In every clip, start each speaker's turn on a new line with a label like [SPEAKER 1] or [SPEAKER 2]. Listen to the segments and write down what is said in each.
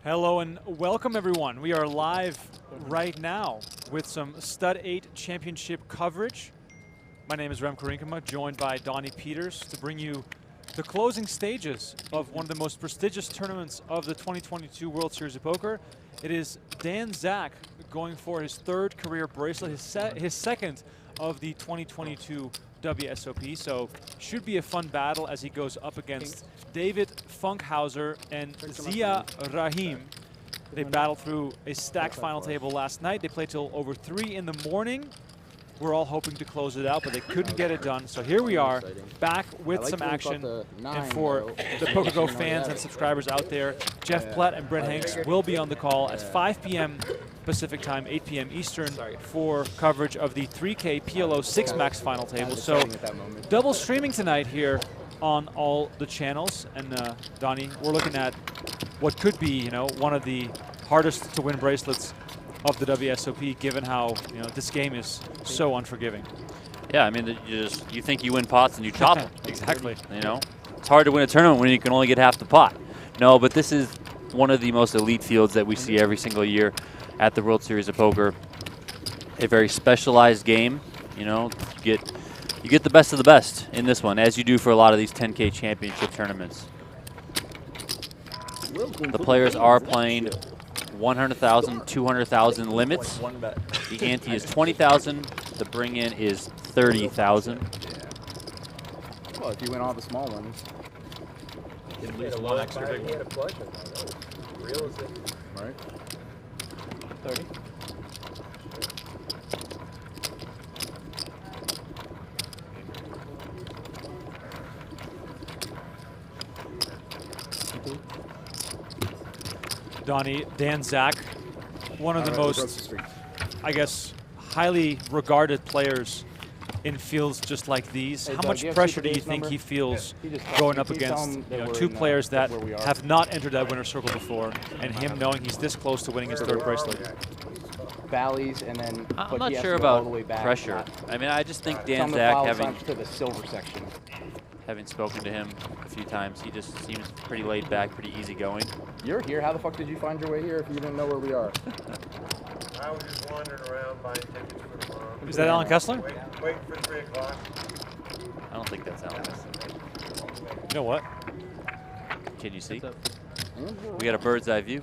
[SPEAKER 1] Hello and welcome everyone. We are live right now with some Stud 8 Championship coverage. My name is Remko Rinkema, joined by Donnie Peters to bring you the closing stages of one of the most prestigious tournaments of the 2022 World Series of Poker. It is Zack going for his third career bracelet, his second of the 2022 WSOP, so should be a fun battle as he goes up against David Funkhouser and Ziya Rahim. They battled through a stacked final table last night. They played till over 3 in the morning. We're all hoping to close it out, but they couldn't get it done. So here we are, back with some action. And for the PokerGO fans and subscribers out there, Jeff Platt and Brent Hanks will be on the call at 5 p.m. Pacific time, 8 p.m. Eastern, for coverage of the 3K PLO 6 Max final table. So double streaming tonight here on all the channels. And Donnie, we're looking at what could be, you know, one of the hardest to win bracelets of the WSOP, given how, you know, this game is so unforgiving.
[SPEAKER 2] Yeah, I mean, you think you win pots and you chop them.
[SPEAKER 1] Exactly.
[SPEAKER 2] You know, it's hard to win a tournament when you can only get half the pot. No, but this is one of the most elite fields that we see every single year at the World Series of Poker. A very specialized game. You know, you get the best of the best in this one, as you do for a lot of these 10K championship tournaments. The players are playing 100,000, 200,000 limits. The ante is 20,000. The bring-in is 30,000.
[SPEAKER 3] Well, if you win all the small ones,
[SPEAKER 4] you can lose one extra big one. Real is it?
[SPEAKER 3] Right.
[SPEAKER 4] 30.
[SPEAKER 1] Donnie, Zack, one of the most, I guess, highly regarded players in fields just like these. How much pressure do you think he feels going up against, you know, two players that have not entered that winner's circle before, and him knowing he's this close to winning his third bracelet?
[SPEAKER 3] Valleys, and then
[SPEAKER 2] I'm not sure about pressure. I mean, I just think Zack, having
[SPEAKER 3] to the silver section.
[SPEAKER 2] Having spoken to him a few times, he just seems pretty laid back, pretty easygoing.
[SPEAKER 3] You're here. How the fuck did you find your way here if you didn't know where we are?
[SPEAKER 4] I was just wandering around buying tickets for tomorrow.
[SPEAKER 1] Is that Alan Kessler?
[SPEAKER 4] Waiting for 3 o'clock.
[SPEAKER 2] I don't think that's Alan Kessler.
[SPEAKER 1] You know what?
[SPEAKER 2] Can you see? We got a bird's eye view.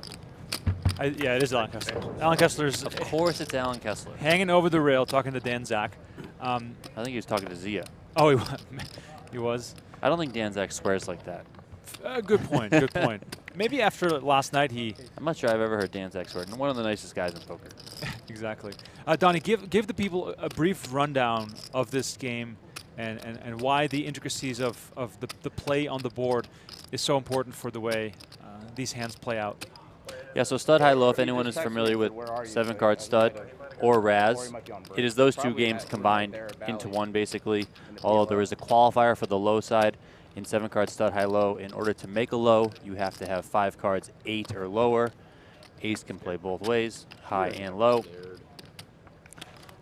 [SPEAKER 1] Yeah, it is Alan Kessler. Alan Kessler's,
[SPEAKER 2] of course, it's Alan Kessler.
[SPEAKER 1] Hanging over the rail, talking to Zack.
[SPEAKER 2] I think he was talking to Ziya.
[SPEAKER 1] Oh, he was. He was.
[SPEAKER 2] I don't think Zack swears like that.
[SPEAKER 1] Good point. Good point. Maybe after last night,
[SPEAKER 2] I'm not sure I've ever heard Zack swear. One of the nicest guys in poker.
[SPEAKER 1] Exactly. Donnie, give the people a brief rundown of this game and why the intricacies of the play on the board is so important for the way these hands play out.
[SPEAKER 2] Yeah, so stud high low, if anyone is familiar with 7-card stud or Raz, it is those two games combined into one basically, although there is a qualifier for the low side in 7-card stud high low. In order to make a low, you have to have 5 cards 8 or lower. Ace can play both ways, high and low.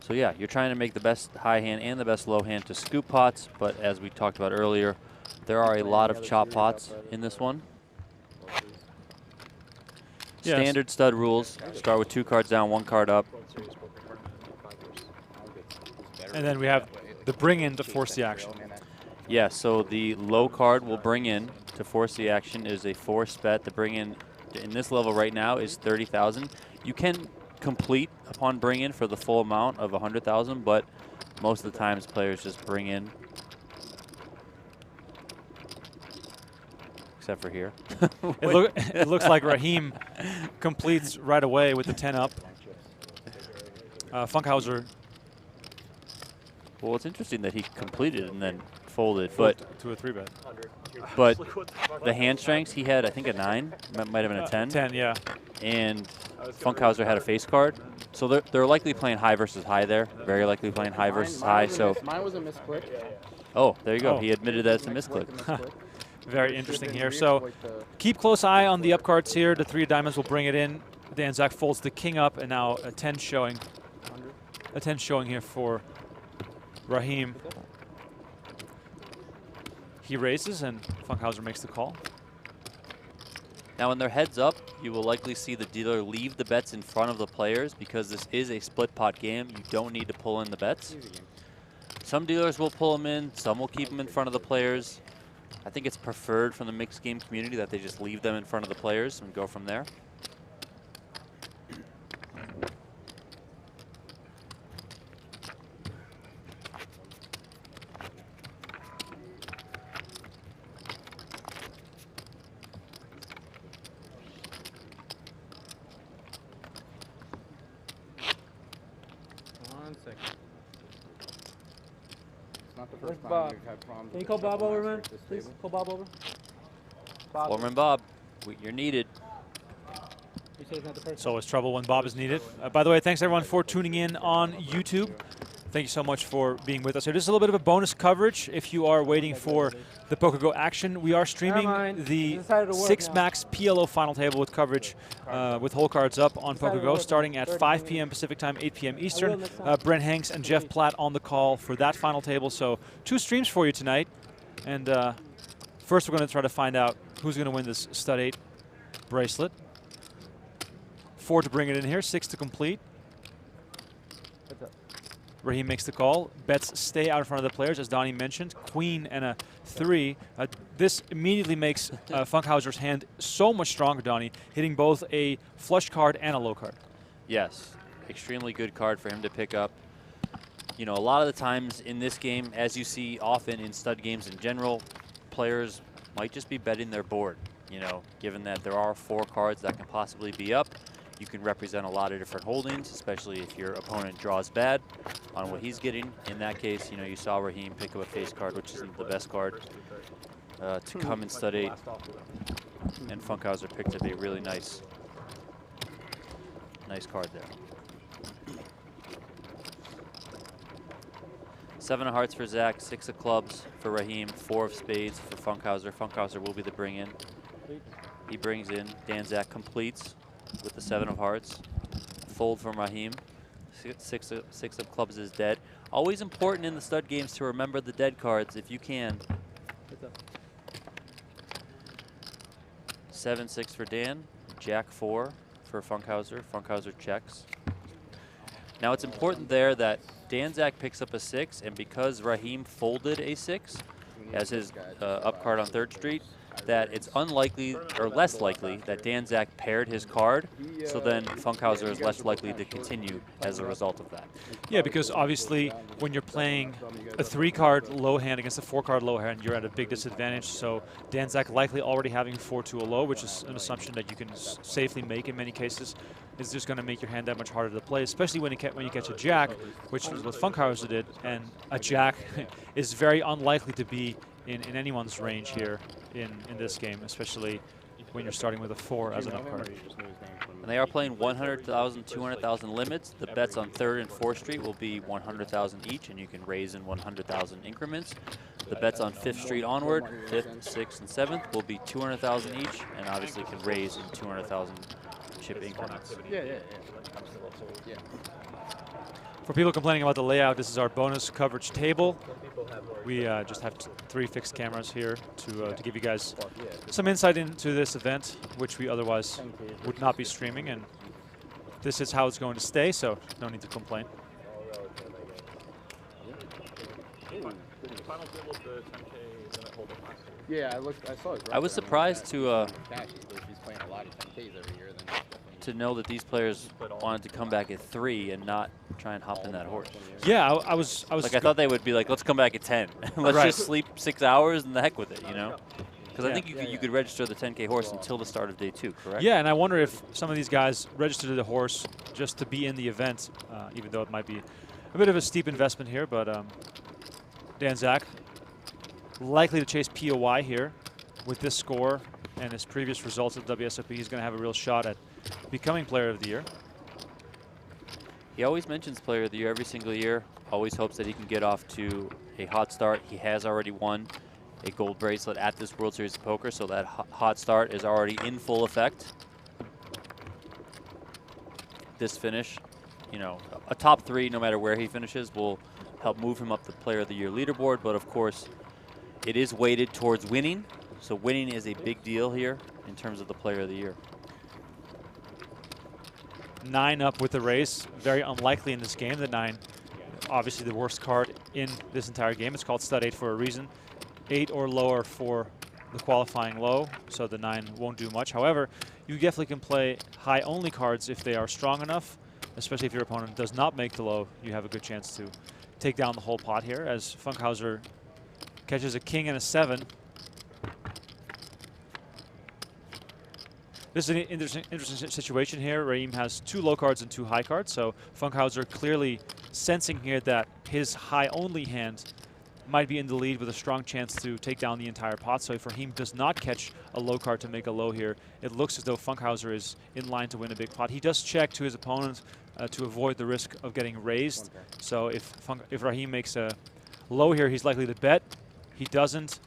[SPEAKER 2] So yeah, you're trying to make the best high hand and the best low hand to scoop pots, but as we talked about earlier, there are a lot of chop pots in this one. Yes. Standard stud rules, start with 2 cards down, 1 card up.
[SPEAKER 1] And then we have the bring in to force the action.
[SPEAKER 2] Yeah, so the low card will bring in to force the action is a forced bet. The bring in this level right now is 30,000. You can complete upon bring in for the full amount of 100,000, but most of the times players just bring in. Except for here.
[SPEAKER 1] It looks like Rahim completes right away with the 10 up. Funkhouser.
[SPEAKER 2] Well, it's interesting that he completed and then folded, but
[SPEAKER 1] to a 3-bet.
[SPEAKER 2] But the hand strengths, he had, I think, a 9, might have been a 10.
[SPEAKER 1] 10, yeah.
[SPEAKER 2] And Funkhouser had a face card, so they're likely playing high versus high there. Very likely playing high versus high. So
[SPEAKER 3] mine was a misclick.
[SPEAKER 2] Oh, there you go.
[SPEAKER 1] Oh.
[SPEAKER 2] He admitted that it's a misclick.
[SPEAKER 1] Very interesting here. So keep close eye on the up cards here. The 3 of diamonds will bring it in. Zack folds the king up, and now a 10 showing. A 10 showing here for Rahim. He raises, and Funkhouser makes the call.
[SPEAKER 2] Now, when they're heads up, you will likely see the dealer leave the bets in front of the players because this is a split pot game. You don't need to pull in the bets. Some dealers will pull them in, some will keep them in front of the players. I think it's preferred from the mixed game community that they just leave them in front of the players and go from there.
[SPEAKER 3] Bob.
[SPEAKER 5] Can you call Bob over, man? Please call Bob over.
[SPEAKER 2] Foreman Bob, you're needed.
[SPEAKER 1] It's always trouble when Bob is needed. By the way, thanks everyone for tuning in on YouTube. Thank you so much for being with us here. This is a little bit of a bonus coverage if you are waiting for the PokerGO action. We are streaming the 6 max PLO final table with coverage with hole cards up on PokerGO starting at 5 p.m. Pacific time, 8 p.m. Eastern. Brent Hanks and Jeff Platt on the call for that final table. So 2 streams for you tonight. And first we're going to try to find out who's going to win this stud 8 bracelet. 4 to bring it in here, 6 to complete. Rahim makes the call. Bets stay out in front of the players, as Donnie mentioned. Queen and a 3. This immediately makes Funkhouser's hand so much stronger, Donnie, hitting both a flush card and a low card.
[SPEAKER 2] Yes, extremely good card for him to pick up. You know, a lot of the times in this game, as you see often in stud games in general, players might just be betting their board. You know, given that there are 4 cards that can possibly be up, you can represent a lot of different holdings, especially if your opponent draws bad on what he's getting. In that case, you know, you saw Rahim pick up a face card, which isn't the best card, to come in stud 8. And Funkhouser picked up a really nice card there. 7 of hearts for Zack, 6 of clubs for Rahim, 4 of spades for Funkhouser. Funkhouser will be the bring in. He brings in, Dan Zack completes with the 7 of hearts. Fold from Rahim. 6 of clubs is dead. Always important in the stud games to remember the dead cards if you can. 7-6 for Dan. Jack 4 for Funkhouser. Funkhouser checks. Now it's important there that Dan Zack picks up a 6, and because Rahim folded a 6 as his up card on 3rd Street, that it's unlikely or less likely that Dan Zack paired his card, so then Funkhouser is less likely to continue as a result of that.
[SPEAKER 1] Yeah, because obviously when you're playing a 3-card low hand against a 4-card low hand, you're at a big disadvantage. So Dan Zack likely already having 4-2 a low, which is an assumption that you can safely make in many cases, is just going to make your hand that much harder to play, especially when you catch a jack, which is what Funkhouser did, and a jack is very unlikely to be in anyone's range here in this game, especially when you're starting with a 4 as an up card.
[SPEAKER 2] And they are playing 100,000, 200,000 limits. The bets on 3rd and 4th Street will be 100,000 each, and you can raise in 100,000 increments. The bets on 5th Street onward, 5th, 6th, and 7th will be 200,000 each, and obviously can raise in 200,000 chip increments.
[SPEAKER 3] Yeah.
[SPEAKER 1] For people complaining about the layout, this is our bonus coverage table. We just have 3 fixed cameras here to give you guys some insight into this event, which we otherwise would not be streaming. And this is how it's going to stay, so no need to complain.
[SPEAKER 3] Yeah, I saw his
[SPEAKER 2] I was surprised to
[SPEAKER 3] he's playing a lot of 10Ks every year.
[SPEAKER 2] to know that these players wanted to come back at 3 and not try and hop in that horse.
[SPEAKER 1] Yeah, I was
[SPEAKER 2] like, I thought they would be like, let's come back at 10. Let's just sleep 6 hours and the heck with it, you know? Because I think you could register the 10K horse until the start of day 2, correct?
[SPEAKER 1] Yeah, and I wonder if some of these guys registered the horse just to be in the event, even though it might be a bit of a steep investment here. But Dan Zack likely to chase POI here with this score and his previous results at WSOP. He's going to have a real shot at becoming Player of the Year.
[SPEAKER 2] He always mentions Player of the Year every single year. Always hopes that he can get off to a hot start. He has already won a gold bracelet at this World Series of Poker, so that hot start is already in full effect. This finish, you know, a top 3, no matter where he finishes, will help move him up the Player of the Year leaderboard. But of course, it is weighted towards winning. So winning is a big deal here in terms of the player of the year.
[SPEAKER 1] 9 up with the raise. Very unlikely in this game. The 9, obviously the worst card in this entire game. It's called stud 8 for a reason. 8 or lower for the qualifying low, so the 9 won't do much. However, you definitely can play high only cards if they are strong enough, especially if your opponent does not make the low. You have a good chance to take down the whole pot here as Funkhouser catches a king and a 7. This is an interesting situation here. Rahim has 2 low cards and 2 high cards, so Funkhouser clearly sensing here that his high only hand might be in the lead with a strong chance to take down the entire pot. So if Rahim does not catch a low card to make a low here, it looks as though Funkhouser is in line to win a big pot. He does check to his opponent to avoid the risk of getting raised. So if Rahim makes a low here, he's likely to bet. He doesn't.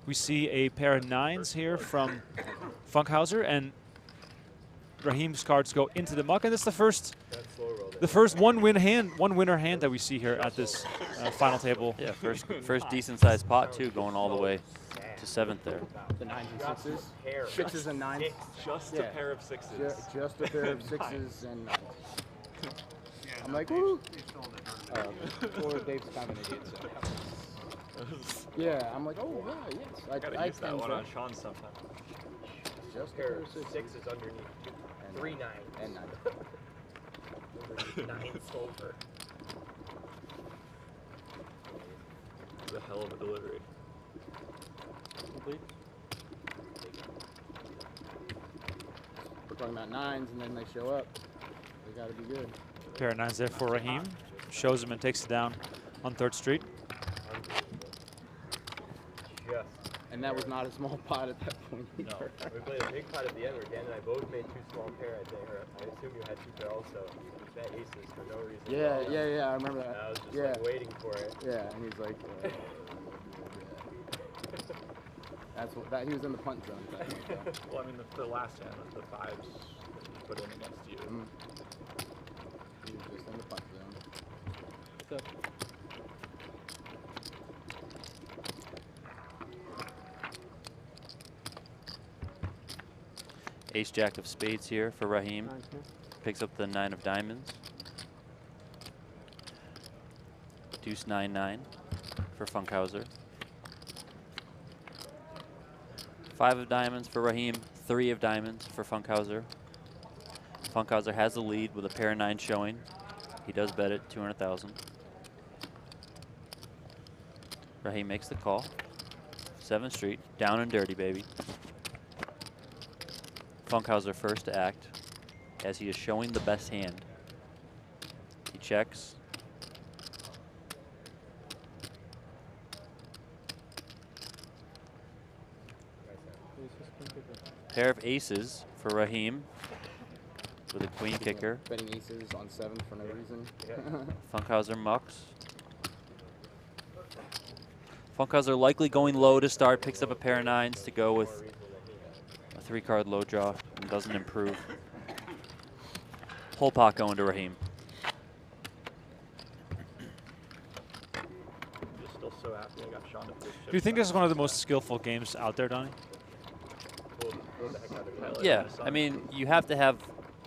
[SPEAKER 1] We see a pair of 9s here from Funkhouser, and Rahim's cards go into the muck, and it's the first one winner hand that we see here at this final table.
[SPEAKER 2] Yeah, first decent sized pot too, going all the way to 7th there.
[SPEAKER 3] The 9s and 6s. 6s and 9s.
[SPEAKER 4] Just a pair of 6s.
[SPEAKER 3] Just a pair of 6s and 9s. I'm like, woo! Or Dave's kind of an idiot. So. Yeah, I'm like, oh, yeah, yes. I
[SPEAKER 4] use that one on Sean sometime.
[SPEAKER 3] Just a
[SPEAKER 6] pair
[SPEAKER 3] pair
[SPEAKER 6] of
[SPEAKER 3] of 6s.
[SPEAKER 6] 6s underneath. 3 9s.
[SPEAKER 3] And 9s.
[SPEAKER 6] 9 silver.
[SPEAKER 4] It's a hell of a delivery.
[SPEAKER 3] We're talking about 9s, and then they show up. They got to be good.
[SPEAKER 1] Pair of 9s there for Rahim. Shows him and takes it down on 3rd Street.
[SPEAKER 6] Yes.
[SPEAKER 3] And that was not a small pot at that point either.
[SPEAKER 6] No. We played a big pot at the end where Dan and I both made 2 small pair, I think. Or I assume you had 2 pair also. You bet aces for no reason.
[SPEAKER 3] Yeah, I remember that.
[SPEAKER 6] I was just like waiting for it.
[SPEAKER 3] Yeah, and he's like, that's what he was in the punt zone.
[SPEAKER 4] Well, I mean, the last hand was the 5s that you put in against you.
[SPEAKER 3] He was just in the punt zone.
[SPEAKER 2] Ace Jack of spades here for Rahim. Picks up the 9 of diamonds. Deuce 9-9 for Funkhouser. 5 of diamonds for Rahim. 3 of diamonds for Funkhouser. Funkhouser has the lead with a pair of 9 showing. He does bet it 200,000. Rahim makes the call. 7th Street, down and dirty, baby. Funkhouser first to act, as he is showing the best hand. He checks. Pair of aces for Rahim with a queen kicker.
[SPEAKER 3] Betting aces on 7 for no reason.
[SPEAKER 2] Funkhouser mucks. Funkhouser likely going low to start, picks up a pair of 9s to go with a 3-card low draw and doesn't improve. Whole pot going to Rahim.
[SPEAKER 4] Just still so happy I got Sean to pitch.
[SPEAKER 1] Do you think this is one of the most skillful games out there, Donnie?
[SPEAKER 2] Yeah, I mean, you have to have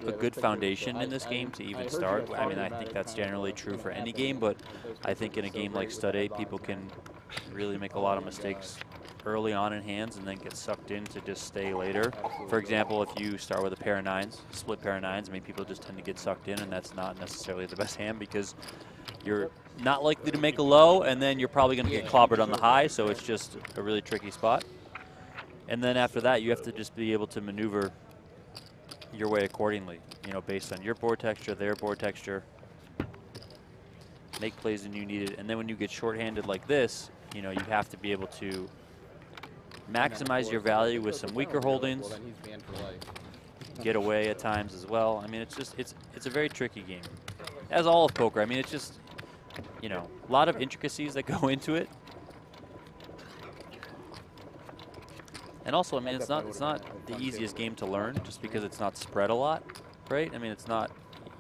[SPEAKER 2] a good foundation in this game to even start. I mean, I think that's generally true for any game, but I think in a game like Stud 8, people can really make a lot of mistakes early on in hands and then get sucked in to just stay later. For example, if you start with a pair of 9s, split pair of 9s, I mean, people just tend to get sucked in, and that's not necessarily the best hand because you're not likely to make a low, and then you're probably going to get clobbered on the high, so it's just a really tricky spot. And then after that, you have to just be able to maneuver your way accordingly, you know, based on your board texture, their board texture, make plays when you need it. And then when you get shorthanded like this, you know, you have to be able to maximize your value with some weaker holdings, get away at times as well. I mean, it's just, it's a very tricky game. As all of poker, I mean, it's just, you know, a lot of intricacies that go into it. And also, I mean, it's not the easiest game to learn just because it's not spread a lot, right? I mean, it's not,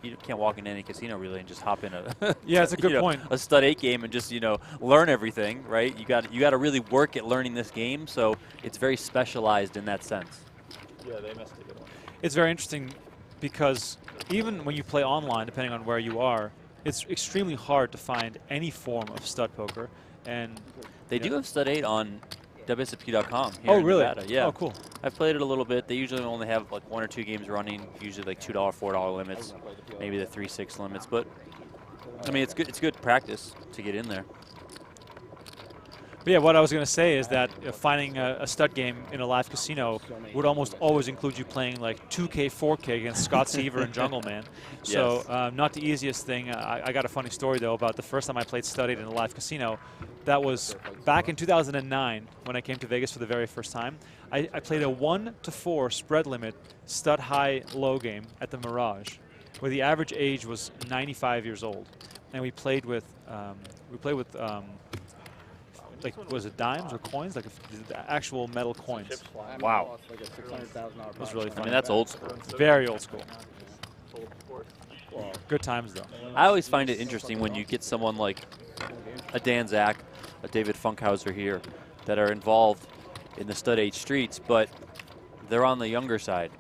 [SPEAKER 2] you can't walk into any casino really and just hop in a
[SPEAKER 1] Yeah, it's a good point.
[SPEAKER 2] a stud 8 game and just learn everything, right? You got to really work at learning this game, so it's very specialized in that sense.
[SPEAKER 5] Yeah, they missed a good one.
[SPEAKER 1] It's very interesting because even when you play online, depending on where you are, it's extremely hard to find any form of stud poker. And
[SPEAKER 2] they do have stud 8 on WSOP.com here
[SPEAKER 1] oh,
[SPEAKER 2] in
[SPEAKER 1] really?
[SPEAKER 2] Nevada. Yeah.
[SPEAKER 1] Oh, cool.
[SPEAKER 2] I've played it a little bit. They usually only have like 1 or 2 games running, usually like $2, $4 limits, maybe the 3-6 limits. But I mean, it's good practice to get in there.
[SPEAKER 1] But yeah, what I was going to say is that finding a stud game in a live casino would almost always include you playing like 2K, 4K against Scott Seaver and Jungle Man. So
[SPEAKER 2] Yes.
[SPEAKER 1] not the easiest thing. I got a funny story, though, about the first time I played stud 8 in a live casino. That was back in 2009 when I came to Vegas for the very first time. I played a 1-4 spread limit stud high low game at the Mirage, where the average age was 95 years old. And we played with like, was it dimes or coins? Like the actual metal coins.
[SPEAKER 2] Wow.
[SPEAKER 3] Like a $600,000
[SPEAKER 1] It was really
[SPEAKER 2] I
[SPEAKER 1] fun.
[SPEAKER 2] mean, that's old school.
[SPEAKER 1] Very old school. Good times, though.
[SPEAKER 2] I always find it interesting when you get someone like a Dan Zack, a David Funkhouser here that are involved in the stud 8 streets, but they're on the younger side,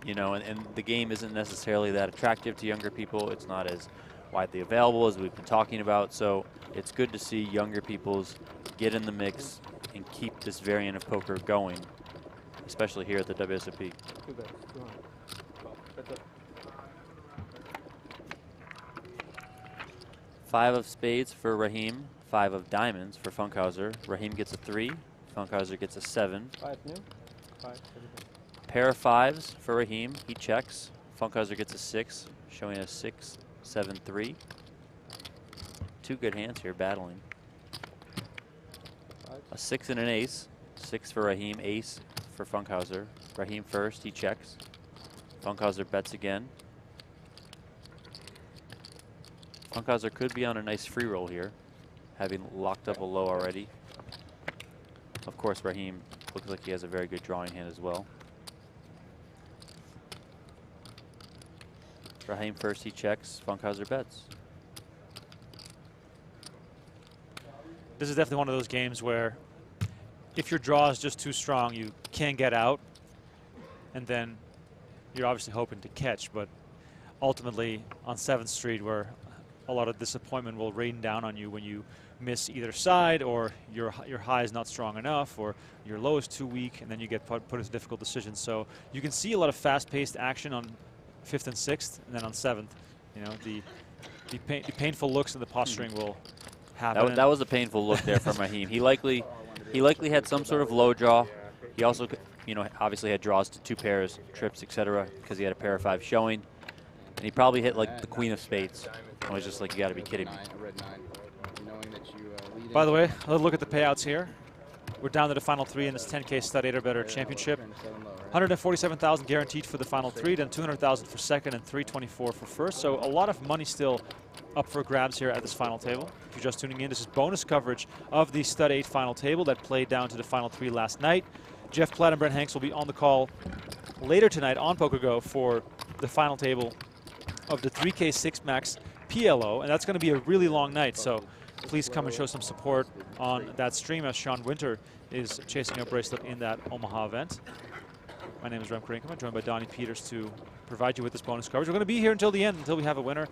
[SPEAKER 2] and the game isn't necessarily that attractive to younger people. It's not as widely available as we've been talking about, so it's good to see younger people's get in the mix and keep this variant of poker going, especially here at the WSOP. Five of spades for Rahim, 5 of diamonds for Funkhouser. Rahim gets a 3, Funkhouser gets a 7.
[SPEAKER 5] 5 new? 5.
[SPEAKER 2] Pair of 5s for Rahim, he checks. Funkhouser gets a 6, showing a 6, 7, 3. 2 good hands here battling. A 6 and an ace. 6 for Rahim, ace for Funkhouser. Rahim first, he checks. Funkhouser bets again. Funkhouser could be on a nice free roll here, having locked up a low already. Of course, Rahim looks like he has a very good drawing hand as well. Rahim first, he checks. Funkhouser bets.
[SPEAKER 1] This is definitely one of those games where if your draw is just too strong, you can't get out, and then you're obviously hoping to catch. But ultimately, on 7th Street, where a lot of disappointment will rain down on you when you miss either side, or your high is not strong enough, or your low is too weak, and then you get put into difficult decisions. So you can see a lot of fast-paced action on 5th and 6th, and then on 7th, the painful looks and the posturing will happen.
[SPEAKER 2] That was a painful look there from Rahim. He likely had some sort of low draw. He also, obviously had draws to 2 pairs, trips, etc., because he had a pair of 5 showing. And he probably hit like the queen of spades. I was just like, you got to be kidding me.
[SPEAKER 1] By the way, a little look at the payouts here. We're down to the final 3 in this 10K Stud 8 or Better Championship. 147,000 guaranteed for the final 3, then 200,000 for second and 324 for first. So a lot of money still up for grabs here at this final table. If you're just tuning in, this is bonus coverage of the Stud 8 final table that played down to the final 3 last night. Jeff Platt and Brent Hanks will be on the call later tonight on PokerGo for the final table of the 3K 6 Max PLO, and that's going to be a really long night. So please come and show some support on that stream as Sean Winter is chasing a bracelet in that Omaha event. My name is Remko Rinkema, joined by Donnie Peters to provide you with this bonus coverage. We're going to be here until the end, until we have a winner.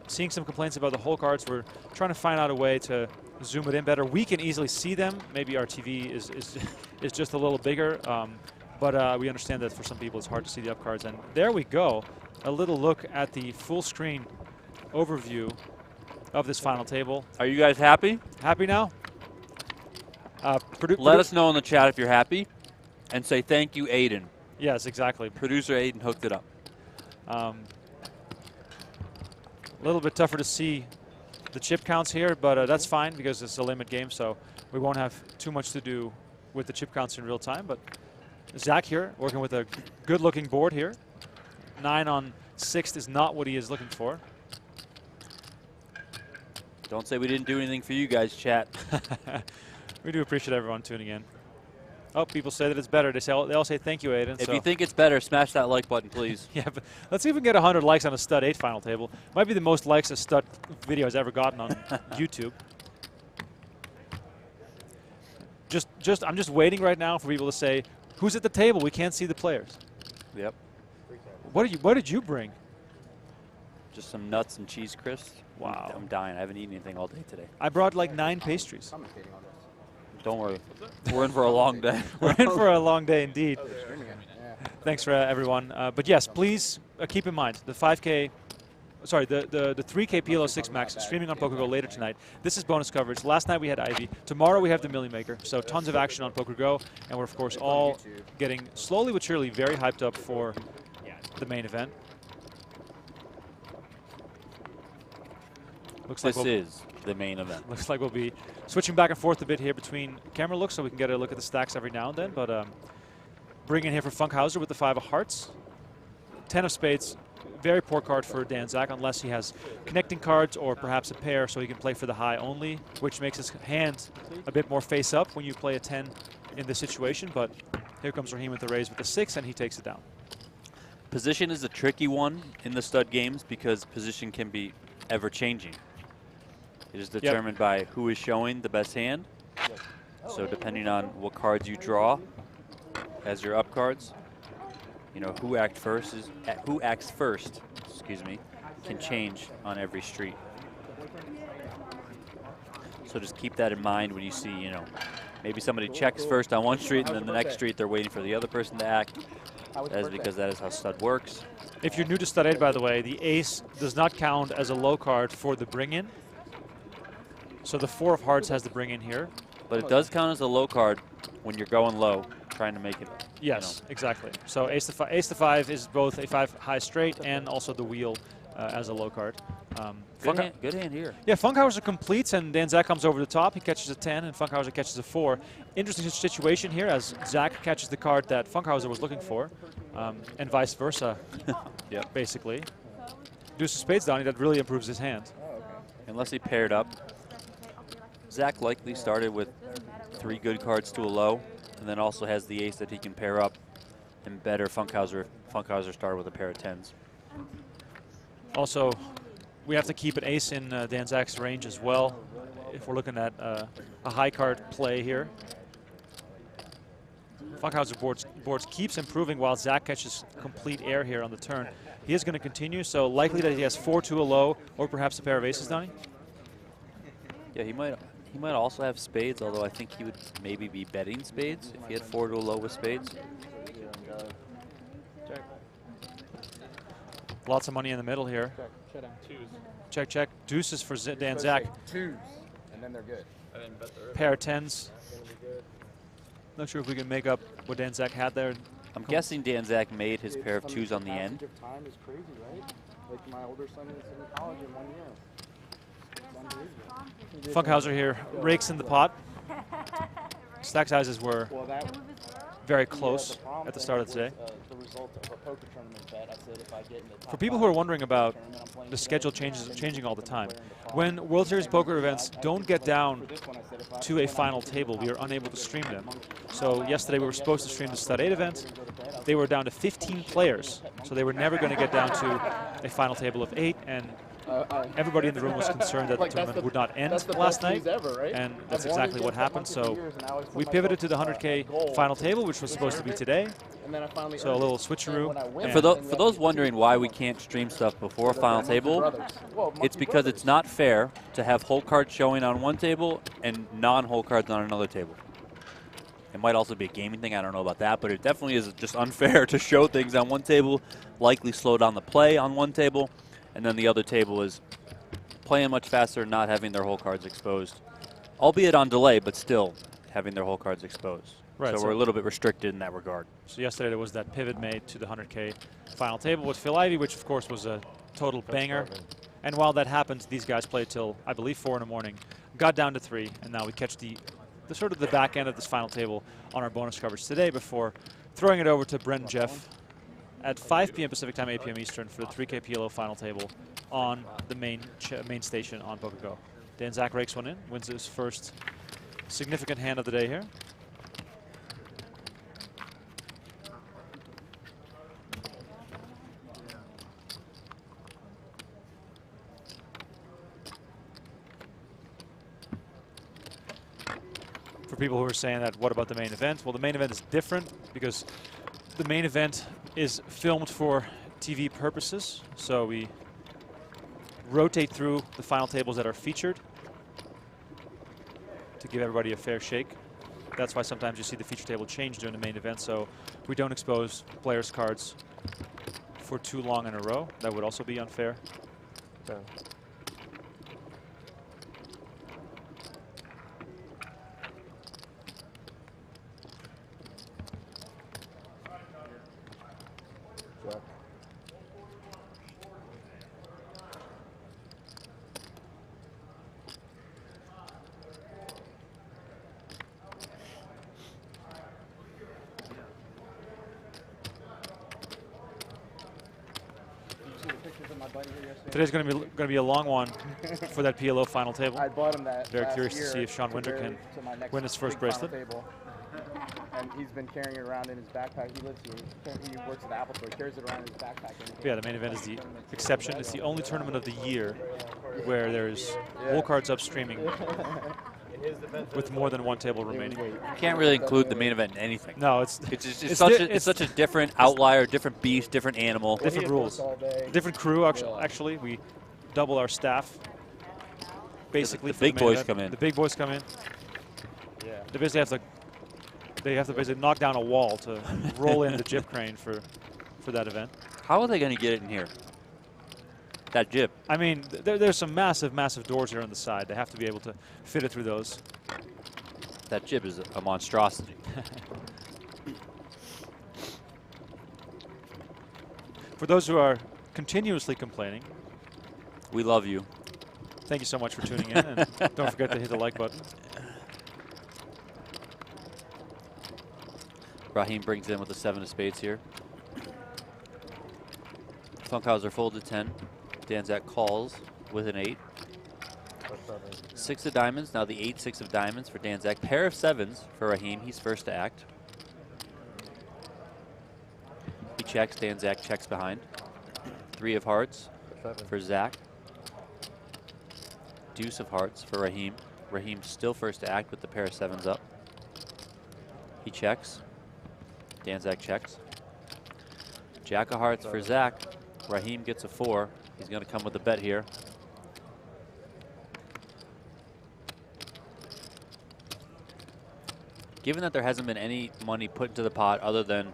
[SPEAKER 1] Seeing some complaints about the hole cards. We're trying to find out a way to zoom it in better. We can easily see them. Maybe our TV is just a little bigger, but we understand that for some people it's hard to see the up cards. And there we go. A little look at the full screen overview of this final table.
[SPEAKER 2] Are you guys happy?
[SPEAKER 1] Happy now?
[SPEAKER 2] Let us know in the chat if you're happy, and say thank you, Aiden.
[SPEAKER 1] Yes, exactly.
[SPEAKER 2] Producer Aiden hooked it up.
[SPEAKER 1] A little bit tougher to see the chip counts here, but that's fine because it's a limit game, so we won't have too much to do with the chip counts in real time. But Zack here working with a good-looking board here. 9 on 6th is not what he is looking for.
[SPEAKER 2] Don't say we didn't do anything for you guys, chat.
[SPEAKER 1] We do appreciate everyone tuning in. Oh, people say that it's better. They all say thank you, Aiden.
[SPEAKER 2] If you think it's better, smash that like button, please.
[SPEAKER 1] Yeah, but let's see if we can get 100 likes on a stud 8 final table. Might be the most likes a stud video has ever gotten on YouTube. I'm just waiting right now for people to say, who's at the table? We can't see the players.
[SPEAKER 2] Yep.
[SPEAKER 1] What did you bring?
[SPEAKER 2] Just some nuts and cheese crisps.
[SPEAKER 1] Wow.
[SPEAKER 2] I'm dying. I haven't eaten anything all day today.
[SPEAKER 1] I brought like 9 pastries.
[SPEAKER 2] Don't worry. We're in for a long day.
[SPEAKER 1] We're in for a long day indeed. Thanks for everyone. But yes, please keep in mind the 5K. Sorry, the 3K PLO 6 Max streaming on PokerGO later tonight. This is bonus coverage. Last night we had Ivy. Tomorrow we have the Millie Maker. So tons of action on PokerGO, and we're of course all getting slowly but surely very hyped up for the main event. Looks like
[SPEAKER 2] this is the main event.
[SPEAKER 1] Looks like we'll be switching back and forth a bit here between camera looks, so we can get a look at the stacks every now and then. But bring in here for Funkhouser with the 5 of hearts, 10 of spades. Very poor card for Zack unless he has connecting cards or perhaps a pair, so he can play for the high only, which makes his hand a bit more face up when you play a 10 in this situation. But here comes Rahim with the raise with the 6, and he takes it down.
[SPEAKER 2] Position is a tricky one in the stud games because position can be ever changing. It is determined by who is showing the best hand. So depending on what cards you draw as your up cards, you know, who acts first, excuse me, can change on every street. So just keep that in mind when you see, you know, maybe somebody checks first on one street and then the next street they're waiting for the other person to act. That is because that is how stud works.
[SPEAKER 1] If you're new to stud 8, by the way, the ace does not count as a low card for the bring-in. So the 4 of hearts has the bring-in here.
[SPEAKER 2] But it does count as a low card when you're going low, trying to make it.
[SPEAKER 1] Yes, exactly. So ace to 5 is both a 5 high straight and also the wheel as a low card.
[SPEAKER 2] Good hand here.
[SPEAKER 1] Yeah, Funkhouser completes and then Zack comes over the top. He catches a 10 and Funkhouser catches a 4. Interesting situation here as Zack catches the card that Funkhouser was looking for, and vice versa.
[SPEAKER 2] Yep.
[SPEAKER 1] Basically. Deuce of spades, Donnie, that really improves his hand.
[SPEAKER 2] Unless he paired up. Zack likely started with 3 good cards to a low, and then also has the ace that he can pair up, and better Funkhouser started with a pair of 10s.
[SPEAKER 1] Also, we have to keep an ace in Zack's range as well if we're looking at a high card play here. Funkhouser boards keeps improving while Zack catches complete air here on the turn. He is going to continue, so likely that he has 4 to a low or perhaps a pair of aces, Donnie?
[SPEAKER 2] Yeah, he might also have spades, although I think he would maybe be betting spades if he had 4 to a low with spades.
[SPEAKER 1] Lots of money in the middle here. Check, check. Deuces for Zack.
[SPEAKER 3] 2s, and then they're good.
[SPEAKER 1] Pair of 10s. Not sure if we can make up what Zack had there.
[SPEAKER 2] I'm guessing Zack made his pair of 2s on the end.
[SPEAKER 3] Time is crazy, right? Like my older son is in college in 1 year.
[SPEAKER 1] Funkhouser here rakes in the pot. Stack sizes were very close at the start of the day. For people who are wondering about the schedule changing all the time, when World Series poker events don't get down to a final table, we are unable to stream them. So yesterday we were supposed to stream the Stud 8 event. They were down to 15 players, so they were never going to get down to a final table of 8, and everybody in the room was concerned that the tournament would not end last night, and that's exactly what happened. So we pivoted to the 100K final table, which was supposed to be today. So a little switcheroo.
[SPEAKER 2] And for those wondering why we can't stream stuff before final table, it's because it's not fair to have whole cards showing on one table and non-whole cards on another table. It might also be a gaming thing, I don't know about that, but it definitely is just unfair to show things on one table, likely slow down the play on one table, and then the other table is playing much faster, not having their whole cards exposed. Albeit on delay, but still having their whole cards exposed. Right, so we're a little bit restricted in that regard.
[SPEAKER 1] So yesterday there was that pivot made to the 100K final table with Phil Ivey, which of course was a total banger. And while that happened, these guys played till, I believe, 4 in the morning, got down to 3, and now we catch the sort of the back end of this final table on our bonus coverage today before throwing it over to Brent and Jeff at 5 p.m. Pacific time, 8 p.m. Eastern for the 3K PLO final table on the main station on PokerGO. Zack rakes one in, wins his first significant hand of the day here. people who are saying that, what about the main event? Well, the main event is different because the main event is filmed for TV purposes. So we rotate through the final tables that are featured to give everybody a fair shake. That's why sometimes you see the feature table change during the main event, so we don't expose players' cards for too long in a row. That would also be unfair.
[SPEAKER 5] Yeah.
[SPEAKER 3] Jack.
[SPEAKER 1] Today's going to be a long one for that PLO final table.
[SPEAKER 3] I bought him that.
[SPEAKER 1] Very
[SPEAKER 3] last
[SPEAKER 1] curious to
[SPEAKER 3] year
[SPEAKER 1] see if Sean Winter
[SPEAKER 3] wear
[SPEAKER 1] can
[SPEAKER 3] to my next
[SPEAKER 1] win his first
[SPEAKER 3] big final
[SPEAKER 1] bracelet.
[SPEAKER 3] table. And he's been carrying it around in his backpack. He lives here. He works at Apple, so he carries it around in his backpack.
[SPEAKER 1] Yeah, the main event is the exception. It's the only tournament of the year where there's full cards up streaming with more than one table remaining.
[SPEAKER 2] You can't really include the main event in anything.
[SPEAKER 1] No, it's
[SPEAKER 2] such a different outlier, different beast, different animal.
[SPEAKER 1] Different rules, different crew. Actually, we double our staff. Basically,
[SPEAKER 2] the big boys come in.
[SPEAKER 1] The big boys come in.
[SPEAKER 3] Yeah.
[SPEAKER 1] They basically have to basically knock down a wall to roll in the jib crane for that event.
[SPEAKER 2] How are they going to get it in here? That jib.
[SPEAKER 1] I mean, there's some massive, massive doors here on the side. They have to be able to fit it through those.
[SPEAKER 2] That jib is a monstrosity.
[SPEAKER 1] For those who are continuously complaining,
[SPEAKER 2] we love you.
[SPEAKER 1] Thank you so much for tuning in, and don't forget to hit the like button.
[SPEAKER 2] Rahim brings in with the 7 of spades here. Funkhouser folded 10. Zack calls with an 8. 6 of diamonds, now the 8, 6 of diamonds for Zack. Pair of 7s for Rahim, he's first to act. He checks, Zack checks behind. 3 of hearts for Zack. Deuce of hearts for Rahim. Rahim still first to act with the pair of 7s up. He checks. Zack checks. Jack of hearts for Zack. Rahim gets a 4. He's going to come with a bet here. Given that there hasn't been any money put into the pot other than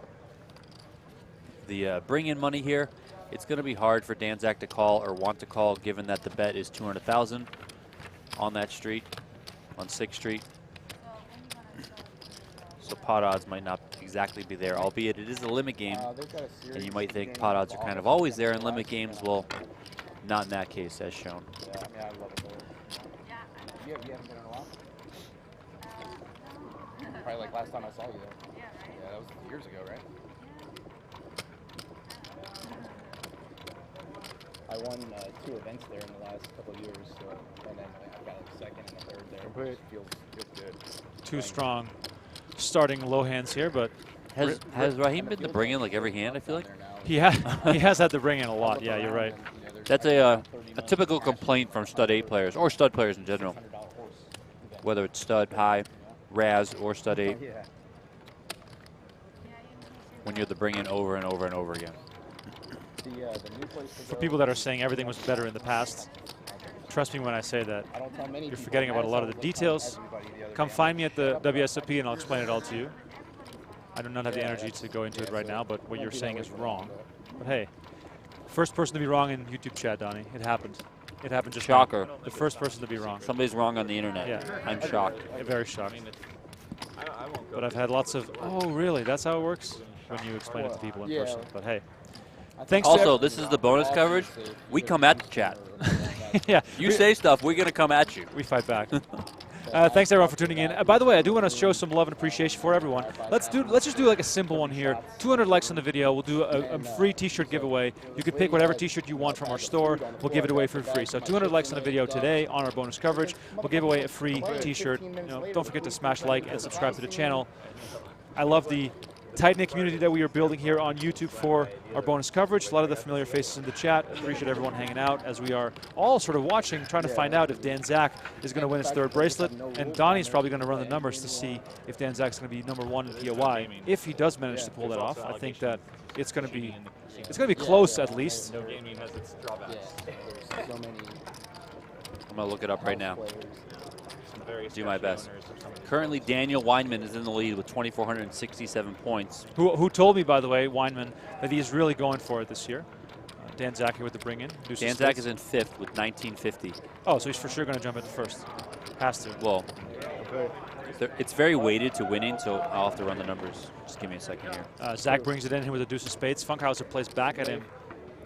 [SPEAKER 2] the bring-in money here, it's going to be hard for Zack to call or want to call, given that the bet is 200,000 on that street, on 6th Street. So pot odds might not exactly be there, albeit it is a limit game. And you might think pot odds are kind of always there in limit games. Well, not in that case, as shown.
[SPEAKER 3] Yeah, I mean, I love it there. You haven't been in a while? Probably like last time I saw you there. Yeah, that was years ago, right? I won 2 events there in the last couple of years, so, and then I got like 2nd and a 3rd there. It feels good.
[SPEAKER 1] Too strong starting low hands here, but
[SPEAKER 2] has Rahim been to bring in like every hand? I feel like
[SPEAKER 1] he has had to bring in a lot. Yeah, you're right.
[SPEAKER 2] That's a typical complaint from stud 8 players or stud players in general, whether it's stud high, Raz, or stud 8. When you're the bring in over and over and over again.
[SPEAKER 1] For people that are saying everything was better in the past, trust me when I say that you're forgetting about a lot of the details. Come find me at the WSOP and I'll explain it all to you. I do not have the energy to go into it right now, but what you're saying is wrong. But hey, first person to be wrong in YouTube chat, Donnie. It happened. It happened just
[SPEAKER 2] Shocker.
[SPEAKER 1] now. The first person to be wrong.
[SPEAKER 2] Somebody's wrong on the internet.
[SPEAKER 1] Yeah.
[SPEAKER 2] I'm shocked.
[SPEAKER 1] Very shocked. But I've had lots of, oh really, that's how it works? When you explain it to people in person. But hey. Thanks
[SPEAKER 2] also, this is the bonus coverage. We come at the chat.
[SPEAKER 1] Yeah.
[SPEAKER 2] You say stuff, we're going to come at you.
[SPEAKER 1] We fight back. Thanks everyone for tuning in. By the way, I do want to show some love and appreciation for everyone. Let's just do like a simple one here. 200 likes on the video. We'll do a free T-shirt giveaway. You can pick whatever T-shirt you want from our store. We'll give it away for free. So 200 likes on the video today on our bonus coverage. We'll give away a free T-shirt. Don't forget to smash like and subscribe to the channel. I love the tight-knit community that we are building here on YouTube for our bonus coverage. A lot of the familiar faces in the chat. Appreciate everyone hanging out as we are all sort of watching, trying to find out if Dan Zack is going to win his 3rd bracelet. And Donnie's probably going to run the numbers to see if Dan Zack's going to be #1 in POI. If he does manage to pull that off, I think that it's going to be close at least.
[SPEAKER 5] No gaming has its drawbacks.
[SPEAKER 3] There's so many.
[SPEAKER 2] I'm going to look it up right now. Do my best.
[SPEAKER 5] Owners or something.
[SPEAKER 2] Currently, Daniel Weinman is in the lead with 2,467 points.
[SPEAKER 1] Who told me, by the way, Weinman, that he is really going for it this year. Dan Zack here with the bring in.
[SPEAKER 2] Dan Zack is in 5th with 1950.
[SPEAKER 1] Oh, so he's for sure going to jump into first. Has to.
[SPEAKER 2] Well, it's very weighted to winning, so I'll have to run the numbers. Just give me a second here.
[SPEAKER 1] Zack brings it in here with a deuce of spades. Funkhouser plays back at him,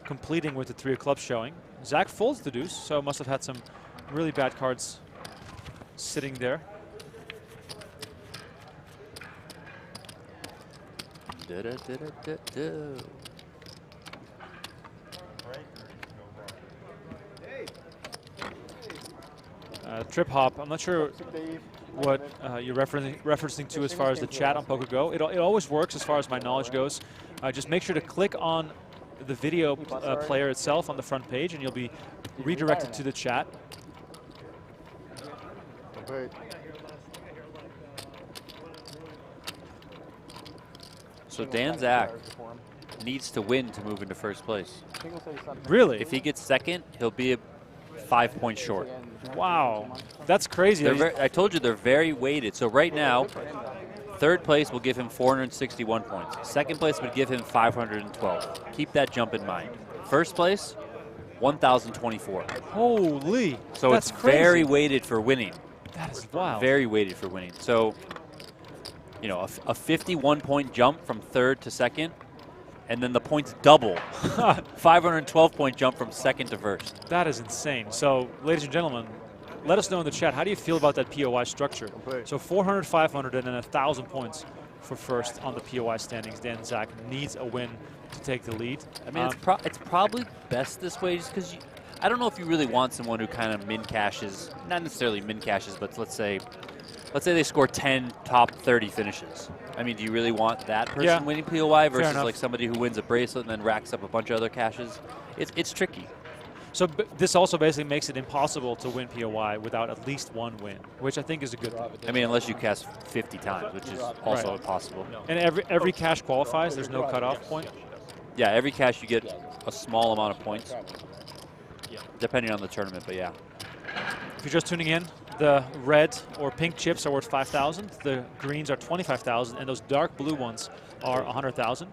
[SPEAKER 1] completing with the 3 of clubs showing. Zack folds the deuce, so must have had some really bad cards sitting there. Trip hop. I'm not sure what you're referencing to as far as the chat on PokerGo. It always works as far as my knowledge goes. Just make sure to click on the video player itself on the front page, and you'll be redirected to the chat.
[SPEAKER 2] So Dan Zack needs to win to move into first place.
[SPEAKER 1] Really?
[SPEAKER 2] If he gets second, he'll be 5 points short.
[SPEAKER 1] Wow, that's crazy.
[SPEAKER 2] I told you they're very weighted. So right now, 3rd place will give him 461 points. 2nd place would give him 512. Keep that jump in mind. 1st place, 1,024.
[SPEAKER 1] Holy,
[SPEAKER 2] so
[SPEAKER 1] that's
[SPEAKER 2] it's
[SPEAKER 1] crazy.
[SPEAKER 2] very weighted for winning.
[SPEAKER 1] That is wild.
[SPEAKER 2] Very weighted for winning. So, you know, a 51-point jump from 3rd to 2nd, and then the points double. 512-point jump from 2nd to 1st.
[SPEAKER 1] That is insane. So, ladies and gentlemen, let us know in the chat, how do you feel about that POI structure? So 400, 500, and then 1,000 points for first on the POI standings. Dan Zack needs a win to take the lead.
[SPEAKER 2] I mean, it's probably best this way just because I don't know if you really want someone who kind of min cashes, not necessarily min cashes, but let's say they score 10 top 30 finishes. I mean, do you really want that person winning POI versus like somebody who wins a bracelet and then racks up a bunch of other cashes? It's tricky.
[SPEAKER 1] So this also basically makes it impossible to win POI without at least 1 win, which I think is a good thing.
[SPEAKER 2] I mean, unless you cast 50 times, which is also impossible.
[SPEAKER 1] And every cash qualifies. There's no cutoff point.
[SPEAKER 2] Yeah, every cash you get a small amount of points, depending on the tournament, but yeah.
[SPEAKER 1] If you're just tuning in, the red or pink chips are worth 5,000. The greens are 25,000, and those dark blue ones are 100,000.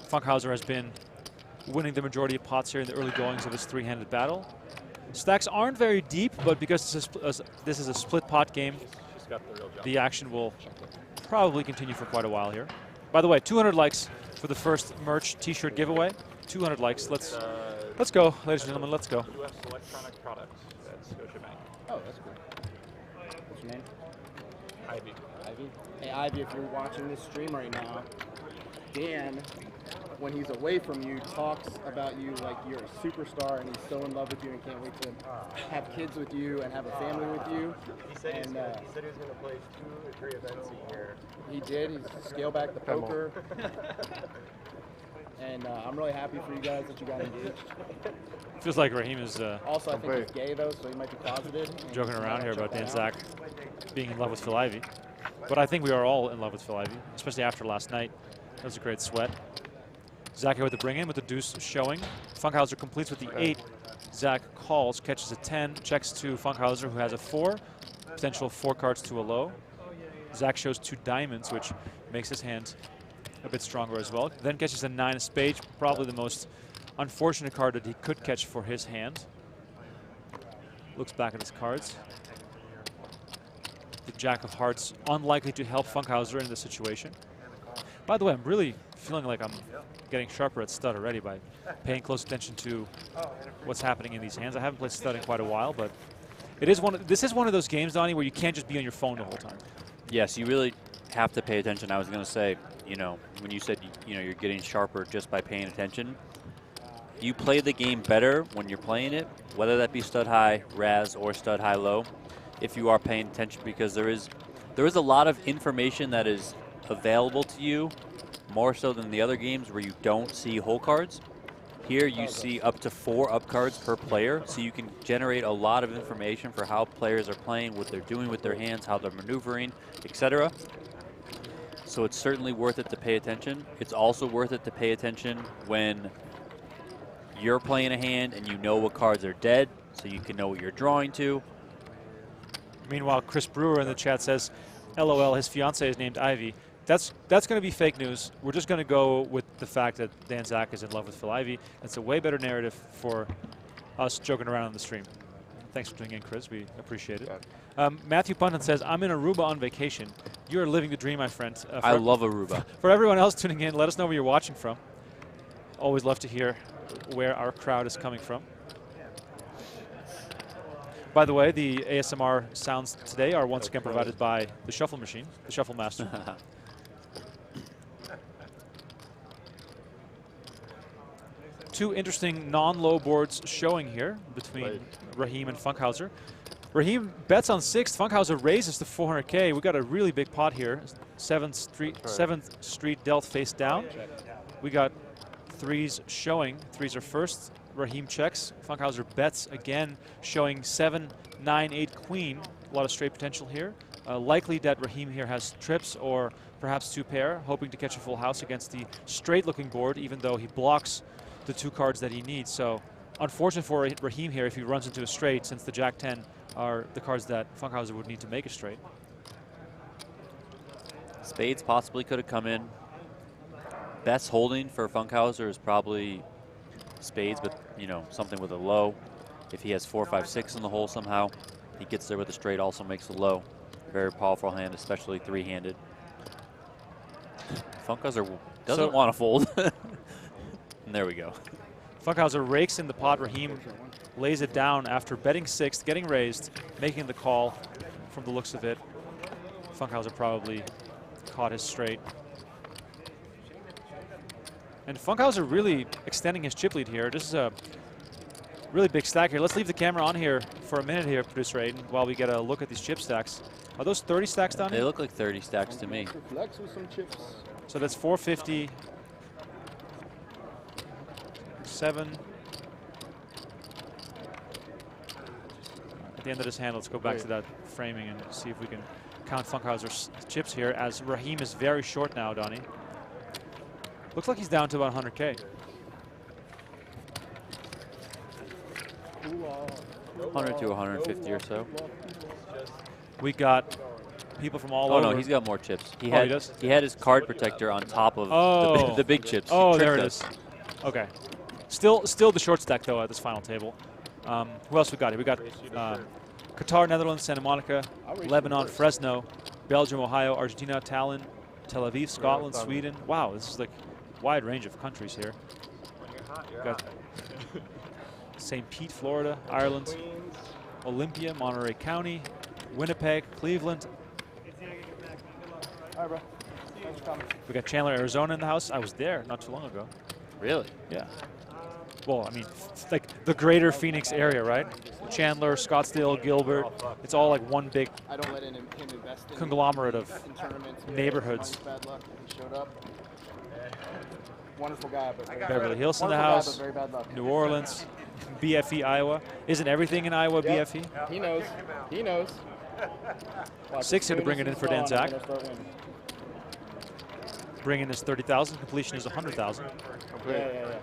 [SPEAKER 1] Funkhouser has been winning the majority of pots here in the early goings of his 3-handed battle. Stacks aren't very deep, but because this is a split pot game, the action will probably continue for quite a while here. By the way, 200 likes for the first merch t-shirt giveaway. 200 likes. Let's go, ladies and gentlemen. Let's go.
[SPEAKER 5] U.S. Electronic Products at Scotiabank.
[SPEAKER 3] Oh, that's cool. What's your name?
[SPEAKER 5] Ivy.
[SPEAKER 3] Ivy? Hey, Ivy, if you're watching this stream right now, Dan, when he's away from you, talks about you like you're a superstar and he's so in love with you and can't wait to have kids with you and have a family with you.
[SPEAKER 6] He said he was going to play 2 or 3 events a year.
[SPEAKER 3] He did. He's scaled back the poker. And I'm really happy for you guys that you got engaged.
[SPEAKER 1] Feels like Rahim is
[SPEAKER 3] also, I think he's gay, though, so he might be closeted.
[SPEAKER 1] Joking around here about Dan Zack being in love with Phil Ivey. But I think we are all in love with Phil Ivey, especially after last night. That was a great sweat. Zack here with the bring-in with the deuce showing. Funkhouser completes with the 8. Zack calls, catches a 10, checks to Funkhouser, who has a 4. Potential 4 cards to a low. Zack shows 2 diamonds, which makes his hand a bit stronger as well. Then catches a 9 of spades, probably the most unfortunate card that he could catch for his hand. Looks back at his cards. The Jack of Hearts, unlikely to help Funkhouser in this situation. By the way, I'm really feeling like I'm getting sharper at stud already by paying close attention to what's happening in these hands. I haven't played stud in quite a while, but this is one of those games, Donnie, where you can't just be on your phone the whole time.
[SPEAKER 2] Yes, you really have to pay attention. I was going to say, you know, when you said, you know, you're getting sharper just by paying attention, you play the game better when you're playing it, whether that be stud high, Raz, or stud high low, if you are paying attention, because there is a lot of information that is available to you more so than the other games where you don't see hole cards. Here you see up to 4 up cards per player, so you can generate a lot of information for how players are playing, what they're doing with their hands, how they're maneuvering, etc. So it's certainly worth it to pay attention. It's also worth it to pay attention when you're playing a hand and you know what cards are dead, so you can know what you're drawing to.
[SPEAKER 1] Meanwhile, Chris Brewer in the chat says, LOL, his fiance is named Ivy. That's going to be fake news. We're just going to go with the fact that Dan Zack is in love with Phil Ivey. It's a way better narrative for us joking around on the stream. Thanks for tuning in, Chris. We appreciate it. Matthew Punton says, I'm in Aruba on vacation. You're living the dream, my friend.
[SPEAKER 2] I love Aruba.
[SPEAKER 1] For everyone else tuning in, let us know where you're watching from. Always love to hear where our crowd is coming from. By the way, the ASMR sounds today are once again provided by the Shuffle Machine, the Shuffle Master. Two interesting non-low boards showing here between Rahim and Funkhouser. Rahim bets on 6th. Funkhouser raises to 400K. We got a really big pot here. 7th Street dealt face down. We got 3s showing. 3s are first. Rahim checks. Funkhouser bets again, showing 7, 9, 8 queen. A lot of straight potential here. Likely that Rahim here has trips or perhaps 2 pair, hoping to catch a full house against the straight-looking board, even though he blocks the 2 cards that he needs. So unfortunate for Rahim here if he runs into a straight, since the Jack-10 are the cards that Funkhouser would need to make a straight.
[SPEAKER 2] Spades possibly could have come in. Best holding for Funkhouser is probably spades, but you know, something with a low. If he has 4, 5, 6 in the hole somehow, he gets there with a straight, also makes a low. Very powerful hand, especially 3-handed. Funkhouser doesn't want to fold. And there we go.
[SPEAKER 1] Funkhouser rakes in the pot. Rahim lays it down after betting 6th, getting raised, making the call from the looks of it. Funkhouser probably caught his straight. And Funkhouser really extending his chip lead here. This is a really big stack here. Let's leave the camera on here for a minute here, Producer Aiden, while we get a look at these chip stacks. Are those 30 stacks down here?
[SPEAKER 2] They look like 30 stacks to me.
[SPEAKER 1] So that's 450. 7. At the end of this hand, let's go back to that framing and see if we can count Funkhouser's chips here, as Rahim is very short now, Donnie. Looks like he's down to about 100K.
[SPEAKER 2] 100 to 150 or so.
[SPEAKER 1] We got people from all over.
[SPEAKER 2] Oh no, he's got more chips. He
[SPEAKER 1] does?
[SPEAKER 2] He had his card protector on top of the big chips.
[SPEAKER 1] Oh, there it is. Okay. Still the short stack, though, at this final table. Who else we got here? We got Qatar, Netherlands, Santa Monica, Lebanon, Fresno, Belgium, Ohio, Argentina, Tallinn, Tel Aviv, Scotland, Sweden. Wow, this is like a wide range of countries here. We got St. Pete, Florida, Ireland, Olympia, Monterey County, Winnipeg, Cleveland.
[SPEAKER 3] All right, bro. Thanks for coming.
[SPEAKER 1] We got Chandler, Arizona in the house. I was there not too long ago.
[SPEAKER 2] Really?
[SPEAKER 1] Yeah. Well, I mean, like the greater Phoenix area, right? Chandler, Scottsdale, Gilbert. It's all like one big
[SPEAKER 3] I don't let him invest in
[SPEAKER 1] conglomerate of
[SPEAKER 3] tournaments.
[SPEAKER 1] neighborhoods.
[SPEAKER 3] Bad luck. He showed up. Wonderful guy, but
[SPEAKER 1] Beverly Hills in the
[SPEAKER 3] wonderful guy,
[SPEAKER 1] house.
[SPEAKER 3] but very bad luck.
[SPEAKER 1] New Orleans, BFE, Iowa. Isn't everything in Iowa BFE?
[SPEAKER 3] He knows. He knows.
[SPEAKER 1] 6 here to bring it in for Dan Zack. Bringing his 30,000. Completion is 100,000.
[SPEAKER 3] Yeah.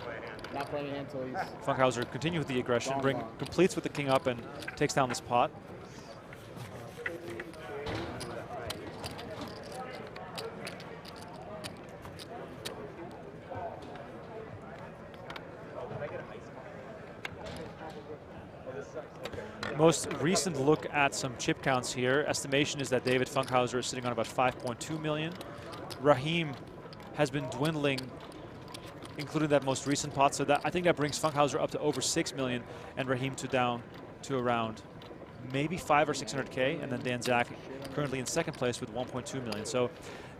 [SPEAKER 3] Not playing until he's.
[SPEAKER 1] Funkhouser continue with the aggression. Completes with the king up and takes down this pot. Most recent look at some chip counts here. Estimation is that David Funkhouser is sitting on about 5.2 million. Rahim has been dwindling, including that most recent pot. So that I think that brings Funkhouser up to over 6 million and Rahim down to around maybe 500 or 600K. And then Dan Zack currently in second place with 1.2 million. So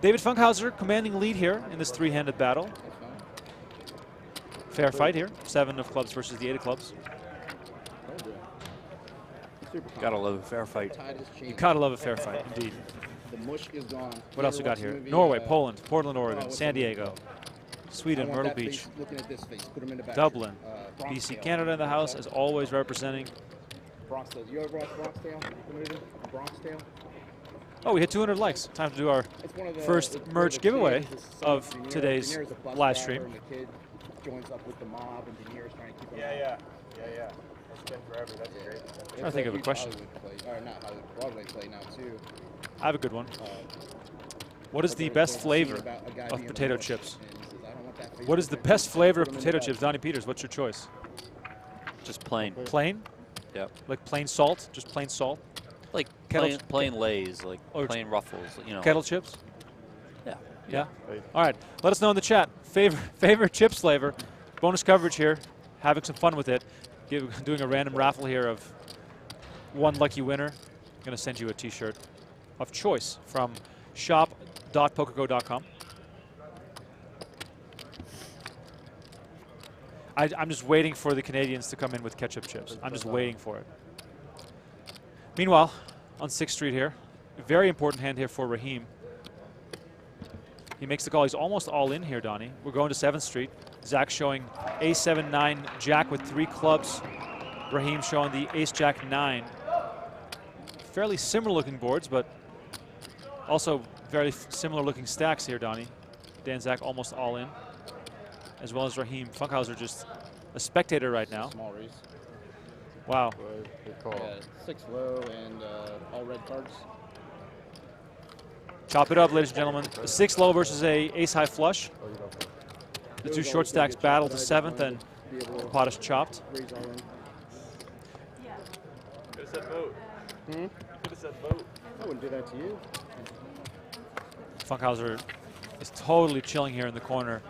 [SPEAKER 1] David Funkhouser commanding lead here in this 3-handed battle. Fair fight here. 7 of clubs versus the 8 of clubs.
[SPEAKER 2] Gotta love a fair fight.
[SPEAKER 1] You gotta love a fair fight, indeed.
[SPEAKER 3] The mush is gone.
[SPEAKER 1] What else we got here? Norway, Poland, Portland, Oregon, San Diego, Sweden, Myrtle Beach,
[SPEAKER 3] Looking at this face. Put him in the back.
[SPEAKER 1] Dublin,
[SPEAKER 3] Bronx
[SPEAKER 1] BC,
[SPEAKER 3] Tale.
[SPEAKER 1] Canada in the house, as always representing.
[SPEAKER 3] Bronx Tale. You ever watch Bronx Tale? The movie? Bronx Tale?
[SPEAKER 1] Oh, we hit 200 likes. Time to do our
[SPEAKER 3] It's one of the,
[SPEAKER 1] first
[SPEAKER 3] it's one
[SPEAKER 1] merch
[SPEAKER 3] the
[SPEAKER 1] giveaway
[SPEAKER 3] kids, the son
[SPEAKER 1] of
[SPEAKER 3] De Niro.
[SPEAKER 1] today's
[SPEAKER 3] De Niro's a bus
[SPEAKER 1] live
[SPEAKER 3] driver,
[SPEAKER 1] stream.
[SPEAKER 3] And the kid joins up with the mob, and De Niro's trying to keep him out.
[SPEAKER 6] Yeah. That's been forever. That's a great.
[SPEAKER 1] Trying to think of a
[SPEAKER 3] huge
[SPEAKER 1] question.
[SPEAKER 3] Hollywood play, or not Hollywood, Broadway play now too.
[SPEAKER 1] I have a good one. What is
[SPEAKER 3] But
[SPEAKER 1] the
[SPEAKER 3] there was
[SPEAKER 1] best
[SPEAKER 3] a scene
[SPEAKER 1] flavor
[SPEAKER 3] about a guy
[SPEAKER 1] of
[SPEAKER 3] being in the
[SPEAKER 1] potato
[SPEAKER 3] bush,
[SPEAKER 1] chips?
[SPEAKER 3] and he says, "I don't want that face
[SPEAKER 1] What is the
[SPEAKER 3] there."
[SPEAKER 1] best flavor of
[SPEAKER 3] Put 'em in the
[SPEAKER 1] potato
[SPEAKER 3] bag.
[SPEAKER 1] chips? Donnie Peters, what's your choice?
[SPEAKER 2] Just plain.
[SPEAKER 1] Plain?
[SPEAKER 2] Yep.
[SPEAKER 1] Like plain salt? Just plain salt?
[SPEAKER 2] Like
[SPEAKER 1] Kettle
[SPEAKER 2] plain Lays, like
[SPEAKER 1] Or
[SPEAKER 2] plain Ruffles, you know.
[SPEAKER 1] Kettle chips?
[SPEAKER 2] Yeah.
[SPEAKER 1] Yeah? All right. Let us know in the chat. Favorite chips flavor. Bonus coverage here. Having some fun with it. Doing a random raffle here of one lucky winner. Going to send you a t-shirt of choice from shop.pokergo.com. I'm just waiting for the Canadians to come in with ketchup chips. I'm just waiting for it. Meanwhile, on 6th Street here, a very important hand here for Rahim. He makes the call. He's almost all in here, Donnie. We're going to 7th Street. Zack showing ace-7, 9, jack with 3 clubs. Rahim showing the ace-jack, 9. Fairly similar looking boards, but also very similar looking stacks here, Donnie. Dan Zack almost all in, as well as Rahim. Funkhouser just a spectator right now.
[SPEAKER 3] Small raise.
[SPEAKER 1] Wow.
[SPEAKER 4] Good call.
[SPEAKER 3] Yeah, 6 low and all red cards.
[SPEAKER 1] Chop it up, ladies and gentlemen. A 6 low versus a ace-high flush.
[SPEAKER 4] Oh, you don't know.
[SPEAKER 1] The two short stacks battle to 7th, and the pot is chopped.
[SPEAKER 3] Raise all in.
[SPEAKER 6] Could have said vote.
[SPEAKER 3] Hmm?
[SPEAKER 6] Could have said vote.
[SPEAKER 3] I wouldn't do that to you.
[SPEAKER 1] Funkhouser is totally chilling here in the corner,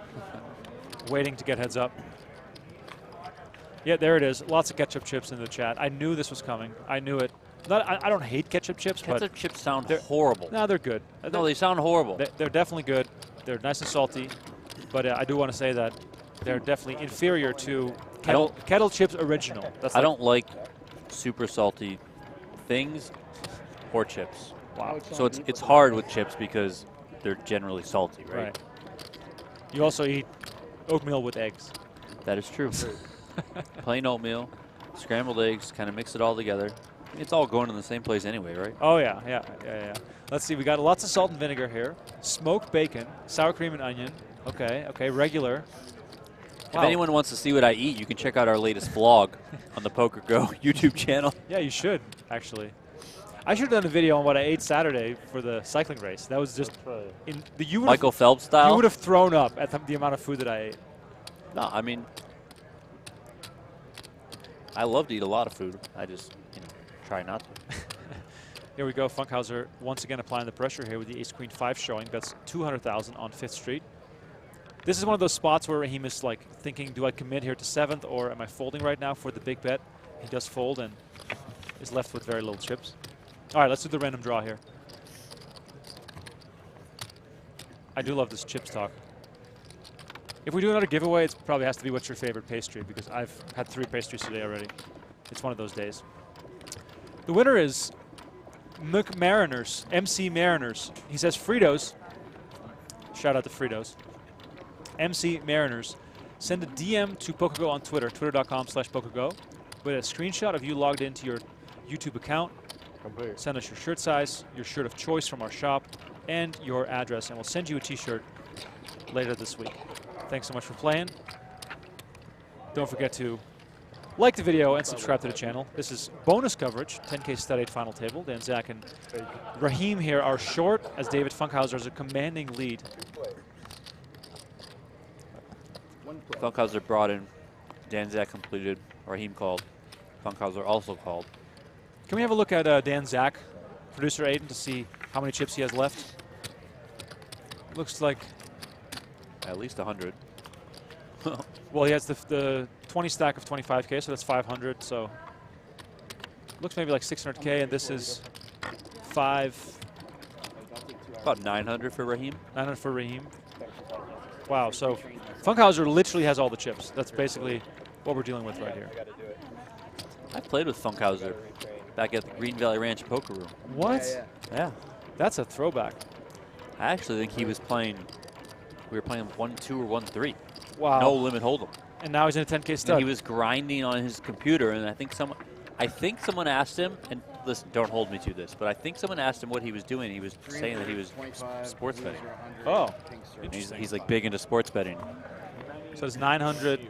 [SPEAKER 1] waiting to get heads up. Yeah, there it is. Lots of ketchup chips in the chat. I knew this was coming. I knew it. I don't hate ketchup chips,
[SPEAKER 2] Ketchup
[SPEAKER 1] but
[SPEAKER 2] chips sound
[SPEAKER 1] they're-
[SPEAKER 2] horrible.
[SPEAKER 1] no, they're good.
[SPEAKER 2] No, they sound horrible.
[SPEAKER 1] They're definitely good. They're nice and salty, but I do want to say that they're definitely inferior to kettle chips original. That's
[SPEAKER 2] I don't like super salty things or chips.
[SPEAKER 1] Wow.
[SPEAKER 2] So it's hard with chips because they're generally salty, right?
[SPEAKER 1] Right. You also eat oatmeal with eggs.
[SPEAKER 2] That is true. Plain oatmeal, scrambled eggs, kind of mix it all together. It's all going in the same place anyway, right?
[SPEAKER 1] Oh, yeah. Let's see. We got lots of salt and vinegar here. Smoked bacon, sour cream and onion. Okay, regular.
[SPEAKER 2] If anyone wants to see what I eat, you can check out our latest vlog on the PokerGo YouTube channel.
[SPEAKER 1] Yeah, you should, actually. I should have done a video on what I ate Saturday for the cycling race. That was just in the
[SPEAKER 2] Michael Phelps style?
[SPEAKER 1] You would have thrown up at the amount of food that I ate.
[SPEAKER 2] No, I mean, I love to eat a lot of food. I just, try not to.
[SPEAKER 1] Here we go. Funkhouser once again applying the pressure here with the ace-queen 5 showing. Bets 200,000 on 5th Street. This is one of those spots where Rahim is like thinking, do I commit here to 7th or am I folding right now for the big bet? He does fold and is left with very little chips. All right, let's do the random draw here. I do love this chips talk. If we do another giveaway, it probably has to be what's your favorite pastry, because I've had 3 pastries today already. It's one of those days. The winner is Mariners, MC Mariners. He says Fritos. Shout out to Fritos. MC Mariners. Send a DM to PokerGo on Twitter, twitter.com/PokerGo, with a screenshot of you logged into your YouTube account.
[SPEAKER 4] Complete.
[SPEAKER 1] Send us your shirt size, your shirt of choice from our shop, and your address, and we'll send you a t-shirt later this week. Thanks so much for playing. Don't forget to like the video and subscribe to the channel. This is bonus coverage, 10K Stud 8 final table. Dan Zack and Rahim here are short, as David Funkhouser has a commanding lead.
[SPEAKER 2] Funkhouser brought in, Dan Zack completed, Rahim called, Funkhouser also called.
[SPEAKER 1] Can we have a look at Dan Zack, producer Aiden, to see how many chips he has left? Looks like,
[SPEAKER 2] At least 100.
[SPEAKER 1] well, he has the 20 stack of 25K, so that's 500. So looks maybe like 600K, and this is
[SPEAKER 2] About 900 for Rahim.
[SPEAKER 1] 900 for Rahim. Wow, so Funkhouser literally has all the chips. That's basically what we're dealing with right here.
[SPEAKER 2] I played with Funkhouser back at the Green Valley Ranch Poker Room.
[SPEAKER 1] What?
[SPEAKER 2] Yeah.
[SPEAKER 1] That's a throwback.
[SPEAKER 2] I actually think he was playing, we were playing 1-2 or 1-3.
[SPEAKER 1] Wow.
[SPEAKER 2] No limit hold'em.
[SPEAKER 1] And now he's in a 10K
[SPEAKER 2] And
[SPEAKER 1] stud.
[SPEAKER 2] he was grinding on his computer, and I think someone asked him, and listen, don't hold me to this, but I think someone asked him what he was doing. He was saying that he was sports betting.
[SPEAKER 1] Oh,
[SPEAKER 2] And he's like big into sports betting.
[SPEAKER 1] so it's 900,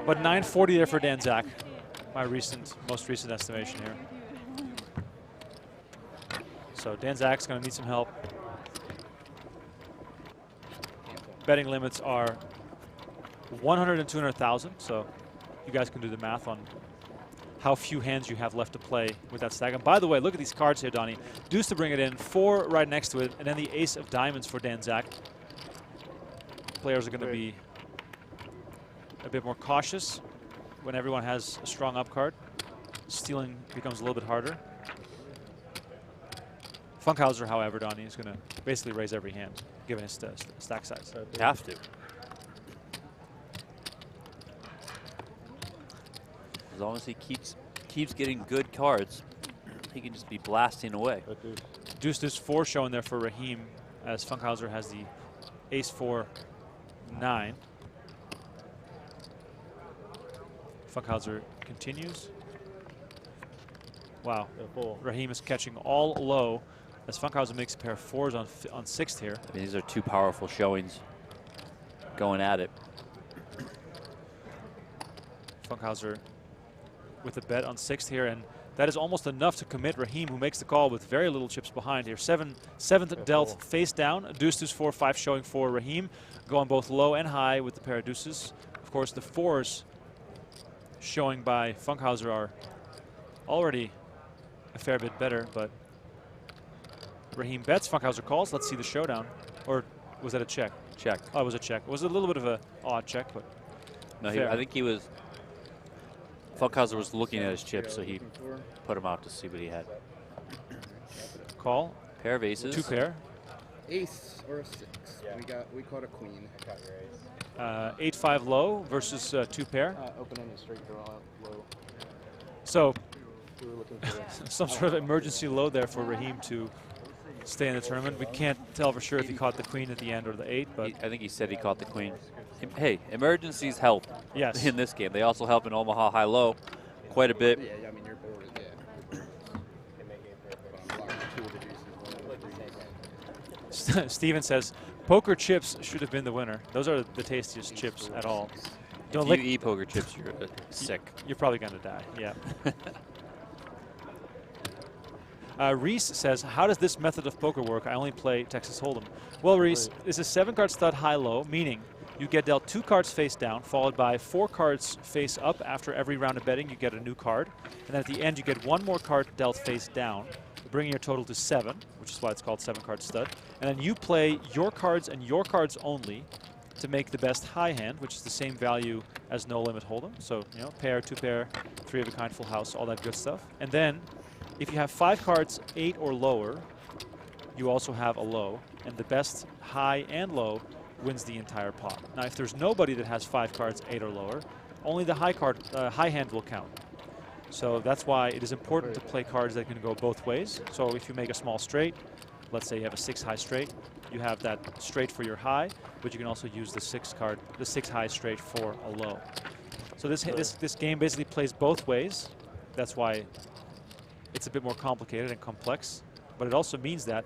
[SPEAKER 1] but 940 there for Dan Zack. My most recent estimation here. So Dan Zack's going to need some help. Betting limits are 100 and 200,000. So you guys can do the math on how few hands you have left to play with that stack. And by the way, look at these cards here, Donnie. Deuce to bring it in, 4 right next to it, and then the ace of diamonds for Dan Zack. Players are going to be a bit more cautious when everyone has a strong up card. Stealing becomes a little bit harder. Funkhouser, however, Donnie, is going to basically raise every hand, given his stack size.
[SPEAKER 2] Have to. As long as he keeps getting good cards, he can just be blasting away.
[SPEAKER 1] Deuce 4 showing there for Rahim, as Funkhouser has the ace 4, 9. Funkhouser continues. Wow. Rahim is catching all low as Funkhouser makes a pair of 4s on 6th here.
[SPEAKER 2] I mean, these are two powerful showings going at it.
[SPEAKER 1] Funkhouser with a bet on 6th here, and that is almost enough to commit Rahim, who makes the call with very little chips behind here. 7th dealt face down. Deuce, 4, 5 showing for Rahim, going both low and high with the pair of deuces. Of course, the 4s showing by Funkhouser are already a fair bit better, but Rahim bets, Funkhouser calls. Let's see the showdown. Or was that a check?
[SPEAKER 2] Check.
[SPEAKER 1] Oh, it was a check. It was a little bit of an odd check, but
[SPEAKER 2] No, I think he was. Funkhouser was looking at his chips, so he put him out to see what he had.
[SPEAKER 1] Call.
[SPEAKER 2] Pair of aces.
[SPEAKER 1] 2 pair.
[SPEAKER 3] Ace or a 6. We caught a queen.
[SPEAKER 1] 8-5 low versus 2 pair.
[SPEAKER 3] Open-ended straight draw low.
[SPEAKER 1] So
[SPEAKER 3] We were looking for
[SPEAKER 1] some sort of emergency low there for Rahim to stay in the tournament. We can't tell for sure if he caught the queen at the end or the 8, but
[SPEAKER 2] I think he said he caught the queen. Hey, emergencies help.
[SPEAKER 1] Yes.
[SPEAKER 2] In this game, they also help in Omaha high-low quite a bit.
[SPEAKER 3] I mean, your board is, But I'm blocking 2 of the deuces, 1 of the 3s.
[SPEAKER 1] Steven says, poker chips should have been the winner. Those are the tastiest chips at all. Don't
[SPEAKER 2] If
[SPEAKER 1] lick.
[SPEAKER 2] you eat poker chips, you're sick.
[SPEAKER 1] You're probably going to die, yeah. Reese says, how does this method of poker work? I only play Texas Hold'em. Well, Reese, it's a 7-card stud high-low, meaning you get dealt 2 cards face down, followed by 4 cards face up. After every round of betting, you get a new card. And then at the end, you get 1 more card dealt face down, bringing your total to 7, which is why it's called 7-card stud. And then you play your cards and your cards only to make the best high hand, which is the same value as no limit hold'em. So, you know, pair, 2 pair, 3 of a kind, full house, all that good stuff. And then if you have 5 cards 8 or lower, you also have a low, and the best high and low wins the entire pot. Now, if there's nobody that has 5 cards 8 or lower, only the high hand will count. So that's why it is important to play cards that can go both ways. So if you make a small straight, let's say you have a 6 high straight, you have that straight for your high, but you can also use the 6 high straight for a low. So this game basically plays both ways. That's why it's a bit more complicated and complex, but it also means that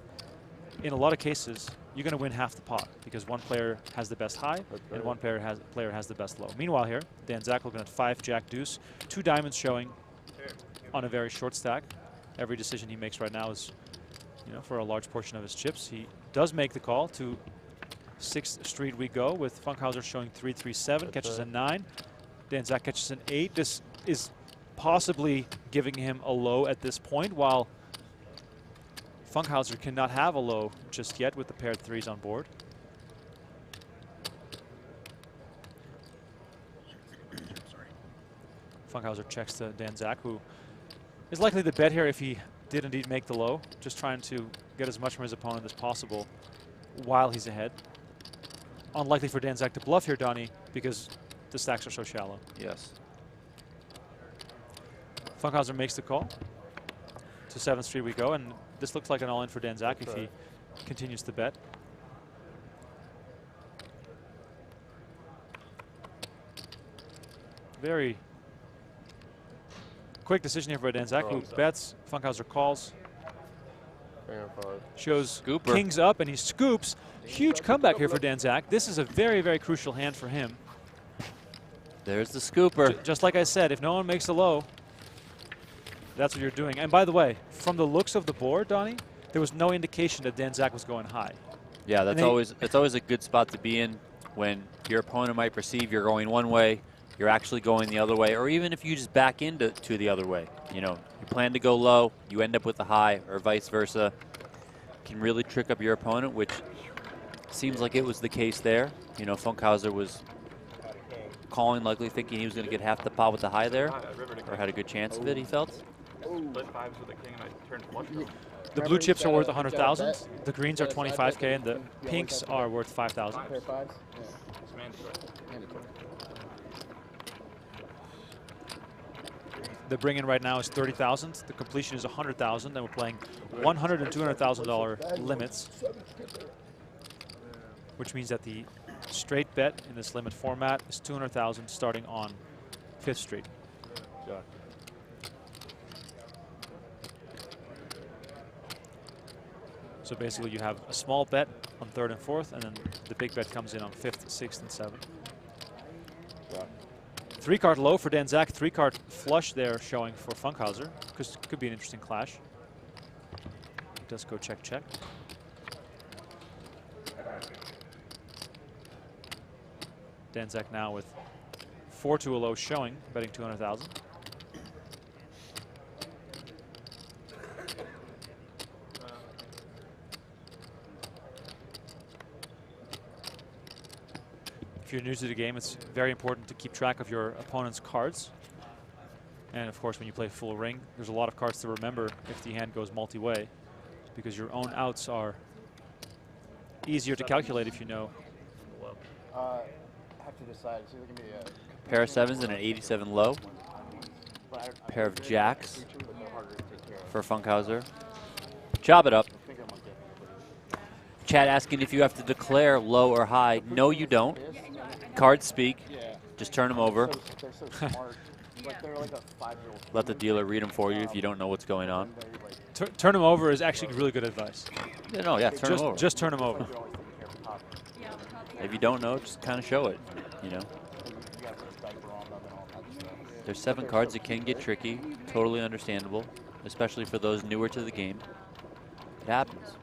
[SPEAKER 1] in a lot of cases, you're going to win half the pot because one player has the best high and one player has the best low. Meanwhile here, Dan Zack looking at 5 jack deuce, 2 diamonds showing on a very short stack. Every decision he makes right now is, you know, for a large portion of his chips. He does make the call to 6th street we go with Funkhouser showing 3-3-7, catches a 9. Dan Zack catches an 8. This is possibly giving him a low at this point, while Funkhouser cannot have a low just yet with the paired 3s on board. Funkhouser checks to Dan Zack, who is likely to bet here if he did indeed make the low, just trying to get as much from his opponent as possible while he's ahead. Unlikely for Dan Zack to bluff here, Donnie, because the stacks are so shallow.
[SPEAKER 2] Yes.
[SPEAKER 1] Funkhouser makes the call. To 7th street we go, and this looks like an all-in for Dan Zack if he continues to bet. Very quick decision here for Dan Zack, who bets. Funkhouser calls. Shows
[SPEAKER 2] Scooper.
[SPEAKER 1] kings up, and he scoops. Huge comeback here for Dan Zack. This is a very, very crucial hand for him.
[SPEAKER 2] There's the scooper.
[SPEAKER 1] Just like I said, if no one makes a low, that's what you're doing. And by the way, from the looks of the board, Donnie, there was no indication that Dan Zack was going high.
[SPEAKER 2] Yeah, that's always a good spot to be in when your opponent might perceive you're going one way, you're actually going the other way, or even if you just back into the other way. You know, you plan to go low, you end up with a high, or vice versa. Can really trick up your opponent, which seems like it was the case there. You know, Funkhouser was calling, likely thinking he was going to get half the pot with the high there, or had a good chance of it, he felt.
[SPEAKER 5] Split fives with a king, and I turned flush.
[SPEAKER 1] The blue chips are worth 100,000. The greens are 25K, and the pinks are worth 5,000.
[SPEAKER 3] Pair fives? Yeah.
[SPEAKER 5] It's mandatory.
[SPEAKER 3] Mandatory.
[SPEAKER 1] The bring-in right now is 30,000. The completion is 100,000, and we're playing $100,000 and $200,000 limits, which means that the straight bet in this limit format is 200,000 starting on 5th Street. So basically, you have a small bet on 3rd and 4th, and then the big bet comes in on 5th, 6th, and 7th. 3-card low for Dan Zack, 3-card flush there showing for Funkhouser, because it could be an interesting clash. Does go check, check. Dan Zack now with 4 to a low showing, betting 200,000. If you're new to the game, it's very important to keep track of your opponent's cards. And of course, when you play full ring, there's a lot of cards to remember if the hand goes multi-way, because your own outs are easier to calculate if you know.
[SPEAKER 3] I have to decide. It's either going to be a
[SPEAKER 2] Pair of 7s and an 87 low. Pair of jacks for Funkhouser. Chop it up. Chat asking if you have to declare low or high. No, you don't. Cards speak. Just turn them over.
[SPEAKER 3] They're so smart. Like they're like a 5-year-old.
[SPEAKER 2] Let the dealer read them for you if you don't know what's going on.
[SPEAKER 1] Turn them over is actually really good advice.
[SPEAKER 2] Yeah, no, yeah, turn them over.
[SPEAKER 1] Just turn them over.
[SPEAKER 2] If you don't know, just kind of show it, you know. There's 7 cards that can get tricky. Totally understandable, especially for those newer to the game. It happens.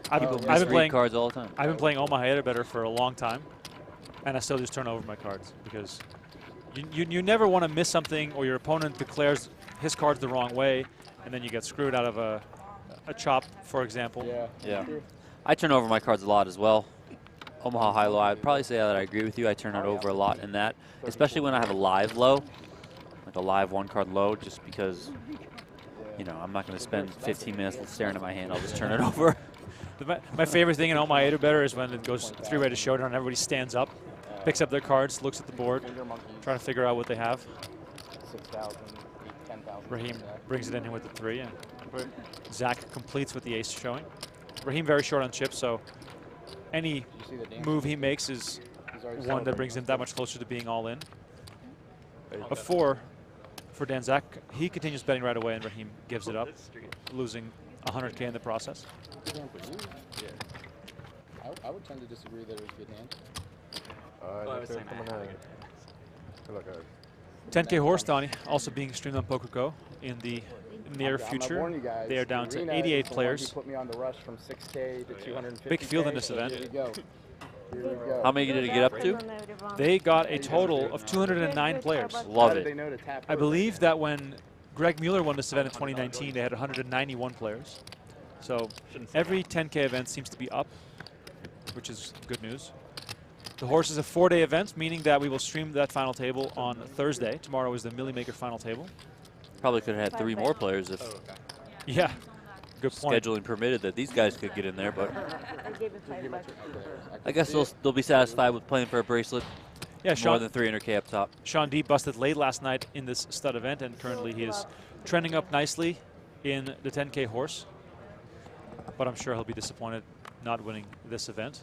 [SPEAKER 1] I've
[SPEAKER 2] People
[SPEAKER 1] been
[SPEAKER 2] misread
[SPEAKER 1] playing
[SPEAKER 2] cards all the time.
[SPEAKER 1] I've been playing Omaha better for a long time, and I still just turn over my cards because you never want to miss something, or your opponent declares his cards the wrong way, and then you get screwed out of a chop, for example.
[SPEAKER 2] Yeah. I turn over my cards a lot as well. Omaha high low, I'd probably say that I agree with you. I turn it over a lot in that, especially when I have a live low, like a live 1-card low, just because, you know, I'm not going to spend 15 minutes staring at my hand. I'll just turn it over.
[SPEAKER 1] My favorite thing in Omaha better is when it goes 3-way to showdown, everybody stands up, picks up their cards, looks at the board, trying to figure out what they have.
[SPEAKER 3] 6,000, 10,000.
[SPEAKER 1] Raheem brings it in here with the 3, and Zack completes with the ace showing. Raheem very short on chips, so any move he makes is one that brings him that much closer to being all in. A 4 for Dan Zack. He continues betting right away, and Raheem gives it up, losing 100K in the process.
[SPEAKER 3] I would tend to disagree that it was a good hand.
[SPEAKER 5] I was saying
[SPEAKER 1] 10K horse, Donnie, also being streamed on PokerGO in the near future. They are down to 88 players.
[SPEAKER 3] Put me on the rush from 6K to 250K.
[SPEAKER 1] Big field in this event.
[SPEAKER 3] Here we go. Here we go.
[SPEAKER 2] How many did it get up to?
[SPEAKER 1] They got a total of 209 players.
[SPEAKER 2] Love
[SPEAKER 3] How did they
[SPEAKER 2] it.
[SPEAKER 3] know to tap
[SPEAKER 1] I believe that when Greg Mueller won this event in 2019, they had 191 players. So every 10K event seems to be up, which is good news. The horse is a 4-day event, meaning that we will stream that final table on Thursday. Tomorrow is the Millie Maker final table.
[SPEAKER 2] Probably could have had 3 more players if
[SPEAKER 1] Yeah, good point.
[SPEAKER 2] scheduling permitted that these guys could get in there, but I guess they'll be satisfied with playing for a bracelet.
[SPEAKER 1] Yeah,
[SPEAKER 2] More than 300K up top.
[SPEAKER 1] Sean D busted late last night in this stud event, and currently he is trending up nicely in the 10K horse. but I'm sure he'll be disappointed not winning this event.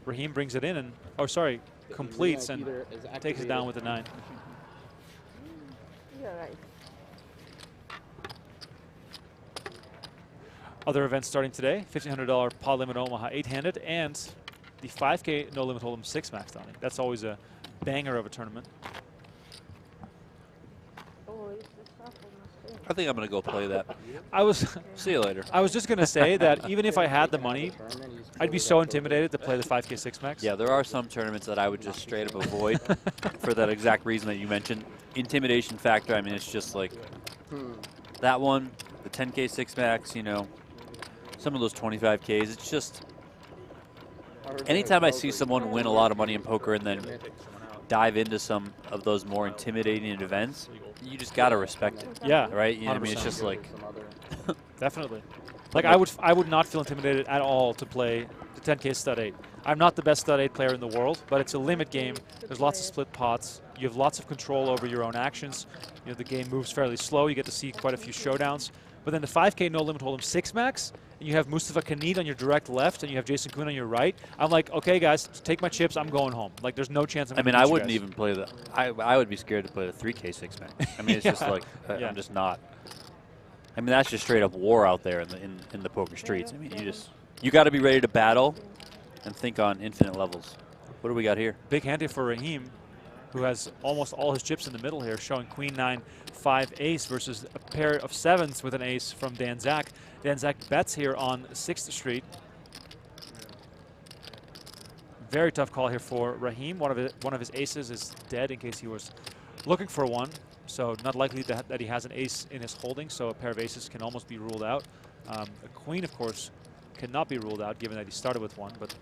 [SPEAKER 1] Rahim brings it in and, oh, sorry, completes and takes it down with a 9. Other events starting today, $1,500 Pod Limit Omaha 8-handed and the 5K No Limit Hold'em 6-max, Donnie. That's always a banger of a tournament.
[SPEAKER 2] I think I'm going to go play that. See you later.
[SPEAKER 1] I was just going to say that even if I had the money, I'd be so intimidated to play the 5K 6-max.
[SPEAKER 2] Yeah, there are some tournaments that I would just straight up avoid for that exact reason that you mentioned. Intimidation factor, I mean, it's just like that one, the 10K 6-max, you know, some of those 25Ks. It's just, anytime I see someone win a lot of money in poker and then dive into some of those more intimidating events, you just got to respect it.
[SPEAKER 1] Yeah.
[SPEAKER 2] Right? You know what I mean? It's just like...
[SPEAKER 1] Definitely. Like, I would not feel intimidated at all to play the 10K Stud 8. I'm not the best Stud 8 player in the world, but it's a limit game. There's lots of split pots. You have lots of control over your own actions. You know, the game moves fairly slow. You get to see quite a few showdowns. But then the 5K No Limit Hold'em 6-max, and you have Mustafa Kanid on your direct left, and you have Jason Kuhn on your right. I'm like, okay, guys, take my chips. I'm going home. Like, there's no chance I'm going to
[SPEAKER 2] I wouldn't even play the... I would be scared to play the 3K 6-max. I mean, it's just like, I'm just not... I mean, that's just straight up war out there in the poker streets. I mean, you got to be ready to battle and think on infinite levels. What do we got here?
[SPEAKER 1] Big hand here for Rahim, who has almost all his chips in the middle here, showing Queen 9, 5 ace versus a pair of 7s with an ace from Dan Zack. Dan Zack bets here on 6th Street. Very tough call here for Rahim. One of his aces is dead in case he was looking for one. So not likely that he has an ace in his holding, so a pair of aces can almost be ruled out. A queen, of course, cannot be ruled out given that he started with one, but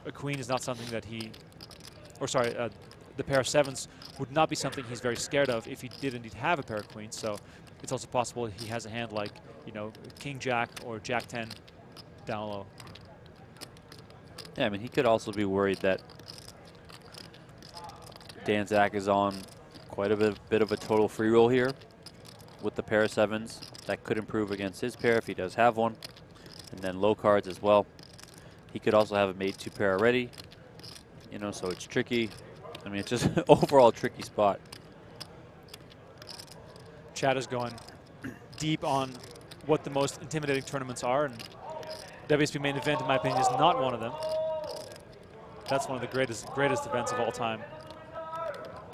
[SPEAKER 1] a queen is not something that he, or sorry, the pair of 7s would not be something he's very scared of if he did indeed have a pair of queens. So it's also possible he has a hand like, you know, King Jack or Jack 10 down low.
[SPEAKER 2] Yeah, I mean, he could also be worried that Dan Zack is on quite a bit of a total free roll here with the pair of 7s. That could improve against his pair if he does have one. And then low cards as well. He could also have a mate 2 pair already, you know, so it's tricky. I mean, it's just an overall tricky spot.
[SPEAKER 1] Chad is going deep on what the most intimidating tournaments are, and WSB Main Event, in my opinion, is not one of them. That's one of the greatest events of all time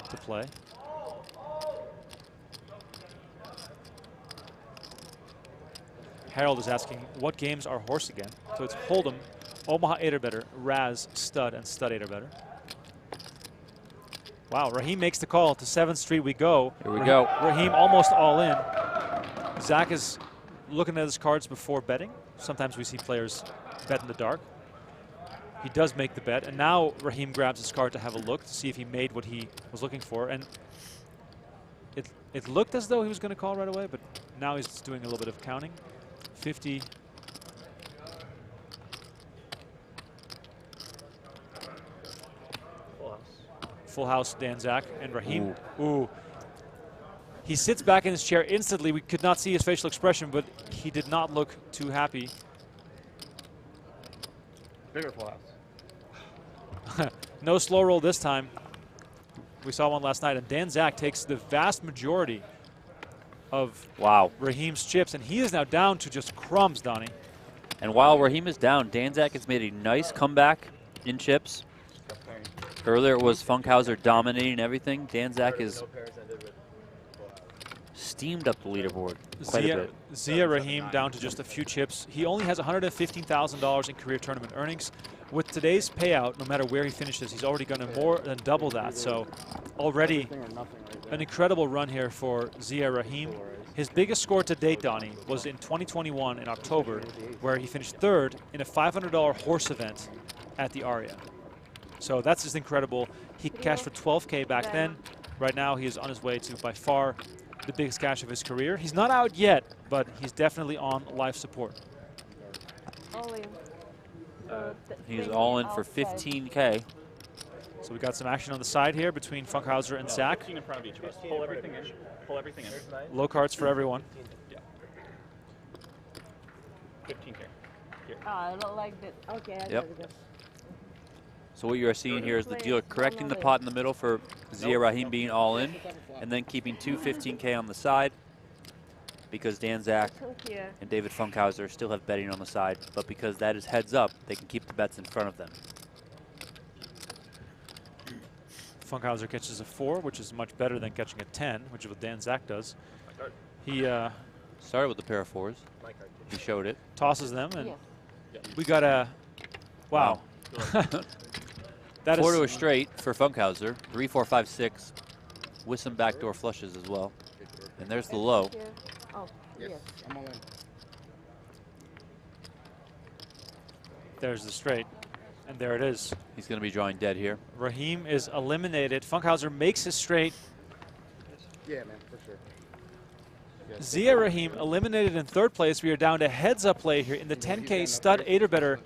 [SPEAKER 1] to play. Harold is asking, what games are horse again? So it's Hold'em, Omaha 8 or better, Raz, Stud, and Stud 8 or better. Wow, Rahim makes the call. To 7th Street we go.
[SPEAKER 2] Here we go.
[SPEAKER 1] Rahim almost all in. Zack is looking at his cards before betting. Sometimes we see players bet in the dark. He does make the bet, and now Rahim grabs his card to have a look to see if he made what he was looking for. And it looked as though he was going to call right away, but now he's doing a little bit of counting. 50. Full house, Dan Zack and Rahim. Ooh. He sits back in his chair instantly. We could not see his facial expression, but he did not look too happy.
[SPEAKER 3] Bigger full house.
[SPEAKER 1] No slow roll this time. We saw one last night, and Dan Zack takes the vast majority of Rahim's chips, and he is now down to just crumbs, Donnie.
[SPEAKER 2] And while Rahim is down, Dan Zack has made a nice comeback in chips. Earlier it was Funkhouser dominating everything. Dan Zack is steamed up the leaderboard quite a bit.
[SPEAKER 1] Ziya Rahim down to just a few chips. He only has $115,000 in career tournament earnings. With today's payout, no matter where he finishes, he's already going to more than double that. So already an incredible run here for Ziya Rahim. His biggest score to date, Donnie, was in 2021 in October, where he finished 3rd in a $500 horse event at the Aria. So that's just incredible. He cashed for $12K back then. Right now, he is on his way to, by far, the biggest cash of his career. He's not out yet, but he's definitely on life support.
[SPEAKER 7] All in.
[SPEAKER 2] He's all in for 15K.
[SPEAKER 1] So we got some action on the side here between Funkhouser and Zack.
[SPEAKER 5] 15 in front of each of us. Pull everything in. Pull everything in.
[SPEAKER 1] Low cards for everyone.
[SPEAKER 5] Yeah. 15K. Here.
[SPEAKER 7] Oh, I don't like that. Okay, I
[SPEAKER 2] Yep.
[SPEAKER 7] got it.
[SPEAKER 2] So what you are seeing here is the dealer correcting the pot in the middle for Ziya Rahim being all in, and then keeping two 15K on the side because Dan Zack
[SPEAKER 7] Thank you.
[SPEAKER 2] and David Funkhouser still have betting on the side, but because that is heads up, they can keep the bets in front of them.
[SPEAKER 1] Funkhouser catches a 4, which is much better than catching a 10, which is what Dan Zack does. He
[SPEAKER 2] Started with a pair of 4s. He showed it.
[SPEAKER 1] tosses them, and
[SPEAKER 7] Yes.
[SPEAKER 1] we got a wow. That
[SPEAKER 2] 4
[SPEAKER 1] is
[SPEAKER 2] to a straight for Funkhouser. 3, 4, 5, 6 with some backdoor flushes as well. And there's the low.
[SPEAKER 7] Thank you. Oh,
[SPEAKER 3] Yes,
[SPEAKER 7] yes.
[SPEAKER 3] I'm all in.
[SPEAKER 1] there's the straight, and there it is.
[SPEAKER 2] He's going to be drawing dead here.
[SPEAKER 1] Rahim is eliminated. Funkhouser makes his straight.
[SPEAKER 3] Yeah, man, for sure.
[SPEAKER 1] Ziya Rahim eliminated in 3rd place. We are down to heads-up play here in the 10K stud 8 or better.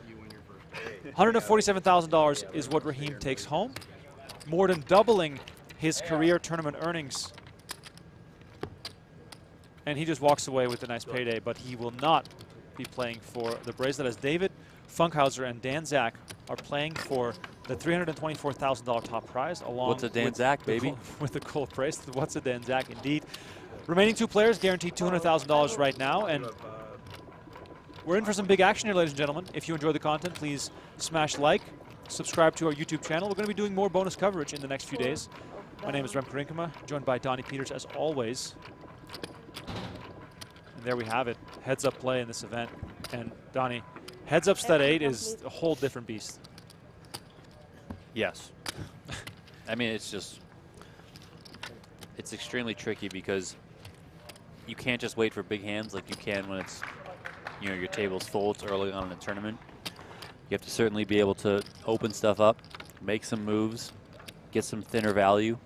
[SPEAKER 1] $147,000 is what Rahim takes home, more than doubling his career tournament earnings. And he just walks away with a nice payday, but he will not be playing for the bracelet as David Funkhouser and Dan Zack are playing for the $324,000 top prize along
[SPEAKER 2] What's a Dan
[SPEAKER 1] with
[SPEAKER 2] Zack,
[SPEAKER 1] the
[SPEAKER 2] baby?
[SPEAKER 1] gold- with the gold bracelet. What's a Dan Zack, indeed. Remaining 2 players guaranteed $200,000 right now, and we're in for some big action here, ladies and gentlemen. If you enjoy the content, please smash like, subscribe to our YouTube channel. We're going to be doing more bonus coverage in the next few days. My name is Remko Rinkema, joined by Donnie Peters as always. And there we have it, heads up play in this event. And Donnie, heads up stud 8 is a whole different beast.
[SPEAKER 2] Yes. I mean, it's extremely tricky because you can't just wait for big hands like you can when it's, you know, your table's full. It's early on in the tournament. You have to certainly be able to open stuff up, make some moves, get some thinner value.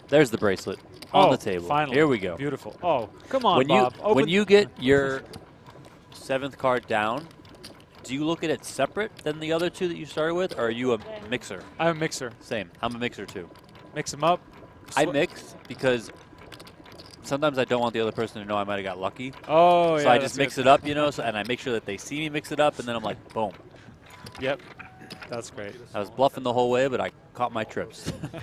[SPEAKER 2] There's the bracelet on the table.
[SPEAKER 1] Finally.
[SPEAKER 2] Here we go.
[SPEAKER 1] Beautiful. Oh, come on,
[SPEAKER 2] When
[SPEAKER 1] Bob.
[SPEAKER 2] when you get your 7th card down, do you look at it separate than the other 2 that you started with, or are you a mixer?
[SPEAKER 1] I'm a mixer.
[SPEAKER 2] Same. I'm a mixer too.
[SPEAKER 1] Mix them up.
[SPEAKER 2] I mix because sometimes I don't want the other person to know I might have got lucky.
[SPEAKER 1] Oh, yeah.
[SPEAKER 2] So I just mix it up, you know, and I make sure that they see me mix it up, and then I'm like, boom.
[SPEAKER 1] Yep. That's great.
[SPEAKER 2] I was bluffing the whole way, but I caught my trips.
[SPEAKER 5] I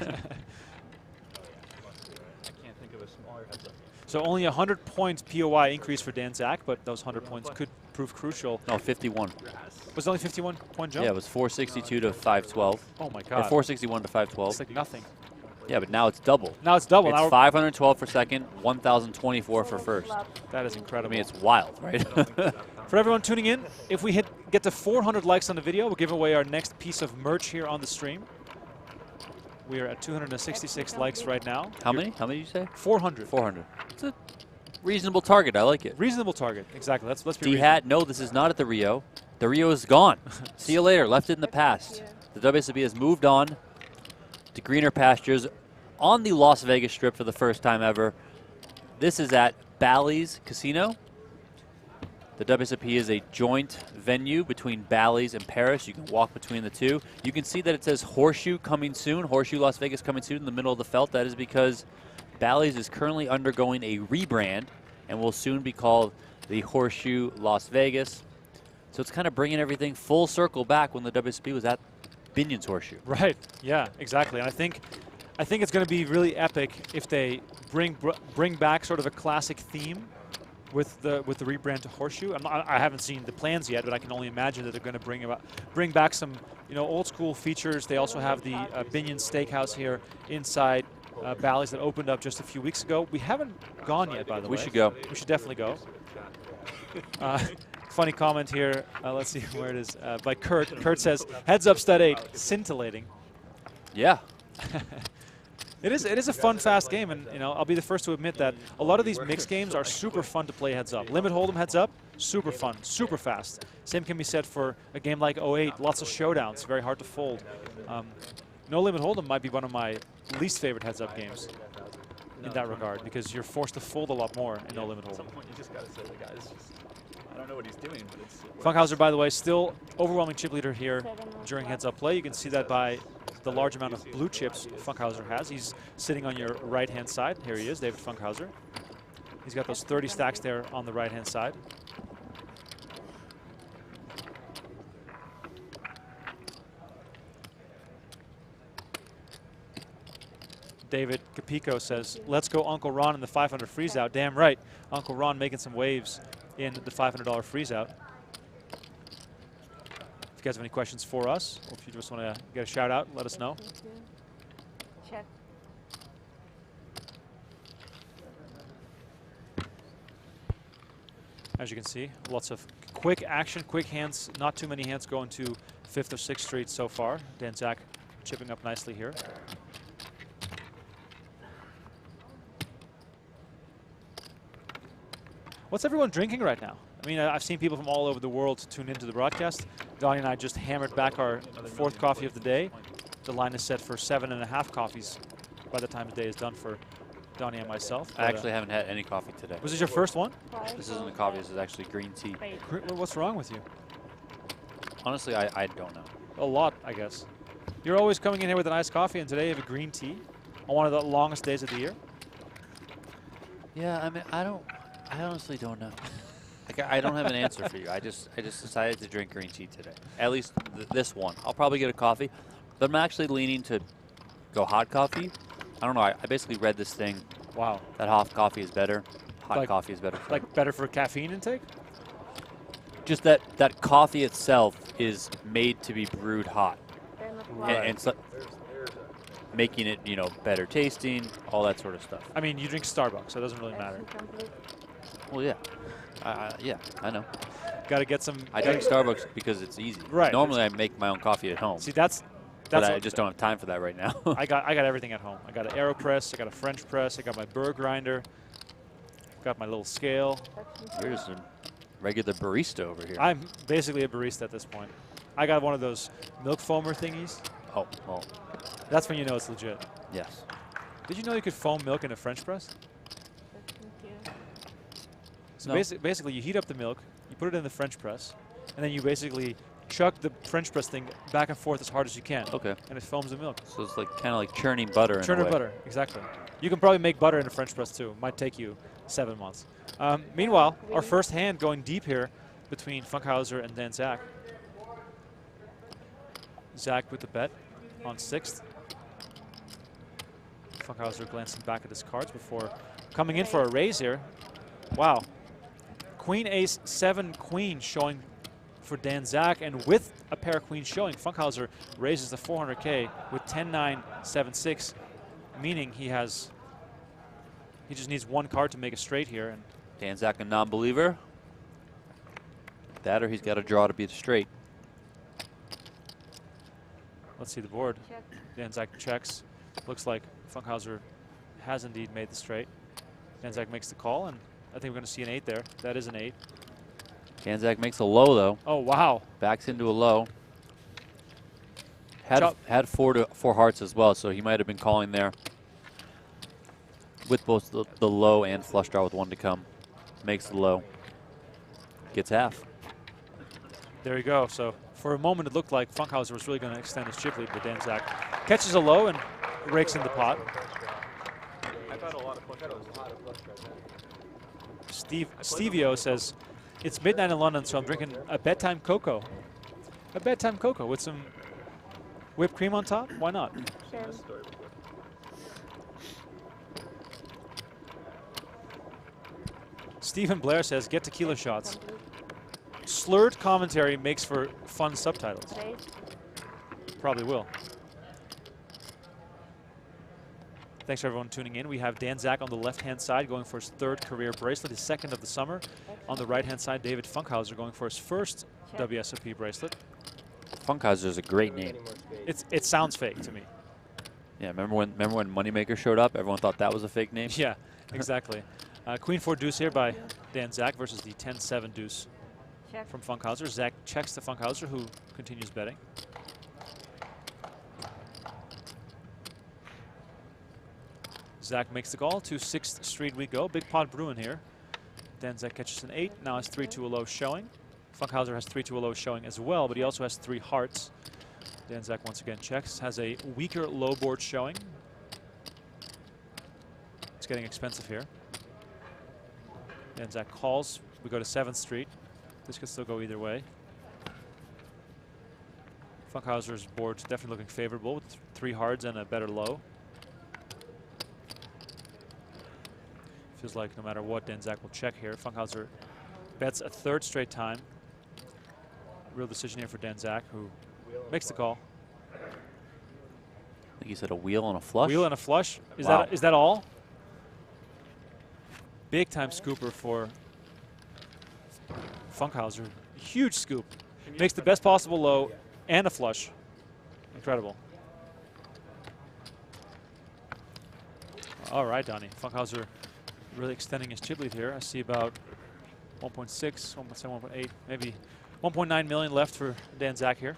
[SPEAKER 5] can't think of a smaller heads up.
[SPEAKER 1] So only 100 points POI increase for Dan Zack, but those 100 points could prove crucial.
[SPEAKER 2] No, 51.
[SPEAKER 1] Was it only 51 point jump?
[SPEAKER 2] Yeah, it was 462 to 512.
[SPEAKER 1] Oh my
[SPEAKER 2] Or
[SPEAKER 1] God.
[SPEAKER 2] 461 to 512.
[SPEAKER 1] It's like nothing.
[SPEAKER 2] Yeah, but now it's double.
[SPEAKER 1] Now it's double.
[SPEAKER 2] It's
[SPEAKER 1] Now
[SPEAKER 2] 512 for second, 1,024 for first.
[SPEAKER 1] that is
[SPEAKER 2] I
[SPEAKER 1] incredible.
[SPEAKER 2] mean, it's wild, right?
[SPEAKER 1] For everyone tuning in, if we get to 400 likes on the video, we'll give away our next piece of merch here on the stream. We are at 266 likes right now.
[SPEAKER 2] How many? How many did you say?
[SPEAKER 1] 400.
[SPEAKER 2] 400. It's a reasonable target. I like it.
[SPEAKER 1] Reasonable target. Exactly. Let's be reasonable.
[SPEAKER 2] D-Hat, no, this is not at the Rio. The Rio is gone. See you later. Left it in the past. The WSOP has moved on to greener pastures on the Las Vegas Strip for the first time ever. This is at Bally's Casino. The WSOP is a joint venue between Bally's and Paris. You can walk between the two. You can see that it says Horseshoe coming soon, Horseshoe Las Vegas coming soon in the middle of the felt. That is because Bally's is currently undergoing a rebrand and will soon be called the Horseshoe Las Vegas. So it's kind of bringing everything full circle back when the WSOP was at Binion's Horseshoe.
[SPEAKER 1] Right. Yeah, exactly. And I think it's going to be really epic if they bring back sort of a classic theme with the rebrand to Horseshoe. I haven't seen the plans yet, but I can only imagine that they're going to bring back some old school features. They also have the Binion Steakhouse here inside Bally's that opened up just a few weeks ago. We haven't gone yet, by the way.
[SPEAKER 2] We should go.
[SPEAKER 1] We should definitely go. Funny comment here. Let's see where it is. By Kurt. Kurt says, "Heads up, stud 8, scintillating."
[SPEAKER 2] Yeah.
[SPEAKER 1] It is a fun, fast game, and I'll be the first to admit that a lot of these mixed games are super fun to play heads up. Limit Hold'em heads up, super fun, super fast. Same can be said for a game like 08. Lots of showdowns, very hard to fold. No Limit Hold'em might be one of my least favorite heads up games in that regard because you're forced to fold a lot more in No Limit
[SPEAKER 5] At some
[SPEAKER 1] Hold'em.
[SPEAKER 5] point, you just gotta say the guy's just. I don't know what he's doing, but it's.
[SPEAKER 1] Funkhouser, by the way, still overwhelming chip leader here during heads up play. You can see that by the large amount of blue chips Funkhouser has. He's sitting on your right-hand side. Here he is, David Funkhouser. He's got those 30 stacks there on the right-hand side. David Capico says, let's go Uncle Ron in the 500 freeze out. Damn right. Uncle Ron making some waves in the $500 freeze out. If you guys have any questions for us, or if you just want to get a shout out, let us know.
[SPEAKER 7] Check.
[SPEAKER 1] As you can see, lots of quick action, quick hands, not too many hands going to 5th or 6th Street so far. Zack chipping up nicely here. What's everyone drinking right now? I mean, I've seen people from all over the world tune into the broadcast. Donnie and I just hammered back our 4th coffee of the day. The line is set for 7.5 coffees by the time the day is done for Donnie and myself.
[SPEAKER 2] I actually haven't had any coffee today.
[SPEAKER 1] Was this your first one?
[SPEAKER 2] This isn't a coffee, this is actually green tea.
[SPEAKER 1] What's wrong with you?
[SPEAKER 2] Honestly, I don't know.
[SPEAKER 1] A lot, I guess. You're always coming in here with a nice coffee, and today you have a green tea on one of the longest days of the year.
[SPEAKER 2] Yeah, I mean, I honestly don't know. Like, I don't have an answer for you. I just decided to drink green tea today. At least this one. I'll probably get a coffee, but I'm actually leaning to go hot coffee. I don't know. I basically read this thing.
[SPEAKER 1] Wow.
[SPEAKER 2] That hot coffee is better. Hot
[SPEAKER 1] Like-
[SPEAKER 2] coffee is better.
[SPEAKER 1] Like better for caffeine intake?
[SPEAKER 2] Just that coffee itself is made to be brewed hot,
[SPEAKER 1] Right.
[SPEAKER 2] and so making it, you know, better tasting, all that sort of stuff.
[SPEAKER 1] I mean, you drink Starbucks, so it doesn't really matter.
[SPEAKER 2] Well, yeah. Yeah, I know.
[SPEAKER 1] Got to get some.
[SPEAKER 2] I drink Starbucks because it's easy.
[SPEAKER 1] Right.
[SPEAKER 2] Normally, I make my own coffee at home.
[SPEAKER 1] See, that's
[SPEAKER 2] but I
[SPEAKER 1] what-
[SPEAKER 2] just don't have time for that right now.
[SPEAKER 1] I got everything at home. I got an AeroPress, I got a French press, I got my burr grinder, got my little scale.
[SPEAKER 2] You're just a regular barista over here.
[SPEAKER 1] I'm basically a barista at this point. I got one of those milk foamer thingies.
[SPEAKER 2] Oh, well,
[SPEAKER 1] That's when you know it's legit.
[SPEAKER 2] yes.
[SPEAKER 1] Did you know you could foam milk in a French press? So
[SPEAKER 2] No.
[SPEAKER 1] basically, you heat up the milk, you put it in the French press, and then you basically chuck the French press thing back and forth as hard as you can.
[SPEAKER 2] Okay.
[SPEAKER 1] And it foams the milk.
[SPEAKER 2] So it's like kind of like churning butter.
[SPEAKER 1] Churner butter, exactly. You can probably make butter in a French press too. Might take you 7 months. Meanwhile, our first hand going deep here between Funkhouser and then Zack. Zack with the bet on 6th. Funkhouser glancing back at his cards before coming in for a raise here. Wow. Queen, ace, 7, queen showing for Zack, and with a pair of queens showing, Funkhouser raises the 400K with 10-9, 7-6, meaning he just needs one card to make a straight here. And
[SPEAKER 2] Zack a non-believer. That or he's got to draw to be straight.
[SPEAKER 1] let's see the board. Zack checks. Looks like Funkhouser has indeed made the straight. Zack makes the call, and I think we're going to see an 8 there. That is an 8.
[SPEAKER 2] Zack makes a low though.
[SPEAKER 1] Oh wow!
[SPEAKER 2] Backs into a low. Had four hearts as well, so he might have been calling there with both the low and flush draw with 1 to come. Makes the low. Gets half.
[SPEAKER 1] There you go. So for a moment, it looked like Funkhouser was really going to extend his chip lead, but Zack catches a low and rakes in the pot.
[SPEAKER 6] I've had a lot of flush draws.
[SPEAKER 1] Stevio says, it's midnight in London, so I'm drinking a bedtime cocoa. A bedtime cocoa with some whipped cream on top? Why not? Stephen Blair says, get tequila shots. Slurred commentary makes for fun subtitles. Probably will. Thanks for everyone tuning in. We have Zack on the left-hand side going for his 3rd career bracelet, his 2nd of the summer. On the right-hand side, David Funkhouser going for his 1st WSOP bracelet.
[SPEAKER 2] Funkhouser is a great name.
[SPEAKER 1] It sounds fake to me.
[SPEAKER 2] Yeah, remember when Moneymaker showed up? Everyone thought that was a fake name.
[SPEAKER 1] Yeah, exactly. Queen 4 deuce here by Zack versus the 10-7 deuce from Funkhouser. Zack checks to Funkhouser, who continues betting. Zack makes the call. To 6th Street we go. Big pot brewing here. Zack catches an 8. Now has 3-2 low showing. Funkhouser has 3-2 low showing as well, but he also has 3 hearts. Zack once again checks. Has a weaker low board showing. It's getting expensive here. And Zack calls. We go to 7th Street. This could still go either way. Funkhouser's board's definitely looking favorable with 3 hards and a better low. Feels like no matter what, then Zack will check here. Funkhouser bets a 3rd straight time. Real decision here for Dan Zack, who makes the call.
[SPEAKER 2] I think you said a wheel and a flush.
[SPEAKER 1] Wheel and a flush.
[SPEAKER 2] Wow.
[SPEAKER 1] Is that all? Big time scooper for Funkhouser. Huge scoop. Makes the best possible low and a flush. Incredible. All right, Donnie. Funkhouser really extending his chip lead here. I see about 1.6, 1.7, 1.8, maybe 1.9 million left for Dan Zack here.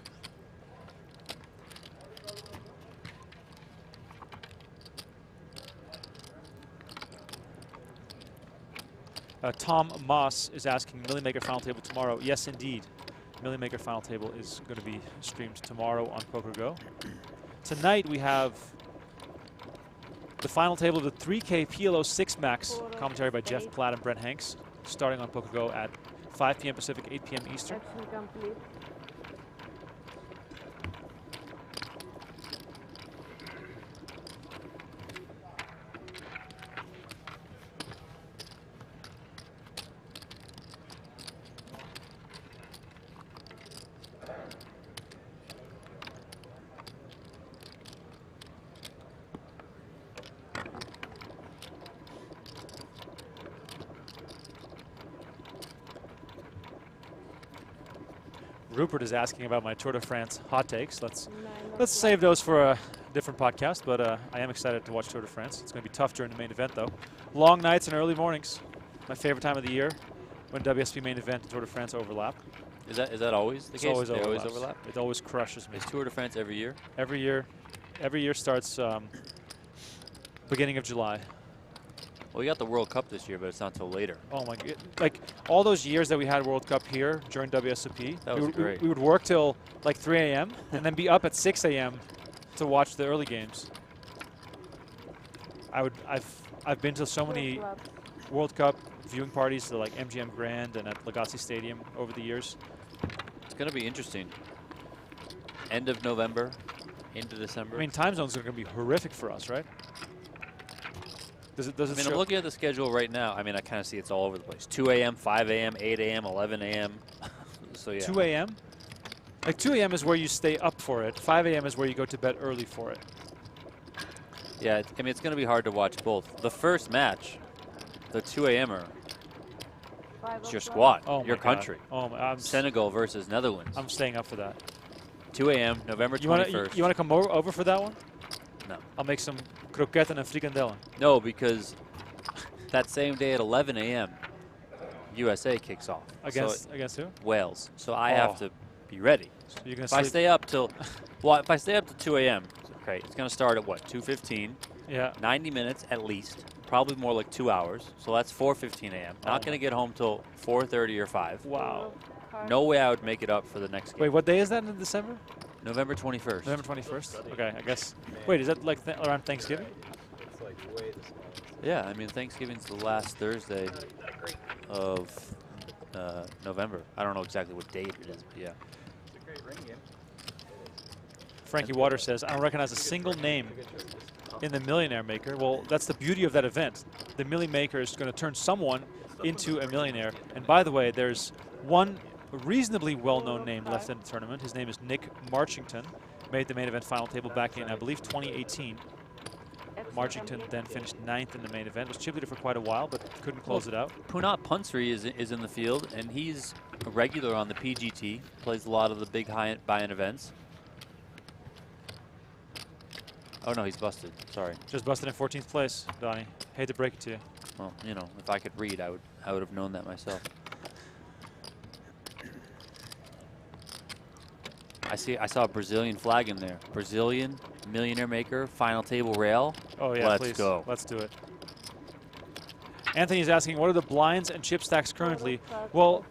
[SPEAKER 1] Tom Moss is asking, Million Maker Final Table tomorrow. Yes, indeed. Million Maker Final Table is going to be streamed tomorrow on PokerGO. Tonight we have the final table of the 3K PLO 6 Max, commentary by Jeff Platt and Brent Hanks, starting on PokerGO at 5 p.m. Pacific, 8 p.m. Eastern.
[SPEAKER 7] That's incomplete.
[SPEAKER 1] Rupert is asking about my Tour de France hot takes. Let's save those for a different podcast, but I am excited to watch Tour de France. It's going to be tough during the main event, though. Long nights and early mornings. My favorite time of the year when WSP main event and Tour de France overlap.
[SPEAKER 2] Is that always the
[SPEAKER 1] It's
[SPEAKER 2] case?
[SPEAKER 1] always
[SPEAKER 2] They always
[SPEAKER 1] overlaps.
[SPEAKER 2] overlap?
[SPEAKER 1] It always crushes me.
[SPEAKER 2] Is Tour de France every year?
[SPEAKER 1] Every year starts beginning of July.
[SPEAKER 2] Well, you got the World Cup this year, but it's not till later.
[SPEAKER 1] Oh my god! Like all those years that we had World Cup here during WSOP,
[SPEAKER 2] That was great.
[SPEAKER 1] we would work till like 3 a.m. and then be up at 6 a.m. to watch the early games. I've been to so many World Cup viewing parties, like MGM Grand and at Legacy Stadium over the years.
[SPEAKER 2] It's going to be interesting. End of November, into December.
[SPEAKER 1] I mean, time zones are going to be horrific for us, right? Does it
[SPEAKER 2] I'm looking at the schedule right now. I mean, I kind of see it's all over the place. 2 a.m., 5 a.m., 8 a.m., 11 a.m. So, yeah.
[SPEAKER 1] 2 a.m.? Like 2 a.m. is where you stay up for it. 5 a.m. is where you go to bed early for it.
[SPEAKER 2] Yeah, I mean, it's going to be hard to watch both. The first match, the 2 a.m.er, it's your squad, your country.
[SPEAKER 1] Oh,
[SPEAKER 2] Senegal versus Netherlands.
[SPEAKER 1] I'm staying up for that.
[SPEAKER 2] 2 a.m., November 21st.
[SPEAKER 1] You want to come over for that one?
[SPEAKER 2] No.
[SPEAKER 1] I'll make some croquette and frikandellen.
[SPEAKER 2] No, because that same day at 11 a.m., USA kicks off.
[SPEAKER 1] Against who?
[SPEAKER 2] Wales. So I have to be ready.
[SPEAKER 1] So you're gonna
[SPEAKER 2] if I stay up till, well, if I stay up to 2 a.m., okay, it's going to start at what, 2:15?
[SPEAKER 1] Yeah.
[SPEAKER 2] 90 minutes at least, probably more like 2 hours. So that's 4:15 a.m. Not going to get home till 4:30 or 5.
[SPEAKER 1] Wow.
[SPEAKER 2] No way I would make it up for the next game.
[SPEAKER 1] Wait, what day is that in December?
[SPEAKER 2] November 21st.
[SPEAKER 1] November 21st? Okay, I guess. Wait, is that like around Thanksgiving?
[SPEAKER 6] It's like way this long.
[SPEAKER 2] Yeah, I mean, Thanksgiving's the last Thursday of November. I don't know exactly what date it is, but yeah.
[SPEAKER 6] It's a great ring game.
[SPEAKER 1] Frankie Waters says, I don't recognize a single name in the Millionaire Maker. Well, that's the beauty of that event. The Million Maker is going to turn someone into a millionaire. And by the way, there's one reasonably well-known name left in the tournament. His name is Nick Marchington. Made the main event final table back in, I believe, 2018. Marchington then finished 9th in the main event. Was chip leader for quite a while, but couldn't close it out.
[SPEAKER 2] Punat Punsri is in the field, and he's a regular on the PGT. Plays a lot of the big high-end buy-in events. Oh no, he's busted. Sorry.
[SPEAKER 1] Just busted in 14th place, Donnie. Hate to break it to you.
[SPEAKER 2] Well, you know, if I could read, I would have known that myself. I saw a Brazilian flag in there. Brazilian Millionaire Maker final table rail.
[SPEAKER 1] Oh yeah,
[SPEAKER 2] let's
[SPEAKER 1] please.
[SPEAKER 2] go.
[SPEAKER 1] Let's do it. Anthony's asking, what are the blinds and chip stacks currently? Well,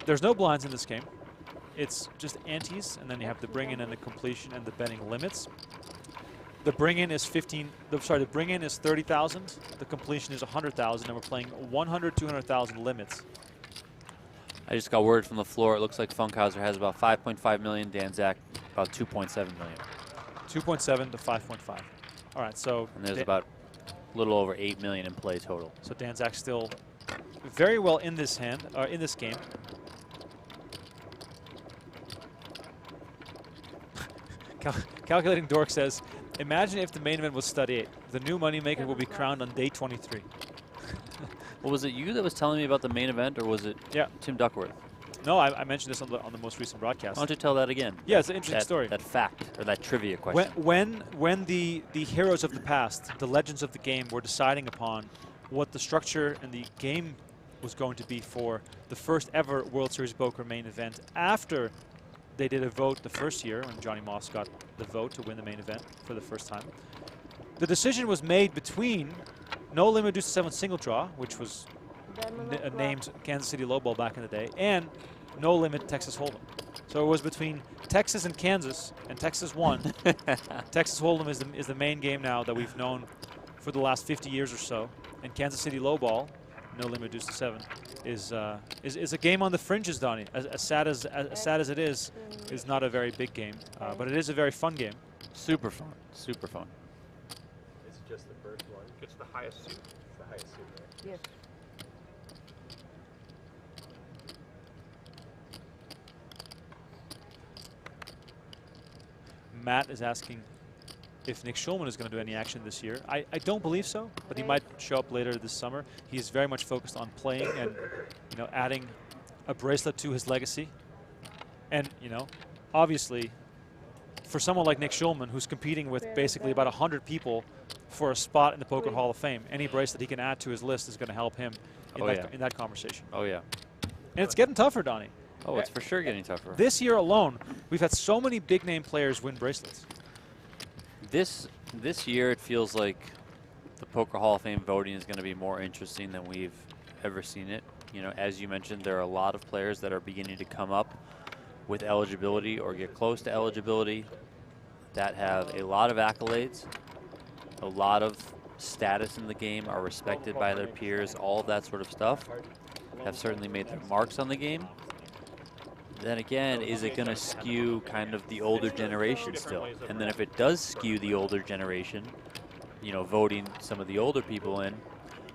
[SPEAKER 1] there's no blinds in this game. It's just antes, and then you have the bring in and the completion and the betting limits. The bring-in is 15. The bring-in is 30,000. The completion is 100,000, and we're playing 100, 200,000 limits.
[SPEAKER 2] I just got word from the floor. It looks like Funkhouser has about 5.5 million. Zack about 2.7 million.
[SPEAKER 1] 2.7 to 5.5. All right, so
[SPEAKER 2] and there's about a little over 8 million in play total.
[SPEAKER 1] So Zack still very well in this hand, or in this game. Calculating Dork says, imagine if the main event was stud 8. The new moneymaker will be crowned on day 23.
[SPEAKER 2] Well, was it you that was telling me about the main event, or was it Tim Duckworth?
[SPEAKER 1] No, I mentioned this on the most recent broadcast.
[SPEAKER 2] Why don't you tell that again?
[SPEAKER 1] Yeah, it's an interesting story.
[SPEAKER 2] That fact, or that trivia question.
[SPEAKER 1] When the heroes of the past, the legends of the game, were deciding upon what the structure and the game was going to be for the first ever World Series Poker main event, after they did a vote the first year when Johnny Moss got the vote to win the main event for the first time, the decision was made between No Limit Deuce 7 single draw, which was named Kansas City Lowball back in the day, and No Limit Texas Hold'em. So it was between Texas and Kansas, and Texas won. Texas Hold'em is the main game now that we've known for the last 50 years or so, and Kansas City Lowball, No Limit Deuce 7, is a game on the fringes, Donnie. As sad as it is not a very big game, but it is a very fun game.
[SPEAKER 2] Super fun, super fun.
[SPEAKER 6] It's just the first one.
[SPEAKER 4] It's the highest suit.
[SPEAKER 6] It's the highest suit, right?
[SPEAKER 7] Yes.
[SPEAKER 1] Matt is asking if Nick Schulman is going to do any action this year. I don't believe so, but he might show up later this summer. He's very much focused on playing and, you know, adding a bracelet to his legacy. And, you know, obviously, for someone like Nick Schulman, who's competing with basically about 100 people for a spot in the Poker Hall of Fame, any bracelet he can add to his list is going to help him in that conversation.
[SPEAKER 2] Oh, yeah.
[SPEAKER 1] And it's getting tougher, Donnie.
[SPEAKER 2] Oh, it's for sure getting tougher.
[SPEAKER 1] This year alone, we've had so many big-name players win bracelets.
[SPEAKER 2] This year, it feels like the Poker Hall of Fame voting is going to be more interesting than we've ever seen it. You know, as you mentioned, there are a lot of players that are beginning to come up with eligibility or get close to eligibility that have a lot of accolades, a lot of status in the game, are respected by their peers, all of that sort of stuff, have certainly made their marks on the game. Then again, is it going to skew kind of the older generation still? And then if it does skew the older generation, you know, voting some of the older people in,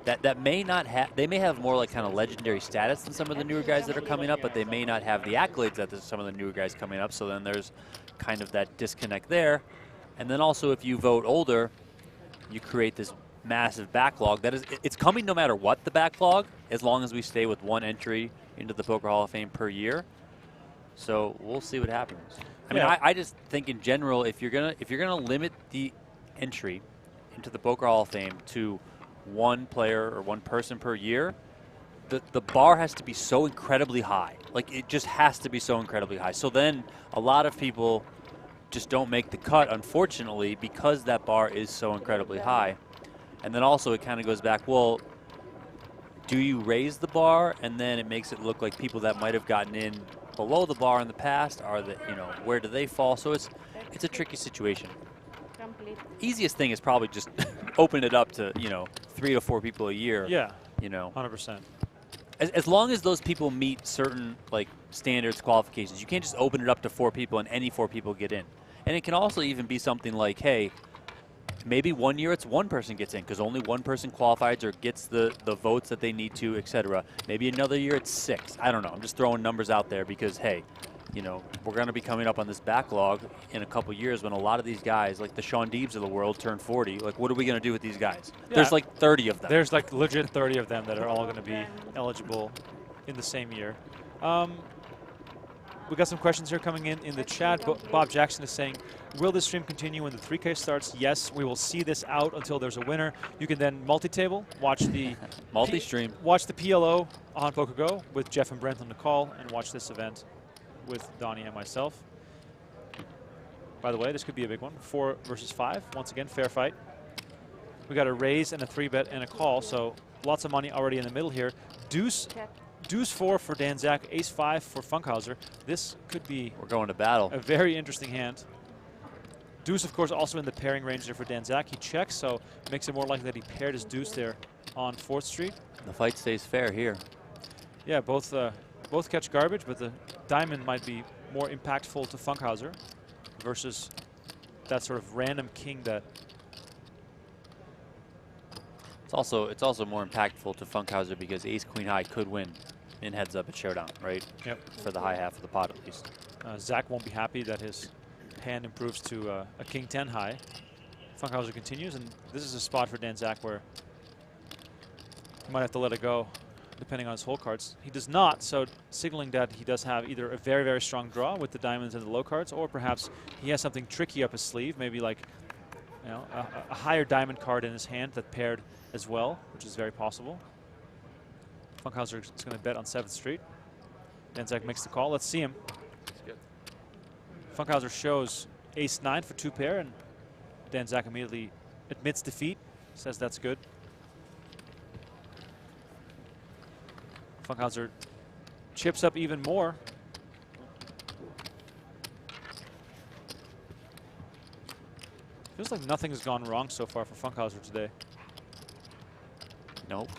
[SPEAKER 2] that may not have, they may have more like kind of legendary status than some of the newer guys that are coming up, but they may not have the accolades that some of the newer guys coming up. So then there's kind of that disconnect there. And then also if you vote older, you create this massive backlog. That is, it's coming no matter what the backlog, as long as we stay with one entry into the Poker Hall of Fame per year. So we'll see what happens. I mean, I just think in general, if you're gonna limit the entry into the Poker Hall of Fame to one player or one person per year, the bar has to be so incredibly high. Like, it just has to be so incredibly high. So then a lot of people just don't make the cut, unfortunately, because that bar is so incredibly high. And then also it kind of goes back, well, do you raise the bar and then it makes it look like people that might have gotten in below the bar in the past are the, you know, where do they fall? So it's a tricky situation. Easiest thing is probably just open it up to, you know, 3 to 4 people a year.
[SPEAKER 1] Yeah.
[SPEAKER 2] You know.
[SPEAKER 1] 100%.
[SPEAKER 2] As long as those people meet certain like standards, qualifications, you can't just open it up to 4 people and any 4 people get in. And it can also even be something like, hey, maybe one year it's one person gets in because only one person qualifies or gets the votes that they need to, etc. Maybe another year it's 6. I don't know. I'm just throwing numbers out there because, hey, you know, we're going to be coming up on this backlog in a couple years when a lot of these guys, like the Sean Deebs of the world, turn 40. Like, what are we going to do with these guys? Yeah. There's like 30 of them.
[SPEAKER 1] There's like legit 30 of them that are all going to be eligible in the same year. We got some questions here coming in the chat. Bob Jackson is saying, will this stream continue when the 3K starts? Yes, we will see this out until there's a winner. You can then multi-table, watch the
[SPEAKER 2] multi-stream,
[SPEAKER 1] watch the PLO on PokerGo with Jeff and Brent on the call, and watch this event with Donnie and myself. By the way, this could be a big one. 4 versus 5. Once again, fair fight. We got a raise and a 3-bet and a call, so lots of money already in the middle here. Deuce 4 for Zack, Ace 5 for Funkhouser. This could be,
[SPEAKER 2] we're going to battle,
[SPEAKER 1] a very interesting hand. Deuce, of course, also in the pairing range there for Dan Zack. He checks, so makes it more likely that he paired his deuce there on 4th Street.
[SPEAKER 2] The fight stays fair here.
[SPEAKER 1] Yeah, both catch garbage, but the diamond might be more impactful to Funkhouser versus that sort of random king that.
[SPEAKER 2] It's also more impactful to Funkhouser because Ace Queen High could win in heads up at Showdown, right?
[SPEAKER 1] Yep.
[SPEAKER 2] For the high half of the pot at least.
[SPEAKER 1] Zack won't be happy that his hand improves to a king 10 high. Funkhouser continues, and this is a spot for Dan Zack where he might have to let it go depending on his hole cards. He does not, so signaling that he does have either a very, very strong draw with the diamonds and the low cards, or perhaps he has something tricky up his sleeve, maybe like a higher diamond card in his hand that paired as well, which is very possible. Funkhouser is going to bet on 7th Street. Dan Zack makes the call. Let's see him. Funkhouser shows ace-9 for 2 pair, and Dan Zack immediately admits defeat, says that's good. Funkhouser chips up even more. Feels like nothing has gone wrong so far for Funkhouser today.
[SPEAKER 2] Nope.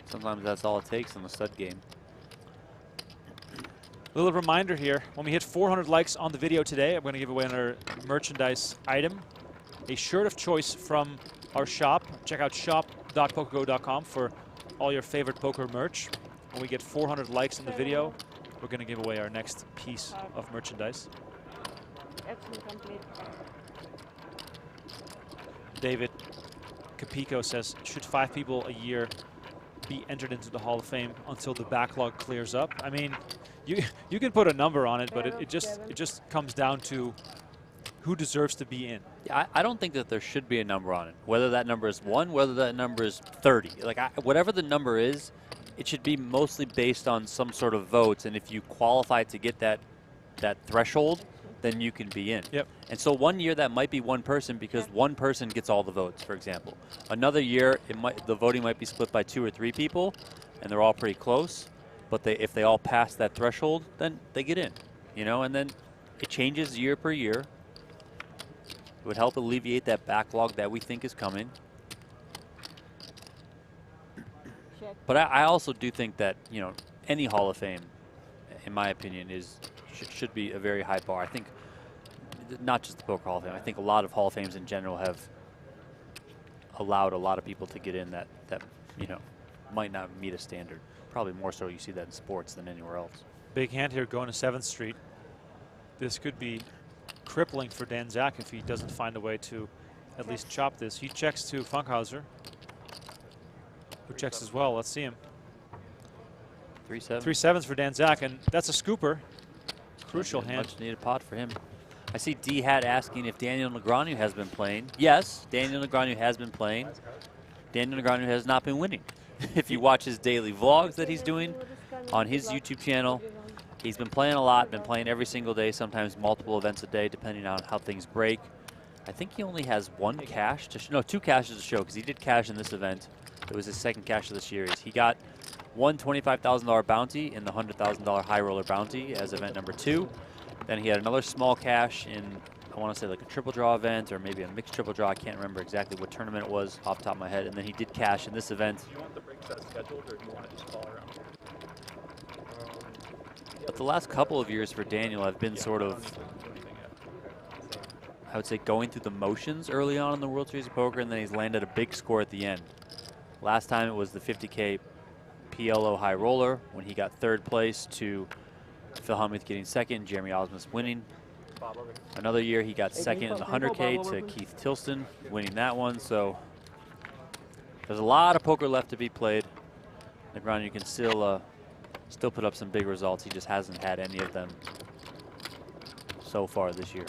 [SPEAKER 2] Sometimes that's all it takes in the stud game.
[SPEAKER 1] Little reminder here, when we hit 400 likes on the video today, I'm going to give away another merchandise item, a shirt of choice from our shop. Check out shop.pokergo.com for all your favorite poker merch. When we get 400 likes on the video, we're going to give away our next piece of merchandise. David Capico says, should 5 people a year be entered into the Hall of Fame until the backlog clears up? I mean, you can put a number on it, but it just comes down to who deserves to be in.
[SPEAKER 2] Yeah, I don't think that there should be a number on it. Whether that number is 1, whether that number is 30. Like, whatever the number is, it should be mostly based on some sort of votes. And if you qualify to get that threshold, then you can be in.
[SPEAKER 1] Yep.
[SPEAKER 2] And so one year that might be one person because one person gets all the votes, for example. Another year, the voting might be split by 2 or 3 people, and they're all pretty close. But if they all pass that threshold, then they get in, and then it changes year per year. It would help alleviate that backlog that we think is coming. But I also do think that, any Hall of Fame, in my opinion, should be a very high bar. I think not just the Poker Hall of Fame. I think a lot of Hall of Fames in general have allowed a lot of people to get in that might not meet a standard. Probably more so you see that in sports than anywhere else.
[SPEAKER 1] Big hand here going to 7th Street. This could be crippling for Dan Zack if he doesn't find a way to at least chop this. He checks to Funkhouser, who checks as well. Let's see him.
[SPEAKER 2] 3-7.
[SPEAKER 1] 3 sevens for Dan Zack, and that's a scooper. Crucial hand.
[SPEAKER 2] Much needed pot for him. I see D-Hat asking if Daniel Negreanu has been playing. Yes, Daniel Negreanu has been playing. Daniel Negreanu has not been winning. If you watch his daily vlogs that he's doing on his YouTube channel, he's been playing a lot, been playing every single day, sometimes multiple events a day, depending on how things break. I think he only has 1 cash to 2 cashes to show, because he did cash in this event. It was his 2nd cash of the series. He got one $25,000 bounty in the $100,000 high roller bounty as event number 2. Then he had another small cash in, I want to say like a triple draw event or maybe a mixed triple draw. I can't remember exactly what tournament it was off the top of my head. And then he did cash in this event.
[SPEAKER 5] Do you want the break set scheduled, or do you want to just follow around?
[SPEAKER 2] But the last couple of years for Daniel have been sort of, I would say, going through the motions early on in the World Series of Poker, and then he's landed a big score at the end. Last time it was the 50K PLO high roller when he got 3rd place to Phil Hellmuth getting 2nd, Jeremy Osmus winning. Another year he got 2nd in the 100K to Keith Tilston, winning that one. So there's a lot of poker left to be played. Negreanu can still put up some big results. He just hasn't had any of them so far this year.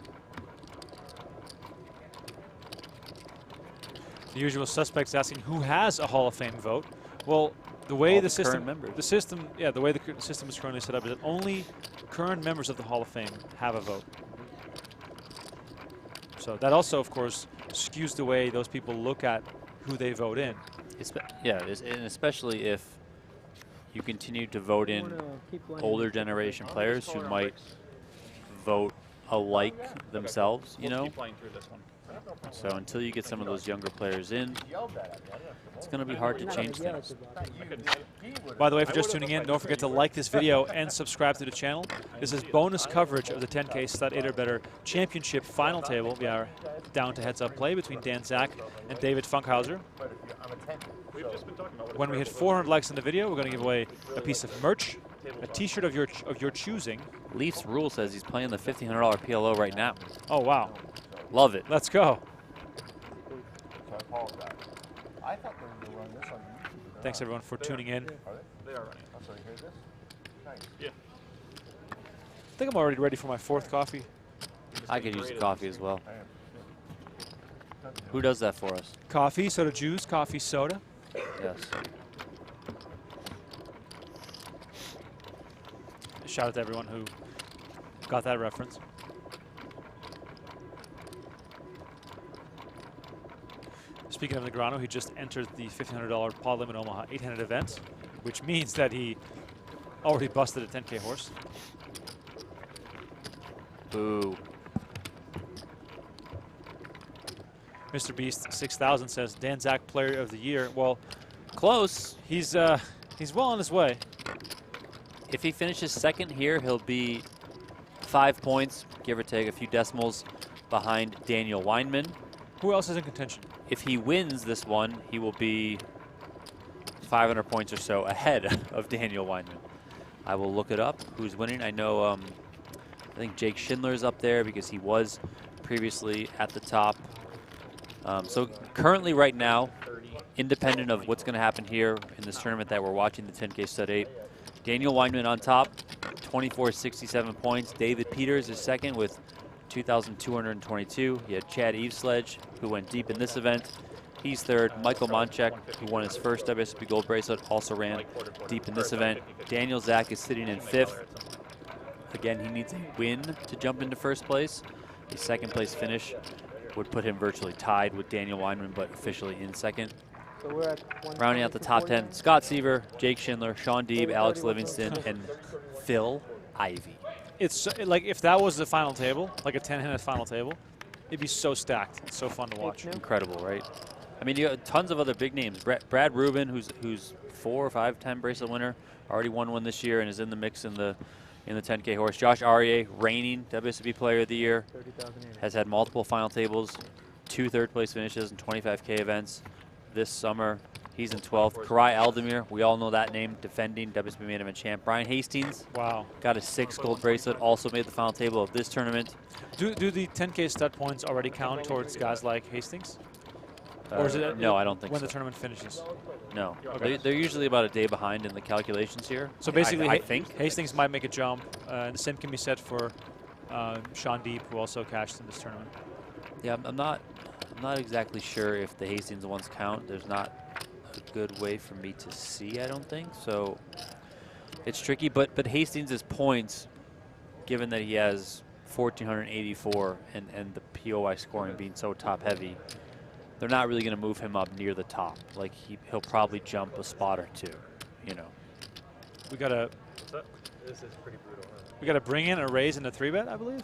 [SPEAKER 1] The usual suspects asking who has a Hall of Fame vote. Well, the way the system is currently set up is that only current members of the Hall of Fame have a vote. So that also, of course, skews the way those people look at who they vote in.
[SPEAKER 2] And especially if you continue to vote in older generation players who might vote alike themselves, you know.
[SPEAKER 5] Keep playing through this one.
[SPEAKER 2] So until you get some of those younger players in, it's going to be hard to change things.
[SPEAKER 1] By the way, if you're just tuning in, don't forget to like this video and subscribe to the channel. This is bonus coverage of the 10K Stud 8 or Better Championship final table. We are down to heads-up play between Dan Zack and David Funkhouser. When we hit 400 likes in the video, we're going to give away a piece of merch, a T-shirt of your choosing.
[SPEAKER 2] Leafs rule says he's playing the $1,500 PLO right now.
[SPEAKER 1] Oh, wow.
[SPEAKER 2] Love it.
[SPEAKER 1] Let's go. Thanks, everyone, for tuning in.
[SPEAKER 5] They are running. Yeah.
[SPEAKER 1] I think I'm already ready for my 4th coffee.
[SPEAKER 2] I could use a coffee as well. Who does that for us?
[SPEAKER 1] Coffee, soda juice, coffee, soda.
[SPEAKER 2] Yes.
[SPEAKER 1] Shout out to everyone who got that reference. Speaking of Negreanu, he just entered the $1,500 Pod Limit Omaha 800 event, which means that he already busted a 10K horse.
[SPEAKER 2] Boo.
[SPEAKER 1] Mr. Beast 6000 says Dan Zack Player of the Year. Well,
[SPEAKER 2] Close.
[SPEAKER 1] he's well on his way.
[SPEAKER 2] If he finishes second here, he'll be 5 points, give or take a few decimals, behind Daniel Weinman.
[SPEAKER 1] Who else is in contention?
[SPEAKER 2] If he wins this one, he will be 500 points or so ahead of Daniel Weinman. I will look it up. Who's winning? I know, I think Jake Schindler is up there because he was previously at the top. So currently right now, independent of what's going to happen here in this tournament that we're watching, the 10K Stud 8, Daniel Weinman on top, 2467 points. David Peters is second with 2,222. You had Chad Evesledge, who went deep in this event. He's third. Michael Monchek, who won his first WSOP Gold Bracelet, also ran deep in this event. Daniel Zack is sitting in 5th. Again, he needs a win to jump into first place. A second place finish would put him virtually tied with Daniel Weinman, but officially in second.
[SPEAKER 3] So we're at
[SPEAKER 2] Rounding out the top 10, Scott Seaver, Jake Schindler, Sean Deeb, Alex Livingston, and Phil Ivey.
[SPEAKER 1] It's like if that was the final table, like a 10-handed final table, it'd be so stacked. It's so fun to watch.
[SPEAKER 2] Incredible, right? I mean, you got tons of other big names. Brad Rubin, who's 4 or 5 10 bracelet winner, already won one this year and is in the mix in the 10K horse. Josh Aryeh, reigning WSOP Player of the Year, has had multiple final tables, 2 third-place finishes in 25K events this summer. He's in 12th. Karai Aldemir, we all know that name, defending WSOP Main Event champ. Brian Hastings,
[SPEAKER 1] Wow.
[SPEAKER 2] got a 6 gold bracelet, also made the final table of this tournament.
[SPEAKER 1] Do the 10K stud points already count towards guys like Hastings? Or is it
[SPEAKER 2] no, I don't think
[SPEAKER 1] when
[SPEAKER 2] so.
[SPEAKER 1] the tournament finishes?
[SPEAKER 2] No,
[SPEAKER 1] Okay.
[SPEAKER 2] they're usually about a day behind in the calculations here.
[SPEAKER 1] So basically,
[SPEAKER 2] I think
[SPEAKER 1] Hastings might make a jump. And the same can be said for Sean Deeb, who also cashed in this tournament.
[SPEAKER 2] Yeah, I'm not exactly sure if the Hastings ones count. There's not a good way for me to see, I don't think. So it's tricky, but Hastings' points, given that he has 1,484 and the POI scoring being so top heavy, they're not really going to move him up near the top. Like he'll probably jump a spot or two, you know.
[SPEAKER 1] We gotta
[SPEAKER 6] This is pretty brutal, huh?
[SPEAKER 1] we gotta bring in a raise and a 3-bet, I believe.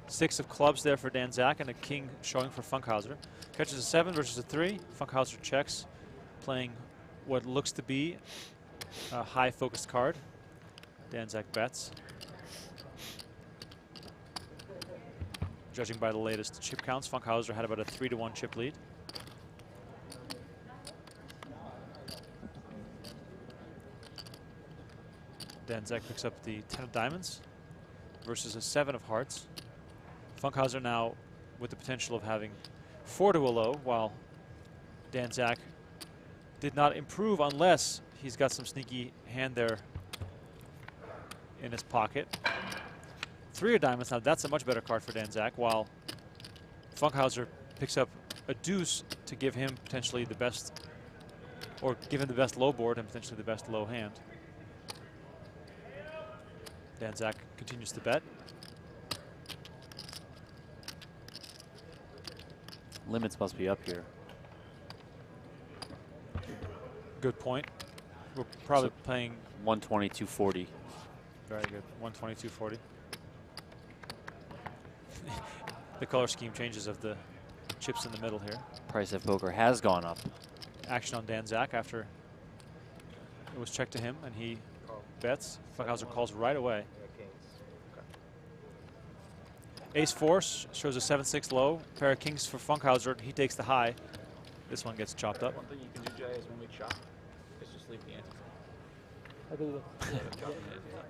[SPEAKER 1] 6 of clubs there for Dan Zack and a king showing for Funkhouser. Catches a 7 versus a 3. Funkhouser checks, playing what looks to be a high focused card. Dan Zack bets. Judging by the latest chip counts, Funkhouser had about a 3-to-1 chip lead. Dan Zack picks up the 10 of diamonds versus a 7 of hearts. Funkhouser now with the potential of having 4 to a low, while Dan Zack did not improve unless he's got some sneaky hand there in his pocket. 3 of diamonds, now that's a much better card for Dan Zack, while Funkhouser picks up a deuce to give him potentially the best, or give him the best low board and potentially the best low hand. Dan Zack continues to bet.
[SPEAKER 2] Limits must be up here.
[SPEAKER 1] Good point. We're probably
[SPEAKER 2] So
[SPEAKER 1] playing
[SPEAKER 2] 120, 240.
[SPEAKER 1] very good. 122.40. the color scheme changes of the chips in the middle here.
[SPEAKER 2] Price of poker has gone up.
[SPEAKER 1] Action on Dan Zack after it was checked to him, and he bets. Funkhouser calls right away. Ace-4 shows a 7-6 low. Pair of kings for Funkhouser. He takes the high. This one gets chopped up.
[SPEAKER 5] One thing you can do, Jay, is when we chop, is just leave the ante.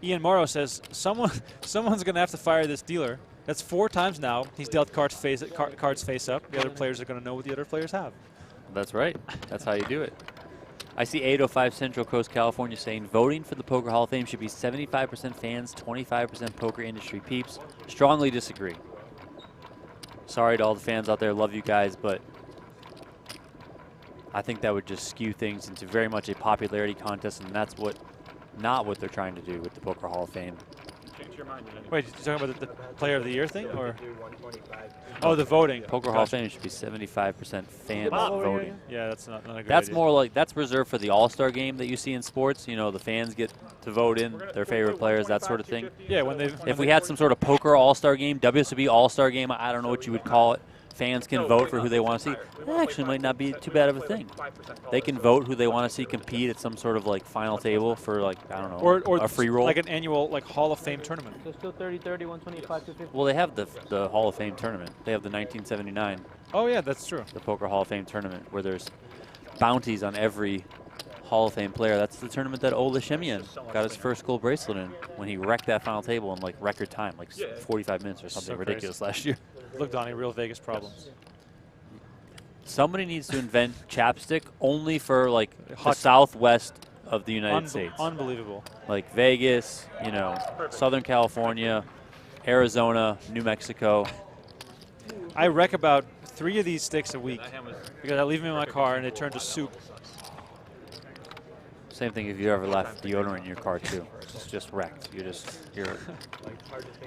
[SPEAKER 1] Ian Morrow says someone's going to have to fire this dealer. That's 4 times now he's dealt cards face up. The other players are going to know what the other players have.
[SPEAKER 2] That's right. That's how you do it. I see 805 Central Coast, California saying voting for the Poker Hall of Fame should be 75% fans, 25% poker industry peeps. Strongly disagree. Sorry to all the fans out there. Love you guys, but I think that would just skew things into very much a popularity contest, and that's not what they're trying to do with the Poker Hall of Fame.
[SPEAKER 5] Change your mind.
[SPEAKER 1] Wait, you're talking about the Player of the Year thing, or? Oh, the voting.
[SPEAKER 2] Poker Hall of Fame should be 75% fans voting.
[SPEAKER 1] Yeah, that's not a good
[SPEAKER 2] That's
[SPEAKER 1] idea.
[SPEAKER 2] more like, that's reserved for the All-Star game that you see in sports. You know, the fans get to vote in their favorite players, that sort of thing.
[SPEAKER 1] Yeah, when they.
[SPEAKER 2] If we had some sort of poker All-Star game, WSOP All-Star game, I don't know what you would call it. Fans can vote for who they want to see. That actually might not be too bad of a thing. They can vote who they want to see compete at some sort of like final table for like, I don't know,
[SPEAKER 1] or
[SPEAKER 2] a free roll.
[SPEAKER 1] like an annual like Hall of Fame tournament.
[SPEAKER 6] So still 30, 30, 125, 250.
[SPEAKER 2] Well, they have the Hall of Fame tournament. They have the 1979,
[SPEAKER 1] Oh yeah, that's true.
[SPEAKER 2] the Poker Hall of Fame tournament, where there's bounties on every Hall of Fame player. That's the tournament that Ola Shemian got his first gold bracelet in when he wrecked that final table in like record time, like 45 minutes or something
[SPEAKER 1] So
[SPEAKER 2] ridiculous last year.
[SPEAKER 1] Look, Donnie, real Vegas problems.
[SPEAKER 2] Somebody needs to invent chapstick only for like the southwest of the United States.
[SPEAKER 1] Unbelievable.
[SPEAKER 2] Like Vegas, you know, Southern California, Arizona, New Mexico.
[SPEAKER 1] I wreck about 3 of these sticks a week because I leave them in my car and they turn to soup.
[SPEAKER 2] Same thing if you ever left deodorant in your car too. It's just wrecked.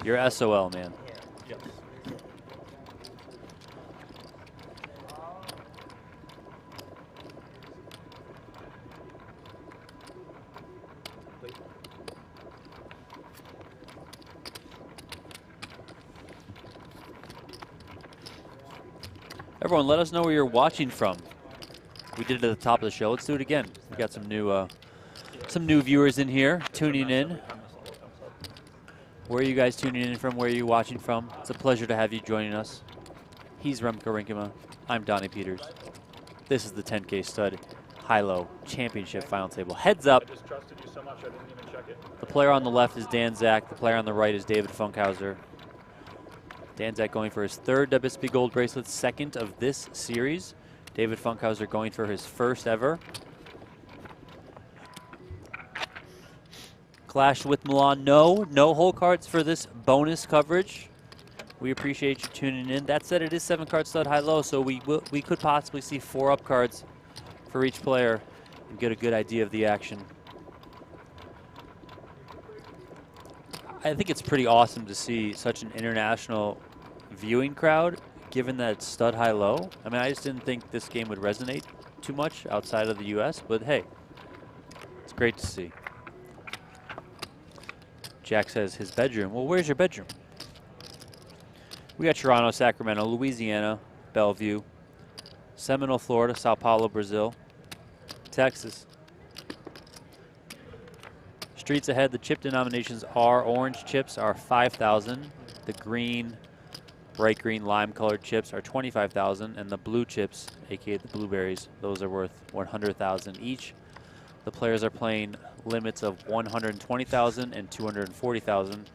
[SPEAKER 2] You're SOL, man. Everyone, let us know where you're watching from. We did it at the top of the show. Let's do it again. We got some new viewers in here tuning in. Where are you guys tuning in from? Where are you watching from? It's a pleasure to have you joining us. He's Remko Rinkema. I'm Donnie Peters. This is the 10K Stud High-Low Championship Final Table. Heads up.
[SPEAKER 5] I just trusted you so much, I didn't even check it.
[SPEAKER 2] The player on the left is Dan Zack. The player on the right is David Funkhouser. Dan Zack going for his 3rd WSOP Gold bracelet, 2nd of this series. David Funkhouser going for his 1st ever. Clash with Milan, no hole cards for this bonus coverage. We appreciate you tuning in. That said, it is 7-card stud high-low, so we could possibly see 4 up cards for each player and get a good idea of the action. I think it's pretty awesome to see such an international viewing crowd, given that it's stud high-low. I mean, I just didn't think this game would resonate too much outside of the U.S., but hey, it's great to see. Jack says his bedroom. Well, where's your bedroom? We got Toronto, Sacramento, Louisiana, Bellevue, Seminole, Florida, Sao Paulo, Brazil, Texas. Streets ahead. The chip denominations are orange chips are 5,000. The green, bright green lime colored chips are 25,000, and the blue chips, aka the blueberries, those are worth 100,000 each. The players are playing limits of 120,000 and 240,000.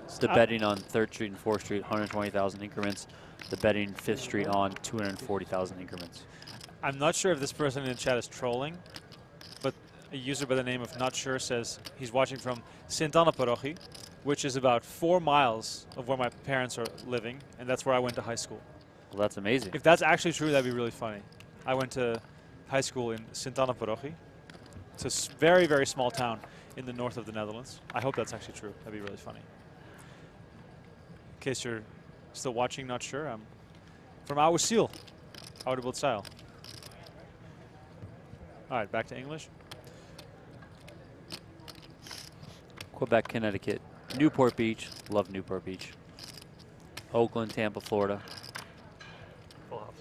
[SPEAKER 2] It's the betting on 3rd Street and 4th Street, 120,000 increments. The betting 5th Street on 240,000 increments.
[SPEAKER 1] I'm not sure if this person in the chat is trolling, but a user by the name of Not Sure says he's watching from Santana Parochi, which is about 4 miles of where my parents are living, and that's where I went to high school.
[SPEAKER 2] Well, that's amazing.
[SPEAKER 1] If that's actually true, that'd be really funny. I went to high school in Santana Parochi. It's a very, very small town in the north of the Netherlands. I hope that's actually true. That'd be really funny. In case you're still watching, Not Sure, I'm from Oude Siel, Oude Style. All right, back to English.
[SPEAKER 2] Quebec, Connecticut, Newport Beach. Love Newport Beach. Oakland, Tampa, Florida.
[SPEAKER 5] Full house.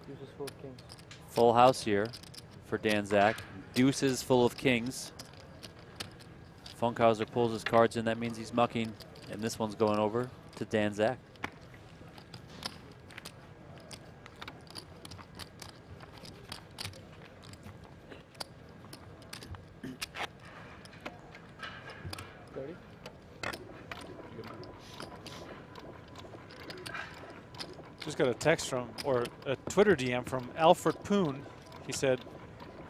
[SPEAKER 3] Deuces full of kings.
[SPEAKER 2] Full house here for Dan Zack. Deuces full of kings. Funkhouser pulls his cards in. That means he's mucking. And this one's going over to Dan Zack.
[SPEAKER 1] Just got a text from, or a Twitter DM from Alfred Poon. He said,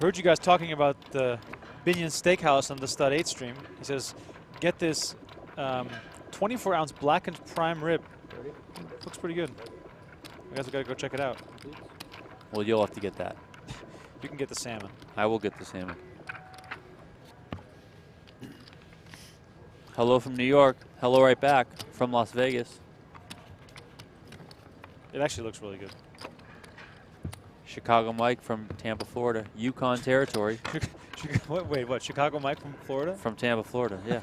[SPEAKER 1] heard you guys talking about the Binion Steakhouse on the Stud 8 stream. He says, get this 24-ounce blackened prime rib. Looks pretty good. I guess we gotta go check it out.
[SPEAKER 2] Well, you'll have to get that.
[SPEAKER 1] You can get the salmon.
[SPEAKER 2] I will get the salmon. Hello from New York. Hello right back from Las Vegas.
[SPEAKER 1] It actually looks really good.
[SPEAKER 2] Chicago Mike from Tampa, Florida. Yukon territory.
[SPEAKER 1] Wait, what? Chicago Mike from Florida?
[SPEAKER 2] From Tampa, Florida, yeah.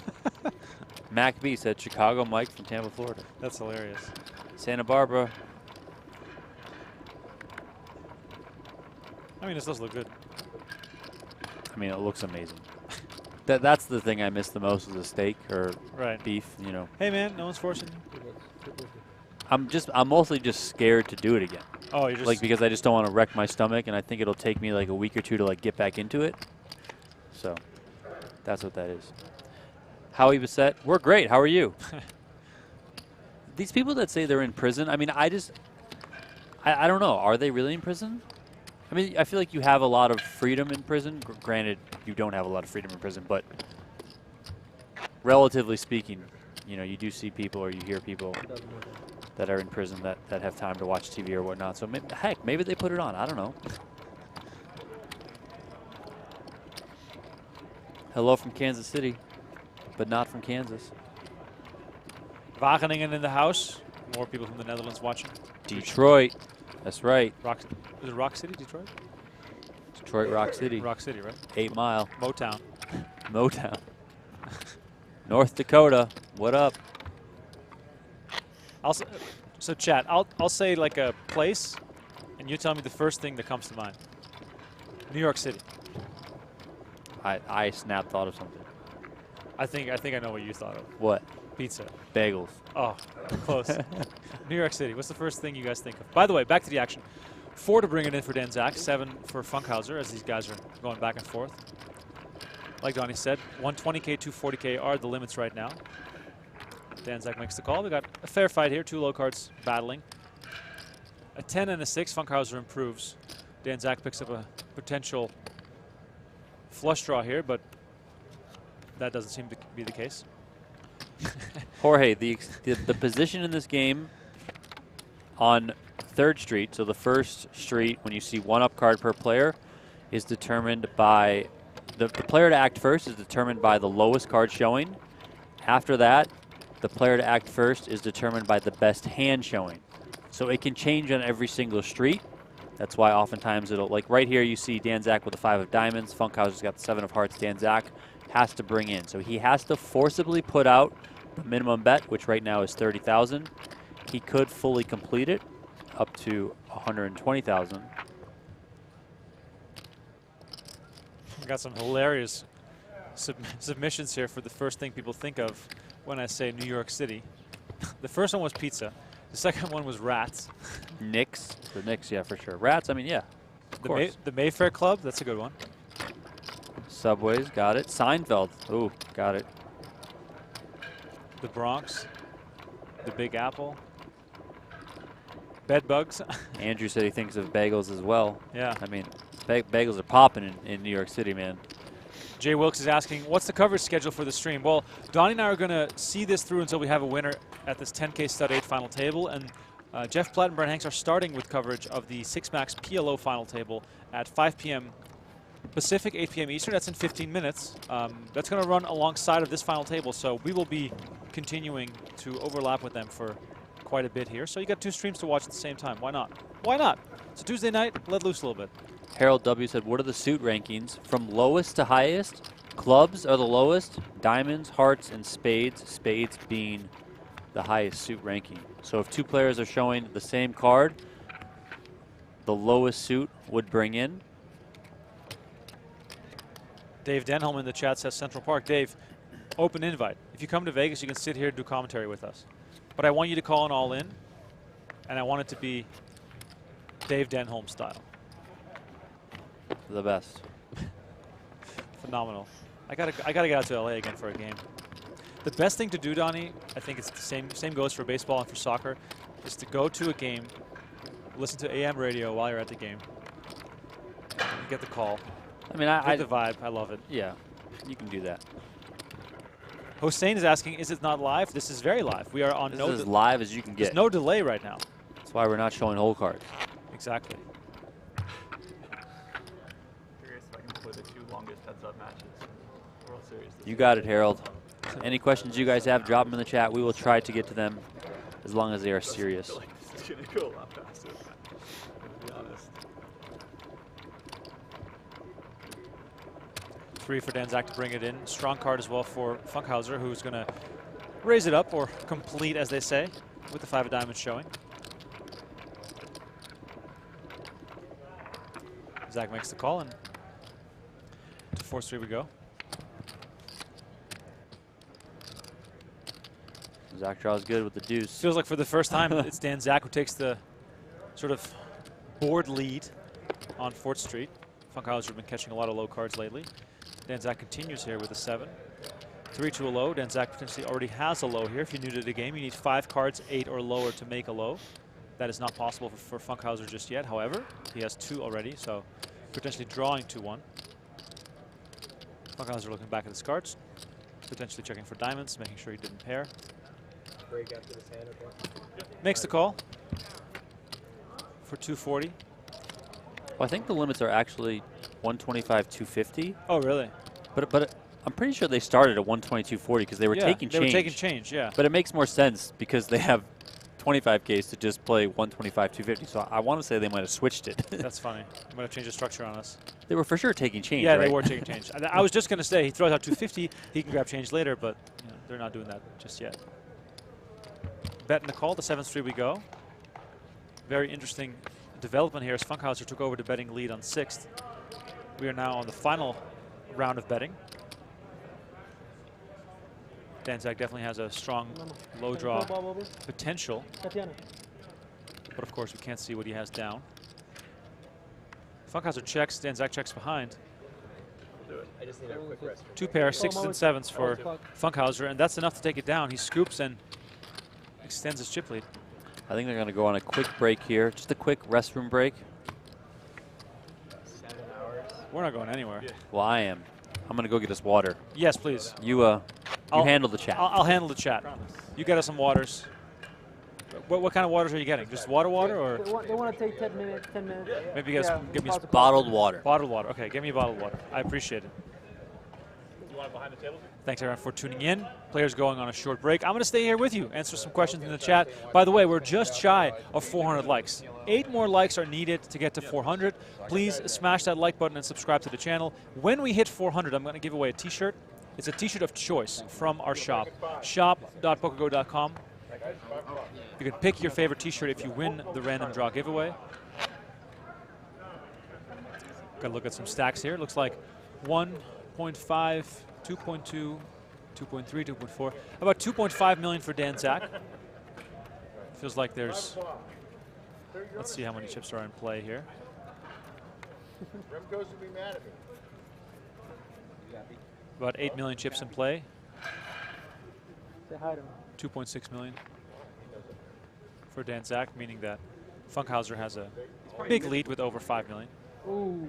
[SPEAKER 2] Mac B said Chicago Mike from Tampa, Florida.
[SPEAKER 1] That's hilarious.
[SPEAKER 2] Santa Barbara.
[SPEAKER 1] I mean, this does look good.
[SPEAKER 2] I mean, it looks amazing. That's the thing I miss the most is a steak or beef, you know.
[SPEAKER 1] Hey man, no one's forcing you.
[SPEAKER 2] I'm mostly just scared to do it again.
[SPEAKER 1] Oh, you're just
[SPEAKER 2] like because I just don't want to wreck my stomach, and I think it'll take me like a week or two to like get back into it. So that's what that is. Howie Bissett, we're great. How are you? These people that say they're in prison, I mean, I don't know. Are they really in prison? I mean, I feel like you have a lot of freedom in prison. Granted, you don't have a lot of freedom in prison, but relatively speaking, you know, you do see people or you hear people that are in prison that have time to watch TV or whatnot. So, heck, maybe they put it on. I don't know. Hello from Kansas City, but not from Kansas.
[SPEAKER 1] Wageningen in the house. More people from the Netherlands watching.
[SPEAKER 2] Detroit. That's right.
[SPEAKER 1] Is it Rock City, Detroit?
[SPEAKER 2] Detroit, Rock City.
[SPEAKER 1] Rock City, right?
[SPEAKER 2] 8 Mile.
[SPEAKER 1] Motown.
[SPEAKER 2] Motown. North Dakota. What up?
[SPEAKER 1] So chat, I'll say like a place, and you tell me the first thing that comes to mind. New York City.
[SPEAKER 2] I snap thought of something.
[SPEAKER 1] I think I know what you thought of.
[SPEAKER 2] What?
[SPEAKER 1] Pizza.
[SPEAKER 2] Bagels.
[SPEAKER 1] Oh, close. New York City. What's the first thing you guys think of? By the way, back to the action. 4 to bring it in for Dan Zack, 7 for Funkhouser as these guys are going back and forth. Like Donnie said, 120K, 240K are the limits right now. Dan Zack makes the call. We got a fair fight here, 2 low cards battling. A 10 and a 6, Funkhouser improves. Dan Zack picks up a potential flush draw here, but that doesn't seem to be the case.
[SPEAKER 2] Jorge, the position in this game on 3rd Street, so the first street when you see 1 up card per player, is determined by the player to act first is determined by the lowest card showing. After that, the player to act first is determined by the best hand showing. So it can change on every single street. That's why oftentimes it'll, like right here you see Dan Zack with the 5 of diamonds. Funkhouser's got the 7 of hearts. Dan Zack has to bring in. So he has to forcibly put out the minimum bet, which right now is 30,000. He could fully complete it up to 120,000.
[SPEAKER 1] We got some hilarious submissions here for the first thing people think of when I say New York City. The first one was pizza. The second one was rats.
[SPEAKER 2] Knicks. The Knicks, yeah, for sure. Rats, I mean, yeah.
[SPEAKER 1] The Mayfair Club, that's a good one.
[SPEAKER 2] Subways, got it. Seinfeld, ooh, got it.
[SPEAKER 1] The Bronx. The Big Apple. Bed bugs.
[SPEAKER 2] Andrew said he thinks of bagels as well.
[SPEAKER 1] Yeah.
[SPEAKER 2] I mean, bagels are popping in New York City, man.
[SPEAKER 1] Jay Wilkes is asking, what's the coverage schedule for the stream? Well, Donnie and I are going to see this through until we have a winner at this 10K Stud 8 final table. And Jeff Platt and Brent Hanks are starting with coverage of the 6-Max PLO final table at 5 p.m. Pacific, 8 p.m. Eastern. That's in 15 minutes. That's going to run alongside of this final table. So we will be continuing to overlap with them for quite a bit here. So you got 2 streams to watch at the same time. Why not? Why not? It's a Tuesday night. Let loose a little bit.
[SPEAKER 2] Harold W. said, what are the suit rankings? From lowest to highest, clubs are the lowest, diamonds, hearts, and spades. Spades being the highest suit ranking. So if two players are showing the same card, the lowest suit would bring in.
[SPEAKER 1] Dave Denholm in the chat says Central Park. Dave, open invite. If you come to Vegas, you can sit here and do commentary with us. But I want you to call an all-in, and I want it to be Dave Denholm style.
[SPEAKER 2] The best.
[SPEAKER 1] Phenomenal. I gotta get out to LA again for a game. The best thing to do, Donnie, I think it's the same goes for baseball and for soccer, is to go to a game, listen to AM radio while you're at the game, you get the call.
[SPEAKER 2] I mean, I
[SPEAKER 1] the vibe. I love it.
[SPEAKER 2] Yeah, you can do that.
[SPEAKER 1] Hossein is asking, is it not live? This is very live. We are on
[SPEAKER 2] This is as live as you can get.
[SPEAKER 1] There's no delay right now.
[SPEAKER 2] That's why we're not showing whole cards.
[SPEAKER 1] Exactly.
[SPEAKER 5] Curious if I can play the 2 longest heads-up matches in the World Series.
[SPEAKER 2] You got it, Harold. Any questions you guys have, drop them in the chat. We will try to get to them as long as they are serious.
[SPEAKER 5] I feel like it's going to go a lot faster, to be honest.
[SPEAKER 1] 3 for Zack to bring it in. Strong card as well for Funkhouser, who's going to raise it up, or complete, as they say, with the 5 of diamonds showing. Zack makes the call, and to 4-3 we go.
[SPEAKER 2] Zack draws good with the deuce.
[SPEAKER 1] Feels like for the first time it's Zack who takes the sort of board lead on 4th Street. Funkhouser has been catching a lot of low cards lately. Zack continues here with a 7. 3 to a low. Zack potentially already has a low here. If you're new to the game, you need 5 cards, 8 or lower to make a low. That is not possible for Funkhouser just yet. However, he has 2 already, so potentially drawing 2-1. Funkhouser looking back at his cards, potentially checking for diamonds, making sure he didn't pair.
[SPEAKER 6] Break after this hand, okay?
[SPEAKER 1] Makes the call for 240.
[SPEAKER 2] Well, I think the limits are actually 125, 250.
[SPEAKER 1] Oh, really?
[SPEAKER 2] But I'm pretty sure they started at 120, 240 because they were taking change.
[SPEAKER 1] They were taking change, yeah.
[SPEAKER 2] But it makes more sense because they have 25Ks to just play 125, 250. So I want to say they might have switched it.
[SPEAKER 1] That's funny. They might have changed the structure on us.
[SPEAKER 2] They were for sure taking change,
[SPEAKER 1] Yeah,
[SPEAKER 2] right?
[SPEAKER 1] they were taking change. I was just going to say he throws out 250, he can grab change later, but they're not doing that just yet. Bet in the call, the 7th-3 we go. Very interesting development here as Funkhouser took over the betting lead on 6th. We are now on the final round of betting. Zack definitely has a strong low draw potential, but of course we can't see what he has down. Funkhouser checks, Zack checks behind.
[SPEAKER 6] I just need a quick rest.
[SPEAKER 1] 2 pair, 6s and 7s for Funkhouser, and that's enough to take it down. He scoops and extends his chip lead.
[SPEAKER 2] I think they're going to go on a quick break here, just a quick restroom break.
[SPEAKER 6] 7 hours.
[SPEAKER 1] We're not going anywhere.
[SPEAKER 6] Yeah.
[SPEAKER 2] Well, I am. I'm going to go get us water.
[SPEAKER 1] Yes, please.
[SPEAKER 2] You handle the chat.
[SPEAKER 1] I'll handle the chat. You get us some waters. What kind of waters are you getting? Just water, or?
[SPEAKER 8] They want to take 10 minutes.
[SPEAKER 1] Maybe you guys give me some
[SPEAKER 2] bottled water.
[SPEAKER 1] Bottled water. Okay, give me a bottled water. I appreciate it.
[SPEAKER 5] You want it behind the table?
[SPEAKER 1] Thanks, everyone, for tuning in. Players going on a short break. I'm going to stay here with you, answer some questions in the chat. By the way, we're just shy of 400 likes. 8 more likes are needed to get to 400. Please smash that like button and subscribe to the channel. When we hit 400, I'm going to give away a t-shirt. It's a t-shirt of choice from our shop, shop.pokergo.com. You can pick your favorite t-shirt if you win the random draw giveaway. Got to look at some stacks here. Looks like 1.5, 2.2, 2.3, 2.4. About 2.5 million for Zack. Feels like there's, let's see how many chips are in play here.
[SPEAKER 9] Remko's would be mad at me.
[SPEAKER 1] About 8 million chips in play.
[SPEAKER 8] Say hi to him.
[SPEAKER 1] 2.6 million for Zack, meaning that Funkhouser has a big lead with over 5 million.
[SPEAKER 8] Ooh.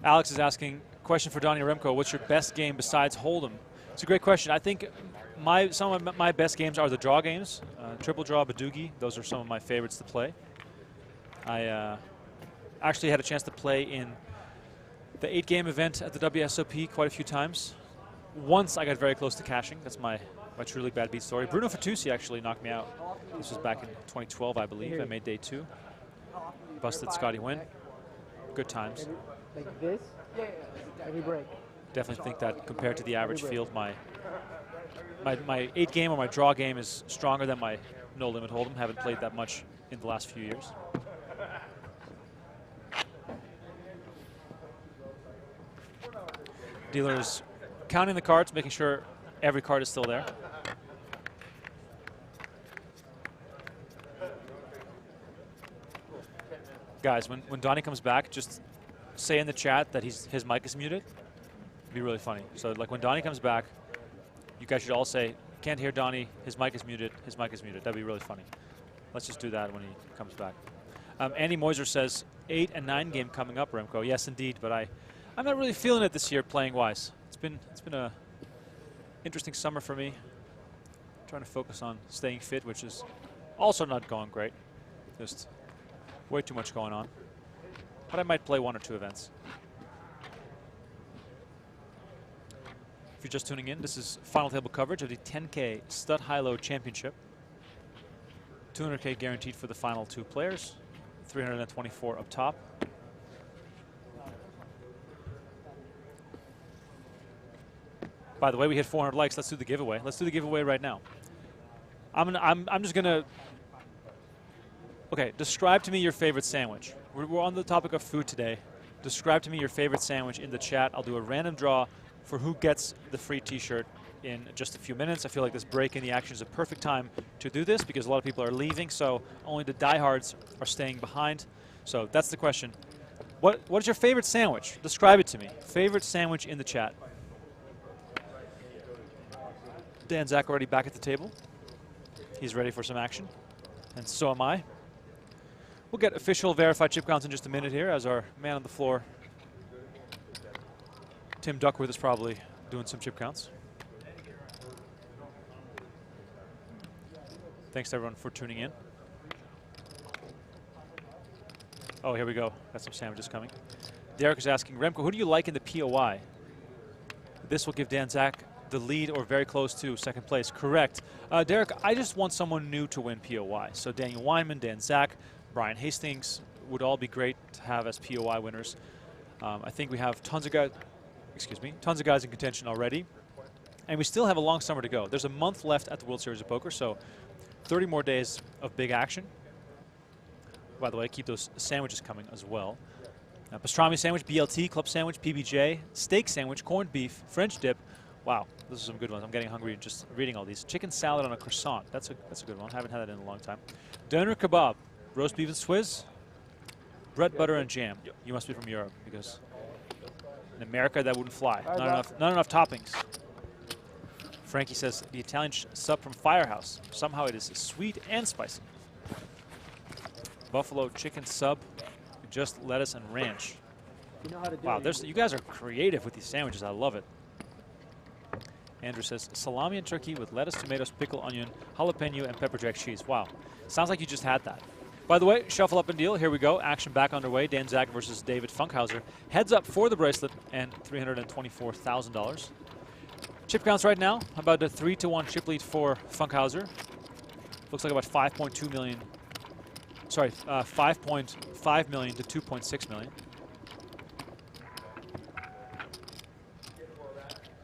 [SPEAKER 1] Alex is asking, question for Donnie Remko, what's your best game besides Hold'em? It's a great question. I think some of my best games are the draw games. Triple draw, Badoogie, those are some of my favorites to play. I actually had a chance to play in the 8-game event at the WSOP quite a few times. Once I got very close to cashing. That's my truly bad beat story. Bruno Fatoussi actually knocked me out. This was back in 2012, I believe. I made day 2. Busted Scotty Wynn. Good times.
[SPEAKER 8] Like this? Every break.
[SPEAKER 1] Definitely think that compared to the average field, my 8 game or my draw game is stronger than my no limit hold'em. Haven't played that much in the last few years. Dealer is counting the cards, making sure every card is still there. Guys, when Donnie comes back, just say in the chat that his mic is muted. It'd be really funny. So like when Donnie comes back, you guys should all say, can't hear Donnie, his mic is muted, his mic is muted. That'd be really funny. Let's just do that when he comes back. Andy Moiser says 8 and 9 game coming up, Remko. Yes, indeed, but I'm not really feeling it this year playing wise. It's been a interesting summer for me. Trying to focus on staying fit, which is also not going great. Just way too much going on. But I might play 1 or 2 events. If you're just tuning in, this is final table coverage of the 10K Stud High-Low Championship. 200K guaranteed for the final 2 players. 324 up top. By the way, we hit 400 likes. Let's do the giveaway. Let's do the giveaway right now. I'm just gonna. Okay, describe to me your favorite sandwich. We're on the topic of food today. Describe to me your favorite sandwich in the chat. I'll do a random draw for who gets the free T-shirt in just a few minutes. I feel like this break in the action is a perfect time to do this because a lot of people are leaving, so only the diehards are staying behind. So that's the question. What is your favorite sandwich? Describe it to me. Favorite sandwich in the chat. Dan Zack already back at the table. He's ready for some action, and so am I. We'll get official verified chip counts in just a minute here as our man on the floor, Tim Duckworth, is probably doing some chip counts. Thanks to everyone for tuning in. Oh, here we go. Got some sandwiches coming. Derek is asking, Remko, who do you like in the POI? This will give Dan Zack the lead or very close to second place. Correct. Derek, I just want someone new to win POI. So Daniel Weinman, Dan Zack, Brian Hastings would all be great to have as POI winners. I think we have tons of guys in contention already. And we still have a long summer to go. There's a month left at the World Series of Poker, so 30 more days of big action. By the way, keep those sandwiches coming as well. Pastrami sandwich, BLT, club sandwich, PBJ, steak sandwich, corned beef, French dip. Wow, those are some good ones. I'm getting hungry just reading all these. Chicken salad on a croissant. That's a good one. Haven't had that in a long time. Doner kebab, roast beef and Swiss, bread, butter, and jam. You must be from Europe because in America that wouldn't fly. Not enough toppings. Frankie says the Italian sub from Firehouse. Somehow it is sweet and spicy. Buffalo chicken sub, just lettuce and ranch.
[SPEAKER 8] You know how to do
[SPEAKER 1] Wow,
[SPEAKER 8] it.
[SPEAKER 1] you guys are creative with these sandwiches. I love it. Andrew says salami and turkey with lettuce, tomatoes, pickle, onion, jalapeno, and pepper jack cheese. Wow, sounds like you just had that. By the way, shuffle up and deal. Here we go. Action back underway. Dan Zack versus David Funkhouser. Heads up for the bracelet and $324,000. Chip counts right now. About a 3-1 chip lead for Funkhouser. Looks like about 5.2 million. Sorry, 5.5 million to 2.6 million.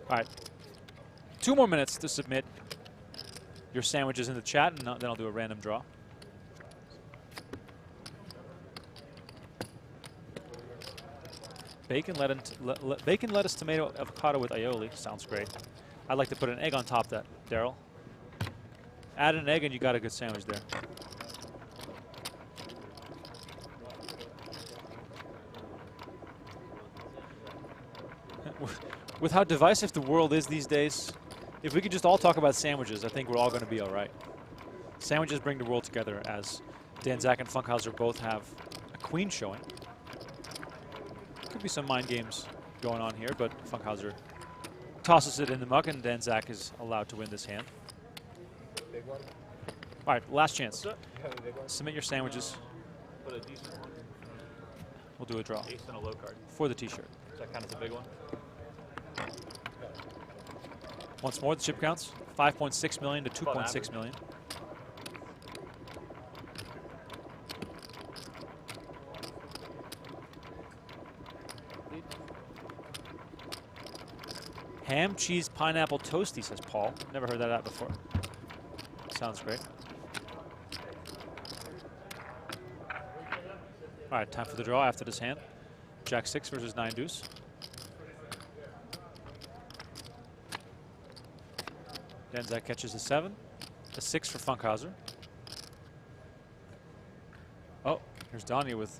[SPEAKER 1] All right. 2 more minutes to submit your sandwiches in the chat, and then I'll do a random draw. Bacon, lettuce, tomato, avocado with aioli. Sounds great. I'd like to put an egg on top of that, Daryl. Add an egg and you got a good sandwich there. With how divisive the world is these days, if we could just all talk about sandwiches, I think we're all going to be all right. Sandwiches bring the world together, as Dan Zack and Funkhouser both have a queen showing. Could be some mind games going on here, but Funkhouser tosses it in the muck, and Dan Zack is allowed to win this hand.
[SPEAKER 6] Big one?
[SPEAKER 1] All right, last chance. Submit your sandwiches.
[SPEAKER 5] Put a decent one.
[SPEAKER 1] We'll do a draw
[SPEAKER 5] Ace and a low card.
[SPEAKER 1] for the T-shirt.
[SPEAKER 5] Does that count as a big one?
[SPEAKER 1] Once more, the chip counts. 5.6 million to 2.6 million. Ham, cheese, pineapple, toasty, says Paul. Never heard that before. Sounds great. All right, time for the draw after this hand. Jack 6 versus 9 deuce. Then Zack catches a 7. A 6 for Funkhouser. Oh, here's Donnie with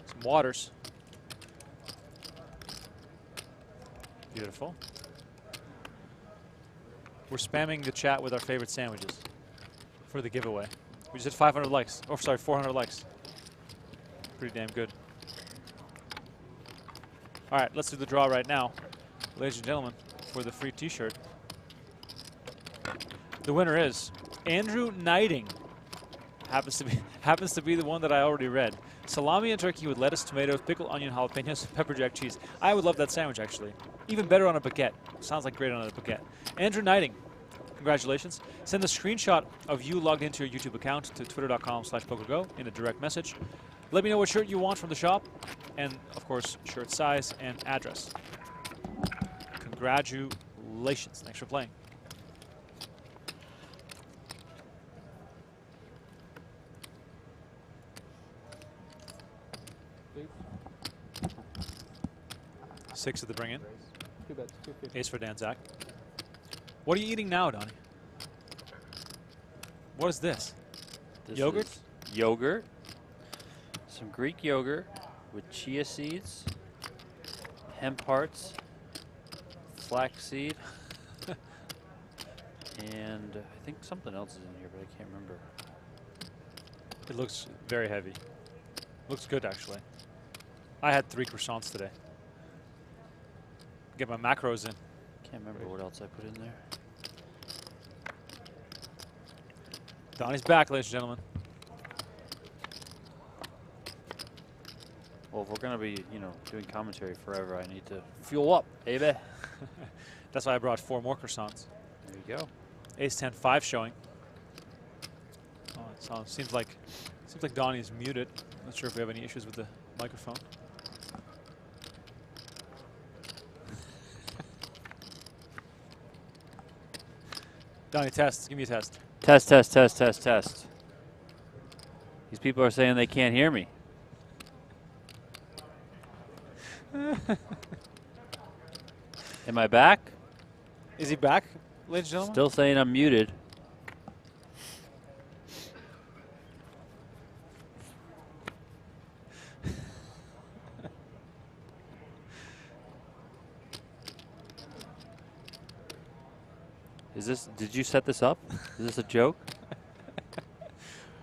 [SPEAKER 1] some waters. Beautiful. We're spamming the chat with our favorite sandwiches for the giveaway. We just hit 500 likes. Oh, sorry, 400 likes. Pretty damn good. All right, let's do the draw right now. Ladies and gentlemen, for the free t-shirt. The winner is Andrew Knighting. Happens to be the one that I already read. Salami and turkey with lettuce, tomatoes, pickled onion, jalapenos, pepper jack cheese. I would love that sandwich, actually. Even better on a baguette. Sounds like great on a baguette. Andrew Knighting, congratulations. Send a screenshot of you logged into your YouTube account to twitter.com/PokerGo in a direct message. Let me know what shirt you want from the shop, and of course, shirt size and address. Congratulations. Thanks for playing. Six at the bring in.
[SPEAKER 8] 2 bets, 250.
[SPEAKER 1] Ace for Dan Zack. What are you eating now, Donnie? What is this?
[SPEAKER 2] This
[SPEAKER 1] Yogurt?
[SPEAKER 2] is yogurt. Some Greek yogurt with chia seeds, hemp hearts, flaxseed, and I think something else is in here, but I can't remember.
[SPEAKER 1] It looks very heavy. Looks good, actually. I had 3 croissants today. Get my macros in.
[SPEAKER 2] Can't remember what else I put in there.
[SPEAKER 1] Donnie's back, ladies and gentlemen.
[SPEAKER 2] Well, if we're gonna be, doing commentary forever, I need to fuel up, baby.
[SPEAKER 1] That's why I brought 4 more croissants.
[SPEAKER 2] There you go.
[SPEAKER 1] Ace 10 5 showing. Oh, seems like Donnie's muted. Not sure if we have any issues with the microphone. Donnie, test. Give me a test.
[SPEAKER 2] Test, test, test, test, test. These people are saying they can't hear me. Am I back?
[SPEAKER 1] Is he back, ladies and gentlemen?
[SPEAKER 2] Still saying I'm muted. Did you set this up? Is this a joke?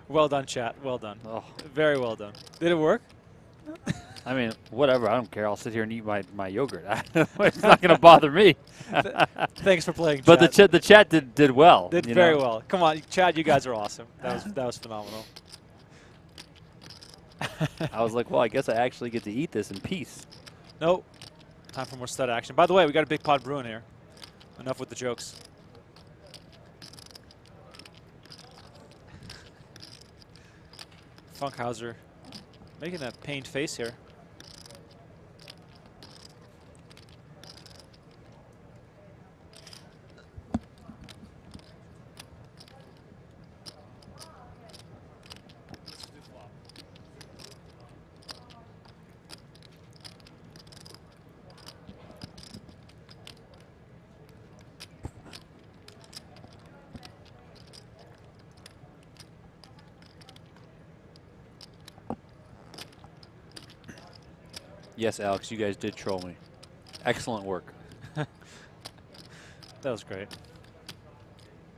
[SPEAKER 1] Well done, chat. Well done.
[SPEAKER 2] Oh.
[SPEAKER 1] Very well done. Did it work?
[SPEAKER 2] I mean, whatever. I don't care. I'll sit here and eat my yogurt. It's not going to bother me.
[SPEAKER 1] Thanks for playing,
[SPEAKER 2] but
[SPEAKER 1] chat.
[SPEAKER 2] the chat did well.
[SPEAKER 1] Did very well. Come on, Chad, you guys are awesome. That was phenomenal.
[SPEAKER 2] I was like, well, I guess I actually get to eat this in peace.
[SPEAKER 1] Nope. Time for more stud action. By the way, we got a big pot brewing here. Enough with the jokes. Funkhouser making a pained face here.
[SPEAKER 2] Yes, Alex, you guys did troll me. Excellent work.
[SPEAKER 1] That was great.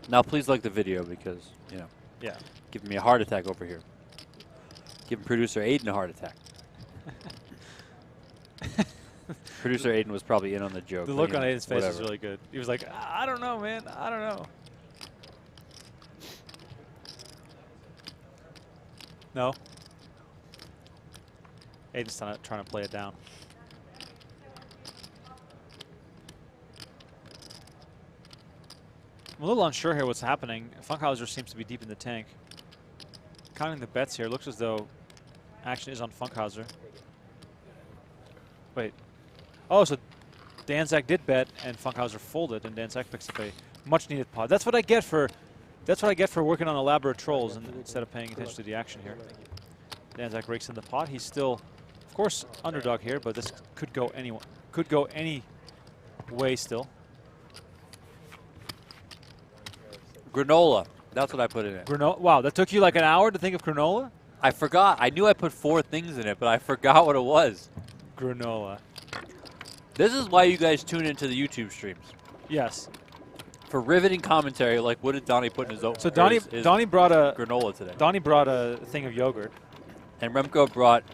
[SPEAKER 2] Now, please like the video because,
[SPEAKER 1] Yeah.
[SPEAKER 2] giving me a heart attack over here. Giving producer Aiden a heart attack. Producer Aiden was probably in on the joke.
[SPEAKER 1] The look on Aiden's face
[SPEAKER 2] whatever.
[SPEAKER 1] is really good. He was like, I don't know, man. I don't know. No? Aiden's trying to play it down. I'm a little unsure here what's happening. Funkhouser seems to be deep in the tank. Counting the bets here, looks as though action is on Funkhouser. Wait. Oh, so Dan Zack did bet, and Funkhouser folded, and Dan Zack picks up a much-needed pot. That's what I get for working on elaborate trolls instead of paying attention to the action here. Dan Zack rakes in the pot. He's still, of course, underdog here, but this could go any way still.
[SPEAKER 2] Granola. That's what I put in it.
[SPEAKER 1] Granola. Wow, that took you like an hour to think of granola?
[SPEAKER 2] I forgot. I knew I put 4 things in it, but I forgot what it was.
[SPEAKER 1] Granola.
[SPEAKER 2] This is why you guys tune into the YouTube streams.
[SPEAKER 1] Yes.
[SPEAKER 2] For riveting commentary, like what did Donnie put in his own?
[SPEAKER 1] So Donnie brought a
[SPEAKER 2] granola today.
[SPEAKER 1] Donnie brought a thing of yogurt.
[SPEAKER 2] And Remko brought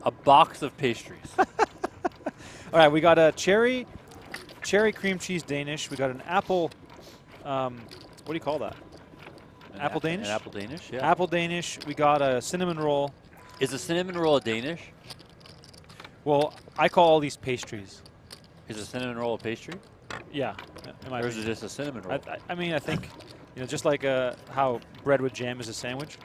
[SPEAKER 2] a box of pastries.
[SPEAKER 1] All right, we got a cherry cream cheese Danish. We got an apple. What do you call that? Apple Danish?
[SPEAKER 2] An apple Danish, yeah.
[SPEAKER 1] Apple Danish. We got a cinnamon roll.
[SPEAKER 2] Is a cinnamon roll a Danish?
[SPEAKER 1] Well, I call all these pastries.
[SPEAKER 2] Is a cinnamon roll a pastry?
[SPEAKER 1] Yeah.
[SPEAKER 2] Or is it just a cinnamon roll?
[SPEAKER 1] I mean, I think, just like how bread with jam is a sandwich.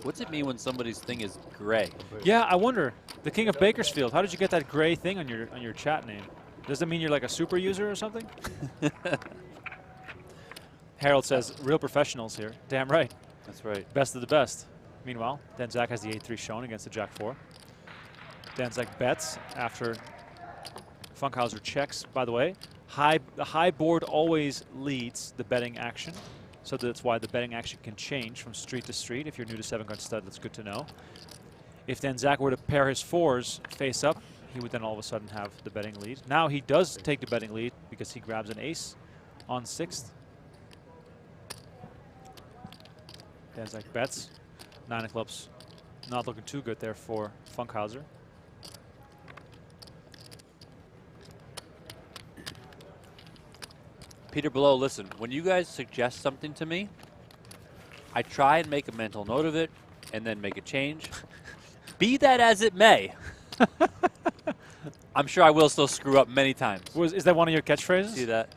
[SPEAKER 2] What's it mean when somebody's thing is gray?
[SPEAKER 1] Yeah, I wonder. The King of Bakersfield. How did you get that gray thing on your chat name? Does that mean you're like a super user or something? Harold says, real professionals here. Damn right.
[SPEAKER 2] That's right.
[SPEAKER 1] Best of the best. Meanwhile, Dan Zack has the 8-3 shown against the Jack-4. Dan Zack bets after Funkhouser checks. By the way, the high board always leads the betting action. So that's why the betting action can change from street to street. If you're new to 7-card stud, that's good to know. If Dan Zack were to pair his 4s face up, he would then all of a sudden have the betting lead. Now he does take the betting lead because he grabs an ace on 6th. Dan Zack bets. 9 of clubs. Not looking too good there for Funkhouser.
[SPEAKER 2] Peter Below, listen, when you guys suggest something to me, I try and make a mental note of it and then make a change. Be that as it may. I'm sure I will still screw up many times.
[SPEAKER 1] Is that one of your catchphrases?
[SPEAKER 2] See that?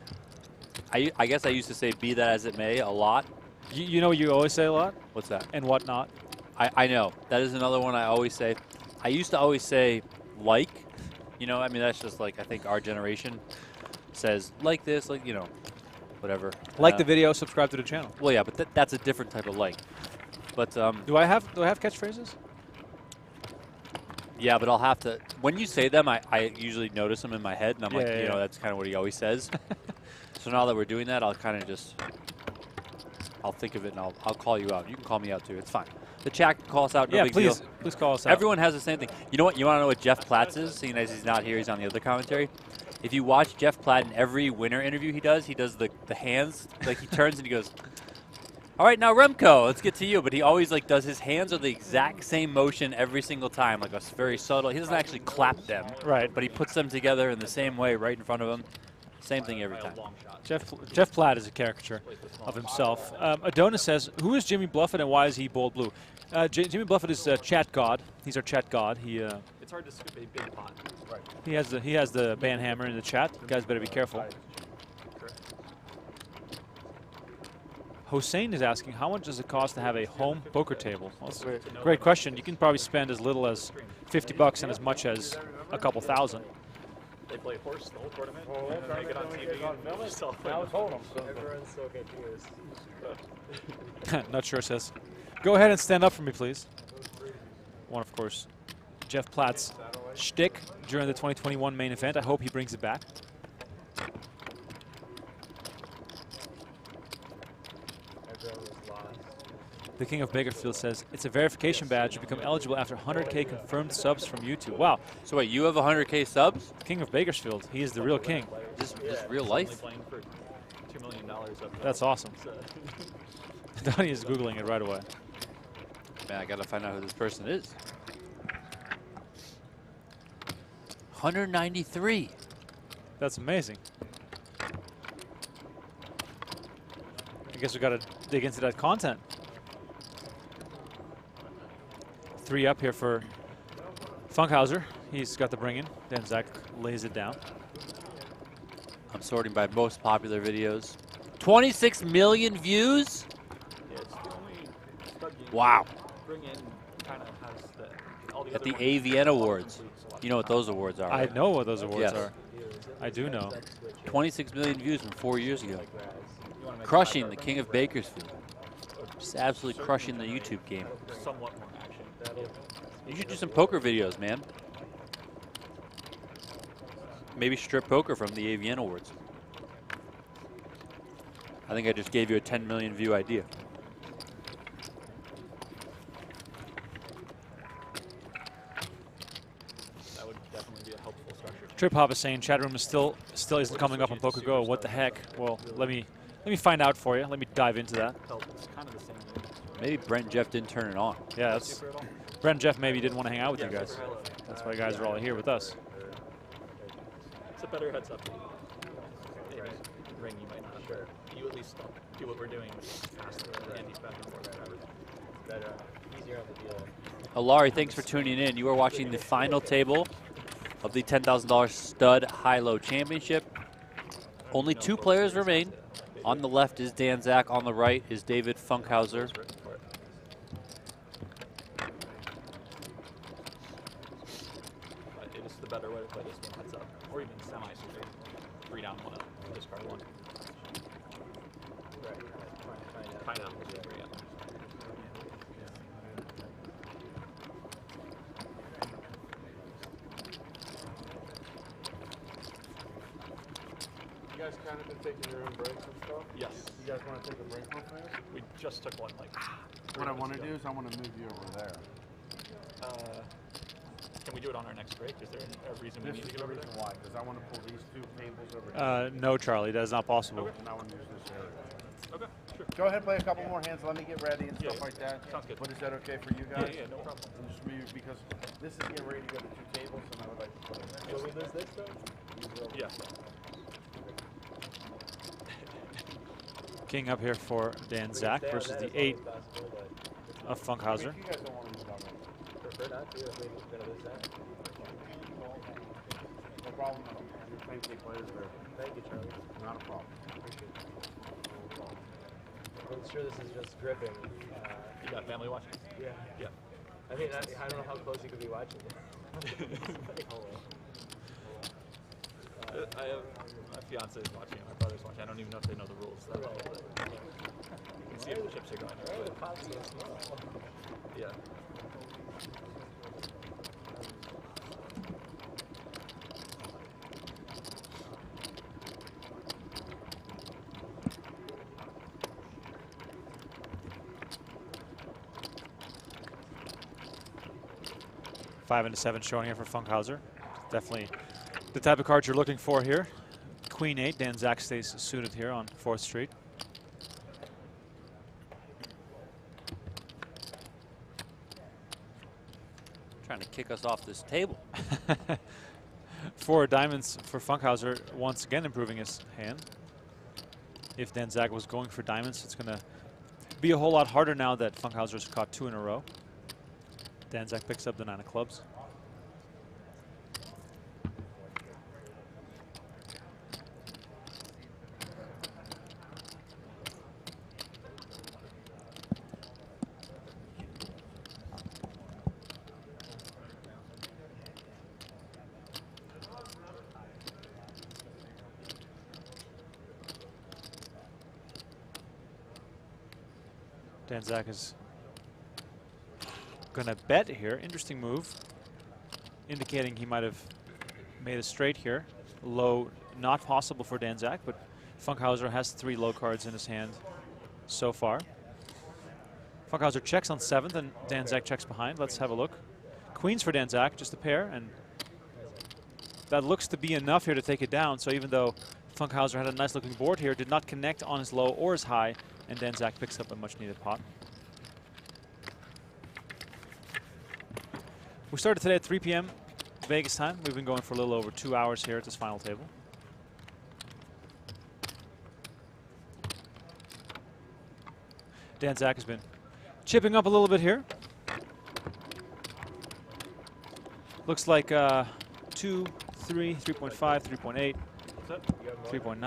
[SPEAKER 2] I guess I used to say be that as it may a lot.
[SPEAKER 1] You know what you always say a lot?
[SPEAKER 2] What's that?
[SPEAKER 1] And whatnot.
[SPEAKER 2] I know. That is another one I always say. I used to always say like. I mean, that's just like, I think our generation says like this, like, whatever.
[SPEAKER 1] Like the video, subscribe to the channel.
[SPEAKER 2] Well, yeah, but that's a different type of like. But
[SPEAKER 1] do I have catchphrases?
[SPEAKER 2] Yeah, but I'll have to. When you say them, I usually notice them in my head, and I'm
[SPEAKER 1] yeah.
[SPEAKER 2] That's kind of what he always says. So now that we're doing that, I'll kind of just, I'll think of it and I'll call you out. You can call me out too. It's fine. The chat can call us out. No big deal.
[SPEAKER 1] Please call us out.
[SPEAKER 2] Everyone has the same thing. You know what? You want to know what Jeff Platts is? Seeing as he's not here, he's on the other commentary. If you watch Jeff Platt in every winner interview he does the hands, like he turns and he goes, all right, now Remko, let's get to you. But he always like does his hands are the exact same motion every single time, like a very subtle. He doesn't actually clap them,
[SPEAKER 1] right?
[SPEAKER 2] But he puts them together in the same way, right in front of him. Same thing every time.
[SPEAKER 1] Jeff Platt is a caricature of himself. Adonis says, who is Jimmy Bluffett and why is he bold blue? Jimmy Bluffett is a chat god. He's our chat god.
[SPEAKER 5] It's hard to scoop a big pot. Right.
[SPEAKER 1] He has the band hammer in the chat. You guys better be careful. Hossein is asking, how much does it cost to have a home poker table? Well, that's a great question. You can probably spend as little as $50 and as much as a couple thousand.
[SPEAKER 5] They play horse the whole tournament, and then they get on TV.
[SPEAKER 4] Now it's Hold'em.
[SPEAKER 6] Everyone's so confused.
[SPEAKER 1] Not sure says, go ahead and stand up for me, please. One, of course, Jeff Platt's shtick during the 2021 main event. I hope he brings it back. The King of Bakersfield says, it's a verification badge. You become eligible after 100K confirmed subs from YouTube. Wow.
[SPEAKER 2] So wait, you have 100K subs?
[SPEAKER 1] King of Bakersfield. He is the real king.
[SPEAKER 2] This real life?
[SPEAKER 5] Playing for $2 million up there.
[SPEAKER 1] That's awesome. Donnie is Googling it right away.
[SPEAKER 2] Man, I got to find out who this person is. 193.
[SPEAKER 1] That's amazing. I guess we got to dig into that content. 3 up here for Funkhouser. He's got the bring in. Then Zack lays it down.
[SPEAKER 2] I'm sorting by most popular videos. 26 million views?
[SPEAKER 5] Yeah, it's the only stud game
[SPEAKER 2] Wow.
[SPEAKER 5] Bring in kind of has the all the
[SPEAKER 2] At
[SPEAKER 5] other
[SPEAKER 2] the
[SPEAKER 5] ones
[SPEAKER 2] AVN
[SPEAKER 5] all
[SPEAKER 2] Awards.
[SPEAKER 5] complete, so
[SPEAKER 2] You know what those awards are,
[SPEAKER 1] I
[SPEAKER 2] right?
[SPEAKER 1] know what those awards
[SPEAKER 2] Yes.
[SPEAKER 1] are. I do know.
[SPEAKER 2] 26 million views from 4 years ago.
[SPEAKER 5] you wanna make
[SPEAKER 2] Crushing
[SPEAKER 5] it
[SPEAKER 2] the king of Bakersfield. Just absolutely crushing the YouTube game.
[SPEAKER 5] somewhat more action.
[SPEAKER 2] You should do some poker videos, man. Maybe strip poker from the AVN Awards. I think I just gave you a 10 million view idea.
[SPEAKER 5] That would definitely be a helpful structure.
[SPEAKER 1] Trip Hop is saying chat room is still isn't coming up on PokerGo. What the heck? Well, let me find out for you. Let me dive into that.
[SPEAKER 5] It's kind of the same.
[SPEAKER 2] Maybe Brent and Jeff didn't turn it on.
[SPEAKER 1] Yeah, that's Brent and Jeff maybe didn't want to hang out with you guys. That's why you guys are all here with us.
[SPEAKER 5] It's a better heads up. Maybe ring you might not. Sure. You at least do what we're doing faster and he's back and forth.
[SPEAKER 6] Better, easier on the deal.
[SPEAKER 2] Alari, thanks for tuning in. You are watching the final table of the $10,000 Stud High-Low Championship. Only 2 players remain. On the left is Dan Zack. On the right is David Funkhouser.
[SPEAKER 5] It is the better way to play this one heads up. Or even semi, so 3 down, 1 up. Discard 1. Kind of. Yeah.
[SPEAKER 3] You guys kind of been taking your own breaks and stuff?
[SPEAKER 5] Yes.
[SPEAKER 3] You guys want to take a break real fast?
[SPEAKER 5] We just took one like.
[SPEAKER 3] What I want to do is I want to move you over there.
[SPEAKER 5] Can we do it on our next break? Is there a reason we
[SPEAKER 3] This
[SPEAKER 5] need
[SPEAKER 3] is
[SPEAKER 5] to
[SPEAKER 3] the
[SPEAKER 5] get over
[SPEAKER 3] reason
[SPEAKER 5] there?
[SPEAKER 3] why, because I want to pull these 2 tables over here.
[SPEAKER 1] No, Charlie, that is not possible.
[SPEAKER 3] And I want to use this area.
[SPEAKER 5] Okay, sure.
[SPEAKER 3] Go ahead and play a couple more hands. Let me get ready and stuff
[SPEAKER 5] Yeah,
[SPEAKER 3] like that.
[SPEAKER 5] sounds good.
[SPEAKER 3] But is that okay for you guys?
[SPEAKER 5] Yeah, no problem.
[SPEAKER 3] And just because this is getting ready to go to 2 tables, and I would like to put it.
[SPEAKER 6] So we lose this though?
[SPEAKER 5] Yeah.
[SPEAKER 1] King up here for Dan Zack versus the 8 of Funkhouser.
[SPEAKER 3] If you guys don't want to move on,
[SPEAKER 6] Prefer not to if we're gonna lose that.
[SPEAKER 3] no problem. You're playing 2 players there.
[SPEAKER 6] Thank you, Charlie.
[SPEAKER 3] Not a problem.
[SPEAKER 6] I'm sure this is just dripping.
[SPEAKER 5] You got family watching?
[SPEAKER 6] Yeah.
[SPEAKER 5] Yeah.
[SPEAKER 6] I mean, I don't know how close you could be watching it.
[SPEAKER 5] I have my fiance is watching it, my brother's watching. I don't even know if they know the rules that well, but you can see if the chips are going
[SPEAKER 6] Why are the
[SPEAKER 5] right.
[SPEAKER 6] pots so small?
[SPEAKER 5] Yeah.
[SPEAKER 1] Five and a 7 showing here for Funkhouser. Definitely the type of card you're looking for here. Queen 8, Dan Zack stays suited here on 4th Street.
[SPEAKER 2] Trying to kick us off this table.
[SPEAKER 1] 4 diamonds for Funkhouser, once again improving his hand. If Dan Zack was going for diamonds, it's going to be a whole lot harder now that Funkhouser's caught 2 in a row. Dan Zack picks up the 9 of clubs. Dan Zack is going to bet here. Interesting move, indicating he might have made a straight here. Low, not possible for Dan Zack, but Funkhouser has 3 low cards in his hand so far. Funkhouser checks on 7th, and Dan Zack checks behind. Let's have a look. Queens for Dan Zack, just a pair, and that looks to be enough here to take it down. So even though Funkhouser had a nice looking board here, did not connect on his low or his high, and Dan Zack picks up a much needed pot. We started today at 3 p.m. Vegas time. We've been going for a little over 2 hours here at this final table. Dan Zack has been chipping up a little bit here. Looks like 2, 3, 3.5, 3.8, 3.9.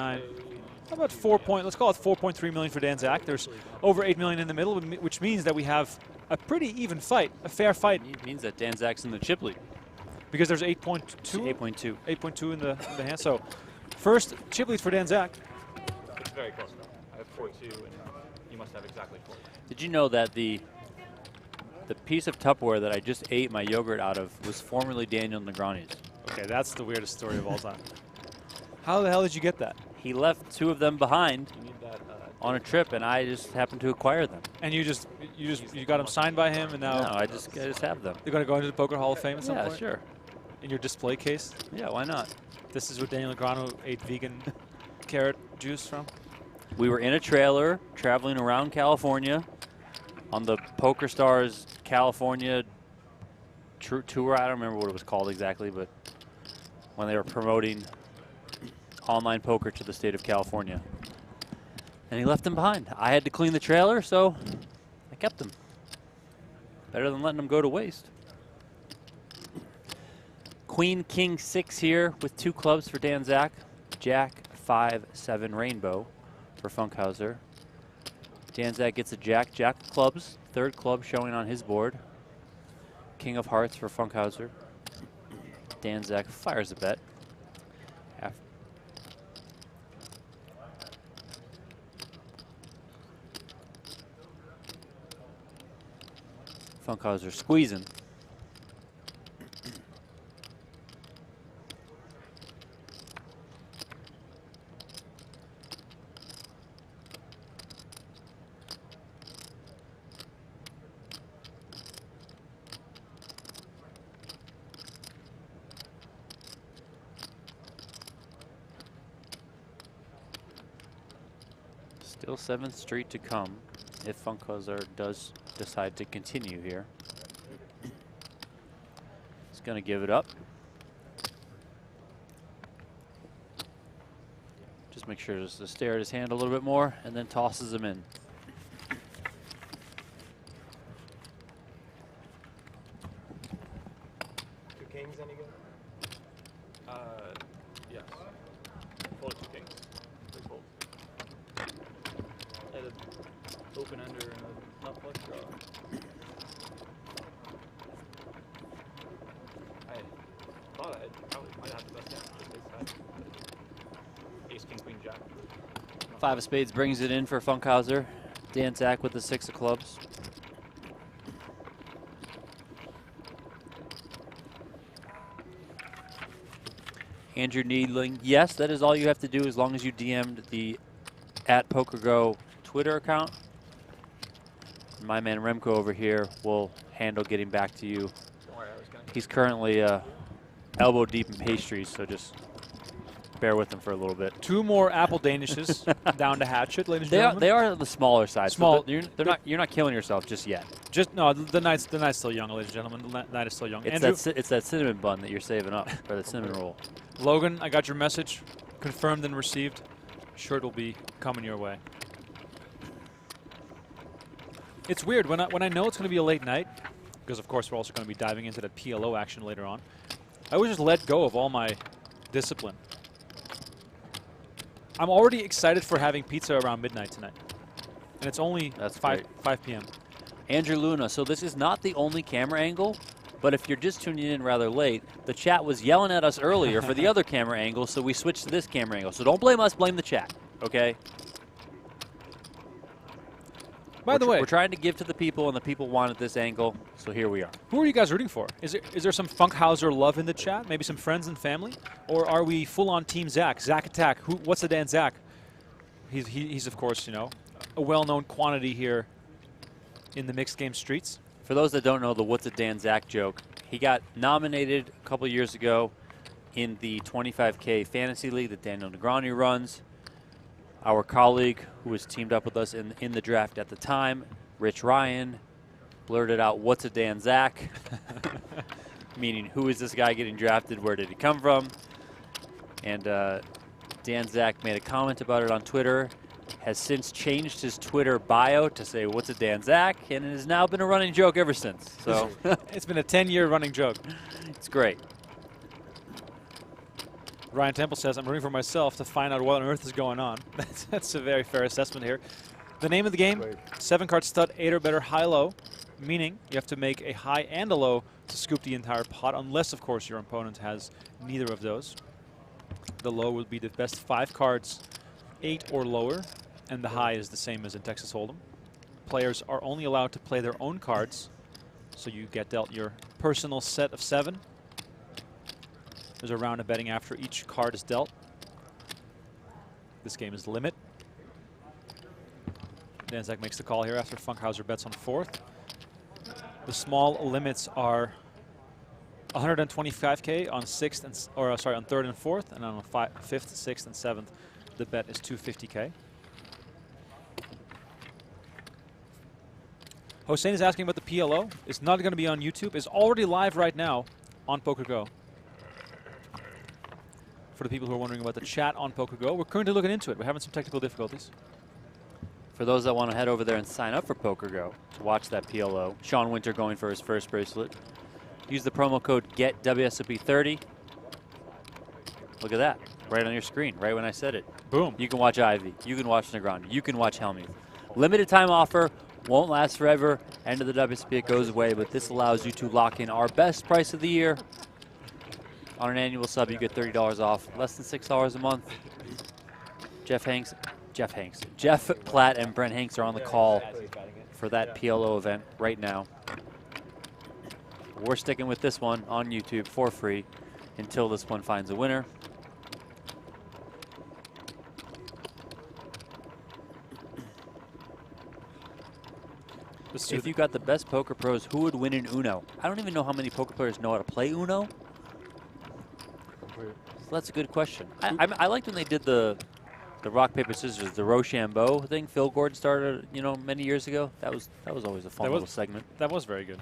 [SPEAKER 1] How about 4 point? Let's call it 4.3 million for Dan Zack. There's over 8 million in the middle, which means that we have a pretty even fight, a fair fight.
[SPEAKER 2] It means that Dan Zack's in the chip lead.
[SPEAKER 1] Because there's 8.2?
[SPEAKER 2] 8.2.
[SPEAKER 1] 8.2 in the hand. So first chip lead for Dan Zack.
[SPEAKER 5] It's very close though. I have 4-2 and you must have exactly 4.
[SPEAKER 2] Did you know that the piece of Tupperware that I just ate my yogurt out of was formerly Daniel Negreanu's?
[SPEAKER 1] Okay, that's the weirdest story of all time. How the hell did you get that?
[SPEAKER 2] He left 2 of them behind
[SPEAKER 5] You need that.
[SPEAKER 2] on a trip, and I just happened to acquire them.
[SPEAKER 1] And you got them signed by him, and now
[SPEAKER 2] No, I just have them.
[SPEAKER 1] they're going to go into the Poker Hall of Fame at some
[SPEAKER 2] Yeah,
[SPEAKER 1] point?
[SPEAKER 2] sure.
[SPEAKER 1] In your display case?
[SPEAKER 2] Yeah, why not?
[SPEAKER 1] This is where Daniel Negreanu ate vegan carrot juice from?
[SPEAKER 2] We were in a trailer traveling around California on the Poker Stars California tour. I don't remember what it was called exactly, but when they were promoting online poker to the state of California. And he left them behind. I had to clean the trailer, so I kept them. Better than letting them go to waste. Queen, King, 6 here with 2 clubs for Dan Zack. Jack, 5, 7 rainbow for Funkhouser. Dan Zack gets a Jack, Jack of clubs, 3rd club showing on his board. King of hearts for Funkhouser. Dan Zack fires a bet. Funkhouser squeezing. Still 7th Street to come if Funkhouser does decide to continue here. He's going to give it up. Just make sure to stare at his hand a little bit more and then tosses him in.
[SPEAKER 6] Two kings, any good?
[SPEAKER 5] Yes. Fold 2 kings. Please fold. I had an open ender and a nut flush draw. I thought I probably might have the best hand. Just ace, king, queen, jack.
[SPEAKER 2] 5 of spades brings it in for Funkhouser. Dan Zack with the 6 of clubs. Andrew Needling, yes, that is all you have to do as long as you DM'd the @PokerGo Twitter account. My man Remko over here will handle getting back to you.
[SPEAKER 5] Don't worry, I was going to.
[SPEAKER 2] He's currently elbow deep in pastries, so just bear with him for a little bit.
[SPEAKER 1] 2 more apple danishes down to hatchet, ladies and gentlemen.
[SPEAKER 2] They are the smaller side.
[SPEAKER 1] Small.
[SPEAKER 2] So you're not killing yourself just yet.
[SPEAKER 1] Just no, the night's still young, ladies and gentlemen. The night is still young.
[SPEAKER 2] It's
[SPEAKER 1] Andrew,
[SPEAKER 2] it's that cinnamon bun that you're saving up, or the cinnamon roll.
[SPEAKER 1] Logan, I got your message, confirmed and received. Sure, it'll be coming your way. It's weird when I know it's going to be a late night, because of course we're also going to be diving into that PLO action later on. I always just let go of all my discipline. I'm already excited for having pizza around midnight tonight, and it's only 5 p.m.
[SPEAKER 2] Andrew Luna, so this is not the only camera angle, but if you're just tuning in rather late, the chat was yelling at us earlier for the other camera angle, so we switched to this camera angle. So don't blame us, blame the chat, okay?
[SPEAKER 1] By the way,
[SPEAKER 2] we're trying to give to the people, and the people wanted this angle, so here we are.
[SPEAKER 1] who are you guys rooting for? Is there some Funkhouser love in the chat? Maybe some friends and family? Or are we full-on Team Zack? Zack Attack. What's the Dan Zack? He's of course, you know, a well-known quantity here in the mixed game streets.
[SPEAKER 2] For those that don't know the What's a Dan Zack joke, he got nominated a couple years ago in the 25K Fantasy League that Daniel Negreanu runs. Our colleague who was teamed up with us in the draft at the time, Rich Ryan, blurted out, "What's a Dan Zack?" Meaning, who is this guy getting drafted? Where did he come from? And Dan Zack made a comment about it on Twitter, has since changed his Twitter bio to say, "What's a Dan Zack?" and it has now been a running joke ever since. So
[SPEAKER 1] It's been a 10-year running joke.
[SPEAKER 2] it's great.
[SPEAKER 1] Ryan Temple says, I'm rooting for myself to find out what on earth is going on. That's a very fair assessment here. The name of the game, 7-card stud, 8 or better, high-low. meaning you have to make a high and a low to scoop the entire pot, unless, of course, your opponent has neither of those. The low will be the best 5 cards, 8 or lower, and the high is the same as in Texas Hold'em. Players are only allowed to play their own cards, so you get dealt your personal set of 7. There's a round of betting after each card is dealt. This game is limit. Zack makes the call here after Funkhouser bets on 4th. The small limits are 125K on 6th and on 3rd and 4th, and on 5th, 6th, and 7th, the bet is 250K. Hossein is asking about the PLO. It's not going to be on YouTube. It's already live right now on PokerGO. For the people who are wondering about the chat on PokerGO, we're currently looking into it. We're having some technical difficulties.
[SPEAKER 2] For those that want to head over there and sign up for PokerGo to watch that PLO, Sean Winter going for his first bracelet. Use the promo code GETWSOP30. Look at that, right on your screen, right when I said it.
[SPEAKER 1] Boom.
[SPEAKER 2] You can watch Ivy, you can watch Negroni, you can watch Helmuth. Limited time offer, won't last forever. End of the WSOP, it goes away, but this allows you to lock in our best price of the year. On an annual sub, you get $30 off, less than $6 a month. Jeff Platt and Brent Hanks are on the call for that PLO event right now. We're sticking with this one on YouTube for free until this one finds a winner. If you got the best poker pros, who would win in Uno? I don't even know how many poker players know how to play Uno. So that's a good question. I liked when they did the rock, paper, scissors, the Rochambeau thing Phil Gordon started, you know, many years ago. That was always a fun little segment.
[SPEAKER 1] That was very good.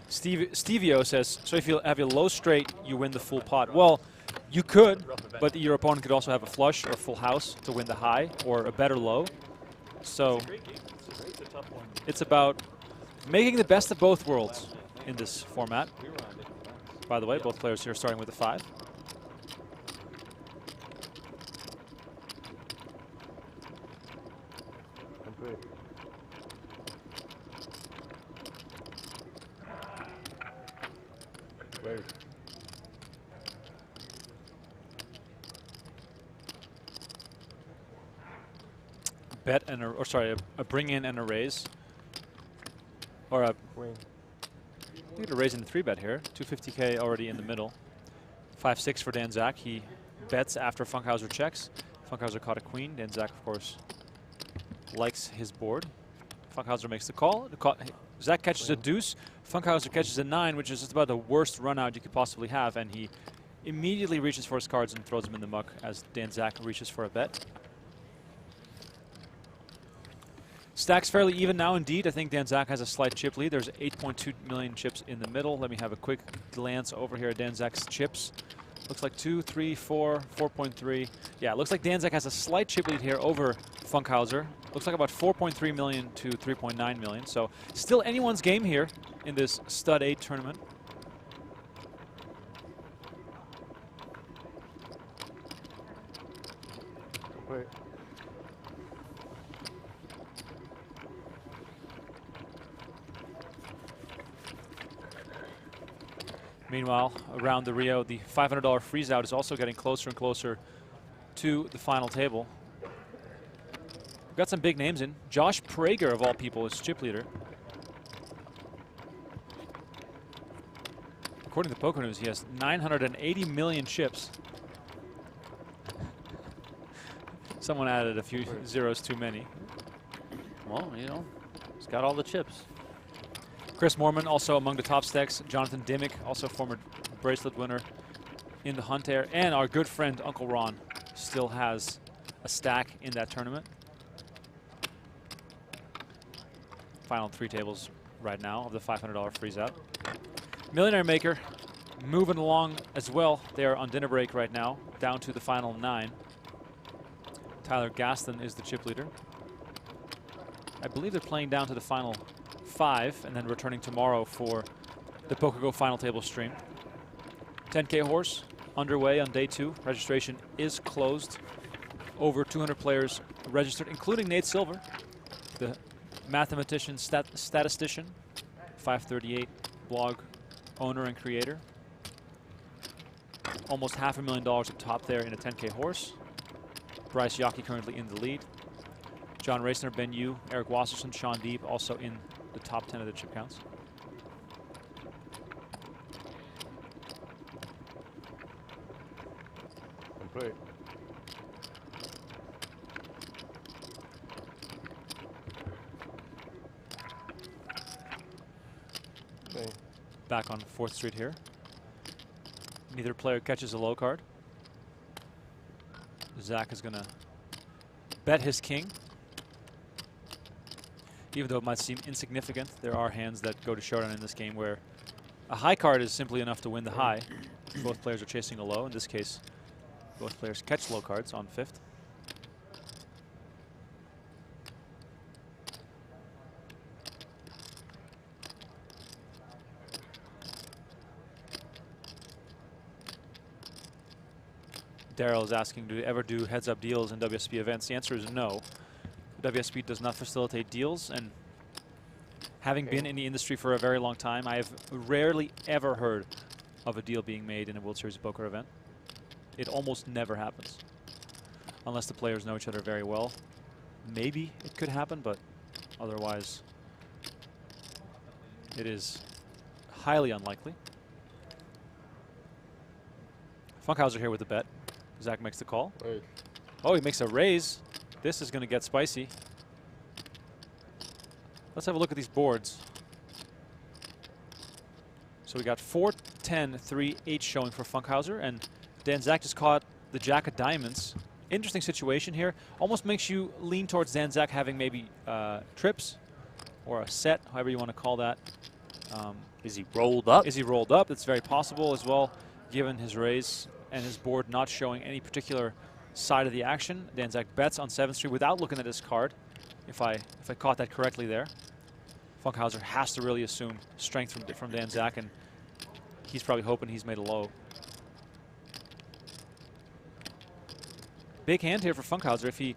[SPEAKER 1] Stevio says, so if you have a low straight, you win the full pot. Well, you could, but your opponent could also have a flush or full house to win the high or a better low. So it's about making the best of both worlds in this format. By the way, both players here are starting with a 5. Bet and a bring in and a raise, or a
[SPEAKER 3] Wing.
[SPEAKER 1] You get a raise in the 3-bet here. 250K already in the middle. 5-6 for Zack. He bets after Funkhouser checks. Funkhouser caught a queen. Zack, of course, likes his board. Funkhouser makes the call. Zack catches a deuce. Funkhouser catches a 9, which is just about the worst run out you could possibly have, and he immediately reaches for his cards and throws them in the muck as Zack reaches for a bet. Stacks fairly even now indeed. I think Zack has a slight chip lead. There's 8.2 million chips in the middle. Let me have a quick glance over here at Zack's chips. Looks like 2, 3, 4, 4.3. Yeah, it looks like Zack has a slight chip lead here over Funkhouser. Looks like about 4.3 million to 3.9 million. So still anyone's game here in this Stud 8 tournament.
[SPEAKER 3] Wait.
[SPEAKER 1] Meanwhile, around the Rio, the $500 freeze out is also getting closer and closer to the final table. We've got some big names in. Josh Prager, of all people, is chip leader. According to Poker News, he has 980 million chips. Someone added a few zeros too many.
[SPEAKER 2] Well, you know, he's got all the chips.
[SPEAKER 1] Chris Moorman also among the top stacks. Jonathan Dimmick, also former bracelet winner in the Hunt Air. And our good friend Uncle Ron still has a stack in that tournament. Final 3 tables right now of the $500 freeze out. Millionaire Maker moving along as well. They're on dinner break right now, down to the final 9. Tyler Gaston is the chip leader. I believe they're playing down to the final 5 and then returning tomorrow for the PokerGO final table stream. 10K horse underway on day 2. Registration is closed. Over 200 players registered, including Nate Silver, the mathematician, statistician, 538 blog owner and creator. Almost $500,000 up top there in a 10K horse. Bryce Yockey currently in the lead. John Racner, Ben Yu, Eric Wasserson, Sean Deeb also in the top 10 of the chip counts.
[SPEAKER 6] Complete.
[SPEAKER 1] Back on 4th Street here. Neither player catches a low card. Zack is going to bet his king. Even though it might seem insignificant, there are hands that go to showdown in this game where a high card is simply enough to win the high. Both players are chasing a low. In this case, both players catch low cards on 5th. Daryl is asking, do you ever do heads-up deals in WSB events? The answer is no. WSB does not facilitate deals, and having been in the industry for a very long time, I have rarely ever heard of a deal being made in a World Series of Poker event. It almost never happens, unless the players know each other very well. Maybe it could happen, but otherwise it is highly unlikely. Funkhouser here with the bet. Zack makes the call.
[SPEAKER 6] Wait.
[SPEAKER 1] Oh, he makes a raise. This is going to get spicy. Let's have a look at these boards. So we got 4, 10, 3, 8 showing for Funkhouser, and Dan Zack just caught the jack of diamonds. Interesting situation here. Almost makes you lean towards Dan Zack having maybe trips or a set, however you want to call that.
[SPEAKER 2] Is he rolled up?
[SPEAKER 1] Is he rolled up? It's very possible as well, given his raise and his board not showing any particular side of the action. Dan Zack bets on 7th Street without looking at his card, if I caught that correctly there. Funkhouser has to really assume strength from Dan Zack, and he's probably hoping he's made a low. Big hand here for Funkhouser. If he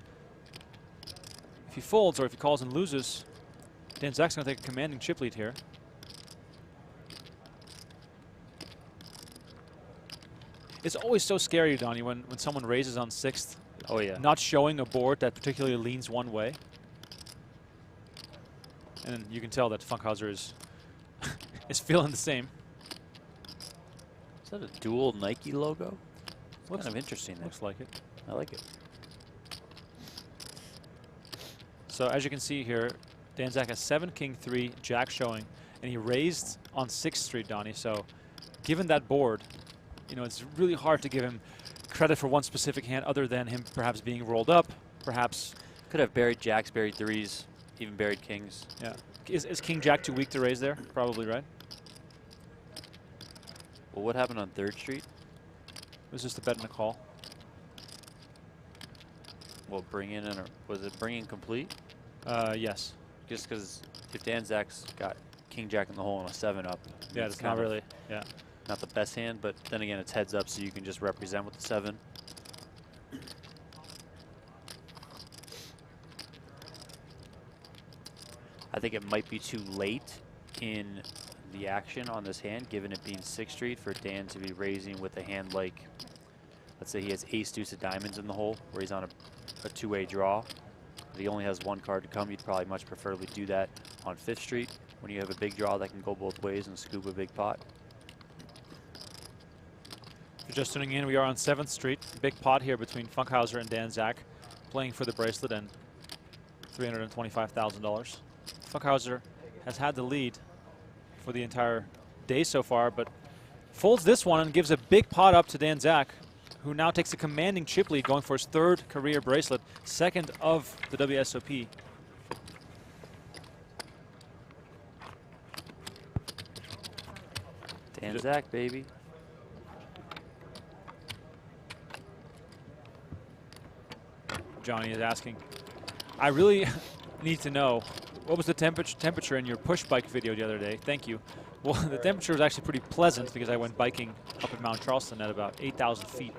[SPEAKER 1] folds or if he calls and loses, Dan Zack's going to take a commanding chip lead here. It's always so scary, Donnie, when someone raises on 6th.
[SPEAKER 2] Oh, yeah.
[SPEAKER 1] Not showing a board that particularly leans one way. And you can tell that Funkhouser is is feeling the same.
[SPEAKER 2] Is that a dual Nike logo? Looks kind of interesting there.
[SPEAKER 1] Looks like it.
[SPEAKER 2] I like it.
[SPEAKER 1] So as you can see here, Dan Zack has 7, King 3, Jack showing, and he raised on 6th Street, Donnie. So given that board, you know, it's really hard to give him credit for one specific hand other than him perhaps being rolled up, perhaps.
[SPEAKER 2] Could have buried jacks, buried threes, even buried kings.
[SPEAKER 1] Yeah. Is King Jack too weak to raise there? Probably, right?
[SPEAKER 2] Well, what happened on 3rd Street?
[SPEAKER 1] It was just a bet and a call.
[SPEAKER 2] Well, bring in, or was it bring in complete?
[SPEAKER 1] Yes.
[SPEAKER 2] Just because if Dan Zack's got King Jack in the hole and a 7-up.
[SPEAKER 1] Yeah, it's not really, yeah.
[SPEAKER 2] Not the best hand, but then again, it's heads up, so you can just represent with the 7. I think it might be too late in the action on this hand, given it being 6th Street, for Dan to be raising with a hand like, let's say he has ace deuce of diamonds in the hole, where he's on a two-way draw. But he only has 1 card to come. You'd probably much preferably do that on 5th Street when you have a big draw that can go both ways and scoop a big pot.
[SPEAKER 1] If you're just tuning in, we are on 7th Street. Big pot here between Funkhouser and Dan Zack, playing for the bracelet and $325,000. Funkhouser has had the lead for the entire day so far, but folds this one and gives a big pot up to Dan Zack, who now takes a commanding chip lead, going for his 3rd career bracelet, 2nd of the WSOP.
[SPEAKER 2] Dan Zack, baby.
[SPEAKER 1] Johnny is asking, I really need to know, what was the temperature in your push bike video the other day? Thank you. Well, the temperature was actually pretty pleasant because I went biking up at Mount Charleston at about 8,000 feet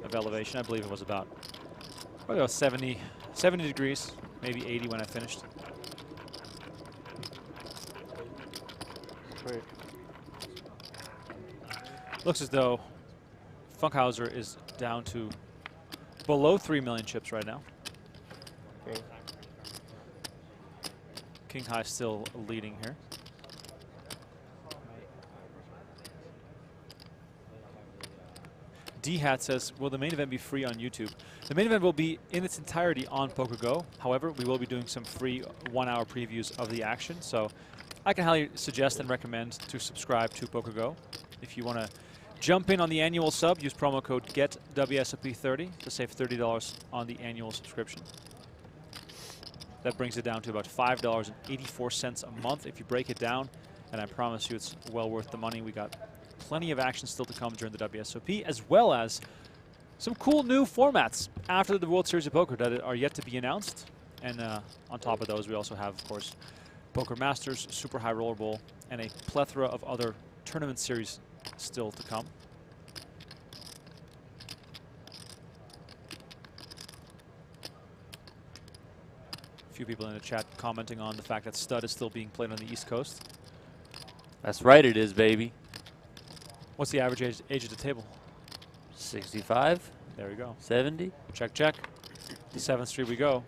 [SPEAKER 1] of elevation. I believe it was probably about 70 degrees, maybe 80 when I finished.
[SPEAKER 8] quick.
[SPEAKER 1] Looks as though Funkhouser is down to below 3 million chips right now.
[SPEAKER 8] Okay.
[SPEAKER 1] King High still leading here. D-Hat says, will the main event be free on YouTube? The main event will be in its entirety on PokerGO. However, we will be doing some free 1-hour previews of the action. So I can highly suggest and recommend to subscribe to PokerGO. If you want to jump in on the annual sub, use promo code GETWSOP30 to save $30 on the annual subscription. That brings it down to about $5.84 a month if you break it down. And I promise you it's well worth the money. We got plenty of action still to come during the WSOP, as well as some cool new formats after the World Series of Poker that are yet to be announced. And on top of those, we also have, of course, Poker Masters, Super High Roller Bowl, and a plethora of other tournament series still to come. A few people in the chat commenting on the fact that Stud is still being played on the East Coast.
[SPEAKER 2] That's right, it is, baby.
[SPEAKER 1] What's the average age of the table?
[SPEAKER 2] 65.
[SPEAKER 1] There we go.
[SPEAKER 2] 70.
[SPEAKER 1] Check, check. The 7th Street we go.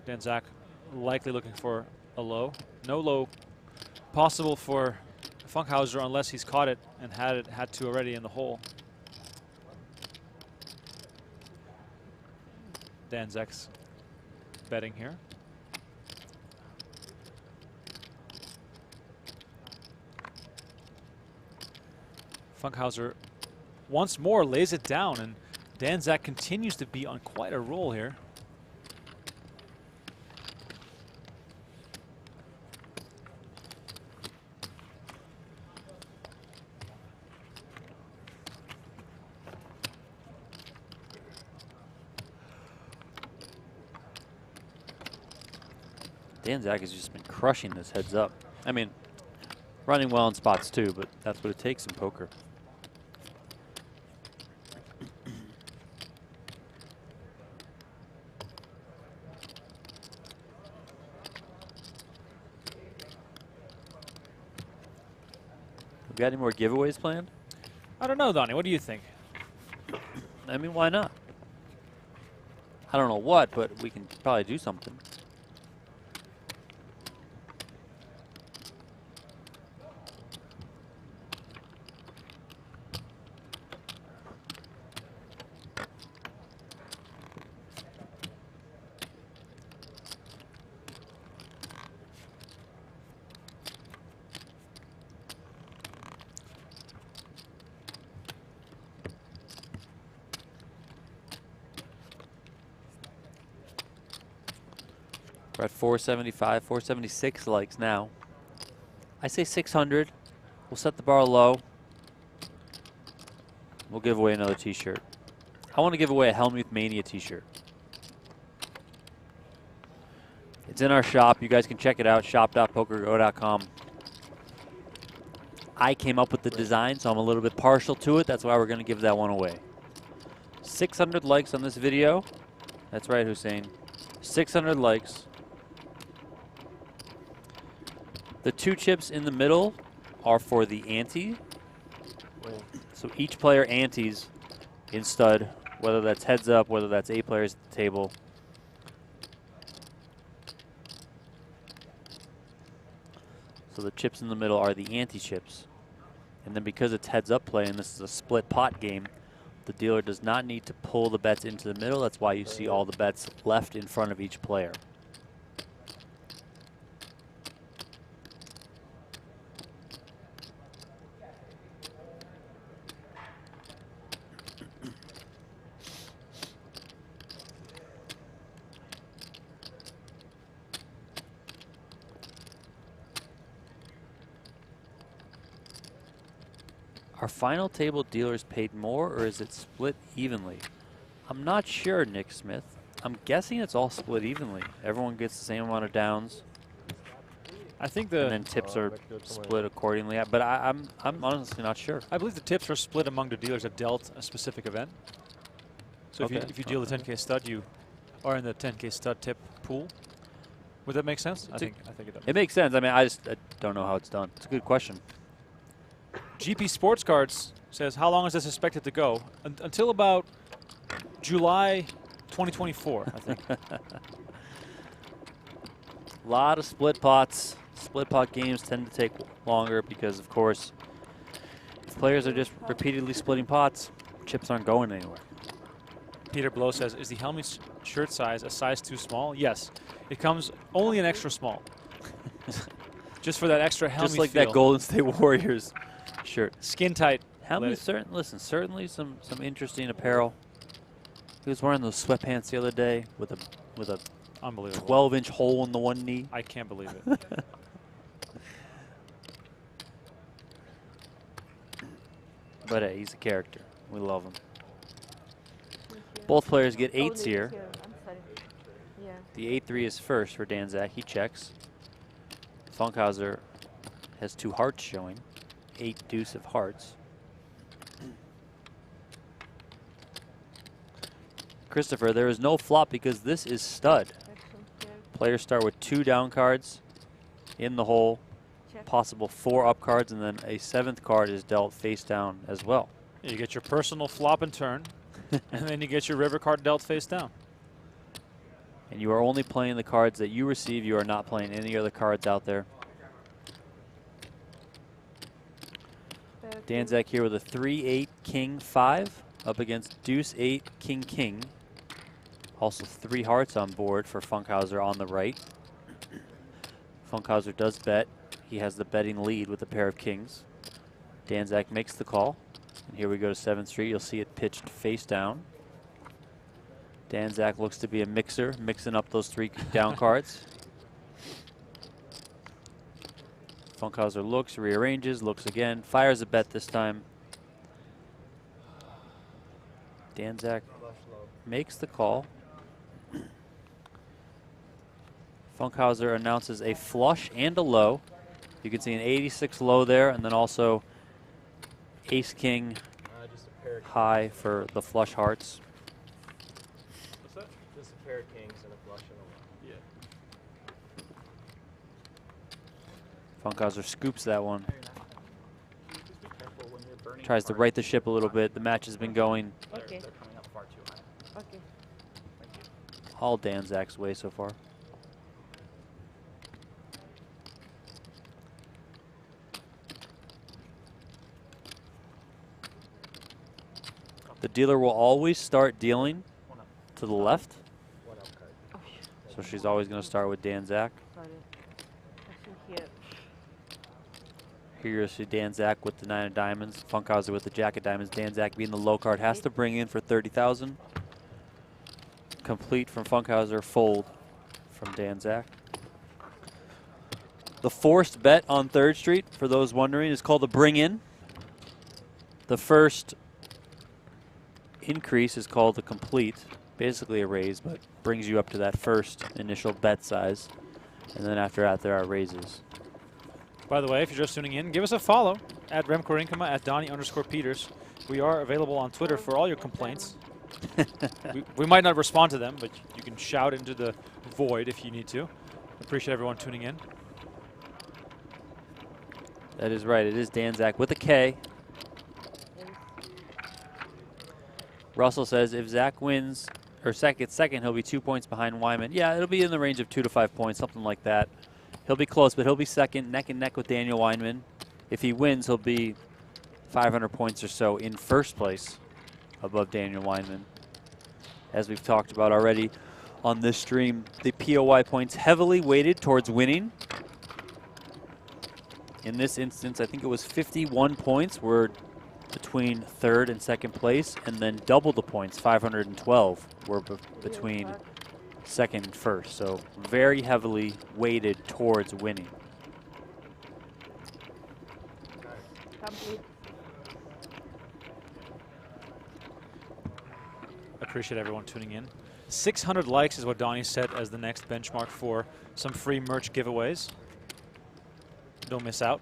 [SPEAKER 1] Dan Zack likely looking for a low. No low possible for Funkhouser unless he's caught it and had to already in the hole. Dan Zack's betting here. Funkhouser once more lays it down, and Dan Zack continues to be on quite a roll here.
[SPEAKER 2] Dan Zack has just been crushing this heads up. I mean, running well in spots too, but that's what it takes in poker. We got any more giveaways planned?
[SPEAKER 1] I don't know, Donnie. What do you think?
[SPEAKER 2] I mean, why not? I don't know what, but we can probably do something. We're at 475, 476 likes now. I say 600. We'll set the bar low. We'll give away another t-shirt. I want to give away a Helmuth Mania t-shirt. It's in our shop. You guys can check it out, shop.pokergo.com. I came up with the design, so I'm a little bit partial to it. That's why we're going to give that one away. 600 likes on this video. That's right, Hussein. 600 likes. The 2 chips in the middle are for the ante. So each player antes in stud, whether that's heads up, whether that's 8 players at the table. So the chips in the middle are the ante chips. And then because it's heads up play and this is a split pot game, the dealer does not need to pull the bets into the middle. That's why you see all the bets left in front of each player. Are final table dealers paid more, or is it split evenly? I'm not sure, Nick Smith. I'm guessing it's all split evenly. Everyone gets the same amount of downs.
[SPEAKER 1] I think
[SPEAKER 2] and then tips are split accordingly. But I'm honestly not sure.
[SPEAKER 1] I believe the tips are split among the dealers that dealt a specific event. So if you deal the 10K stud, you are in the 10K stud tip pool. Would that make sense? I think it does.
[SPEAKER 2] It makes sense. I mean, I don't know how it's done. It's a good question.
[SPEAKER 1] GP Sports Cards says, how long is this expected to go? Until about July 2024, I think.
[SPEAKER 2] A lot of split pots. Split pot games tend to take longer because, of course, if players are just repeatedly splitting pots, chips aren't going anywhere.
[SPEAKER 1] Peter Blow says, is the helmet's shirt size a size too small? Yes. It comes only an extra small. Just for that extra helmet
[SPEAKER 2] Just like
[SPEAKER 1] feel.
[SPEAKER 2] that Golden State Warriors shirt.
[SPEAKER 1] Skin tight.
[SPEAKER 2] Helmet, certainly some interesting apparel. He was wearing those sweatpants the other day with a
[SPEAKER 1] Unbelievable.
[SPEAKER 2] 12-inch hole in the one knee.
[SPEAKER 1] I can't believe it.
[SPEAKER 2] But hey, he's a character. We love him. Both players get 8s here.
[SPEAKER 7] I'm sorry. Yeah.
[SPEAKER 2] The 8-3 is first for Dan Zack. He checks. Funkhouser has 2 hearts showing. 8 deuce of hearts. Christopher, there is no flop because this is stud. Players start with 2 down cards in the hole,
[SPEAKER 7] Check.
[SPEAKER 2] possible 4 up cards, and then a 7th card is dealt face down as well.
[SPEAKER 1] You get your personal flop and turn, and then you get your river card dealt face down.
[SPEAKER 2] And you are only playing the cards that you receive. You are not playing any other cards out there. Dan Zack here with a 3-8 King 5 up against Deuce 8 King King. Also 3 hearts on board for Funkhouser on the right. Funkhouser does bet. He has the betting lead with a pair of kings. Dan Zack makes the call. And here we go to 7th Street. You'll see it pitched face down. Dan Zack looks to be a mixer, mixing up those 3 down cards. Funkhouser looks, rearranges, looks again, fires a bet this time. Dan Zack makes the call. Funkhouser announces a flush and a low. You can see an 86 low there, and then also ace-king high for the flush hearts.
[SPEAKER 6] What's that? Just a pair of kings and a flush and a low. Yeah.
[SPEAKER 2] Funkhouser scoops that one. Tries to right the ship a little bit. The match has been going
[SPEAKER 7] Okay.
[SPEAKER 5] They're coming up far too high.
[SPEAKER 7] Okay.
[SPEAKER 5] Thank you.
[SPEAKER 2] all Dan Zack's way so far. The dealer will always start dealing to the left. So she's always going to start with Dan Zack.
[SPEAKER 7] Sorry. I should hear.
[SPEAKER 2] Here you see Dan Zack with the 9 of diamonds. Funkhouser with the jack of diamonds. Dan Zack being the low card has to bring in for 30,000. Complete from Funkhouser, fold from Dan Zack. The forced bet on 3rd Street, for those wondering, is called a bring in. The first increase is called a complete, basically a raise, but brings you up to that first initial bet size. And then after that, there are raises.
[SPEAKER 1] By the way, if you're just tuning in, give us a follow at Remko Rinkema, at Donnie_Peters. We are available on Twitter for all your complaints. we might not respond to them, but you can shout into the void if you need to. Appreciate everyone tuning in.
[SPEAKER 2] That is right. It is Dan Zack with a K. Russell says if Zack wins, or gets second, he'll be 2 points behind Wyman. Yeah, it'll be in the range of 2 to 5 points, something like that. He'll be close, but he'll be second, neck and neck with Daniel Weinman. If he wins, he'll be 500 points or so in first place above Daniel Weinman. As we've talked about already on this stream, the POY points heavily weighted towards winning. In this instance, I think it was 51 points were between 3rd and 2nd place, and then double the points, 512, were between 2nd and 1st. So very heavily weighted towards winning.
[SPEAKER 7] Complete.
[SPEAKER 1] Appreciate everyone tuning in. 600 likes is what Donnie set as the next benchmark for some free merch giveaways. Don't miss out.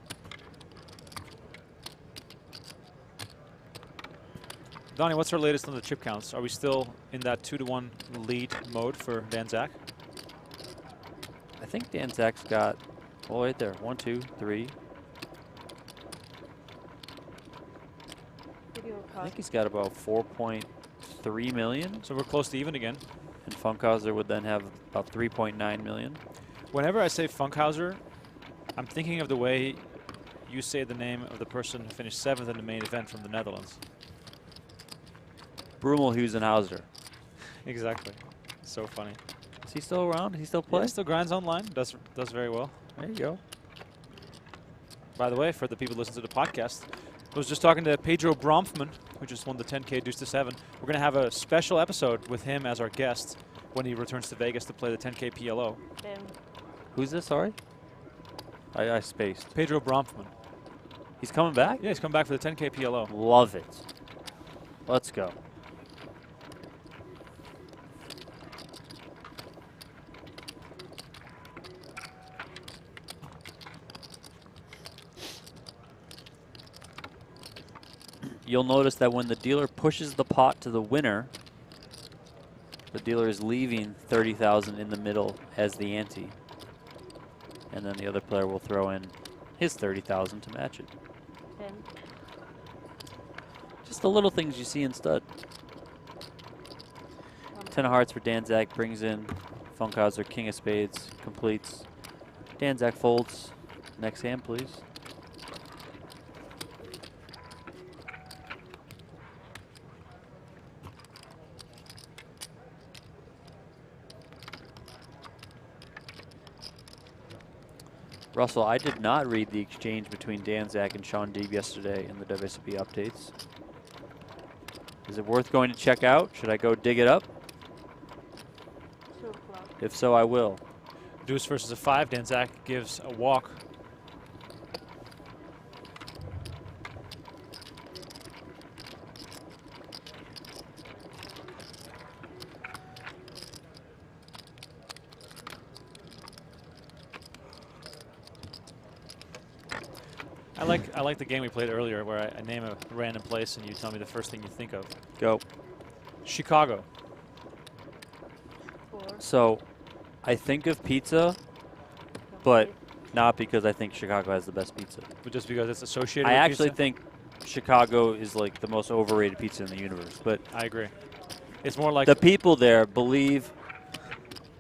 [SPEAKER 1] Donnie, what's our latest on the chip counts? Are we still in that 2-to-1 lead mode for Dan Zack?
[SPEAKER 2] I think Dan Zack's got, oh, right there, 1, 2, 3. I think he's got about 4.3 million.
[SPEAKER 1] So we're close to even again.
[SPEAKER 2] And Funkhouser would then have about 3.9 million.
[SPEAKER 1] Whenever I say Funkhouser, I'm thinking of the way you say the name of the person who finished 7th in the main event from the Netherlands.
[SPEAKER 2] Brumelhuizenhauser.
[SPEAKER 1] Exactly. So funny.
[SPEAKER 2] Is he still around? He still
[SPEAKER 1] Yeah,
[SPEAKER 2] play?
[SPEAKER 1] he still grinds online. Does very well.
[SPEAKER 2] There you go.
[SPEAKER 1] By the way, for the people who listen to the podcast, I was just talking to Pedro Bromfman, who just won the 10K deuce to 7. We're going to have a special episode with him as our guest when he returns to Vegas to play the 10K PLO.
[SPEAKER 2] Who's this? Sorry? I spaced.
[SPEAKER 1] Pedro Bromfman.
[SPEAKER 2] He's coming back?
[SPEAKER 1] Yeah, he's coming back for the 10K PLO.
[SPEAKER 2] Love it. Let's go. You'll notice that when the dealer pushes the pot to the winner, the dealer is leaving 30,000 in the middle as the ante. And then the other player will throw in his 30,000 to match it.
[SPEAKER 7] 10.
[SPEAKER 2] Just the little things you see in stud. 10 of hearts for Dan Zack, brings in Funkhouser, king of spades, completes. Dan Zack folds. Next hand, please. Russell, I did not read the exchange between Dan Zack and Sean Deeb yesterday in the WSOP updates. Is it worth going to check out? Should I go dig it up? If so, I will.
[SPEAKER 1] Deuce versus a 5. Dan Zack gives a walk. I like the game we played earlier where I name a random place and you tell me the first thing you think of.
[SPEAKER 2] Go.
[SPEAKER 1] Chicago.
[SPEAKER 7] 4.
[SPEAKER 2] So, I think of pizza, but not because I think Chicago has the best pizza.
[SPEAKER 1] But just because it's associated
[SPEAKER 2] I
[SPEAKER 1] with
[SPEAKER 2] actually
[SPEAKER 1] pizza?
[SPEAKER 2] think Chicago is like the most overrated pizza in the universe. But
[SPEAKER 1] I agree. It's more like
[SPEAKER 2] the people there believe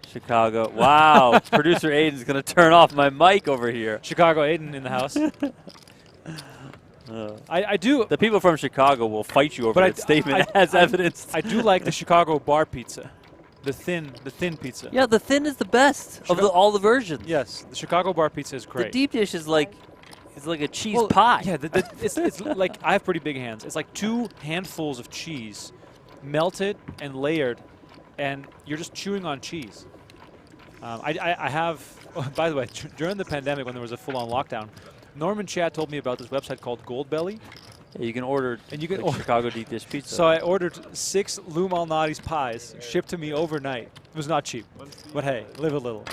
[SPEAKER 2] Chicago. Wow, producer Aiden's going to turn off my mic over here.
[SPEAKER 1] Chicago Aiden in the house. I do.
[SPEAKER 2] The people from Chicago will fight you over that statement as evidenced.
[SPEAKER 1] I do like the Chicago bar pizza, the thin pizza.
[SPEAKER 2] Yeah, the thin is the best of all the versions.
[SPEAKER 1] Yes, the Chicago bar pizza is great.
[SPEAKER 2] The deep dish is like a cheese pie.
[SPEAKER 1] Yeah, it's like I have pretty big hands. It's like 2 handfuls of cheese, melted and layered, and you're just chewing on cheese. I have, by the way, during the pandemic when there was a full-on lockdown, Norman Chad told me about this website called Goldbelly.
[SPEAKER 2] Yeah, you can order Chicago deep dish pizza.
[SPEAKER 1] So I ordered 6 Lou Malnati's pies shipped to me overnight. It was not cheap, but hey, live a little.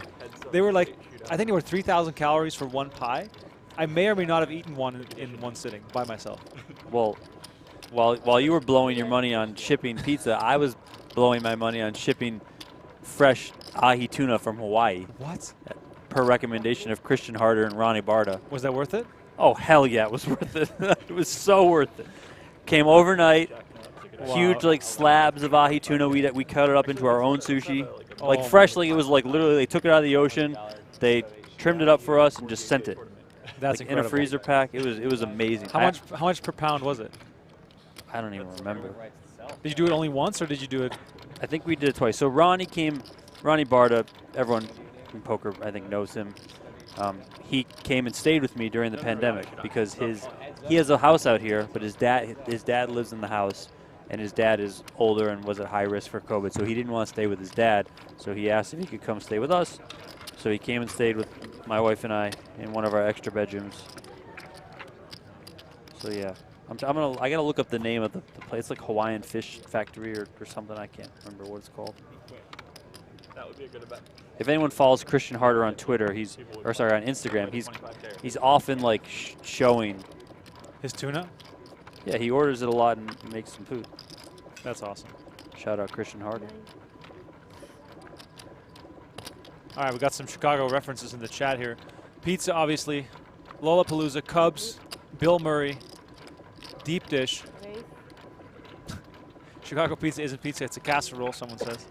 [SPEAKER 1] They were like, I think they were 3,000 calories for 1 pie. I may or may not have eaten one in one sitting by myself.
[SPEAKER 2] Well, while you were blowing your money on shipping pizza, I was blowing my money on shipping fresh ahi tuna from Hawaii.
[SPEAKER 1] What?
[SPEAKER 2] Per recommendation of Christian Harder and Ronnie Barta.
[SPEAKER 1] Was that worth it?
[SPEAKER 2] Oh, hell yeah, it was worth it. It was so worth it. Came overnight, huge like slabs of ahi tuna. We cut it up into our own sushi. Like fresh, like it was like literally they took it out of the ocean, they trimmed it up for us and just sent it.
[SPEAKER 1] That's
[SPEAKER 2] like
[SPEAKER 1] incredible.
[SPEAKER 2] In a freezer pack. It was amazing.
[SPEAKER 1] How much per pound was it?
[SPEAKER 2] I don't even remember.
[SPEAKER 1] Did you do it only once or did you do it?
[SPEAKER 2] I think we did it twice. So Ronnie Barta, everyone in poker I think knows him. He came and stayed with me during the pandemic because he has a house out here, but his dad lives in the house, and his dad is older and was at high risk for COVID, so he didn't want to stay with his dad. So he asked if he could come stay with us. So he came and stayed with my wife and I in one of our extra bedrooms. So yeah, I gotta look up the name of the place. It's like Hawaiian Fish Factory or something. I can't remember what it's called.
[SPEAKER 5] That would be a good bet.
[SPEAKER 2] If anyone follows Christian Harder on Twitter, on Instagram, he's often like showing
[SPEAKER 1] his tuna.
[SPEAKER 2] Yeah, he orders it a lot and makes some food.
[SPEAKER 1] That's awesome.
[SPEAKER 2] Shout out Christian Harder.
[SPEAKER 1] All right, we got some Chicago references in the chat here. Pizza, obviously. Lollapalooza, Cubs, Bill Murray, deep dish.
[SPEAKER 7] Raise.
[SPEAKER 1] Chicago pizza isn't pizza, it's a casserole, someone says.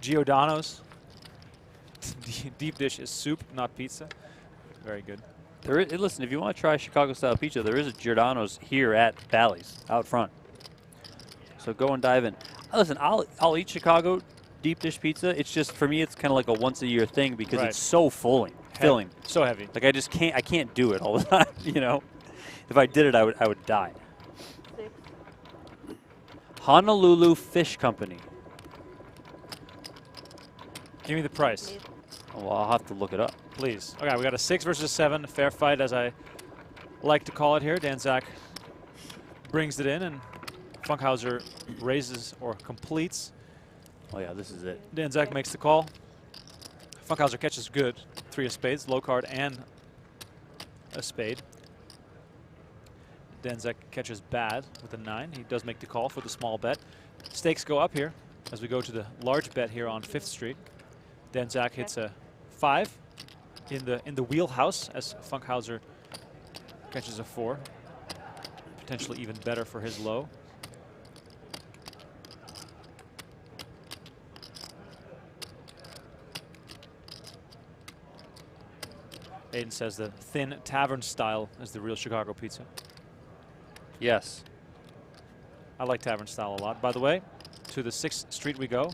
[SPEAKER 1] Giordano's. Deep dish is soup, not pizza. Very good.
[SPEAKER 2] Listen, if you want to try Chicago-style pizza, there is a Giordano's here at Bally's, out front. So go and dive in. Listen, I'll eat Chicago deep dish pizza. It's just, for me, it's kind of like a once-a-year thing because it's so filling.
[SPEAKER 1] So heavy.
[SPEAKER 2] Like I can't do it all the time, you know? If I did it, I would die.
[SPEAKER 7] 6.
[SPEAKER 2] Honolulu Fish Company.
[SPEAKER 1] Give me the price.
[SPEAKER 2] Oh, well, I'll have to look it up.
[SPEAKER 1] Please. Okay, we got a 6 versus 7, a fair fight, as I like to call it here. Zack brings it in, and Funkhouser raises or completes.
[SPEAKER 2] Oh, yeah, this is it.
[SPEAKER 1] Zack makes the call. Funkhouser catches good. 3 of spades, low card, and a spade. Zack catches bad with a 9. He does make the call for the small bet. Stakes go up here as we go to the large bet here on 5th Street. Zack hits a 5 in the wheelhouse as Funkhouser catches a 4. Potentially even better for his low. Aiden says the thin tavern style is the real Chicago pizza.
[SPEAKER 2] Yes.
[SPEAKER 1] I like tavern style a lot. By the way, to the 6th Street we go.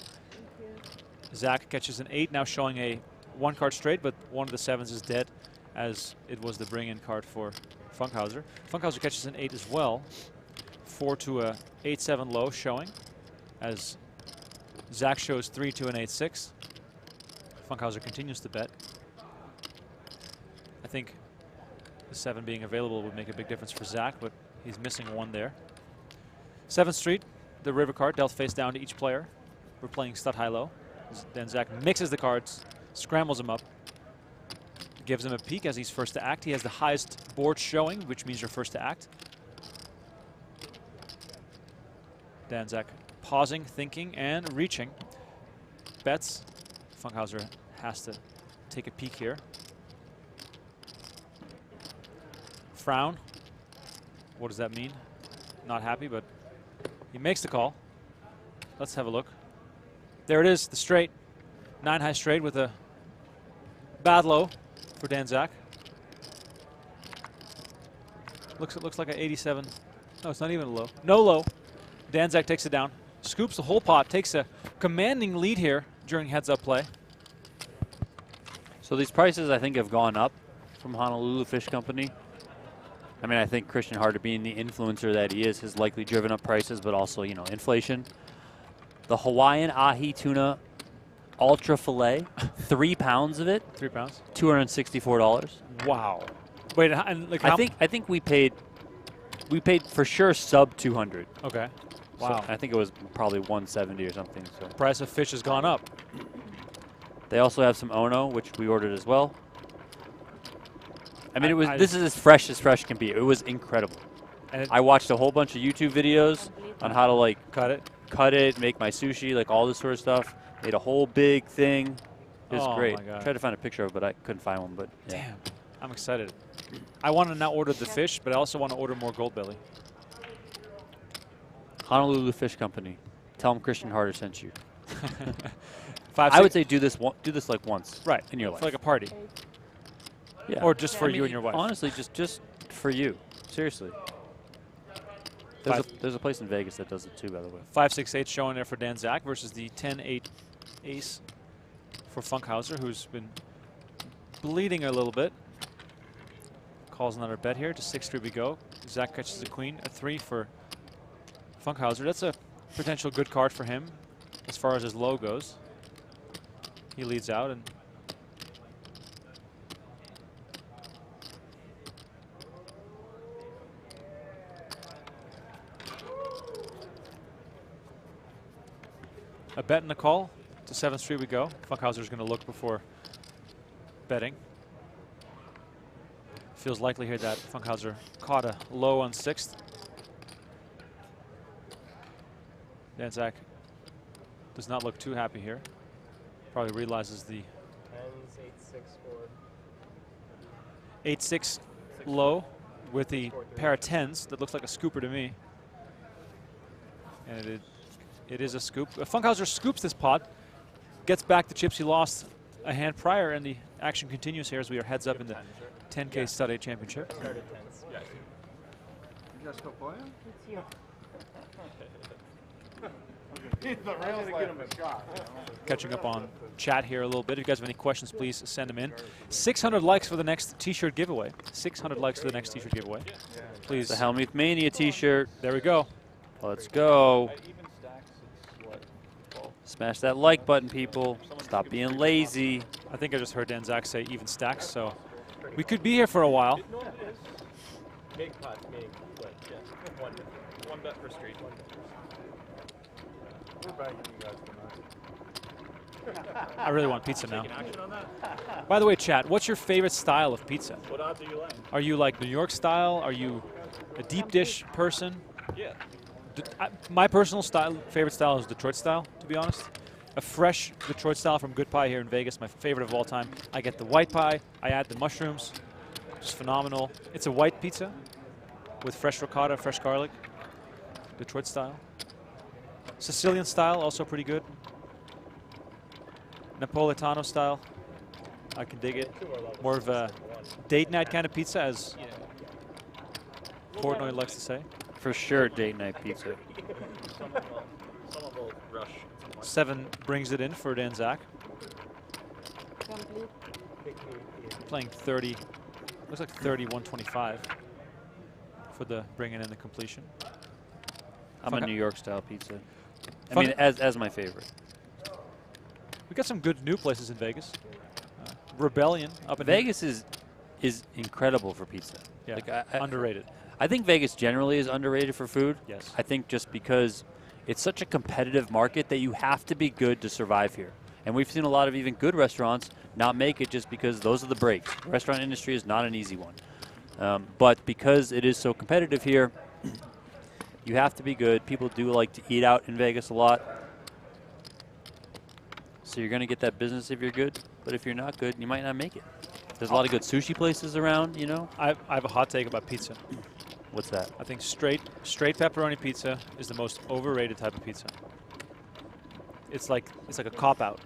[SPEAKER 1] Zack catches an 8, now showing a 1-card straight, but one of the 7s is dead, as it was the bring-in card for Funkhouser. Funkhouser catches an 8 as well. 4 to a 8-7 low showing, as Zack shows 3 to an 8-6. Funkhouser continues to bet. I think the 7 being available would make a big difference for Zack, but he's missing 1 there. 7th Street, the river card dealt face down to each player. We're playing stud high-low. Then Zack mixes the cards, scrambles them up, gives him a peek as he's first to act. He has the highest board showing, which means you're first to act. Zack pausing, thinking, and reaching. Bets. Funkhouser has to take a peek here. Frown. What does that mean? Not happy, but he makes the call. Let's have a look. There it is, the straight. 9 high straight with a bad low for Zack. It looks like an 87. No, it's not even a low. No low. Zack takes it down, scoops the whole pot, takes a commanding lead here during heads-up play.
[SPEAKER 2] So these prices, I think, have gone up from Honolulu Fish Company. I mean, I think Christian Harder, being the influencer that he is, has likely driven up prices, but also, you know, inflation. The Hawaiian ahi tuna ultra fillet, 3 pounds of it.
[SPEAKER 1] 3 pounds.
[SPEAKER 2] $264.
[SPEAKER 1] Wow. Wait, and like
[SPEAKER 2] I think we paid for sure sub 200.
[SPEAKER 1] Okay.
[SPEAKER 2] Wow. So I think it was probably 170 or something. So
[SPEAKER 1] price of fish has gone up.
[SPEAKER 2] They also have some Ono, which we ordered as well. I mean, this is as fresh can be. It was incredible. And I watched a whole bunch of YouTube videos on how to like cut it, make my sushi, like all this sort of stuff. Made a whole big thing. It was great.
[SPEAKER 1] My God.
[SPEAKER 2] Tried to find a picture of it, but I couldn't find one. But yeah.
[SPEAKER 1] Damn, I'm excited. I want to now order the fish, but I also want to order more Goldbelly.
[SPEAKER 2] Honolulu Fish Company. Tell them Christian Harder sent you.
[SPEAKER 1] 5,
[SPEAKER 2] I would say do this like once,
[SPEAKER 1] right,
[SPEAKER 2] in your life,
[SPEAKER 1] for like a party.
[SPEAKER 2] Yeah.
[SPEAKER 1] Or just for you and your wife.
[SPEAKER 2] Honestly, just for you. Seriously. There's a place in Vegas that does it too, by the way.
[SPEAKER 1] 5-6-8 showing there for Zack versus the 10-8 ace for Funkhouser, who's been bleeding a little bit. Calls another bet here. To 6th Street we go. Zack catches a queen, a 3 for Funkhouser. That's a potential good card for him as far as his low goes. He leads out, and a bet and a call. To 7th Street we go. Funkhouser's going to look before betting. Feels likely here that Funkhouser caught a low on 6th. Zack does not look too happy here. Probably realizes the 8-6 low with the pair of 10s. That looks like a scooper to me. And it is a scoop. Funkhouser scoops this pot, gets back the chips he lost a hand prior, and the action continues here as we are heads up in the 10K Stud 8 Championship.
[SPEAKER 5] Started tens. Yes.
[SPEAKER 3] You guys still playing?
[SPEAKER 7] It's you.
[SPEAKER 1] Catching up on chat here a little bit. If you guys have any questions, please send them in. 600 likes for the next T-shirt giveaway. 600 likes for the next T-shirt giveaway. Please.
[SPEAKER 2] The Helmuth Mania T-shirt.
[SPEAKER 1] There we go.
[SPEAKER 2] Let's go. Smash that like button, people. Stop being lazy.
[SPEAKER 1] I think I just heard Dan Zack say even stacks, so we could be here for a while.
[SPEAKER 5] Big pots, meaning what? Yeah. One bet per street.
[SPEAKER 6] We're banging you guys tonight.
[SPEAKER 1] I really want pizza now.
[SPEAKER 5] Taking action on that?
[SPEAKER 1] By the way, chat, what's your favorite style of pizza?
[SPEAKER 5] What odds are you laying?
[SPEAKER 1] Are you like New York style? Are you a deep dish person?
[SPEAKER 5] Yeah.
[SPEAKER 1] My personal favorite style is Detroit style, to be honest. A fresh Detroit style from Good Pie here in Vegas, my favorite of all time. I get the white pie, I add the mushrooms, just phenomenal. It's a white pizza with fresh ricotta, fresh garlic, Detroit style. Sicilian style, also pretty good. Napolitano style, I can dig it. More of a date night kind of pizza, as Portnoy likes to say.
[SPEAKER 2] For sure, date night pizza.
[SPEAKER 5] Someone will rush.
[SPEAKER 1] 7 brings it in for Dan Zack.
[SPEAKER 7] Complete.
[SPEAKER 1] Playing 30, looks like 30-125 for the bringing in the completion.
[SPEAKER 2] I'm a New York style pizza. I
[SPEAKER 1] Fun-
[SPEAKER 2] mean, as my favorite.
[SPEAKER 1] We got some good new places in Vegas. Rebellion up in
[SPEAKER 2] Vegas is incredible for pizza.
[SPEAKER 1] Yeah,
[SPEAKER 2] Like
[SPEAKER 1] underrated.
[SPEAKER 2] I think Vegas generally is underrated for food.
[SPEAKER 1] Yes.
[SPEAKER 2] I think just because it's such a competitive market that you have to be good to survive here. And we've seen a lot of even good restaurants not make it just because those are the breaks. The restaurant industry is not an easy one. But because it is so competitive here, you have to be good. People do like to eat out in Vegas a lot. So you're going to get that business if you're good. But if you're not good, you might not make it. There's a lot of good sushi places around, you know.
[SPEAKER 1] I have a hot take about pizza.
[SPEAKER 2] What's that?
[SPEAKER 1] I think straight pepperoni pizza is the most overrated type of pizza. It's like a cop-out.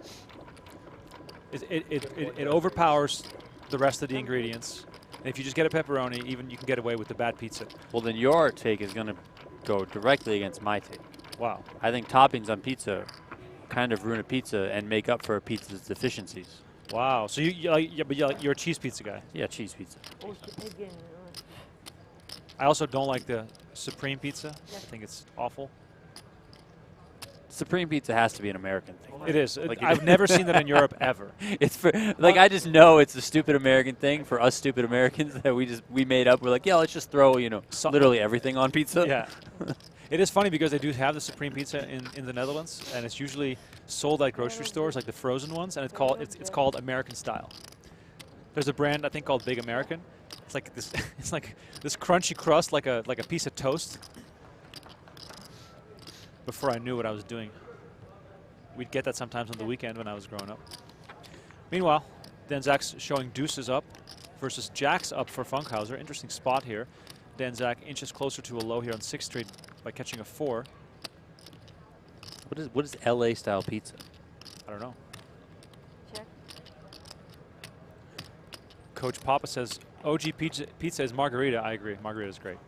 [SPEAKER 1] It overpowers the rest of the ingredients. And if you just get a pepperoni, even you can get away with the bad pizza.
[SPEAKER 2] Well, then your take is going to go directly against my take.
[SPEAKER 1] Wow.
[SPEAKER 2] I think toppings on pizza kind of ruin a pizza and make up for a pizza's deficiencies.
[SPEAKER 1] Wow. So you're a cheese pizza guy.
[SPEAKER 2] Yeah, cheese pizza.
[SPEAKER 7] Again.
[SPEAKER 1] I also don't like the Supreme pizza. I think it's awful.
[SPEAKER 2] Supreme pizza has to be an American thing.
[SPEAKER 1] It is.
[SPEAKER 2] Like
[SPEAKER 1] I've never seen that in Europe ever.
[SPEAKER 2] It's for like I just know it's a stupid American thing for us stupid Americans that we made up. We're like, yeah, let's just throw literally everything on pizza.
[SPEAKER 1] Yeah. It is funny because they do have the Supreme pizza in the Netherlands, and it's usually sold at grocery stores, like the frozen ones, and it's called American style. There's a brand I think called Big American. It's like this. It's like this crunchy crust, like a piece of toast. Before I knew what I was doing, we'd get that sometimes on the weekend when I was growing up. Meanwhile, Dan Zack's showing deuces up versus jacks up for Funkhouser. Interesting spot here. Dan Zack inches closer to a low here on 6th Street by catching a 4.
[SPEAKER 2] What is LA style pizza?
[SPEAKER 1] I don't know.
[SPEAKER 7] Check.
[SPEAKER 1] Coach Papa says OG pizza is margarita. I agree. Margarita is great.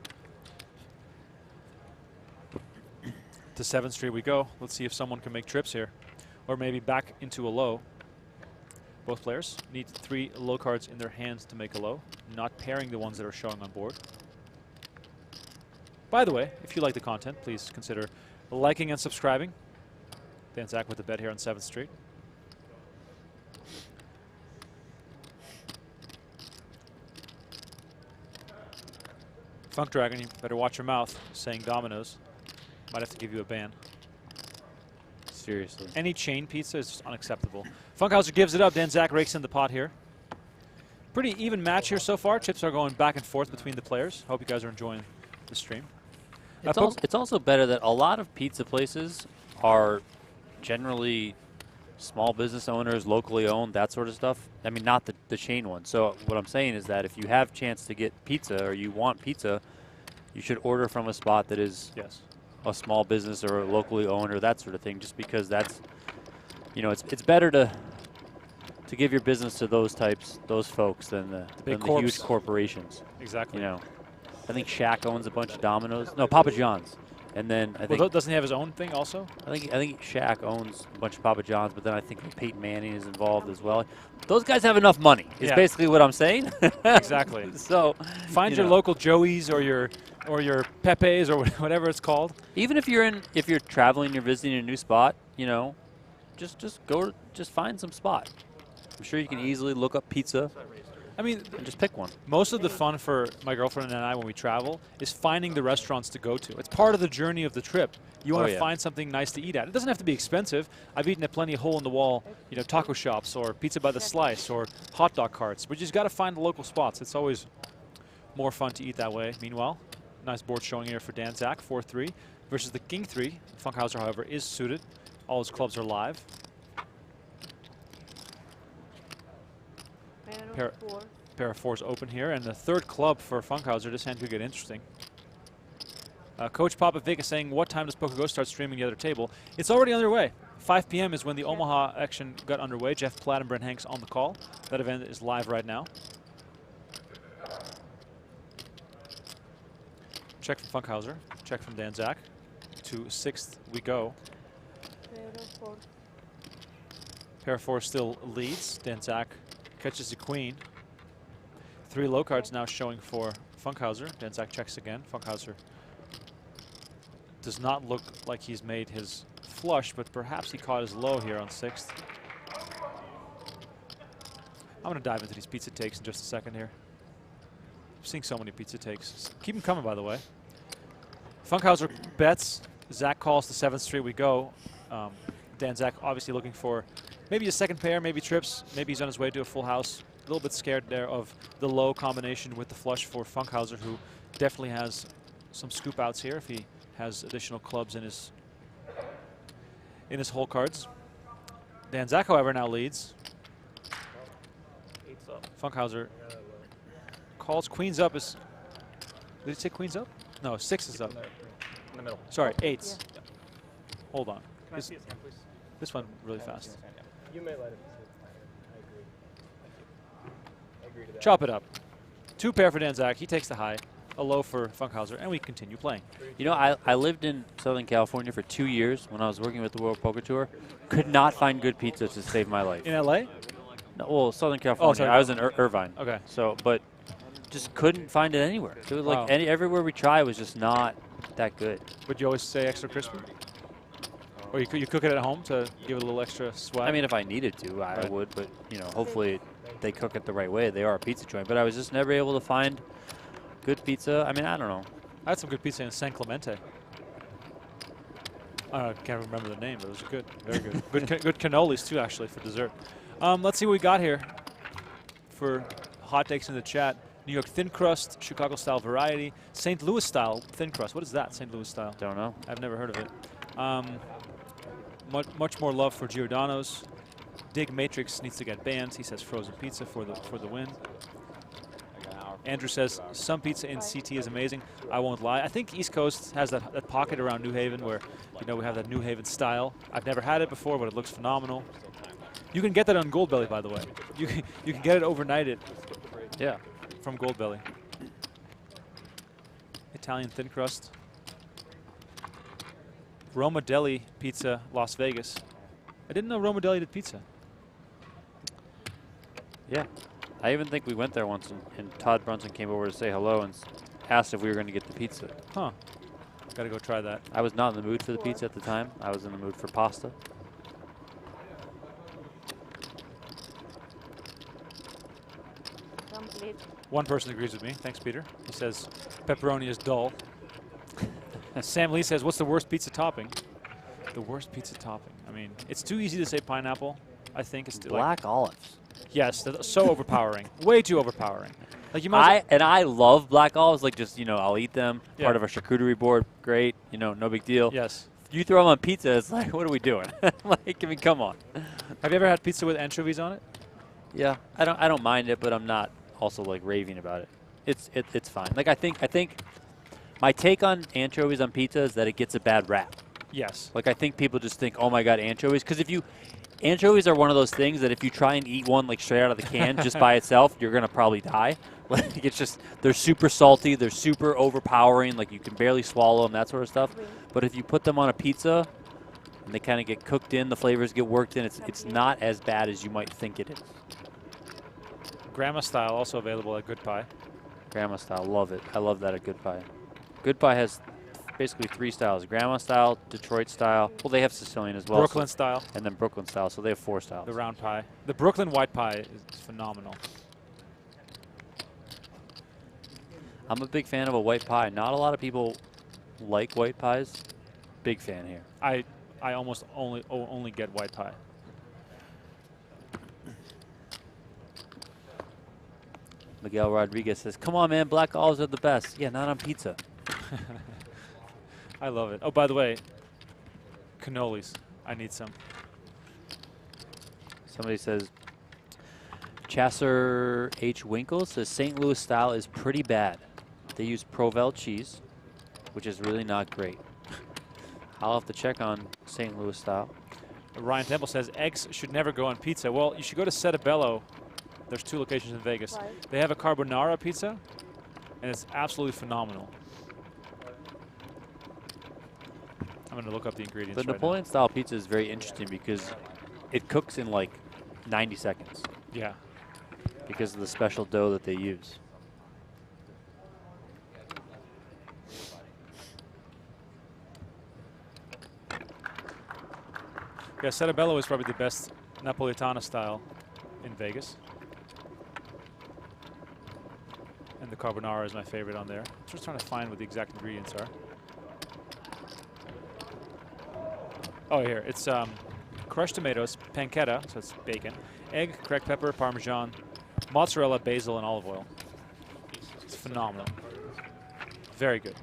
[SPEAKER 1] To 7th Street we go. Let's see if someone can make trips here. Or maybe back into a low. Both players need 3 low cards in their hands to make a low, not pairing the ones that are showing on board. By the way, if you like the content, please consider liking and subscribing. Dan Zack with the bet here on 7th Street. Funk Dragon, you better watch your mouth saying dominoes. Might have to give you a ban.
[SPEAKER 2] Seriously.
[SPEAKER 1] Any chain pizza is unacceptable. Funkhouser gives it up. Dan Zack rakes in the pot here. Pretty even match here so far. Chips are going back and forth between the players. Hope you guys are enjoying the stream.
[SPEAKER 2] It's also better that a lot of pizza places are generally small business owners, locally owned, that sort of stuff. I mean, not the chain one. So what I'm saying is that if you have chance to get pizza or you want pizza, you should order from a spot that is a small business or a locally owned or that sort of thing, just because that's, you know, it's better to give your business to those folks than the huge corporations.
[SPEAKER 1] Exactly.
[SPEAKER 2] You know, I think Shaq owns a bunch of Domino's. No, Papa John's. And then I think
[SPEAKER 1] doesn't he have his own thing also?
[SPEAKER 2] I think Shaq owns a bunch of Papa John's, but then I think Peyton Manning is involved as well. Those guys have enough money. Is basically what I'm saying.
[SPEAKER 1] Exactly.
[SPEAKER 2] So
[SPEAKER 1] find your local Joey's or your Pepe's or whatever it's called.
[SPEAKER 2] Even if you're traveling, you're visiting a new spot, you know, just find some spot. I'm sure you can easily look up pizza.
[SPEAKER 1] I mean,
[SPEAKER 2] and just pick one.
[SPEAKER 1] Most of the fun for my girlfriend and I when we travel is finding the restaurants to go to. It's part of the journey of the trip. You want to find something nice to eat at. It doesn't have to be expensive. I've eaten at plenty of hole-in-the-wall, you know, taco shops or pizza by the slice or hot dog carts. But you just got to find the local spots. It's always more fun to eat that way. Meanwhile, nice board showing here for Dan Zack, 4-3 versus the King 3. Funkhouser, however, is suited. All his clubs are live. Pair of fours open here, and the third club for Funkhouser. This hand could get interesting. Coach Popovic is saying, what time does PokerGO start streaming the other table? It's already underway. 5 p.m. is when the Omaha action got underway. Jeff Platt and Brent Hanks on the call. That event is live right now. Check from Funkhouser. Check from Dan Zack. To 6th we go. Pair of fours still leads. Dan Zack catches the queen. 3 low cards now showing for Funkhouser. Dan Zack checks again. Funkhouser does not look like he's made his flush, but perhaps he caught his low here on 6th. I'm going to dive into these pizza takes in just a second here. I'm seeing so many pizza takes. Keep them coming, by the way. Funkhouser bets. Zack calls to 7th Street we go. Dan Zack obviously looking for maybe a second pair, maybe trips. Maybe he's on his way to a full house. A little bit scared there of the low combination with the flush for Funkhouser, who definitely has some scoop outs here if he has additional clubs in his hole cards. Dan Zack, however, now leads. Funkhouser calls queens up. Did he say queens up? No, 6 is up.
[SPEAKER 5] In the middle.
[SPEAKER 1] Sorry, 8s.
[SPEAKER 5] Yeah.
[SPEAKER 1] Hold on.
[SPEAKER 5] Can I see his hand, please?
[SPEAKER 1] This one really fast.
[SPEAKER 6] You may let him sit. I agree. I agree to that.
[SPEAKER 1] Chop it up. 2 pair for Dan Zack. He takes the high. A low for Funkhouser, and we continue playing.
[SPEAKER 2] You know, I lived in Southern California for 2 years when I was working with the World Poker Tour. Could not find good pizza to save my life.
[SPEAKER 1] In LA?
[SPEAKER 2] No, well, Southern California.
[SPEAKER 1] Oh, sorry.
[SPEAKER 2] I was in Irvine.
[SPEAKER 1] Okay.
[SPEAKER 2] So, but just couldn't find it anywhere. It was like everywhere we tried was just not that good.
[SPEAKER 1] Would you always say extra crispy? Or you cook it at home to give it a little extra swag?
[SPEAKER 2] I mean, if I needed to, I would. But, you know, hopefully they cook it the right way. They are a pizza joint. But I was just never able to find good pizza. I mean, I don't know.
[SPEAKER 1] I had some good pizza in San Clemente. I can't remember the name, but it was good. Very good. Good cannolis, too, actually, for dessert. Let's see what we got here for hot takes in the chat. New York thin crust, Chicago style variety, St. Louis style thin crust. What is that, St. Louis style?
[SPEAKER 2] Don't know.
[SPEAKER 1] I've never heard of it. Much more love for Giordano's. Dig Matrix needs to get banned. He says frozen pizza for the win. Andrew says some pizza in CT is amazing. I won't lie. I think East Coast has that pocket around New Haven where, you know, we have that New Haven style. I've never had it before, but it looks phenomenal. You can get that on Goldbelly, by the way. You can get it overnighted. Yeah, from Goldbelly. Italian thin crust. Roma Deli Pizza, Las Vegas. I didn't know Roma Deli did pizza.
[SPEAKER 2] Yeah. I even think we went there once, and Todd Brunson came over to say hello and asked if we were going to get the pizza.
[SPEAKER 1] Huh. Got to go try that.
[SPEAKER 2] I was not in the mood for the pizza at the time. I was in the mood for pasta.
[SPEAKER 1] One person agrees with me. Thanks, Peter. He says pepperoni is dull. Sam Lee says, what's the worst pizza topping? The worst pizza topping. I mean, it's too easy to say pineapple. I think it's
[SPEAKER 2] black olives.
[SPEAKER 1] Yes, that's so overpowering. Way too overpowering. Like you might.
[SPEAKER 2] I love black olives. Like just, you know, I'll eat them. Part of a charcuterie board. Great. You know, no big deal.
[SPEAKER 1] Yes.
[SPEAKER 2] You throw them on pizza, it's like, what are we doing? Like, I mean, come on.
[SPEAKER 1] Have you ever had pizza with anchovies on it?
[SPEAKER 2] Yeah, I don't mind it, but I'm not also like raving about it. It's fine. Like I think my take on anchovies on pizza is that it gets a bad rap.
[SPEAKER 1] Yes.
[SPEAKER 2] Like I think people just think, oh my god, anchovies. Because anchovies are one of those things that if you try and eat one like straight out of the can just by itself, you're gonna probably die. Like it's just they're super salty, they're super overpowering. Like you can barely swallow them, that sort of stuff. But if you put them on a pizza and they kind of get cooked in, the flavors get worked in, it's not as bad as you might think it is.
[SPEAKER 1] Grandma style also available at Good Pie.
[SPEAKER 2] Grandma style, love it. I love that at Good Pie. Good Pie has basically 3 styles: Grandma style, Detroit style. Well, they have Sicilian as well.
[SPEAKER 1] Brooklyn style.
[SPEAKER 2] And then Brooklyn style. So they have 4 styles.
[SPEAKER 1] The round pie. The Brooklyn white pie is phenomenal.
[SPEAKER 2] I'm a big fan of a white pie. Not a lot of people like white pies. Big fan here.
[SPEAKER 1] I almost only get white pie.
[SPEAKER 2] Miguel Rodriguez says, come on, man, black olives are the best. Yeah, not on pizza.
[SPEAKER 1] I love it. Oh, by the way, cannolis. I need some.
[SPEAKER 2] Somebody says, Chasser H. Winkle says, St. Louis style is pretty bad. They use Provel cheese, which is really not great. I'll have to check on St. Louis style.
[SPEAKER 1] Ryan Temple says, eggs should never go on pizza. Well, you should go to Setabello. There's 2 locations in Vegas.
[SPEAKER 7] Right.
[SPEAKER 1] They have a carbonara pizza, and it's absolutely phenomenal. I'm going to look up the ingredients
[SPEAKER 2] The Napoleon style pizza is very interesting because it cooks in like 90 seconds.
[SPEAKER 1] Yeah.
[SPEAKER 2] Because of the special dough that they use.
[SPEAKER 1] Yeah, Setabello is probably the best Napolitana style in Vegas. And the carbonara is my favorite on there. Just trying to find what the exact ingredients are. Oh, here. It's crushed tomatoes, pancetta, so it's bacon, egg, cracked pepper, Parmesan, mozzarella, basil, and olive oil. It's phenomenal. Very good.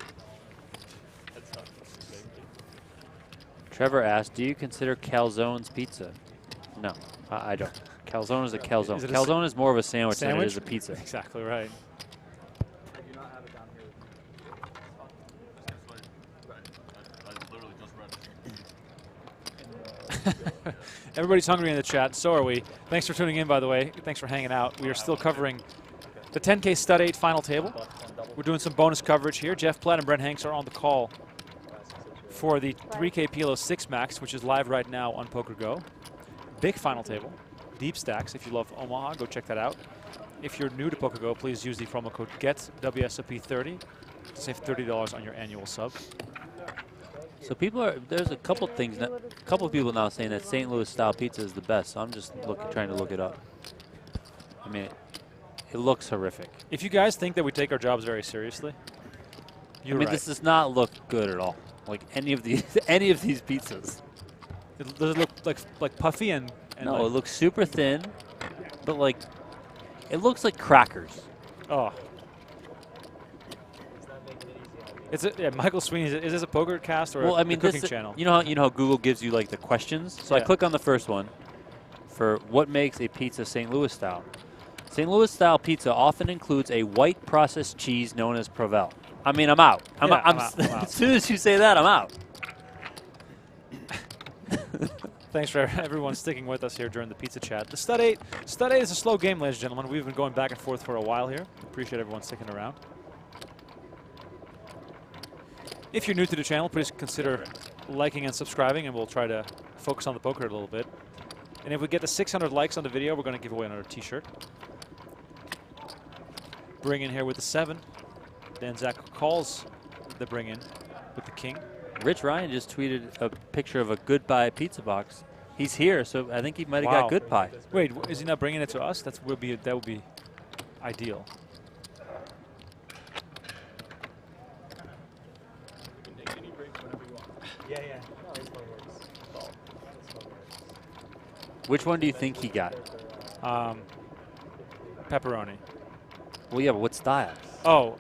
[SPEAKER 2] Trevor asked, do you consider calzones pizza? No, I don't. Calzone is a calzone.
[SPEAKER 1] Is it a
[SPEAKER 2] Calzone is more of a sandwich than it is a pizza.
[SPEAKER 1] Exactly right. Everybody's hungry in the chat. So are we. Thanks for tuning in, by the way. Thanks for hanging out. We are still covering the 10K Stud 8 final table. We're doing some bonus coverage here. Jeff Platt and Brent Hanks are on the call for the 3K PLO 6 Max, which is live right now on PokerGO. Big final table. Deep stacks. If you love Omaha, go check that out. If you're new to PokerGO, please use the promo code GETWSOP30 to save $30 on your annual sub.
[SPEAKER 2] So there's a couple things, a couple of people now saying that St. Louis style pizza is the best. So I'm just trying to look it up. I mean, it looks horrific.
[SPEAKER 1] If you guys think that we take our jobs very seriously, you're right.
[SPEAKER 2] This does not look good at all. Like any of these pizzas.
[SPEAKER 1] Does it look like puffy and
[SPEAKER 2] no,
[SPEAKER 1] like
[SPEAKER 2] it looks super thin, but like it looks like crackers.
[SPEAKER 1] Oh. Yeah, Michael Sweeney. Is this a poker cast or a cooking channel?
[SPEAKER 2] You know how Google gives you like the questions. So
[SPEAKER 1] yeah.
[SPEAKER 2] I click on the first one for what makes a pizza St. Louis style. St. Louis style pizza often includes a white processed cheese known as Provel. I mean, I'm out. I'm out. As soon as you say that, I'm out.
[SPEAKER 1] Thanks for everyone sticking with us here during the pizza chat. The Stud 8 is a slow game, ladies and gentlemen. We've been going back and forth for a while here. Appreciate everyone sticking around. If you're new to the channel, please consider liking and subscribing, and we'll try to focus on the poker a little bit. And if we get to 600 likes on the video, we're going to give away another t-shirt. Bring in here with the 7. Then Zack calls the bring in with the king.
[SPEAKER 2] Rich Ryan just tweeted a picture of a Goodbye pizza box. He's here, so I think he might have got Goodbye.
[SPEAKER 1] Wait, is he not bringing it to us? That would be ideal.
[SPEAKER 6] Yeah. No, this one works. This one works.
[SPEAKER 2] Which one do you think he got?
[SPEAKER 1] Pepperoni.
[SPEAKER 2] Well, yeah, but what style?
[SPEAKER 1] Oh,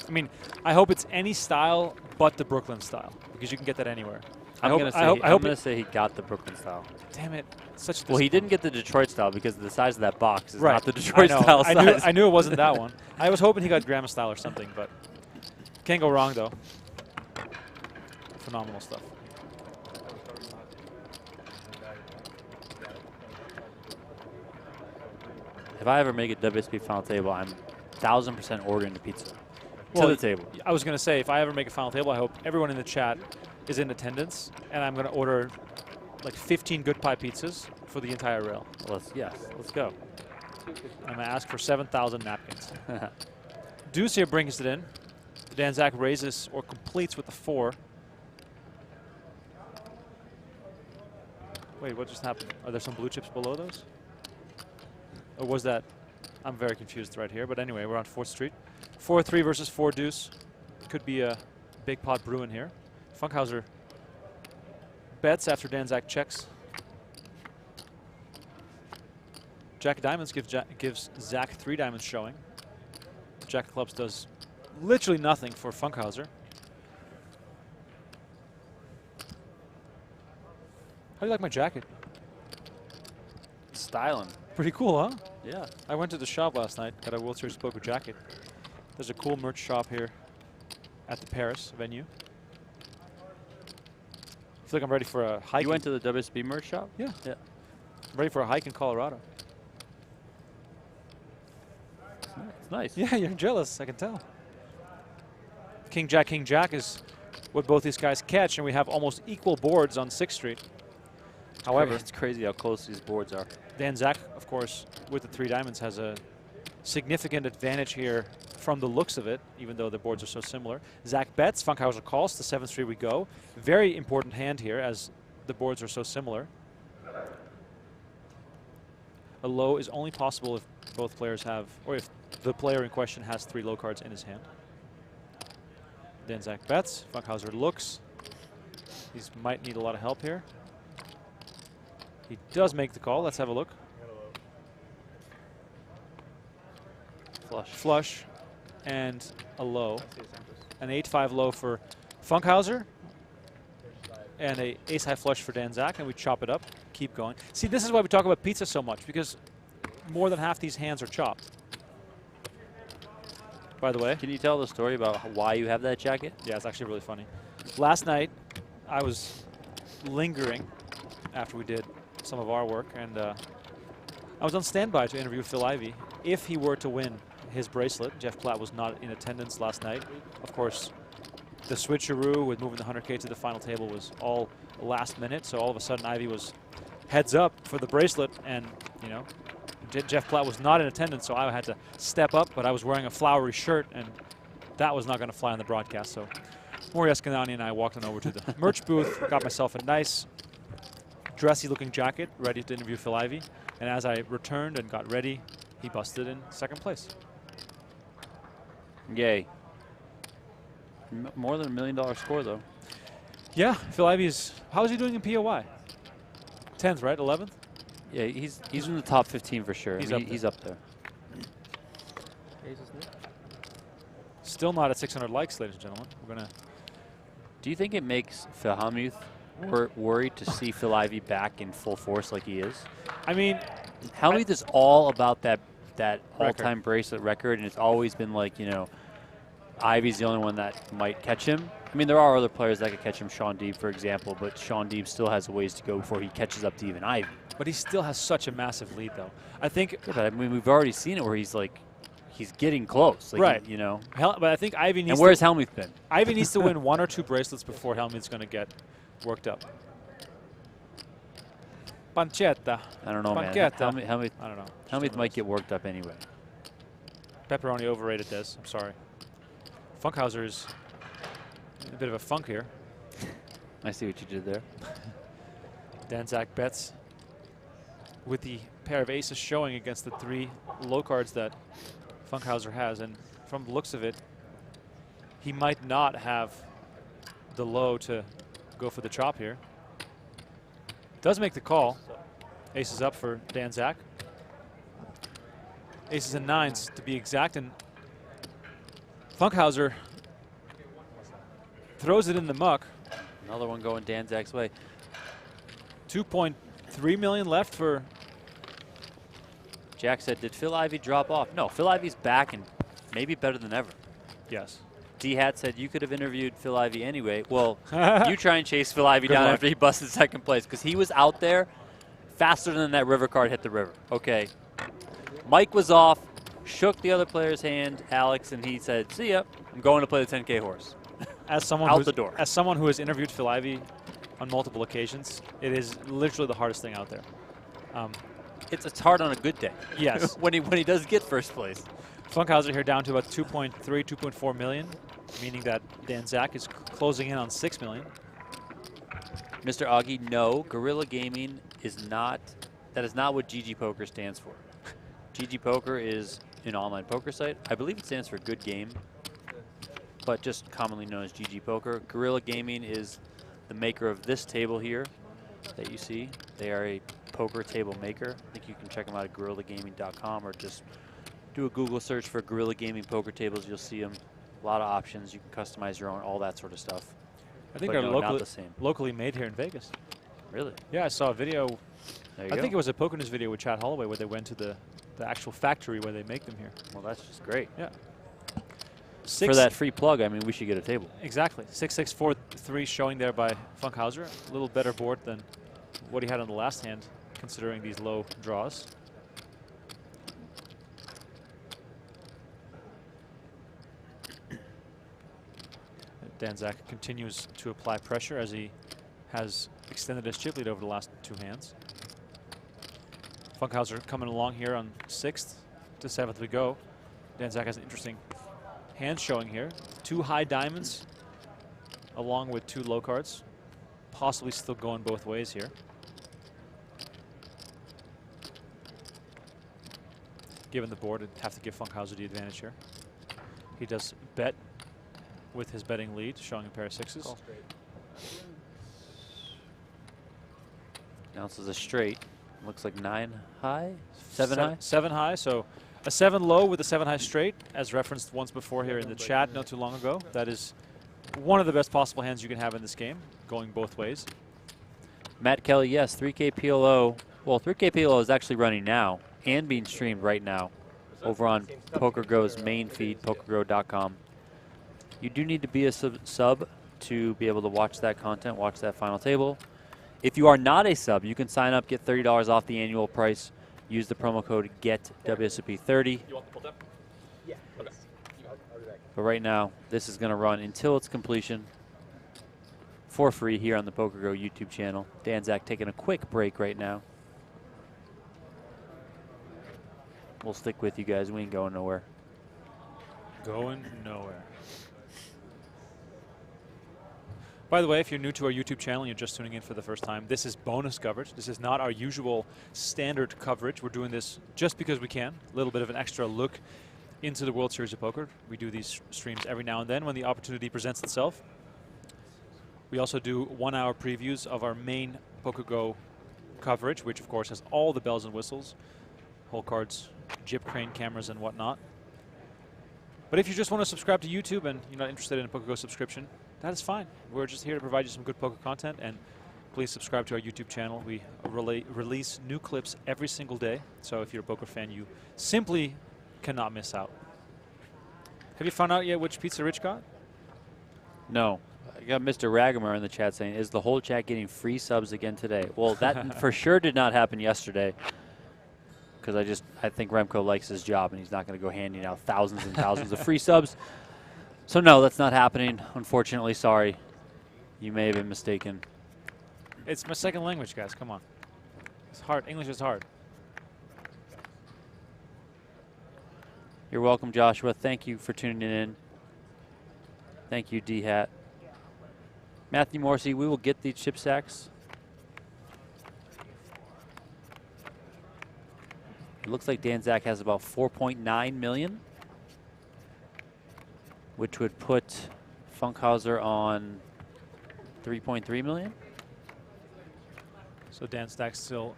[SPEAKER 1] I mean, I hope it's any style but the Brooklyn style, because you can get that anywhere.
[SPEAKER 2] I'm gonna say he got the Brooklyn style.
[SPEAKER 1] Damn it! Such.
[SPEAKER 2] Well, he didn't get the Detroit style because the size of that box is
[SPEAKER 1] right.
[SPEAKER 2] not the Detroit style
[SPEAKER 1] I
[SPEAKER 2] size.
[SPEAKER 1] I knew it wasn't that one. I was hoping he got Grandma style or something, but can't go wrong though. Phenomenal stuff.
[SPEAKER 2] If I ever make a WSB final table, I'm 1000% ordering the pizza
[SPEAKER 1] Well,
[SPEAKER 2] to the table.
[SPEAKER 1] I was going to say, if I ever make a final table, I hope everyone in the chat is in attendance, and I'm going to order like 15 good pie pizzas for the entire rail.
[SPEAKER 2] Let's go.
[SPEAKER 1] I'm going to ask for 7,000 napkins. Deuce here brings it in. Dan Zack raises or completes with the 4. Wait, what just happened? Are there some blue chips below those? Or was that? I'm very confused right here. But anyway, we're on 4th Street. 4-3 versus 4 deuce. Could be a big pot brewing here. Funkhouser bets after Dan Zack checks. Jack of diamonds gives Zack 3 diamonds showing. Jack of clubs does literally nothing for Funkhouser. How do you like my jacket?
[SPEAKER 2] Styling.
[SPEAKER 1] Pretty cool, huh?
[SPEAKER 2] Yeah.
[SPEAKER 1] I went to the shop last night, got a World Series poker jacket. There's a cool merch shop here at the Paris venue. I feel like I'm ready for a hike.
[SPEAKER 2] You went to the WSB merch shop?
[SPEAKER 1] Yeah.
[SPEAKER 2] Yeah.
[SPEAKER 1] I'm ready for a hike in Colorado.
[SPEAKER 2] It's nice.
[SPEAKER 1] Yeah, you're jealous, I can tell. King Jack is what both these guys catch, and we have almost equal boards on 6th Street. However,
[SPEAKER 2] it's crazy how close these boards are.
[SPEAKER 1] Dan Zack, of course, with the 3 diamonds, has a significant advantage here from the looks of it, even though the boards are so similar. Zack bets, Funkhouser calls, to 7th Street we go. Very important hand here, as the boards are so similar. A low is only possible if both players have, or if the player in question has 3 low cards in his hand. Dan Zack bets, Funkhouser looks. He might need a lot of help here. He does make the call. Let's have a look.
[SPEAKER 2] Flush.
[SPEAKER 1] Flush and a low. An 8-5 low for Funkhouser. And a ace-high flush for Dan Zack, and we chop it up. Keep going. See, this is why we talk about pizza so much, because more than half these hands are chopped. By the way.
[SPEAKER 2] Can you tell the story about why you have that jacket?
[SPEAKER 1] Yeah, it's actually really funny. Last night, I was lingering after we did some of our work, and I was on standby to interview Phil Ivey if he were to win his bracelet. Jeff Platt was not in attendance last night. Of course, the switcheroo with moving the 100K to the final table was all last minute, so all of a sudden Ivey was heads up for the bracelet, and you know, Jeff Platt was not in attendance, so I had to step up, but I was wearing a flowery shirt, and that was not going to fly on the broadcast. So Maury Escanani and I walked on over to the merch booth, got myself a nice dressy looking jacket, ready to interview Phil Ivey. And as I returned and got ready, he busted in 2nd place.
[SPEAKER 2] Yay. More than $1 million score, though.
[SPEAKER 1] Yeah, Phil Ivey's, how is he doing in POI? 10th, right? 11th?
[SPEAKER 2] Yeah, he's in the top 15 for sure. He's up there.
[SPEAKER 1] Still not at 600 likes, ladies and gentlemen. We're gonna.
[SPEAKER 2] Do you think it makes Phil Hellmuth worried to see Phil Ivey back in full force like he is?
[SPEAKER 1] I mean,
[SPEAKER 2] Hellmuth is all about that all-time bracelet record, and it's always been like, you know, Ivey's the only one that might catch him. I mean, there are other players that could catch him, Sean Deeb, for example, but Sean Deeb still has a ways to go before he catches up to even Ivey.
[SPEAKER 1] But he still has such a massive lead, though. I think.
[SPEAKER 2] Yeah, but I mean, we've already seen it where he's like, he's getting close. Like,
[SPEAKER 1] right.
[SPEAKER 2] You know.
[SPEAKER 1] But I think Ivey needs.
[SPEAKER 2] And where's Hellmuth been?
[SPEAKER 1] Ivey needs to win 1 or 2 bracelets before Hellmuth's going to get worked up. Pancetta.
[SPEAKER 2] I don't know, man. Hellmuth,
[SPEAKER 1] I don't know.
[SPEAKER 2] Hellmuth might get worked up anyway.
[SPEAKER 1] Pepperoni overrated this. I'm sorry. Funkhouser is a bit of a funk here.
[SPEAKER 2] I see what you did there.
[SPEAKER 1] Dan Zack bets with the pair of aces showing against the 3 low cards that Funkhouser has. And from the looks of it, he might not have the low to go for the chop here. Does make the call. Aces up for Dan Zack. Aces and 9s to be exact. And Funkhouser throws it in the muck.
[SPEAKER 2] Another one going Dan Zack's way.
[SPEAKER 1] 2.3 million left for.
[SPEAKER 2] Jack said, did Phil Ivey drop off? No, Phil Ivey's back and maybe better than ever.
[SPEAKER 1] Yes.
[SPEAKER 2] D-Hat said you could have interviewed Phil Ivey anyway. Well, you try and chase Phil Ivey
[SPEAKER 1] Good
[SPEAKER 2] down
[SPEAKER 1] luck.
[SPEAKER 2] after he busted second place because he was out there faster than that river card hit the river. Okay. Mike was off, shook the other player's hand, Alex, and he said, see ya, I'm going to play the 10K horse.
[SPEAKER 1] As someone
[SPEAKER 2] Out the door.
[SPEAKER 1] As someone who has interviewed Phil Ivey on multiple occasions, it is literally the hardest thing out there.
[SPEAKER 2] It's hard on a good day.
[SPEAKER 1] Yes.
[SPEAKER 2] when he does get first place.
[SPEAKER 1] Funkhouser here down to about 2.3, 2.4 million, meaning that Dan Zack is closing in on 6 million.
[SPEAKER 2] Mr. Augie, no, Guerrilla Gaming is not, that is not what GG Poker stands for. GG Poker is an online poker site. I believe it stands for Good Game, but just commonly known as GG Poker. Guerrilla Gaming is the maker of this table here that you see. They are a poker table maker. I think you can check them out at guerrillagaming.com or just do a Google search for Guerrilla Gaming poker tables. You'll see them. A lot of options. You can customize your own, all that sort of stuff.
[SPEAKER 1] I think
[SPEAKER 2] But
[SPEAKER 1] they're
[SPEAKER 2] no, not the same.
[SPEAKER 1] locally made here in Vegas.
[SPEAKER 2] Really?
[SPEAKER 1] Yeah, I saw a video.
[SPEAKER 2] There you
[SPEAKER 1] I
[SPEAKER 2] go.
[SPEAKER 1] think it was a Poker News video with Chad Holloway where they went to the actual factory where they make them here.
[SPEAKER 2] Well, that's just great.
[SPEAKER 1] Yeah.
[SPEAKER 2] For that free plug, I mean, we should get a table.
[SPEAKER 1] Exactly. 6-6-4-3 showing there by Funkhouser. A little better board than what he had on the last hand, considering these low draws. Dan Zack continues to apply pressure as he has extended his chip lead over the last two hands. Funkhouser coming along here on 6th to 7th we go. Dan Zack has an interesting hand showing here. 2 high diamonds along with 2 low cards. Possibly still going both ways here. Given the board, it'd have to give Funkhouser the advantage here. He does bet with his betting lead, showing a pair of 6s.
[SPEAKER 2] Announces a straight. Looks like 9 high, 7 high.
[SPEAKER 1] 7 high, so a 7 low with a 7 high straight, as referenced once before here in the chat not too long ago. That is one of the best possible hands you can have in this game, going both ways.
[SPEAKER 2] Matt Kelly, yes, 3K PLO. Well, 3K PLO is actually running now and being streamed right now over on PokerGo's main feed, PokerGo.com. You do need to be a sub to be able to watch that content, watch that final table. If you are not a sub, you can sign up, get $30 off the annual price. Use the promo code GETWSOP30.
[SPEAKER 5] You want the pull tap? Yeah. Okay.
[SPEAKER 2] But right now, this is going to run until its completion for free here on the PokerGo YouTube channel. Dan Zack taking a quick break right now. We'll stick with you guys. We ain't going nowhere.
[SPEAKER 1] Going nowhere. By the way, if you're new to our YouTube channel and you're just tuning in for the first time, this is bonus coverage. This is not our usual standard coverage. We're doing this just because we can. A little bit of an extra look into the World Series of Poker. We do these streams every now and then when the opportunity presents itself. We also do 1-hour previews of our main PokerGo coverage, which of course has all the bells and whistles, hole cards, jib crane cameras and whatnot. But if you just want to subscribe to YouTube and you're not interested in a PokerGo subscription, that is fine. We're just here to provide you some good poker content, and please subscribe to our YouTube channel. We release new clips every single day, so if you're a poker fan, you simply cannot miss out. Have you found out yet which pizza Rich got?
[SPEAKER 2] No. I got Mr. Ragamer in the chat saying, is the whole chat getting free subs again today? Well, that for sure did not happen yesterday, because I think Remko likes his job, and he's not going to go handing out thousands and thousands of free subs. So no, that's not happening, unfortunately. Sorry. You may have been mistaken.
[SPEAKER 1] It's my second language, guys. Come on. It's hard. English is hard.
[SPEAKER 2] You're welcome, Joshua. Thank you for tuning in. Thank you, D-Hat. Matthew Morrissey, we will get the chip sacks. It looks like Dan Zack has about 4.9 million, which would put Funkhouser on 3.3 million.
[SPEAKER 1] So Dan Zack still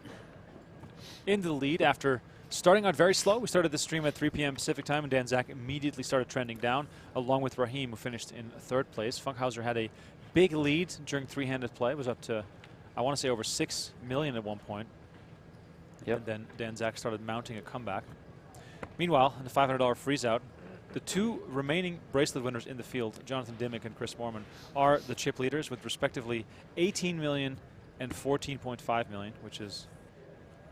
[SPEAKER 1] in the lead after starting out very slow. We started the stream at 3 p.m. Pacific time, and Dan Zack immediately started trending down, along with Rahim, who finished in 3rd place. Funkhouser had a big lead during three-handed play. It was up to, I want to say, over 6 million at one point.
[SPEAKER 2] Yep.
[SPEAKER 1] And then Dan Zack started mounting a comeback. Meanwhile, in the $500 freeze-out, the two remaining bracelet winners in the field, Jonathan Dimmick and Chris Moorman, are the chip leaders with respectively 18 million and 14.5 million, which is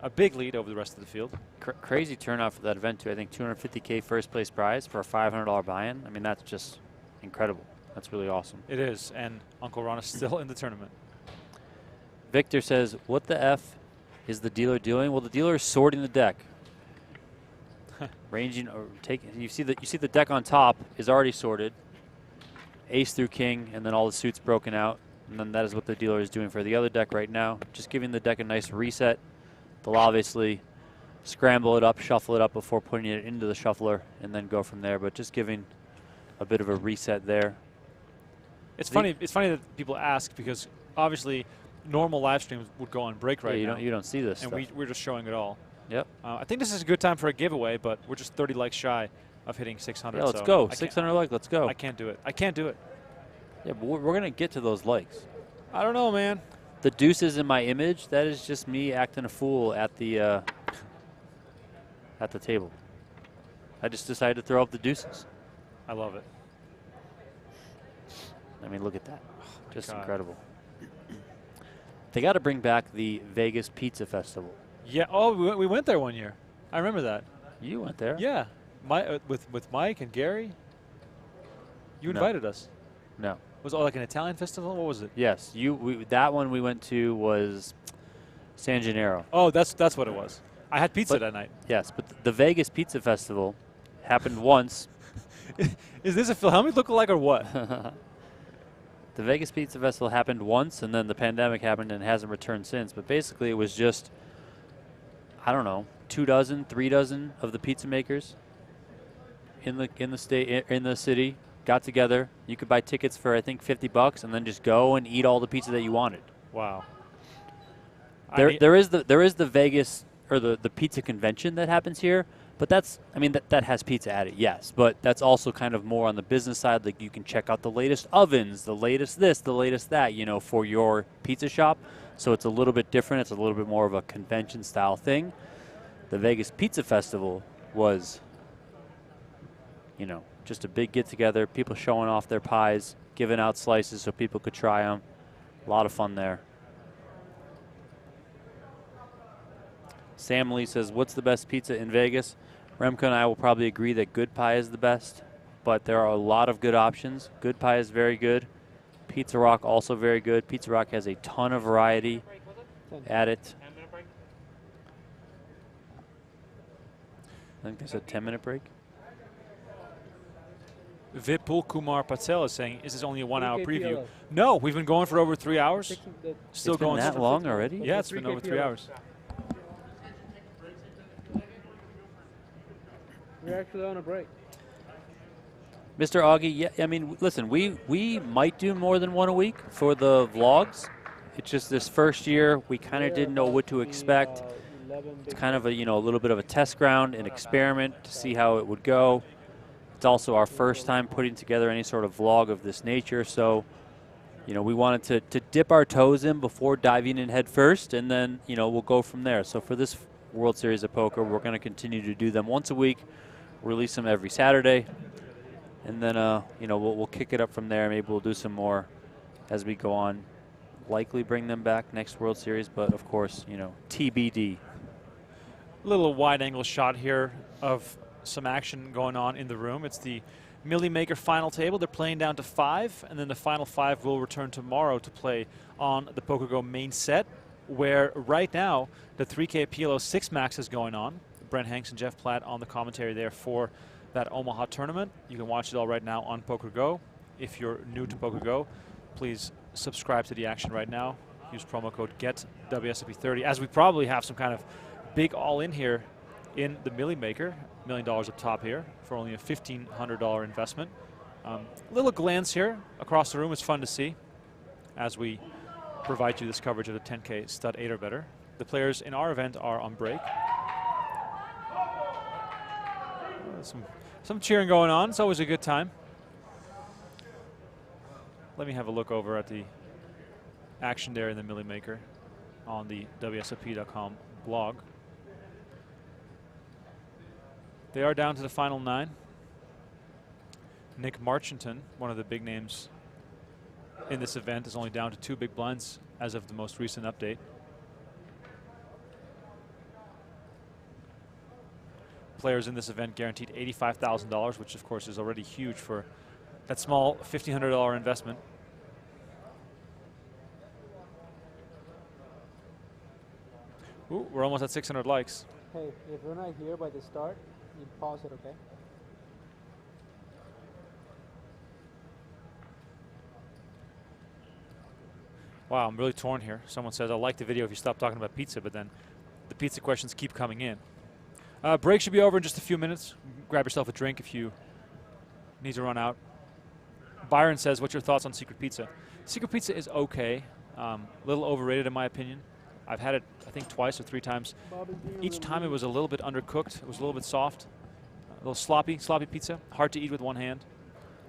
[SPEAKER 1] a big lead over the rest of the field.
[SPEAKER 2] Crazy turnout for that event, too. I think $250K first place prize for a $500 buy-in. I mean, that's just incredible. That's really awesome.
[SPEAKER 1] It is, and Uncle Ron is still in the tournament.
[SPEAKER 2] Victor says, what the F is the dealer doing? Well, the dealer is sorting the deck. Ranging or taking, you see the deck on top is already sorted. Ace through king, and then all the suits broken out. And then that is what the dealer is doing for the other deck right now. Just giving the deck a nice reset. They'll obviously scramble it up, shuffle it up before putting it into the shuffler, and then go from there. But just giving a bit of a reset there.
[SPEAKER 1] It's funny. It's funny that people ask, because obviously normal live streams would go on break right now.
[SPEAKER 2] You don't see this
[SPEAKER 1] and
[SPEAKER 2] stuff.
[SPEAKER 1] we're just showing it all.
[SPEAKER 2] Yep.
[SPEAKER 1] I think this is a good time for a giveaway, but we're just 30 likes shy of hitting 600.
[SPEAKER 2] Yeah, let's
[SPEAKER 1] so
[SPEAKER 2] go. 600 likes. Let's go.
[SPEAKER 1] I can't do it. I can't do it.
[SPEAKER 2] Yeah, but we're gonna get to those likes.
[SPEAKER 1] I don't know, man.
[SPEAKER 2] The deuces in my image. That is just me acting a fool at the table. I just decided to throw up the deuces.
[SPEAKER 1] I love it.
[SPEAKER 2] I mean, look at that. Just
[SPEAKER 1] God.
[SPEAKER 2] incredible. They got to bring back the Vegas Pizza Festival.
[SPEAKER 1] Yeah. Oh, we went there one year. I remember that.
[SPEAKER 2] You went there?
[SPEAKER 1] Yeah. With Mike and Gary. You
[SPEAKER 2] No.
[SPEAKER 1] invited us.
[SPEAKER 2] No.
[SPEAKER 1] Was it like an Italian festival? What was it?
[SPEAKER 2] Yes. That one we went to was San Gennaro.
[SPEAKER 1] Oh, that's what it was. I had pizza that night.
[SPEAKER 2] Yes, but the Vegas Pizza Festival happened once.
[SPEAKER 1] Is this a Philhelmut lookalike or what?
[SPEAKER 2] The Vegas Pizza Festival happened once, and then the pandemic happened and hasn't returned since. But basically, it was just, I don't know, 2 dozen, 3 dozen of the pizza makers in the city got together. You could buy tickets for, I think, $50, and then just go and eat all the pizza that you wanted.
[SPEAKER 1] Wow.
[SPEAKER 2] There is the Vegas or the pizza convention that happens here. But that has pizza at it, yes. But that's also kind of more on the business side. Like, you can check out the latest ovens, the latest this, the latest that, for your pizza shop. So it's a little bit different. It's a little bit more of a convention style thing. The Vegas Pizza Festival was, just a big get together. People showing off their pies, giving out slices so people could try them. A lot of fun there. Sam Lee says, what's the best pizza in Vegas? Remko and I will probably agree that Good Pie is the best, but there are a lot of good options. Good Pie is very good. Pizza Rock also very good. Pizza Rock has a ton of variety at it. I think there's a 10-minute break.
[SPEAKER 1] Vipul Kumar Patel is saying, is this only a 1 hour preview?
[SPEAKER 8] PLO.
[SPEAKER 1] No, we've been going for over 3 hours. Still
[SPEAKER 2] It's been
[SPEAKER 1] going
[SPEAKER 2] that long already?
[SPEAKER 1] Yeah, it's been over 3 hours.
[SPEAKER 8] We're actually on a break.
[SPEAKER 2] Mr. Augie, yeah, I mean, listen, we might do more than one a week for the vlogs. It's just this first year, we kind of didn't know what to expect. It's kind of a little bit of a test ground, an experiment to see how it would go. It's also our first time putting together any sort of vlog of this nature, so we wanted to dip our toes in before diving in head first, and then we'll go from there. So for this World Series of Poker, we're going to continue to do them once a week, release them every Saturday, and then we'll kick it up from there. Maybe we'll do some more as we go on. Likely bring them back next World Series, but of course, TBD.
[SPEAKER 1] A little wide angle shot here of some action going on in the room. It's the Millie Maker final table. They're playing down to 5, and then the final 5 will return tomorrow to play on the PokerGO main set, where right now the 3K PLO 6 max is going on. Brent Hanks and Jeff Platt on the commentary there for that Omaha tournament. You can watch it all right now on PokerGO. If you're new to PokerGO, please subscribe to the action right now. Use promo code GETWSOP30, as we probably have some kind of big all-in here in the Millie Maker. $1 million up top here for only a $1,500 investment. Little glance here across the room is fun to see as we provide you this coverage of the 10K stud 8 or better. The players in our event are on break. Some cheering going on. It's always a good time. Let me have a look over at the action there in the Millie Maker on the WSOP.com blog. They are down to the final 9. Nick Marchington, one of the big names in this event, is only down to 2 big blinds as of the most recent update. Players in this event guaranteed $85,000, which of course is already huge for that small $1,500 investment. Ooh, we're almost at 600 likes.
[SPEAKER 8] Hey, if we're not here by the start, you pause it, okay?
[SPEAKER 1] Wow, I'm really torn here. Someone says, I like the video if you stop talking about pizza, but then the pizza questions keep coming in. Break should be over in just a few minutes. Grab yourself a drink if you need to run out. Byron says, what's your thoughts on Secret Pizza? Secret Pizza is okay. A little overrated in my opinion. I've had it, I think, twice or 3 times. Each time it was a little bit undercooked. It was a little bit soft. A little sloppy pizza. Hard to eat with one hand.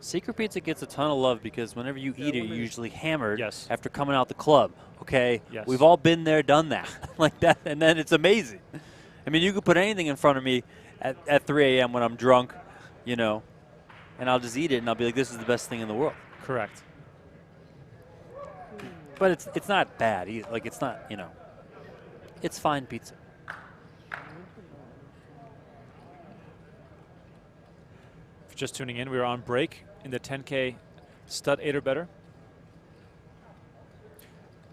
[SPEAKER 2] Secret Pizza gets a ton of love because whenever you eat it, you're usually hammered
[SPEAKER 1] Yes.
[SPEAKER 2] after coming out the club. Okay?
[SPEAKER 1] Yes.
[SPEAKER 2] We've all been there, done that. Like that, and then it's amazing. I mean, you could put anything in front of me at 3 a.m. when I'm drunk, you know, and I'll just eat it, and I'll be like, this is the best thing in the world.
[SPEAKER 1] Correct.
[SPEAKER 2] But it's not bad either. Like, it's not, you know, it's fine pizza.
[SPEAKER 1] If you're just tuning in, we are on break in the 10K stud 8 or better.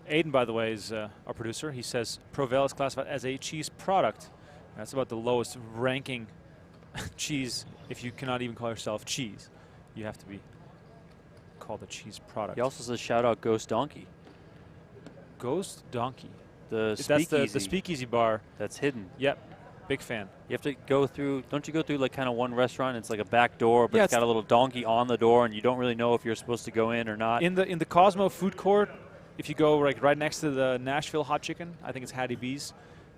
[SPEAKER 1] Aiden, by the way, is our producer. He says Provel is classified as a cheese product. That's about the lowest ranking cheese if you cannot even call yourself cheese. You have to be called a cheese product.
[SPEAKER 2] He also says shout out Ghost Donkey.
[SPEAKER 1] Ghost Donkey.
[SPEAKER 2] That's
[SPEAKER 1] the speakeasy bar.
[SPEAKER 2] That's hidden.
[SPEAKER 1] Yep. Big fan.
[SPEAKER 2] You have to go through, don't you go through like kind of one restaurant? It's like a back door, but
[SPEAKER 1] Yeah,
[SPEAKER 2] it's got a little donkey on the door, and you don't really know if you're supposed to go in or not.
[SPEAKER 1] In the Cosmo food court, if you go like right next to the Nashville Hot Chicken, I think it's Hattie B's.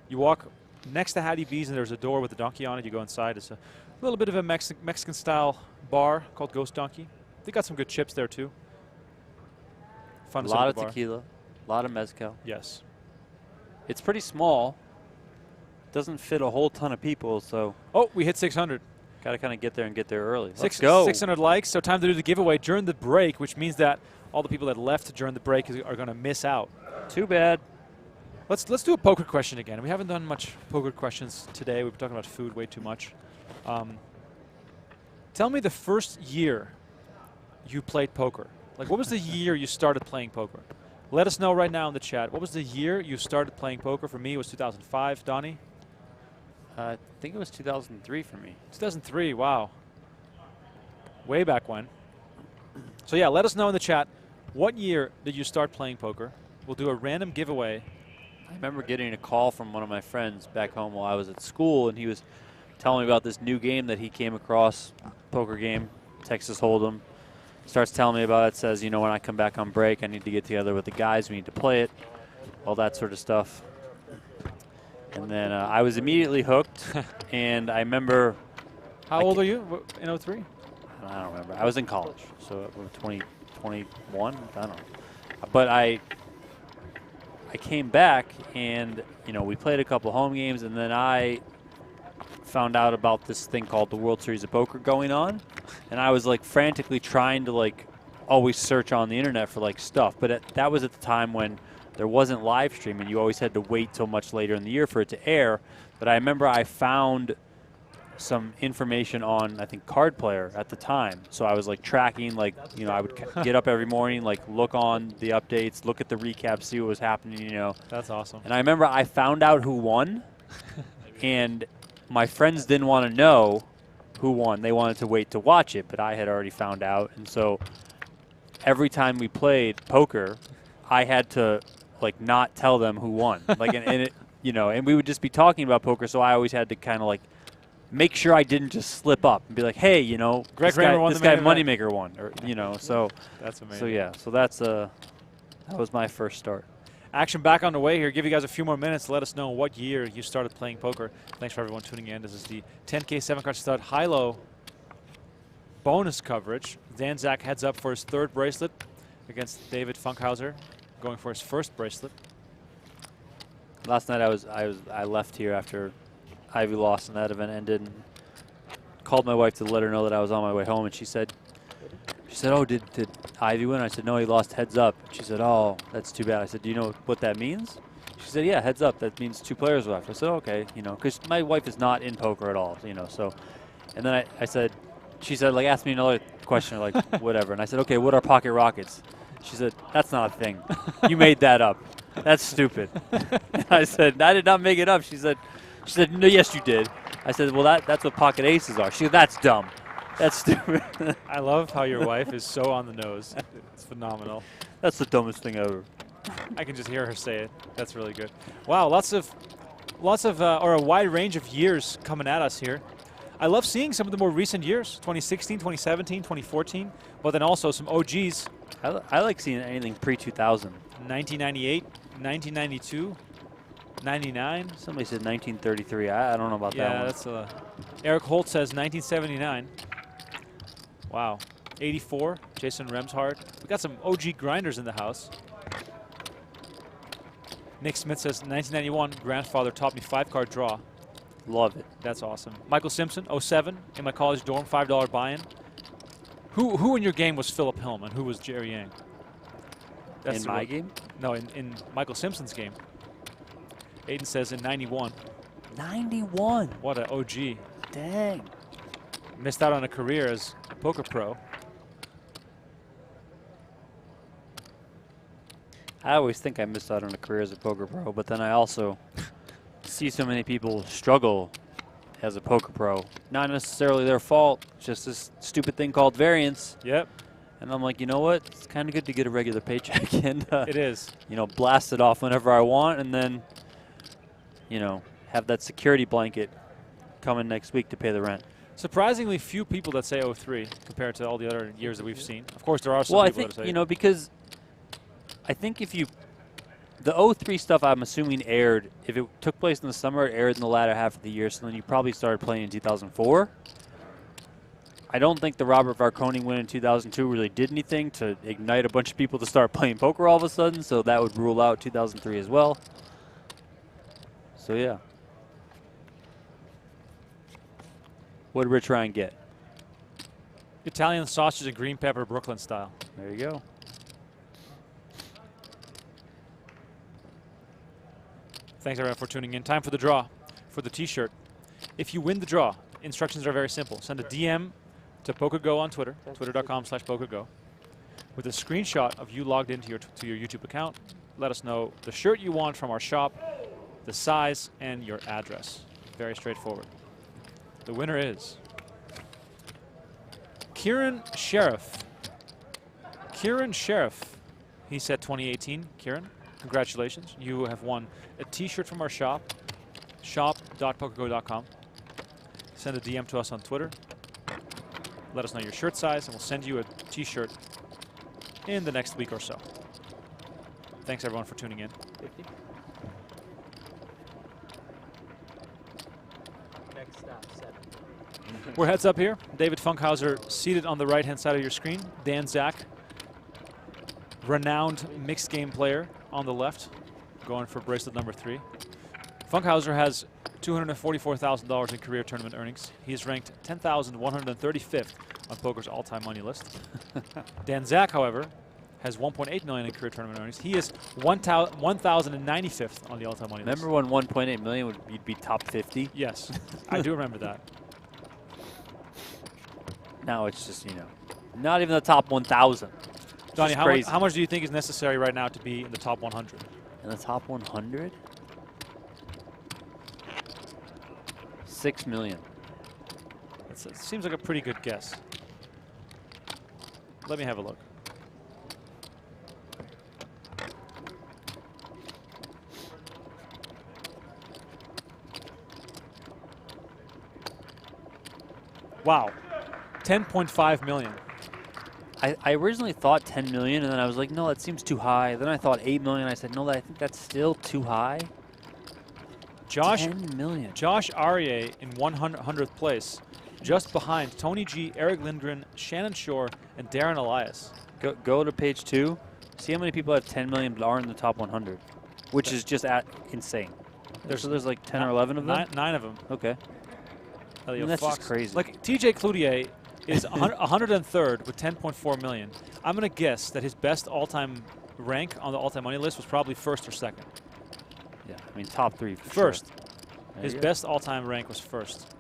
[SPEAKER 1] You walk next to Hattie B's, and there's a door with the donkey on it. You go inside. It's a little bit of a Mexican-style bar called Ghost Donkey. They got some good chips there too. Fun.
[SPEAKER 2] A lot of
[SPEAKER 1] bar.
[SPEAKER 2] tequila, a lot of mezcal.
[SPEAKER 1] Yes.
[SPEAKER 2] It's pretty small. Doesn't fit a whole ton of people, so.
[SPEAKER 1] Oh, we hit 600.
[SPEAKER 2] Got to kind of get there and get there early. Let's go.
[SPEAKER 1] 600 likes. So time to do the giveaway during the break, which means that all the people that left during the break are going to miss out.
[SPEAKER 2] Too bad.
[SPEAKER 1] Let's do a poker question again. We haven't done much poker questions today. We've been talking about food way too much. Tell me the first year you played poker. Like, what was the year you started playing poker? Let us know right now in the chat. What was the year you started playing poker? For me, it was 2005. Donnie?
[SPEAKER 2] I think it was 2003 for me.
[SPEAKER 1] 2003, wow. Way back when. So yeah, let us know in the chat, what year did you start playing poker? We'll do a random giveaway.
[SPEAKER 2] I remember getting a call from one of my friends back home while I was at school, and he was telling me about this new game that he came across, poker game, Texas Hold'em. Starts telling me about it, says, you know, when I come back on break, I need to get together with the guys, we need to play it, all that sort of stuff. And then I was immediately hooked, and I remember...
[SPEAKER 1] How old are you in 03?
[SPEAKER 2] I don't remember. I was in college, so 21, I don't know. But I came back, and, you know, we played a couple home games, and then I found out about this thing called the World Series of Poker going on, and I was, like, frantically trying to, like, always search on the internet for, like, stuff. But that was at the time when there wasn't live streaming. You always had to wait till much later in the year for it to air. But I remember I found some information on, I think, Card Player at the time. So I was, like, tracking, like, you know, I would get up every morning, like, look on the updates, look at the recap, see what was happening, you know.
[SPEAKER 1] That's awesome.
[SPEAKER 2] And I remember I found out who won, and my friends didn't want to know who won. They wanted to wait to watch it, but I had already found out. And so every time we played poker, I had to, like, not tell them who won. Like, and it, you know, and we would just be talking about poker, so I always had to kind of, like, make sure I didn't just slip up and be like, hey, you know,
[SPEAKER 1] Greg Kramer won,
[SPEAKER 2] this guy Moneymaker won, or, you know, so.
[SPEAKER 1] That's amazing.
[SPEAKER 2] So yeah, so that was my first start.
[SPEAKER 1] Action back on the way here. Give you guys a few more minutes to let us know what year you started playing poker. Thanks for everyone tuning in. This is the 10K 7-card stud high-low bonus coverage. Dan Zack heads up for his third bracelet against David Funkhouser, going for his first bracelet.
[SPEAKER 2] Last night I left here after Ivy lost and that event ended, and called my wife to let her know that I was on my way home, and she said, "Oh, did Ivy win?" I said, "No, he lost heads up." She said, "Oh, that's too bad." I said, "Do you know what that means?" She said, "Yeah, heads up. That means 2 players left." I said, "Okay," you know, because my wife is not in poker at all, you know. So, and then I said, she said, like, ask me another question, like whatever, and I said, "Okay, what are pocket rockets?" She said, "That's not a thing. You made that up. That's stupid." And I said, "I did not make it up." She said, "No, yes, you did." I said, "Well, that's what pocket aces are." She said, "That's dumb. That's stupid."
[SPEAKER 1] I love how your wife is so on the nose. It's phenomenal.
[SPEAKER 2] That's the dumbest thing ever.
[SPEAKER 1] I can just hear her say it. That's really good. Wow, lots of, or a wide range of years coming at us here. I love seeing some of the more recent years, 2016, 2017, 2014, but then also some OGs.
[SPEAKER 2] I like seeing anything pre-2000.
[SPEAKER 1] 1998, 1992, 99.
[SPEAKER 2] Somebody said 1933. I don't know about that one.
[SPEAKER 1] Yeah, that's Eric Holt says 1979. Wow. 84, Jason Remshard. We got some OG grinders in the house. Nick Smith says 1991, grandfather taught me 5-card draw.
[SPEAKER 2] Love it.
[SPEAKER 1] That's awesome. Michael Simpson, 07, in my college dorm, $5 buy-in. Who in your game was Philip Hilm and who was Jerry Yang?
[SPEAKER 2] In my game?
[SPEAKER 1] No, in Michael Simpson's game. Aiden says in 91.
[SPEAKER 2] 91.
[SPEAKER 1] What an OG.
[SPEAKER 2] Dang.
[SPEAKER 1] Missed out on a career as a poker pro.
[SPEAKER 2] I always think I missed out on a career as a poker pro, but then I also see so many people struggle as a poker pro. Not necessarily their fault, just this stupid thing called variance.
[SPEAKER 1] Yep.
[SPEAKER 2] And I'm like, you know what? It's kind of good to get a regular paycheck and,
[SPEAKER 1] it is.
[SPEAKER 2] you know, blast it off whenever I want, and then, you know, have that security blanket coming next week to pay the rent.
[SPEAKER 1] Surprisingly few people that say 03 compared to all the other years that we've seen. Of course, there are some
[SPEAKER 2] well, I
[SPEAKER 1] people
[SPEAKER 2] think,
[SPEAKER 1] that say,
[SPEAKER 2] you know, because I think if you, the 03 stuff I'm assuming aired, if it took place in the summer, it aired in the latter half of the year, so then you probably started playing in 2004. I don't think the Robert Varconing win in 2002 really did anything to ignite a bunch of people to start playing poker all of a sudden, so that would rule out 2003 as well. So, yeah. What did Rich Ryan get?
[SPEAKER 1] Italian sausage and green pepper, Brooklyn style.
[SPEAKER 2] There you go.
[SPEAKER 1] Thanks, everyone, for tuning in. Time for the draw for the T-shirt. If you win the draw, instructions are very simple. Send a DM to PokerGo on Twitter, twitter.com/PokerGo, with a screenshot of you logged into your YouTube account. Let us know the shirt you want from our shop, the size, and your address. Very straightforward. The winner is Kieran Sheriff. Kieran Sheriff. He said 2018. Kieran, congratulations. You have won a T-shirt from our shop, shop.pokergo.com. Send a DM to us on Twitter. Let us know your shirt size, and we'll send you a T-shirt in the next week or so. Thanks, everyone, for tuning in.
[SPEAKER 6] 50. Next stop, 7.
[SPEAKER 1] We're heads up here. David Funkhouser seated on the right-hand side of your screen. Dan Zack, renowned mixed game player, on the left, going for bracelet number 3. Funkhouser has $244,000 in career tournament earnings. He is ranked 10,135th on poker's all-time money list. Dan Zack, however, has $1.8 million in career tournament earnings. He is 1,095th on the all-time money list.
[SPEAKER 2] Remember when $1.8 million would be top 50?
[SPEAKER 1] Yes, I do remember that.
[SPEAKER 2] Now it's just, you know, not even the top 1,000.
[SPEAKER 1] Donnie, how much do you think is necessary right now to be in the top 100?
[SPEAKER 2] In the top 100? $6 million.
[SPEAKER 1] It seems like a pretty good guess. Let me have a look. Wow, 10.5 million.
[SPEAKER 2] I originally thought 10 million, and then I was like, no, that seems too high. Then I thought 8 million. I said, no, I think that's still too high. 10 million.
[SPEAKER 1] Josh Aryeh in 100th place, just behind Tony G, Eric Lindgren, Shannon Shore, and Darren Elias.
[SPEAKER 2] Go to page 2. See how many people have 10 million but are in the top 100, which is just insane. There's like 10 or 11 of them?
[SPEAKER 1] 9 of them.
[SPEAKER 2] Okay.
[SPEAKER 1] I mean,
[SPEAKER 2] that's just crazy.
[SPEAKER 1] Like TJ Cloutier is 103rd with 10.4 million. I'm going to guess that his best all-time rank on the all-time money list was probably first or second.
[SPEAKER 2] Yeah, I mean top 3 for
[SPEAKER 1] first.
[SPEAKER 2] Sure.
[SPEAKER 1] His best all-time rank was first.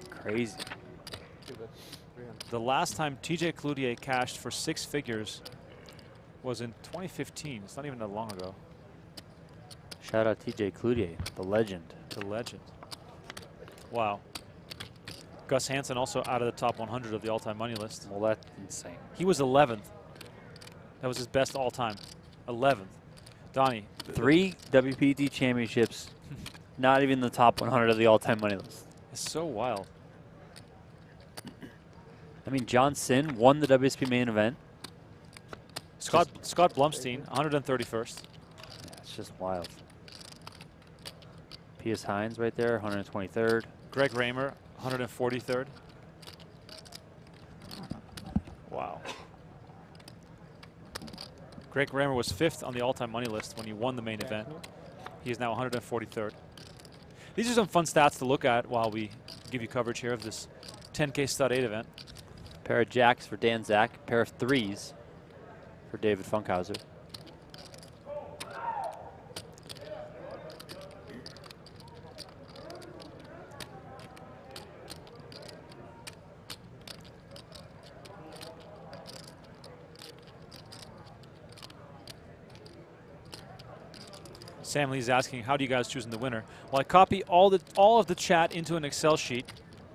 [SPEAKER 2] Crazy.
[SPEAKER 1] The last time TJ Cloutier cashed for 6 figures was in 2015. It's not even that long ago.
[SPEAKER 2] Shout out TJ Cloutier, the legend.
[SPEAKER 1] The legend. Wow. Gus Hansen also out of the top 100 of the all-time money list.
[SPEAKER 2] Well, that's insane.
[SPEAKER 1] He was 11th. That was his best all-time. 11th. Donnie.
[SPEAKER 2] 3 WPT championships, not even the top 100 of the all-time money list.
[SPEAKER 1] It's so wild.
[SPEAKER 2] I mean, John Sin won the WSP main event.
[SPEAKER 1] Scott Blumstein, 131st.
[SPEAKER 2] Yeah, it's just wild. P.S. Hines right there, 123rd.
[SPEAKER 1] Greg Raymer, 143rd. Wow. Greg Raymer was 5th on the all-time money list when he won the main event. He is now 143rd. These are some fun stats to look at while we give you coverage here of this 10K Stud 8 event.
[SPEAKER 2] Pair of jacks for Dan Zack, pair of 3s for David Funkhouser.
[SPEAKER 1] Sam Lee's asking, how do you guys choose the winner? Well, I copy all of the chat into an Excel sheet,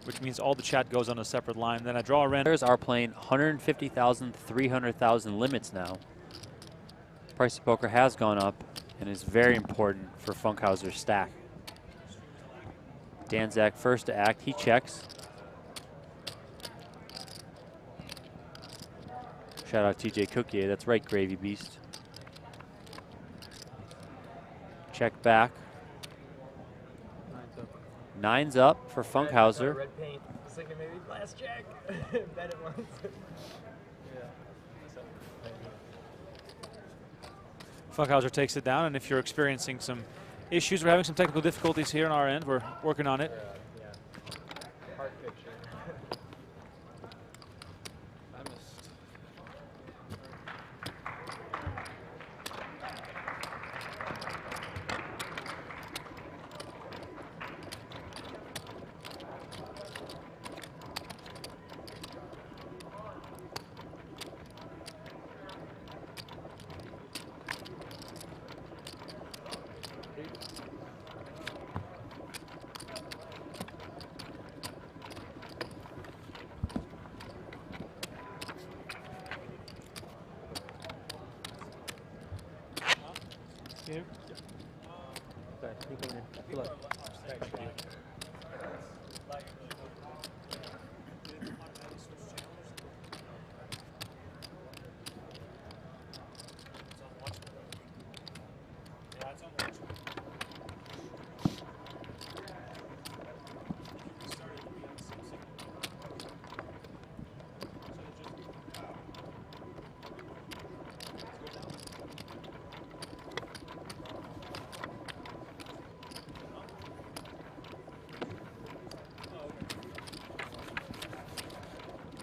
[SPEAKER 1] which means all the chat goes on a separate line. Then I draw a random.
[SPEAKER 2] Players are playing 150,000, 300,000 limits now. Price of poker has gone up and is very important for Funkhouser's stack. Dan Zack first to act. He checks. Shout out TJ Cookier. That's right, Gravy Beast. Check back. 9's up for Funkhouser.
[SPEAKER 6] Red paint. I was thinking maybe last jack. Bet it once.
[SPEAKER 1] Funkhouser takes it down, and if you're experiencing some issues, we're having some technical difficulties here on our end. We're working on it.
[SPEAKER 6] Yeah. Heart picture.
[SPEAKER 5] I missed.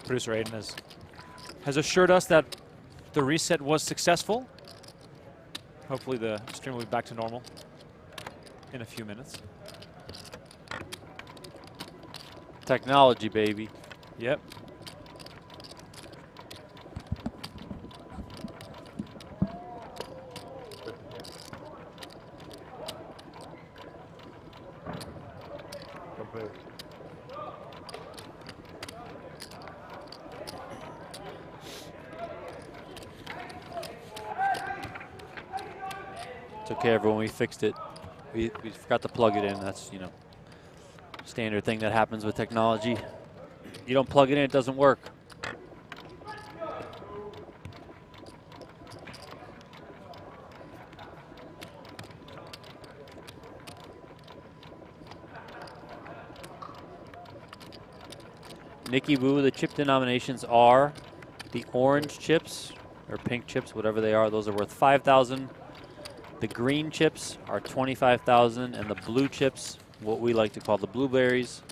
[SPEAKER 1] Producer Aiden has assured us that the reset was successful. Hopefully the stream will be back to normal in a few minutes.
[SPEAKER 2] Technology, baby.
[SPEAKER 1] Yep.
[SPEAKER 2] Okay, everyone, we fixed it. We forgot to plug it in. That's, you know, standard thing that happens with technology. You don't plug it in, it doesn't work. Nicky Boo, the chip denominations are the orange chips, or pink chips, whatever they are. Those are worth 5,000. The green chips are 25,000, and the blue chips, what we like to call the blueberries,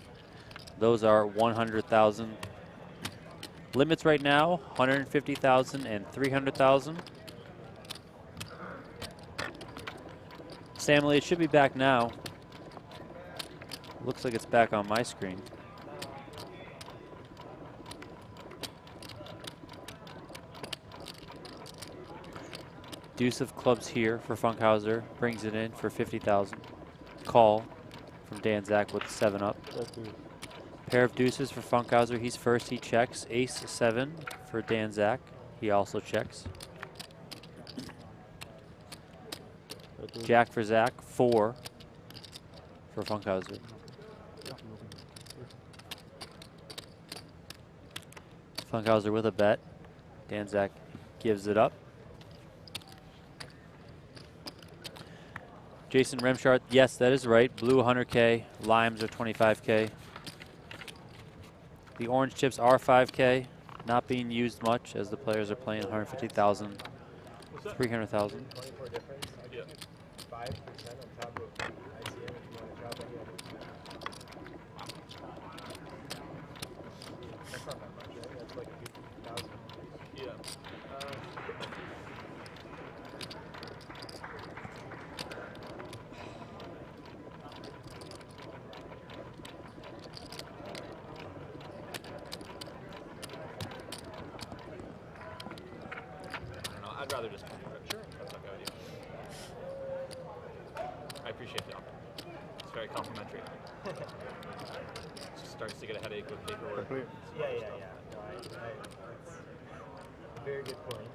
[SPEAKER 2] those are 100,000. Limits right now, 150,000 and 300,000. Stanley, it should be back now. Looks like it's back on my screen. Deuce of clubs here for Funkhouser. Brings it in for 50,000. Call from Dan Zack with 7 up. Pair of deuces for Funkhouser. He's first. He checks. Ace 7 for Dan Zack. He also checks. Jack for Zack. 4 for Funkhouser. Funkhouser with a bet. Dan Zack gives it up. Jason Remchart, yes, that is right. Blue 100K, limes are 25K. The orange chips are 5K, not being used much as the players are playing 150,000, 300,000.
[SPEAKER 6] 24 difference.
[SPEAKER 5] Yeah.
[SPEAKER 6] 5% on top of ICM if you want to drop any other. That's not that much, right? That's like 50,000.
[SPEAKER 5] Yeah. I'd rather just come for it. Sure. That's okay with you. I appreciate the offer. It's very complimentary. Just starts to get a headache with paperwork.
[SPEAKER 6] Yeah. No, that's a very good point.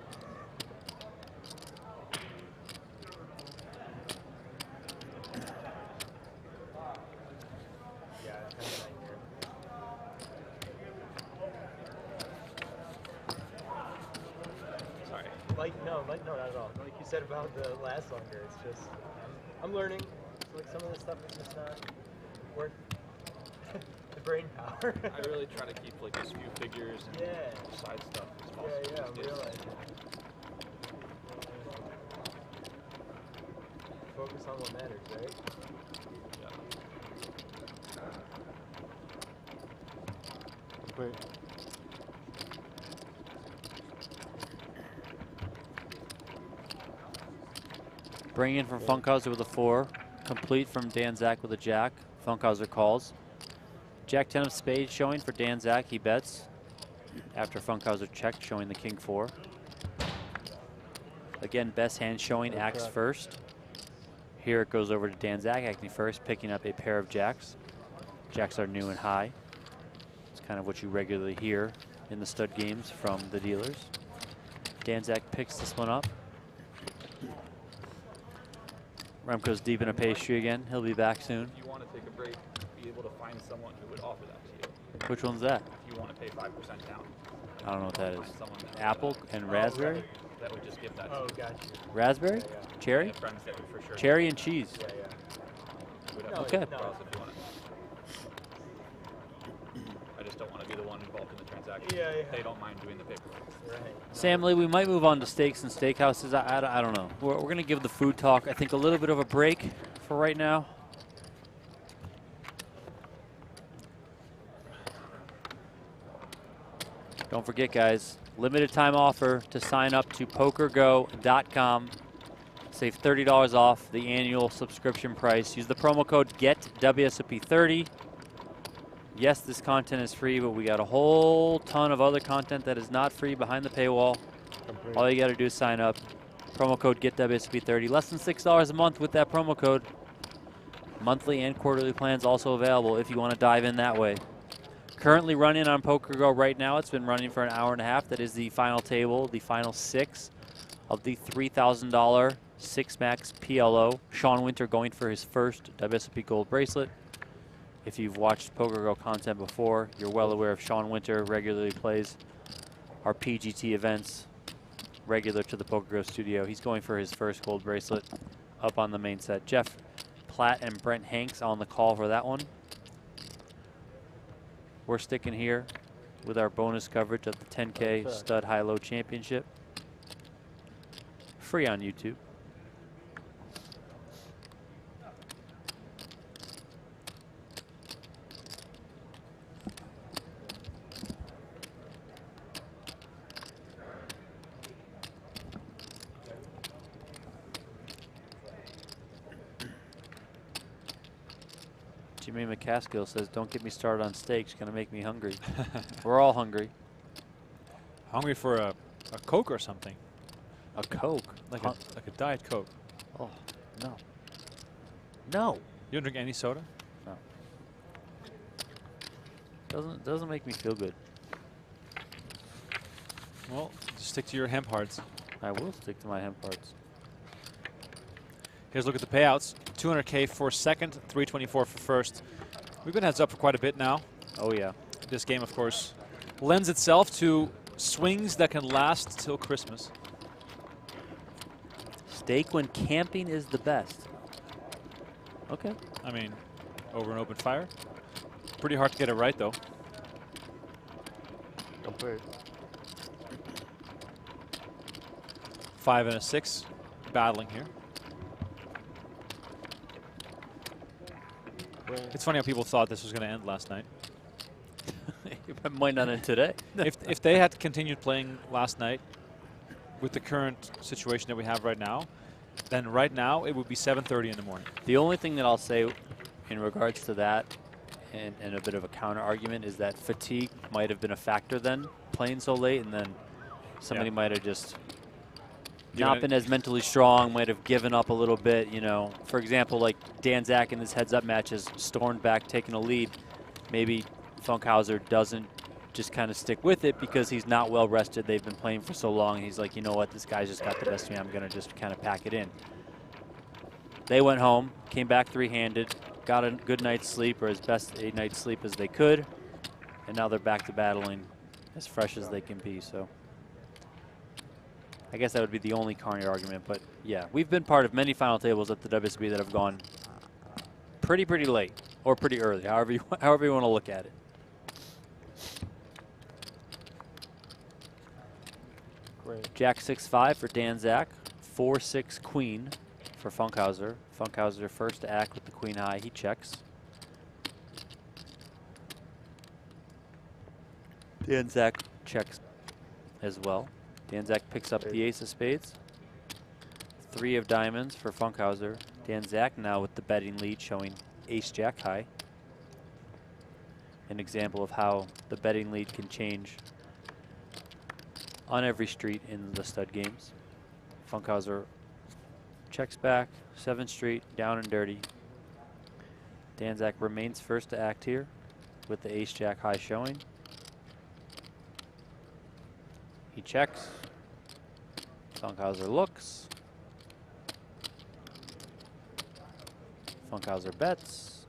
[SPEAKER 6] Yeah, it's kind of nightmare.
[SPEAKER 5] Sorry.
[SPEAKER 6] No, not at all. Like you said about the last longer, it's just, I'm learning. Like some of this stuff is just not worth the brain power.
[SPEAKER 5] I really try to keep like as few figures and side stuff as possible.
[SPEAKER 6] Yeah, I'm realizing. Focus on what matters, right?
[SPEAKER 5] Yeah.
[SPEAKER 2] Bring in from Funkhouser with a 4. Complete from Dan Zack with a jack. Funkhouser calls. Jack 10 of spades showing for Dan Zack. He bets after Funkhouser checked, showing the king 4. Again, best hand showing acts first. Here it goes over to Dan Zack acting first, picking up a pair of jacks. Jacks are new and high. It's kind of what you regularly hear in the stud games from the dealers. Dan Zack picks this one up. Remko's deep in a pastry again. He'll be back soon.
[SPEAKER 5] If you want to take a break, be able to find someone who would offer that to you.
[SPEAKER 2] Which one's that?
[SPEAKER 5] If you want to pay 5% down.
[SPEAKER 2] I don't know what that is.
[SPEAKER 5] Find someone that
[SPEAKER 2] Apple and raspberry?
[SPEAKER 5] that would just give that to
[SPEAKER 6] Oh,
[SPEAKER 5] you.
[SPEAKER 6] gotcha.
[SPEAKER 2] Raspberry?
[SPEAKER 6] Yeah, yeah.
[SPEAKER 2] Cherry?
[SPEAKER 5] I have friends that would for sure.
[SPEAKER 2] Cherry and cheese.
[SPEAKER 6] Yeah.
[SPEAKER 5] Would
[SPEAKER 6] No,
[SPEAKER 5] have
[SPEAKER 2] Okay.
[SPEAKER 5] if you want it. I just don't want to be the one involved in the transaction.
[SPEAKER 6] Yeah.
[SPEAKER 5] They don't mind doing the paperwork.
[SPEAKER 6] Right.
[SPEAKER 2] Sam Lee, we might move on to steaks and steakhouses. I don't know. We're going to give the food talk, I think, a little bit of a break for right now. Don't forget, guys, limited time offer to sign up to PokerGo.com. Save $30 off the annual subscription price. Use the promo code GETWSOP30. Yes, this content is free, but we got a whole ton of other content that is not free behind the paywall. All you got to do is sign up. Promo code GetWSP30. Less than $6 a month with that promo code. Monthly and quarterly plans also available if you want to dive in that way. Currently running on PokerGo right now. It's been running for an hour and a half. That is the final table, the final 6 of the $3,000 6-max PLO. Sean Winter going for his first WSOP Gold bracelet. If you've watched PokerGo content before, you're well aware of Sean Winter. Regularly plays our PGT events, regular to the PokerGo studio. He's going for his first gold bracelet up on the main set. Jeff Platt and Brent Hanks on the call for that one. We're sticking here with our bonus coverage of the 10K Stud High-Low Championship. Free on YouTube. Jimmy McCaskill says, "Don't get me started on steaks. Gonna make me hungry." We're all hungry.
[SPEAKER 1] Hungry for a Coke or something.
[SPEAKER 2] A Coke?
[SPEAKER 1] Like a Diet Coke.
[SPEAKER 2] Oh, no. No.
[SPEAKER 1] You don't drink any soda?
[SPEAKER 2] No. Doesn't make me feel good.
[SPEAKER 1] Well, just stick to your hemp hearts.
[SPEAKER 2] I will stick to my hemp hearts.
[SPEAKER 1] Here's a look at the payouts. 200K for second, 324 for first. We've been heads up for quite a bit now.
[SPEAKER 2] Oh, yeah.
[SPEAKER 1] This game, of course, lends itself to swings that can last till Christmas.
[SPEAKER 2] Steak when camping is the best. Okay.
[SPEAKER 1] I mean, over an open fire. Pretty hard to get it right, though.
[SPEAKER 3] Okay.
[SPEAKER 1] 5 and a 6, battling here. It's funny how people thought this was going to end last night.
[SPEAKER 2] It might not end today.
[SPEAKER 1] if they had continued playing last night with the current situation that we have right now, then right now it would be 7:30 in the morning.
[SPEAKER 2] The only thing that I'll say in regards to that, and a bit of a counter argument, is that fatigue might have been a factor then, playing so late, and then somebody might have just not been as mentally strong, might have given up a little bit, you know. For example, like Dan Zack in his heads-up matches, stormed back, taking a lead. Maybe Funkhouser doesn't just kind of stick with it because he's not well rested. They've been playing for so long. He's like, you know what, this guy's just got the best of me. I'm going to just kind of pack it in. They went home, came back three-handed, got a good night's sleep, or as best a night's sleep as they could, and now they're back to battling as fresh as they can be. So I guess that would be the only counter argument. But yeah, we've been part of many final tables at the WSB that have gone pretty late or pretty early, however you want to look at it.
[SPEAKER 8] Great.
[SPEAKER 2] Jack 6-5 for Dan Zack, 4-6 queen for Funkhouser. Funkhouser first to act with the queen high. He checks. Dan Zack checks as well. Dan Zack picks up the ace of spades. 3 of diamonds for Funkhouser. Dan Zack now with the betting lead, showing ace jack high. An example of how the betting lead can change on every street in the stud games. Funkhouser checks back, 7th street, down and dirty. Dan Zack remains first to act here with the ace jack high showing. He checks. Funkhouser looks. Funkhouser bets.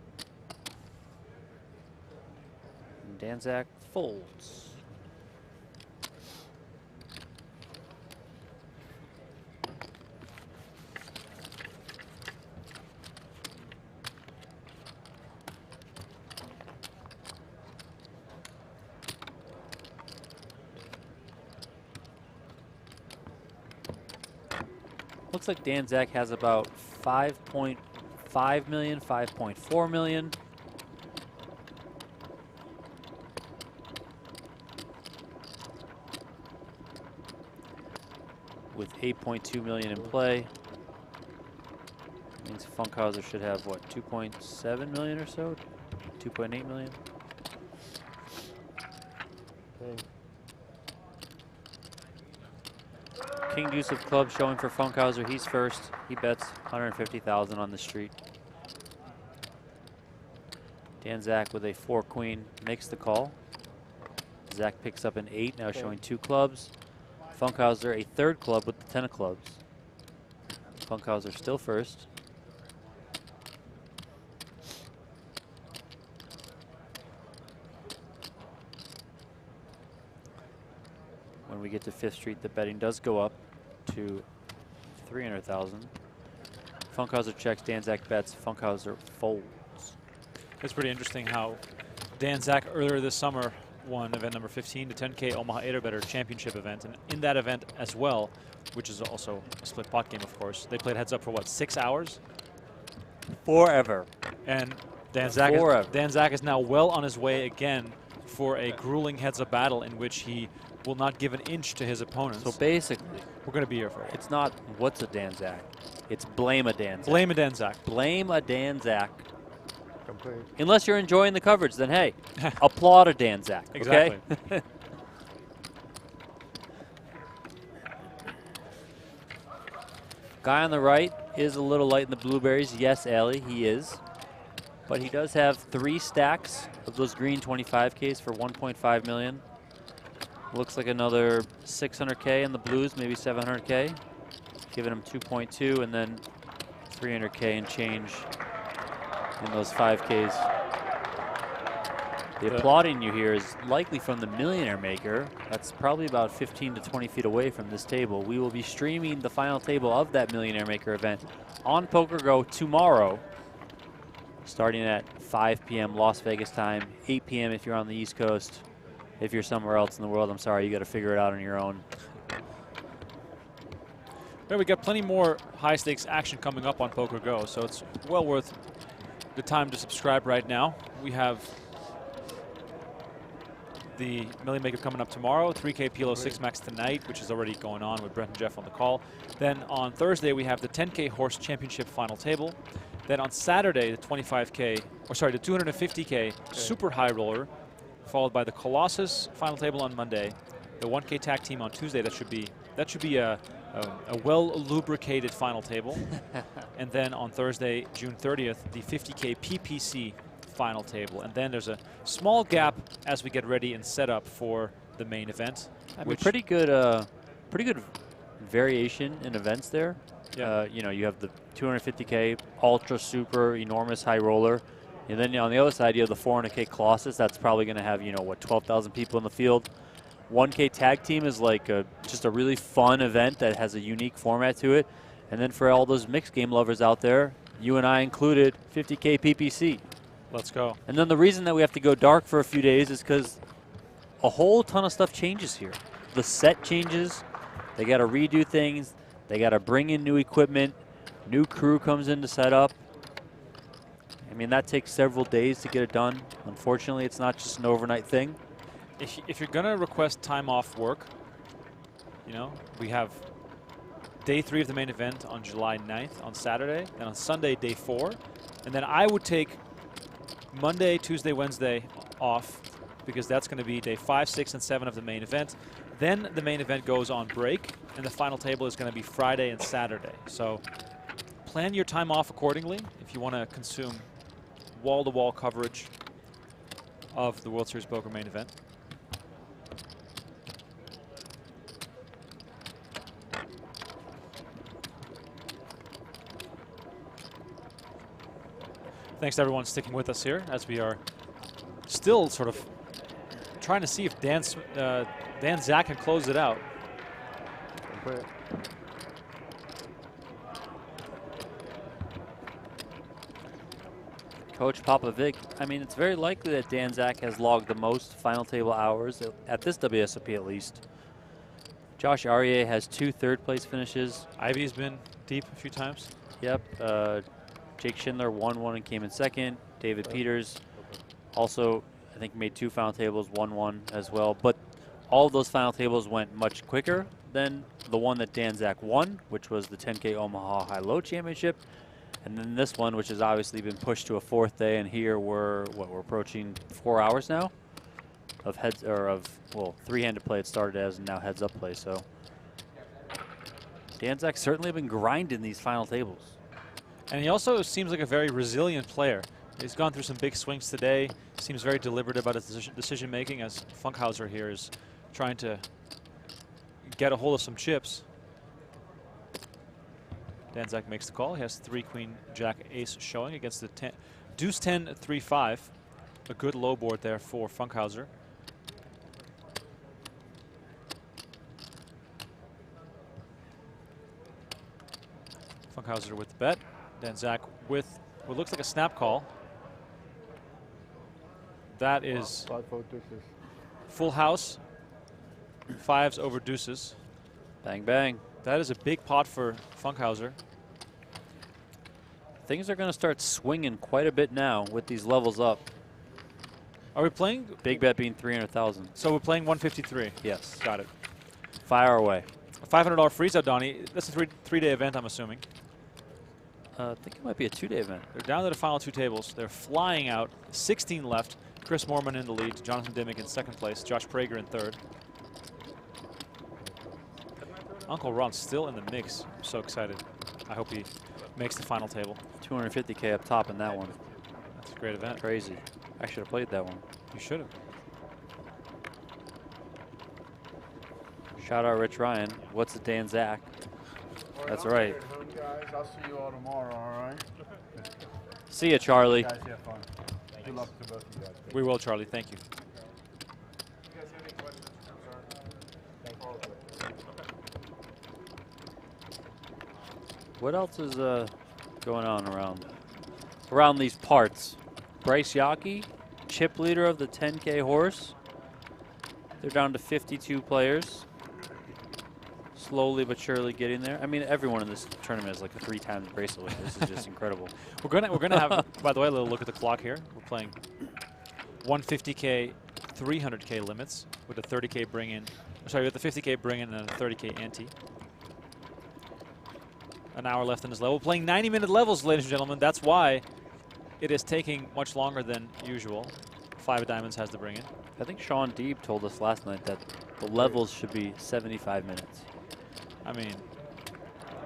[SPEAKER 2] And Dan Zack folds. Looks like Dan Zack has about 5.5 million, 5.4 million. With 8.2 million in play. Means Funkhouser should have, what, 2.7 million or so? 2.8 million? King deuce of clubs showing for Funkhouser. He's first. He bets 150,000 on the street. Dan Zack with a 4 queen makes the call. Zack picks up an 8, now showing 2 clubs. Funkhouser a 3rd club with the 10 of clubs. Funkhouser still first. When we get to 5th Street, the betting does go up to 300,000. Funkhouser checks, Dan Zack bets, Funkhouser folds.
[SPEAKER 1] It's pretty interesting how Dan Zack earlier this summer won event number 15, the 10K Omaha 8 or Better Championship event. And in that event as well, which is also a split pot game, of course, they played heads up for what, 6 hours?
[SPEAKER 2] Forever.
[SPEAKER 1] And Dan Zack is now well on his way again for a grueling heads up battle in which he will not give an inch to his opponents.
[SPEAKER 2] So basically,
[SPEAKER 1] we're going to be here for it.
[SPEAKER 2] It's not what's a Dan Zack. It's blame a Dan Zack.
[SPEAKER 1] Blame a Dan Zack.
[SPEAKER 2] Blame a Dan Zack.
[SPEAKER 3] Complete.
[SPEAKER 2] Unless you're enjoying the coverage, then hey, applaud a Dan Zack.
[SPEAKER 1] Exactly.
[SPEAKER 2] Okay? Guy on the right is a little light in the blueberries. Yes, Allie, he is. But he does have 3 stacks of those green 25Ks for 1.5 million. Looks like another 600K in the blues, maybe 700K. Giving him 2.2 and then 300K and change in those 5Ks. The applauding you here is likely from the Millionaire Maker. That's probably about 15 to 20 feet away from this table. We will be streaming the final table of that Millionaire Maker event on PokerGo tomorrow, starting at 5 p.m. Las Vegas time, 8 p.m. if you're on the East Coast. If you're somewhere else in the world, I'm sorry, you got to figure it out on your own.
[SPEAKER 1] Well, we got plenty more high stakes action coming up on PokerGo, so it's well worth the time to subscribe right now. We have the Million Maker coming up tomorrow, 3K PLO 6 Max tonight, which is already going on with Brent and Jeff on the call. Then on Thursday, we have the 10K Horse Championship final table. Then on Saturday, the 25K, or sorry, the 250K Super High Roller, followed by the Colossus final table on Monday, the 1K Tag Team on Tuesday. That should be a well lubricated final table. And then on Thursday, June 30th, the 50K PPC final table. And then there's a small gap as we get ready and set up for the main event.
[SPEAKER 2] I mean, pretty good variation in events there.
[SPEAKER 1] Yeah.
[SPEAKER 2] You know, you have the 250K ultra super enormous high roller, and then on the other side you have the 400K Colossus. That's probably going to have, you know, what, 12,000 people in the field. 1K Tag Team is like just a really fun event that has a unique format to it. And then for all those mixed game lovers out there, you and I included, 50K PPC.
[SPEAKER 1] Let's go.
[SPEAKER 2] And then the reason that we have to go dark for a few days is because a whole ton of stuff changes here. The set changes. They got to redo things. They got to bring in new equipment. New crew comes in to set up. I mean, that takes several days to get it done. Unfortunately, it's not just an overnight thing.
[SPEAKER 1] If you're going to request time off work, you know, we have day 3 of the main event on July 9th on Saturday, and on Sunday, day 4. And then I would take Monday, Tuesday, Wednesday off because that's going to be day 5, 6, and 7 of the main event. Then the main event goes on break, and the final table is going to be Friday and Saturday. So plan your time off accordingly if you want to consume wall-to-wall coverage of the World Series Poker main event. Thanks to everyone sticking with us here as we are still sort of trying to see if Dan Zack can close it out.
[SPEAKER 2] Coach Popovic, I mean, it's very likely that Dan Zack has logged the most final table hours, at this WSOP at least. Josh Aryeh has 2 third-place finishes.
[SPEAKER 1] Ivy's been deep a few times.
[SPEAKER 2] Yep. Jake Schindler won one and came in second. David Peters also, I think, made 2 final tables, won one as well. But all of those final tables went much quicker than the one that Dan Zack won, which was the 10K Omaha High-Low Championship. And then this one, which has obviously been pushed to a 4th day, and here we're approaching 4 hours now of well, 3-handed play it started as, and now heads-up play. So Dan Zack's certainly been grinding these final tables.
[SPEAKER 1] And he also seems like a very resilient player. He's gone through some big swings today. Seems very deliberate about his decision making as Funkhouser here is trying to get a hold of some chips. Dan Zack makes the call. He has 3 Queen Jack Ace showing against the Deuce 10 3-5. A good low board there for Funkhouser. Funkhouser with the bet. Dan Zack with what looks like a snap call. That is Full house. 5s over deuces.
[SPEAKER 2] Bang, bang.
[SPEAKER 1] That is a big pot for Funkhouser.
[SPEAKER 2] Things are going to start swinging quite a bit now with these levels up.
[SPEAKER 1] Are we playing?
[SPEAKER 2] Big bet being 300,000.
[SPEAKER 1] So we're playing 153.
[SPEAKER 2] Yes.
[SPEAKER 1] Got it.
[SPEAKER 2] Fire away.
[SPEAKER 1] A $500 freeze out, Donnie. That's a three-day event, I'm assuming.
[SPEAKER 2] I think it might be a 2-day event.
[SPEAKER 1] They're down to the final 2 tables. They're flying out. 16 left. Chris Moorman in the lead. Jonathan Dimmick in second place. Josh Prager in third. Uncle Ron's still in the mix. I'm so excited. I hope he makes the final table.
[SPEAKER 2] 250K up top in that one.
[SPEAKER 1] That's a great event.
[SPEAKER 2] Crazy. I should have played that one.
[SPEAKER 1] You should have.
[SPEAKER 2] Shout out Rich Ryan. What's it, Dan Zack? That's right.
[SPEAKER 3] Guys, I'll see you all tomorrow, all right?
[SPEAKER 2] See ya, Charlie.
[SPEAKER 3] Guys, have fun. Good luck to both of you guys.
[SPEAKER 1] We will, Charlie. Thank you.
[SPEAKER 2] What else is going on around these parts? Bryce Yockey, chip leader of the 10K horse. They're down to 52 players. Slowly but surely getting there. I mean, everyone in this tournament is like a 3 times bracelet winner. This is just incredible.
[SPEAKER 1] We're gonna have, by the way, a little look at the clock here. We're playing 150K, 300K limits with a 30K bring in. Sorry, with the 50K bring in and a 30K ante. An hour left in this level. Playing 90-minute levels, ladies and gentlemen. That's why it is taking much longer than usual. 5 of diamonds has to bring in.
[SPEAKER 2] I think Sean Deeb told us last night that the levels should be 75 minutes.
[SPEAKER 1] I mean,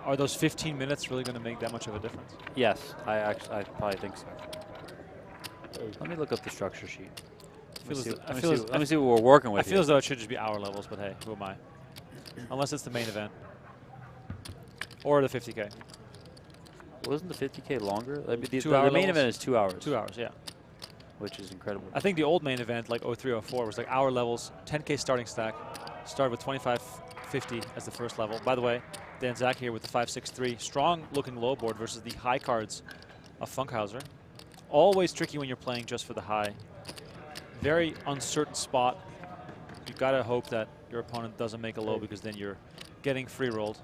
[SPEAKER 1] are those 15 minutes really going to make that much of a difference?
[SPEAKER 2] Yes, I probably think so. Let me look up the structure sheet. Let me see what we're working with.
[SPEAKER 1] I feel as though it should just be hour levels, but hey, who am I? Unless it's the main event. Or the 50K.
[SPEAKER 2] Wasn't the 50K longer? I mean,
[SPEAKER 1] the
[SPEAKER 2] main event is 2 hours.
[SPEAKER 1] 2 hours, yeah.
[SPEAKER 2] Which is incredible.
[SPEAKER 1] I think the old main event, like 03, 04, was like hour levels, 10K starting stack. Started with 2550 as the first level. By the way, Dan Zack here with the 563. Strong looking low board versus the high cards of Funkhouser. Always tricky when you're playing just for the high. Very uncertain spot. You've got to hope that your opponent doesn't make a low because then you're getting free rolled.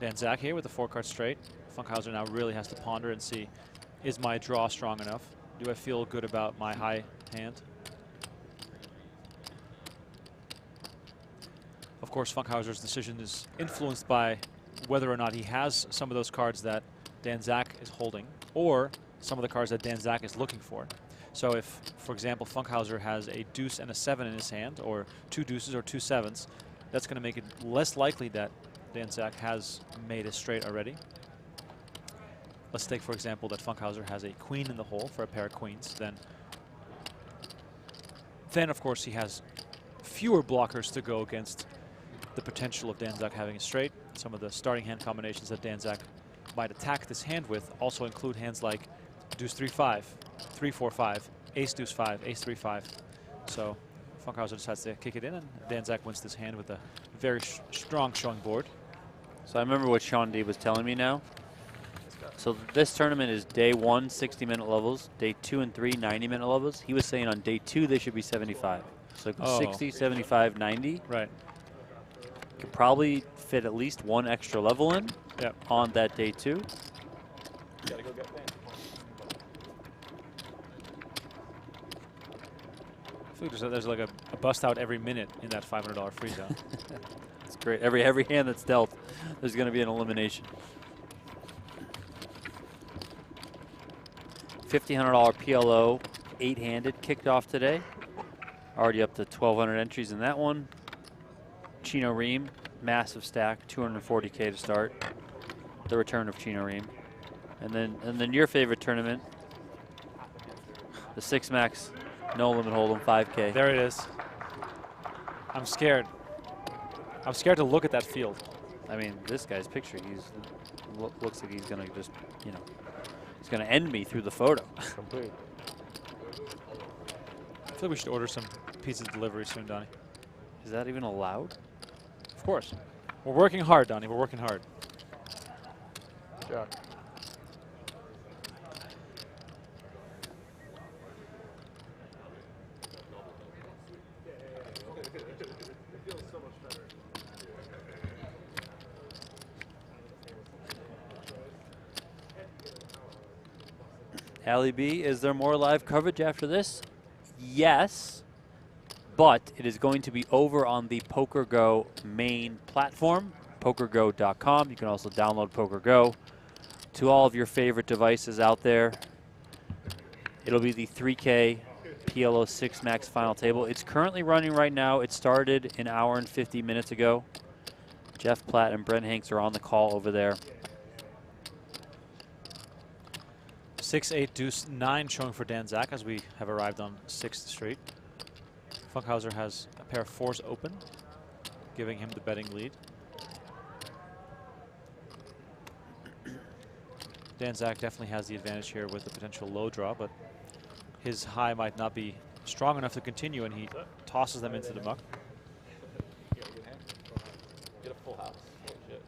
[SPEAKER 1] Dan Zack here with the 4-card straight. Funkhouser now really has to ponder and see, is my draw strong enough? Do I feel good about my high hand? Of course, Funkhouser's decision is influenced by whether or not he has some of those cards that Dan Zack is holding, or some of the cards that Dan Zack is looking for. So if, for example, Funkhouser has a deuce and a 7 in his hand, or 2 deuces or 2 sevens, that's going to make it less likely that Dan Zack has made a straight already. Let's take, for example, that Funkhouser has a queen in the hole for a pair of queens. Then of course, he has fewer blockers to go against the potential of Dan Zack having a straight. Some of the starting hand combinations that Dan Zack might attack this hand with also include hands like deuce 3-5, 3-4-5, ace deuce 5, ace 3-5. So Funkhouser decides to kick it in, and Dan Zack wins this hand with a very strong showing board.
[SPEAKER 2] So I remember what Sean D was telling me now. So this tournament is day 1, 60-minute levels. Day 2 and 3, 90-minute levels. He was saying on day 2 they should be 75. So it goes 60, 75, 90.
[SPEAKER 1] Right.
[SPEAKER 2] Could probably fit at least 1 extra level in on that day 2.
[SPEAKER 5] Gotta go get that.
[SPEAKER 1] I feel like there's like a bust out every minute in that $500 free zone.
[SPEAKER 2] It's great. Every hand that's dealt, there's going to be an elimination. $1,500 PLO, 8-handed, kicked off today. Already up to 1,200 entries in that one. Chino Ream, massive stack, 240K to start. The return of Chino Ream, and then your favorite tournament, the 6-max, no limit hold'em, 5K.
[SPEAKER 1] There it is. I'm scared. I'm scared to look at that field.
[SPEAKER 2] I mean, this guy's picture, looks like he's gonna just, he's gonna end me through the photo.
[SPEAKER 3] Complete.
[SPEAKER 1] I feel like we should order some pizza delivery soon, Donnie.
[SPEAKER 2] Is that even allowed?
[SPEAKER 1] Of course. We're working hard, Donnie. We're working hard.
[SPEAKER 3] Jack.
[SPEAKER 2] Ali B, is there more live coverage after this? Yes, but it is going to be over on the PokerGo main platform, PokerGo.com. You can also download PokerGo to all of your favorite devices out there. It'll be the 3K PLO 6 Max final table. It's currently running right now. It started an hour and 50 minutes ago. Jeff Platt and Brent Hanks are on the call over there.
[SPEAKER 1] 6-8 deuce 9 showing for Dan Zack as we have arrived on 6th Street. Funkhouser has a pair of 4s open, giving him the betting lead. Dan Zack definitely has the advantage here with the potential low draw, but his high might not be strong enough to continue, and he tosses them into the muck.
[SPEAKER 5] Get a full house. Holy shit.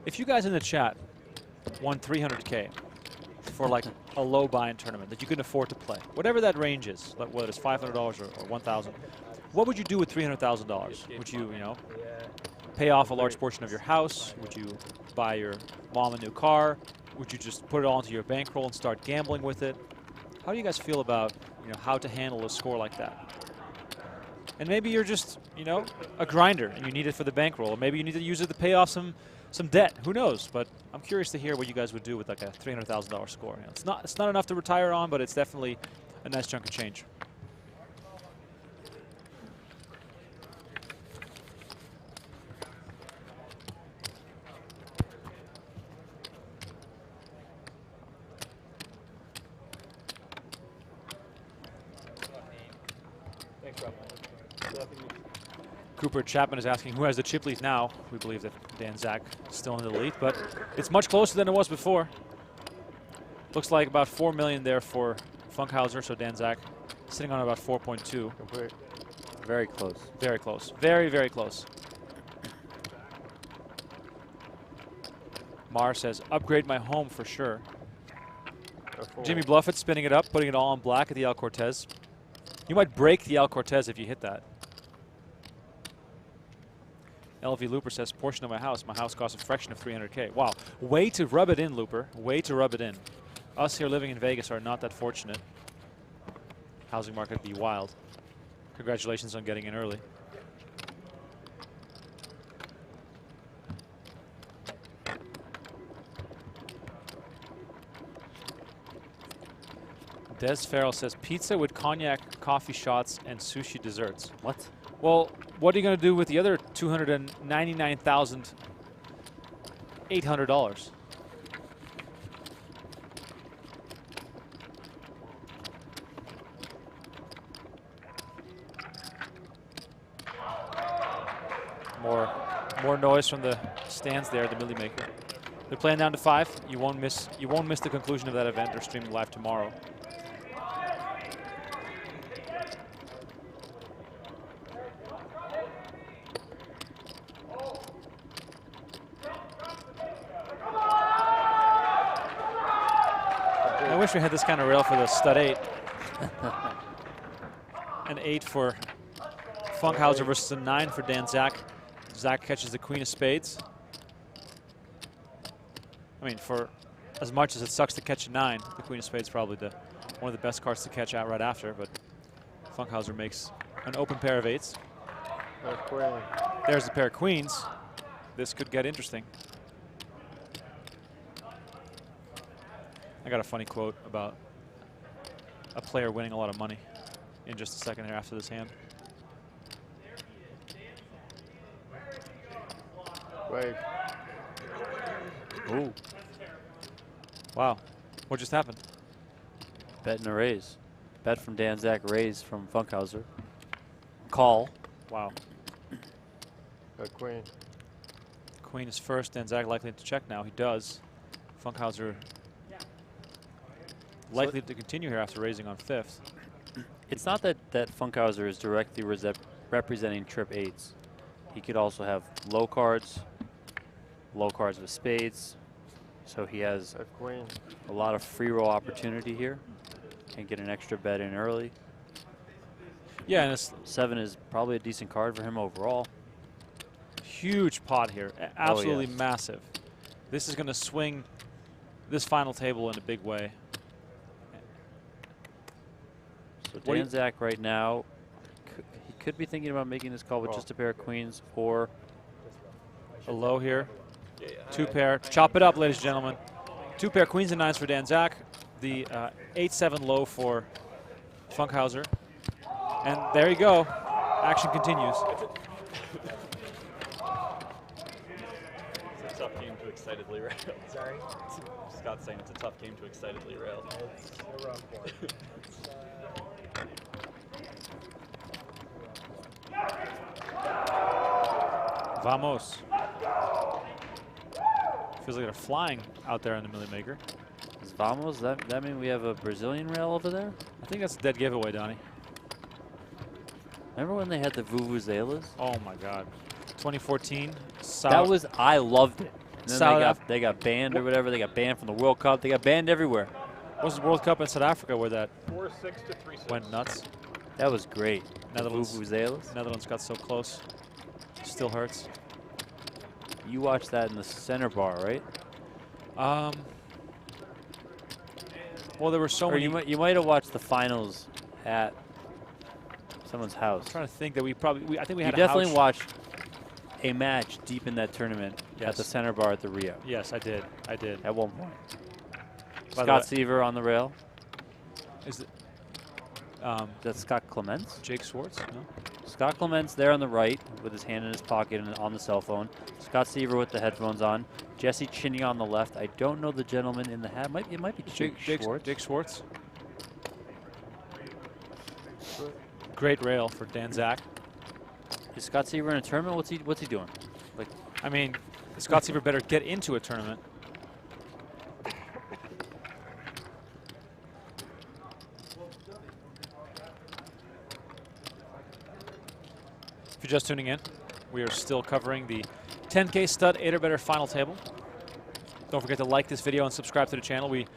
[SPEAKER 1] If you guys in the chat won 300K for like a low buy-in tournament that you can afford to play, whatever that range is, like whether it's $500 or $1,000, what would you do with $300,000? Would you, pay off a large portion of your house? Would you buy your mom a new car? Would you just put it all into your bankroll and start gambling with it? How do you guys feel about, how to handle a score like that? And maybe you're just, a grinder and you need it for the bankroll, or maybe you need to use it to pay off some debt. Who knows? But I'm curious to hear what you guys would do with like a $300,000 score. It's not enough to retire on, but it's definitely a nice chunk of change. Cooper Chapman is asking who has the chip lead now. We believe that Dan Zack is still in the lead, but it's much closer than it was before. Looks like about 4 million there for Funkhouser, so Dan Zack sitting on about 4.2.
[SPEAKER 2] Very close.
[SPEAKER 1] Very close. Very, very close. Mar says, upgrade my home for sure. Jimmy Bluffett spinning it up, putting it all on black at the El Cortez. You might break the El Cortez if you hit that. LV Looper says, portion of my house costs a fraction of 300K. Wow, way to rub it in, Looper. Way to rub it in. Us here living in Vegas are not that fortunate. Housing market be wild. Congratulations on getting in early. Des Farrell says, pizza with cognac, coffee shots, and sushi desserts.
[SPEAKER 2] What?
[SPEAKER 1] Well, what are you going to do with the other $299,800? More noise from the stands there, the Millie Maker. They're playing down to 5. You won't miss the conclusion of that event. They're streaming live tomorrow. I wish we had this kind of rail for the stud 8. An 8 for Funkhouser versus a 9 for Dan Zack. Zack catches the queen of spades. I mean, for as much as it sucks to catch a 9, the queen of spades is probably one of the best cards to catch out right after, but Funkhouser makes an open pair of 8s. There's a pair of queens. This could get interesting. I got a funny quote about a player winning a lot of money in just a second here after this hand.
[SPEAKER 9] Wave.
[SPEAKER 2] Ooh.
[SPEAKER 1] Wow. What just happened?
[SPEAKER 2] Bet and a raise. Bet from Dan Zack, raise from Funkhouser. Call.
[SPEAKER 1] Wow.
[SPEAKER 9] Queen.
[SPEAKER 1] Queen is first, Dan Zack likely to check now. He does. Funkhouser likely to continue here after raising on 5th.
[SPEAKER 2] It's not that Funkhouser is directly representing trip 8s. He could also have low cards with spades. So he has
[SPEAKER 9] Queen.
[SPEAKER 2] a lot of free roll opportunity here. Can get an extra bet in early.
[SPEAKER 1] Yeah, and it's
[SPEAKER 2] 7 is probably a decent card for him overall.
[SPEAKER 1] huge pot here. Absolutely
[SPEAKER 2] yes.
[SPEAKER 1] massive. This is going to swing this final table in a big way.
[SPEAKER 2] So
[SPEAKER 1] What do
[SPEAKER 2] Dan Zack right now, he could be thinking about making this call with just a pair of queens or
[SPEAKER 1] A low here.
[SPEAKER 5] Yeah, yeah.
[SPEAKER 1] 2-pair. Chop it up, ladies and gentlemen. 2-pair queens and 9s for Dan Zack. The 8-7 low for Funkhouser. And there you go. Action continues.
[SPEAKER 5] It's a tough game to excitedly rail.
[SPEAKER 6] Sorry?
[SPEAKER 5] Scott's saying it's a tough game to excitedly rail.
[SPEAKER 6] It's a rough one.
[SPEAKER 1] Vamos. Feels like they're flying out there in the Millie Maker.
[SPEAKER 2] is Vamos. That mean we have a Brazilian rail over there?
[SPEAKER 1] I think that's a dead giveaway, Donnie.
[SPEAKER 2] Remember when they had the Vuvuzelas?
[SPEAKER 1] Oh my God. 2014.
[SPEAKER 2] That was, I loved it. And then
[SPEAKER 1] South
[SPEAKER 2] they got banned or whatever. They got banned from the World Cup. They got banned everywhere.
[SPEAKER 1] What was the World Cup in South Africa where that
[SPEAKER 4] 4-6 to 3-6.
[SPEAKER 1] went nuts?
[SPEAKER 2] That was great. The
[SPEAKER 1] Netherlands.
[SPEAKER 2] Vuvuzelas.
[SPEAKER 1] Netherlands got so close. Still hurts.
[SPEAKER 2] You watched that in the center bar, right?
[SPEAKER 1] Well, there were so
[SPEAKER 2] Or
[SPEAKER 1] many.
[SPEAKER 2] you might have watched the finals at someone's house.
[SPEAKER 1] I'm trying to think that we probably. I think we
[SPEAKER 2] You
[SPEAKER 1] had.
[SPEAKER 2] definitely
[SPEAKER 1] a house.
[SPEAKER 2] watched a match deep in that tournament at
[SPEAKER 1] Yes.
[SPEAKER 2] the center bar at the Rio.
[SPEAKER 1] Yes, I did. I did.
[SPEAKER 2] At one point.
[SPEAKER 1] By the
[SPEAKER 2] Scott
[SPEAKER 1] way-
[SPEAKER 2] Seaver on the rail.
[SPEAKER 1] Is it?
[SPEAKER 2] Is that Scott Clements?
[SPEAKER 1] Jake Swartz? No.
[SPEAKER 2] Scott Clements there on the right with his hand in his pocket and on the cell phone. Scott Seaver with the headphones on. Jesse Chinney on the left. I don't know the gentleman in the hat. It might be Jake Schwartz.
[SPEAKER 1] Jake Swartz. Great rail for Dan Zack.
[SPEAKER 2] Is Scott Seaver in a tournament? What's he doing? Like,
[SPEAKER 1] I mean, Scott Seaver better get into a tournament. If you're just tuning in, we are still covering the 10K stud 8 or better final table. Don't forget to like this video and subscribe to the channel. We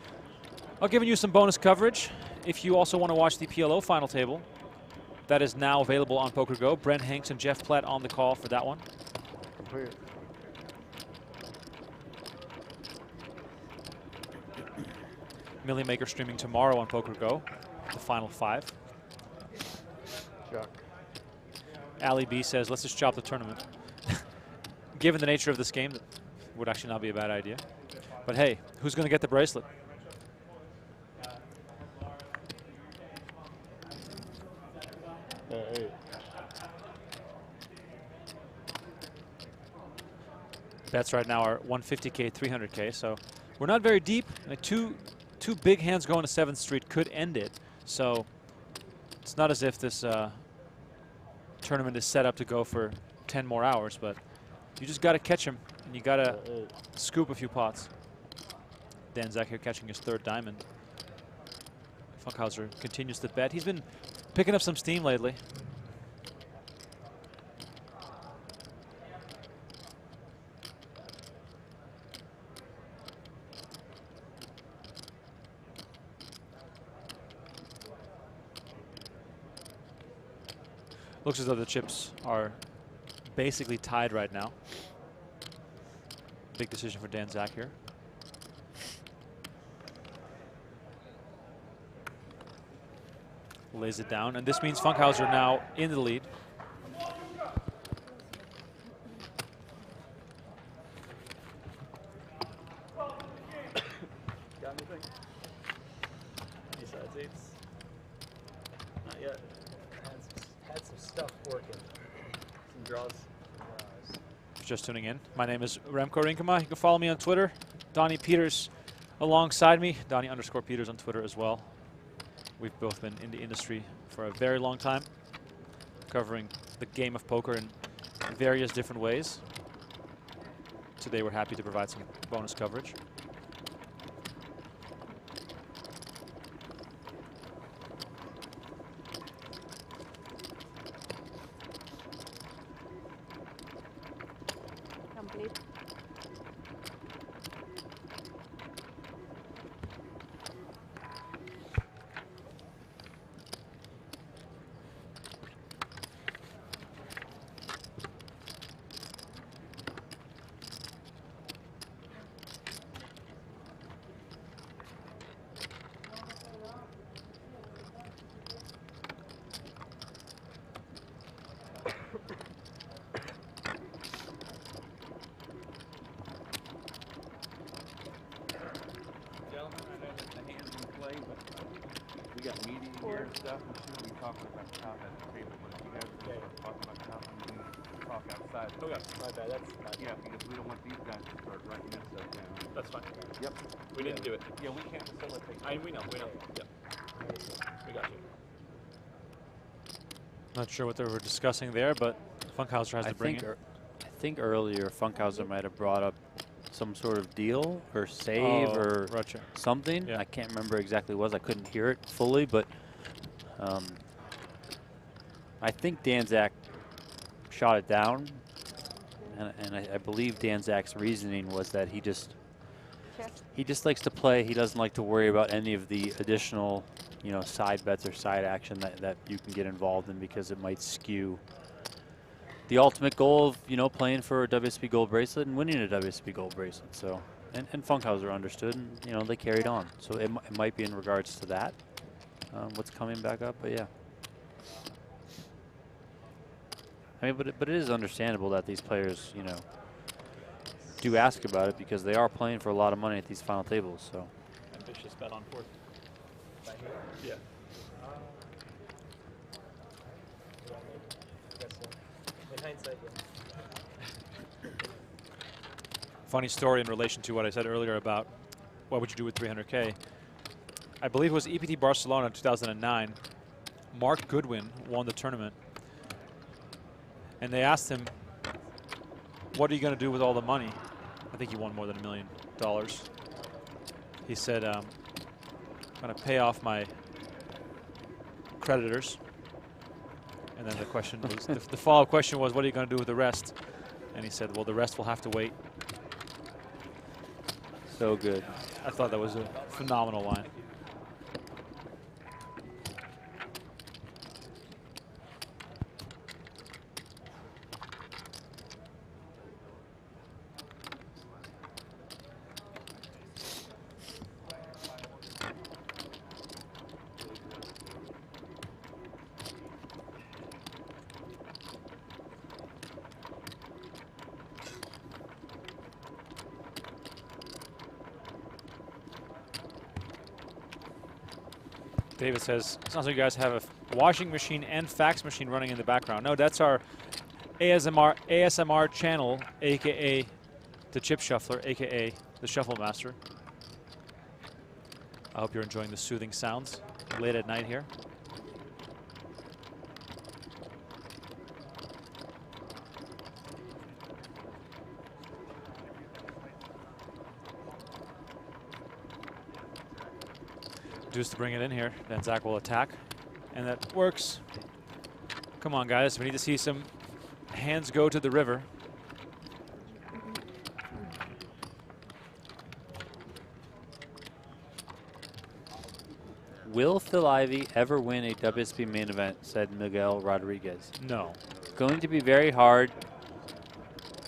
[SPEAKER 1] are giving you some bonus coverage. If you also want to watch the PLO final table, that is now available on PokerGo. Brent Hanks and Jeff Platt on the call for that one.
[SPEAKER 3] Complete.
[SPEAKER 1] Millie Maker streaming tomorrow on PokerGo, the final 5.
[SPEAKER 3] Chuck.
[SPEAKER 1] Ali B says, let's just chop the tournament. Given the nature of this game, that would actually not be a bad idea. But hey, who's going to get the bracelet? Bets right now are 150K, 300K, so we're not very deep. Like two big hands going to 7th Street could end it. So it's not as if this tournament is set up to go for 10 more hours, but you just got to catch him, and you got to scoop a few pots. Dan Zack here catching his 3rd diamond. Funkhouser continues to bet. He's been picking up some steam lately. Looks as though the chips are basically tied right now. Big decision for Dan Zack here. Lays it down, and this means Funkhouser now in the lead.
[SPEAKER 5] Got anything? Besides 8s? Not yet.
[SPEAKER 6] Had some stuff working.
[SPEAKER 5] Some draws.
[SPEAKER 1] Just tuning in, my name is Remko Rinkema. You can follow me on Twitter. Donnie Peters alongside me. Donnie_Peters on Twitter as well. We've both been in the industry for a very long time, covering the game of poker in various different ways. Today we're happy to provide some bonus coverage.
[SPEAKER 7] Complete.
[SPEAKER 5] Okay.
[SPEAKER 6] My bad. That's my bad.
[SPEAKER 4] Yeah, because we don't want these guys to start writing this stuff down.
[SPEAKER 5] That's fine.
[SPEAKER 4] Yep.
[SPEAKER 5] We didn't do it.
[SPEAKER 4] Yeah, we can't facilitate.
[SPEAKER 5] We know. Yep. We got you.
[SPEAKER 1] Not sure what they were discussing there, but Funkhouser has to bring it.
[SPEAKER 2] I think earlier Funkhouser might have brought up some sort of deal or save or
[SPEAKER 1] Roger.
[SPEAKER 2] something.
[SPEAKER 1] Yeah.
[SPEAKER 2] I can't remember exactly what it was. I couldn't hear it fully, but I think Dan Zack shot it down, and I believe Dan Zack's reasoning was that he just likes to play. He doesn't like to worry about any of the additional, you know, side bets or side action that you can get involved in, because it might skew the ultimate goal of, you know, playing for a WSB gold bracelet and winning a WSB gold bracelet. So, and Funkhouser understood, and, you know, they carried on. So it might be in regards to that, what's coming back up, but yeah. I mean, but it is understandable that these players, you know, do ask about it, because they are playing for a lot of money at these final tables. So
[SPEAKER 5] Ambitious bet on fourth. Yeah.
[SPEAKER 6] In hindsight, yeah.
[SPEAKER 1] Funny story in relation to what I said earlier about what would you do with 300K. I believe it was EPT Barcelona in 2009. Mark Goodwin won the tournament. And they asked him, what are you going to do with all the money? I think he won more than $1 million. He said, I'm going to pay off my creditors. And then the question was, the follow-up question was, what are you going to do with the rest? And he said, well, the rest will have to wait.
[SPEAKER 2] so good.
[SPEAKER 1] I thought that was a phenomenal line. David says, sounds like you guys have a washing machine and fax machine running in the background. No, that's our ASMR channel, aka the Chip Shuffler, aka the Shuffle Master. I hope you're enjoying the soothing sounds late at night here. Deuce to bring it in here, then Zack will attack, and that works. Come on, guys, we need to see some hands go to the river.
[SPEAKER 2] Will Phil Ivey ever win a WSB main event, said Miguel Rodriguez.
[SPEAKER 1] No.
[SPEAKER 2] It's going to be very hard.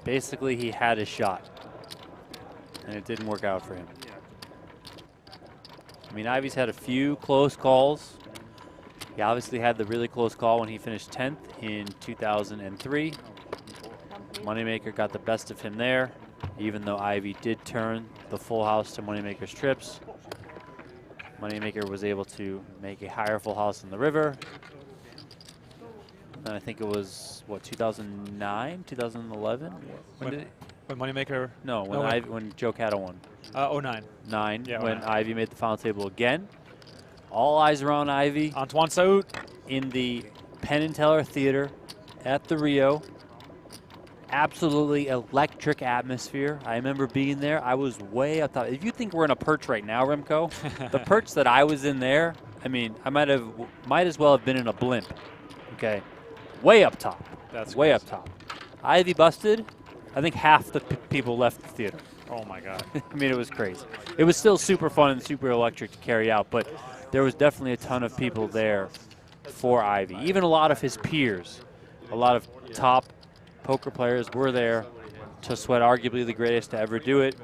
[SPEAKER 2] Basically, he had his shot, and it didn't work out for him. I mean, Ivey's had a few close calls. He obviously had the really close call when he finished 10th in 2003. Moneymaker got the best of him there, even though Ivey did turn the full house to Moneymaker's trips. Moneymaker was able to make a higher full house in the river. And I think it was, what, 2009, 2011?
[SPEAKER 1] When Moneymaker?
[SPEAKER 2] No, when Joe Catto won.
[SPEAKER 1] 09.
[SPEAKER 2] 9,
[SPEAKER 1] yeah,
[SPEAKER 2] when
[SPEAKER 1] 09.
[SPEAKER 2] Ivey made the final table again. All eyes are on Ivey.
[SPEAKER 1] Antoine Saoud.
[SPEAKER 2] In the Penn and Teller Theater at the Rio. Absolutely electric atmosphere. I remember being there. I was way up top. If you think we're in a perch right now, Remko, the perch that I was in there, I mean, I might as well have been in a blimp. Okay, way up top.
[SPEAKER 1] That's
[SPEAKER 2] way
[SPEAKER 1] crazy.
[SPEAKER 2] up top. Ivey busted. I think half the people left the theater.
[SPEAKER 1] Oh my God.
[SPEAKER 2] I mean, it was crazy. It was still super fun and super electric to carry out, but there was definitely a ton of people there for Ivey. Even a lot of his peers, a lot of top poker players were there to sweat arguably the greatest to ever do it.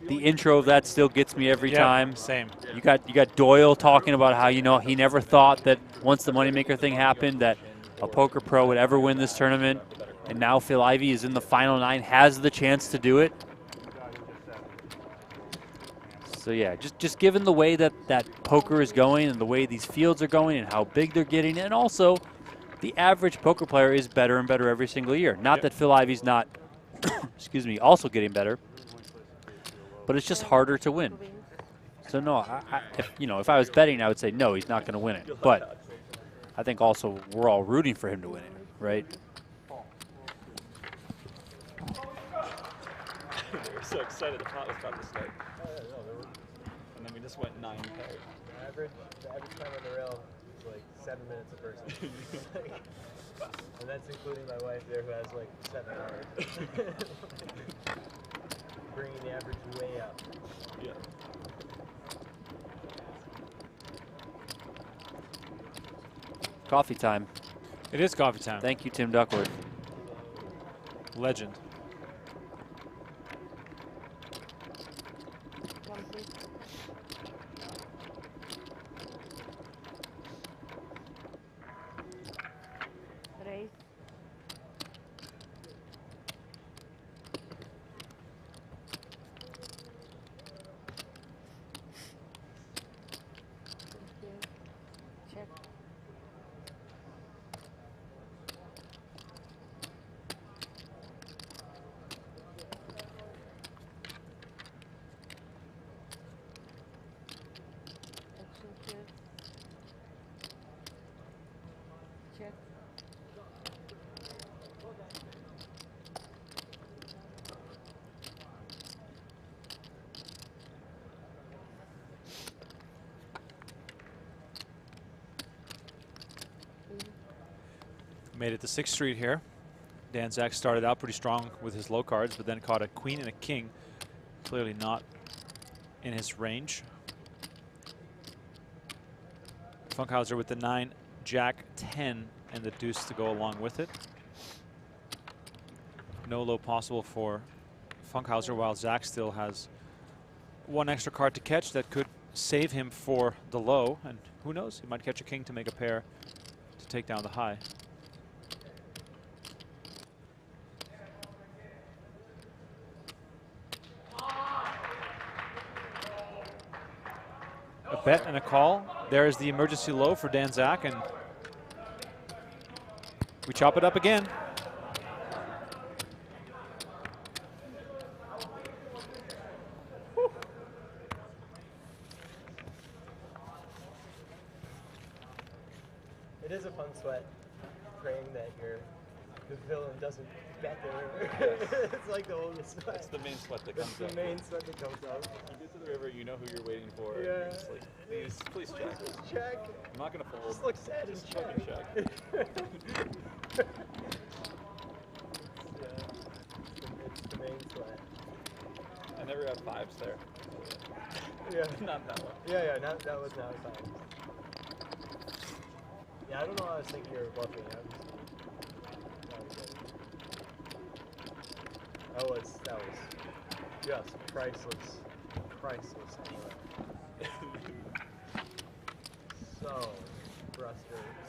[SPEAKER 2] The intro of that still gets me every time.
[SPEAKER 1] Same.
[SPEAKER 2] You got Doyle talking about how, you know, he never thought that once the Moneymaker thing happened that a poker pro would ever win this tournament. And now Phil Ivey is in the final 9, has the chance to do it. So yeah, just given the way that poker is going and the way these fields are going and how big they're getting, and also the average poker player is better and better every single year. Not that Phil Ivey's not, excuse me, also getting better, but it's just harder to win. So no, if I was betting, I would say no, he's not going to win it. But I think also we're all rooting for him to win it, right?
[SPEAKER 5] We were so excited the pot was about to start. And then we just went 9 pairs.
[SPEAKER 6] The average time on the rail is like 7 minutes a person. And that's including my wife there, who has like 7 hours. Bringing the average way up.
[SPEAKER 5] Yeah.
[SPEAKER 2] Coffee time.
[SPEAKER 1] It is coffee time.
[SPEAKER 2] Thank you, Tim Duckworth.
[SPEAKER 1] Legend.
[SPEAKER 7] Raise. Check. Action here. Check.
[SPEAKER 1] Made it to 6th Street here. Zack started out pretty strong with his low cards, but then caught a queen and a king. Clearly not in his range. Funkhouser with the 9, Jack, 10, and the deuce to go along with it. No low possible for Funkhouser, while Zack still has 1 extra card to catch that could save him for the low. And who knows, he might catch a king to make a pair to take down the high. A bet and a call. There is the emergency low for Zack, and we chop it up again.
[SPEAKER 6] It is a fun sweat, praying that the villain doesn't bet the river. It's like the oldest sweat.
[SPEAKER 5] That's the main sweat that comes
[SPEAKER 6] That's
[SPEAKER 5] up.
[SPEAKER 6] the main sweat that comes out.
[SPEAKER 5] You get to the river, you know who you're waiting for.
[SPEAKER 6] Yeah.
[SPEAKER 5] You're just like, please check.
[SPEAKER 6] Just check.
[SPEAKER 5] I'm not going to fold.
[SPEAKER 6] Just look sad and
[SPEAKER 5] Just
[SPEAKER 6] check.
[SPEAKER 5] fucking check.
[SPEAKER 6] It's the main sweat.
[SPEAKER 5] I never have 5s there.
[SPEAKER 6] Yeah.
[SPEAKER 5] Not that one.
[SPEAKER 6] Yeah, that was not a sign. Yeah, I don't know how I was thinking you were bluffing. That was just priceless.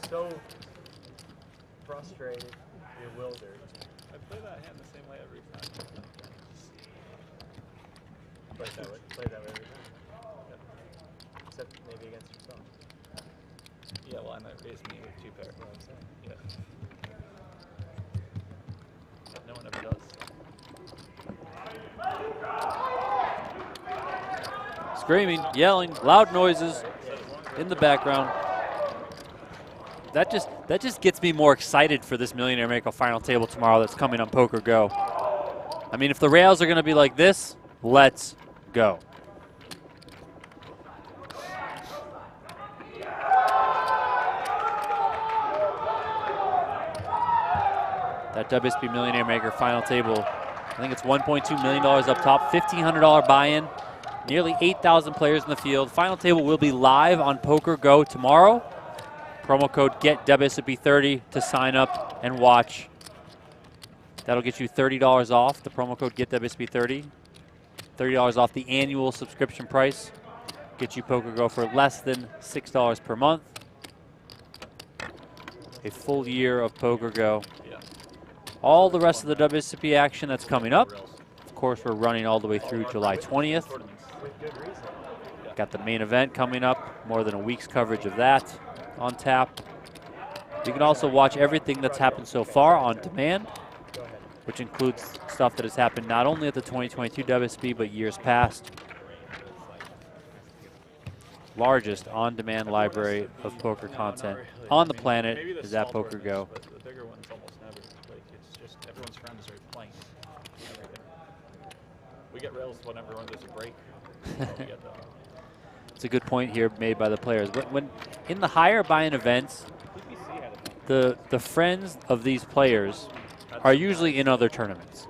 [SPEAKER 6] So frustrated, bewildered.
[SPEAKER 5] I play that hand the same way every time.
[SPEAKER 6] Play that way every time. Yep. Except maybe against yourself.
[SPEAKER 5] Yeah, well, I might raise me with 2 pair.
[SPEAKER 6] That's what I'm saying.
[SPEAKER 5] Yeah. No one ever does.
[SPEAKER 2] Screaming, yelling, loud noises in the background. That just gets me more excited for this Millionaire Maker final table tomorrow that's coming on PokerGO. I mean, if the rails are going to be like this, let's go. That WSB Millionaire Maker final table, I think it's $1.2 million up top, $1,500 buy-in, nearly 8,000 players in the field. Final table will be live on PokerGO tomorrow. Promo code GETWSB30 to sign up and watch. That'll get you $30 off. The promo code GETWSB30. $30 off the annual subscription price. Get you PokerGO for less than $6 per month. A full year of PokerGO.
[SPEAKER 5] Yeah.
[SPEAKER 2] All the rest of the WSB action that's coming up. Of course, we're running all the way through July 20th.
[SPEAKER 6] With good reason.
[SPEAKER 2] Got the main event coming up. More than a week's coverage of that on tap. You can also watch everything that's happened so far on demand, which includes stuff that has happened not only at the 2022 WSB, but years past. Largest on-demand library of poker content on the planet is at PokerGo.
[SPEAKER 5] But the bigger ones almost never. Like, it's just everyone's friends are playing everything. We get rails whenever there's a break. We get
[SPEAKER 2] It's a good point here made by the players. When in the higher buy-in events, the friends of these players are usually in other tournaments.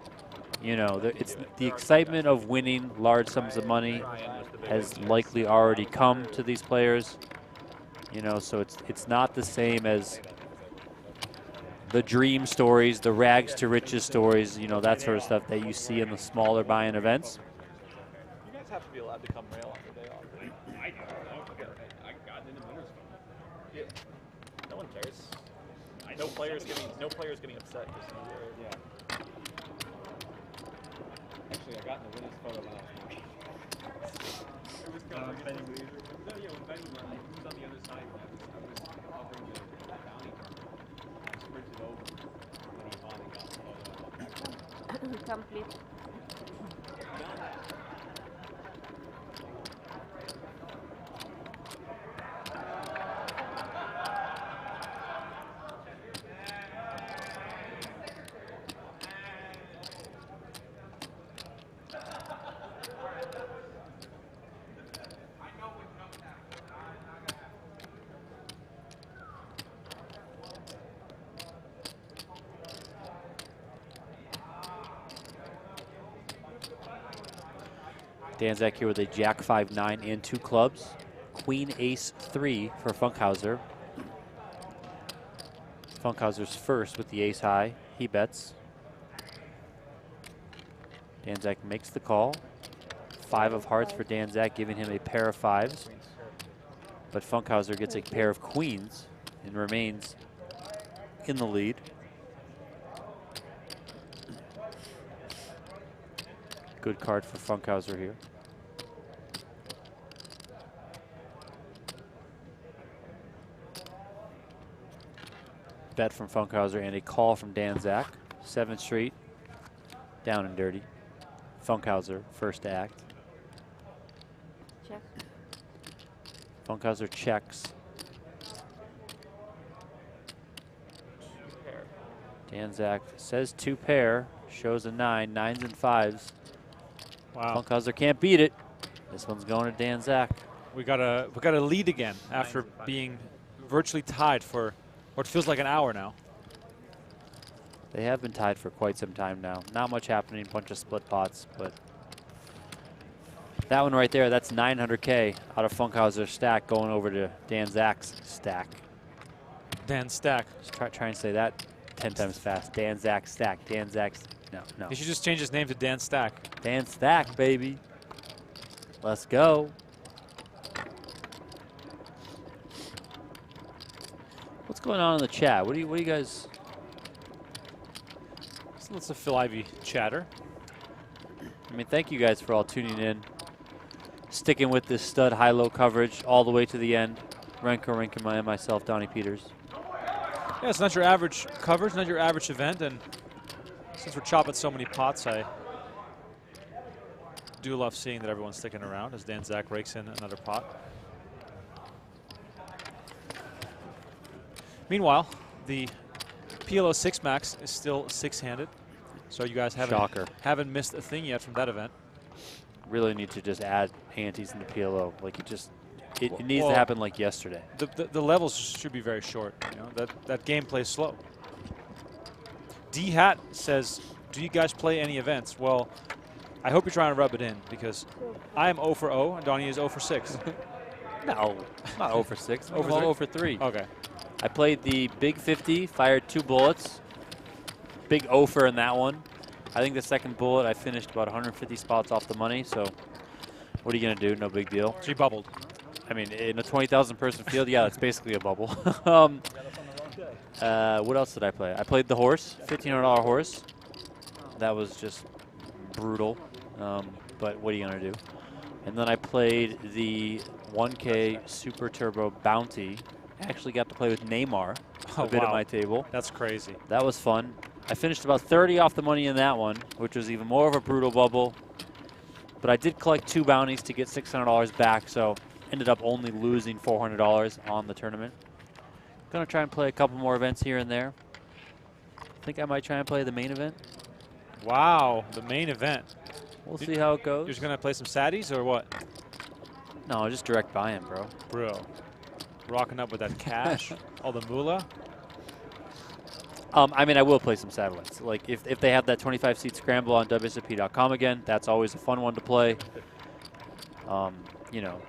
[SPEAKER 2] You know, it's the excitement of winning large sums of money has likely already come to these players. You know, so it's not the same as the dream stories, the rags to riches stories, you know, that sort of stuff that you see in the smaller buy-in events.
[SPEAKER 5] You guys have to be allowed to come rail on the day off.
[SPEAKER 4] I got in the winter's fun.
[SPEAKER 5] Yeah. No one cares. No players getting upset.
[SPEAKER 4] Yeah. Actually, I got in the winner's photo last week. It was kind of betting. No, yeah, when betting were like, who's on the other side? I was covering the bounty tournament. I sprinted over when he won and got the photo.
[SPEAKER 7] Complete.
[SPEAKER 2] Dan Zack here with a Jack 5-9 and 2 clubs. Queen Ace 3 for Funkhouser. Funkhouser's first with the ace high. He bets. Dan Zack makes the call. 5 of hearts for Dan Zack, giving him a pair of 5s. But Funkhouser gets a pair of queens and remains in the lead. Good card for Funkhouser here. Bet from Funkhouser and a call from Dan Zack. 7th Street, down and dirty. Funkhouser, first to act.
[SPEAKER 7] Check.
[SPEAKER 2] Funkhouser checks. Dan Zack says 2 pair, shows a 9, 9s and 5s.
[SPEAKER 1] Wow.
[SPEAKER 2] Funkhouser can't beat it. This one's going to Dan Zack.
[SPEAKER 1] We got a lead again after being virtually tied for what feels like an hour now.
[SPEAKER 2] They have been tied for quite some time now. Not much happening, bunch of split pots, but that one right there, that's 900K out of Funkhouser's stack going over to Dan Zack's stack.
[SPEAKER 1] Dan Stack.
[SPEAKER 2] Just try and say that 10 times fast. Dan Zack stack. Dan Zack's. No.
[SPEAKER 1] He should just change his name to Dan Stack.
[SPEAKER 2] Dan Stack, baby. Let's go. What's going on in the chat? What do you guys?
[SPEAKER 1] Let's a Phil Ivey chatter.
[SPEAKER 2] I mean, thank you guys for all tuning in, sticking with this stud high-low coverage all the way to the end. Remko, Rinkema, and myself, Donnie Peters.
[SPEAKER 1] Yeah, it's not your average coverage, not your average event, and since we're chopping so many pots, I do love seeing that everyone's sticking around as Dan Zack rakes in another pot. Meanwhile, the PLO 6 Max is still 6-handed, so you guys haven't missed a thing yet from that event.
[SPEAKER 2] Really need to just add antes in the PLO. Like it needs to happen like yesterday.
[SPEAKER 1] The levels should be very short. You know, that game plays slow. D Hat says, "Do you guys play any events?" Well, I hope you're trying to rub it in because I am 0 for 0 and Donnie is 0 for 6.
[SPEAKER 2] No, not 0 for 6.
[SPEAKER 1] Over
[SPEAKER 2] 0 for 3.
[SPEAKER 1] Okay.
[SPEAKER 2] I played the big 50, fired 2 bullets. Big offer in that one. I think the second bullet, I finished about 150 spots off the money, so what are you going to do? No big deal.
[SPEAKER 1] So you bubbled.
[SPEAKER 2] I mean, in a 20,000 person field, yeah, that's basically a bubble. What else did I play? I played the horse, $1,500 horse. That was just brutal, but what are you going to do? And then I played the 1K Super Turbo Bounty. I actually got to play with Neymar. a bit of my table.
[SPEAKER 1] That's crazy.
[SPEAKER 2] That was fun. I finished about 30 off the money in that one, which was even more of a brutal bubble. But I did collect 2 bounties to get $600 back, so ended up only losing $400 on the tournament. Gonna try and play a couple more events here and there. I think I might try and play the main event.
[SPEAKER 1] Wow, the main event.
[SPEAKER 2] We'll see how it goes.
[SPEAKER 1] You're just gonna play some saddies or what?
[SPEAKER 2] No, just direct buy-in, bro.
[SPEAKER 1] Bro, rocking up with that cash, all the moolah.
[SPEAKER 2] I mean, I will play some satellites. Like, if they have that 25-seat scramble on WSOP.com again, that's always a fun one to play. You know,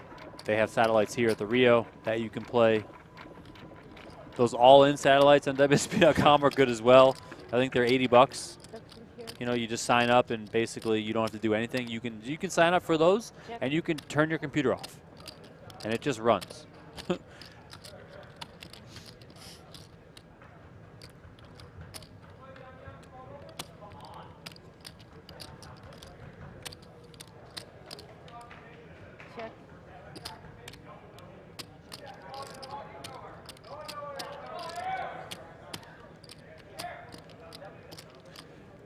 [SPEAKER 2] they have satellites here at the Rio that you can play. Those all-in satellites on WSOP.com are good as well. I think they're 80 bucks. You know, you just sign up and basically you don't have to do anything. You can sign up for those and you can turn your computer off, and it just runs.
[SPEAKER 7] Check.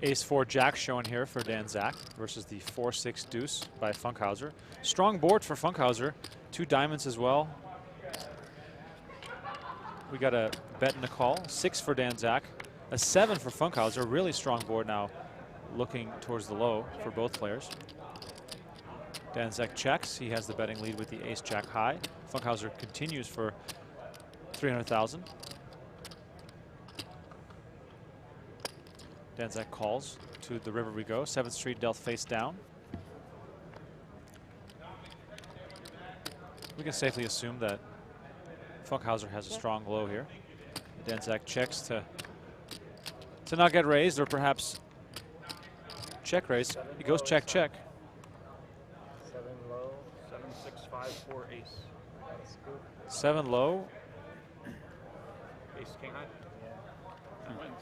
[SPEAKER 1] Ace-4 Jack showing here for Dan Zack versus the 4-6 deuce by Funkhouser. Strong board for Funkhouser. 2 diamonds as well. We got a bet and a call. 6 for Dan Zack. A 7 for Funkhouser. Really strong board now, looking towards the low for both players. Dan Zack checks. He has the betting lead with the Ace-Jack high. Funkhouser continues for 300,000. Dan Zack calls. To the river we go. 7th Street dealt face down. We can safely assume that Funkhouser has a strong low here. Dan Zack checks to not get raised, or perhaps check raise. He goes check, check.
[SPEAKER 6] 7 low.
[SPEAKER 5] 7, 6, 5, 4, ace.
[SPEAKER 6] That's good.
[SPEAKER 1] 7 low.
[SPEAKER 5] Ace, king high.
[SPEAKER 6] Yeah.
[SPEAKER 5] That wins.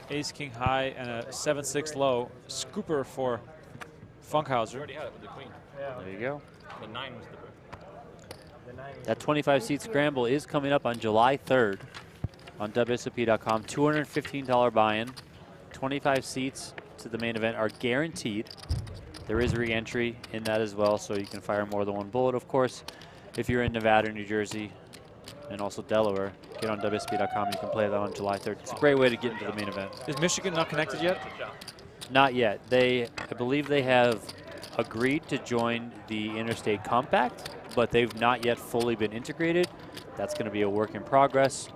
[SPEAKER 1] Ace king high and a 7-6 low. Scooper for Funkhouser.
[SPEAKER 5] You already had it with the queen.
[SPEAKER 6] Yeah.
[SPEAKER 2] There you go.
[SPEAKER 5] The 9 was the book.
[SPEAKER 6] The 9 is
[SPEAKER 2] That 25-seat scramble is coming up on July 3rd on WSOP.com. $215 buy-in. 25 seats to the main event are guaranteed. There is re-entry in that as well, so you can fire more than one bullet, of course. If you're in Nevada, New Jersey, and also Delaware, get on WSOP.com. You can play that on July 3rd. It's a great way to get into the main event.
[SPEAKER 1] Is Michigan not connected yet?
[SPEAKER 2] Not yet. I believe they have agreed to join the Interstate Compact, but they've not yet fully been integrated. That's going to be a work in progress.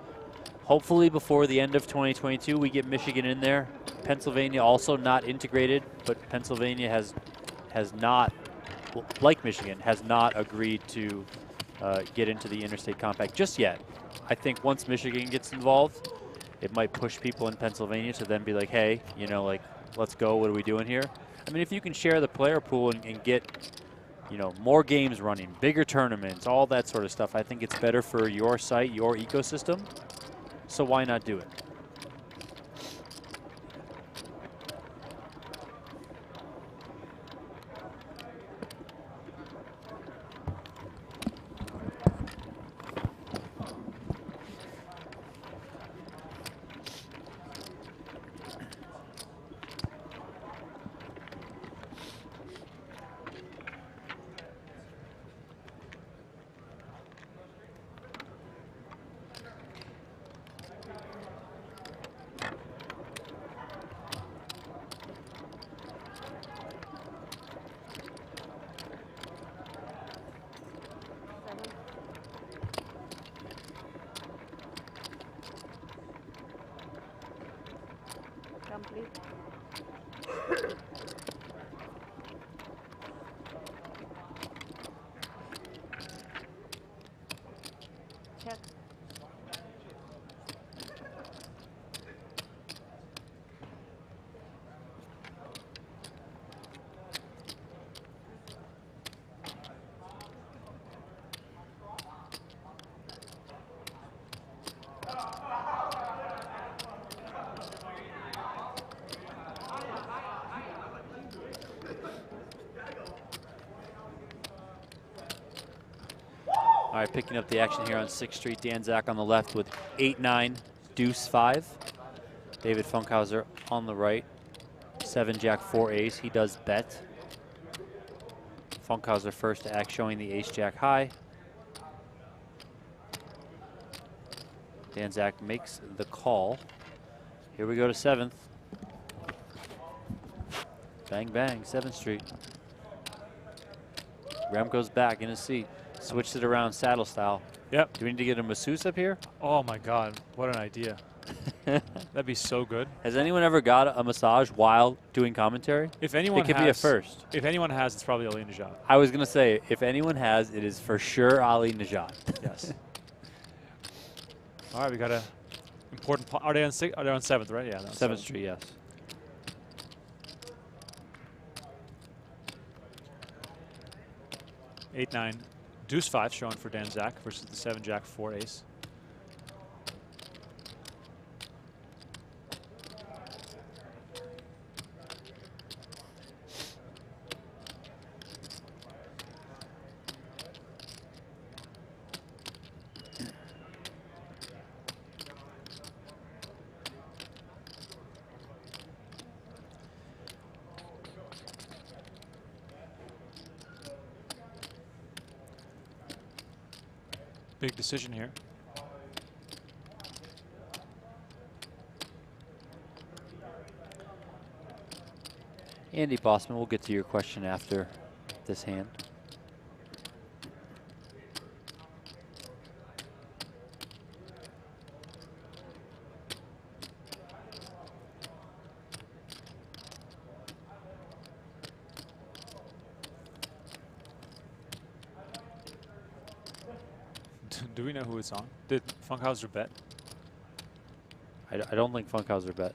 [SPEAKER 2] Hopefully before the end of 2022, we get Michigan in there. Pennsylvania also not integrated, but Pennsylvania has not, like Michigan, has not agreed to get into the Interstate Compact just yet. I think once Michigan gets involved, it might push people in Pennsylvania to then be like, hey, you know, like, let's go. What are we doing here? I mean, if you can share the player pool and get, you know, more games running, bigger tournaments, all that sort of stuff, I think it's better for your site, your ecosystem. So why not do it?
[SPEAKER 7] Complete. Check.
[SPEAKER 2] right, picking up the action here on 6th Street. Dan Zack on the left with 8-9, deuce 5. David Funkhouser on the right, 7 Jack 4 ace. He does bet. Funkhouser first to act, showing the ace jack high. Dan Zack makes the call. Here we go to 7th. Bang, bang, 7th Street. Remko's back in his seat. Switched it around saddle style.
[SPEAKER 1] Yep.
[SPEAKER 2] Do we need to get a masseuse up here?
[SPEAKER 1] Oh my God, what an idea. That'd be so good.
[SPEAKER 2] Has anyone ever got a massage while doing commentary?
[SPEAKER 1] If anyone
[SPEAKER 2] it could
[SPEAKER 1] has,
[SPEAKER 2] be a first.
[SPEAKER 1] If anyone has, it's probably Ali Najat.
[SPEAKER 2] I was going to say, if anyone has, it is for sure Ali Najat.
[SPEAKER 1] Yes. All right, we got a important. Are they on 7th, right? Yeah.
[SPEAKER 2] 7th Street, yes.
[SPEAKER 1] Eight, 9, deuce 5 showing for Dan Zack versus the 7 Jack 4 ace. Big decision here.
[SPEAKER 2] Andy Bossman, we'll get to your question after this hand.
[SPEAKER 1] Do we know who it's on? Did Funkhouser bet?
[SPEAKER 2] I don't think Funkhouser bet.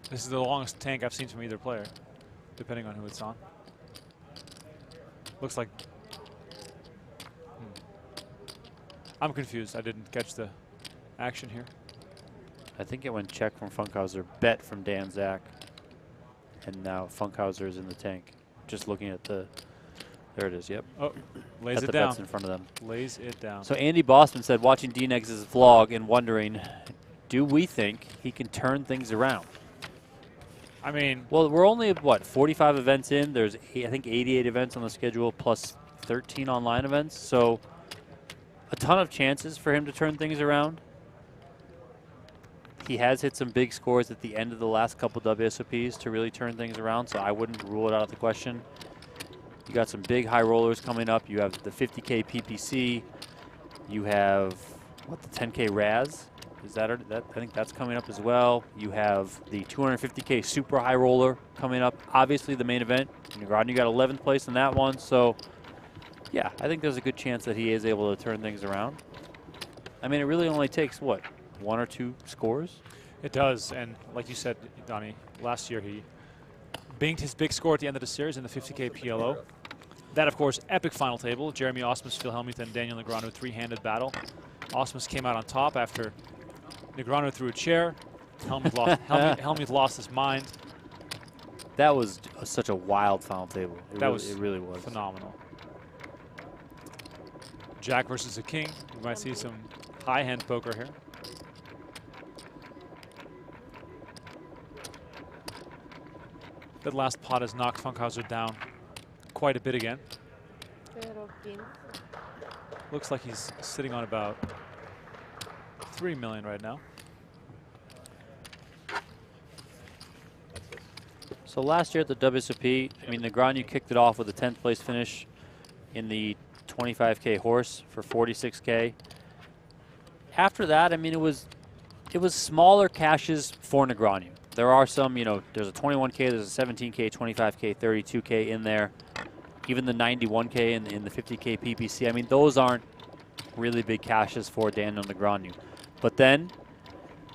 [SPEAKER 1] This is the longest tank I've seen from either player, depending on who it's on. Looks like... I'm confused. I didn't catch the action here.
[SPEAKER 2] I think it went check from Funkhouser, bet from Dan Zack, and now Funkhouser is in the tank. Just looking at the... There it is, yep.
[SPEAKER 1] Oh, lays
[SPEAKER 2] Got
[SPEAKER 1] it
[SPEAKER 2] the
[SPEAKER 1] down.
[SPEAKER 2] bets in front of them.
[SPEAKER 1] Lays it down.
[SPEAKER 2] So Andy Bossman said, watching D-Nex's vlog and wondering, do we think he can turn things around?
[SPEAKER 1] I mean...
[SPEAKER 2] Well, we're only, what, 45 events in. There's, I think, 88 events on the schedule plus 13 online events. So a ton of chances for him to turn things around. He has hit some big scores at the end of the last couple WSOPs to really turn things around, so I wouldn't rule it out of the question. You got some big high rollers coming up. You have the 50K PPC. You have, what, the 10K Raz? Is that, I think that's coming up as well. You have the 250K super high roller coming up. Obviously the main event. Rodney got 11th place in that one. So yeah, I think there's a good chance that he is able to turn things around. I mean, it really only takes, what, 1 or 2 scores?
[SPEAKER 1] It does, and like you said, Donnie, last year he binged his big score at the end of the series in the 50K PLO. That, of course, epic final table. Jeremy Osmus, Phil Hellmuth, and Daniel Negreanu, 3-handed battle. Osmus came out on top after Negreanu threw a chair. Hellmuth lost his mind.
[SPEAKER 2] That was such a wild final table. It really was
[SPEAKER 1] phenomenal. Jack versus the king. We might see some high hand poker here. That last pot has knocked Funkhouser down quite a bit again. Looks like he's sitting on about 3 million right now.
[SPEAKER 2] So last year at the WSOP, I mean, Negreanu kicked it off with a 10th place finish in the 25K horse for 46K. After that, I mean, it was smaller cashes for Negreanu. There are some, you know, there's a 21K, there's a 17K, 25K, 32K in there. Even the 91K in the 50K PPC. I mean, those aren't really big cashes for Daniel Negreanu. But then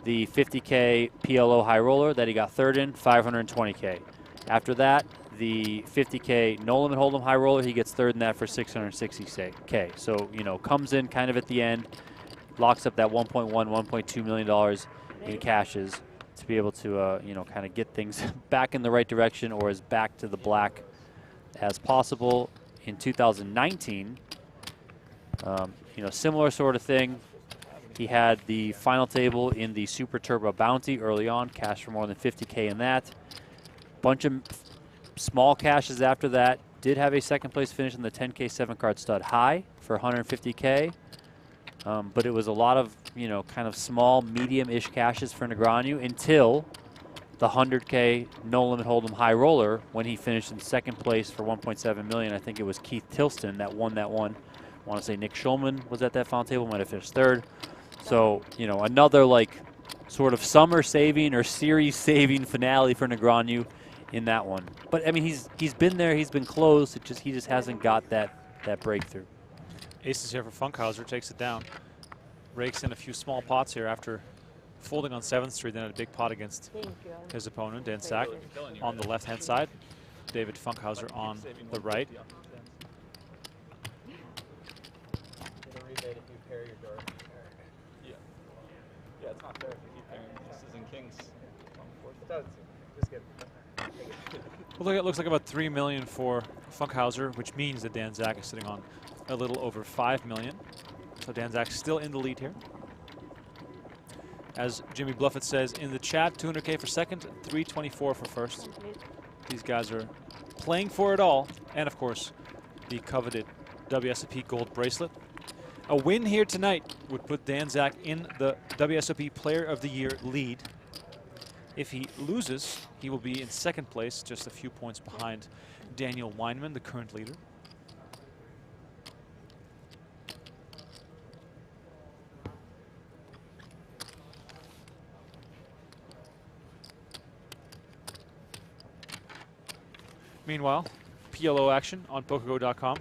[SPEAKER 2] the 50K PLO high roller that he got third in, 520K. After that, the 50K no limit hold'em high roller, he gets third in that for 660K. So, you know, comes in kind of at the end, locks up that $1.1, $1.2 million in cashes to be able to, you know, kind of get things back in the right direction or as back to the black as possible. In 2019, You know, similar sort of thing. He had the final table in the Super Turbo Bounty early on, cash for more than 50K in that. Bunch of small cashes after that. Did have a second place finish in the 10K 7-card stud high for 150K. But it was a lot of, you know, kind of small, medium-ish cashes for Negreanu until the 100K no limit hold'em high roller when he finished in second place for 1.7 million. I think it was Keith Tilston that won that one. I want to say Nick Schulman was at that final table, might have finished third. So, you know, another like sort of summer saving or series saving finale for Negreanu in that one. But I mean, he's been there, he's been close. He just hasn't got that breakthrough.
[SPEAKER 1] Aces here for Funkhouser, takes it down. Rakes in a few small pots here after folding on 7th Street, then had a big pot against his opponent, Dan Zack, on the left-hand side. David Funkhouser on the right.
[SPEAKER 5] Yeah, it's not fair if you keep pairing aces and kings.
[SPEAKER 1] Well, look, it looks like about 3 million for Funkhouser, which means that Dan Zack is sitting on a little over 5 million. So Dan Zack still in the lead here. As Jimmy Bluffett says in the chat, 200K for second, 324 for first. These guys are playing for it all, and of course, the coveted WSOP gold bracelet. A win here tonight would put Dan Zack in the WSOP Player of the Year lead. If he loses, he will be in second place, just a few points behind Daniel Weinman, the current leader. Meanwhile, PLO action on PokerGO.com.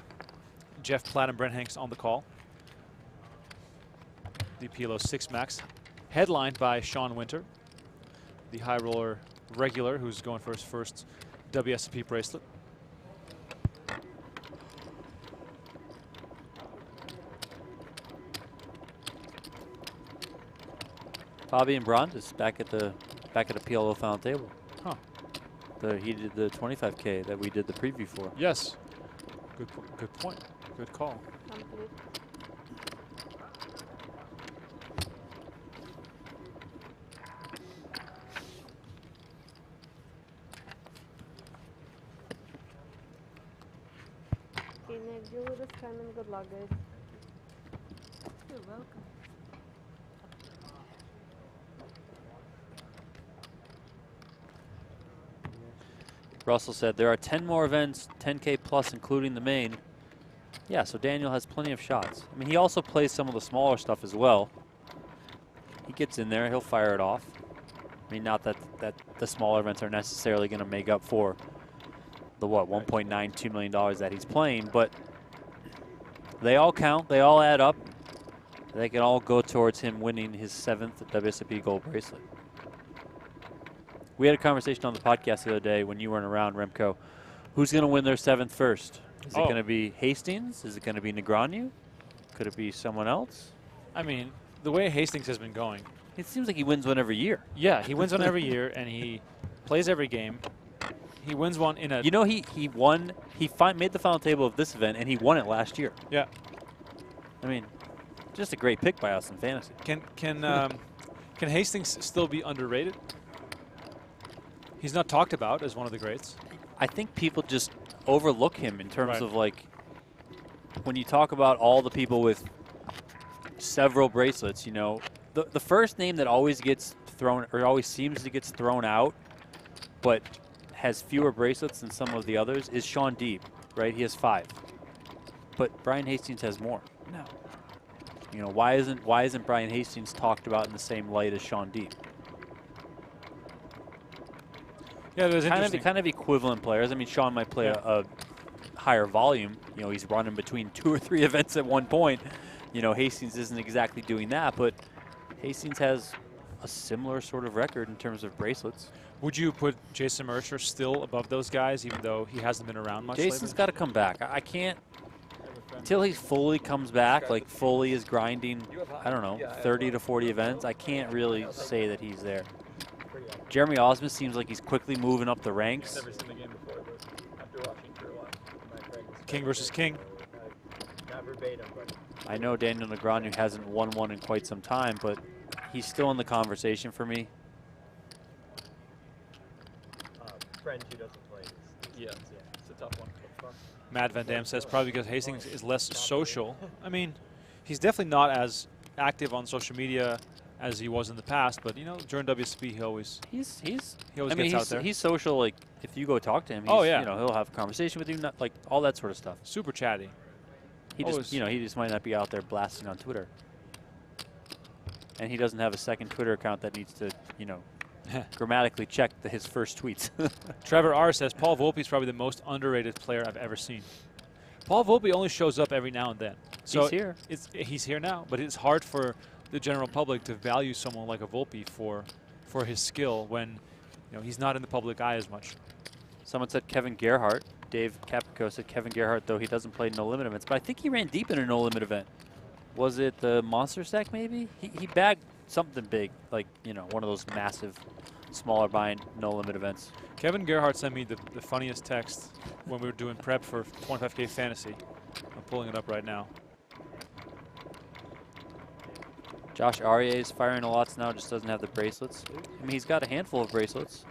[SPEAKER 1] Jeff Platt and Brent Hanks on the call. The PLO 6 Max, headlined by Sean Winter, the high roller regular who's going for his first WSOP bracelet.
[SPEAKER 2] Bobby and Brond is back at the PLO final table.
[SPEAKER 1] Huh.
[SPEAKER 2] He did the 25K that we did the preview for.
[SPEAKER 1] Yes. Good point. Good call.
[SPEAKER 7] Complete. Okay, Nick, deal with this time and good luck, guys. You're welcome.
[SPEAKER 2] Russell said there are 10 more events, 10K plus, including the main. Yeah, so Daniel has plenty of shots. I mean, he also plays some of the smaller stuff as well. He gets in there, he'll fire it off. I mean, not that the smaller events are necessarily going to make up for the $1.92 million that he's playing, but they all count, they all add up. They can all go towards him winning his 7th WSOP gold bracelet. We had a conversation on the podcast the other day when you weren't around, Remko. Who's going to win their 7th first? Is it going to be Hastings? Is it going to be Negreanu? Could it be someone else?
[SPEAKER 1] I mean, the way Hastings has been going,
[SPEAKER 2] it seems like he wins one every year.
[SPEAKER 1] Yeah, he wins one every year, and he plays every game. He wins one in a...
[SPEAKER 2] You know, he made the final table of this event, and he won it last year.
[SPEAKER 1] Yeah.
[SPEAKER 2] I mean, just a great pick by us in fantasy.
[SPEAKER 1] Can Hastings still be underrated? He's not talked about as one of the greats.
[SPEAKER 2] I think people just overlook him in terms of, like, when you talk about all the people with several bracelets, you know, the first name that always gets thrown, or always seems to get thrown out, but has fewer bracelets than some of the others, is Sean Deeb, right? He has 5. But Brian Hastings has more.
[SPEAKER 1] No.
[SPEAKER 2] You know, why isn't Brian Hastings talked about in the same light as Sean Deeb?
[SPEAKER 1] Yeah, there's
[SPEAKER 2] kind of equivalent players. I mean, Sean might play a higher volume. You know, he's running between 2 or 3 events at one point. You know, Hastings isn't exactly doing that, but Hastings has a similar sort of record in terms of bracelets.
[SPEAKER 1] Would you put Jason Mercer still above those guys, even though he hasn't been around much
[SPEAKER 2] Jason's got to come back. I can't, until he fully comes back, like fully is grinding, I don't know, 30 to 40 events, I can't really say that he's there. Jeremy Osmond seems like he's quickly moving up the ranks.
[SPEAKER 5] Never seen the game before, but after watching for a while, my friend was
[SPEAKER 1] King versus King.
[SPEAKER 6] Not verbatim, but
[SPEAKER 2] I know Daniel Negreanu hasn't won one in quite some time, but he's still in the conversation for me.
[SPEAKER 6] Friend who doesn't play.
[SPEAKER 5] Yeah, it's a tough one.
[SPEAKER 1] Matt Van Dam says probably because Hastings is less social. I mean, he's definitely not as active on social media as he was in the past, but you know, during WSP he always gets out there.
[SPEAKER 2] He's social. Like if you go talk to him,
[SPEAKER 1] Oh, yeah.
[SPEAKER 2] you know, he'll have a conversation with you, not like all that sort of stuff.
[SPEAKER 1] Super chatty.
[SPEAKER 2] He just, you know, he just might not be out there blasting on Twitter. And he doesn't have a second Twitter account that needs to, you know, grammatically check his first tweets.
[SPEAKER 1] Trevor R says Paul Volpe is probably the most underrated player I've ever seen. Paul Volpe only shows up every now and then. So
[SPEAKER 2] he's here.
[SPEAKER 1] He's here now, but it's hard for the general public to value someone like a Volpe for his skill when, you know, he's not in the public eye as much.
[SPEAKER 2] Someone said Kevin Gerhardt. Dave Caprico said Kevin Gerhardt, though he doesn't play no limit events, but I think he ran deep in a no limit event. Was it the Monster Stack maybe? He bagged something big, like, you know, one of those massive, smaller bind no limit events.
[SPEAKER 1] Kevin Gerhardt sent me the funniest text when we were doing prep for 25K Fantasy. I'm pulling it up right now.
[SPEAKER 2] Josh Aryeh is firing a lot now, just doesn't have the bracelets. I mean, he's got a handful of bracelets.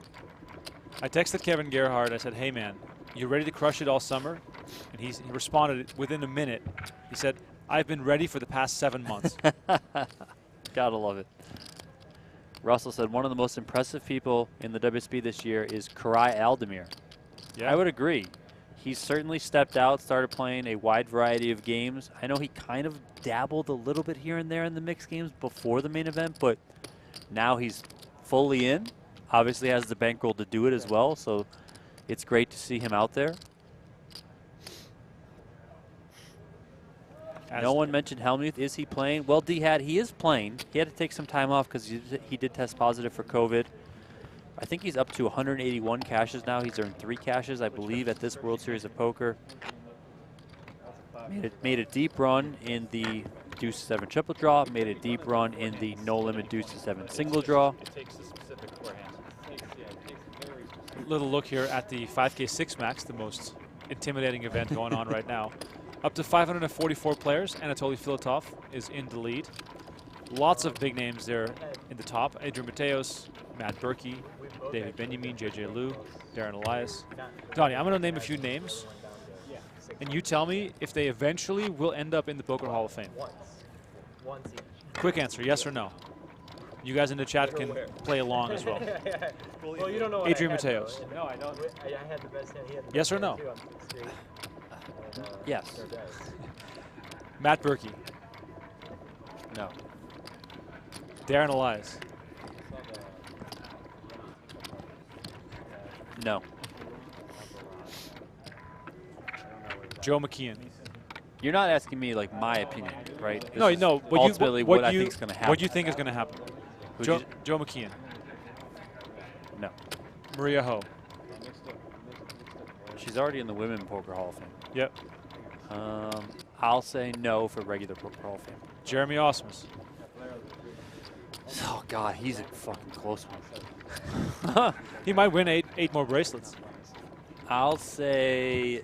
[SPEAKER 1] I texted Kevin Gerhardt. I said, hey, man, you ready to crush it all summer? And he responded within a minute. He said, I've been ready for the past 7 months.
[SPEAKER 2] Gotta love it. Russell said one of the most impressive people in the WSB this year is Karai Aldemir.
[SPEAKER 1] Yeah.
[SPEAKER 2] I would agree. He's certainly stepped out, started playing a wide variety of games. I know he kind of dabbled a little bit here and there in the mixed games before the main event, but now he's fully in. Obviously has the bankroll to do it as well, so it's great to see him out there. No one mentioned Helmuth. Is he playing? Well, he is playing. He had to take some time off because he did test positive for COVID. I think he's up to 181 cashes now. He's earned 3 cashes, I believe, at this World Series of Poker. Made a deep run in the deuce to 7 triple draw. Made a deep run in the no limit deuce to 7 single draw.
[SPEAKER 5] It takes a specific forehand.
[SPEAKER 1] Little look here at the 5K 6 Max, the most intimidating event going on right now. Up to 544 players. Anatoly Filatov is in the lead. Lots of big names there in the top. Adrian Mateos, Matt Berkey, David Benjamin, JJ Liu, Darren Elias. Donnie, I'm going to name a few names, and you tell me if they eventually will end up in the Poker Hall of Fame.
[SPEAKER 6] Once each.
[SPEAKER 1] Quick answer, yes or no? You guys in the chat can play along as well.
[SPEAKER 6] Well, you don't know what
[SPEAKER 1] Adrian
[SPEAKER 6] I had,
[SPEAKER 1] Mateos.
[SPEAKER 6] though. No, I don't. I had the best hand. He had the
[SPEAKER 1] Yes
[SPEAKER 6] best
[SPEAKER 1] or
[SPEAKER 6] hand
[SPEAKER 1] no?
[SPEAKER 6] too on 6-3. And,
[SPEAKER 2] Yes.
[SPEAKER 1] Matt Berkey.
[SPEAKER 2] No.
[SPEAKER 1] Darren Elias.
[SPEAKER 2] No.
[SPEAKER 1] Joe McKeon.
[SPEAKER 2] You're not asking me like my opinion, right? This
[SPEAKER 1] No,
[SPEAKER 2] is
[SPEAKER 1] no.
[SPEAKER 2] ultimately what I think is going to happen.
[SPEAKER 1] What do you think is going to happen? Joe McKeon.
[SPEAKER 2] No.
[SPEAKER 1] Maria Ho.
[SPEAKER 2] She's already in the Women Poker Hall of Fame.
[SPEAKER 1] Yep.
[SPEAKER 2] I'll say no for regular Poker Hall of Fame.
[SPEAKER 1] Jeremy Osmus.
[SPEAKER 2] Oh, God, he's a fucking close one.
[SPEAKER 1] He might win eight more bracelets.
[SPEAKER 2] I'll say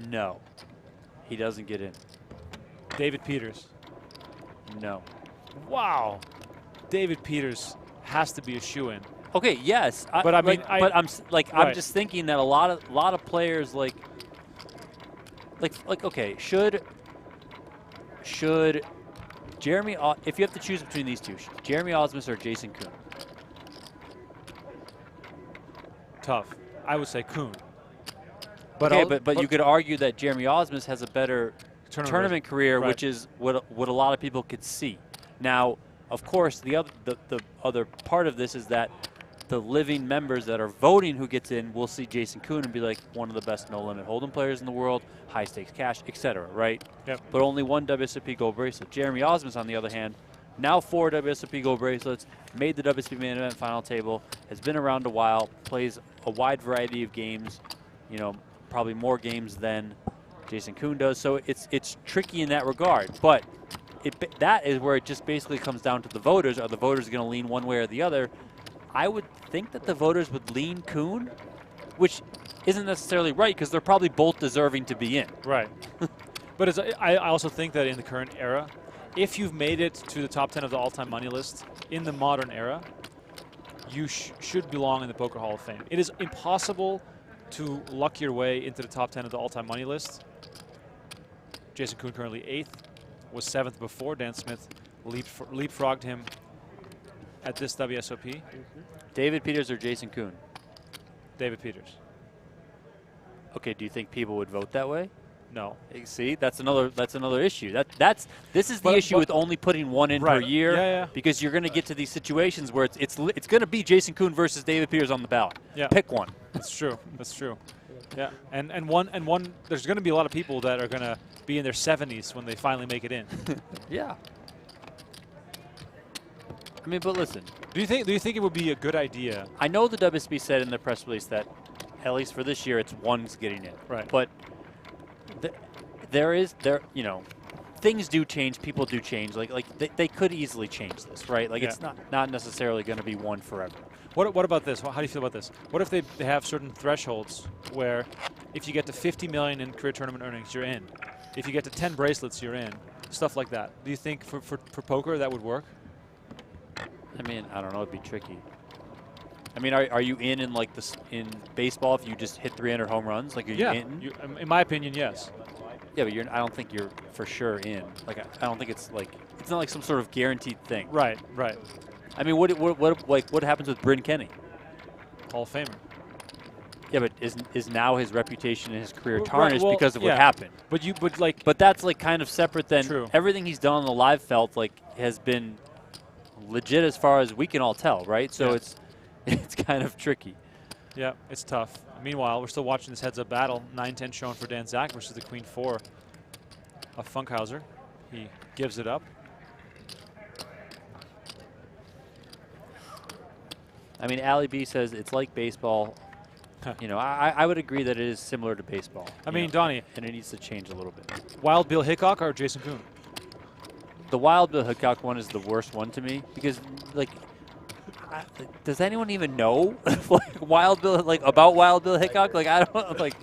[SPEAKER 2] no. He doesn't get in.
[SPEAKER 1] David Peters.
[SPEAKER 2] No.
[SPEAKER 1] Wow. David Peters has to be a shoo-in.
[SPEAKER 2] Okay, yes.
[SPEAKER 1] But I mean,
[SPEAKER 2] I'm just thinking that a lot of players like okay, should Jeremy, if you have to choose between these two, Jeremy Osmus or Jason Kuhn?
[SPEAKER 1] Tough. I would say Kuhn. But
[SPEAKER 2] okay, but you could argue that Jeremy Osmus has a better tournament career,
[SPEAKER 1] right,
[SPEAKER 2] which is what a lot of people could see. Now, of course, the other part of this is that the living members that are voting who gets in will see Jason Kuhn and be like one of the best no-limit hold'em players in the world, high-stakes cash, etc., right?
[SPEAKER 1] Yep.
[SPEAKER 2] But only 1 WSOP Gold bracelet. Jeremy Osmus, on the other hand, now 4 WSOP Gold bracelets, made the WSOP main event final table, has been around a while, plays a wide variety of games, you know, probably more games than Jason Kuhn does. So it's tricky in that regard. But that is where it just basically comes down to the voters. Are the voters going to lean one way or the other? I would think that the voters would lean Kuhn, which isn't necessarily right because they're probably both deserving to be in.
[SPEAKER 1] Right. But I also think that in the current era, if you've made it to the top 10 of the all-time money list in the modern era, you should belong in the Poker Hall of Fame. It is impossible to luck your way into the top 10 of the all-time money list. Jason Koon currently 8th, was 7th before. Dan Smith leapfrogged him at this WSOP.
[SPEAKER 2] David Peters or Jason Koon?
[SPEAKER 1] David Peters.
[SPEAKER 2] Okay, do you think people would vote that way?
[SPEAKER 1] No.
[SPEAKER 2] See, that's another issue. This is the issue with only putting one in per year.
[SPEAKER 1] Yeah.
[SPEAKER 2] Because you're going to get to these situations where it's going to be Jason Koon versus David Peters on the ballot.
[SPEAKER 1] Yeah.
[SPEAKER 2] Pick one.
[SPEAKER 1] That's true. That's true. Yeah. And one. There's going to be a lot of people that are going to be in their 70s when they finally make it in.
[SPEAKER 2] Yeah. I mean, but listen.
[SPEAKER 1] Do you think it would be a good idea?
[SPEAKER 2] I know the WSB said in the press release that at least for this year, it's one's getting in.
[SPEAKER 1] Right.
[SPEAKER 2] But things do change, people do change. Like they could easily change this, right? Like it's not necessarily going to be one forever.
[SPEAKER 1] What about this? How do you feel about this? What if they have certain thresholds where if you get to 50 million in career tournament earnings, you're in. If you get to 10 bracelets, you're in. Stuff like that. Do you think for poker that would work?
[SPEAKER 2] I mean, I don't know. It'd be tricky. I mean, are you in like this in baseball if you just hit 300 home runs? Like, are you in?
[SPEAKER 1] In my opinion, yes.
[SPEAKER 2] Yeah, but I don't think you're for sure in. Like, I don't think it's not like some sort of guaranteed thing.
[SPEAKER 1] Right.
[SPEAKER 2] I mean, what happens with Bryn Kenny?
[SPEAKER 1] Hall of Famer.
[SPEAKER 2] Yeah, but is now his reputation and his career tarnished because of what happened?
[SPEAKER 1] But
[SPEAKER 2] that's like kind of separate than
[SPEAKER 1] true.
[SPEAKER 2] Everything he's done on the live felt like has been legit as far as we can all tell, right? So it's kind of tricky.
[SPEAKER 1] Yeah, it's tough. Meanwhile, we're still watching this heads-up battle. 9-10 shown for Dan Zack versus the Queen 4 of Funkhouser. He gives it up.
[SPEAKER 2] I mean, Ali B says it's like baseball. You know, I would agree that it is similar to baseball.
[SPEAKER 1] I mean, Donnie.
[SPEAKER 2] And it needs to change a little bit.
[SPEAKER 1] Wild Bill Hickok or Jason Koon?
[SPEAKER 2] The Wild Bill Hickok one is the worst one to me because, like, does anyone even know about Wild Bill Hickok? Like, I don't like.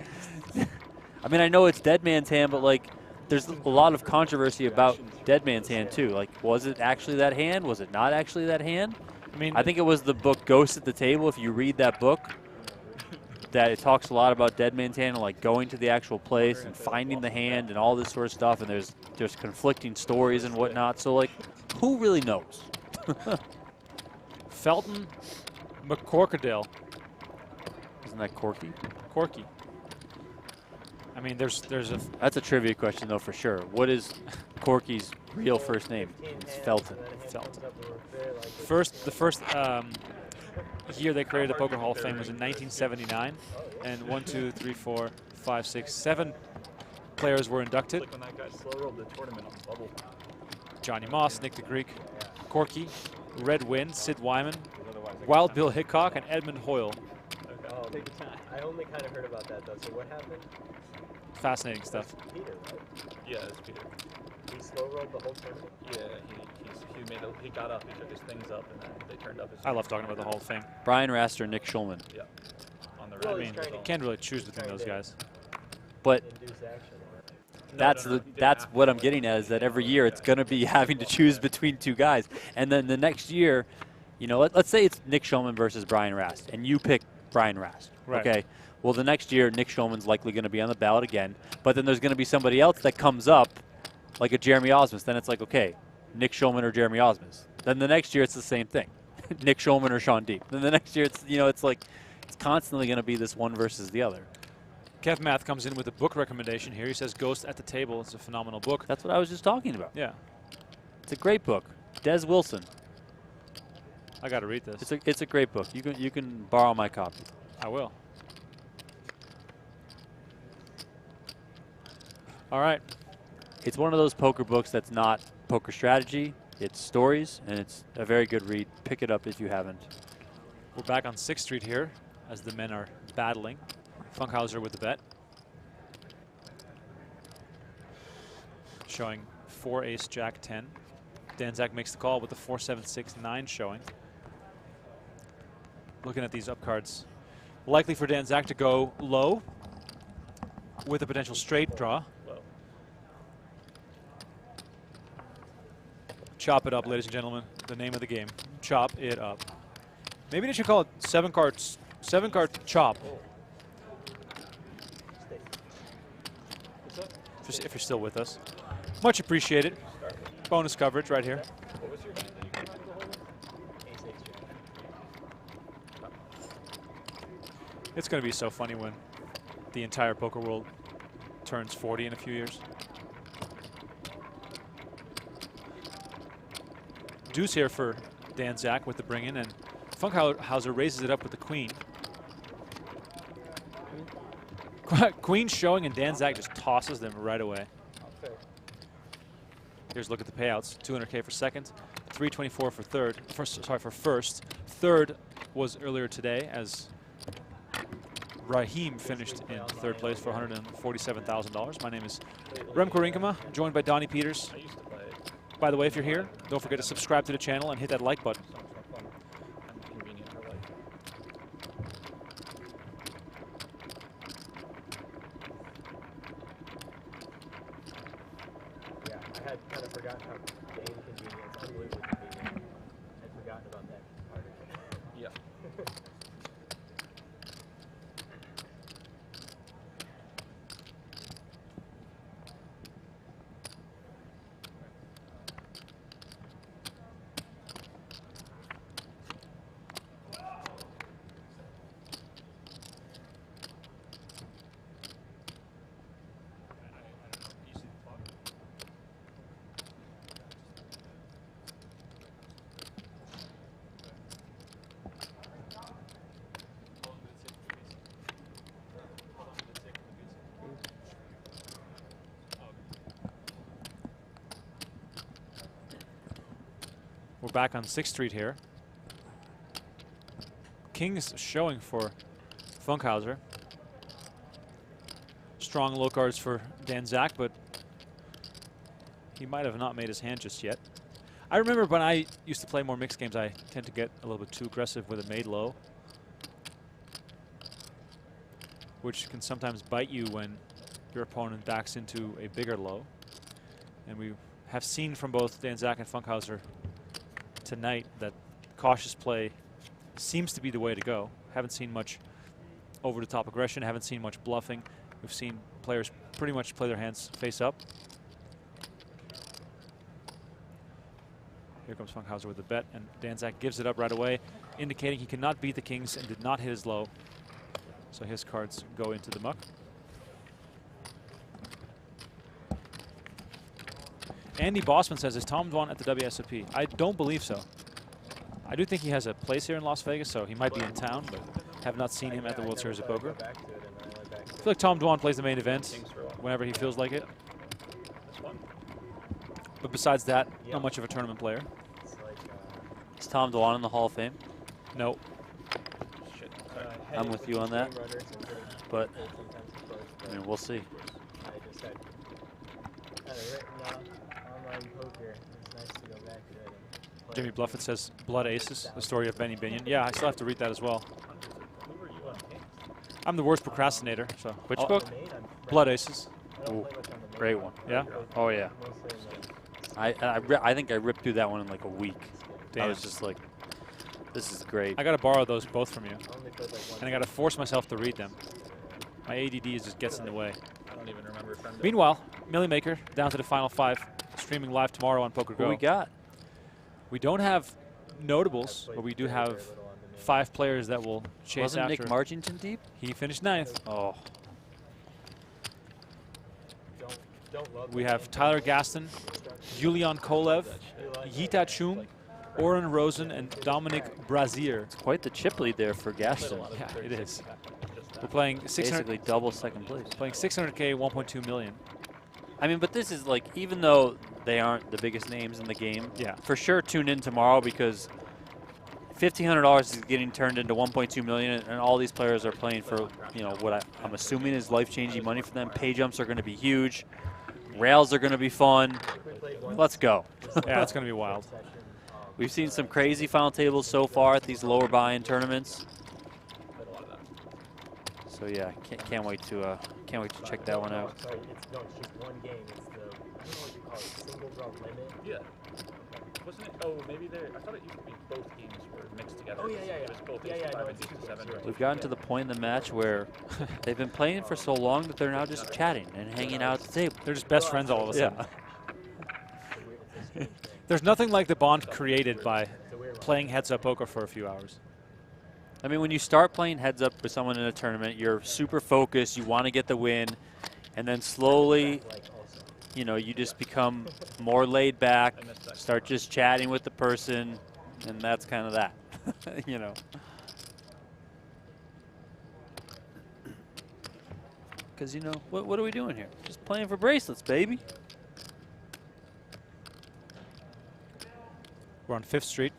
[SPEAKER 2] I mean, I know it's Dead Man's Hand, but like, there's a lot of controversy about Dead Man's Hand too. Like, was it actually that hand? Was it not actually that hand?
[SPEAKER 1] I mean,
[SPEAKER 2] I think it was the book Ghost at the Table. If you read that book, that it talks a lot about Dead Man's Hand and like going to the actual place and finding the hand and all this sort of stuff. And there's conflicting stories and whatnot. So like, who really knows?
[SPEAKER 1] Felton McCorkadale.
[SPEAKER 2] Isn't that Corky?
[SPEAKER 1] Corky. I mean, there's a.
[SPEAKER 2] That's a trivia question though for sure. What is Corky's real first name? It's Felton.
[SPEAKER 1] Felton. The first year they created the Poker Hall of Fame was in 1979, and 1, 2, 3, 4, 5, 6, 7 players were inducted.
[SPEAKER 5] Like when that guy slow rolled the tournament on the bubble.
[SPEAKER 1] Johnny Moss, Nick the Greek, Corky, Red Wind, Sid Wyman, Wild Bill Hickok, and Edmund Hoyle.
[SPEAKER 6] Oh, I only kind of heard about that though. So what happened?
[SPEAKER 1] Fascinating stuff.
[SPEAKER 6] Peter, right?
[SPEAKER 5] Yeah, it's Peter.
[SPEAKER 6] He slow rolled the whole tournament.
[SPEAKER 5] Yeah, he got up, he took his things up, and then they turned up his.
[SPEAKER 1] I love talking about the Hall of Fame.
[SPEAKER 2] Brian Rast or Nick Schulman.
[SPEAKER 5] Yeah. On the
[SPEAKER 6] Well,
[SPEAKER 5] right.
[SPEAKER 1] I mean, you can't really choose between those guys.
[SPEAKER 2] But
[SPEAKER 6] Induce action.
[SPEAKER 2] that's what I'm getting at is that every year it's going to be having to choose between two guys. And then the next year, you know, let's say it's Nick Schulman versus Brian Rast, and you pick Brian Rast.
[SPEAKER 1] Right.
[SPEAKER 2] Okay. Well, the next year, Nick Schulman's likely going to be on the ballot again. But then there's going to be somebody else that comes up, like a Jeremy Osmus. Then it's like, okay, Nick Schulman or Jeremy Osmus. Then the next year, it's the same thing. Nick Schulman or Sean Deep. Then the next year, it's, you know, it's like it's constantly going to be this one versus the other.
[SPEAKER 1] Kev Math comes in with a book recommendation here. He says Ghost at the Table. It's a phenomenal book.
[SPEAKER 2] That's what I was just talking about.
[SPEAKER 1] Yeah.
[SPEAKER 2] It's a great book. Des Wilson.
[SPEAKER 1] I got to read this.
[SPEAKER 2] It's a great book. You can borrow my copy.
[SPEAKER 1] I will. All right.
[SPEAKER 2] It's one of those poker books that's not poker strategy. It's stories, and it's a very good read. Pick it up if you haven't.
[SPEAKER 1] We're back on 6th Street here as the men are battling. Funkhouser with the bet. Showing 4 ace jack 10. Dan Zack makes the call with the 4 7 6 9 showing. Looking at these up cards, Likely for Dan Zack to go low with a potential straight draw. Chop it up, ladies and gentlemen. The name of the game. Chop it up. Maybe they should call it 7-card chop. Just if you're still with us. Much appreciated. Bonus coverage right here. It's going to be so funny when the entire poker world turns 40 in a few years. Deuce here for Dan Zack with the bring in, and Funkhouser raises it up with the queen. Queen showing, and Dan Zack just tosses them right away. Here's a look at the payouts. 200K for second, 324 for third. For first. Third was earlier today as Rahim finished in third place for $147,000. My name is Remko Rinkema, joined by Donnie Peters. By the way, if you're here, don't forget to subscribe to the channel and hit that like button.
[SPEAKER 6] Yeah, I had kind of forgotten how inconvenient. It's unbelievably convenient. I'd forgotten about that part of it.
[SPEAKER 5] Yeah.
[SPEAKER 1] We're back on 6th Street here. Kings showing for Funkhouser. Strong low cards for Dan Zack, but he might have not made his hand just yet. I remember when I used to play more mixed games, I tend to get a little bit too aggressive with a made low, which can sometimes bite you when your opponent backs into a bigger low. And we have seen from both Dan Zack and Funkhouser tonight that cautious play seems to be the way to go. Haven't seen much over-the-top aggression, haven't seen much bluffing. We've seen players pretty much play their hands face up. Here comes Funkhouser with the bet, and Dan Zack gives it up right away, indicating he cannot beat the kings and did not hit his low. So his cards go into the muck. Andy Bossman says, is Tom Dwan at the WSOP? I don't believe so. I do think he has a place here in Las Vegas, so he might be in town, but have not seen him at the World Series of Poker. I feel like Tom Dwan plays the main event whenever he feels like it. But besides that, not much of a tournament player.
[SPEAKER 2] Is Tom Dwan in the Hall of Fame?
[SPEAKER 1] No.
[SPEAKER 2] I'm with you on that. But, I mean, we'll see.
[SPEAKER 1] Jimmy Bluffett says Blood Aces, the story of Benny Binion. Yeah, I still have to read that as well. I'm the worst procrastinator. So
[SPEAKER 2] which book?
[SPEAKER 1] Blood Aces.
[SPEAKER 2] Ooh, great one.
[SPEAKER 1] Yeah?
[SPEAKER 2] Oh, yeah. I think I ripped through that one in like a week.
[SPEAKER 1] Damn.
[SPEAKER 2] I was just like, this is great.
[SPEAKER 1] I got to borrow those both from you. And I got to force myself to read them. My ADD just gets in the way.
[SPEAKER 5] I don't even remember.
[SPEAKER 1] Meanwhile, Millie Maker down to the final 5, streaming live tomorrow on PokerGo.
[SPEAKER 2] Who we got?
[SPEAKER 1] We don't have notables, but we do have 5 players that will chase
[SPEAKER 2] Wasn't
[SPEAKER 1] after.
[SPEAKER 2] Nick Marchington deep?
[SPEAKER 1] He finished 9th.
[SPEAKER 2] Oh.
[SPEAKER 1] We have Tyler Gaston, Julian Kolev, Yita Chung, Oren Rosen, and Dominic Brazier.
[SPEAKER 2] It's quite the chip lead there for Gaston.
[SPEAKER 1] Yeah, it is. We're playing 600.
[SPEAKER 2] Basically double second place.
[SPEAKER 1] Playing 600K, 1.2 million.
[SPEAKER 2] I mean, but this is like, even though they aren't the biggest names in the game,
[SPEAKER 1] yeah,
[SPEAKER 2] for sure tune in tomorrow because $1,500 is getting turned into 1.2 million, and all these players are playing for, you know, what I'm assuming is life-changing money for them. Pay jumps are going to be huge. Rails are going to be fun. Let's go.
[SPEAKER 1] Yeah, it's going to be wild.
[SPEAKER 2] We've seen some crazy final tables so far at these lower buy-in tournaments. So yeah, can't wait to check that one out.
[SPEAKER 6] Sorry, it's just one game. It's the, I don't know what you call it, single draw limit.
[SPEAKER 5] Yeah. Wasn't it? Oh, maybe there. I thought it used to be both games were mixed together.
[SPEAKER 6] Oh, yeah.
[SPEAKER 5] It was both
[SPEAKER 6] Yeah,
[SPEAKER 5] ace
[SPEAKER 6] yeah,
[SPEAKER 5] to 5
[SPEAKER 6] no,
[SPEAKER 5] and
[SPEAKER 6] it's
[SPEAKER 5] ace to
[SPEAKER 6] two
[SPEAKER 5] 7.
[SPEAKER 6] games,
[SPEAKER 2] We've gotten to the point in the match where they've been playing for so long that they're now just chatting and hanging out at the table.
[SPEAKER 1] They're just best friends all of a sudden.
[SPEAKER 2] Yeah.
[SPEAKER 1] There's nothing like the bond created by playing heads-up poker for a few hours.
[SPEAKER 2] I mean, when you start playing heads up with someone in a tournament, you're super focused, you want to get the win, and then slowly, you know, you just become more laid back, start just chatting with the person, and that's kind of that, you know. Because, you know, what are we doing here? Just playing for bracelets, baby.
[SPEAKER 1] We're on 5th Street.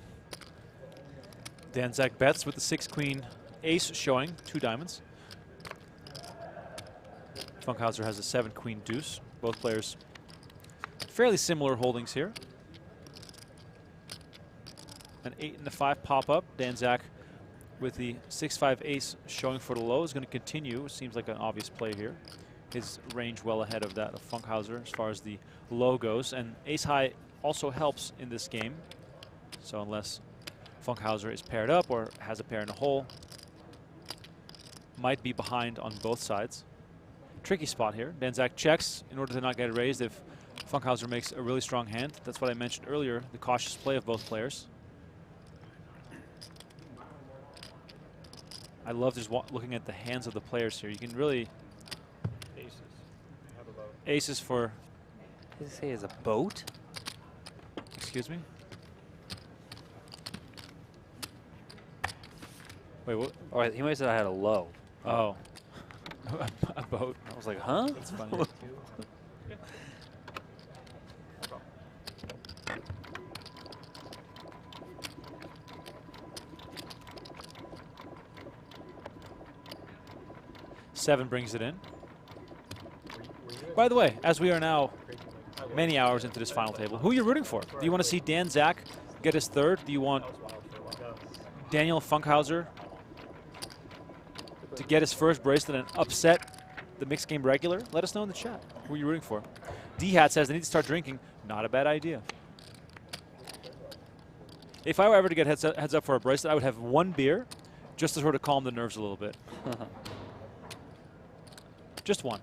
[SPEAKER 1] Zack bets with the 6-queen ace showing, 2 diamonds. Funkhouser has a 7-queen deuce. Both players fairly similar holdings here. An 8 and a 5 pop up. Zack with the 6-5 ace showing for the low is going to continue. Seems like an obvious play here. His range well ahead of that of Funkhouser as far as the low goes. And ace high also helps in this game. So unless Funkhouser is paired up or has a pair in a hole, might be behind on both sides. Tricky spot here. Zack checks in order to not get raised if Funkhouser makes a really strong hand. That's what I mentioned earlier, the cautious play of both players. I love just looking at the hands of the players here. You can really... Aces for...
[SPEAKER 2] What did he say, is a boat?
[SPEAKER 1] Excuse me? Wait, what?
[SPEAKER 2] Oh, he might have said I had a low.
[SPEAKER 1] Oh. A boat.
[SPEAKER 2] I was like, huh?
[SPEAKER 1] That's funny. Seven brings it in. By the way, as we are now many hours into this final table, who are you rooting for? Do you want to see Zack get his 3rd? Do you want Daniel Funkhouser to get his 1st bracelet and upset the mixed game regular? Let us know in the chat. Who are you rooting for? D-Hat says they need to start drinking. Not a bad idea. If I were ever to get heads up for a bracelet, I would have 1 beer just to sort of calm the nerves a little bit. Just 1.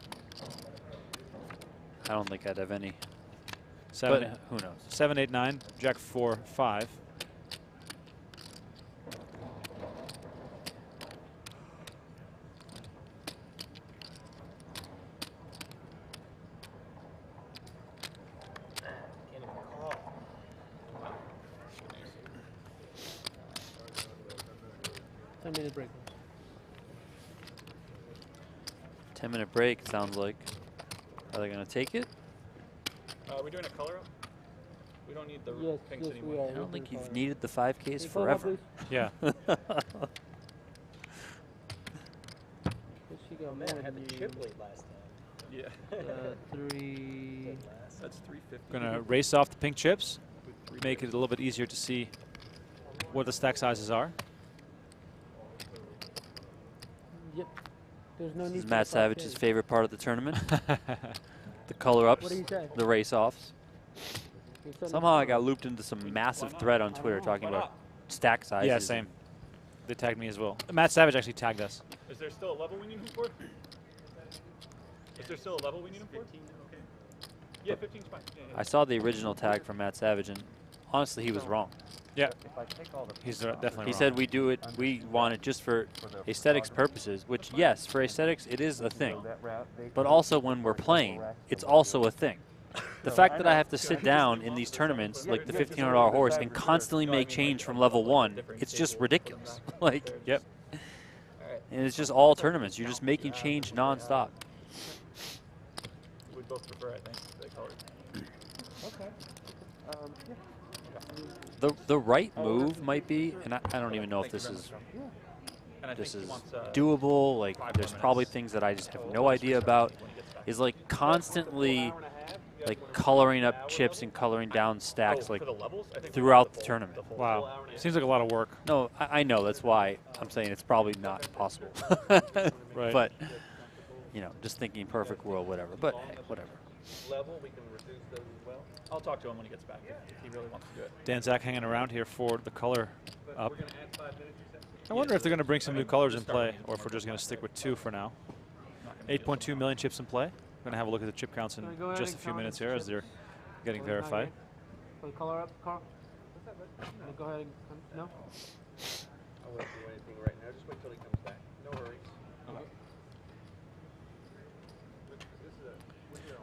[SPEAKER 2] I don't think I'd have any.
[SPEAKER 1] Seven,
[SPEAKER 2] but who knows?
[SPEAKER 1] 7, 8, 9, Jack 4, 5.
[SPEAKER 8] Break.
[SPEAKER 2] 10-minute break, it sounds like. Are they going to take it?
[SPEAKER 5] Are we doing a color up? We don't need the pinks
[SPEAKER 8] yes,
[SPEAKER 5] anymore.
[SPEAKER 2] I don't think you've needed the 5Ks
[SPEAKER 8] Color up,
[SPEAKER 2] forever.
[SPEAKER 1] Yeah.
[SPEAKER 8] She got
[SPEAKER 6] Man,
[SPEAKER 8] more
[SPEAKER 6] I had
[SPEAKER 8] than
[SPEAKER 6] the
[SPEAKER 8] you.
[SPEAKER 6] chip late last time.
[SPEAKER 5] Yeah.
[SPEAKER 8] 3.
[SPEAKER 5] That's 350.
[SPEAKER 1] Gonna race off the pink chips, make it a little bit easier to see what the stack sizes are.
[SPEAKER 8] Yep. There's no
[SPEAKER 2] This
[SPEAKER 8] need
[SPEAKER 2] is
[SPEAKER 8] for
[SPEAKER 2] Matt
[SPEAKER 8] the
[SPEAKER 2] Savage's
[SPEAKER 8] 5K.
[SPEAKER 2] favorite part of the tournament. The color-ups,
[SPEAKER 8] What do you say?
[SPEAKER 2] the race-offs.
[SPEAKER 8] You said
[SPEAKER 2] Somehow I got looped into some massive thread on Twitter talking about stack sizes.
[SPEAKER 1] Yeah, same. They tagged me as well. Matt Savage actually tagged us.
[SPEAKER 5] Is there still a level we need him for? Is there still a level we need him for? 15, okay. Yeah, 15's fine. Yeah, yeah.
[SPEAKER 2] I saw the original tag from Matt Savage, and honestly, he was wrong.
[SPEAKER 1] Yeah. He's definitely
[SPEAKER 2] He
[SPEAKER 1] wrong.
[SPEAKER 2] said we want it just for aesthetics purposes, which, yes, for aesthetics, it is a thing. But also when we're playing, it's also a thing. The fact that I have to sit down in these tournaments, like the $1,500 horse, and constantly make change from level 1, it's just ridiculous. Like,
[SPEAKER 1] Yep.
[SPEAKER 2] and it's just all tournaments. You're just making change nonstop.
[SPEAKER 5] We'd both prefer, I think, the color.
[SPEAKER 8] Okay.
[SPEAKER 2] The right move might be, and I don't even know if this is
[SPEAKER 5] And I think he wants,
[SPEAKER 2] doable. Like,
[SPEAKER 5] 5
[SPEAKER 2] there's
[SPEAKER 5] more
[SPEAKER 2] probably
[SPEAKER 5] minutes.
[SPEAKER 2] things that I just have no idea about. Is like constantly like coloring up chips and coloring down stacks like
[SPEAKER 5] for the levels? I think
[SPEAKER 2] throughout the tournament.
[SPEAKER 5] full
[SPEAKER 1] Wow.
[SPEAKER 5] hour and a half.
[SPEAKER 1] Seems like a lot of work.
[SPEAKER 2] No, I know. That's why I'm saying it's probably not possible.
[SPEAKER 1] Right.
[SPEAKER 2] But, you know, just thinking perfect world, whatever. But, hey, whatever.
[SPEAKER 5] Level, we can reduce those as well. I'll talk to him when he gets back if he really wants to do it.
[SPEAKER 1] Dan Zack hanging around here for the color up.
[SPEAKER 4] We're going to add 5 minutes, you said?
[SPEAKER 1] I wonder if they're going to bring some new colors in play, or if we're just going to stick with 2 for now.
[SPEAKER 5] Not gonna be
[SPEAKER 1] 8.2 million chips in play. We're going to have a look at the chip counts in
[SPEAKER 8] Can I go ahead
[SPEAKER 1] just a
[SPEAKER 8] and
[SPEAKER 1] few
[SPEAKER 8] count
[SPEAKER 1] minutes
[SPEAKER 8] the
[SPEAKER 1] here as
[SPEAKER 8] chips?
[SPEAKER 1] they're getting
[SPEAKER 8] What is my
[SPEAKER 1] verified.
[SPEAKER 8] rate? For the color up, Carl? Can I go ahead and no?
[SPEAKER 4] I won't do anything right now. Just wait till he comes back. No worries.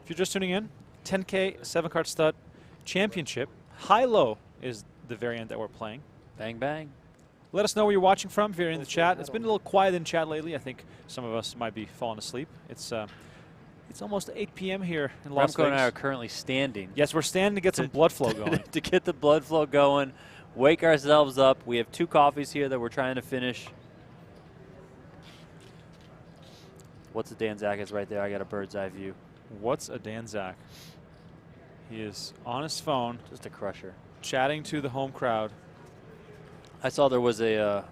[SPEAKER 1] If you're just tuning in, 10K 7-card stud championship. High-low is the variant that we're playing.
[SPEAKER 2] Bang, bang.
[SPEAKER 1] Let us know where you're watching from if you're in the chat. It's been a little quiet in chat lately. I think some of us might be falling asleep. It's almost 8 p.m. here in Las
[SPEAKER 2] Remko and I
[SPEAKER 1] Vegas.
[SPEAKER 2] are currently standing
[SPEAKER 1] Yes, we're standing to get some blood flow going.
[SPEAKER 2] to get the blood flow going, wake ourselves up. We have 2 coffees here that we're trying to finish. What's the Dan Zack is right there? I got a bird's eye view.
[SPEAKER 1] What's a Dan Zack? He is on his phone,
[SPEAKER 2] Just a crusher.
[SPEAKER 1] chatting to the home crowd.
[SPEAKER 2] I saw there was a,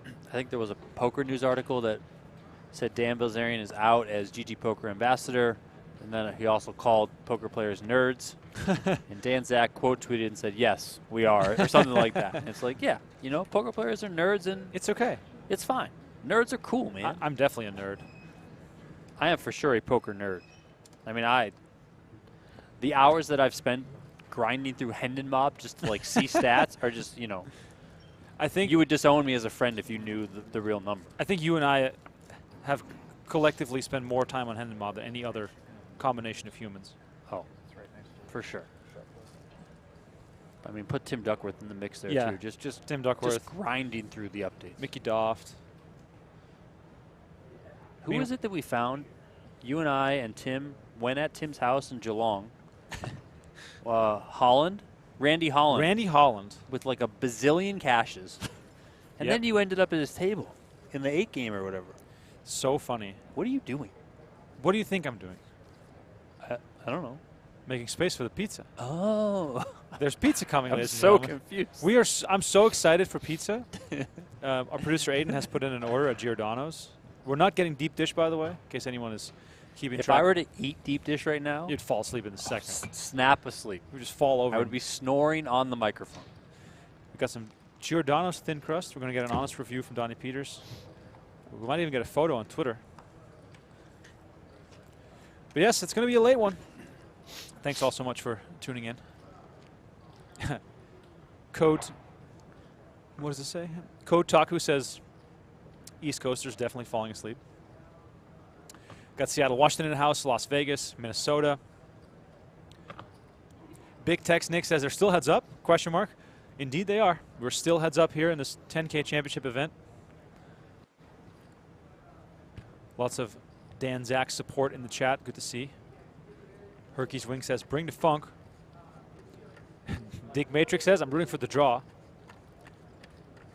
[SPEAKER 2] I think there was a Poker News article that said Dan Bilzerian is out as GG Poker ambassador, and then he also called poker players nerds. And Dan Zack quote tweeted and said, "Yes, we are," or something like that. And it's like, yeah, you know, poker players are nerds, and
[SPEAKER 1] It's okay.
[SPEAKER 2] it's fine. Nerds are cool, man.
[SPEAKER 1] I'm definitely a nerd.
[SPEAKER 2] I am for sure a poker nerd. I mean, the hours that I've spent grinding through Hendon Mob just to like see stats are just, you know,
[SPEAKER 1] I think
[SPEAKER 2] you would disown me as a friend if you knew the real number.
[SPEAKER 1] I think you and I have collectively spent more time on Hendon Mob than any other combination of humans.
[SPEAKER 2] Oh, for sure. I mean, put Tim Duckworth in the mix there
[SPEAKER 1] Yeah.
[SPEAKER 2] too. Just
[SPEAKER 1] Tim Duckworth,
[SPEAKER 2] just grinding through the updates.
[SPEAKER 1] Mickey Doft.
[SPEAKER 2] Who was it that we found? You and I and Tim went at Tim's house in Geelong. Holland? Randy Holland.
[SPEAKER 1] Randy Holland.
[SPEAKER 2] With like a bazillion caches. And
[SPEAKER 1] Yep.
[SPEAKER 2] then you ended up at his table in the 8 game or whatever.
[SPEAKER 1] So funny.
[SPEAKER 2] What are you doing?
[SPEAKER 1] What do you think I'm doing?
[SPEAKER 2] I don't know.
[SPEAKER 1] Making space for the pizza.
[SPEAKER 2] Oh.
[SPEAKER 1] There's pizza coming.
[SPEAKER 2] I'm
[SPEAKER 1] ladies and
[SPEAKER 2] so
[SPEAKER 1] gentlemen.
[SPEAKER 2] confused.
[SPEAKER 1] I'm so excited for pizza. Our producer Aiden has put in an order at Giordano's. We're not getting deep dish, by the way, in case anyone is keeping
[SPEAKER 2] If
[SPEAKER 1] track.
[SPEAKER 2] I were to eat deep dish right now,
[SPEAKER 1] You'd fall asleep in a second.
[SPEAKER 2] snap asleep.
[SPEAKER 1] We just fall over.
[SPEAKER 2] I would be snoring on the microphone.
[SPEAKER 1] We've got some Giordano's thin crust. We're going to get an honest review from Donnie Peters. We might even get a photo on Twitter. But yes, it's going to be a late one. Thanks all so much for tuning in. Code, what does it say? Code Taku says East Coasters definitely falling asleep. Got Seattle, Washington in the house, Las Vegas, Minnesota. Big Tex Nick says they're still heads up, question mark. Indeed they are. We're still heads up here in this 10K championship event. Lots of Dan Zack support in the chat. Good to see. Herky's Wing says, bring the funk. Dick Matrix says, I'm rooting for the draw.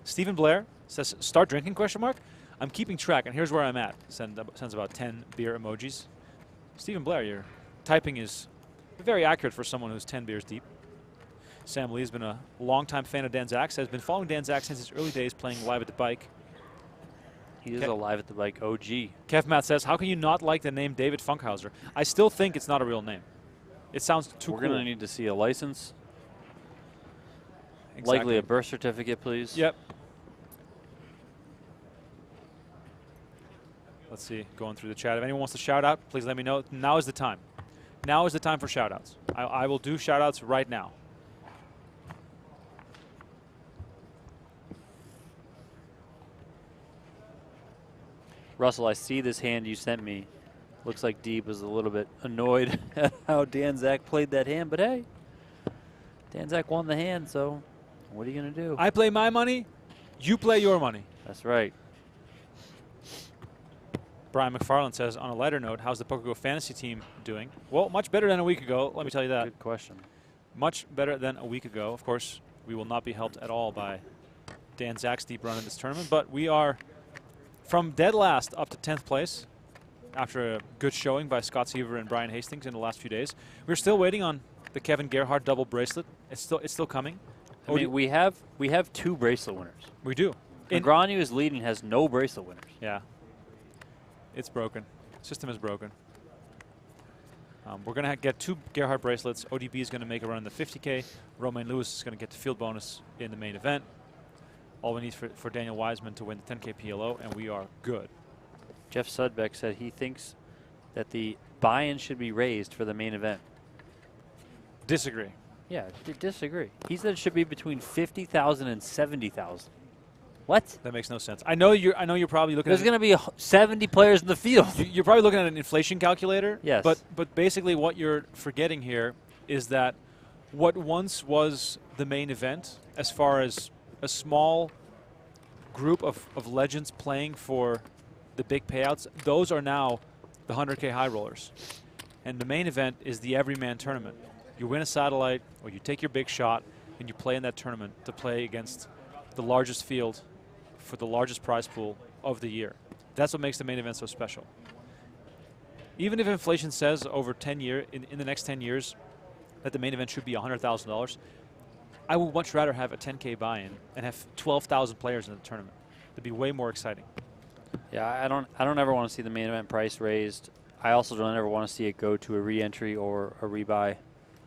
[SPEAKER 1] Stephen Blair says, start drinking, question mark. I'm keeping track, and here's where I'm at. Sends about 10 beer emojis. Stephen Blair, your typing is very accurate for someone who's 10 beers deep. Sam Lee has been a longtime fan of Dan Zack, says, been following Dan Zack since his early days playing live at the bike.
[SPEAKER 2] He is a live at the bike OG.
[SPEAKER 1] Kev Matt says, how can you not like the name David Funkhouser? I still think it's not a real name. It sounds too cool.
[SPEAKER 2] We're going to need to see a license.
[SPEAKER 1] Exactly.
[SPEAKER 2] Likely a birth certificate, please.
[SPEAKER 1] Yep. Let's see, going through the chat. If anyone wants to shout out, please let me know. Now is the time. Now is the time for shout outs. I will do shout outs right now.
[SPEAKER 2] Russell, I see this hand you sent me. Looks like Deeb was a little bit annoyed at how Dan Zack played that hand, but hey, Dan Zack won the hand, so what are you going to do?
[SPEAKER 1] I play my money, you play your money.
[SPEAKER 2] That's right.
[SPEAKER 1] Brian McFarland says, on a lighter note, how's the PokerGO fantasy team doing? Well, much better than a week ago, let me tell you that.
[SPEAKER 2] Good question.
[SPEAKER 1] Much better than a week ago. Of course, we will not be helped at all by Dan Zack's deep run in this tournament, but we are from dead last up to 10th place. after a good showing by Scott Seaver and Brian Hastings in the last few days. We're still waiting on the Kevin Gerhardt double bracelet. It's still coming.
[SPEAKER 2] I mean, we have 2 bracelet winners.
[SPEAKER 1] We do.
[SPEAKER 2] Negreanu is leading, has no bracelet winners.
[SPEAKER 1] Yeah. It's broken. System is broken. We're going to get 2 Gerhardt bracelets. ODB is going to make a run in the 50K. Romain Lewis is going to get the field bonus in the main event. All we need for Daniel Wiseman to win the 10K PLO, and we are good.
[SPEAKER 2] Jeff Sudbeck said he thinks that the buy-in should be raised for the main event.
[SPEAKER 1] Disagree.
[SPEAKER 2] Yeah, disagree. He said it should be between 50,000 and 70,000. What?
[SPEAKER 1] That makes no sense. I know you're probably looking.
[SPEAKER 2] There's going to be 70 players in the field.
[SPEAKER 1] You're probably looking at an inflation calculator.
[SPEAKER 2] Yes.
[SPEAKER 1] But basically, what you're forgetting here is that what once was the main event, as far as a small group of legends playing for the big payouts, those are now the 100K high rollers, and the main event is the everyman tournament. You win a satellite, or you take your big shot, and you play in that tournament to play against the largest field for the largest prize pool of the year. That's what makes the main event so special. Even if inflation says over 10 years, in the next 10 years, that the main event should be $100,000, I would much rather have a 10K buy-in and have 12,000 players in the tournament. It'd be way more exciting.
[SPEAKER 2] Yeah, I don't ever want to see the main event price raised. I also don't ever want to see it go to a re-entry or a rebuy.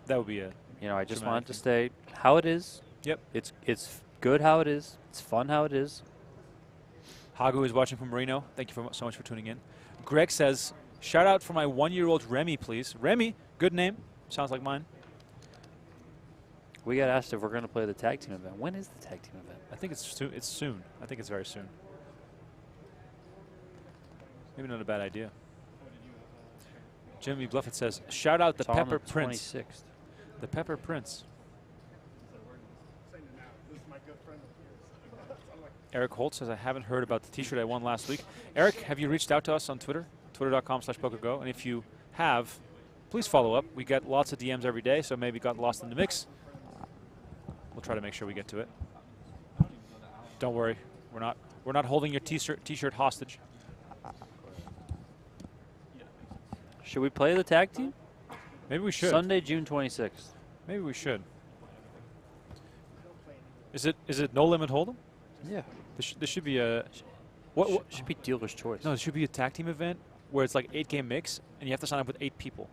[SPEAKER 1] That would be a
[SPEAKER 2] I just want it to stay how it is.
[SPEAKER 1] Yep.
[SPEAKER 2] It's good how it is. It's fun how it is.
[SPEAKER 1] Hagu is watching from Marino. Thank you so much for tuning in. Greg says, shout out for my 1-year-old Remy, please. Remy, good name. Sounds like mine.
[SPEAKER 2] We got asked if we're going to play the tag team event. When is the tag team event?
[SPEAKER 1] I think it's soon. I think it's very soon. Maybe not a bad idea. Jimmy Bluffett says, shout out the Pepper Prince.
[SPEAKER 2] 26th.
[SPEAKER 1] The Pepper Prince. Eric Holt says, I haven't heard about the t-shirt I won last week. Eric, have you reached out to us on Twitter? Twitter.com/PokerGo. And if you have, please follow up. We get lots of DMs every day, so maybe got lost in the mix. We'll try to make sure we get to it. Don't worry. We're not holding your t-shirt hostage.
[SPEAKER 2] Should we play the tag team?
[SPEAKER 1] Maybe we should.
[SPEAKER 2] Sunday, June 26th.
[SPEAKER 1] Maybe we should. Is it no limit hold'em?
[SPEAKER 2] Yeah.
[SPEAKER 1] This should be a
[SPEAKER 2] What should be dealer's choice?
[SPEAKER 1] No, it should be a tag team event where it's like 8-game mix, and you have to sign up with 8 people.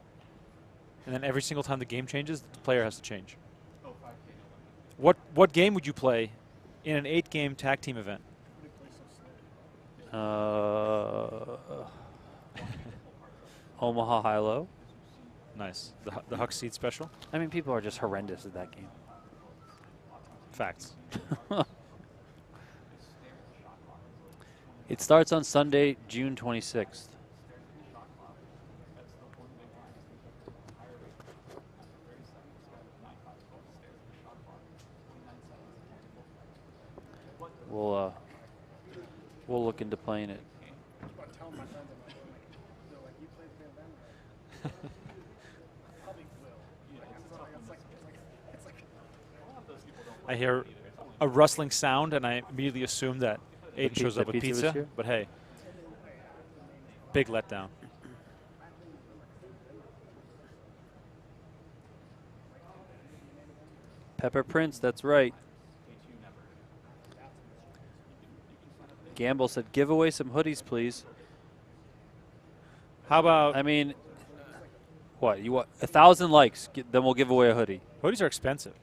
[SPEAKER 1] And then every single time the game changes, the player has to change. What game would you play in an 8-game tag team event?
[SPEAKER 2] Omaha High-Low.
[SPEAKER 1] Nice. The Huck Seed special?
[SPEAKER 2] I mean, people are just horrendous at that game.
[SPEAKER 1] Facts.
[SPEAKER 2] It starts on Sunday, June 26th. We'll look into playing it.
[SPEAKER 1] I hear a rustling sound, and I immediately assume that Aiden shows up with pizza. But hey, big letdown.
[SPEAKER 2] Pepper Prince, that's right. Gamble said, give away some hoodies, please.
[SPEAKER 1] How about?
[SPEAKER 2] I mean, what? You want 1,000 likes, then we'll give away a hoodie.
[SPEAKER 1] Hoodies are expensive.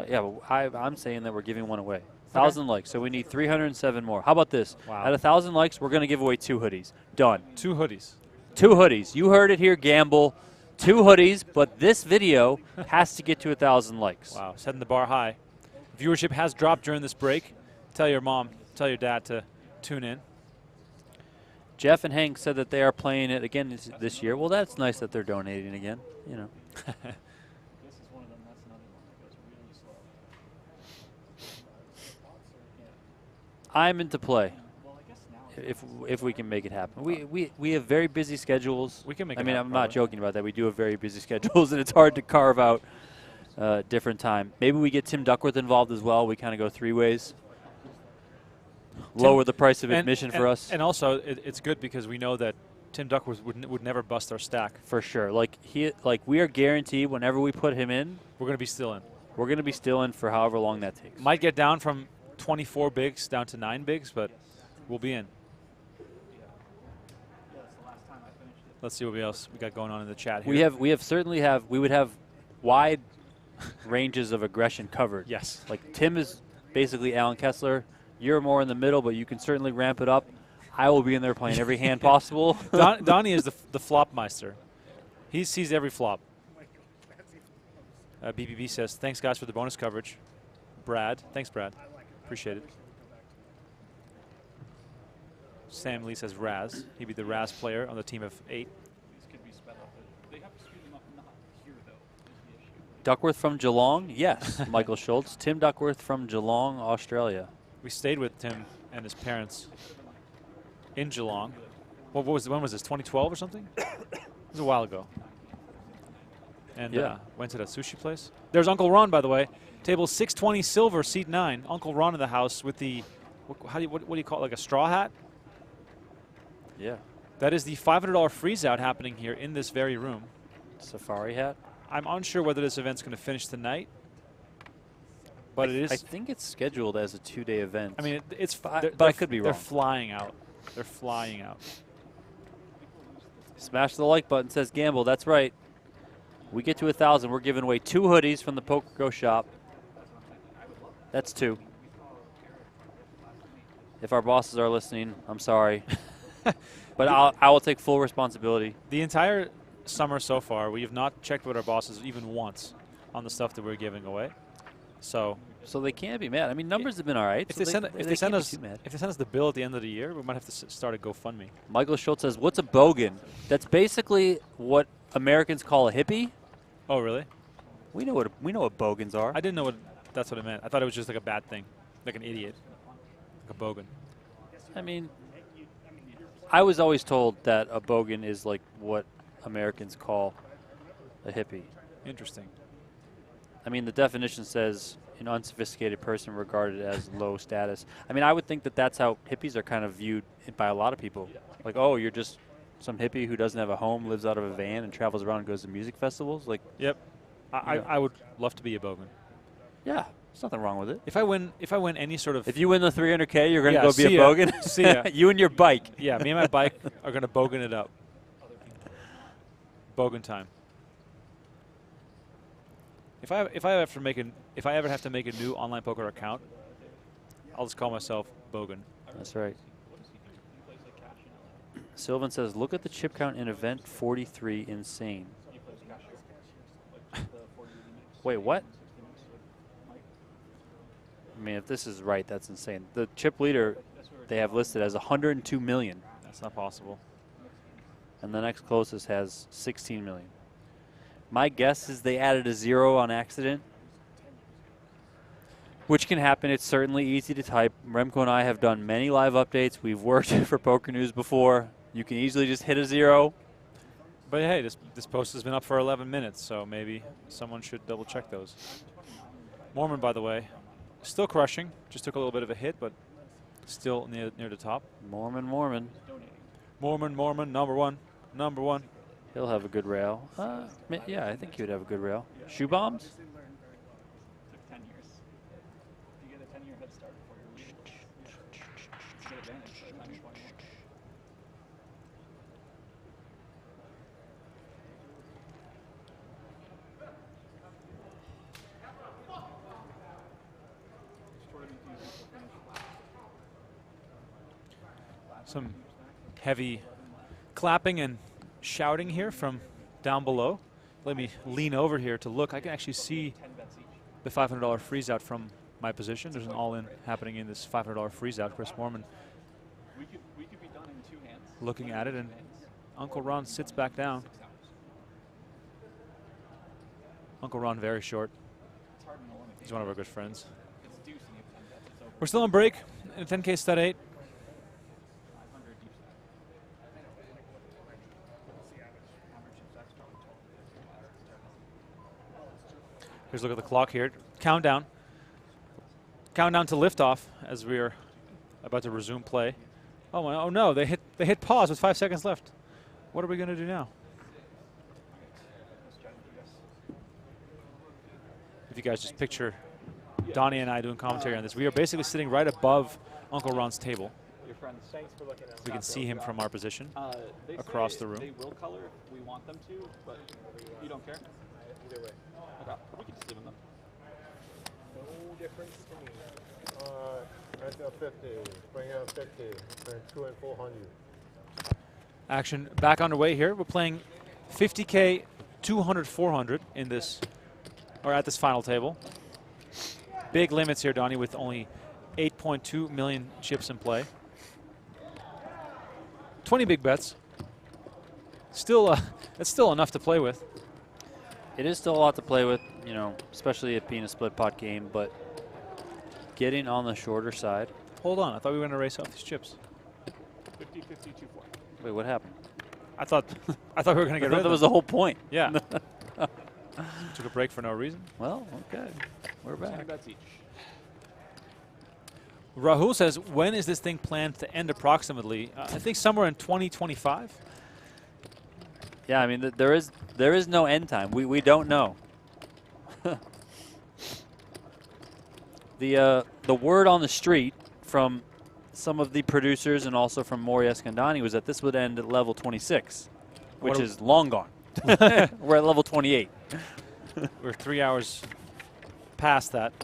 [SPEAKER 2] Yeah, but I'm saying that we're giving one away. 1,000 likes, so we need 307 more. How about this?
[SPEAKER 1] Wow.
[SPEAKER 2] At 1,000 likes, we're going to give away 2 hoodies. Done.
[SPEAKER 1] 2 hoodies.
[SPEAKER 2] 2 hoodies. You heard it here, Gamble. 2 hoodies, but this video has to get to 1,000 likes.
[SPEAKER 1] Wow, setting the bar high. Viewership has dropped during this break. Tell your mom, tell your dad to tune in.
[SPEAKER 2] Jeff and Hank said that they are playing it again this year. Well, that's nice that they're donating again, you know. I'm into play. If we can make it happen. We have very busy schedules.
[SPEAKER 1] We can make
[SPEAKER 2] it
[SPEAKER 1] happen.
[SPEAKER 2] I mean, I'm not joking about that. We do have very busy schedules, and it's hard to carve out different time. Maybe we get Tim Duckworth involved as well. We kind of go 3 ways. Lower the price of admission for us.
[SPEAKER 1] And also, it's good because we know that Tim Duckworth would never bust our stack.
[SPEAKER 2] For sure. Like we are guaranteed whenever we put him in,
[SPEAKER 1] We're going to be still in.
[SPEAKER 2] we're going to be still in for however long that takes.
[SPEAKER 1] Might get down from 24 bigs down to 9 bigs, but we'll be in. Let's see what else we got going on in the chat here.
[SPEAKER 2] We would have wide ranges of aggression covered.
[SPEAKER 1] Yes.
[SPEAKER 2] Like Tim is basically Alan Kessler. You're more in the middle, but you can certainly ramp it up. I will be in there playing every hand possible.
[SPEAKER 1] Donnie is the flop meister. He sees every flop. BBB says, thanks, guys, for the bonus coverage. Brad. Thanks, Brad. Appreciate it. Sam Lee says Raz. He'd be the Raz player on the team of 8.
[SPEAKER 4] These could be sped up, but they have to speed them up not here, though, is the issue.
[SPEAKER 2] Duckworth from Geelong? Yes, Michael Schultz. Tim Duckworth from Geelong, Australia.
[SPEAKER 1] We stayed with Tim and his parents in Geelong. When was this, 2012 or something? It was a while ago. And went to that sushi place. There's Uncle Ron, by the way. Table 620 silver, seat 9. Uncle Ron in the house with the, what do you call it, like a straw hat?
[SPEAKER 2] Yeah.
[SPEAKER 1] That is the $500 freeze out happening here in this very room.
[SPEAKER 2] Safari hat.
[SPEAKER 1] I'm unsure whether this event's going to finish tonight, but it is.
[SPEAKER 2] I think it's scheduled as a 2-day event.
[SPEAKER 1] I mean, it's.
[SPEAKER 2] But I could be wrong.
[SPEAKER 1] They're flying out. They're flying out.
[SPEAKER 2] Smash the like button, says Gamble. That's right. We get to 1,000. We're giving away 2 hoodies from the PokerGO shop. That's 2. If our bosses are listening, I'm sorry. But I will take full responsibility.
[SPEAKER 1] The entire summer so far, we have not checked with our bosses even once on the stuff that we're giving away. So
[SPEAKER 2] they can't be mad. I mean, numbers have been all right.
[SPEAKER 1] If they send us the bill at the end of the year, we might have to start a GoFundMe.
[SPEAKER 2] Michael Schultz says, "What's a bogan?" That's basically what Americans call a hippie.
[SPEAKER 1] Oh, really?
[SPEAKER 2] We know what bogans are.
[SPEAKER 1] I didn't know that's what it meant. I thought it was just like a bad thing, like an idiot, like a bogan.
[SPEAKER 2] I mean, I was always told that a bogan is like what Americans call a hippie.
[SPEAKER 1] Interesting.
[SPEAKER 2] I mean, the definition says an unsophisticated person regarded as low status. I mean, I would think that that's how hippies are kind of viewed by a lot of people. Like, oh, you're just some hippie who doesn't have a home, lives out of a van, and travels around and goes to music festivals. Like,
[SPEAKER 1] yep. I would love to be a bogan.
[SPEAKER 2] Yeah, there's nothing wrong with it.
[SPEAKER 1] If I win any sort of...
[SPEAKER 2] If you win the 300K, you're going to go be a bogan?
[SPEAKER 1] See ya.
[SPEAKER 2] You and your bike.
[SPEAKER 1] Yeah, me and my bike are going to bogan it up. Bogan time. If I ever have to make a new online poker account, I'll just call myself Bogan.
[SPEAKER 2] That's right. Sylvan says, look at the chip count in event 43, insane. Wait, what? I mean, if this is right, that's insane. The chip leader they have listed as 102 million.
[SPEAKER 1] That's not possible.
[SPEAKER 2] And the next closest has 16 million. My guess is they added a 0 on accident, which can happen. It's certainly easy to type. Remko and I have done many live updates. We've worked for Poker News before. You can easily just hit a 0.
[SPEAKER 1] But hey, this post has been up for 11 minutes, so maybe someone should double check those. Mormon, by the way, still crushing. Just took a little bit of a hit, but still near the top.
[SPEAKER 2] Mormon.
[SPEAKER 1] Mormon, number one.
[SPEAKER 2] He'll have a good rail. Yeah, I think he would have a good rail. Shoe bombs?
[SPEAKER 4] Took 10 years. You get a 10-year head start before you're leaving. Good advantage by the time you're 21.
[SPEAKER 1] Some heavy clapping and shouting here from down below. Let me lean over here to look. I can actually see the $500 freeze out from my position. There's an all-in happening in this $500 freeze out. Chris Mormon
[SPEAKER 4] We could be done in 2 hands.
[SPEAKER 1] looking at it, and Uncle Ron sits back down. Uncle Ron very short. He's one of our good friends. We're still on break in 10K stud 8. Here's a look at the clock here. Countdown. Countdown to liftoff as we are about to resume play. Oh no, they hit pause with 5 seconds left. What are we going to do now? If you guys just picture Donnie and I doing commentary on this, we are basically sitting right above Uncle Ron's table.
[SPEAKER 5] Your friends. Thanks for looking at
[SPEAKER 1] We can see him from our position
[SPEAKER 4] They
[SPEAKER 1] across
[SPEAKER 4] say
[SPEAKER 1] the room.
[SPEAKER 4] They will color if we want them to, but you don't care?
[SPEAKER 6] Either way.
[SPEAKER 4] Okay, we can just leave them.
[SPEAKER 6] No difference to me.
[SPEAKER 9] Right now 50, bring out 50, bring 2 and 400.
[SPEAKER 1] Action back underway here. We're playing 50K, 200, 400 in this, or at this final table. Big limits here, Donnie, with only 8.2 million chips in play. 20 big bets. Still, that's still enough to play with.
[SPEAKER 2] It is still a lot to play with, you know, especially it being a split pot game, but getting on the shorter side.
[SPEAKER 1] Hold on, I thought we were going to race off these chips.
[SPEAKER 4] 50, 50, 2, 4.
[SPEAKER 2] Wait, what happened?
[SPEAKER 1] I thought we were going to get rid of
[SPEAKER 2] That was
[SPEAKER 1] them.
[SPEAKER 2] the whole point.
[SPEAKER 1] Yeah. Took a break for no reason.
[SPEAKER 2] Well, okay. We're
[SPEAKER 4] 10
[SPEAKER 2] back.
[SPEAKER 4] bets each.
[SPEAKER 1] Rahul says, when is this thing planned to end approximately? I think somewhere in 2025.
[SPEAKER 2] Yeah, I mean, there is no end time. We don't know. The word on the street from some of the producers and also from Maury Eskandani was that this would end at level 26, which is long gone. We're at level 28.
[SPEAKER 1] We're 3 hours past that.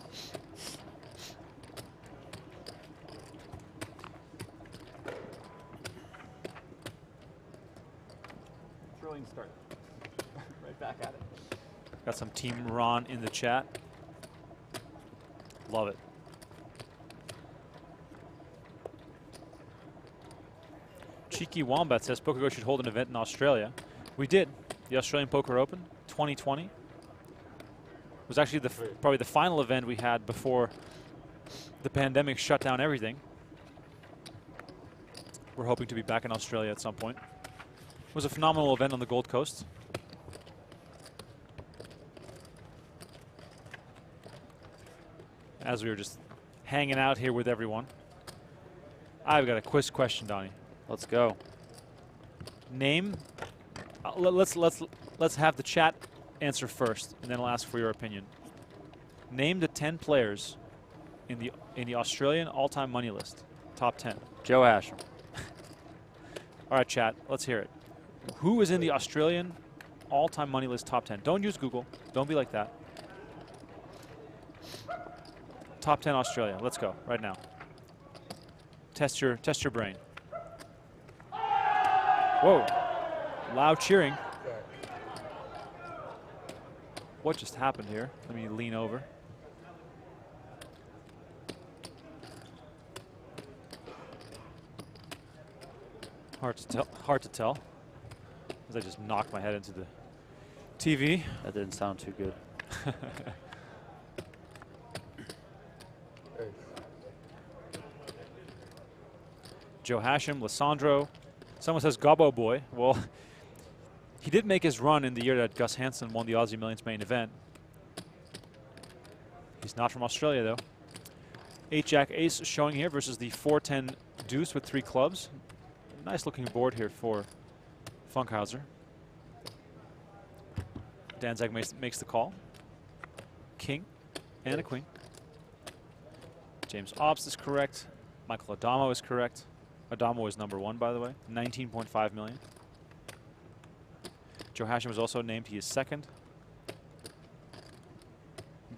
[SPEAKER 4] Thrilling start. Right back at it.
[SPEAKER 1] Got some Team Ron in the chat. Love it. Cheeky Wombat says PokerGo should hold an event in Australia. We did. The Australian Poker Open 2020. It was actually probably the final event we had before the pandemic shut down everything. We're hoping to be back in Australia at some point. It was a phenomenal event on the Gold Coast. As we were just hanging out here with everyone. I've got a quiz question, Donnie.
[SPEAKER 2] Let's go.
[SPEAKER 1] Name. Let's have the chat answer first, and then I'll ask for your opinion. Name the 10 players in the Australian all-time money list. Top 10.
[SPEAKER 2] Joe Hashem.
[SPEAKER 1] All right, chat. Let's hear it. Who is in the Australian all-time money list top 10? Don't use Google. Don't be like that. Top 10 Australia. Let's go right now. Test your brain. Whoa. Loud cheering. What just happened here? Let me lean over. Hard to tell. As I just knocked my head into the TV.
[SPEAKER 2] That didn't sound too good.
[SPEAKER 1] Joe Hashem, Lissandro. Someone says Gobbo Boy. Well, he did make his run in the year that Gus Hansen won the Aussie Millions main event. He's not from Australia, though. 8-Jack Ace showing here versus the 4-10 Deuce with 3 clubs. Nice looking board here for Funkhouser. Dan Zack makes the call. King and a queen. James Obst is correct. Michael Adamo is correct. Adamo is number 1, by the way. 19.5 million. Joe Hashem was also named. He is 2nd.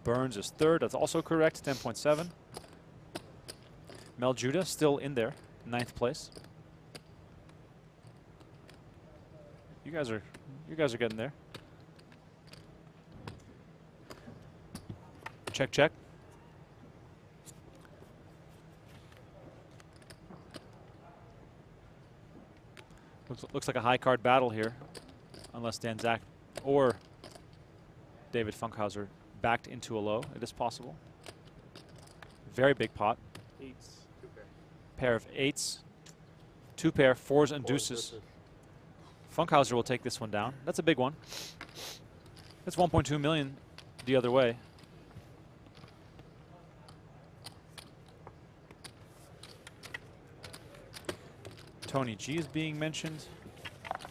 [SPEAKER 1] Burns is 3rd. That's also correct. 10.7. Mel Judah still in there. 9th place. You guys are getting there. Check, check. Looks like a high card battle here, unless Dan Zack or David Funkhouser backed into a low. It is possible. Very big pot.
[SPEAKER 6] 8s, 2
[SPEAKER 1] Pair of 8s, 2 pair, 4s and deuces. Funkhouser will take this one down. That's a big one. That's 1.2 million the other way. Tony G is being mentioned.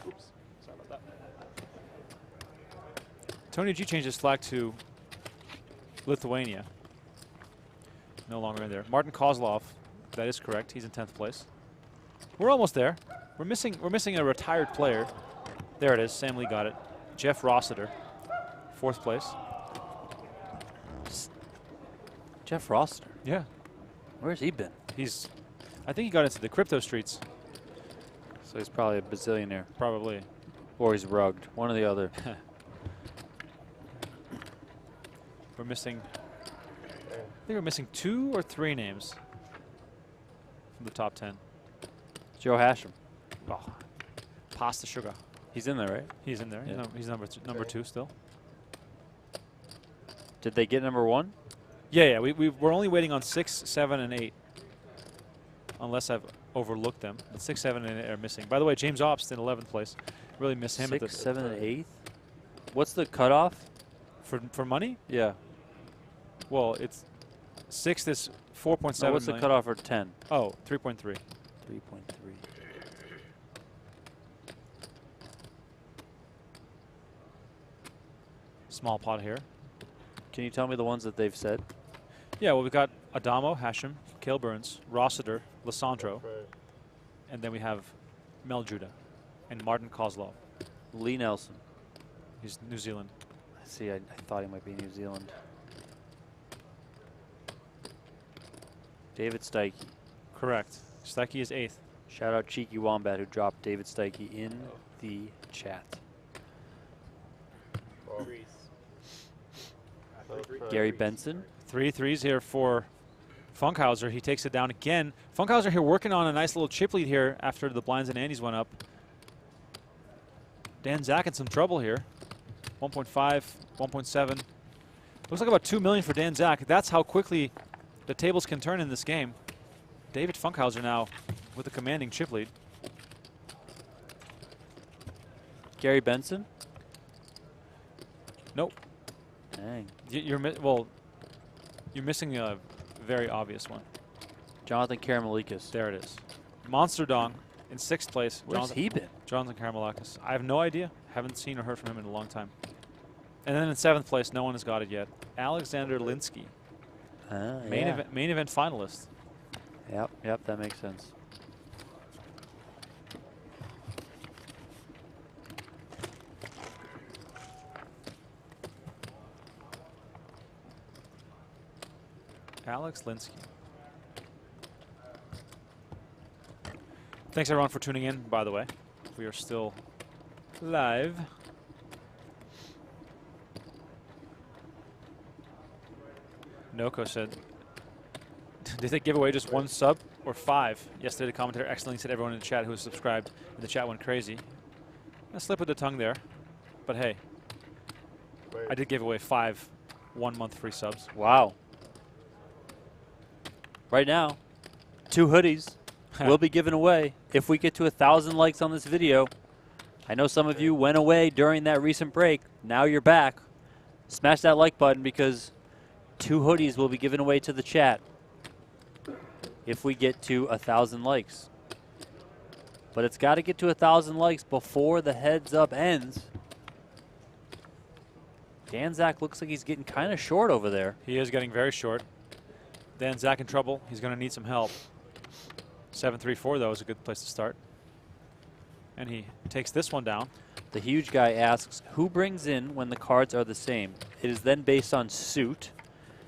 [SPEAKER 1] Oops. Tony G changed his flag to Lithuania. No longer in there. Martin Kozlov, that is correct. He's in 10th place. We're almost there. We're missing a retired player. There it is. Sam Lee got it. Jeff Rossiter, 4th place.
[SPEAKER 2] Jeff Rossiter.
[SPEAKER 1] Yeah.
[SPEAKER 2] Where's he been?
[SPEAKER 1] I think he got into the crypto streets.
[SPEAKER 2] So he's probably a bazillionaire.
[SPEAKER 1] Probably.
[SPEAKER 2] Or he's rugged. One or the other.
[SPEAKER 1] We're missing, I think we're missing 2 or 3 names from the top 10.
[SPEAKER 2] Joe Hashem.
[SPEAKER 1] Oh, pasta sugar.
[SPEAKER 2] He's in there, right?
[SPEAKER 1] He's in there.
[SPEAKER 2] Yeah.
[SPEAKER 1] He's number 2 still.
[SPEAKER 2] Did they get number 1?
[SPEAKER 1] Yeah. We're only waiting on 6, 7, and 8. Unless I've overlooked them. 6, 7, and 8 are missing. By the way, James Obst in 11th place. Really miss him.
[SPEAKER 2] 6, 7, and 8. What's the cutoff
[SPEAKER 1] For money?
[SPEAKER 2] Yeah.
[SPEAKER 1] Well, it's 6th is 4.7
[SPEAKER 2] No, what's the
[SPEAKER 1] million.
[SPEAKER 2] cutoff for 10?
[SPEAKER 1] Oh, 3.3.
[SPEAKER 2] 3.3.
[SPEAKER 1] Small pot here.
[SPEAKER 2] Can you tell me the ones that they've said?
[SPEAKER 1] Yeah, well, we've got Adamo, Hashem, Cale Burns, Rossiter, Lissandro,
[SPEAKER 9] Okay.
[SPEAKER 1] and then we have Mel Judah and Martin Kozlov.
[SPEAKER 2] Lee Nelson.
[SPEAKER 1] He's New Zealand.
[SPEAKER 2] See, I thought he might be New Zealand. David Steike.
[SPEAKER 1] Correct. Steike is 8th.
[SPEAKER 2] Shout out Cheeky Wombat who dropped David Steike in the chat.
[SPEAKER 9] Well,
[SPEAKER 2] Gary Benson.
[SPEAKER 1] 3 threes here for Funkhouser. He takes it down again. Funkhouser here working on a nice little chip lead here after the blinds and antes went up. Dan Zack in some trouble here. 1.5, 1.7. Looks like about 2 million for Dan Zack. That's how quickly the tables can turn in this game. David Funkhouser now with a commanding chip lead.
[SPEAKER 2] Gary Benson.
[SPEAKER 1] Nope.
[SPEAKER 2] Dang.
[SPEAKER 1] You're missing a very obvious one.
[SPEAKER 2] Jonathan Karamelikis.
[SPEAKER 1] There it is. Monster Dong in 6th place.
[SPEAKER 2] Where's he been?
[SPEAKER 1] Jonathan Karamelikis. I have no idea. Haven't seen or heard from him in a long time. And then in 7th place, no one has got it yet. Alexander Linsky. Main event finalist.
[SPEAKER 2] Yep, that makes sense.
[SPEAKER 1] Alex Linsky. Thanks everyone for tuning in, by the way. We are still live. Noko said, did they give away just 1 sub or 5? Yesterday the commentator excellently said everyone in the chat who was subscribed, and the chat went crazy. A slip of the tongue there, but hey, I did give away 5 1-month free subs.
[SPEAKER 2] Wow. Right now, 2 hoodies will be given away if we get to 1,000 likes on this video. I know some of you went away during that recent break. Now you're back. Smash that like button because 2 hoodies will be given away to the chat if we get to 1,000 likes. But it's got to get to 1,000 likes before the heads up ends. Dan Zack looks like he's getting kind of short over there.
[SPEAKER 1] He is getting very short. Dan Zack in trouble. He's going to need some help. 7-3-4, though, is a good place to start. And he takes this one down.
[SPEAKER 2] The huge guy asks, who brings in when the cards are the same? It is then based on suit,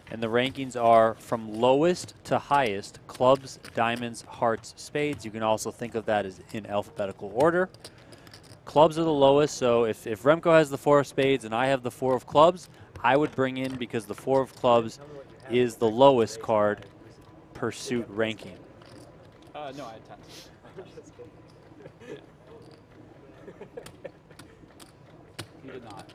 [SPEAKER 2] and the rankings are from lowest to highest: clubs, diamonds, hearts, spades. You can also think of that as in alphabetical order. Clubs are the lowest, so if Remko has the 4 of spades and I have the 4 of clubs, I would bring in because the 4 of clubs is the lowest card per suit ranking.
[SPEAKER 5] No, I had 10. You did not.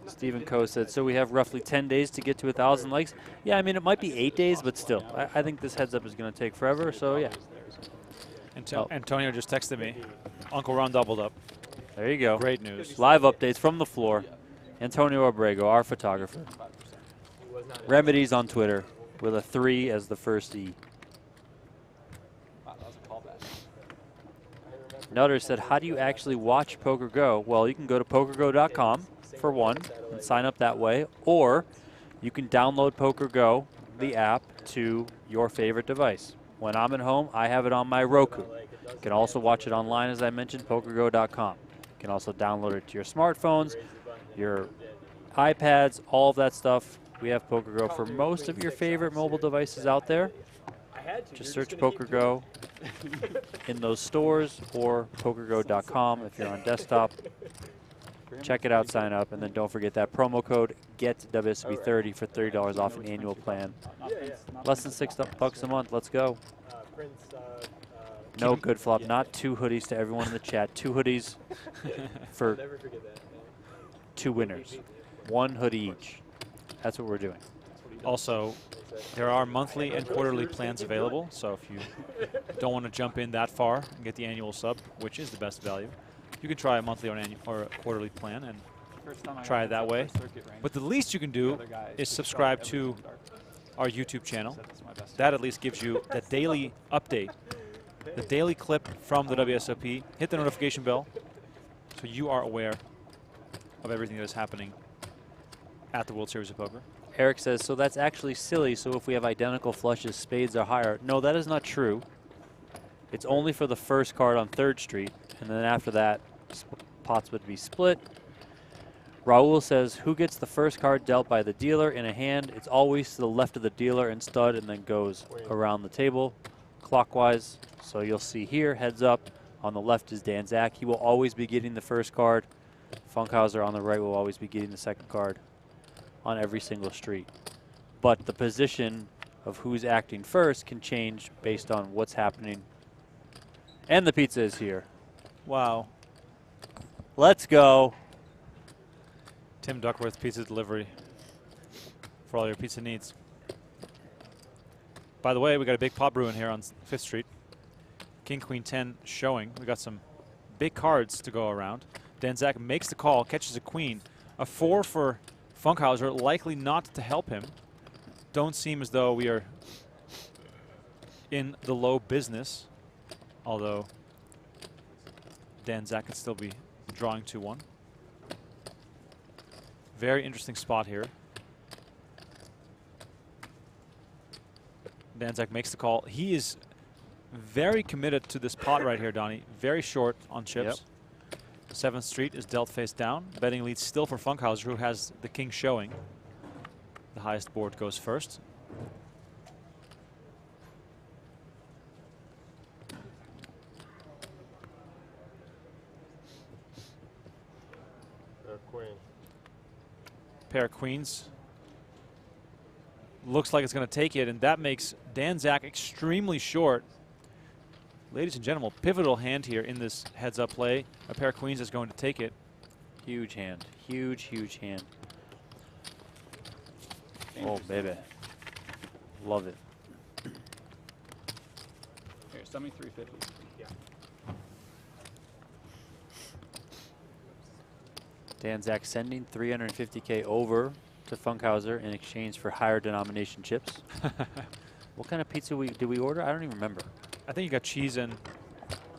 [SPEAKER 2] Stephen Coe said, so we have roughly 10 days to get to 1,000 likes. Yeah, I mean, it might be 8 days, but still, I think this heads up is going to take forever, so yeah.
[SPEAKER 1] Antonio just texted me. Uncle Ron doubled up.
[SPEAKER 2] There you go.
[SPEAKER 1] Great news.
[SPEAKER 2] Live updates from the floor. Antonio Abrego, our photographer. Remedies on Twitter with a 3 as the first E.
[SPEAKER 5] Wow, that was a callback.
[SPEAKER 2] Nutter said, how do you actually watch PokerGo? Well, you can go to PokerGo.com, for one and sign up that way, or you can download PokerGo, the app, to your favorite device. When I'm at home, I have it on my Roku. You can also watch it online, as I mentioned, PokerGo.com. You can also download it to your smartphones, your iPads, all of that stuff. We have PokerGo for most of your favorite mobile devices out there. Just search PokerGo in those stores or PokerGo.com if you're on desktop. Check it out, sign up, and then don't forget that promo code GETWSB30 for $30 off an annual plan. Less than $6 a month. Let's go. No good flop. Not 2 hoodies to everyone in the chat. 2 hoodies for 2 winners. 1 hoodie each. That's what we're doing.
[SPEAKER 1] Also, there are monthly and quarterly plans available, so if you don't want to jump in that far and get the annual sub, which is the best value, you can try a monthly or a quarterly plan and try it that way. But the least you can do is subscribe to our YouTube channel. That at least gives you the daily update, the daily clip from the WSOP. Hit the notification bell so you are aware of everything that is happening at the World Series of Poker.
[SPEAKER 2] Eric says, so that's actually silly, so if we have identical flushes, spades are higher. No, that is not true. It's only for the first card on 3rd Street, and then after that, pots would be split. Raul says, who gets the first card dealt by the dealer in a hand? It's always to the left of the dealer and stud, and then goes around the table clockwise. So you'll see here, heads up, on the left is Dan Zack. He will always be getting the first card. Funkhouser on the right will always be getting the second card on every single street. But the position of who's acting first can change based on what's happening. And the pizza is here.
[SPEAKER 1] Wow.
[SPEAKER 2] Let's go.
[SPEAKER 1] Tim Duckworth Pizza Delivery for all your pizza needs. By the way, we got a big pot brewing here on 5th Street. King, Queen, 10 showing. We got some big cards to go around. Dan Zack makes the call, catches a queen. A 4 for Funkhouser, likely not to help him. Don't seem as though we are in the low business, although Dan Zack could still be drawing 2-1. Very interesting spot here. Dan Zack makes the call. He is very committed to this pot right here, Donnie. Very short on chips. Yep. 7th Street is dealt face down. Betting lead still for Funkhouser, who has the king showing. The highest board goes first.
[SPEAKER 9] Queen.
[SPEAKER 1] Pair of queens. Looks like it's going to take it, and that makes Dan Zack extremely short. Ladies and gentlemen, pivotal hand here in this heads-up play. A pair of queens is going to take it.
[SPEAKER 2] Huge hand. Huge, huge hand. Oh, baby. Love it.
[SPEAKER 4] Here, send me 350. Yeah.
[SPEAKER 2] Dan Zack sending 350K over to Funkhouser in exchange for higher denomination chips. What kind of pizza did we order? I don't even remember.
[SPEAKER 1] I think you got cheese and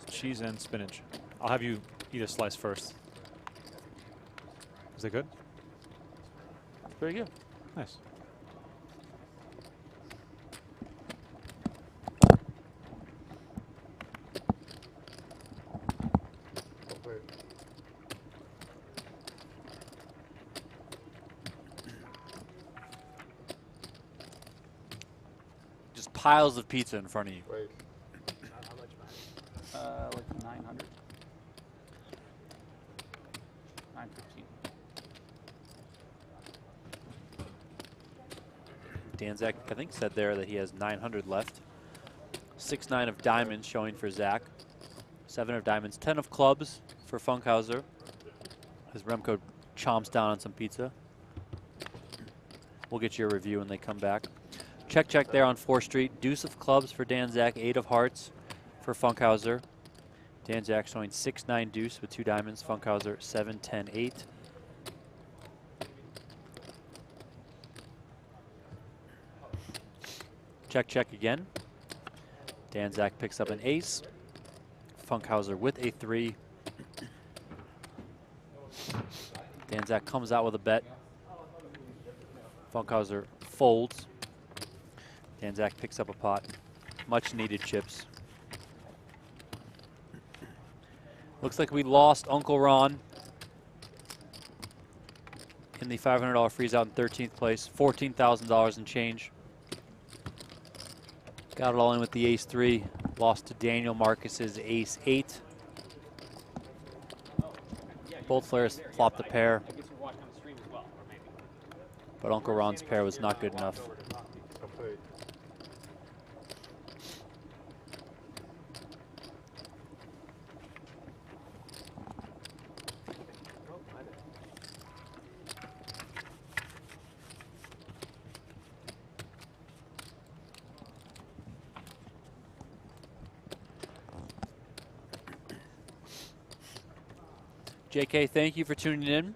[SPEAKER 1] spinach. I'll have you eat a slice first. Is that good?
[SPEAKER 2] It's pretty good.
[SPEAKER 1] Nice.
[SPEAKER 2] Just piles of pizza in front of you.
[SPEAKER 9] Wait.
[SPEAKER 4] How much like 900. 915.
[SPEAKER 2] Dan Zack, I think, said there that he has 900 left. 6-9 of diamonds showing for Zack. 7 of diamonds, 10 of clubs for Funkhouser. As Remko chomps down on some pizza. We'll get your review when they come back. Check there on 4th Street. Deuce of clubs for Dan Zack, 8 of hearts for Funkhouser. Dan Zack showing 6-9 deuce with 2 diamonds. Funkhouser 7-10-8. Check again. Dan Zack picks up an ace. Funkhouser with a 3. Zack comes out with a bet. Funkhouser folds. Zack picks up a pot. Much needed chips. Looks like we lost Uncle Ron in the $500 freeze out in 13th place. $14,000 in change. Got it all in with the ace-3. Lost to Daniel Marcus's ace-8. Both players flopped the pair. But Uncle Ron's pair was not good enough. JK, thank you for tuning in.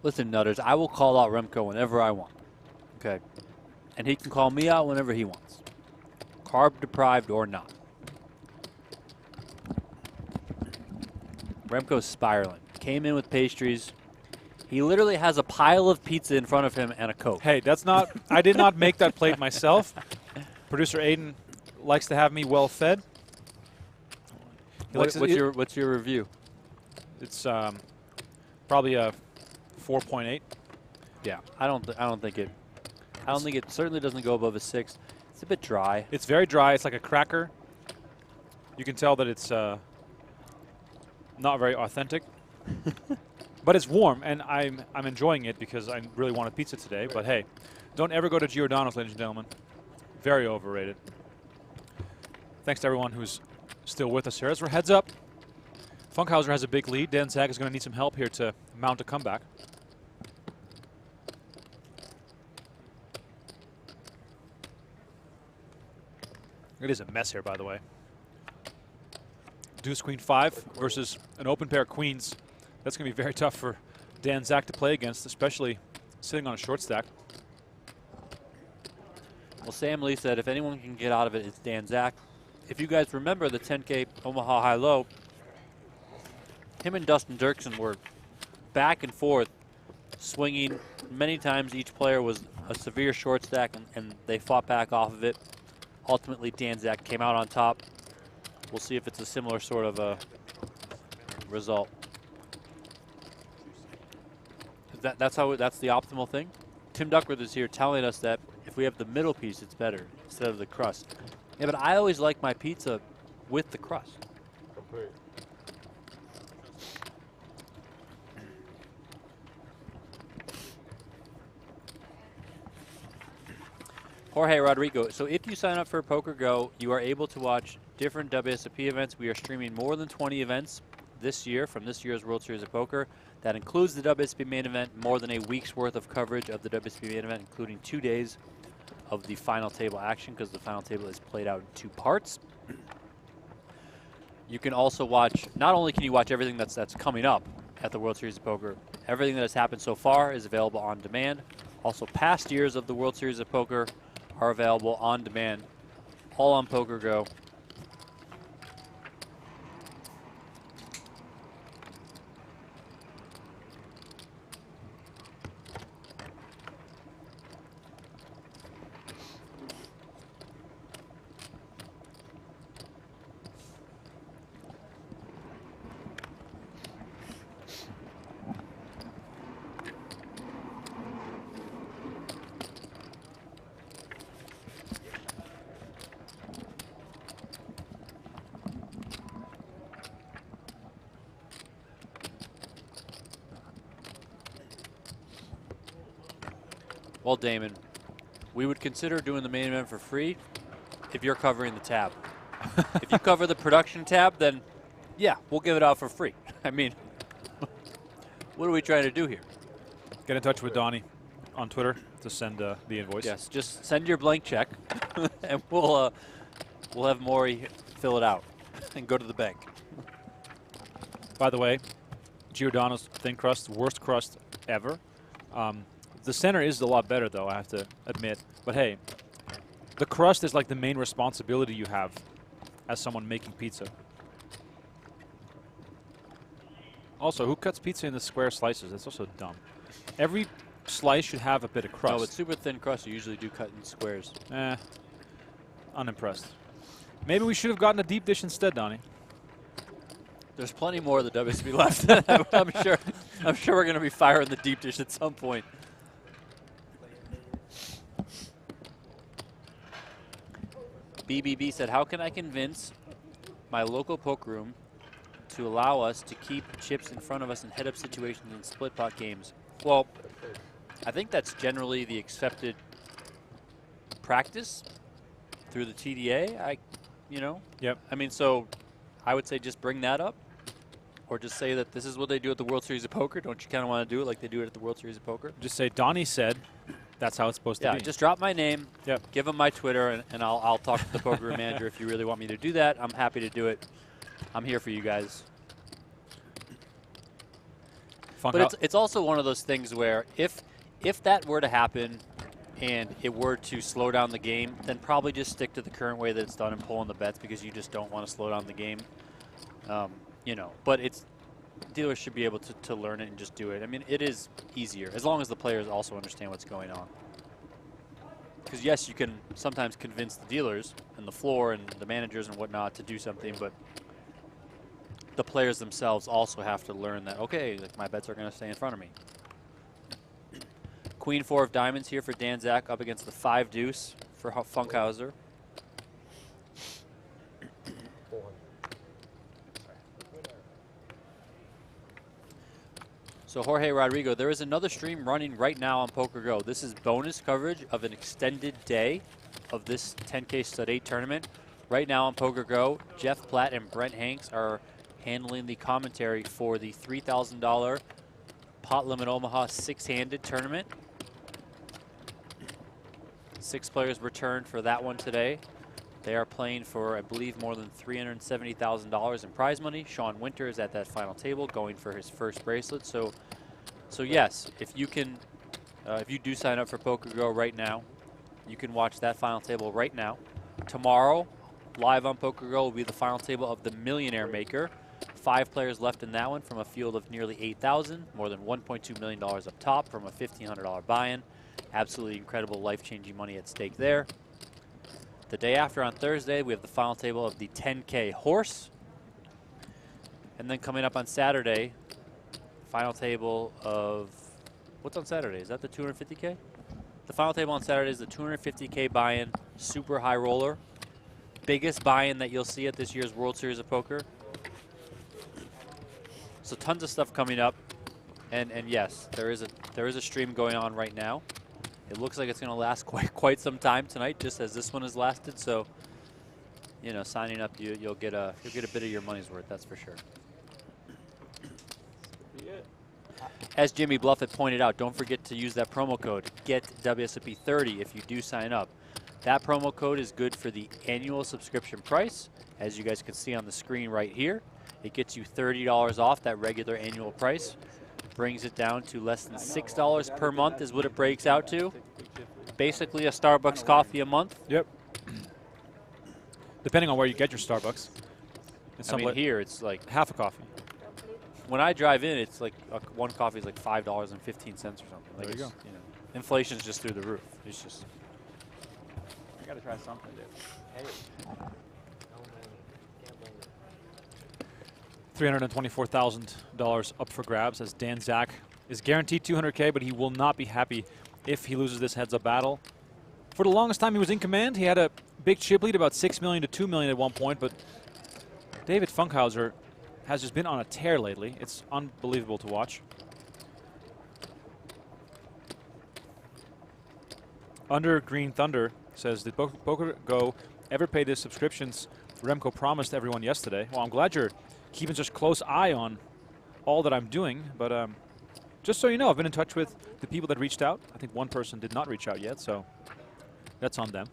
[SPEAKER 2] Listen, Nutters, I will call out Remko whenever I want. Okay. And he can call me out whenever he wants. Carb deprived or not. Remko's spiraling. Came in with pastries. He literally has a pile of pizza in front of him and a Coke.
[SPEAKER 1] Hey, that's not, I did not make that plate myself. Producer Aiden likes to have me well fed.
[SPEAKER 2] What's your review?
[SPEAKER 1] It's probably a 4.8.
[SPEAKER 2] Yeah, I don't think it certainly doesn't go above a 6. It's a bit dry.
[SPEAKER 1] It's very dry. It's like a cracker. You can tell that it's not very authentic. But it's warm, and I'm enjoying it because I really wanted pizza today. But hey, don't ever go to Giordano's, ladies and gentlemen. Very overrated. Thanks to everyone who's still with us here. As we're heads up, Funkhouser has a big lead. Zack is going to need some help here to mount a comeback. It is a mess here, by the way. Deuce Queen 5 versus an open pair of queens. That's going to be very tough for Zack to play against, especially sitting on a short stack.
[SPEAKER 2] Well, Sam Lee said if anyone can get out of it, it's Zack. If you guys remember the 10K Omaha High-Low, him and Dustin Dirksen were back and forth, swinging. Many times each player was a severe short stack, and they fought back off of it. Ultimately, Zack came out on top. We'll see if it's a similar sort of a result. That's the optimal thing. Tim Duckworth is here telling us that if we have the middle piece, it's better instead of the crust. Yeah, but I always like my pizza with the crust.
[SPEAKER 9] Complete.
[SPEAKER 2] Jorge Rodrigo. So if you sign up for PokerGo, you are able to watch different WSOP events. We are streaming more than 20 events this year from this year's World Series of Poker. That includes the WSOP main event, more than a week's worth of coverage of the WSOP main event, including 2 days of the final table action, because the final table is played out in 2 parts. You can also watch, not only can you watch everything that's coming up at the World Series of Poker, everything that has happened so far is available on demand. Also, past years of the World Series of Poker are available on demand, all on PokerGo. Well, Damon, we would consider doing the main event for free if you're covering the tab. If you cover the production tab, then yeah, we'll give it out for free. I mean, what are we trying to do here?
[SPEAKER 1] Get in touch with Donnie on Twitter to send the invoice.
[SPEAKER 2] Yes, just send your blank check, and we'll have Maury fill it out and go to the bank.
[SPEAKER 1] By the way, Giordano's thin crust, worst crust ever. The center is a lot better, though, I have to admit. But hey, the crust is like the main responsibility you have as someone making pizza. Also, who cuts pizza into square slices? That's also dumb. Every slice should have a bit of crust.
[SPEAKER 2] No, but super thin crust you usually do cut in squares.
[SPEAKER 1] Unimpressed. Maybe we should have gotten a deep dish instead, Donnie.
[SPEAKER 2] There's plenty more of the WSB left. I'm sure we're going to be firing the deep dish at some point. BBB said, how can I convince my local poker room to allow us to keep chips in front of us in head-up situations and split pot games? Well, I think that's generally the accepted practice through the TDA.
[SPEAKER 1] Yep.
[SPEAKER 2] I mean, so I would say just bring that up, or just say that this is what they do at the World Series of Poker. Don't you kind of want to do it like they do it at the World Series of Poker?
[SPEAKER 1] Just say Donnie said that's how it's supposed to be.
[SPEAKER 2] Yeah, just drop my name.
[SPEAKER 1] Yep.
[SPEAKER 2] Give them my Twitter, and I'll talk to the poker room manager if you really want me to do that. I'm happy to do it. I'm here for you guys. But it's also one of those things where if that were to happen and it were to slow down the game, then probably just stick to the current way that it's done and pull in the bets because you just don't want to slow down the game. But dealers should be able to learn it and just do it. I mean, it is easier as long as the players also understand what's going on. Because yes, you can sometimes convince the dealers and the floor and the managers and whatnot to do something, but the players themselves also have to learn that, okay, like my bets are going to stay in front of me. Queen 4 of diamonds here for Dan Zack up against the 5 deuce for Funkhouser. So Jorge Rodrigo, there is another stream running right now on PokerGO. This is bonus coverage of an extended day of this 10K Stud 8 tournament. Right now on PokerGO, Jeff Platt and Brent Hanks are handling the commentary for the $3,000 Pot Limit Omaha 6-handed tournament. 6 players returned for that one today. They are playing for, I believe, more than $370,000 in prize money. Sean Winter is at that final table going for his first bracelet. So yes, if you do sign up for PokerGO right now, you can watch that final table right now. Tomorrow, live on PokerGO will be the final table of the Millionaire Maker. 5 players left in that one from a field of nearly 8,000, more than $1.2 million up top from a $1,500 buy-in. Absolutely incredible, life-changing money at stake there. The day after, on Thursday, we have the final table of the 10K Horse. And then coming up on Saturday, final table of, what's on Saturday? Is that the 250K? The final table on Saturday is the 250K buy-in, super high roller. Biggest buy-in that you'll see at this year's World Series of Poker. So tons of stuff coming up. And yes, there is a stream going on right now. It looks like it's going to last quite some time tonight, just as this one has lasted. So, signing up, you'll get a bit of your money's worth. That's for sure. As Jimmy Bluffett pointed out, don't forget to use that promo code GETWSOP30 if you do sign up. That promo code is good for the annual subscription price, as you guys can see on the screen right here. It gets you $30 off that regular annual price. Brings it down to less than $6 per month is what it breaks out to. Basically a Starbucks coffee a month.
[SPEAKER 1] Yep. Depending on where you get your Starbucks.
[SPEAKER 2] I mean, here it's like
[SPEAKER 1] half a coffee.
[SPEAKER 2] When I drive in, it's like one coffee is like $5.15 or something. Like
[SPEAKER 1] there you go.
[SPEAKER 2] Inflation's just through the roof. It's just.
[SPEAKER 4] I gotta try something, dude.
[SPEAKER 6] Hey.
[SPEAKER 1] $324,000 up for grabs as Dan Zack is guaranteed $200K, but he will not be happy if he loses this heads-up battle. For the longest time he was in command, he had a big chip lead, about $6 million to $2 million at one point, but David Funkhouser has just been on a tear lately. It's unbelievable to watch. Under Green Thunder says, did PokerGO ever pay the subscriptions Remko promised everyone yesterday? Well, I'm glad you're keeping such close eye on all that I'm doing, but just so you know, I've been in touch with the people that reached out. I think one person did not reach out yet, so that's on them.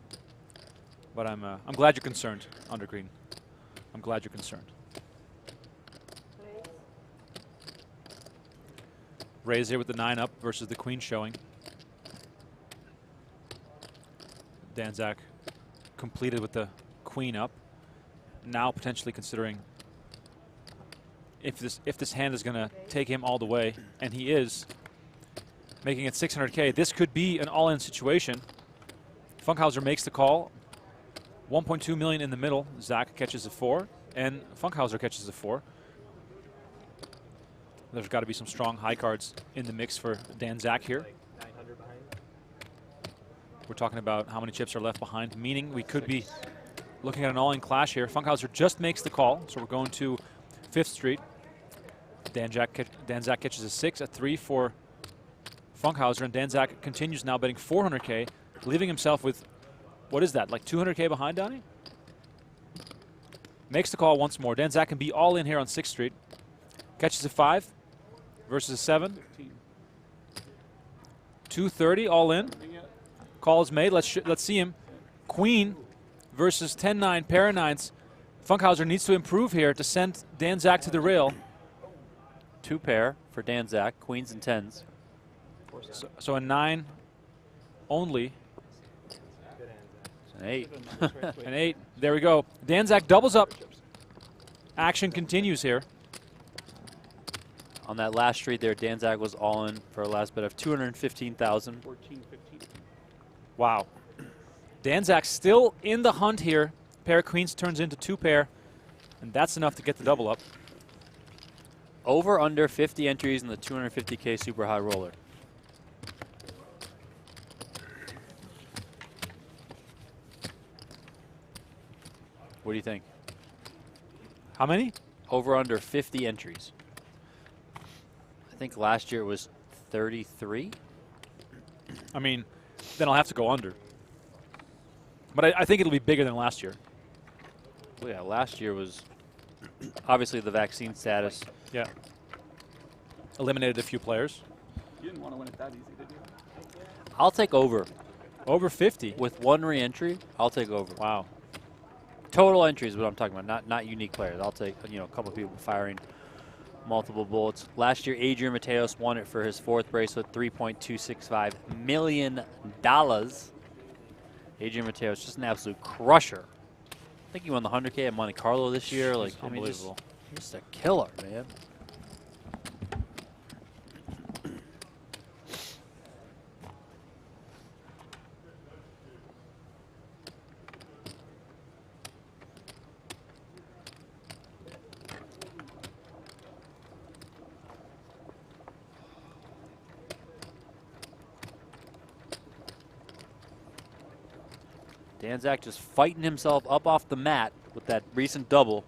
[SPEAKER 1] But I'm glad you're concerned, Under Green. I'm glad you're concerned. Raise here with the 9 up versus the queen showing. Dan Zack completed with the queen up. Now potentially considering if this hand is going to take him all the way, and he is, making it 600K. This could be an all-in situation. Funkhouser makes the call. 1.2 million in the middle. Zack catches a 4, and Funkhouser catches a 4. There's got to be some strong high cards in the mix for Dan Zack here.
[SPEAKER 6] Like 900 behind.
[SPEAKER 1] We're talking about how many chips are left behind, meaning we could be looking at an all-in clash here. Funkhouser just makes the call, so we're going to 5th Street. Dan Zack catches a 6 at 3 for Funkhouser, and Dan Zack continues now betting 400K, leaving himself with, what is that, like 200K behind, Donnie? Makes the call once more. Dan Zack can be all in here on 6th Street. Catches a 5 versus a 7. 230 all in. Call is made. Let's see him. Queen versus 10-9, pair of 9s. Funkhouser needs to improve here to send Dan Zack to the rail.
[SPEAKER 2] 2 pair for Dan Zack, queens and 10s.
[SPEAKER 1] So a 9 only.
[SPEAKER 2] An 8.
[SPEAKER 1] An 8. There we go. Dan Zack doubles up. Action continues here.
[SPEAKER 2] On that last street there, Dan Zack was all in for a last bet of 215,000.
[SPEAKER 4] 14, 15.
[SPEAKER 1] Wow. Dan Zack still in the hunt here. Pair of queens turns into 2 pair, and that's enough to get the double up.
[SPEAKER 2] Over under 50 entries in the 250K super high roller. What do you think?
[SPEAKER 1] How many?
[SPEAKER 2] Over under 50 entries. I think last year it was 33.
[SPEAKER 1] I mean, then I'll have to go under. But I think it'll be bigger than last year.
[SPEAKER 2] Well, yeah, last year was obviously the vaccine status.
[SPEAKER 1] Yeah. Eliminated a few players.
[SPEAKER 4] You didn't want to win it that easy, did you?
[SPEAKER 2] I'll take over.
[SPEAKER 1] Over 50?
[SPEAKER 2] With 1 re-entry, I'll take over.
[SPEAKER 1] Wow.
[SPEAKER 2] Total entries is what I'm talking about, not unique players. I'll take, you know, a couple of people firing multiple bullets. Last year, Adrian Mateos won it for his 4th bracelet, $3.265 million. Adrian Mateos, just an absolute crusher. I think he won the 100K at Monte Carlo this year. Like, I mean, just a killer, man. Dan Zack just fighting himself up off the mat with that recent double.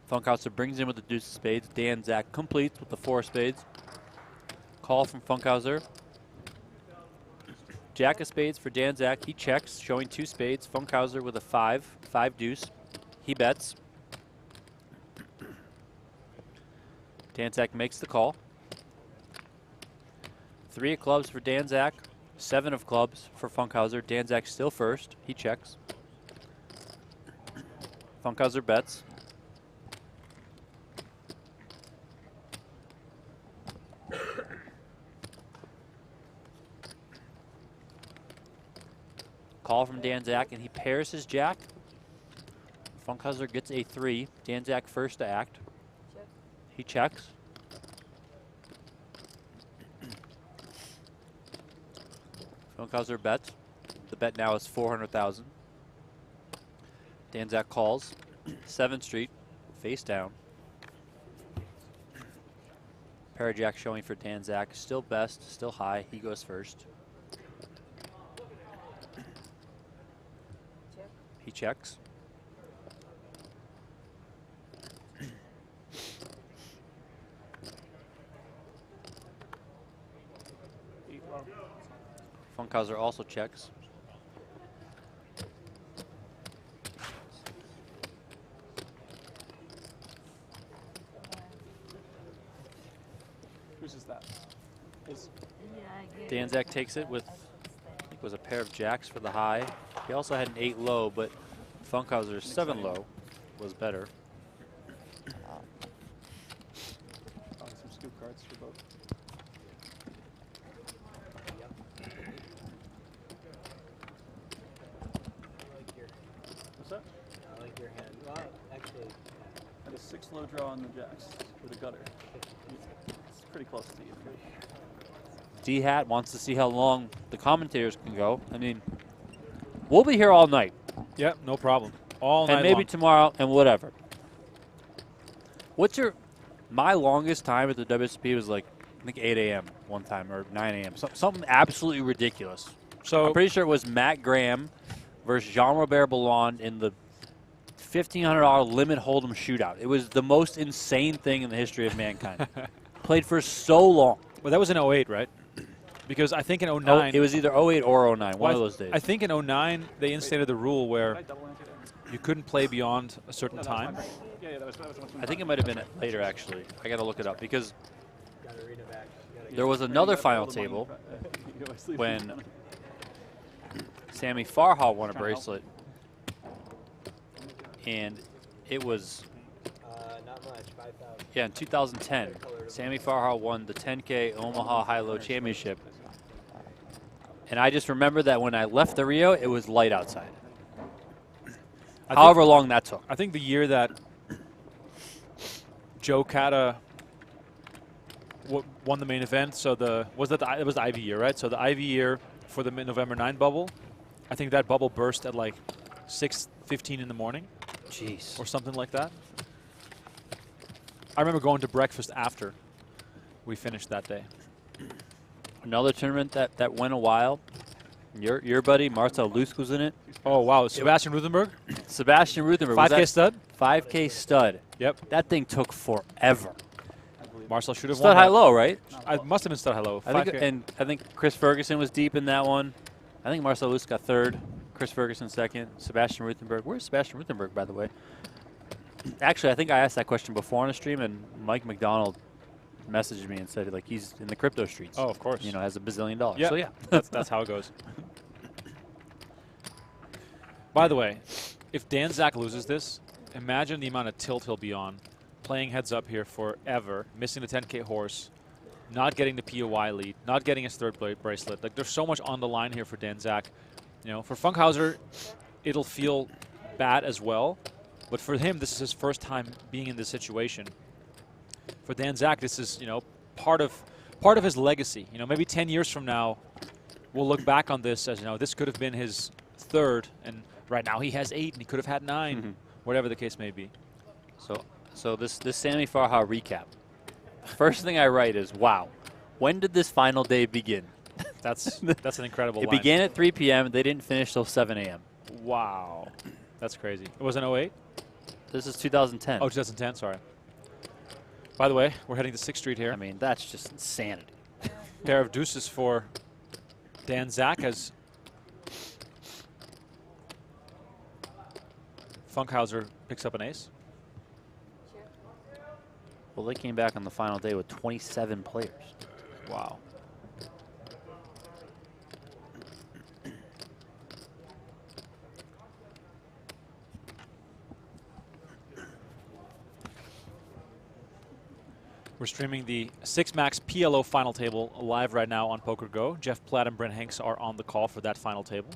[SPEAKER 2] Funkhouser brings in with the deuce of spades. Dan Zack completes with the 4 of spades. Call from Funkhouser. Jack of spades for Dan Zack. He checks, showing 2 spades. Funkhouser with a 5 deuce. He bets. Dan Zack makes the call. 3 of clubs for Dan Zack. 7 of clubs for Funkhouser. Dan Zack still first. He checks. Funkhouser bets. Call from Dan Zack, and he pairs his jack. Funkhouser gets a 3. Dan Zack first to act.
[SPEAKER 7] Check.
[SPEAKER 2] He checks. Funkhouser bets. The bet now is 400,000. Dan Zack calls. 7th Street, face down. Pair of jack showing for Dan Zack. Still best, still high. He goes first. He checks. Funkhouser also checks.
[SPEAKER 4] Whose is that?
[SPEAKER 2] Dan Zack takes it with, I think it was a pair of jacks for the high. He also had an 8 low, but Funkhouser's 7 low was better.
[SPEAKER 4] Some
[SPEAKER 6] Wow, actually.
[SPEAKER 5] Had a 6 low draw on the jacks with a gutter. It's pretty close to you.
[SPEAKER 2] D-Hat wants to see how long the commentators can go. I mean, we'll be here all night.
[SPEAKER 1] Yep, no problem. All night
[SPEAKER 2] and maybe
[SPEAKER 1] long.
[SPEAKER 2] tomorrow and whatever. What's your... My longest time at the WSP was like, I think 8 a.m. one time or 9 a.m. Something absolutely ridiculous.
[SPEAKER 1] So
[SPEAKER 2] I'm pretty sure it was Matt Graham versus Jean-Robert Ballon in the $1,500 limit hold'em shootout. It was the most insane thing in the history of mankind. Played for so long.
[SPEAKER 1] Well, that was in 08, right? Because I think in 09...
[SPEAKER 2] it was either 08 or 09, one of those days.
[SPEAKER 1] I think in 09 they instated the rule where you couldn't play beyond a certain time.
[SPEAKER 2] I think it might have been later, actually. I got to look it up because there was another final table when Sammy Farha won a bracelet, and it was
[SPEAKER 6] Not much, 5,000.
[SPEAKER 2] in 2010. Sammy Farha won the 10K Omaha High-Low Championship, and I just remember that when I left the Rio, it was light outside. However long that took.
[SPEAKER 1] I think the year that Joe Cata won the main event, so it was the Ivy year, right? So the Ivy year for the November 9 bubble, I think that bubble burst at like 6:15 in the morning.
[SPEAKER 2] Jeez.
[SPEAKER 1] Or something like that. I remember going to breakfast after we finished that day.
[SPEAKER 2] Another tournament that went a while. Your buddy Marcel Lusk was in it.
[SPEAKER 1] Oh, wow. Sebastian Ruthenberg?
[SPEAKER 2] Sebastian Ruthenberg.
[SPEAKER 1] 5K stud?
[SPEAKER 2] 5K stud.
[SPEAKER 1] Yep.
[SPEAKER 2] That thing took forever.
[SPEAKER 1] Marcel should have won.
[SPEAKER 2] Stud high-low, right?
[SPEAKER 1] I must have been stud high-low.
[SPEAKER 2] I think Chris Ferguson was deep in that one. I think Marcel Lusk got third. Chris Ferguson second. Sebastian Ruthenberg. Where's Sebastian Ruthenberg, by the way? Actually, I think I asked that question before on a stream, and Mike McDonald messaged me and said, like, he's in the crypto streets.
[SPEAKER 1] Oh, of course.
[SPEAKER 2] You know, has $1 billion.
[SPEAKER 1] Yeah.
[SPEAKER 2] So, yeah.
[SPEAKER 1] that's how it goes. By the way, if Dan Zack loses this, imagine the amount of tilt he'll be on, playing heads up here forever, missing the 10K horse, not getting the POI lead, not getting his third bracelet. Like, there's so much on the line here for Dan Zack. You know, for Funkhouser, it'll feel bad as well. But for him, this is his first time being in this situation. For Dan Zack, this is, you know, part of his legacy. You know, maybe 10 years from now, we'll look back on this as, you know, this could have been his third, and right now he has 8, and he could have had 9, whatever the case may be.
[SPEAKER 2] So this Sammy Farha recap. First thing I write is, wow, when did this final day begin?
[SPEAKER 1] That's an incredible line.
[SPEAKER 2] It began at 3 p.m. They didn't finish till 7 a.m.
[SPEAKER 1] Wow. That's crazy. It was in 08?
[SPEAKER 2] This is 2010.
[SPEAKER 1] Oh, 2010, sorry. By the way, we're heading to 6th Street here.
[SPEAKER 2] I mean, that's just insanity.
[SPEAKER 1] Pair of deuces for Dan Zack as Funkhouser picks up an ace.
[SPEAKER 2] Well, they came back on the final day with 27 players.
[SPEAKER 1] Wow. We're streaming the 6max PLO final table live right now on PokerGo. Jeff Platt and Brent Hanks are on the call for that final table.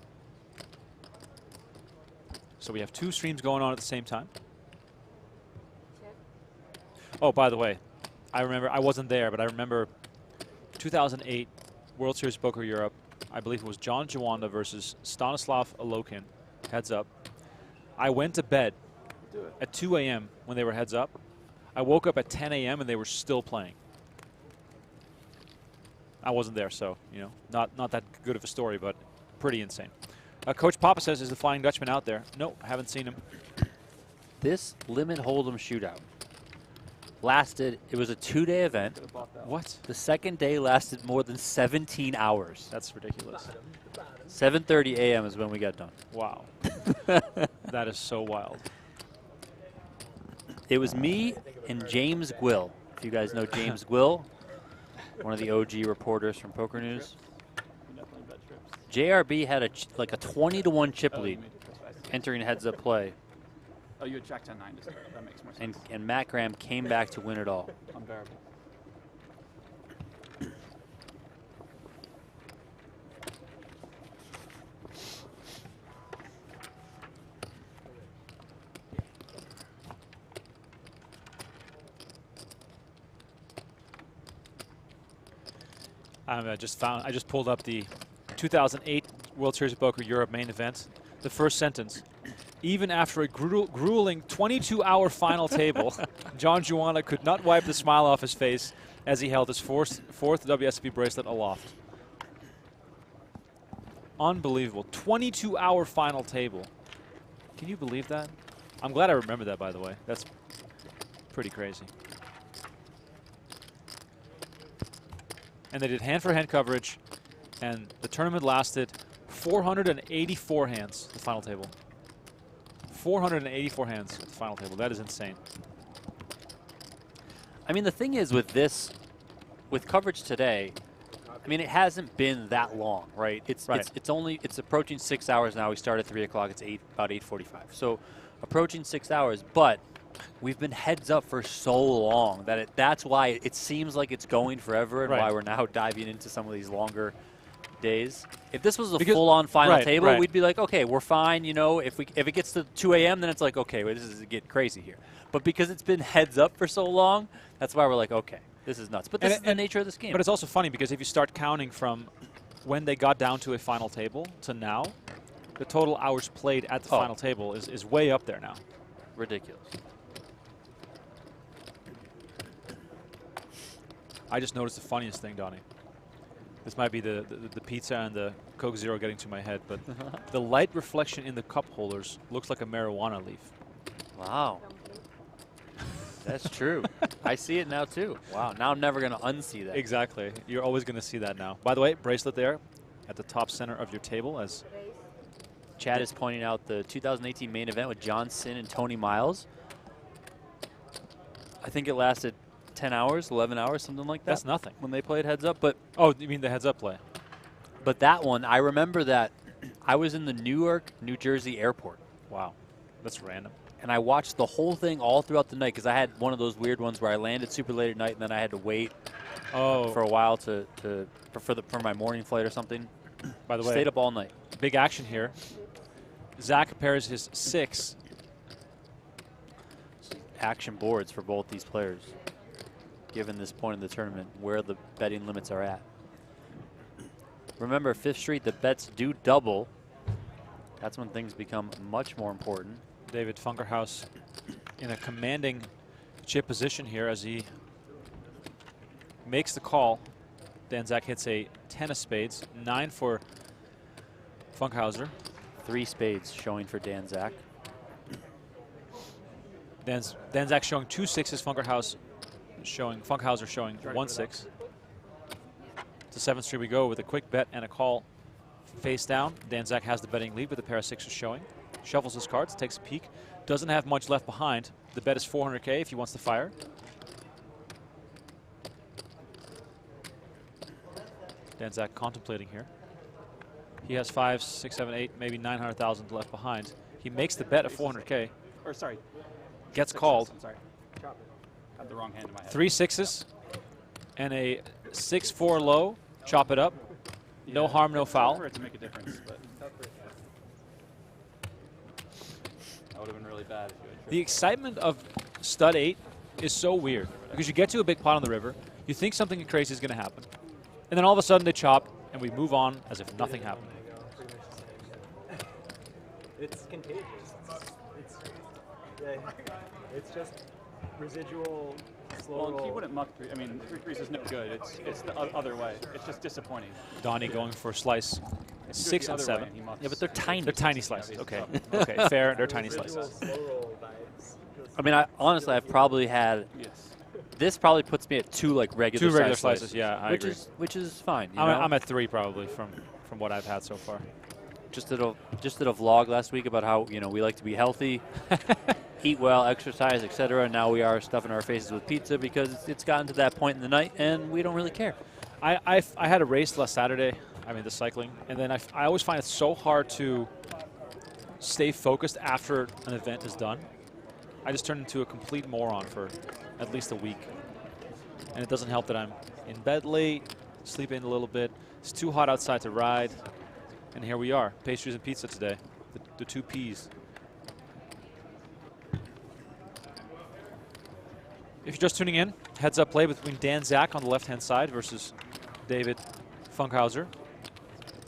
[SPEAKER 1] So we have 2 streams going on at the same time. Oh, by the way, I remember, I wasn't there, but I remember 2008 World Series Poker Europe. I believe it was John Jawanda versus Stanislav Alokin, heads up. I went to bed at 2 a.m. when they were heads up. I woke up at 10 a.m. and they were still playing. I wasn't there, so, you know, not that good of a story, but pretty insane. Coach Papa says, is the Flying Dutchman out there? No, I haven't seen him.
[SPEAKER 2] This limit hold'em shootout lasted, it was a 2-day event.
[SPEAKER 1] What?
[SPEAKER 2] The second day lasted more than 17 hours.
[SPEAKER 1] That's ridiculous.
[SPEAKER 2] 7:30 a.m. is when we got done.
[SPEAKER 1] Wow. That is so wild.
[SPEAKER 2] It was me and James Gwill. If you guys know James Gwill, one of the OG reporters from Poker News. JRB had a 20-to-1 chip lead entering heads-up play.
[SPEAKER 5] Oh, you had Jack 10-9 to start. That makes more sense.
[SPEAKER 2] And Matt Graham came back to win it all.
[SPEAKER 5] Unbearable.
[SPEAKER 1] I just pulled up the 2008 World Series of Poker Europe main event. The first sentence. Even after a grueling 22-hour final table, John Juana could not wipe the smile off his face as he held his fourth WSOP bracelet aloft. Unbelievable. 22-hour final table. Can you believe that? I'm glad I remember that, by the way. That's pretty crazy. And they did hand-for-hand coverage, and the tournament lasted 484 hands, the final table. 484 hands at the final table. That is insane.
[SPEAKER 2] I mean, the thing is with this, with coverage today, I mean, it hasn't been that long, right? It's approaching 6 hours now. We start at 3 o'clock. It's about 8:45. So approaching 6 hours, but we've been heads up for so long that that's why it seems like it's going forever, and why we're now diving into some of these longer days. If this was a full-on final table, we'd be like, okay, we're fine. You know, if it gets to 2 a.m., then it's like, okay, well, this is getting crazy here. But because it's been heads up for so long, that's why we're like, okay, this is nuts. But this is the nature of this game.
[SPEAKER 1] But it's also funny because if you start counting from when they got down to a final table to now, the total hours played at the final table is way up there now.
[SPEAKER 2] Ridiculous.
[SPEAKER 1] I just noticed the funniest thing, Donnie. This might be the pizza and the Coke Zero getting to my head, but the light reflection in the cup holders looks like a marijuana leaf.
[SPEAKER 2] Wow. That's true. I see it now, too. Wow. Now I'm never going to unsee that.
[SPEAKER 1] Exactly. You're always going to see that now. By the way, bracelet there at the top center of your table. As
[SPEAKER 2] Chad is pointing out the 2018 main event with John Sin and Tony Miles. I think it lasted 10 hours, 11 hours, something like that.
[SPEAKER 1] That's nothing.
[SPEAKER 2] When they played heads up. But
[SPEAKER 1] oh, you mean the heads up play?
[SPEAKER 2] But that one, I remember that I was in the Newark, New Jersey airport.
[SPEAKER 1] Wow. That's random.
[SPEAKER 2] And I watched the whole thing all throughout the night because I had one of those weird ones where I landed super late at night and then I had to wait for a while for my morning flight or something.
[SPEAKER 1] By the way,
[SPEAKER 2] stayed up all night.
[SPEAKER 1] Big action here. Zack pairs his 6.
[SPEAKER 2] Action boards for both these players, given this point in the tournament, where the betting limits are at. Remember, 5th Street, the bets do double. That's when things become much more important.
[SPEAKER 1] David Funkhouser in a commanding chip position here as he makes the call. Dan Zack hits a 10 of spades, 9 for Funkhouser.
[SPEAKER 2] 3 spades showing for Dan Zack.
[SPEAKER 1] Dan Zack showing 2 6s, Funkhouser showing 1 6. To 7th Street we go with a quick bet and a call face down. Dan Zack has the betting lead with a pair of 6s showing. Shuffles his cards, takes a peek. Doesn't have much left behind. The bet is 400K if he wants to fire. Dan Zack contemplating here. He has 5, 6, 7, 8, maybe 900,000 left behind. He makes the bet of 400K.
[SPEAKER 4] Or sorry.
[SPEAKER 1] Gets called.
[SPEAKER 4] I'm sorry. Had the wrong hand in my head.
[SPEAKER 1] 3 6s and a 6-4 low. Chop it up. Yeah, no harm, no foul.
[SPEAKER 4] For it to make a difference, but that would have been really bad.
[SPEAKER 1] The excitement of stud 8 is so weird because you get to a big pot on the river, you think something crazy is going to happen, and then all of a sudden they chop and we move on as if nothing happened.
[SPEAKER 6] It's contagious. It's just residual slow roll.
[SPEAKER 4] He wouldn't muck 3. I mean, 3-3 is no good. It's the other way. It's just disappointing.
[SPEAKER 1] Donnie going for a slice. 6 and 7.
[SPEAKER 2] Yeah, but they're tiny.
[SPEAKER 1] They're tiny slices. Okay. Okay, fair. They're tiny slices.
[SPEAKER 2] I mean, honestly, I've probably had.
[SPEAKER 4] Yes.
[SPEAKER 2] This probably puts me at 2 like regular.
[SPEAKER 1] 2 regular slices. Yeah, I agree.
[SPEAKER 2] Which is fine.
[SPEAKER 1] I'm at 3 probably from what I've had so far.
[SPEAKER 2] Just did a vlog last week about how we like to be healthy, eat well, exercise, etc. Now we are stuffing our faces with pizza because it's gotten to that point in the night and we don't really care.
[SPEAKER 1] I had a race last Saturday. I mean, the cycling, and then I always find it so hard to stay focused after an event is done. I just turn into a complete moron for at least a week. And it doesn't help that I'm in bed late, sleeping a little bit. It's too hot outside to ride. And here we are, pastries and pizza today, the 2 Ps. If you're just tuning in, heads up play between Dan Zack on the left-hand side versus David Funkhouser.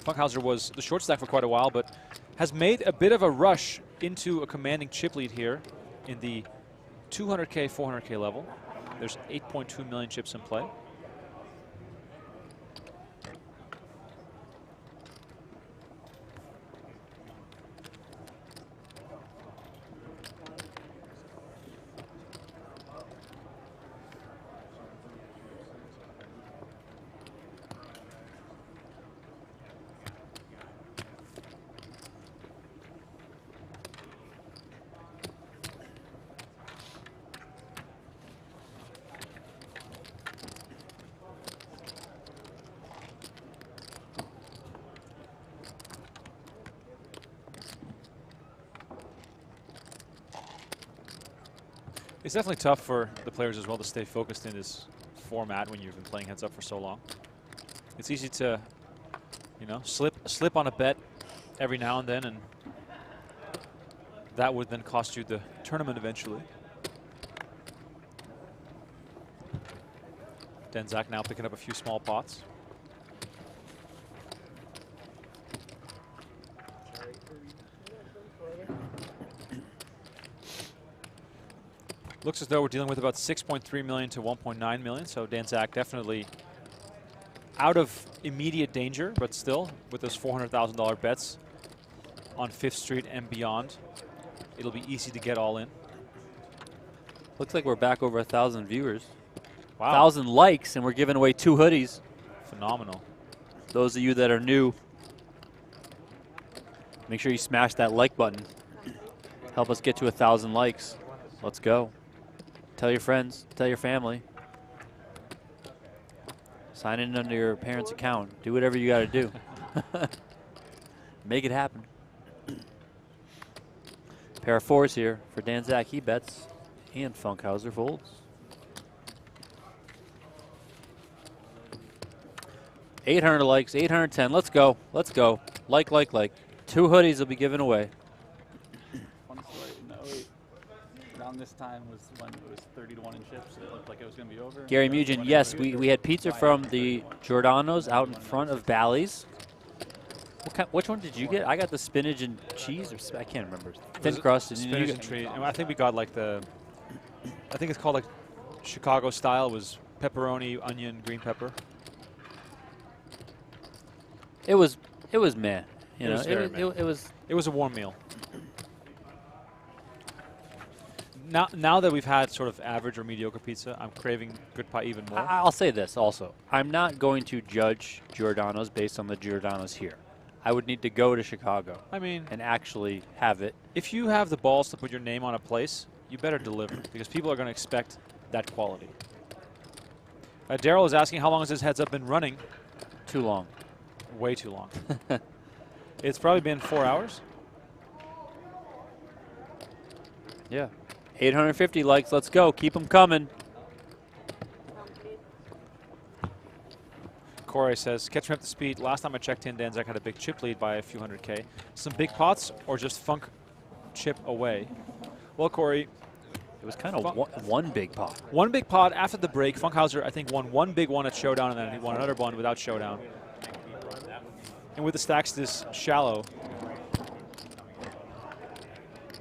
[SPEAKER 1] Funkhouser was the short stack for quite a while, but has made a bit of a rush into a commanding chip lead here in the 200K, 400K level. There's 8.2 million chips in play. It's definitely tough for the players as well to stay focused in this format when you've been playing heads up for so long. It's easy to, you know, slip on a bet every now and then, and that would then cost you the tournament eventually. Zack now picking up a few small pots. Looks as though we're dealing with about 6.3 million to 1.9 million, so Zack definitely out of immediate danger, but still with those $400,000 bets on 5th Street and beyond, it'll be easy to get all in.
[SPEAKER 2] Looks like we're back over 1,000 viewers.
[SPEAKER 1] Wow.
[SPEAKER 2] 1,000 likes, and we're giving away 2 hoodies.
[SPEAKER 1] Phenomenal.
[SPEAKER 2] Those of you that are new, make sure you smash that like button. Help us get to 1,000 likes. Let's go. Tell your friends, tell your family. Sign in under your parents' account. Do whatever you got to do. Make it happen. Pair of 4s here for Zack. He bets, and Funkhouser folds. 800 likes, 810. Let's go. Let's go. Like. 2 hoodies will be given away.
[SPEAKER 5] Funny story. No, around this time was when it was 30 to 1 in chips. It looked like it was going to be over.
[SPEAKER 2] Gary Mugin, yes, we had pizza from the Giordano's out in front of Bally's. Which one did you get? I got the spinach and cheese, or I can't remember. Thin crust.
[SPEAKER 1] Spinach and cheese. I think we got like the, I think it's called like Chicago style. It was pepperoni, onion, green pepper.
[SPEAKER 2] It was meh. You know,
[SPEAKER 1] it was a warm meal. Now that we've had sort of average or mediocre pizza, I'm craving good pie even more.
[SPEAKER 2] I'll say this also. I'm not going to judge Giordano's based on the Giordano's here. I would need to go to Chicago.
[SPEAKER 1] I mean,
[SPEAKER 2] and actually have it.
[SPEAKER 1] If you have the balls to put your name on a place, you better deliver, because people are going to expect that quality. Daryl is asking, how long has this heads up been running?
[SPEAKER 2] Too long.
[SPEAKER 1] Way too long. It's probably been 4 hours.
[SPEAKER 2] Yeah. 850 likes. Let's go. Keep them coming.
[SPEAKER 1] Corey says, catch me up to speed. Last time I checked in, Zack had a big chip lead by a few hundred K. Some big pots or just funk chip away? Well, Corey,
[SPEAKER 2] it was kind of one big pot.
[SPEAKER 1] One big pot after the break. Funkhouser, I think, won one big one at Showdown, and then he won another one without Showdown. And with the stacks this shallow,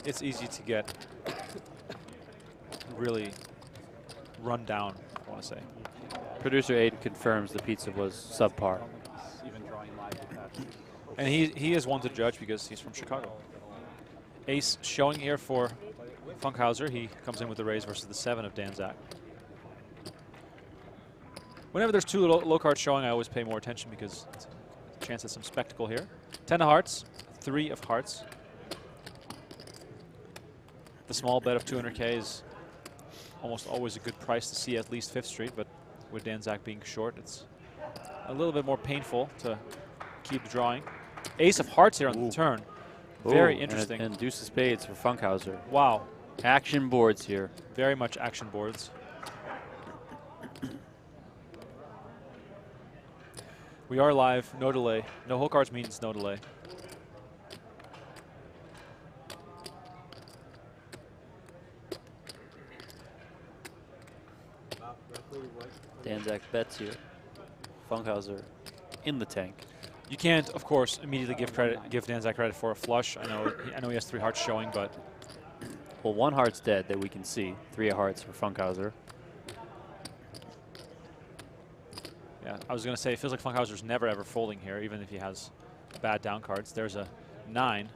[SPEAKER 1] it's easy to get really run down, I want to say.
[SPEAKER 2] Producer 8 confirms the pizza was subpar.
[SPEAKER 1] And he is one to judge because he's from Chicago. Ace showing here for Funkhouser. He comes in with the raise versus the 7 of Zack. Whenever there's 2 low cards showing, I always pay more attention because it's a chance at some spectacle here. 10 of hearts, 3 of hearts. The small bet of 200K is almost always a good price to see at least 5th Street, but with Zack being short, it's a little bit more painful to keep drawing. Ace of hearts here on the turn. Very interesting.
[SPEAKER 2] And deuce of spades for Funkhouser.
[SPEAKER 1] Wow.
[SPEAKER 2] Action boards here.
[SPEAKER 1] Very much action boards. We are live, no delay. No hole cards means no delay.
[SPEAKER 2] Zack bets here. Funkhouser in the tank.
[SPEAKER 1] You can't, of course, immediately give Dan Zack credit for a flush. I know he has 3 hearts showing, but
[SPEAKER 2] Well, 1 heart's dead that we can see. 3 hearts for Funkhouser.
[SPEAKER 1] yeah, I was going to say, it feels like Funkhouser's never ever folding here, even if he has bad down cards. There's a 9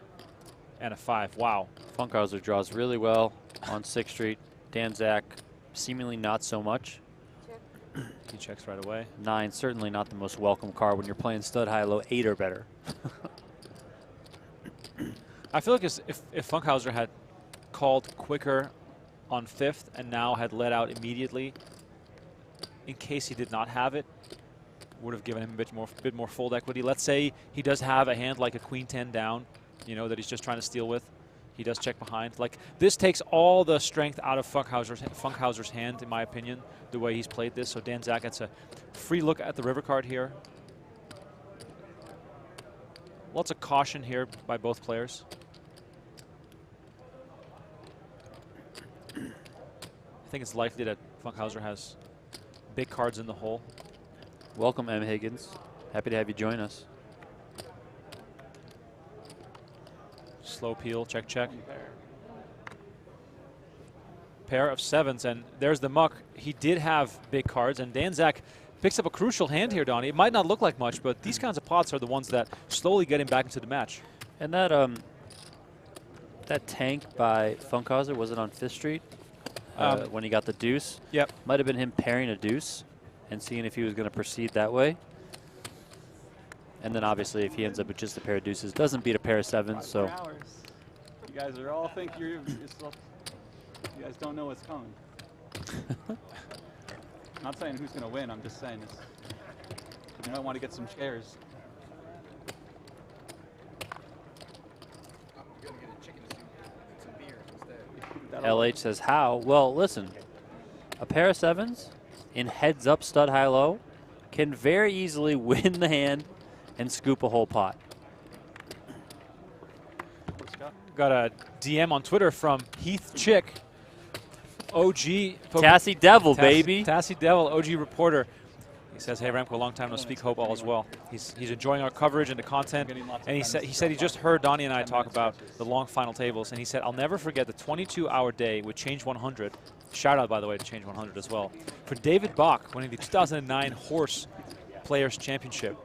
[SPEAKER 1] and a 5. Wow.
[SPEAKER 2] Funkhouser draws really well on 6th Street. Dan Zack seemingly not so much.
[SPEAKER 1] He checks right away.
[SPEAKER 2] 9, certainly not the most welcome card when you're playing stud high-low. 8 or better.
[SPEAKER 1] I feel like if Funkhouser had called quicker on 5th and now had let out immediately, in case he did not have it, would have given him a bit more fold equity. Let's say he does have a hand like a queen 10 down, you know, that he's just trying to steal with. He does check behind. Like, this takes all the strength out of Funkhouser's hand, in my opinion, the way he's played this. So Dan Zack gets a free look at the river card here. Lots of caution here by both players. I think it's likely that Funkhouser has big cards in the hole.
[SPEAKER 2] Welcome, M. Higgins. Happy to have you join us.
[SPEAKER 1] Slow peel, check, check. Pair of 7s, and there's the muck. He did have big cards, and Dan Zack picks up a crucial hand here, Donnie. It might not look like much, but these kinds of pots are the ones that slowly get him back into the match.
[SPEAKER 2] And that that tank by Funkhouser, was it on 5th Street? When he got the deuce?
[SPEAKER 1] Yep.
[SPEAKER 2] Might have been him pairing a deuce and seeing if he was going to proceed that way. And then obviously if he ends up with just a pair of deuces, doesn't beat a pair of 7s, so.
[SPEAKER 4] You guys are all think you're yourself. You guys don't know what's coming. I'm not saying who's going to win. I'm just saying this. You might want to get some shares.
[SPEAKER 2] LH says how? Well, listen, a pair of 7s in heads up stud high low can very easily win the hand and scoop a whole pot.
[SPEAKER 1] Got a DM on Twitter from Heath Chick, OG.
[SPEAKER 2] Tassie Devil, baby.
[SPEAKER 1] Tassie Devil, OG reporter. He says, hey, Remko, long time no speak, hope all is well. He's enjoying our coverage and the content. And he said he just heard Donnie and I talk about the long final tables. And he said, I'll never forget the 22-hour day with Change 100. Shout out, by the way, to Change 100 as well. For David Bach, winning the 2009 Horse Players Championship.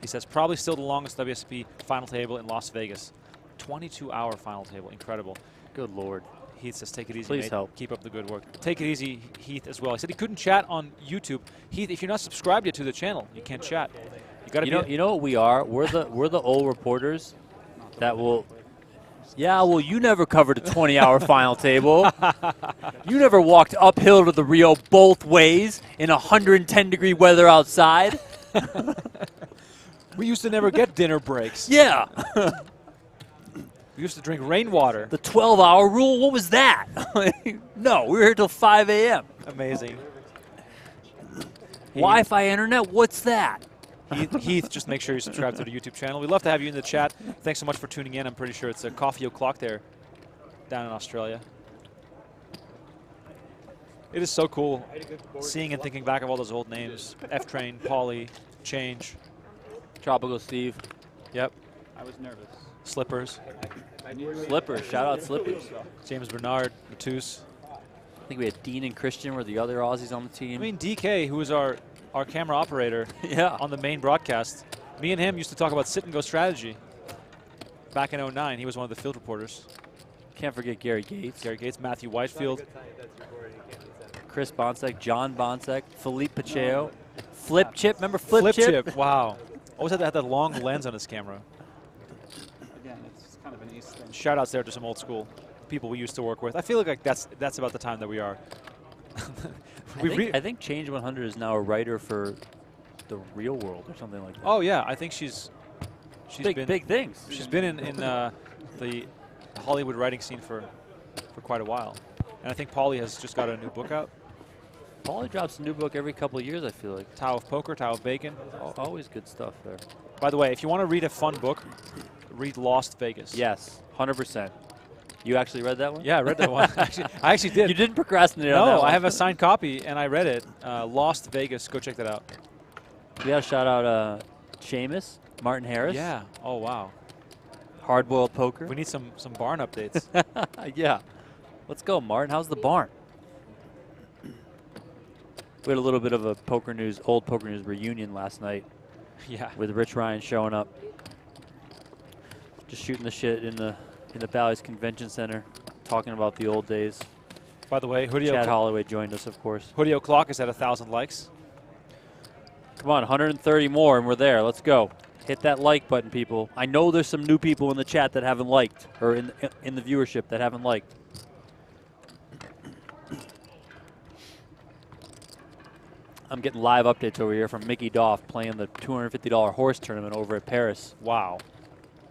[SPEAKER 1] He says, probably still the longest WSP final table in Las Vegas. 22-hour final table, incredible.
[SPEAKER 2] Good Lord.
[SPEAKER 1] Heath says, take it easy,
[SPEAKER 2] Please
[SPEAKER 1] mate.
[SPEAKER 2] help.
[SPEAKER 1] Keep up the good work. Take it easy, Heath, as well. He said he couldn't chat on YouTube. Heath, if you're not subscribed yet to the channel, you can't chat. You got to
[SPEAKER 2] You know what we are? We're the old reporters that will. Yeah, well, you never covered a 20-hour final table. You never walked uphill to the Rio both ways in 110-degree weather outside.
[SPEAKER 1] We used to never get dinner breaks.
[SPEAKER 2] Yeah.
[SPEAKER 1] We used to drink rainwater.
[SPEAKER 2] The 12-hour rule, what was that? No, we were here till 5 a.m.
[SPEAKER 1] Amazing.
[SPEAKER 2] Wi-Fi internet, what's that?
[SPEAKER 1] Heath, just make sure you subscribe to the YouTube channel. We'd love to have you in the chat. Thanks so much for tuning in. I'm pretty sure it's a coffee o'clock there down in Australia. It is so cool seeing and thinking back of all those old names. F-Train, Pauly, Change.
[SPEAKER 2] Tropical Steve.
[SPEAKER 1] Yep.
[SPEAKER 4] I was nervous.
[SPEAKER 1] Slippers.
[SPEAKER 2] Slippers, shout out Slippers.
[SPEAKER 1] James Bernard, Matus.
[SPEAKER 2] I think we had Dean and Christian were the other Aussies on the team.
[SPEAKER 1] I mean, DK, who was our camera operator
[SPEAKER 2] yeah.
[SPEAKER 1] on the main broadcast, me and him used to talk about sit-and-go strategy back in '09. He was one of the field reporters.
[SPEAKER 2] Can't forget Gary Gates.
[SPEAKER 1] Gary Gates, Matthew Whitefield.
[SPEAKER 2] Chris Bonsek, John Bonsek, Philippe Pacheco. Flip Chip, remember Flip Chip?
[SPEAKER 1] Wow. Always had that long lens on his camera.
[SPEAKER 4] Again, it's kind of an East thing.
[SPEAKER 1] Shout outs there to some old school people we used to work with. I feel like that's about the time that we are.
[SPEAKER 2] I think Change 100 is now a writer for the Real World or something like that.
[SPEAKER 1] Oh yeah, I think she's
[SPEAKER 2] big things.
[SPEAKER 1] She's been in the Hollywood writing scene for quite a while, and I think Pauly has just got a new book out.
[SPEAKER 2] Pauly drops a new book every couple of years, I feel like.
[SPEAKER 1] Tao of Poker, Tao of Bacon.
[SPEAKER 2] Always good stuff there.
[SPEAKER 1] By the way, if you want to read a fun book, read Lost Vegas.
[SPEAKER 2] Yes, 100%. You actually read that one?
[SPEAKER 1] Yeah, I read that one. I actually did.
[SPEAKER 2] You didn't procrastinate on that
[SPEAKER 1] No,
[SPEAKER 2] one.
[SPEAKER 1] I have a signed copy, and I read it. Lost Vegas. Go check that out.
[SPEAKER 2] We got to shout out Seamus, Martin Harris.
[SPEAKER 1] Yeah. Oh, wow.
[SPEAKER 2] Hard-boiled poker.
[SPEAKER 1] We need some barn updates.
[SPEAKER 2] Yeah. Let's go, Martin. How's the barn? We had a little bit of a old poker news reunion last night.
[SPEAKER 1] Yeah.
[SPEAKER 2] With Rich Ryan showing up. Just shooting the shit in the Bally's Convention Center, talking about the old days.
[SPEAKER 1] By the way,
[SPEAKER 2] Chad Holloway joined us, of course.
[SPEAKER 1] Hoodie O'Clock is at 1,000 likes.
[SPEAKER 2] Come on, 130 more, and we're there. Let's go. Hit that like button, people. I know there's some new people in the chat that haven't liked, or in the viewership that haven't liked. I'm getting live updates over here from Mickey Doff playing the $250 horse tournament over at Paris.
[SPEAKER 1] Wow.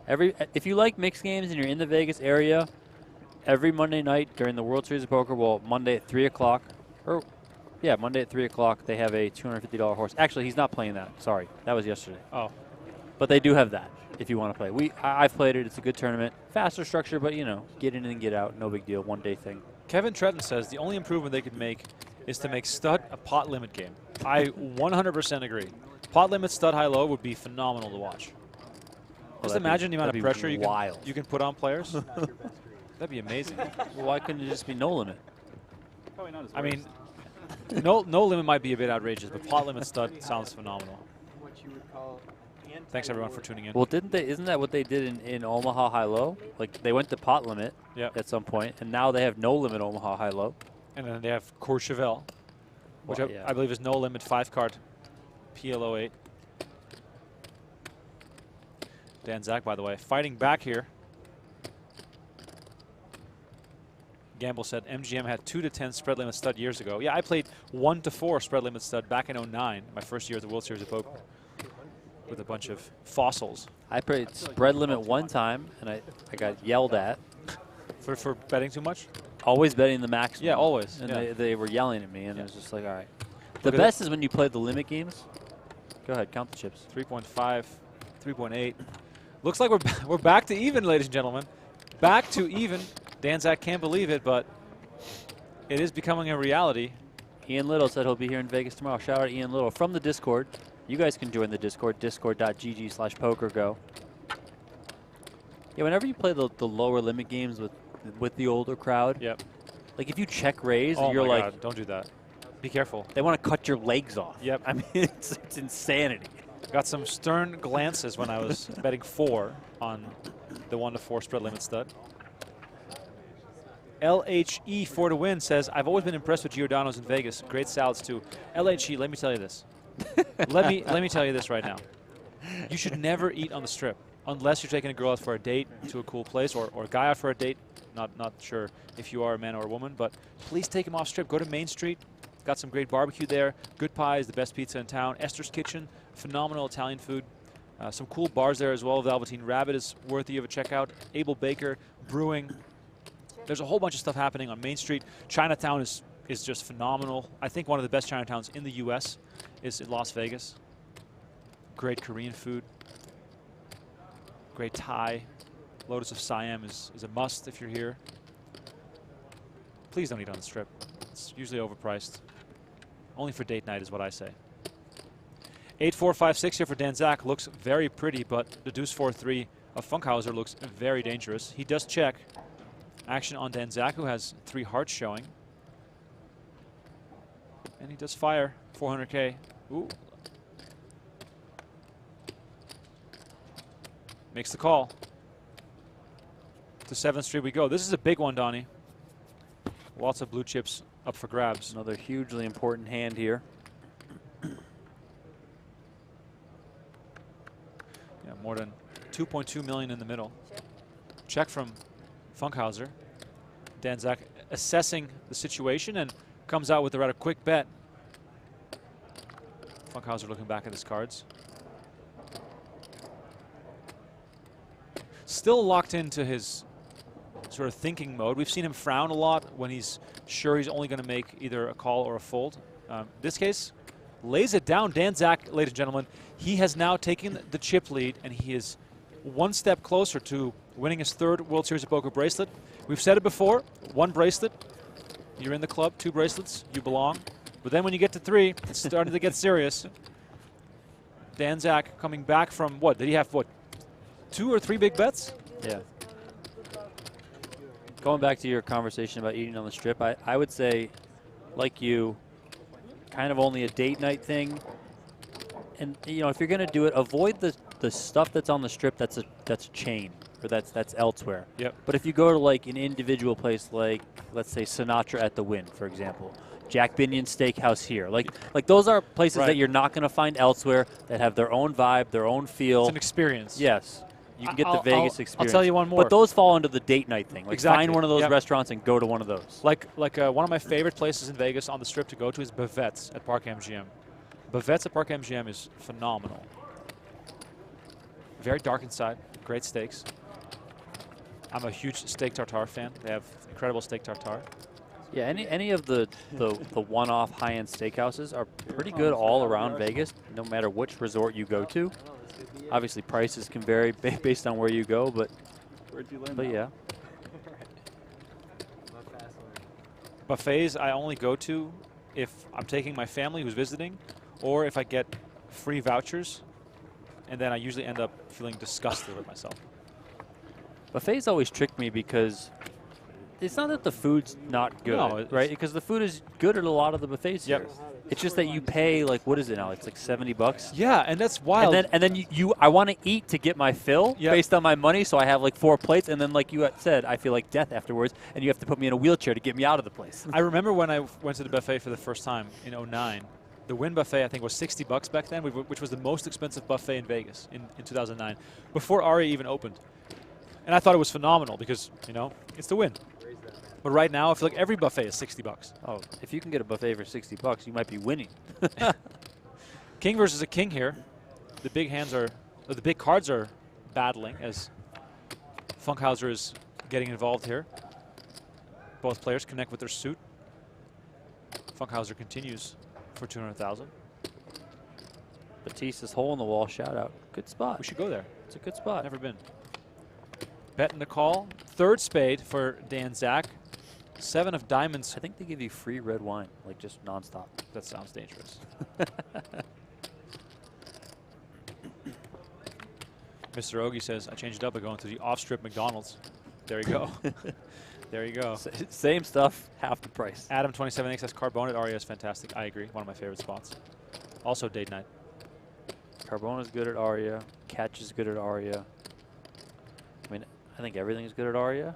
[SPEAKER 2] If you like mixed games and you're in the Vegas area, every Monday night during the World Series of Poker, well, Monday at 3 o'clock, Monday at 3 o'clock, they have a $250 horse. Actually, he's not playing that. Sorry, that was yesterday.
[SPEAKER 1] Oh.
[SPEAKER 2] But they do have that if you want to play. I've played it. It's a good tournament. Faster structure, but, get in and get out. No big deal. One-day thing.
[SPEAKER 1] Kevin Tretton says the only improvement they could make is to make stud a pot limit game. I 100% agree. Pot limit stud high-low would be phenomenal to watch. Just imagine the amount of pressure you can put on players. That'd be amazing.
[SPEAKER 2] Well, why couldn't it just be no limit?
[SPEAKER 4] Probably not as
[SPEAKER 1] I mean, no limit might be a bit outrageous, but pot limit stud sounds phenomenal.
[SPEAKER 3] What you would call
[SPEAKER 1] Thanks everyone for tuning in.
[SPEAKER 2] Well, isn't that what they did in Omaha high-low? Like, they went to pot limit at some point, and now they have no limit Omaha high-low.
[SPEAKER 1] And then they have Courchevel, which I believe is no limit 5-card PLO8. Dan Zack, by the way, fighting back here. Gamble said MGM had 2 to 10 spread limit stud years ago. Yeah, I played 1 to 4 spread limit stud back in 09, my first year at the World Series of Poker, with a bunch of fossils.
[SPEAKER 2] I played spread limit one time, and I got yelled at.
[SPEAKER 1] For betting too much?
[SPEAKER 2] Always betting the max.
[SPEAKER 1] Yeah, always.
[SPEAKER 2] And they were yelling at me, and it was just like, all right. The best is when you play the limit games. Go ahead, count the chips.
[SPEAKER 1] 3.5, 3.8. Looks like we're back to even, ladies and gentlemen. Back to even. Dan Zack can't believe it, but it is becoming a reality.
[SPEAKER 2] Ian Little said he'll be here in Vegas tomorrow. Shout out Ian Little from the Discord. You guys can join the Discord, discord.gg/PokerGo. Yeah, whenever you play the lower limit games with the older crowd, like if you check raise, you're like,
[SPEAKER 1] God, don't do that. Be careful.
[SPEAKER 2] They want to cut your legs off.
[SPEAKER 1] Yep.
[SPEAKER 2] I mean, it's insanity.
[SPEAKER 1] Got some stern glances when I was betting 4 on the 1 to 4 spread limit stud. LHE 4 to win says, I've always been impressed with Giordano's in Vegas. Great salads too. LHE, let me tell you this. let me tell you this right now. You should never eat on the Strip unless you're taking a girl out for a date to a cool place, or a guy out for a date. Not sure if you are a man or a woman, but please take him off Strip. Go to Main Street. Got some great barbecue there. Good pies, the best pizza in town. Esther's Kitchen, phenomenal Italian food. Some cool bars there as well. Velveteen Rabbit is worthy of a checkout. Abel Baker Brewing. There's a whole bunch of stuff happening on Main Street. Chinatown is just phenomenal. I think one of the best Chinatowns in the U.S. is in Las Vegas. Great Korean food. Great Thai. Lotus of Siam is a must if you're here. Please don't eat on the Strip. It's usually overpriced. Only for date night is what I say. 8-4-5-6 here for Dan Zack. Looks very pretty, but the deuce 4-3 of Funkhouser looks very dangerous. He does check. Action on Dan Zack, who has 3 hearts showing. And he does fire 400K. Ooh. Makes the call. To 7th Street we go. This is a big one, Donnie. Lots of blue chips up for grabs.
[SPEAKER 2] Another hugely important hand here.
[SPEAKER 1] Yeah, more than 2.2 million in the middle. Check from Funkhouser. Dan Zack assessing the situation and comes out with a rather quick bet. Funkhouser looking back at his cards. Still locked into his sort of thinking mode. We've seen him frown a lot when he's sure he's only going to make either a call or a fold. This case, lays it down. Dan Zack, ladies and gentlemen, he has now taken the chip lead, and he is one step closer to winning his 3rd World Series of Poker bracelet. We've said it before, 1 bracelet, you're in the club, 2 bracelets, you belong. But then when you get to 3, it's starting to get serious. Dan Zack coming back from what? Did he have, what, 2 or 3 big bets?
[SPEAKER 2] Yeah. Going back to your conversation about eating on the strip, I would say, like you, kind of only a date night thing. And, you know, if you're going to do it, avoid the stuff that's on the strip that's a chain or that's elsewhere.
[SPEAKER 1] Yep.
[SPEAKER 2] But if you go to, like, an individual place like, let's say, Sinatra at the Wynn, for example, Jack Binion's Steakhouse here. Like those are places that you're not going to find elsewhere that have their own vibe, their own feel.
[SPEAKER 1] It's an experience.
[SPEAKER 2] Yes. You can get the Vegas experience.
[SPEAKER 1] I'll tell you one more.
[SPEAKER 2] But those fall under the date night thing. Like
[SPEAKER 1] Exactly.
[SPEAKER 2] find one of those
[SPEAKER 1] Yep.
[SPEAKER 2] restaurants and go to one of those.
[SPEAKER 1] Like one of my favorite places in Vegas on the strip to go to is Bavette's at Park MGM. Bavette's at Park MGM is phenomenal. Very dark inside, great steaks. I'm a huge steak tartare fan. They have incredible steak tartare.
[SPEAKER 2] Yeah, any of the one-off high-end steakhouses are pretty good all around Vegas, no matter which resort you go to. Obviously, prices can vary based on where you go, but yeah.
[SPEAKER 1] Buffets I only go to if I'm taking my family who's visiting, or if I get free vouchers, and then I usually end up feeling disgusted with myself.
[SPEAKER 2] Buffets always trick me because it's not that the food's not good,
[SPEAKER 1] No,
[SPEAKER 2] right? Because the food is good at a lot of the buffets here. It's just that you pay, like, what is it now? It's like $70.
[SPEAKER 1] Yeah, and that's wild.
[SPEAKER 2] And then I want to eat to get my fill based on my money, so I have like 4 plates, and then like you had said, I feel like death afterwards, and you have to put me in a wheelchair to get me out of the place.
[SPEAKER 1] I remember when I went to the buffet for the first time in '09. The Wynn buffet, I think, was $60 back then, which was the most expensive buffet in Vegas in 2009, before Aria even opened. And I thought it was phenomenal because, you know, it's the Wynn. But right now, I feel like every buffet is $60.
[SPEAKER 2] Oh, if you can get a buffet for $60, you might be winning.
[SPEAKER 1] King versus a king here. The big hands are, the big cards are battling as Funkhouser is getting involved here. Both players connect with their suit. Funkhouser continues for 200,000.
[SPEAKER 2] Batista's hole in the wall shout out. Good spot.
[SPEAKER 1] We should go there.
[SPEAKER 2] It's a good spot.
[SPEAKER 1] Never been. Bet in the call. Third spade for Dan Zack. 7 of diamonds.
[SPEAKER 2] I think they give you free red wine, like just nonstop.
[SPEAKER 1] That sounds dangerous. Mr. Ogie says, I changed it up by going to the off-strip McDonald's. There you go. There you go.
[SPEAKER 2] Same stuff, half the price.
[SPEAKER 1] Adam 27X says Carbonate Aria is fantastic. I agree. One of my favorite spots. Also date night.
[SPEAKER 2] Carbona's good at Aria. Catch is good at Aria. I mean, I think everything is good at Aria.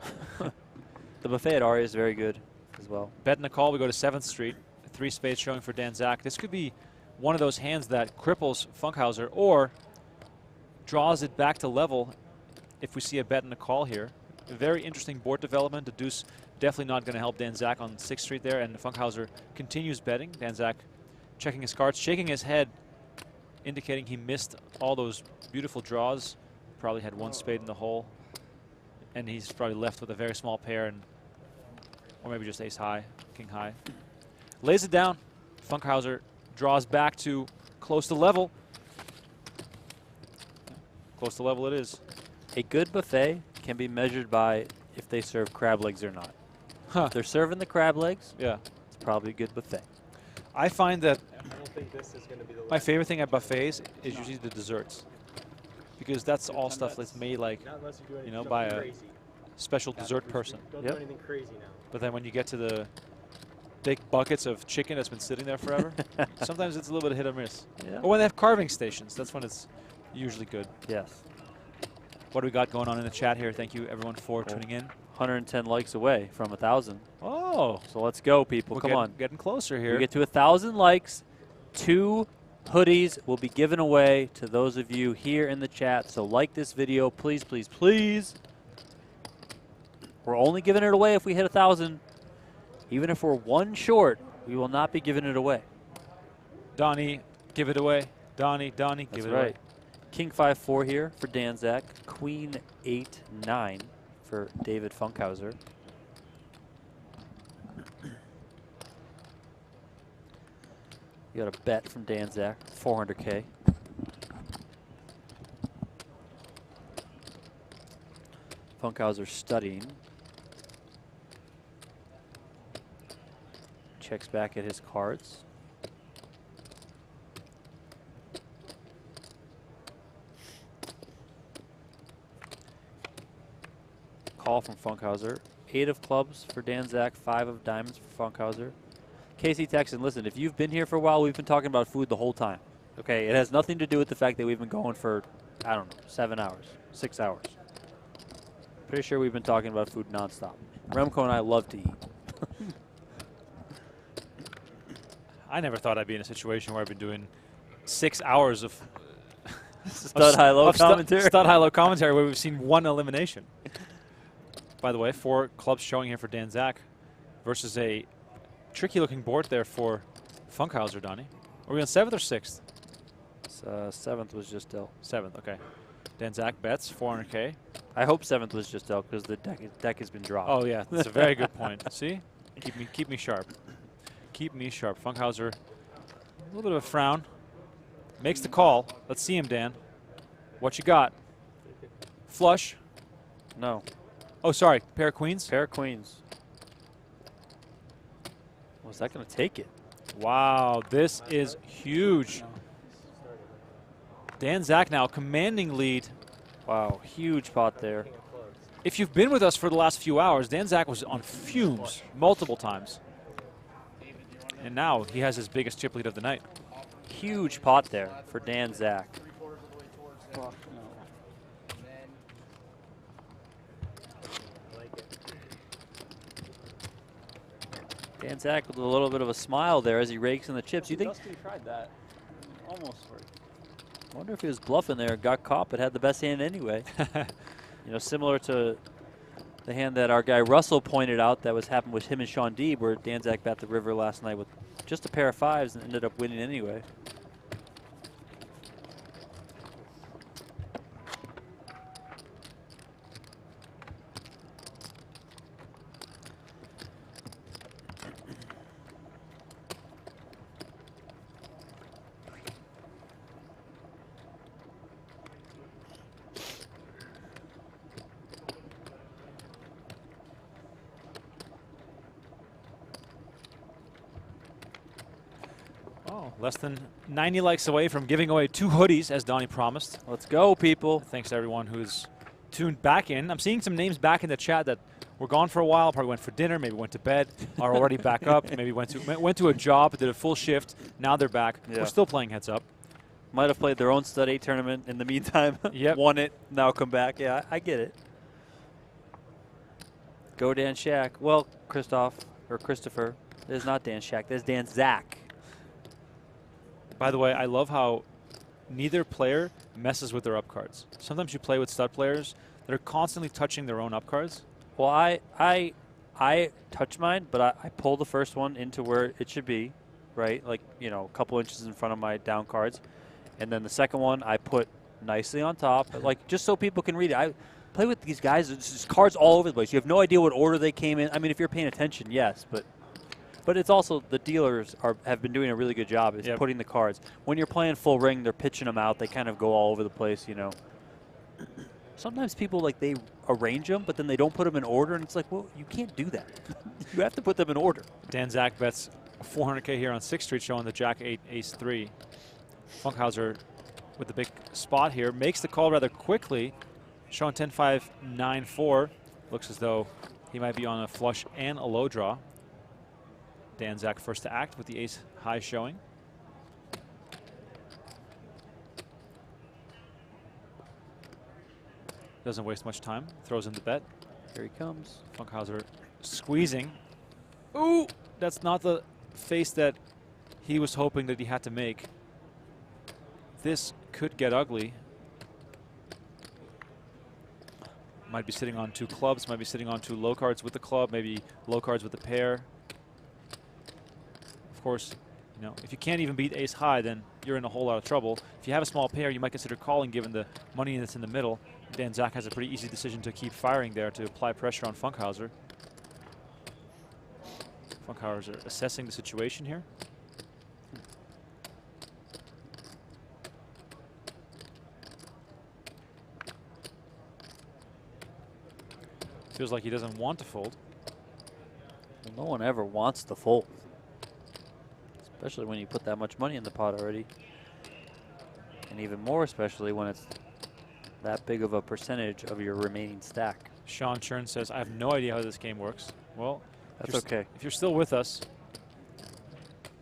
[SPEAKER 2] The buffet at Aria is very good as well.
[SPEAKER 1] Bet in the call. We go to 7th Street. 3 spades showing for Dan Zack. This could be one of those hands that cripples Funkhouser or draws it back to level if we see a bet in the call here. A very interesting board development. The deuce definitely not going to help Dan Zack on 6th Street there, and Funkhouser continues betting. Dan Zack checking his cards, shaking his head, indicating he missed all those beautiful draws. Probably had 1 spade in the hole, and he's probably left with a very small pair, and or maybe just ace high, king high. Lays it down. Funkhouser draws back to close to level. Close to level it is.
[SPEAKER 2] A good buffet can be measured by if they serve crab legs or not. If they're serving the crab legs, it's probably a good buffet.
[SPEAKER 1] I find that
[SPEAKER 6] I don't think this is going to be the
[SPEAKER 1] my favorite thing at buffets is usually the desserts, because that's all stuff that's made like,
[SPEAKER 6] Not unless you do
[SPEAKER 1] you know,
[SPEAKER 6] anything
[SPEAKER 1] by a
[SPEAKER 6] crazy.
[SPEAKER 1] special dessert person.
[SPEAKER 6] Don't do anything crazy now.
[SPEAKER 1] But then when you get to the big buckets of chicken that's been sitting there forever, sometimes it's a little bit hit or miss.
[SPEAKER 2] Yeah.
[SPEAKER 1] Or when they have carving stations, that's when it's usually good.
[SPEAKER 2] Yes.
[SPEAKER 1] What do we got going on in the chat here? Thank you everyone for tuning in.
[SPEAKER 2] 110 likes away from 1,000.
[SPEAKER 1] Oh.
[SPEAKER 2] So let's go, people.
[SPEAKER 1] We're
[SPEAKER 2] Come on.
[SPEAKER 1] Getting closer here.
[SPEAKER 2] We get to 1,000 likes. 2 hoodies will be given away to those of you here in the chat. So like this video, please, please, please. We're only giving it away if we hit 1,000. Even if we're 1 short, we will not be giving it away.
[SPEAKER 1] Donnie, give it away. Donnie, give it away.
[SPEAKER 2] King 5-4 here for Dan Zack. Queen 8-9 for David Funkhouser. You got a bet from Dan Zack, 400K. Funkhouser studying. Checks back at his cards. call from Funkhouser. 8 of clubs for Dan Zack, 5 of diamonds for Funkhouser. Casey Texan, listen, if you've been here for a while, we've been talking about food the whole time. Okay, it has nothing to do with the fact that we've been going for, I don't know, 7 hours, 6 hours. Pretty sure we've been talking about food nonstop. Remko and I love to eat.
[SPEAKER 1] I never thought I'd be in a situation where I've been doing 6 hours of
[SPEAKER 2] stud high-low commentary.
[SPEAKER 1] Stud high-low commentary where we've seen 1 elimination. By the way, 4 clubs showing here for Dan Zack versus a tricky-looking board there for Funkhouser, Donnie. Are we on 7th or 6th?
[SPEAKER 2] 7th was just dealt.
[SPEAKER 1] 7th, okay. Dan Zack bets 400K.
[SPEAKER 2] I hope 7th was just dealt because the deck has been dropped.
[SPEAKER 1] Oh, yeah. That's a very good point. See? Keep me sharp. Keep me sharp. Funkhouser, a little bit of a frown. Makes the call. Let's see him, Dan. What you got? Flush?
[SPEAKER 2] No.
[SPEAKER 1] Oh, sorry. Pair of queens?
[SPEAKER 2] Pair of queens. Was that going to take it?
[SPEAKER 1] Wow, this is huge. Dan Zack now commanding lead.
[SPEAKER 2] Wow, huge pot there.
[SPEAKER 1] If you've been with us for the last few hours, Dan Zack was on fumes multiple times. And now he has his biggest chip lead of the night.
[SPEAKER 2] Huge pot there for Dan Zack. Dan Zack with a little bit of a smile there as he rakes in the chips. You think?
[SPEAKER 5] Dusty tried that. Almost worked.
[SPEAKER 2] I wonder if he was bluffing there, got caught, but had the best hand anyway. You know, similar to the hand that our guy Russell pointed out that was happened with him and Sean Deeb, where Dan Zack bet the river last night with just a pair of 5s and ended up winning anyway.
[SPEAKER 1] Less than 90 likes away from giving away 2 hoodies, as Donnie promised.
[SPEAKER 2] Let's go, people.
[SPEAKER 1] Thanks to everyone who's tuned back in. I'm seeing some names back in the chat that were gone for a while, probably went for dinner, maybe went to bed, are already back up, maybe went to a job, did a full shift. Now they're back. Yeah. We're still playing heads up.
[SPEAKER 2] Might have played their own Stud 8 tournament in the meantime.
[SPEAKER 1] Yep.
[SPEAKER 2] Won it, now come back. Yeah, I get it. Go Dan Shack. Well, Christopher. There's not Dan Shack. There's Dan Zack.
[SPEAKER 1] By the way, I love how neither player messes with their up cards. Sometimes you play with stud players that are constantly touching their own up cards.
[SPEAKER 2] Well, I touch mine, but I pull the first one into where it should be, right? Like, you know, a couple inches in front of my down cards. And then the second one I put nicely on top, like just so people can read it. I play with these guys, it's just cards all over the place. You have no idea what order they came in. I mean, if you're paying attention, yes, but it's also the dealers have been doing a really good job is putting the cards. When you're playing full ring, they're pitching them out. They kind of go all over the place, you know. Sometimes people, like, they arrange them, but then they don't put them in order, and it's like, well, you can't do that. You have to put them in order.
[SPEAKER 1] Dan Zack bets 400K here on 6th Street, showing the Jack 8, Ace 3. Funkhouser with the big spot here makes the call rather quickly, showing 10-5, 9-4. Looks as though he might be on a flush and a low draw. Dan Zack first to act with the ace high showing. Doesn't waste much time. Throws in the bet.
[SPEAKER 2] Here he comes.
[SPEAKER 1] Funkhouser squeezing. Ooh, that's not the face that he was hoping that he had to make. This could get ugly. Might be sitting on 2 clubs, might be sitting on 2 low cards with the club, maybe low cards with the pair. Of course, you know, if you can't even beat ace high, then you're in a whole lot of trouble. If you have a small pair, you might consider calling given the money that's in the middle. Dan Zack has a pretty easy decision to keep firing there to apply pressure on Funkhouser. Funkhouser assessing the situation here. Feels like he doesn't want to fold.
[SPEAKER 2] Well, no one ever wants to fold. Especially when you put that much money in the pot already. And even more especially when it's that big of a percentage of your remaining stack.
[SPEAKER 1] Sean Churn says, I have no idea how this game works. Well,
[SPEAKER 2] That's okay.
[SPEAKER 1] If you're still with us,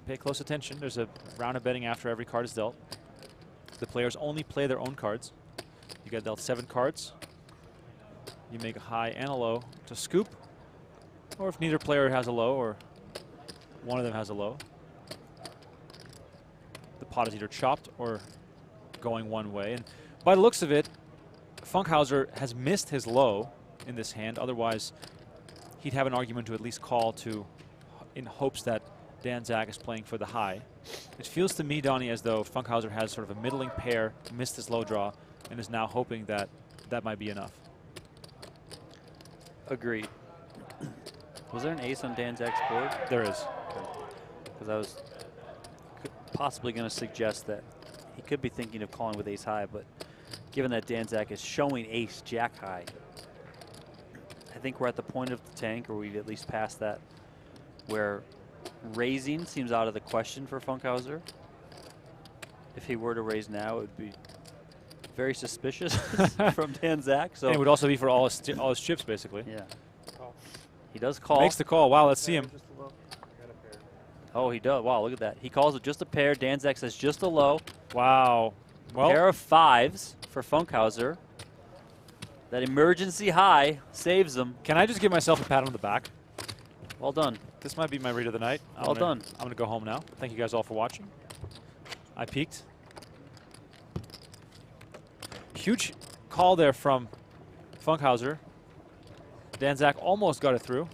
[SPEAKER 1] pay close attention. There's a round of betting after every card is dealt. The players only play their own cards. You get dealt 7 cards. You make a high and a low to scoop. Or if neither player has a low or one of them has a low, the pot is either chopped or going one way. And by the looks of it, Funkhouser has missed his low in this hand. Otherwise, he'd have an argument to at least call in hopes that Dan Zack is playing for the high. It feels to me, Donnie, as though Funkhouser has sort of a middling pair, missed his low draw, and is now hoping that that might be enough.
[SPEAKER 2] Agreed. Was there an ace on Dan Zack's board?
[SPEAKER 1] There is.
[SPEAKER 2] Because I was possibly going to suggest that he could be thinking of calling with ace high, but given that Dan Zack is showing ace jack high, I think we're at the point of the tank, or we've at least passed that, where raising seems out of the question for Funkhouser. If he were to raise now, it would be very suspicious from Dan Zack. So
[SPEAKER 1] and it would also be for all his chips, basically.
[SPEAKER 2] Yeah. He does call.
[SPEAKER 1] Makes the call. Wow, let's see him.
[SPEAKER 2] Oh, he does. Wow, look at that. He calls it just a pair. Dan Zack says just a low.
[SPEAKER 1] Wow. Well,
[SPEAKER 2] Pair of 5s for Funkhouser. That emergency high saves them.
[SPEAKER 1] Can I just give myself a pat on the back?
[SPEAKER 2] Well done.
[SPEAKER 1] This might be my read of the night.
[SPEAKER 2] Well done.
[SPEAKER 1] I'm going to go home now. Thank you guys all for watching. I peaked. Huge call there from Funkhouser. Dan Zack almost got it through.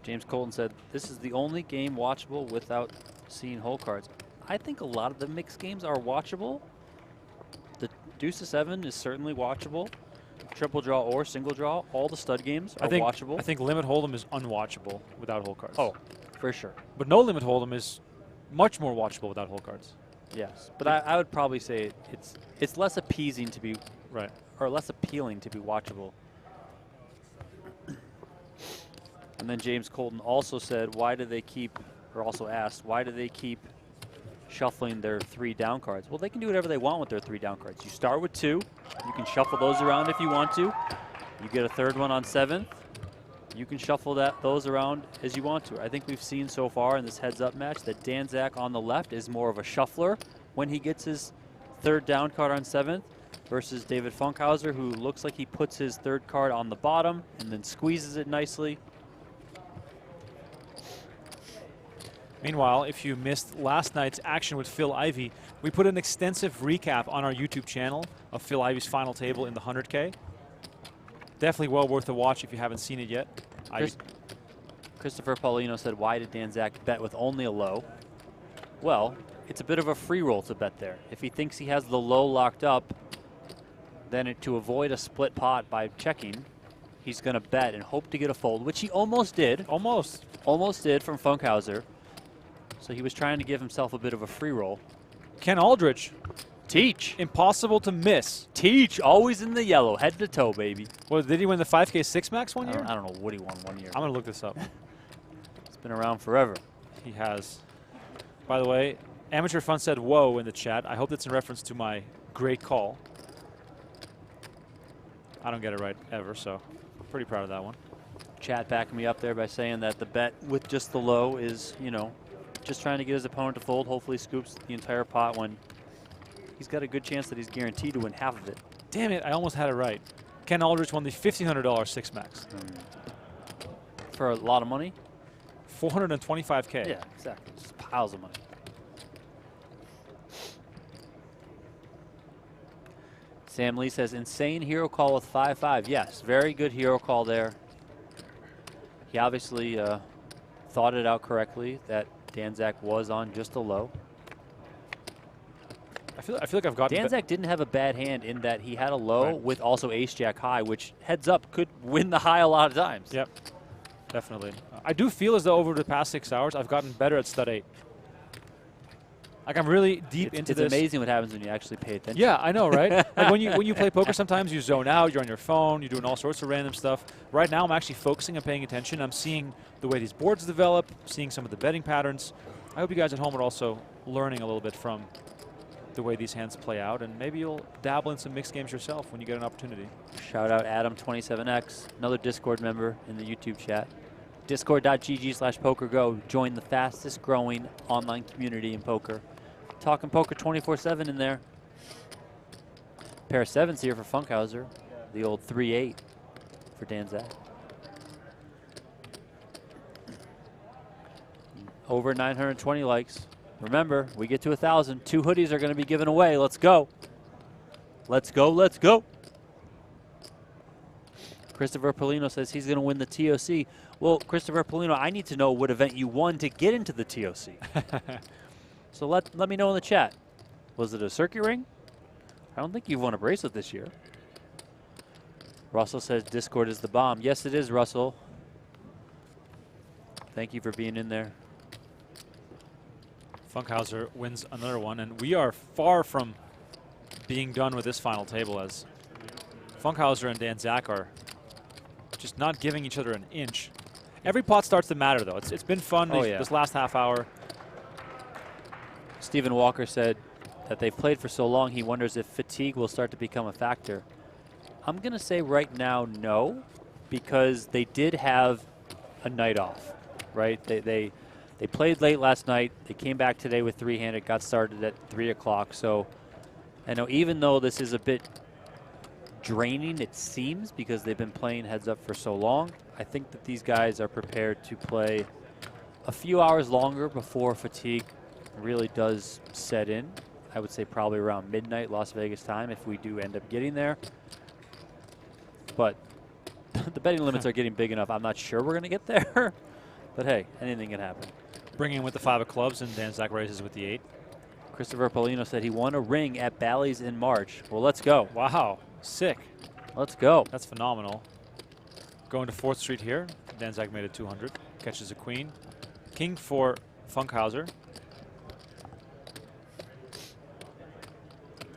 [SPEAKER 2] James Colton said, this is the only game watchable without seeing hole cards. I think a lot of the mixed games are watchable. The deuce to 7 is certainly watchable. Triple draw or single draw, all the stud games are watchable.
[SPEAKER 1] I think limit hold'em is unwatchable without hole cards.
[SPEAKER 2] Oh, for sure.
[SPEAKER 1] But no limit hold'em is much more watchable without hole cards.
[SPEAKER 2] Yes, but I would probably say it's less appeasing to be
[SPEAKER 1] right,
[SPEAKER 2] or less appealing to be watchable. And then James Colton also said, why do they keep, or also asked, why do they keep shuffling their 3 down cards? Well, they can do whatever they want with their 3 down cards. You start with 2. You can shuffle those around if you want to. You get a 3rd one on 7th. You can shuffle those around as you want to. I think we've seen so far in this heads-up match that Dan Zack on the left is more of a shuffler when he gets his 3rd down card on 7th versus David Funkhouser, who looks like he puts his 3rd card on the bottom and then squeezes it nicely.
[SPEAKER 1] Meanwhile, if you missed last night's action with Phil Ivey, we put an extensive recap on our YouTube channel of Phil Ivey's final table in the 100K. Definitely well worth a watch if you haven't seen it yet.
[SPEAKER 2] Christopher Paulino said, why did Dan Zack bet with only a low? Well, it's a bit of a free roll to bet there. If he thinks he has the low locked up, then to avoid a split pot by checking, he's going to bet and hope to get a fold, which he almost did. Almost did from Funkhouser. So he was trying to give himself a bit of a free roll.
[SPEAKER 1] Ken Aldridge.
[SPEAKER 2] Teach.
[SPEAKER 1] Impossible to miss.
[SPEAKER 2] Teach. Always in the yellow. Head to toe, baby.
[SPEAKER 1] Well, did he win the 5K 6 max one year?
[SPEAKER 2] I don't know what he won one year.
[SPEAKER 1] I'm going to look this up.
[SPEAKER 2] It's been around forever.
[SPEAKER 1] He has. By the way, Amateur Fun said whoa in the chat. I hope that's in reference to my great call. I don't get it right ever, so pretty proud of that one.
[SPEAKER 2] Chat backing me up there by saying that the bet with just the low is, you know, just trying to get his opponent to fold. Hopefully scoops the entire pot when he's got a good chance that he's guaranteed to win half of it.
[SPEAKER 1] Damn it, I almost had it right. Ken Aldridge won the $1,500 6 max.
[SPEAKER 2] For a lot of money?
[SPEAKER 1] 425K.
[SPEAKER 2] Yeah, exactly. Just piles of money. Sam Lee says, insane hero call with 5-5. Yes, very good hero call there. He obviously thought it out correctly that Dan Zack was on just a low.
[SPEAKER 1] I feel like I've gotten.
[SPEAKER 2] Dan Zack didn't have a bad hand in that he had a low with also ace jack high, which heads up could win the high a lot of times.
[SPEAKER 1] Yep, definitely. I do feel as though over the past 6 hours I've gotten better at stud 8. Like I'm really deep into this.
[SPEAKER 2] It's amazing what happens when you actually pay attention.
[SPEAKER 1] Yeah, I know, right? Like when you play poker, sometimes you zone out. You're on your phone. You're doing all sorts of random stuff. Right now, I'm actually focusing and paying attention. I'm seeing the way these boards develop, seeing some of the betting patterns. I hope you guys at home are also learning a little bit from the way these hands play out, and maybe you'll dabble in some mixed games yourself when you get an opportunity.
[SPEAKER 2] Shout out Adam27X, another Discord member in the YouTube chat. Discord.gg/PokerGo. Join the fastest growing online community in poker. Talking poker 24/7 in there. Pair of sevens here for Funkhouser. The old 3-8 for Dan Zack. Over 920 likes. Remember, we get to 1,000. 2 hoodies are going to be given away. Let's go. Let's go. Let's go. Christopher Polino says he's going to win the TOC. Well, Christopher Polino, I need to know what event you won to get into the TOC. So let me know in the chat. Was it a circuit ring? I don't think you've won a bracelet this year. Russell says Discord is the bomb. Yes, it is, Russell. Thank you for being in there.
[SPEAKER 1] Funkhouser wins another one, and we are far from being done with this final table, as Funkhouser and Dan Zack are just not giving each other an inch. Every pot starts to matter, though. It's been fun this last half hour.
[SPEAKER 2] Stephen Walker said that they've played for so long, he wonders if fatigue will start to become a factor. I'm going to say right now, no, because they did have a night off, right? They played late last night. They came back today with 3-handed, got started at 3 o'clock. So I know even though this is a bit draining, it seems, because they've been playing heads up for so long, I think that these guys are prepared to play a few hours longer before fatigue really does set in. I would say probably around midnight Las Vegas time if we do end up getting there. But the betting limits are getting big enough. I'm not sure we're going to get there. But hey, anything can happen.
[SPEAKER 1] Bringing in with the 5 of clubs, and Dan Zack raises with the 8.
[SPEAKER 2] Christopher Polino said he won a ring at Bally's in March. Well, let's go.
[SPEAKER 1] Wow, sick.
[SPEAKER 2] Let's go.
[SPEAKER 1] That's phenomenal. Going to 4th Street here. Dan Zack made it 200. Catches a queen. King for Funkhouser.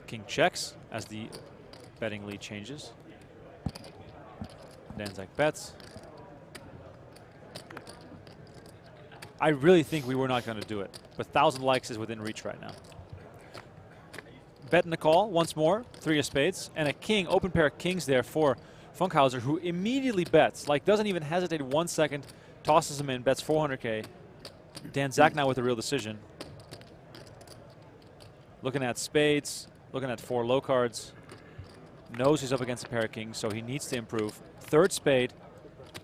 [SPEAKER 1] King checks as the betting lead changes. Dan Zack bets. I really think we were not going to do it, but 1,000 likes is within reach right now. Bet in the call once more, 3 of spades, and a king, open pair of kings there for Funkhouser, who immediately bets, like doesn't even hesitate 1 second, tosses him in, bets 400K. Dan Zack now with a real decision. Looking at spades, looking at 4 low cards. Knows he's up against a pair of kings, so he needs to improve. 3rd spade,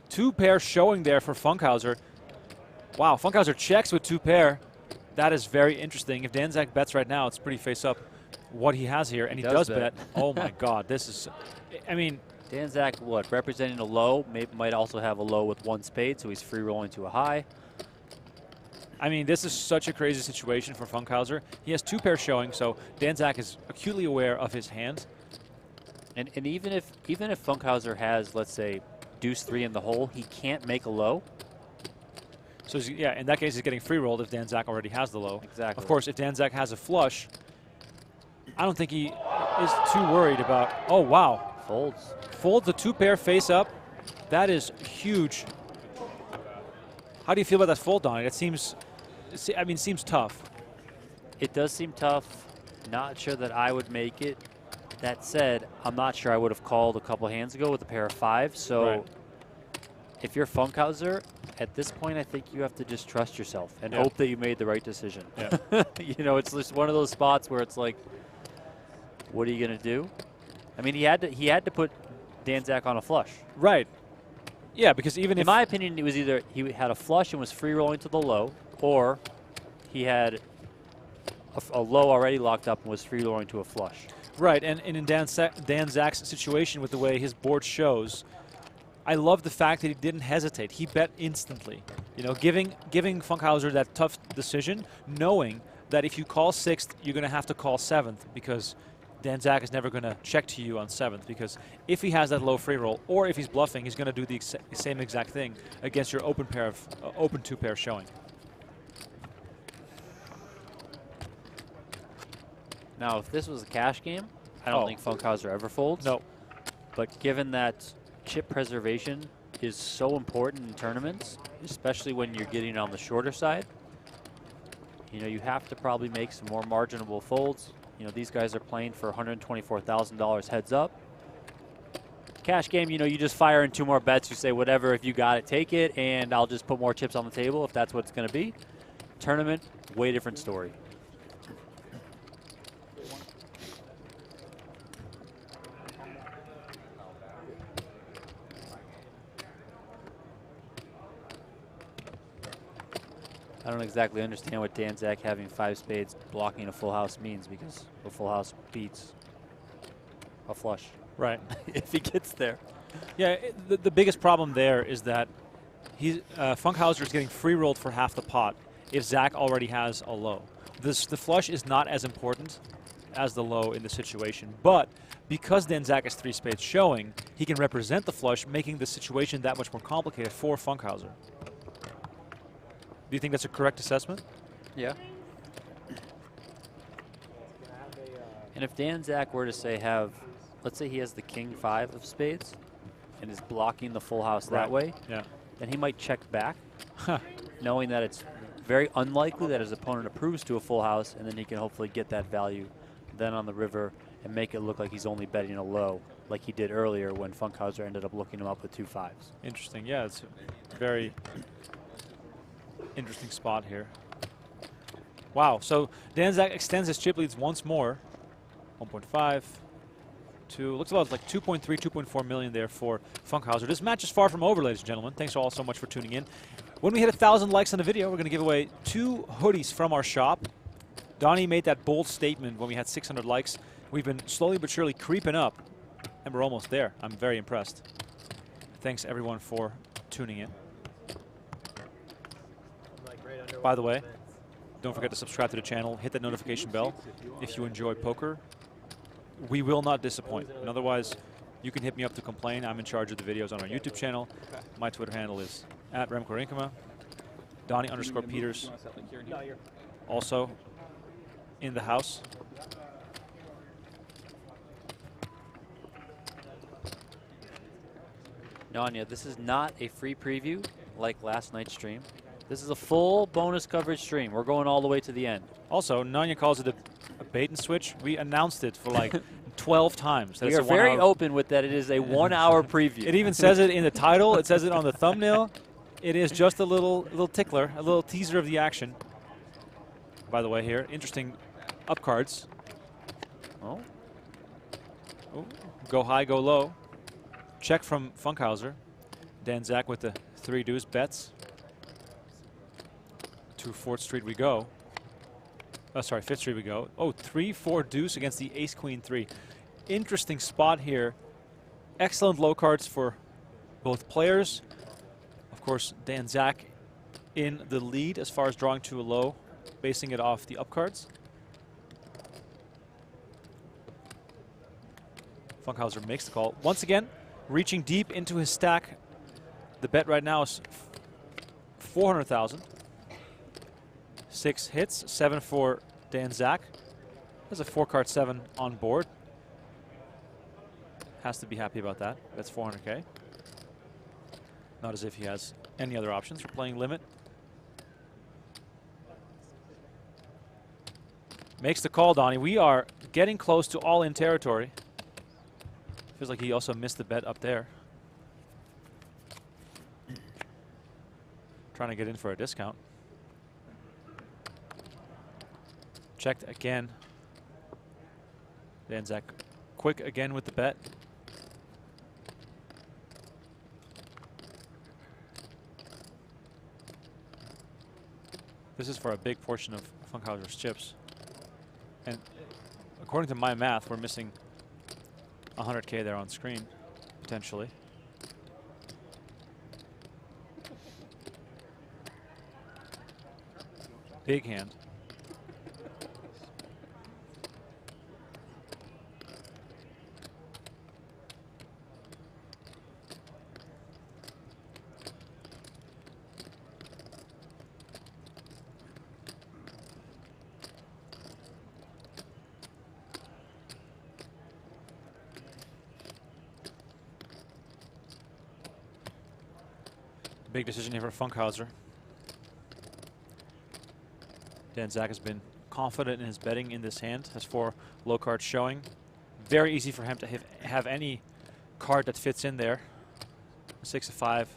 [SPEAKER 1] 2 pair showing there for Funkhouser. Wow, Funkhouser checks with 2 pair. That is very interesting. If Dan Zack bets right now, it's pretty face up what he has here, and he does bet. Oh my God, this is, I mean.
[SPEAKER 2] Dan Zack, what, representing a low, might also have a low with 1 spade, so he's free rolling to a high.
[SPEAKER 1] I mean, this is such a crazy situation for Funkhouser. He has 2 pair showing, so Dan Zack is acutely aware of his hand.
[SPEAKER 2] And even if Funkhouser has, let's say, deuce 3 in the hole, he can't make a low.
[SPEAKER 1] So yeah, in that case, he's getting free rolled if Dan Zack already has the low.
[SPEAKER 2] Exactly.
[SPEAKER 1] Of course, if Dan Zack has a flush, I don't think he is too worried about. Oh wow,
[SPEAKER 2] folds.
[SPEAKER 1] Folds the 2 pair face up. That is huge. How do you feel about that fold, Donnie? That seems, I mean, seems tough.
[SPEAKER 2] It does seem tough. Not sure that I would make it. That said, I'm not sure I would have called a couple hands ago with a pair of 5. So
[SPEAKER 1] right.
[SPEAKER 2] If you're Funkhouser, at this point, I think you have to just trust yourself and hope that you made the right decision.
[SPEAKER 1] Yeah.
[SPEAKER 2] You know, it's just one of those spots where it's like, what are you going to do? I mean, he had to put Dan Zack on a flush.
[SPEAKER 1] Right. Yeah, because even
[SPEAKER 2] in my opinion, it was either he had a flush and was free rolling to the low, or he had a low already locked up and was free rolling to a flush.
[SPEAKER 1] Right, and in Dan Zack's situation with the way his board shows, I love the fact that he didn't hesitate. He bet instantly. You know, giving Funkhouser that tough decision, knowing that if you call 6th, you're going to have to call 7th, because Dan Zack is never going to check to you on 7th, because if he has that low free roll, or if he's bluffing, he's going to do the same exact thing against your open pair of open 2 pair showing.
[SPEAKER 2] Now, if this was a cash game, I don't think Funkhouser ever folds.
[SPEAKER 1] No.
[SPEAKER 2] But given that chip preservation is so important in tournaments, especially when you're getting on the shorter side, you know, you have to probably make some more marginable folds. You know, these guys are playing for $124,000 heads up. Cash game, you know, you just fire in 2 more bets. You say, whatever, if you got it, take it, and I'll just put more chips on the table if that's what it's going to be. Tournament, way different story. I don't exactly understand what Dan Zack having 5 spades blocking a full house means, because a full house beats a flush.
[SPEAKER 1] Right.
[SPEAKER 2] If he gets there.
[SPEAKER 1] Yeah, the biggest problem there is that Funkhouser is getting free rolled for half the pot if Zack already has a low. The flush is not as important as the low in the situation, but because Dan Zack has 3 spades showing, he can represent the flush, making the situation that much more complicated for Funkhouser. Do you think that's a correct assessment?
[SPEAKER 2] Yeah. And if Dan Zack were to say let's say he has the king 5 of spades and is blocking the full house that way,
[SPEAKER 1] yeah,
[SPEAKER 2] then he might check back, knowing that it's very unlikely that his opponent approves to a full house, and then he can hopefully get that value then on the river and make it look like he's only betting a low, like he did earlier when Funkhouser ended up looking him up with 2 5s.
[SPEAKER 1] Interesting. Yeah, it's a very interesting spot here. Wow, so Dan Zack extends his chip leads once more. 1.5, 2, looks about like 2.3, 2.4 million there for Funkhouser. This match is far from over, ladies and gentlemen. Thanks all so much for tuning in. When we hit 1,000 likes on the video, we're going to give away 2 hoodies from our shop. Donnie made that bold statement when we had 600 likes. We've been slowly but surely creeping up, and we're almost there. I'm very impressed. Thanks, everyone, for tuning in. By the way, don't forget to subscribe to the channel. Hit that notification bell if you enjoy poker. We will not disappoint. And otherwise, you can hit me up to complain. I'm in charge of the videos on our YouTube channel. My Twitter handle is @Remko_Rinkema. Donnie_Peters. Also in the house.
[SPEAKER 2] Nanya, this is not a free preview like last night's stream. This is a full bonus coverage stream. We're going all the way to the end.
[SPEAKER 1] Also, Nanya calls it a bait and switch. We announced it for like 12 times.
[SPEAKER 2] We are very open with that. It is a 1-hour preview.
[SPEAKER 1] It even says it in the title. It says it on the thumbnail. It is just a little tickler, a little teaser of the action. By the way, here, interesting up cards. Oh. Go high, go low. Check from Funkhouser. Dan Zack with the 3 deuce bets. To 4th Street we go. Oh, sorry, 5th Street we go. Oh, 3-4 deuce against the ace queen 3. Interesting spot here. Excellent low cards for both players. Of course, Dan Zack in the lead as far as drawing to a low, basing it off the up cards. Funkhouser makes the call. Once again, reaching deep into his stack. The bet right now is 400,000. 6 hits, 7 for Dan Zack. There's a 4-card 7 on board. Has to be happy about that. That's 400K. Not as if he has any other options for playing limit. Makes the call, Donnie. We are getting close to all-in territory. Feels like he also missed the bet up there. Trying to get in for a discount. Checked again. Dan Zack quick again with the bet. This is for a big portion of Funkhouser's chips. And according to my math, we're missing 100K there on screen, potentially. Big hand. Big decision here for Funkhouser. Dan Zack has been confident in his betting in this hand. Has 4 Low card showing. Very easy for him to have any card that fits in there. 6 of 5.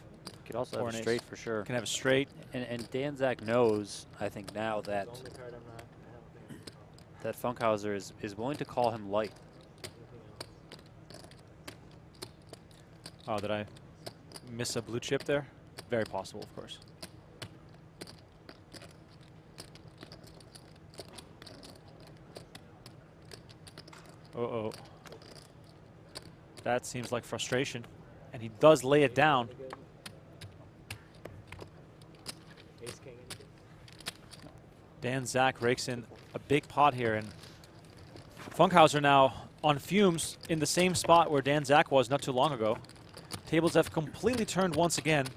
[SPEAKER 2] Could also
[SPEAKER 1] or
[SPEAKER 2] have a
[SPEAKER 1] an
[SPEAKER 2] straight
[SPEAKER 1] ace.
[SPEAKER 2] for sure.
[SPEAKER 1] Can have a straight.
[SPEAKER 2] And Dan Zack knows, I think now, that that Funkhouser is willing to call him light.
[SPEAKER 1] Oh, did I miss a blue chip there? Very possible, of course. Uh-oh. That seems like frustration. And he does lay it down. Dan Zack rakes in a big pot here, and Funkhouser now on fumes in the same spot where Dan Zack was not too long ago. Tables have completely turned once again,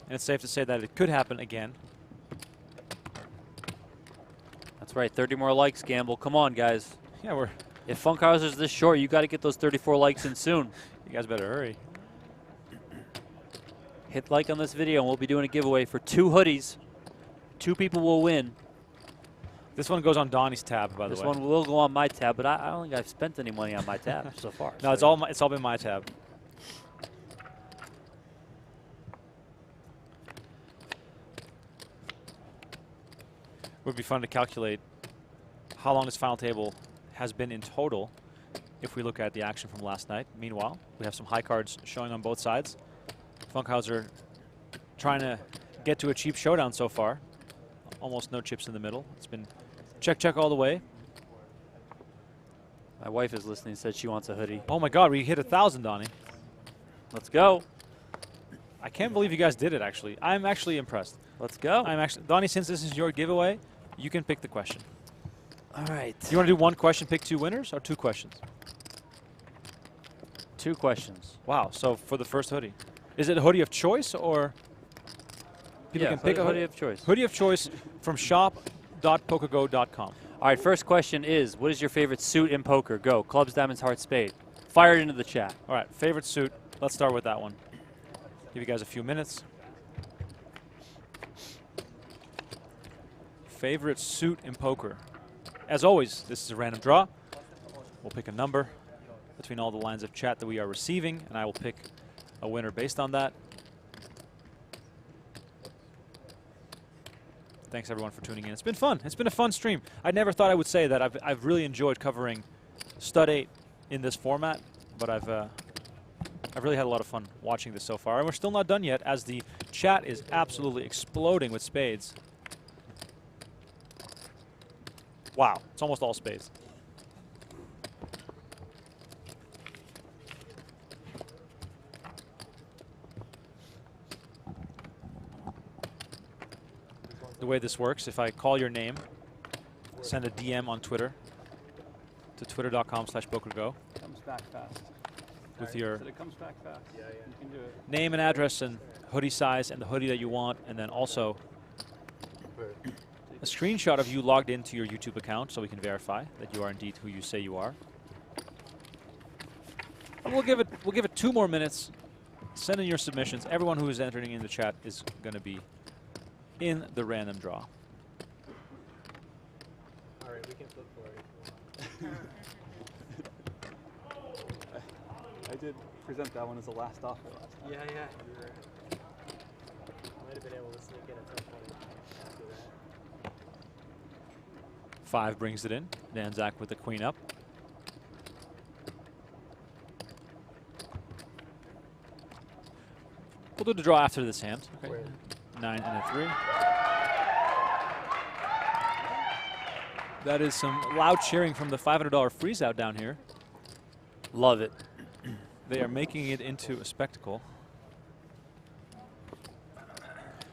[SPEAKER 1] and it's safe to say that it could happen again.
[SPEAKER 2] That's right, 30 more likes, Gamble. Come on, guys.
[SPEAKER 1] Yeah,
[SPEAKER 2] if Funkhouser's this short, you got to get those 34 likes in soon.
[SPEAKER 1] You guys better hurry.
[SPEAKER 2] Hit like on this video, and we'll be doing a giveaway for 2 hoodies. 2 people will win.
[SPEAKER 1] This one goes on Donnie's tab, by the way.
[SPEAKER 2] This one will go on my tab, but I don't think I've spent any money on my tab so far.
[SPEAKER 1] No,
[SPEAKER 2] so
[SPEAKER 1] it's all been my tab. It would be fun to calculate how long this final table has been in total if we look at the action from last night. Meanwhile, we have some high cards showing on both sides. Funkhouser trying to get to a cheap showdown so far. Almost no chips in the middle. It's been check, check all the way.
[SPEAKER 2] my wife is listening, said she wants a hoodie.
[SPEAKER 1] Oh my God, we hit 1,000, Donnie.
[SPEAKER 2] Let's go.
[SPEAKER 1] I can't believe you guys did it, actually. I'm actually impressed.
[SPEAKER 2] Let's go.
[SPEAKER 1] Donnie, since this is your giveaway, you can pick the question.
[SPEAKER 2] All right.
[SPEAKER 1] Do you want to do one question, pick 2 winners, or 2 questions?
[SPEAKER 2] 2 questions.
[SPEAKER 1] Wow, so for the first hoodie. Is it a hoodie of choice, or people can pick a
[SPEAKER 2] hoodie of choice?
[SPEAKER 1] Hoodie of choice from shop.pokergo.com.
[SPEAKER 2] All right, first question is, what is your favorite suit in poker? Go. Clubs, diamonds, hearts, spade. Fire it into the chat.
[SPEAKER 1] All right, favorite suit. Let's start with that one. Give you guys a few minutes. Favorite suit in poker. As always, this is a random draw. We'll pick a number between all the lines of chat that we are receiving, and I will pick a winner based on that. Thanks everyone for tuning in. It's been fun. It's been a fun stream. I never thought I would say that. I've really enjoyed covering Stud 8 in this format, but I've really had a lot of fun watching this so far. And we're still not done yet, as the chat is absolutely exploding with spades. Wow, it's almost all spades. The way this works, if I call your name, send a DM on Twitter to twitter.com/PokerGo.
[SPEAKER 4] Comes back fast.
[SPEAKER 1] With your
[SPEAKER 4] It comes back fast. Yeah, yeah. You can do it.
[SPEAKER 1] name and address and hoodie size and the hoodie that you want, and then also a screenshot of you logged into your YouTube account so we can verify that you are indeed who you say you are. And we'll give it 2 more minutes. Send in your submissions. Everyone who is entering in the chat is going to be in the random draw.
[SPEAKER 6] All right, we can flip for it.
[SPEAKER 4] I did present that one as the last offer last time.
[SPEAKER 6] Yeah, yeah. You were. Might have been able to sneak in at some point after that.
[SPEAKER 1] 5 brings it in. Dan Zack with the queen up. We'll do the draw after this hand. Okay. 9 and a 3. That is some loud cheering from the $500 freeze out down here.
[SPEAKER 2] Love it.
[SPEAKER 1] They are making it into a spectacle.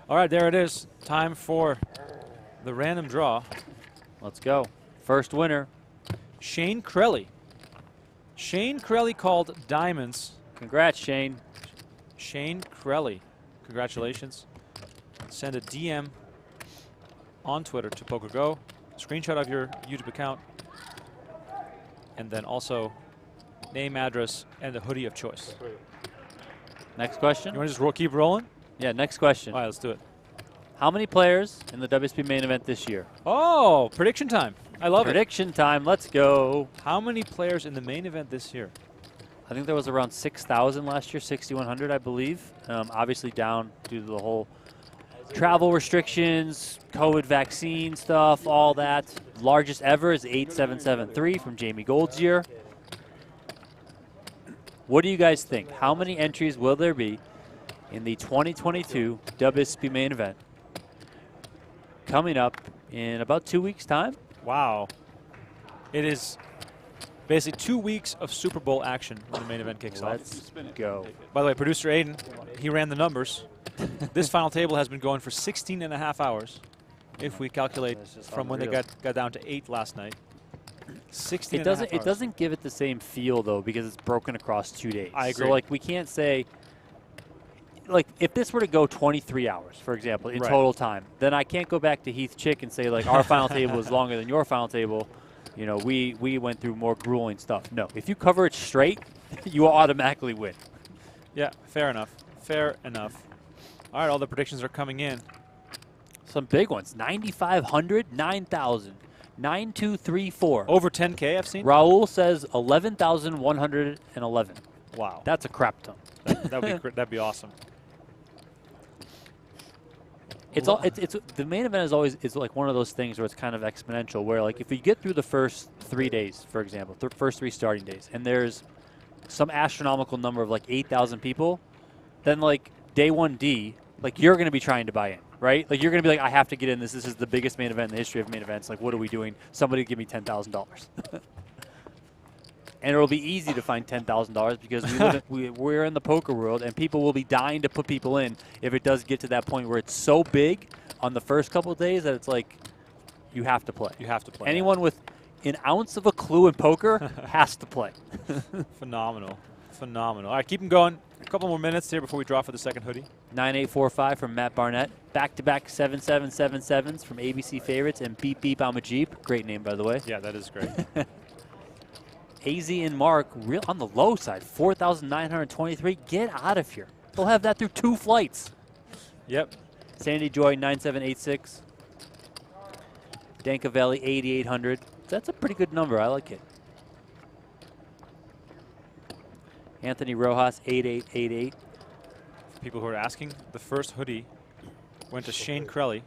[SPEAKER 1] All right, there it is. Time for the random draw.
[SPEAKER 2] Let's go. First winner.
[SPEAKER 1] Shane Crelly. Shane Crelly called diamonds.
[SPEAKER 2] Congrats, Shane.
[SPEAKER 1] Shane Crelly. Congratulations. Send a DM on Twitter to PokerGo. Screenshot of your YouTube account. And then also name, address, and the hoodie of choice.
[SPEAKER 2] Next question.
[SPEAKER 1] You want to just keep rolling?
[SPEAKER 2] Yeah, next question.
[SPEAKER 1] All right, let's do it.
[SPEAKER 2] How many players in the WSP main event this year?
[SPEAKER 1] Oh, prediction time. I love it.
[SPEAKER 2] Prediction time. Let's go.
[SPEAKER 1] How many players in the main event this year?
[SPEAKER 2] I think there was around 6,000 last year, 6,100, I believe. Obviously down due to the whole travel restrictions, COVID vaccine stuff, all that. Largest ever is 8773 from Jamie Goldzier. What do you guys think? How many entries will there be in the 2022 WSOP main event coming up in about 2 weeks' time?
[SPEAKER 1] Wow. It is basically 2 weeks of Super Bowl action when the main event kicks off.
[SPEAKER 2] Let's go.
[SPEAKER 1] By the way, producer Aiden, he ran the numbers. This final table has been going for 16 and a half hours if we calculate from when they got down to 8 last night. 16 and a half hours.
[SPEAKER 2] It doesn't give it the same feel, though, because it's broken across 2 days.
[SPEAKER 1] I agree.
[SPEAKER 2] So, like, we can't say, like, if this were to go 23 hours, for example, in total time, then I can't go back to Heath Chick and say, like, our final table is longer than your final table. You know, we went through more grueling stuff. No, if you cover it straight, you automatically win.
[SPEAKER 1] Yeah, fair enough. Fair enough. All right, all the predictions are coming in.
[SPEAKER 2] Some big ones. 9,500, 9,000, 9,234.
[SPEAKER 1] Over 10K I've seen?
[SPEAKER 2] Raul says 11,111.
[SPEAKER 1] Wow.
[SPEAKER 2] That's a crap ton.
[SPEAKER 1] That'd be awesome.
[SPEAKER 2] It's the main event is like one of those things where it's kind of exponential. Where like if you get through the first 3 days, for example, the first 3 starting days, and there's some astronomical number of like 8,000 people, then like day 1D, like you're going to be trying to buy in, right? Like you're going to be like, I have to get in this. This is the biggest main event in the history of main events. Like, what are we doing? Somebody give me $10,000. And it'll be easy to find $10,000 because we're in the poker world, and people will be dying to put people in if it does get to that point where it's so big on the first couple of days that it's like you have to play.
[SPEAKER 1] You have to play.
[SPEAKER 2] Anyone with an ounce of a clue in poker has to play.
[SPEAKER 1] Phenomenal. Phenomenal. All right, keep them going. A couple more minutes here before we draw for the second hoodie.
[SPEAKER 2] 9845 from Matt Barnett. Back-to-back 7777s from ABC Favorites and Beep Beep I'm a Jeep. Great name, by the way.
[SPEAKER 1] Yeah, that is great.
[SPEAKER 2] AZ and Mark on the low side, 4,923. Get out of here. They'll have that through 2 flights.
[SPEAKER 1] Yep.
[SPEAKER 2] Sandy Joy, 9786. Dankavelli, 8,800. That's a pretty good number. I like it. Anthony Rojas, 8888.
[SPEAKER 1] For people who are asking, the first hoodie went to Shane Crelly.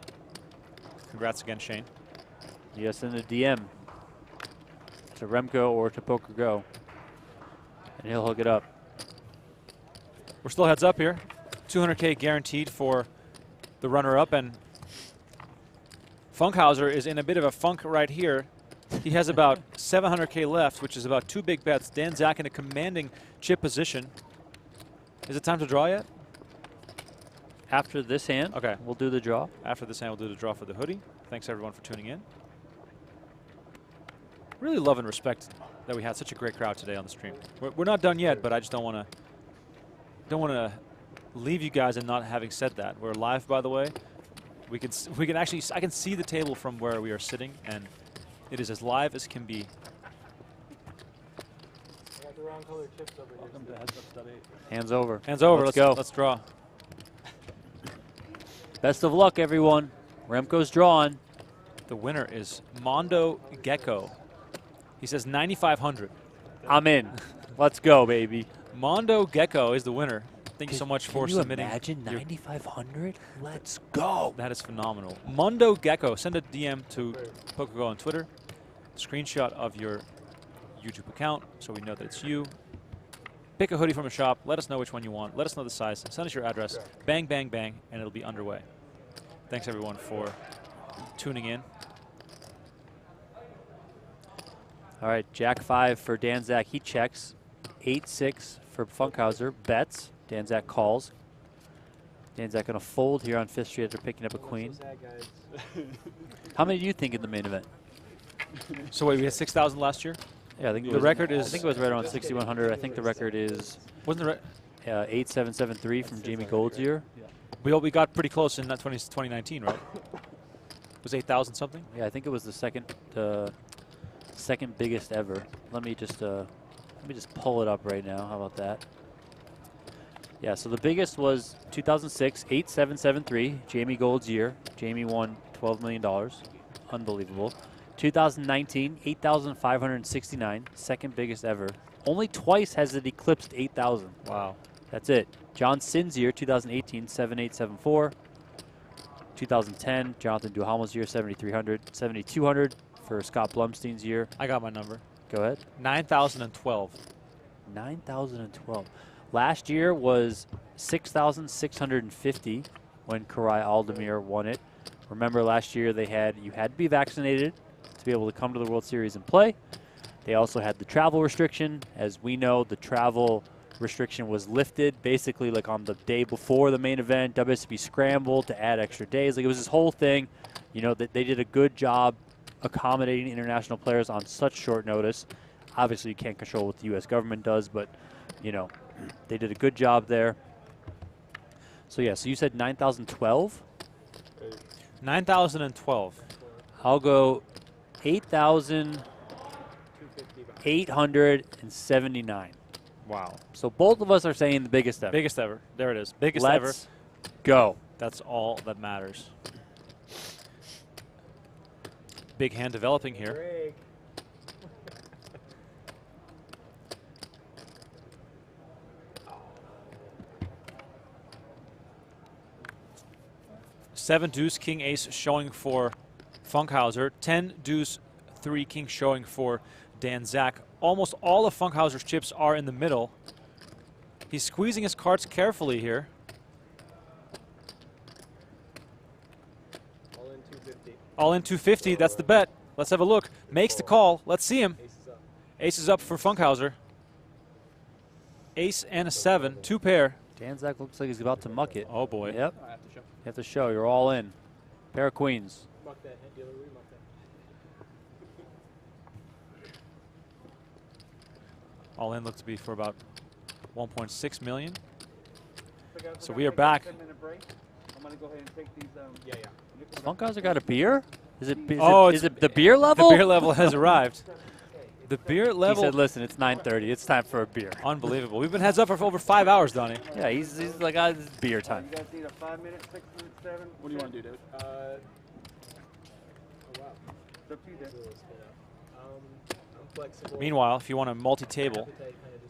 [SPEAKER 1] Congrats again, Shane.
[SPEAKER 2] Yes, in the DM. To Remko or to PokerGO. And he'll hook it up.
[SPEAKER 1] We're still heads up here. 200K guaranteed for the runner-up, and Funkhouser is in a bit of a funk right here. He has about 700K left, which is about 2 big bets. Dan Zack in a commanding chip position. Is it time to draw yet?
[SPEAKER 2] After this hand,
[SPEAKER 1] okay,
[SPEAKER 2] we'll do the draw.
[SPEAKER 1] After this hand, we'll do the draw for the hoodie. Thanks, everyone, for tuning in. Really love and respect that we had such a great crowd today on the stream. We're not done yet, but I just don't want to leave you guys and not having said that. We're live, by the way. We can actually, I can see the table from where we are sitting, and it is as live as can be.
[SPEAKER 8] I got the wrong color chips over here.
[SPEAKER 4] Welcome to Heads Up Stud 8.
[SPEAKER 2] Hands over.
[SPEAKER 1] Hands over.
[SPEAKER 2] Let's go.
[SPEAKER 1] Let's draw.
[SPEAKER 2] Best of luck, everyone. Remko's drawn.
[SPEAKER 1] The winner is Mondo Gecko. He says 9,500.
[SPEAKER 2] I'm in. Let's go, baby.
[SPEAKER 1] Mondo Gecko is the winner. Thank you so much for submitting.
[SPEAKER 2] Imagine 9,500? Let's go.
[SPEAKER 1] That is phenomenal. Mondo Gecko. Send a DM to PokerGO on Twitter. Screenshot of your YouTube account so we know that it's you. Pick a hoodie from a shop. Let us know which one you want. Let us know the size. Send us your address. Bang, bang, bang, and it'll be underway. Thanks, everyone, for tuning in.
[SPEAKER 2] All right, Jack 5 for Dan Zack. He checks. 8-6 for Funkhouser. Bets. Dan Zack calls. Dan Zack going to fold here on 5th Street after picking up a queen. How many do you think in the main event?
[SPEAKER 1] So wait, we had 6,000 last year?
[SPEAKER 2] Yeah, I think
[SPEAKER 1] the record is.
[SPEAKER 2] I think it was right around 6,100. I think the record is.
[SPEAKER 1] Wasn't the
[SPEAKER 2] 8,773 from Jamie Goldzier.
[SPEAKER 1] Yeah. We got pretty close in that 2019, right? It was 8,000 something.
[SPEAKER 2] Yeah, I think it was the second biggest ever. Let me just pull it up right now. How about that? Yeah, so the biggest was 2006, 8,773. Jamie Goldzier. Jamie won $12 million. Unbelievable. 2019, 8,569, second biggest ever. Only twice has it eclipsed 8,000.
[SPEAKER 1] Wow.
[SPEAKER 2] That's it. John Sin's year, 2018, 7,874. 2010, Jonathan Duhamel's year, 7,300. 7,200 for Scott Blumstein's year.
[SPEAKER 1] I got my number.
[SPEAKER 2] Go ahead.
[SPEAKER 1] 9,012.
[SPEAKER 2] 9,012. Last year was 6,650 when Karai Aldemir won it. Remember last year you had to be vaccinated to be able to come to the World Series and play. They also had the travel restriction. As we know, the travel restriction was lifted basically like on the day before the main event. WSOP scrambled to add extra days. Like it was this whole thing. You know, that they did a good job accommodating international players on such short notice. Obviously, you can't control what the U.S. government does, but, you know, they did a good job there. So, yeah, so you said 9,012?
[SPEAKER 1] 9,012.
[SPEAKER 2] I'll go 8,879.
[SPEAKER 1] Wow.
[SPEAKER 2] So both of us are saying the biggest ever.
[SPEAKER 1] Biggest ever. There it is. Biggest ever.
[SPEAKER 2] Let's go.
[SPEAKER 1] That's all that matters. Big hand developing here.
[SPEAKER 6] Break.
[SPEAKER 1] 7 deuce king ace showing for Funkhouser. 10 deuce 3 king showing for Dan Zack. Almost all of Funkhouser's chips are in the middle. He's squeezing his cards carefully here.
[SPEAKER 6] All in 250.
[SPEAKER 1] All in 250. That's the bet. Let's have a look. Makes the call. Let's see him. Ace is up for Funkhouser. Ace and a 7. 2 pair.
[SPEAKER 2] Dan Zack looks like he's about to muck it.
[SPEAKER 1] Oh, boy.
[SPEAKER 2] Yep. You have to show. You're all in. Pair of queens.
[SPEAKER 6] Muck that, head dealer, muck that.
[SPEAKER 1] All in looks to be for about 1.6 million. So we are back.
[SPEAKER 4] I'm going to go ahead and take these.
[SPEAKER 2] Has Funkhouser got a beer? Is it the beer
[SPEAKER 1] The
[SPEAKER 2] level?
[SPEAKER 1] beer level has arrived. The beer level.
[SPEAKER 2] He said, listen, it's 9:30. It's time for a beer.
[SPEAKER 1] Unbelievable. We've been heads up for over 5 hours, Donnie.
[SPEAKER 2] Yeah, he's like, it's beer time.
[SPEAKER 4] You guys need a 5 minute, 6 minute, 7? What do you want to do, David?
[SPEAKER 6] Oh, wow.
[SPEAKER 4] It's up to you, David.
[SPEAKER 6] I'm flexible.
[SPEAKER 1] Meanwhile, if you want a multi-table,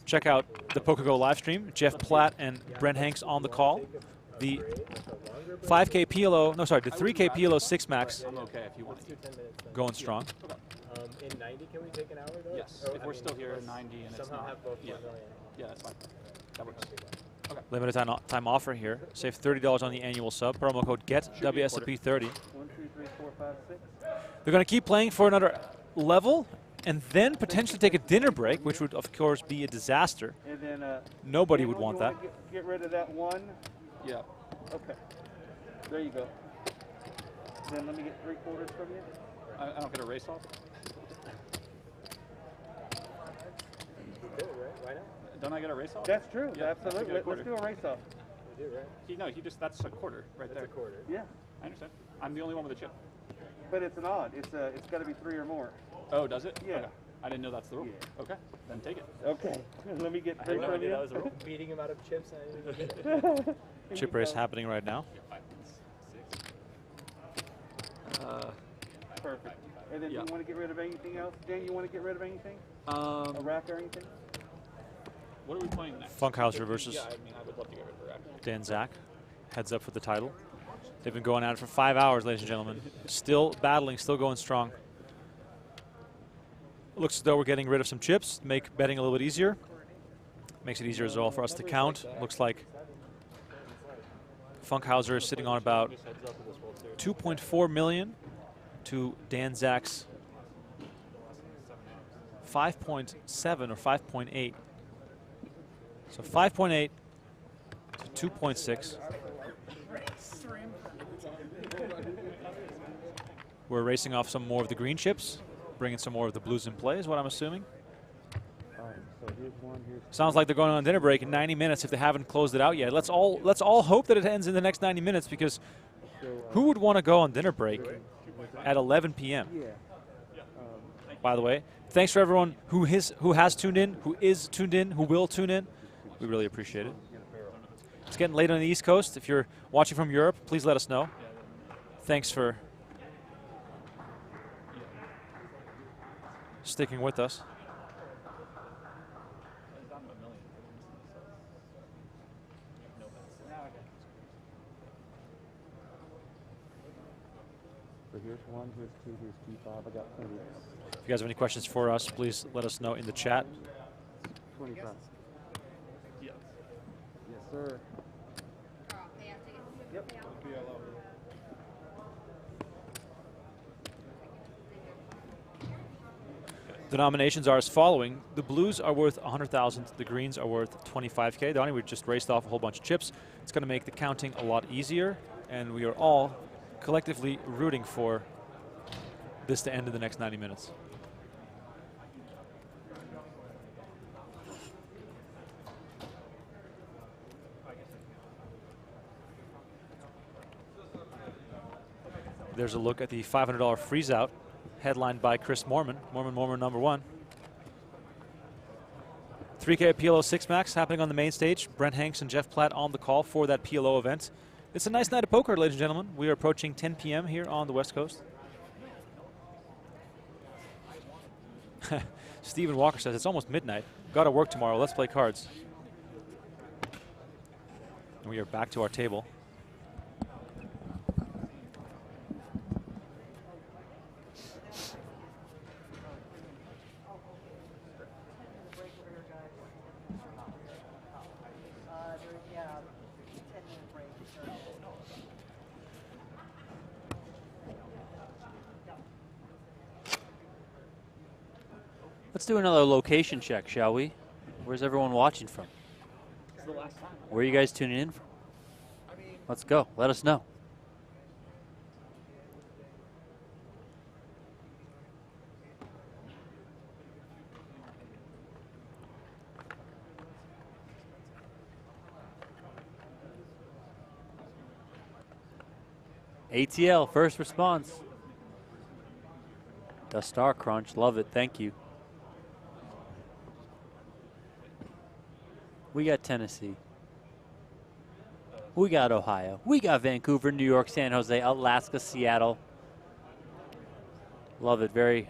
[SPEAKER 1] check out the PokerGO live stream. Jeff Platt and Brent Hanks on the call. The 5K PLO, no, sorry, the 3K PLO 6 max
[SPEAKER 4] I'm okay if you want to.
[SPEAKER 1] going strong.
[SPEAKER 6] In 90, can we take an hour though?
[SPEAKER 4] Yes,
[SPEAKER 6] Or,
[SPEAKER 4] if we're still here at 90 and it's
[SPEAKER 6] somehow
[SPEAKER 4] not.
[SPEAKER 6] have both
[SPEAKER 4] Yeah.
[SPEAKER 6] 1 million.
[SPEAKER 4] Yeah, that's fine. That works.
[SPEAKER 1] Limited time offer here. Save $30 on the annual sub. Promo code GET-WSOP30.
[SPEAKER 4] 1, 2, 3, 4, 5, 6.
[SPEAKER 1] They're going to keep playing for another level and then potentially take a dinner break, which would, of course, be a disaster.
[SPEAKER 4] And then
[SPEAKER 1] Nobody would want that.
[SPEAKER 4] Get rid of that 1. Yeah. Okay. There you go. Then let me get 3/4 from you. I don't get a race off.
[SPEAKER 6] Good, right? Why not?
[SPEAKER 4] Don't I get a race off? That's true. Yeah, absolutely. Let's do a race off.
[SPEAKER 6] We do, right?
[SPEAKER 4] That's a quarter right there.
[SPEAKER 6] That's a quarter.
[SPEAKER 4] Yeah, I understand. I'm the only one with a chip. But it's an odd. It's got to be 3 or more. Oh, does it? Yeah. Okay. I didn't know that's the rule. Yeah. Okay, then take it. Okay. Let me get 3 from you.
[SPEAKER 6] That was a beating him out of chips. I didn't even get it.
[SPEAKER 1] Chip race happening right now.
[SPEAKER 4] Perfect. And then do you want to get rid of anything else? Dan, you want to get rid of anything? A rack or anything? What are we playing next?
[SPEAKER 1] Funkhouser versus
[SPEAKER 4] I mean, I would love to get rid of the rack.
[SPEAKER 1] Dan Zack. Heads up for the title. They've been going at it for 5 hours, ladies and gentlemen. Still battling, still going strong. Looks as though we're getting rid of some chips, make betting a little bit easier. Makes it easier as well for us to count. Looks like Funkhouser is sitting on about 2.4 million to Dan Zack's 5.7 or 5.8. So 5.8 to 2.6. We're racing off some more of the green chips, bringing some more of the blues in play is what I'm assuming. Sounds like they're going on dinner break in 90 minutes if they haven't closed it out yet. Let's all hope that it ends in the next 90 minutes, because who would want to go on dinner break at 11 p.m.? By the way, thanks for everyone who has tuned in, who is tuned in, who will tune in. We really appreciate it. It's getting late on the East Coast. If you're watching from Europe, please let us know. Thanks for sticking with us.
[SPEAKER 6] So here's 1, here's 2, here's G5. I got 20.
[SPEAKER 1] If you guys have any questions for us, please let us know in the chat.
[SPEAKER 3] 25.
[SPEAKER 5] Yes.
[SPEAKER 3] Yes, sir.
[SPEAKER 9] Yep.
[SPEAKER 1] The nominations are as following. The blues are worth 100,000. The greens are worth 25K. Donnie, we just raced off a whole bunch of chips. It's going to make the counting a lot easier, and we are all collectively rooting for this to end in the next 90 minutes. There's a look at the $500 freeze out, headlined by Chris Moorman. Moorman number 1. 3K at PLO 6 Max happening on the main stage. Brent Hanks and Jeff Platt on the call for that PLO event. It's a nice night of poker, ladies and gentlemen. We are approaching 10 p.m. here on the West Coast. Stephen Walker says, it's almost midnight. Got to work tomorrow. Let's play cards. And we are back to our table.
[SPEAKER 2] Let's do another location check, shall we? Where's everyone watching from?
[SPEAKER 5] It's the last time.
[SPEAKER 2] Where are you guys tuning in from? Let's go. Let us know. ATL, first response. The Star Crunch, love it, thank you. We got Tennessee. We got Ohio. We got Vancouver, New York, San Jose, Alaska, Seattle. Love it, very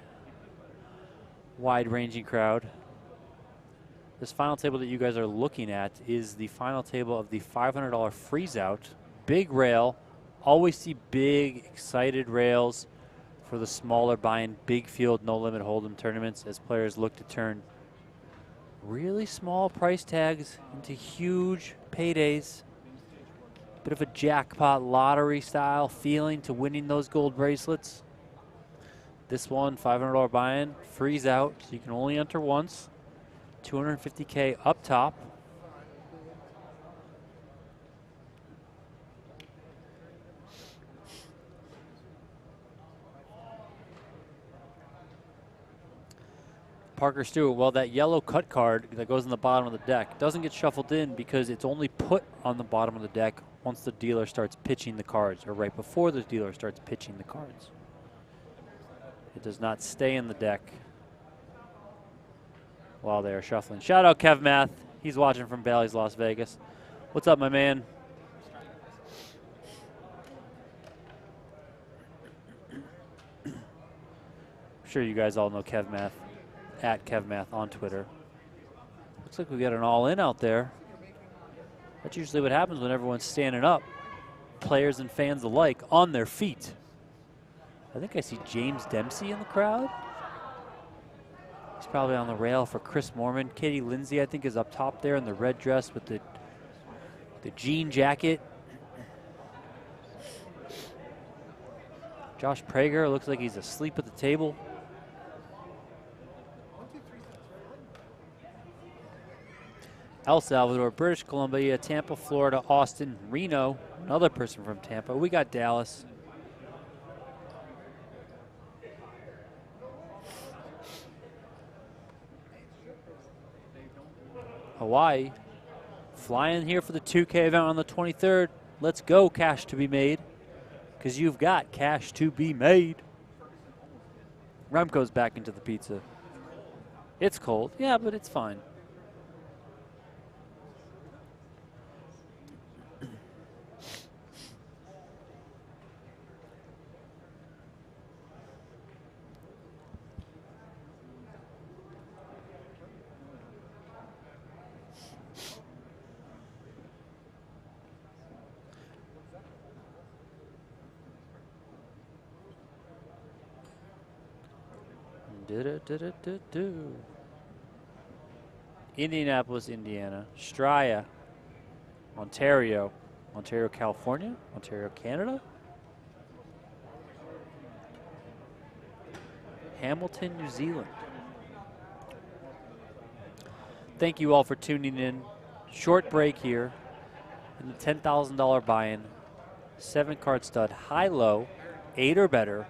[SPEAKER 2] wide-ranging crowd. This final table that you guys are looking at is the final table of the $500 freeze-out. Big rail. Always see big, excited rails for the smaller buy-in, big field, no-limit hold'em tournaments as players look to turn really small price tags into huge paydays. Bit of a jackpot lottery style feeling to winning those gold bracelets. This one, $500 buy-in, freeze out, so you can only enter once. $250K up top. Parker Stewart, well, that yellow cut card that goes in the bottom of the deck doesn't get shuffled in because it's only put on the bottom of the deck once the dealer starts pitching the cards, or right before the dealer starts pitching the cards. It does not stay in the deck while they are shuffling. Shout out Kev Math. He's watching from Bally's, Las Vegas. What's up, my man? I'm sure you guys all know Kev Math. At KevMath on Twitter. Looks like we got an all-in out there. That's usually what happens when everyone's standing up. Players and fans alike on their feet. I think I see James Dempsey in the crowd. He's probably on the rail for Chris Moorman. Katie Lindsay, I think, is up top there in the red dress with the jean jacket. Josh Prager looks like he's asleep at the table. El Salvador, British Columbia, Tampa, Florida, Austin, Reno, another person from Tampa. We got Dallas. Hawaii, flying here for the 2K event on the 23rd. Let's go, cash to be made, because you've got cash to be made. Remko's back into the pizza. It's cold, yeah, but it's fine. Indianapolis, Indiana. Straya, Ontario. Ontario, California. Ontario, Canada. Hamilton, New Zealand. Thank you all for tuning in. Short break here in the $10,000 buy-in. 7-card stud, high-low, 8 or better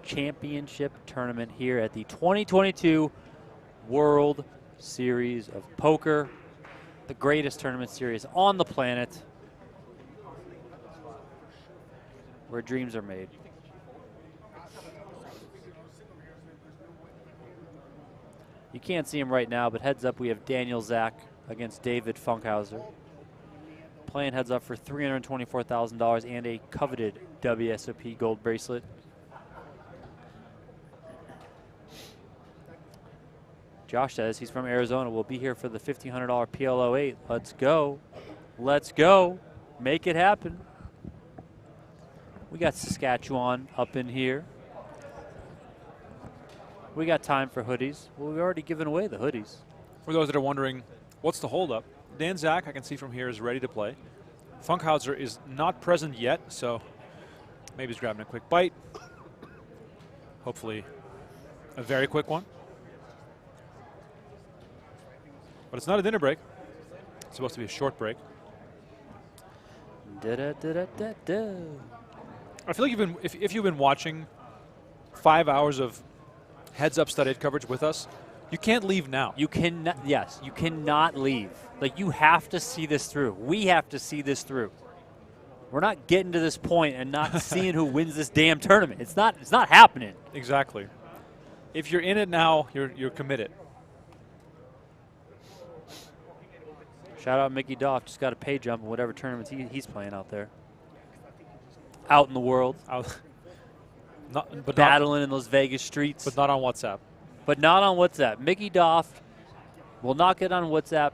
[SPEAKER 2] championship tournament here at the 2022 World Series of Poker, the greatest tournament series on the planet, where dreams are made. You can't see him right now, but heads up, we have Daniel Zack against David Funkhouser. Playing heads up for $324,000 and a coveted WSOP gold bracelet. Josh says he's from Arizona. We'll be here for the $1,500 PLO8. Let's go. Let's go. Make it happen. We got Saskatchewan up in here. We got time for hoodies. Well, we've already given away the hoodies.
[SPEAKER 1] For those that are wondering, what's the holdup? Dan Zack, I can see from here, is ready to play. Funkhouser is not present yet, so maybe he's grabbing a quick bite. Hopefully a very quick one. But it's not a dinner break. It's supposed to be a short break.
[SPEAKER 2] Da, da, da, da, da, da.
[SPEAKER 1] I feel like if you've been watching 5 hours of heads-up stud-8 coverage with us, you can't leave now.
[SPEAKER 2] You cannot, yes, you cannot leave. Like, you have to see this through. We have to see this through. We're not getting to this point and not seeing who wins this damn tournament. It's not happening.
[SPEAKER 1] Exactly. If you're in it now, you're committed.
[SPEAKER 2] Shout out Mickey Doff. Just got a pay jump in whatever tournaments he's playing out there. Out in the world. Battling in those Vegas streets.
[SPEAKER 1] But not on WhatsApp.
[SPEAKER 2] But not on WhatsApp. Mickey Doff will not get on WhatsApp.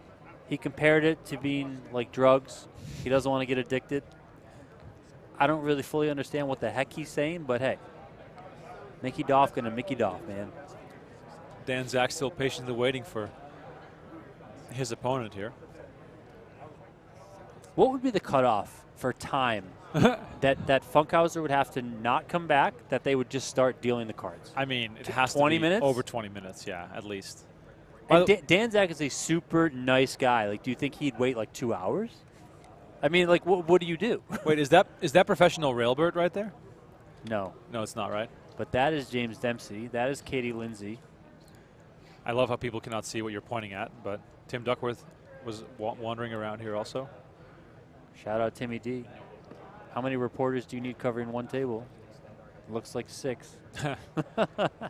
[SPEAKER 2] He compared it to being like drugs. He doesn't want to get addicted. I don't really fully understand what the heck he's saying, but hey, Mickey Doff gonna Mickey Doff, man.
[SPEAKER 1] Dan Zack still patiently waiting for his opponent here.
[SPEAKER 2] What would be the cutoff for time that Funkhouser would have to not come back, that they would just start dealing the cards?
[SPEAKER 1] I mean, it has
[SPEAKER 2] 20
[SPEAKER 1] to be
[SPEAKER 2] minutes?
[SPEAKER 1] over 20 minutes, yeah, at least.
[SPEAKER 2] And Dan Zack is a super nice guy. Like, do you think he'd wait like 2 hours? I mean, like, what do you do?
[SPEAKER 1] Wait, is that professional railbird right there?
[SPEAKER 2] No.
[SPEAKER 1] No, it's not, right?
[SPEAKER 2] But that is James Dempsey. That is Katie Lindsay.
[SPEAKER 1] I love how people cannot see what you're pointing at, but Tim Duckworth was wandering around here also.
[SPEAKER 2] Shout out Timmy D. How many reporters do you need covering one table? Looks like 6.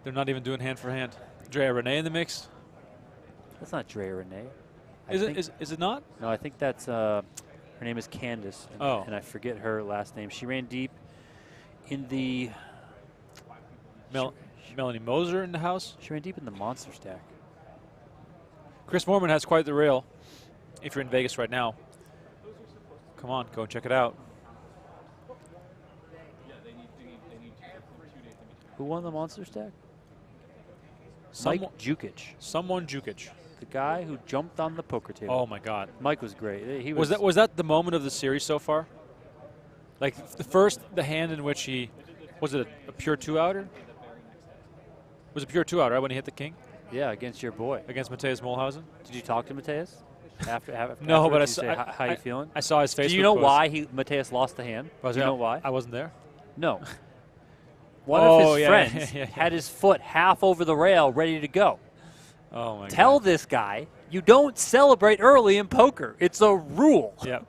[SPEAKER 1] They're not even doing hand for hand. Drea Renee in the mix?
[SPEAKER 2] That's not Drea Renee.
[SPEAKER 1] Is it not?
[SPEAKER 2] No, I think that's her name is Candace. And I forget her last name. She ran deep in the
[SPEAKER 1] Melanie Moser in the house.
[SPEAKER 2] She ran deep in the monster stack.
[SPEAKER 1] Chris Moorman has quite the rail. If you're in Vegas right now, come on, go and check it out.
[SPEAKER 2] Who won the monster stack? Mike Jukic.
[SPEAKER 1] Someone Jukic.
[SPEAKER 2] The guy who jumped on the poker table.
[SPEAKER 1] Oh my God.
[SPEAKER 2] Mike was great. He
[SPEAKER 1] was that the moment of the series so far? Like the hand in which he was it a pure 2-outer? Was it pure 2-outer right, when he hit the king?
[SPEAKER 2] Yeah, against your boy.
[SPEAKER 1] Against Matthias Molhausen.
[SPEAKER 2] Did you talk to Matthias?
[SPEAKER 1] No, but
[SPEAKER 2] how you feeling?
[SPEAKER 1] I saw his Facebook.
[SPEAKER 2] Do you know why Matthias lost the hand? Do you know why?
[SPEAKER 1] I wasn't there.
[SPEAKER 2] No. One of his friends had his foot half over the rail, ready to go.
[SPEAKER 1] Oh my God.
[SPEAKER 2] Tell this guy you don't celebrate early in poker. It's a rule.
[SPEAKER 1] Yeah,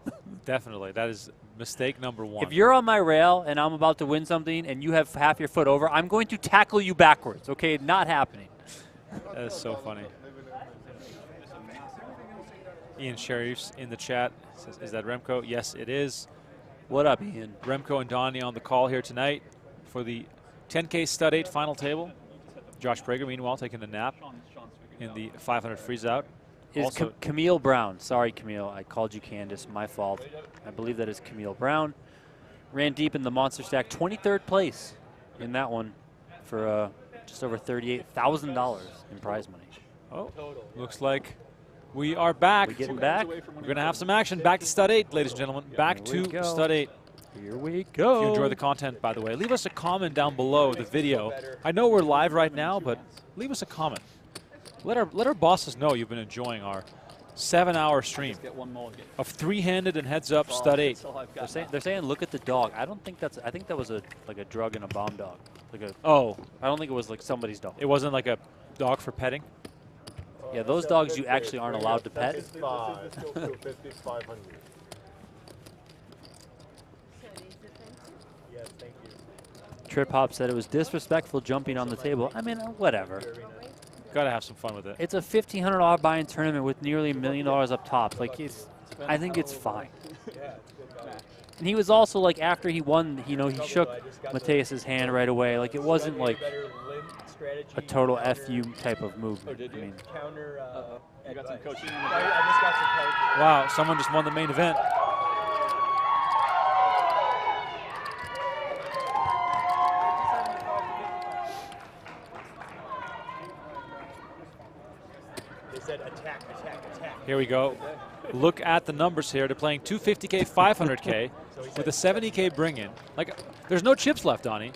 [SPEAKER 1] definitely. That is mistake number 1.
[SPEAKER 2] If you're on my rail and I'm about to win something and you have half your foot over, I'm going to tackle you backwards. Okay, not happening.
[SPEAKER 1] That is so funny. Ian Sharif's in the chat says, "Is that Remko?" Yes, it is.
[SPEAKER 2] What up, Ian?
[SPEAKER 1] Remko and Donnie on the call here tonight for the 10K Stud 8 final table. Josh Prager, meanwhile, taking a nap in the 500 freeze out.
[SPEAKER 2] Is Camille Brown. Sorry, Camille. I called you Candace. My fault. I believe that is Camille Brown. Ran deep in the monster stack. 23rd place in that one for just over $38,000 in prize money.
[SPEAKER 1] Oh, looks like we are back.
[SPEAKER 2] We getting back?
[SPEAKER 1] We're going to have some action. Back to stud 8, ladies and gentlemen. Back to stud 8.
[SPEAKER 2] Here we go.
[SPEAKER 1] If you enjoy the content, by the way, leave us a comment down below the video. I know we're live right now, but leave us a comment. Let our bosses know you've been enjoying our 7-hour stream of three-handed and heads-up stud 8.
[SPEAKER 2] They're saying look at the dog. I don't think that's. I think that was like a drug and a bomb dog.
[SPEAKER 1] Oh,
[SPEAKER 2] I don't think it was like somebody's dog.
[SPEAKER 1] it wasn't like a dog for petting.
[SPEAKER 2] Yeah, those dogs you actually aren't allowed to pet.
[SPEAKER 9] 500.
[SPEAKER 6] Yes, thank you.
[SPEAKER 2] Trip Hop said it was disrespectful jumping on the table. I mean, whatever.
[SPEAKER 1] Got to have some fun with it.
[SPEAKER 2] It's a $1,500 buy-in tournament with nearly $1 million up top. Like, I think it's fine. And he was also like, after he won, he shook Mateus's hand right away. Like, it wasn't like a total FU type of movement. I mean,
[SPEAKER 5] You got some coaching?
[SPEAKER 6] I just got some coaching.
[SPEAKER 1] Wow, someone just won the main event.
[SPEAKER 6] They said attack, attack, attack.
[SPEAKER 1] Here we go. Look at the numbers here. They're playing 250K, 500K with a 70K bring-in. Like, there's no chips left, Donnie.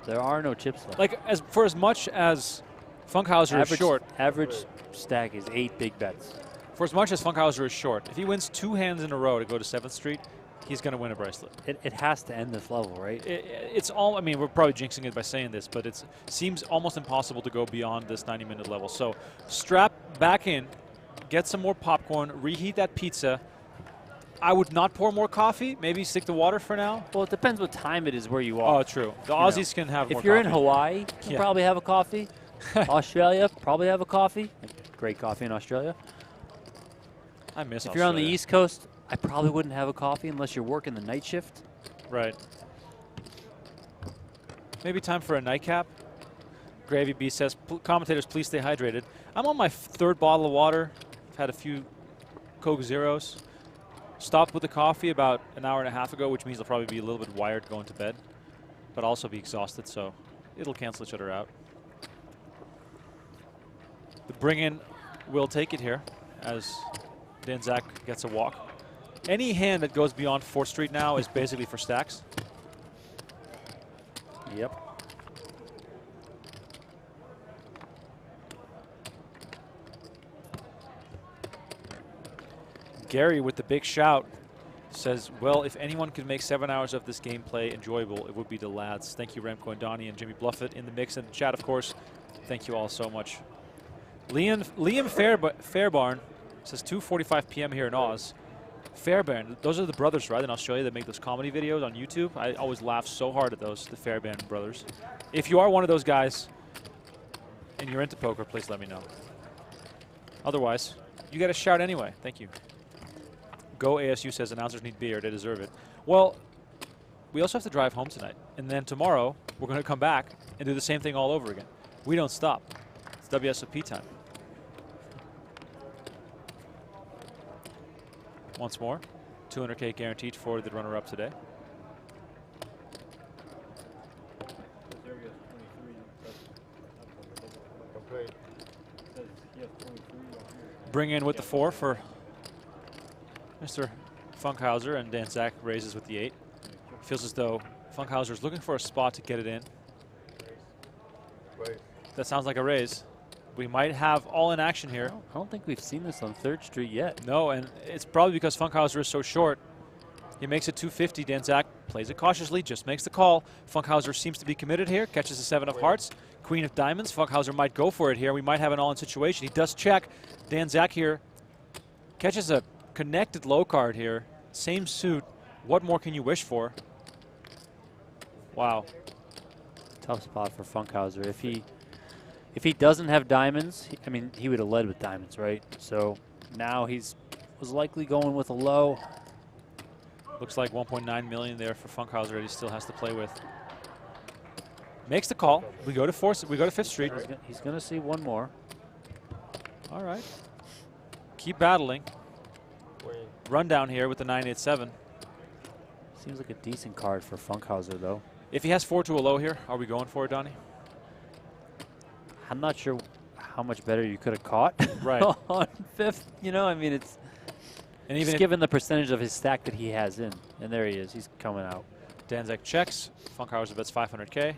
[SPEAKER 2] there are no chips left.
[SPEAKER 1] Like, for as much as Funkhouser is short.
[SPEAKER 2] Average stack is 8 big bets.
[SPEAKER 1] For as much as Funkhouser is short, if he wins 2 hands in a row to go to 7th Street, he's going to win a bracelet.
[SPEAKER 2] It has to end this level, right?
[SPEAKER 1] It's all, I mean, we're probably jinxing it by saying this, but it seems almost impossible to go beyond this 90-minute level. So strap back in, get some more popcorn, reheat that pizza. I would not pour more coffee, maybe stick to water for now.
[SPEAKER 2] Well, it depends what time it is where you are.
[SPEAKER 1] Oh, true. The Aussies can have more
[SPEAKER 2] If you're
[SPEAKER 1] coffee.
[SPEAKER 2] in Hawaii, you probably have a coffee. Australia, probably have a coffee. Great coffee in Australia.
[SPEAKER 1] I miss
[SPEAKER 2] If you're on the East Coast, I probably wouldn't have a coffee unless you're working the night shift.
[SPEAKER 1] Right. Maybe time for a nightcap. Gravy B says, commentators, please stay hydrated. I'm on my 3rd bottle of water. I've had a few Coke Zeros. Stopped with the coffee about an hour and a half ago, which means I'll probably be a little bit wired going to bed, but also be exhausted, so it'll cancel each other out. The bring-in will take it here as Zack gets a walk. Any hand that goes beyond 4th Street now is basically for stacks.
[SPEAKER 2] Yep.
[SPEAKER 1] Gary with the big shout says, well, if anyone could make 7 hours of this gameplay enjoyable, it would be the lads. Thank you, Remko and Donnie and Jimmy Bluffett in the mix and the chat, of course. Thank you all so much. Liam Fairbairn says 2:45 p.m. here in Oz. Fairbairn, those are the brothers, right, in Australia that make those comedy videos on YouTube. I always laugh so hard at those, the Fairbairn brothers. If you are one of those guys and you're into poker, please let me know. Otherwise, you get a shout anyway. Thank you. Go ASU says announcers need beer. They deserve it. Well, we also have to drive home tonight. And then tomorrow, we're going to come back and do the same thing all over again. We don't stop. It's WSOP time. Once more, 200K guaranteed for the runner-up today. Bring in with the 4 for Mr. Funkhouser, and Zack raises with the 8. Feels as though Funkhouser is looking for a spot to get it in. That sounds like a raise. We might have all in action here.
[SPEAKER 2] I don't think we've seen this on 3rd Street yet.
[SPEAKER 1] No, and it's probably because Funkhouser is so short. He makes it 250. Zack plays it cautiously, just makes the call. Funkhouser seems to be committed here, catches the 7 of hearts. Queen of diamonds. Funkhouser might go for it here. We might have an all-in situation. He does check. Zack here catches a connected low card here. Same suit. What more can you wish for? Wow.
[SPEAKER 2] Tough spot for Funkhouser. If he doesn't have diamonds, I mean, he would have led with diamonds, right? So now was likely going with a low.
[SPEAKER 1] Looks like 1.9 million there for Funkhouser that he still has to play with. Makes the call. We go to 5th Street.
[SPEAKER 2] He's going to see one more.
[SPEAKER 1] All right. Keep battling. Run down here with the 987.
[SPEAKER 2] Seems like a decent card for Funkhouser, though.
[SPEAKER 1] If he has 4 to a low here, are we going for it, Donnie?
[SPEAKER 2] I'm not sure how much better you could have caught
[SPEAKER 1] Right.
[SPEAKER 2] on 5th. You know, I mean, it's
[SPEAKER 1] And even
[SPEAKER 2] just
[SPEAKER 1] if
[SPEAKER 2] given the percentage of his stack that he has in. And there he is. He's coming out.
[SPEAKER 1] Dan checks, Funkhouser bets 500K.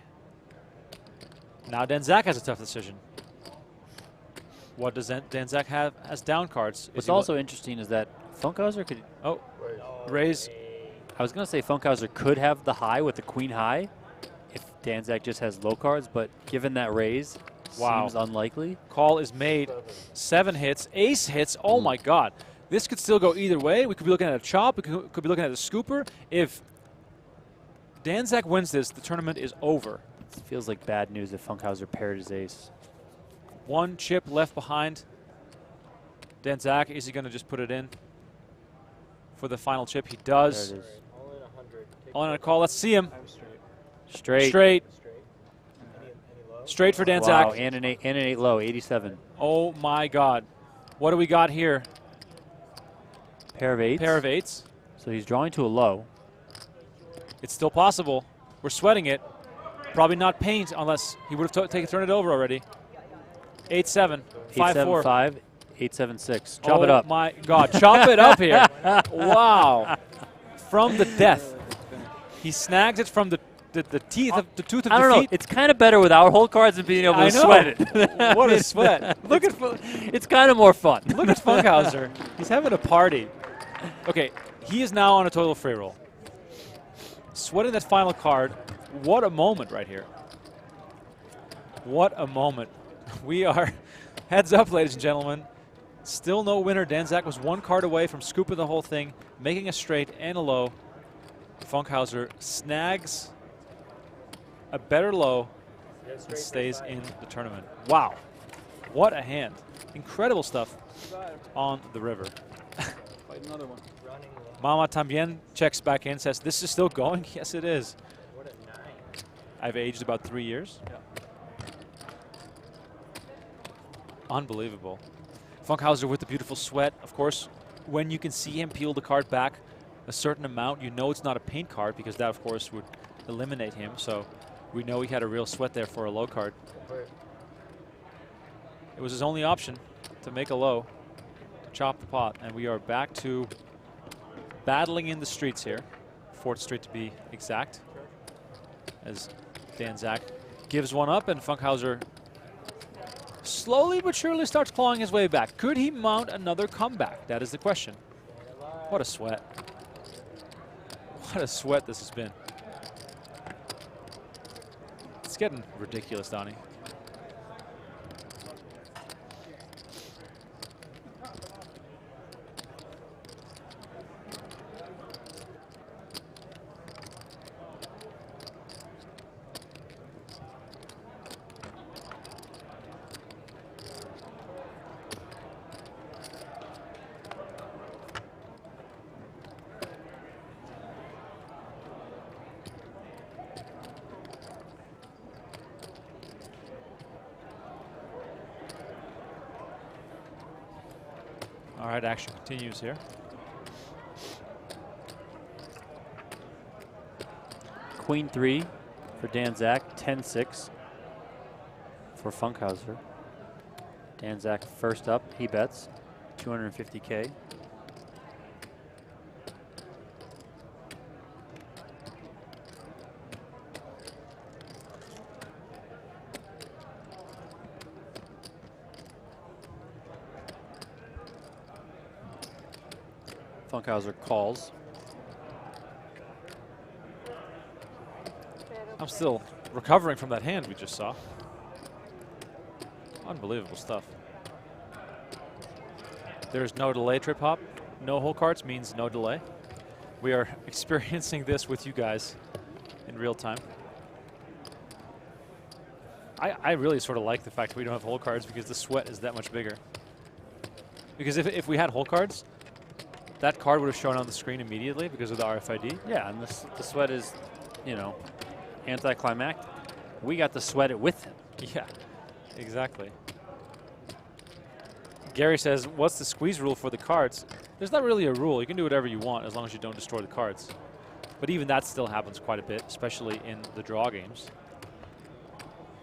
[SPEAKER 1] Now Dan has a tough decision. What does Dan have as down cards?
[SPEAKER 2] What's also interesting is that Funkhouser could.
[SPEAKER 1] Oh, raise.
[SPEAKER 2] I was going to say Funkhouser could have the high with the queen high if Dan just has low cards, but given that raise,
[SPEAKER 1] Wow.
[SPEAKER 2] seems unlikely.
[SPEAKER 1] Call is made. 7 hits, ace hits. Oh my God. This could still go either way. We could be looking at a chop. We could be looking at a scooper. If Dan wins this, the tournament is over.
[SPEAKER 2] It feels like bad news if Funkhouser paired his ace.
[SPEAKER 1] 1 chip left behind. Dan is he going to just put it in for the final chip? He does.
[SPEAKER 2] There it is.
[SPEAKER 6] All in 100.
[SPEAKER 1] All in a call. Let's see him.
[SPEAKER 6] I'm straight.
[SPEAKER 2] Straight.
[SPEAKER 1] Straight.
[SPEAKER 6] Straight. Any low?
[SPEAKER 1] Straight for Dan
[SPEAKER 2] Wow, and an 8 low, 87.
[SPEAKER 1] Oh my God. What do we got here?
[SPEAKER 2] Pair of 8s.
[SPEAKER 1] Pair of 8s.
[SPEAKER 2] So he's drawing to a low.
[SPEAKER 1] It's still possible. We're sweating it. Probably not paint unless he would have turned it over already. 8-7, 5-4.
[SPEAKER 2] 8-7-5, 8-7-6. Chop it up.
[SPEAKER 1] Oh my God, chop it up here. Wow. From the death. He snags it from the teeth of the tooth of
[SPEAKER 2] I don't know.
[SPEAKER 1] defeat.
[SPEAKER 2] It's kind of better without whole cards and being able
[SPEAKER 1] I
[SPEAKER 2] to
[SPEAKER 1] know.
[SPEAKER 2] sweat it.
[SPEAKER 1] What a sweat. Look at
[SPEAKER 2] It's kind of more fun.
[SPEAKER 1] Look at Funkhouser. He's having a party. Okay, he is now on a total free roll. Sweating that final card. What a moment right here. What a moment. We are heads up, ladies and gentlemen. Still no winner. Dan was 1 card away from scooping the whole thing, making a straight and a low. Funkhouser snags a better low and stays in the tournament. Wow. What a hand. Incredible stuff on the river.
[SPEAKER 4] Fight another one.
[SPEAKER 6] Running low.
[SPEAKER 1] Mama Tambien checks back in, says, this is still going? Yes, it is.
[SPEAKER 6] What a 9.
[SPEAKER 1] I've aged about 3 years.
[SPEAKER 4] Yeah.
[SPEAKER 1] Unbelievable. Funkhouser with the beautiful sweat. Of course, when you can see him peel the card back a certain amount, you know it's not a paint card because that, of course, would eliminate him. So we know he had a real sweat there for a low card. It was his only option to make a low, to chop the pot. And we are back to battling in the streets here. 4th Street to be exact. As Dan gives one up and Funkhouser slowly but surely starts clawing his way back. Could he mount another comeback? That is the question. What a sweat. What a sweat this has been. It's getting ridiculous, Donnie. All right, action continues here.
[SPEAKER 2] Queen 3 for Dan 10-6 for Funkhouser. Dan first up, he bets 250K. Funkhouser calls.
[SPEAKER 1] I'm still recovering from that hand we just saw. Unbelievable stuff. There's no delay, Trip Hop. No hole cards means no delay. We are experiencing this with you guys in real time. I really sort of like the fact that we don't have hole cards because the sweat is that much bigger. Because if we had hole cards, that card would have shown on the screen immediately because of the RFID.
[SPEAKER 2] Yeah, and the sweat is, you know, anticlimactic. We got to sweat it with him.
[SPEAKER 1] Yeah, exactly. Gary says, what's the squeeze rule for the cards? There's not really a rule. You can do whatever you want as long as you don't destroy the cards. But even that still happens quite a bit, especially in the draw games.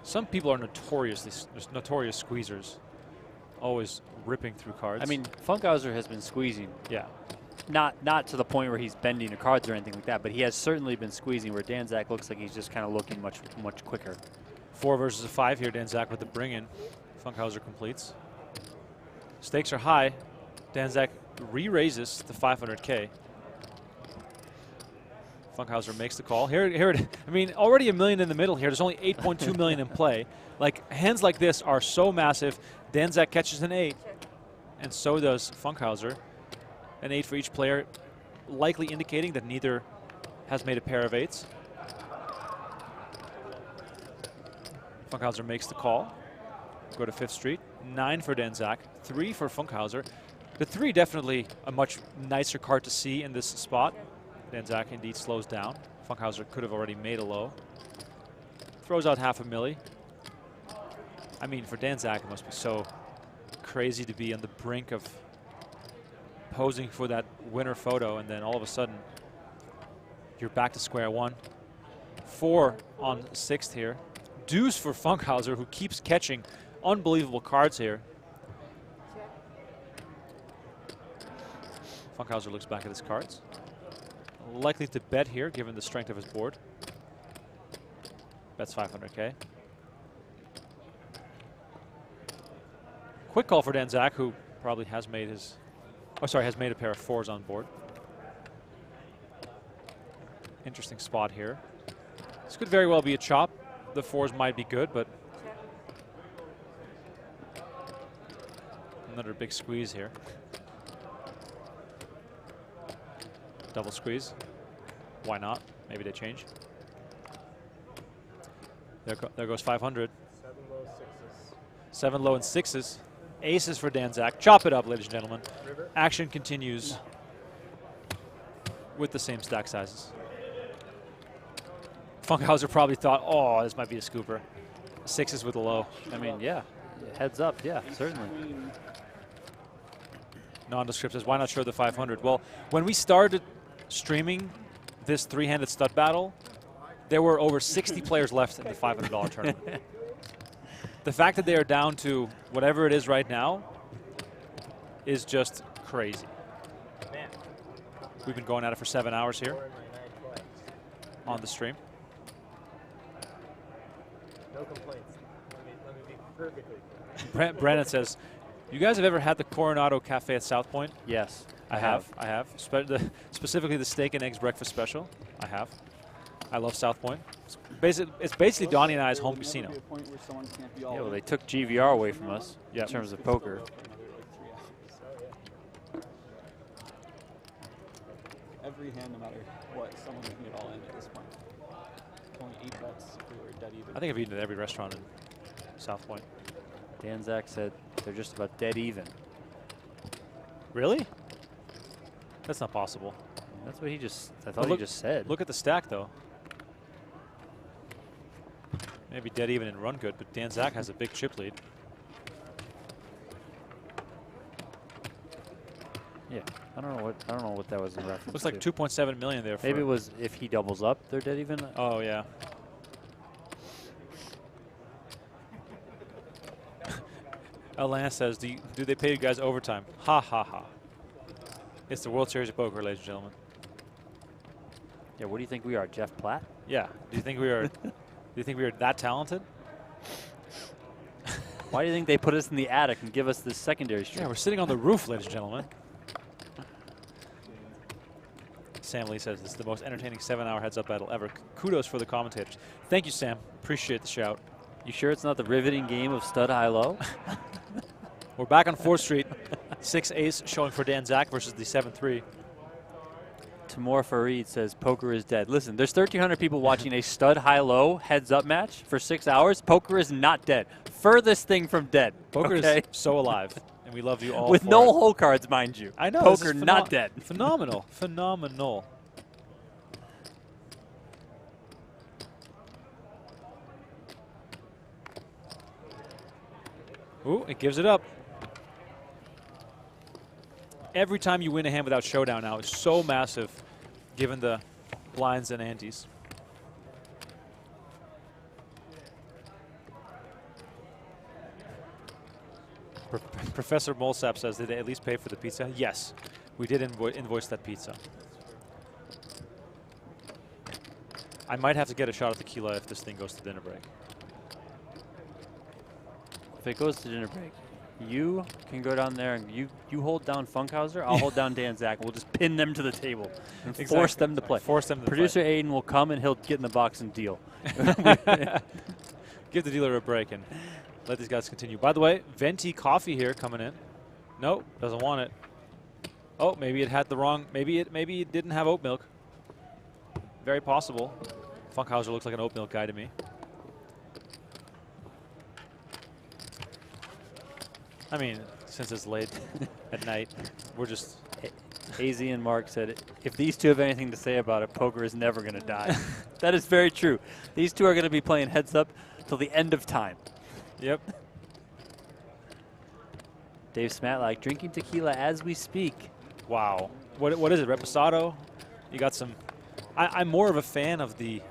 [SPEAKER 1] Some people are notorious squeezers, always ripping through cards.
[SPEAKER 2] I mean, Funkhouser has been squeezing.
[SPEAKER 1] yeah.
[SPEAKER 2] Not to the point where he's bending the cards or anything like that, but he has certainly been squeezing where Zack looks like he's just kind of looking much quicker.
[SPEAKER 1] 4 versus a 5 here. Zack with the bring in. Funkhouser completes. Stakes are high. Zack re-raises to 500K. Funkhouser makes the call. I mean, already $1 million in the middle here. There's only 8.2 million in play. Like, hands like this are so massive. Zack catches an 8, and so does Funkhouser. An 8 for each player, likely indicating that neither has made a pair of 8s. Funkhouser makes the call. Go to 5th Street. 9 for Zack, 3 for Funkhouser. The 3 definitely a much nicer card to see in this spot. Zack indeed slows down. Funkhouser could have already made a low. Throws out $500,000. I mean, for Zack, it must be so crazy to be on the brink of posing for that winner photo, and then all of a sudden, you're back to square one. 4 on 6th here. Deuce for Funkhouser, who keeps catching unbelievable cards here. Funkhouser looks back at his cards. Likely to bet here, given the strength of his board. Bets 500K. Quick call for Zack, who probably has made his, has made a pair of 4s on board. Interesting spot here. This could very well be a chop. The 4s might be good, but another big squeeze here. Double squeeze. Why not? Maybe they change. There goes 500.
[SPEAKER 9] 7 low 6s.
[SPEAKER 1] 7 low and 6s. Aces for Zack. Chop it up, ladies and gentlemen.
[SPEAKER 9] River.
[SPEAKER 1] Action continues with the same stack sizes. Funkhouser probably thought, oh, this might be a scooper. 6s with a low.
[SPEAKER 2] I mean, yeah. Heads up, yeah, certainly.
[SPEAKER 1] Nondescript says, why not show the 500? Well, when we started streaming this 3-handed stud battle, there were over 60 players left in the $500 tournament. The fact that they are down to whatever it is right now is just crazy. We've been going at it for 7 hours here on the stream.
[SPEAKER 6] No complaints. Let me be perfectly clear.
[SPEAKER 1] Brandon says, you guys have ever had the Coronado Cafe at South Point?
[SPEAKER 2] Yes.
[SPEAKER 1] I have. Specifically the steak and eggs breakfast special. I have. I love South Point. It's basically Donnie and I's home casino.
[SPEAKER 2] Yeah, well, they took GVR away from us in terms of poker.
[SPEAKER 10] Every hand, no matter what, someone can get all in at this point. Only 8 bets if we were dead even.
[SPEAKER 1] I think I've eaten at every restaurant in South Point.
[SPEAKER 2] Zack said they're just about dead even.
[SPEAKER 1] Really? That's not possible.
[SPEAKER 2] That's what he just said.
[SPEAKER 1] Look at the stack, though. Maybe dead even and run good, but Zack has a big chip lead.
[SPEAKER 2] Yeah, I don't know what that was in reference
[SPEAKER 1] Looks like
[SPEAKER 2] to.
[SPEAKER 1] 2.7 million there.
[SPEAKER 2] Maybe it was if he doubles up, they're dead even.
[SPEAKER 1] Oh yeah. Alana says, do they pay you guys overtime? Ha ha ha. It's the World Series of Poker, ladies and gentlemen.
[SPEAKER 2] Yeah, what do you think we are, Jeff Platt?
[SPEAKER 1] Yeah. Do you think we are? Do you think we are that talented?
[SPEAKER 2] Why do you think they put us in the attic and give us this secondary stream?
[SPEAKER 1] Yeah, we're sitting on the roof, ladies and gentlemen. Sam Lee says, this is the most entertaining 7-hour heads-up battle ever. Kudos for the commentators. Thank you, Sam. Appreciate the shout.
[SPEAKER 2] You sure it's not the riveting game of stud high-low?
[SPEAKER 1] We're back on 4th Street. 6 ace showing for Zack versus the 7-3.
[SPEAKER 2] Tamor Farid says poker is dead. Listen, there's 1,300 people watching a stud high-low heads-up match for 6 hours. Poker is not dead. Furthest thing from dead.
[SPEAKER 1] Poker
[SPEAKER 2] okay?
[SPEAKER 1] is so alive, and we love you all.
[SPEAKER 2] With
[SPEAKER 1] for
[SPEAKER 2] no
[SPEAKER 1] it.
[SPEAKER 2] hole cards, mind you.
[SPEAKER 1] I know.
[SPEAKER 2] Poker not dead.
[SPEAKER 1] Phenomenal. Phenomenal. Ooh, it gives it up. Every time you win a hand without showdown now is so massive, given the blinds and antes. Professor Molsap says, did they at least pay for the pizza? Yes, we did invoice that pizza. I might have to get a shot of tequila if this thing goes to dinner break.
[SPEAKER 2] If it goes to dinner break, you can go down there and you hold down Funkhouser, I'll hold down Dan Zack. We'll just pin them to the table and force them to play.
[SPEAKER 1] Force them to
[SPEAKER 2] Producer
[SPEAKER 1] play.
[SPEAKER 2] Aiden will come and he'll get in the box and deal.
[SPEAKER 1] Give the dealer a break and let these guys continue. By the way, Venti Coffee here coming in. Nope, doesn't want it. Oh, maybe it had the wrong. Maybe it didn't have oat milk. Very possible. Funkhouser looks like an oat milk guy to me. I mean, since it's late at night, we're just...
[SPEAKER 2] AZ and Mark said, if these two have anything to say about it, poker is never going to die. That is very true. These two are going to be playing heads up till the end of time.
[SPEAKER 1] Yep.
[SPEAKER 2] Dave Smatlack drinking tequila as we speak.
[SPEAKER 1] Wow. What is it, Reposado? You got some... I'm more of a fan of the...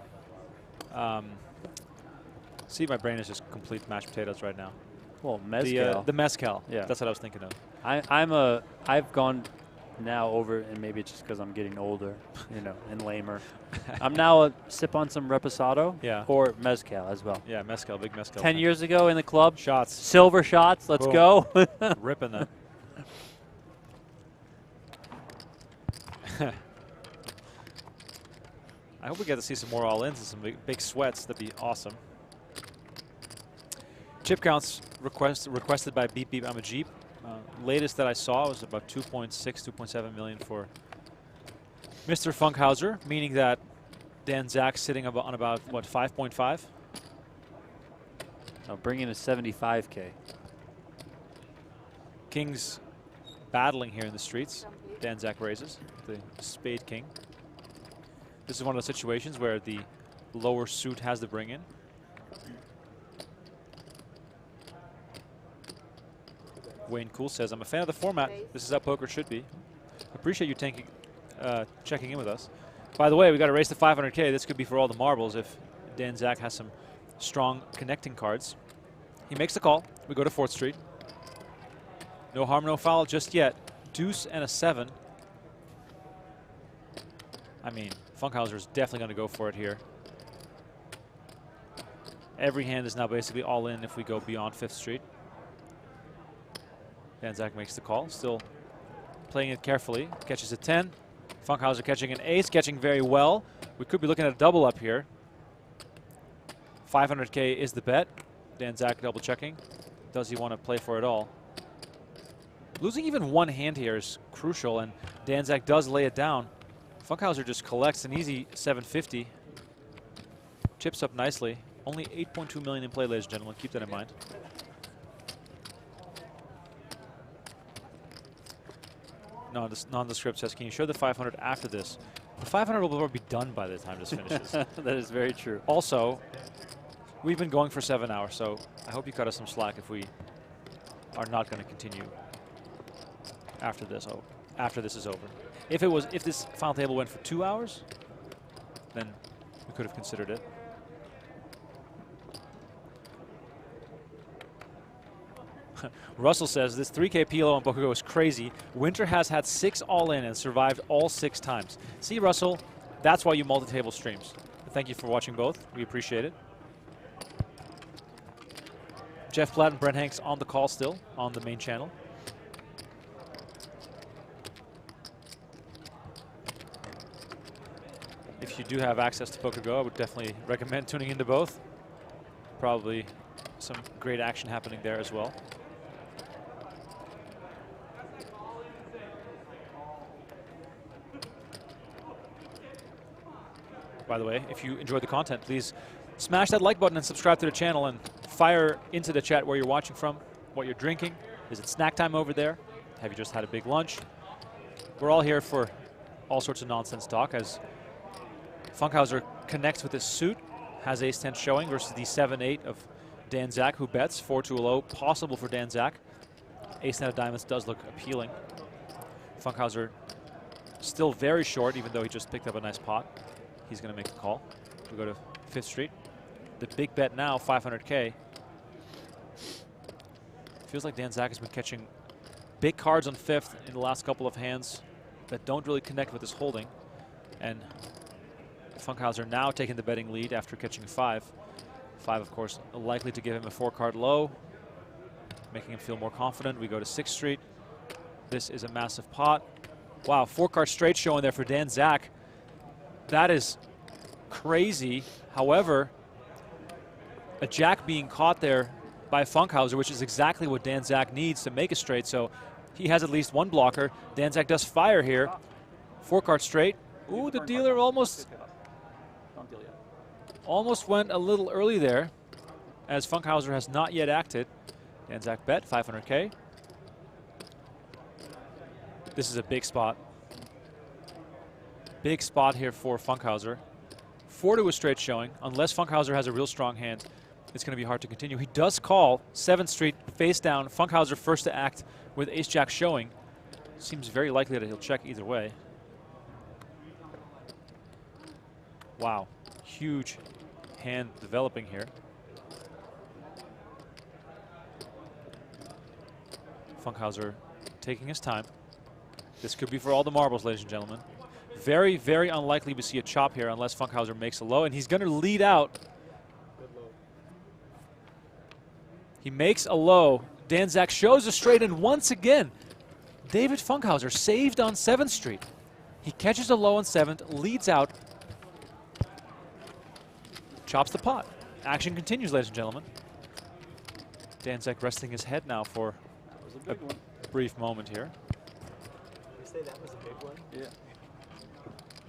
[SPEAKER 1] see, my brain is just complete mashed potatoes right now.
[SPEAKER 2] Well, mezcal.
[SPEAKER 1] The mezcal.
[SPEAKER 2] Yeah.
[SPEAKER 1] That's what I was thinking of.
[SPEAKER 2] I've gone now over, and maybe it's just because I'm getting older, and lamer. I'm now a sip on some Reposado or mezcal as well.
[SPEAKER 1] Yeah, mezcal, big mezcal.
[SPEAKER 2] 10 years ago in the club.
[SPEAKER 1] Shots.
[SPEAKER 2] Silver shots. Let's go.
[SPEAKER 1] Ripping that. I hope we get to see some more all-ins and some big sweats. That'd be awesome. Chip counts requested by Beep Beep I'm a Jeep. Latest that I saw was about 2.6, 2.7 million for Mr. Funkhouser, meaning that Dan Zack sitting on about, what, 5.5?
[SPEAKER 2] I'll bring in a 75K.
[SPEAKER 1] Kings battling here in the streets. Dan Zack raises, the Spade King. This is one of the situations where the lower suit has the bring in. Wayne Cool says, I'm a fan of the format. This is how poker should be. Appreciate you checking in with us. By the way, we got to race to 500K. This could be for all the marbles if Dan Zack has some strong connecting cards. He makes the call. We go to 4th Street. No harm, no foul just yet. Deuce and a 7. I mean, Funkhouser is definitely going to go for it here. Every hand is now basically all in if we go beyond 5th Street. Dan Zack makes the call, still playing it carefully. Catches a 10. Funkhouser catching an ace, catching very well. We could be looking at a double up here. 500K is the bet. Dan Zack double checking. Does he want to play for it all? Losing even one hand here is crucial, and Dan Zack does lay it down. Funkhouser just collects an easy 750. Chips up nicely. Only 8.2 million in play, ladies and gentlemen. Keep that in mind. Nondescript says, can you show the 500 after this? The 500 will probably be done by the time this finishes.
[SPEAKER 2] That is very true.
[SPEAKER 1] Also, we've been going for 7 hours, so I hope you cut us some slack if we are not going to continue after this. After this is over. If this final table went for 2 hours, then we could have considered it. Russell says this 3K PLO on PokerGO is crazy. Winter has had 6 all-in and survived all 6 times. See, Russell, that's why you multi-table streams. Thank you for watching both. We appreciate it. Jeff Platt and Brent Hanks on the call still on the main channel. If you do have access to PokerGO, I would definitely recommend tuning into both. Probably some great action happening there as well. By the way, if you enjoyed the content, please smash that like button and subscribe to the channel and fire into the chat where you're watching from, what you're drinking. Is it snack time over there? Have you just had a big lunch? We're all here for all sorts of nonsense talk as Funkhouser connects with his suit, has ace-10 showing versus the 7-8 of Dan Zack, who bets 4-2 low, possible for Dan Zack. Ace-10 of diamonds does look appealing. Funkhouser still very short, even though he just picked up a nice pot. He's going to make the call. We go to 5th Street. The big bet now, 500K. Feels like Dan Zack has been catching big cards on 5th in the last couple of hands that don't really connect with his holding. And Funkhouser now taking the betting lead after catching 5. 5, of course, likely to give him a 4-card low, making him feel more confident. We go to 6th Street. This is a massive pot. Wow, 4-card straight showing there for Dan Zack. That is crazy. However, a jack being caught there by Funkhouser, which is exactly what Dan Zack needs to make a straight. So he has at least one blocker. Dan Zack does fire here. 4-card straight. Ooh, the dealer almost went a little early there, as Funkhouser has not yet acted. Dan Zack bet 500K. This is a big spot. Big spot here for Funkhouser. 4 to a straight showing. Unless Funkhouser has a real strong hand, it's going to be hard to continue. He does call 7th Street face down. Funkhouser first to act with ace-jack showing. Seems very likely that he'll check either way. Wow, huge hand developing here. Funkhouser taking his time. This could be for all the marbles, ladies and gentlemen. Very, very unlikely we see a chop here unless Funkhouser makes a low, and he's going to lead out. He makes a low. Dan Zack shows a straight, and once again, David Funkhouser saved on 7th Street. He catches a low on 7th, leads out, chops the pot. Action continues, ladies and gentlemen. Dan Zack resting his head now for a brief moment here.
[SPEAKER 6] You say that was a big one?
[SPEAKER 10] Yeah.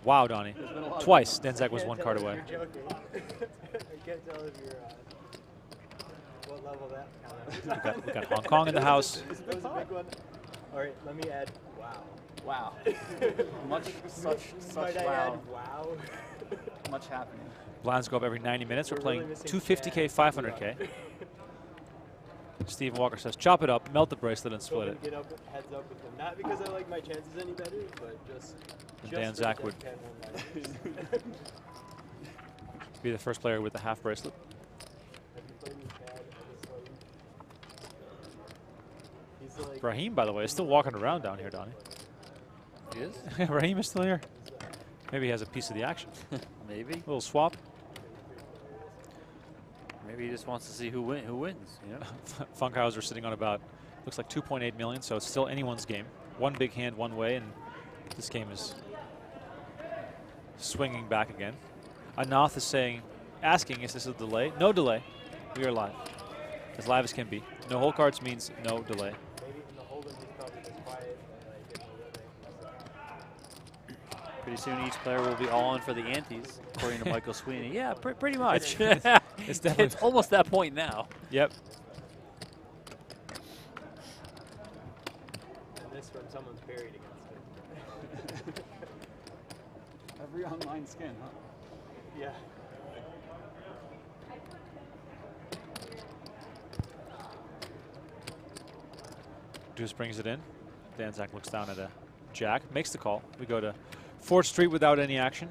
[SPEAKER 1] Wow, Donnie. Twice, Dan Zack was 1 card away.
[SPEAKER 6] You're joking. I can't tell if you're what level that kind of.
[SPEAKER 1] We got Hong Kong in the house.
[SPEAKER 6] That was a big one. All right, let me add wow.
[SPEAKER 10] Wow. such
[SPEAKER 6] Might I
[SPEAKER 10] wow.
[SPEAKER 6] add wow?
[SPEAKER 10] Much happening.
[SPEAKER 1] Blinds go up every 90 minutes. We're
[SPEAKER 6] We're
[SPEAKER 1] playing
[SPEAKER 6] really missing
[SPEAKER 1] 250K, 500K. Stephen Walker says, chop it up, melt the bracelet, and split it.
[SPEAKER 6] Get up, heads up with him. Not because I like my chances any better, but just.
[SPEAKER 1] And Dan Zack would be the first player with the half bracelet.
[SPEAKER 6] Like
[SPEAKER 1] Rahim, by the way, is still walking around down here, Donnie.
[SPEAKER 2] He is?
[SPEAKER 1] Rahim is still here. Maybe he has a piece of the action.
[SPEAKER 2] Maybe.
[SPEAKER 1] A little swap.
[SPEAKER 2] Maybe he just wants to see who wins. You know?
[SPEAKER 1] Funkhouser sitting on about, looks like 2.8 million, so it's still anyone's game. One big hand, one way, and this game is swinging back again. Anath is asking, is this a delay? No delay. We are live. As live as can be. No hole cards means no delay.
[SPEAKER 2] Pretty soon each player will be all in for the antes, according to Michael Sweeney. Yeah, pretty much.
[SPEAKER 1] It's definitely
[SPEAKER 2] it's almost that point now.
[SPEAKER 1] Yep.
[SPEAKER 6] And this from someone's buried against it.
[SPEAKER 10] Every online skin, huh?
[SPEAKER 6] Yeah.
[SPEAKER 1] Deuce brings it in. Dan Zack looks down at a jack, makes the call. We go to 4th Street without any action.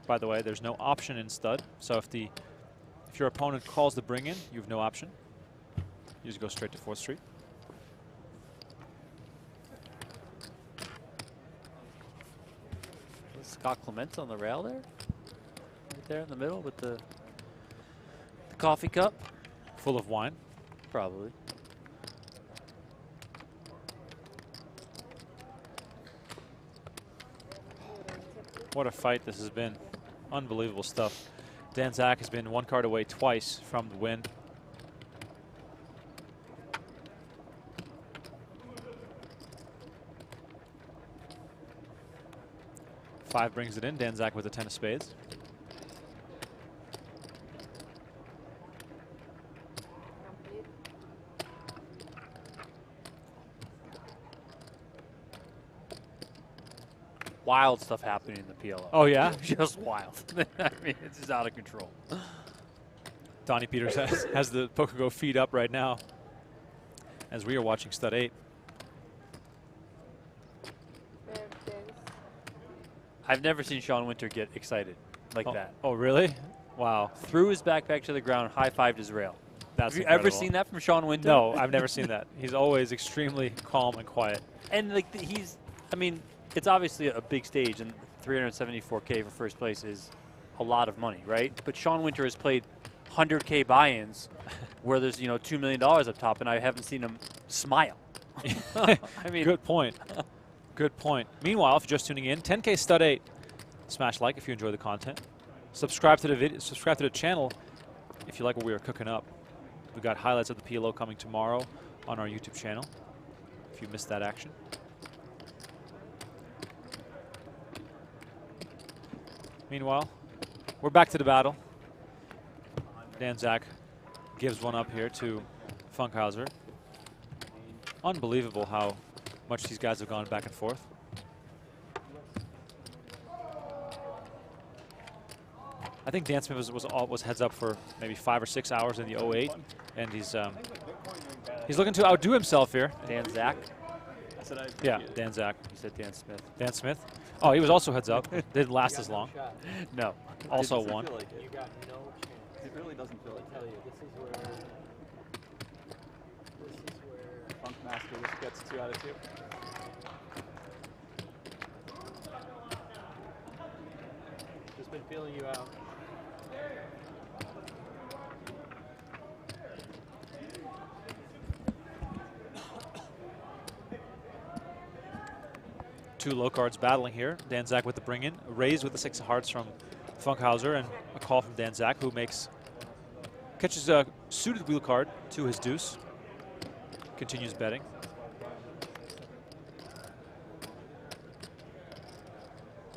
[SPEAKER 1] By the way, there's no option in stud, so if your opponent calls the bring in, you have no option. You just go straight to 4th Street.
[SPEAKER 2] Scott Clement on the rail there, right there in the middle with the coffee cup,
[SPEAKER 1] full of wine,
[SPEAKER 2] probably.
[SPEAKER 1] What a fight this has been. Unbelievable stuff. Dan Zack has been 1 card away twice from the win. Five brings it in. Dan Zack with a 10 of spades.
[SPEAKER 2] Wild stuff happening in the PLO.
[SPEAKER 1] Oh, yeah?
[SPEAKER 2] Just wild. I mean, it's just out of control.
[SPEAKER 1] Donnie Peters has the PokerGO feed up right now as we are watching stud 8.
[SPEAKER 2] I've never seen Sean Winter get excited like that.
[SPEAKER 1] Oh, really? Wow.
[SPEAKER 2] Threw his backpack to the ground, high-fived his rail.
[SPEAKER 1] That's
[SPEAKER 2] Have you
[SPEAKER 1] incredible.
[SPEAKER 2] ever seen that from Sean Winter?
[SPEAKER 1] No, I've never seen that. He's always extremely calm and quiet.
[SPEAKER 2] And like I mean, it's obviously a big stage, and 374K for first place is a lot of money, right? But Sean Winter has played 100K buy-ins where there's, you know, $2 million up top, and I haven't seen him smile. I mean,
[SPEAKER 1] good point. Good point. Meanwhile, if you're just tuning in, 10K stud 8. Smash like if you enjoy the content. Subscribe to the video. Subscribe to the channel if you like what we are cooking up. We got highlights of the PLO coming tomorrow on our YouTube channel. If you missed that action. Meanwhile, we're back to the battle. Zack gives one up here to Funkhouser. Unbelievable how much these guys have gone back and forth. I think Dan Smith was heads up for maybe 5 or 6 hours in the 08, and he's looking to outdo himself here.
[SPEAKER 2] Zack.
[SPEAKER 1] Yeah, Zack.
[SPEAKER 2] You said Dan Smith.
[SPEAKER 1] Dan Smith. Oh, he was also heads up. Didn't last as long.
[SPEAKER 2] No.
[SPEAKER 1] Also
[SPEAKER 10] It
[SPEAKER 1] won.
[SPEAKER 10] doesn't feel like
[SPEAKER 6] You got no chance.
[SPEAKER 10] It really doesn't feel like
[SPEAKER 6] I tell you, this is where
[SPEAKER 10] Funkmaster just gets 2 out of 2.
[SPEAKER 6] just been feeling you out.
[SPEAKER 1] Two low cards battling here. Zack with the bring in, raise with the 6 of hearts from Funkhouser, and a call from Zack, who catches a suited wheel card to his deuce. Continues betting.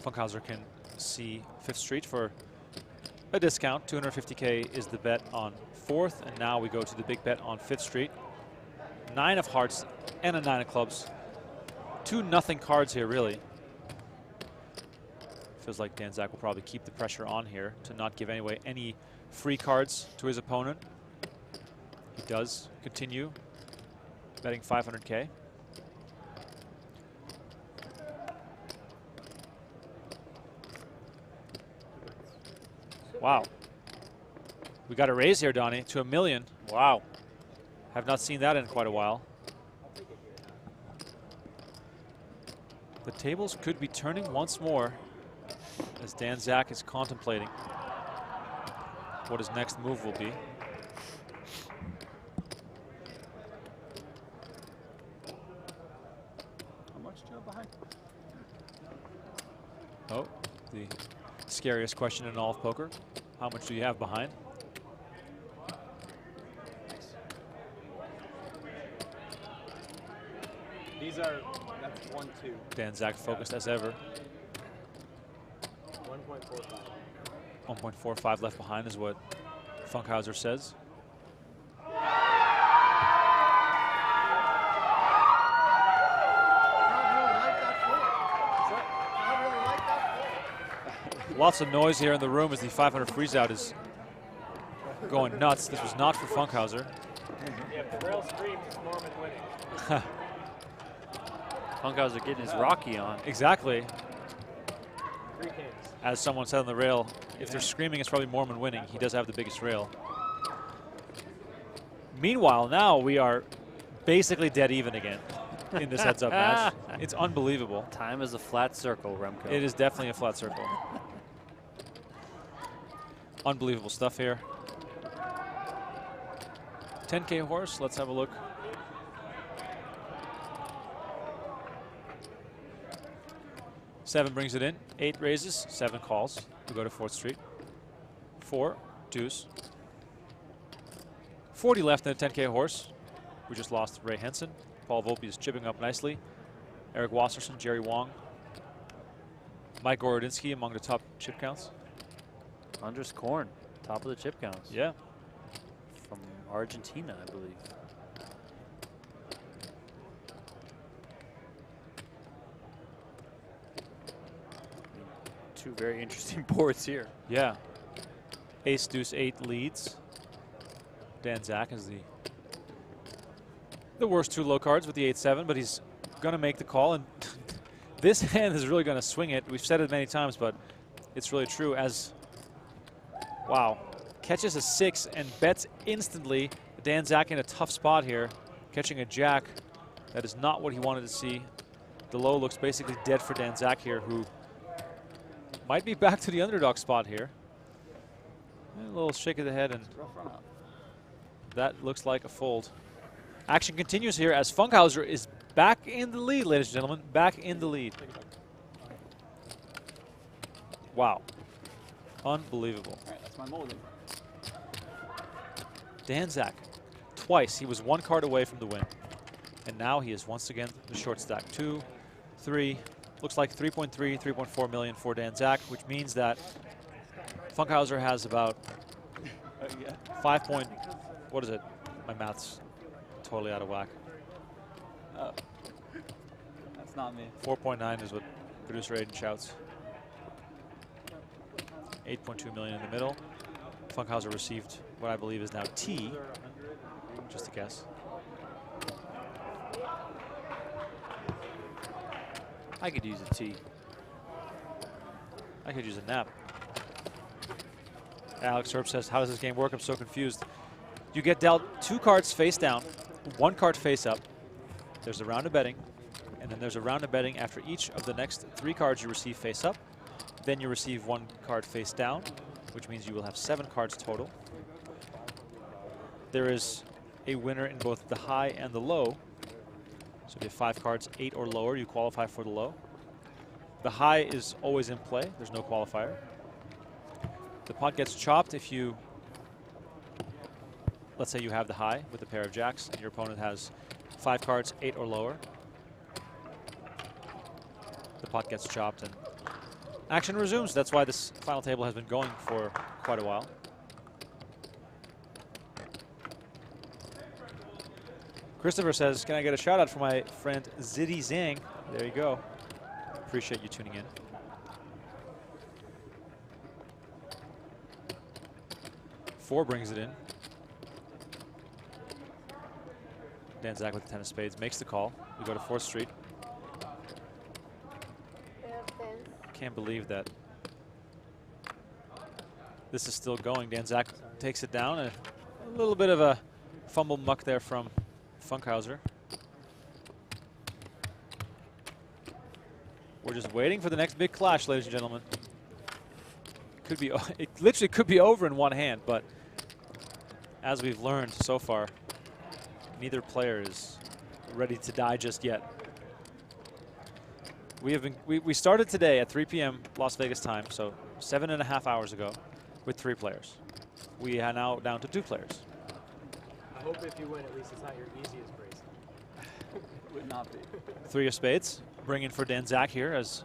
[SPEAKER 1] Funkhouser can see 5th Street for a discount. 250K is the bet on 4th, and now we go to the big bet on 5th Street. 9 of hearts and a 9 of clubs. 2 nothing cards here, really. Feels like Zack will probably keep the pressure on here to not give away any free cards to his opponent. He does continue betting 500K. Wow. We got a raise here, Donnie, to $1 million. Wow. Have not seen that in quite a while. The tables could be turning once more as Zack is contemplating what his next move will be.
[SPEAKER 10] How much do you have behind?
[SPEAKER 1] Oh, the scariest question in all of poker. How much do you have behind?
[SPEAKER 10] These are, that's 1, 2.
[SPEAKER 1] Zack focused as ever.
[SPEAKER 6] 1.45.
[SPEAKER 1] 1.45 left behind is what Funkhouser says. Lots of noise here in the room as the 500 freeze out is going nuts. This was not for Funkhouser.
[SPEAKER 6] Yeah, if the rail screams, it's Norman winning.
[SPEAKER 2] Funkhouser getting his Rocky on.
[SPEAKER 1] Exactly.
[SPEAKER 6] 3 kings.
[SPEAKER 1] As someone said on the rail, if they're screaming, it's probably Mormon winning. He does have the biggest rail. Meanwhile, now we are basically dead even again in this heads-up match. It's unbelievable.
[SPEAKER 2] Time is a flat circle, Remko.
[SPEAKER 1] It is definitely a flat circle. Unbelievable stuff here. 10K horse, let's have a look. Seven brings it in, 8 raises, 7 calls. We go to 4th Street. 4, deuce. 40 left in a 10K horse. We just lost Ray Henson. Paul Volpe is chipping up nicely. Eric Wasserson, Jerry Wong. Mike Gorodinsky among the top chip counts.
[SPEAKER 2] Andres Korn, top of the chip counts.
[SPEAKER 1] Yeah.
[SPEAKER 2] From Argentina, I believe. Two very interesting boards here.
[SPEAKER 1] Yeah. Ace, deuce, 8 leads. Zack is the worst 2 low cards with the 8-7, but he's going to make the call. And this hand is really going to swing it. We've said it many times, but it's really true as, wow, catches a 6 and bets instantly Dan Zack in a tough spot here, catching a jack. That is not what he wanted to see. The low looks basically dead for Dan Zack here, who might be back to the underdog spot here. A little shake of the head, and that looks like a fold. Action continues here as Funkhouser is back in the lead, ladies and gentlemen. Back in the lead. Wow. Unbelievable.
[SPEAKER 10] All right, that's my mulligan.
[SPEAKER 1] Dan Zack, twice. He was one card away from the win. And now he is once again the short stack. 2, 3, looks like 3.3, 3.4 million for Dan Zack, which means that Funkhouser has about 5 point, what is it? My math's totally out of whack.
[SPEAKER 10] Oh, that's not me.
[SPEAKER 1] 4.9 is what producer Aiden shouts. 8.2 million in the middle. Funkhouser received what I believe is now T, just a guess.
[SPEAKER 2] I could use a T.
[SPEAKER 1] I could use a nap. Alex Herb says, how does this game work? I'm so confused. You get dealt 2 cards face down, 1 card face up. There's a round of betting, and then there's a round of betting after each of the next 3 cards you receive face up. Then you receive 1 card face down, which means you will have 7 cards total. There is a winner in both the high and the low. So if you have 5 cards, 8 or lower, you qualify for the low. The high is always in play. There's no qualifier. The pot gets chopped if you, let's say you have the high with a pair of jacks and your opponent has 5 cards, 8 or lower. The pot gets chopped and action resumes. That's why this final table has been going for quite a while. Christopher says, can I get a shout out for my friend Ziddy Zhang? There you go. Appreciate you tuning in. Four brings it in. Dan Zack with the 10 of spades makes the call. We go to 4th Street. Can't believe that this is still going. Dan Zack takes it down. A little bit of a fumble muck there from Funkhouser. We're just waiting for the next big clash, ladies and gentlemen. Could be, it literally could be over in one hand, but as we've learned so far, neither player is ready to die just yet. We started today at 3 p.m. Las Vegas time, so 7.5 hours ago, with 3 players. We are now down to 2 players.
[SPEAKER 6] I hope if you win, at least it's not your easiest bracelet.
[SPEAKER 10] Would not be.
[SPEAKER 1] 3 of spades, bring in for Dan Zack here as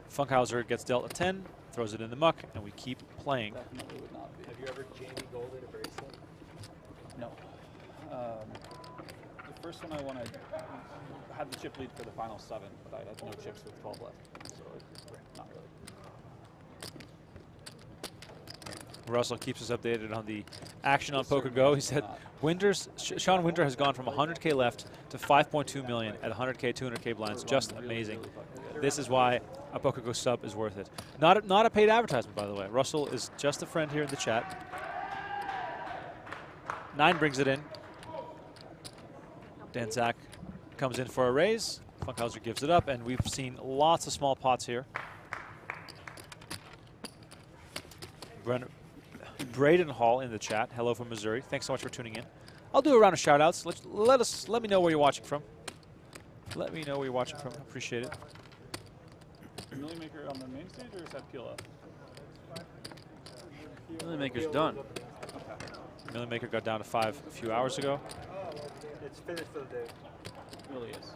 [SPEAKER 1] Funkhouser gets dealt a 10, throws it in the muck, and we keep playing.
[SPEAKER 10] Definitely would not be.
[SPEAKER 6] Have you ever Jamie Golded a bracelet?
[SPEAKER 10] No. The first one I won, I had the chip lead for the final 7, but I had no chips with 12 left, so not really.
[SPEAKER 1] Russell keeps us updated on the action on PokerGo. He said Sean Winter has gone from 100K left to 5.2 million at 100K, 200K blinds. Just amazing. This is why a PokerGo sub is worth it. Not a paid advertisement, by the way. Russell is just a friend here in the chat. 9 brings it in. Dan Zack comes in for a raise. Funkhouser gives it up, and we've seen lots of small pots here. Braden Hall in the chat. Hello from Missouri. Thanks so much for tuning in. I'll do a round of shout outs. Let me know where you're watching from. Let me know where you're watching from. Appreciate it.
[SPEAKER 10] Millie Maker on the main stage, or is that peel up?
[SPEAKER 2] Millie Maker's done.
[SPEAKER 10] Okay.
[SPEAKER 1] Millie Maker got down to 5 a few hours ago.
[SPEAKER 6] It's finished for the day.
[SPEAKER 10] It really is.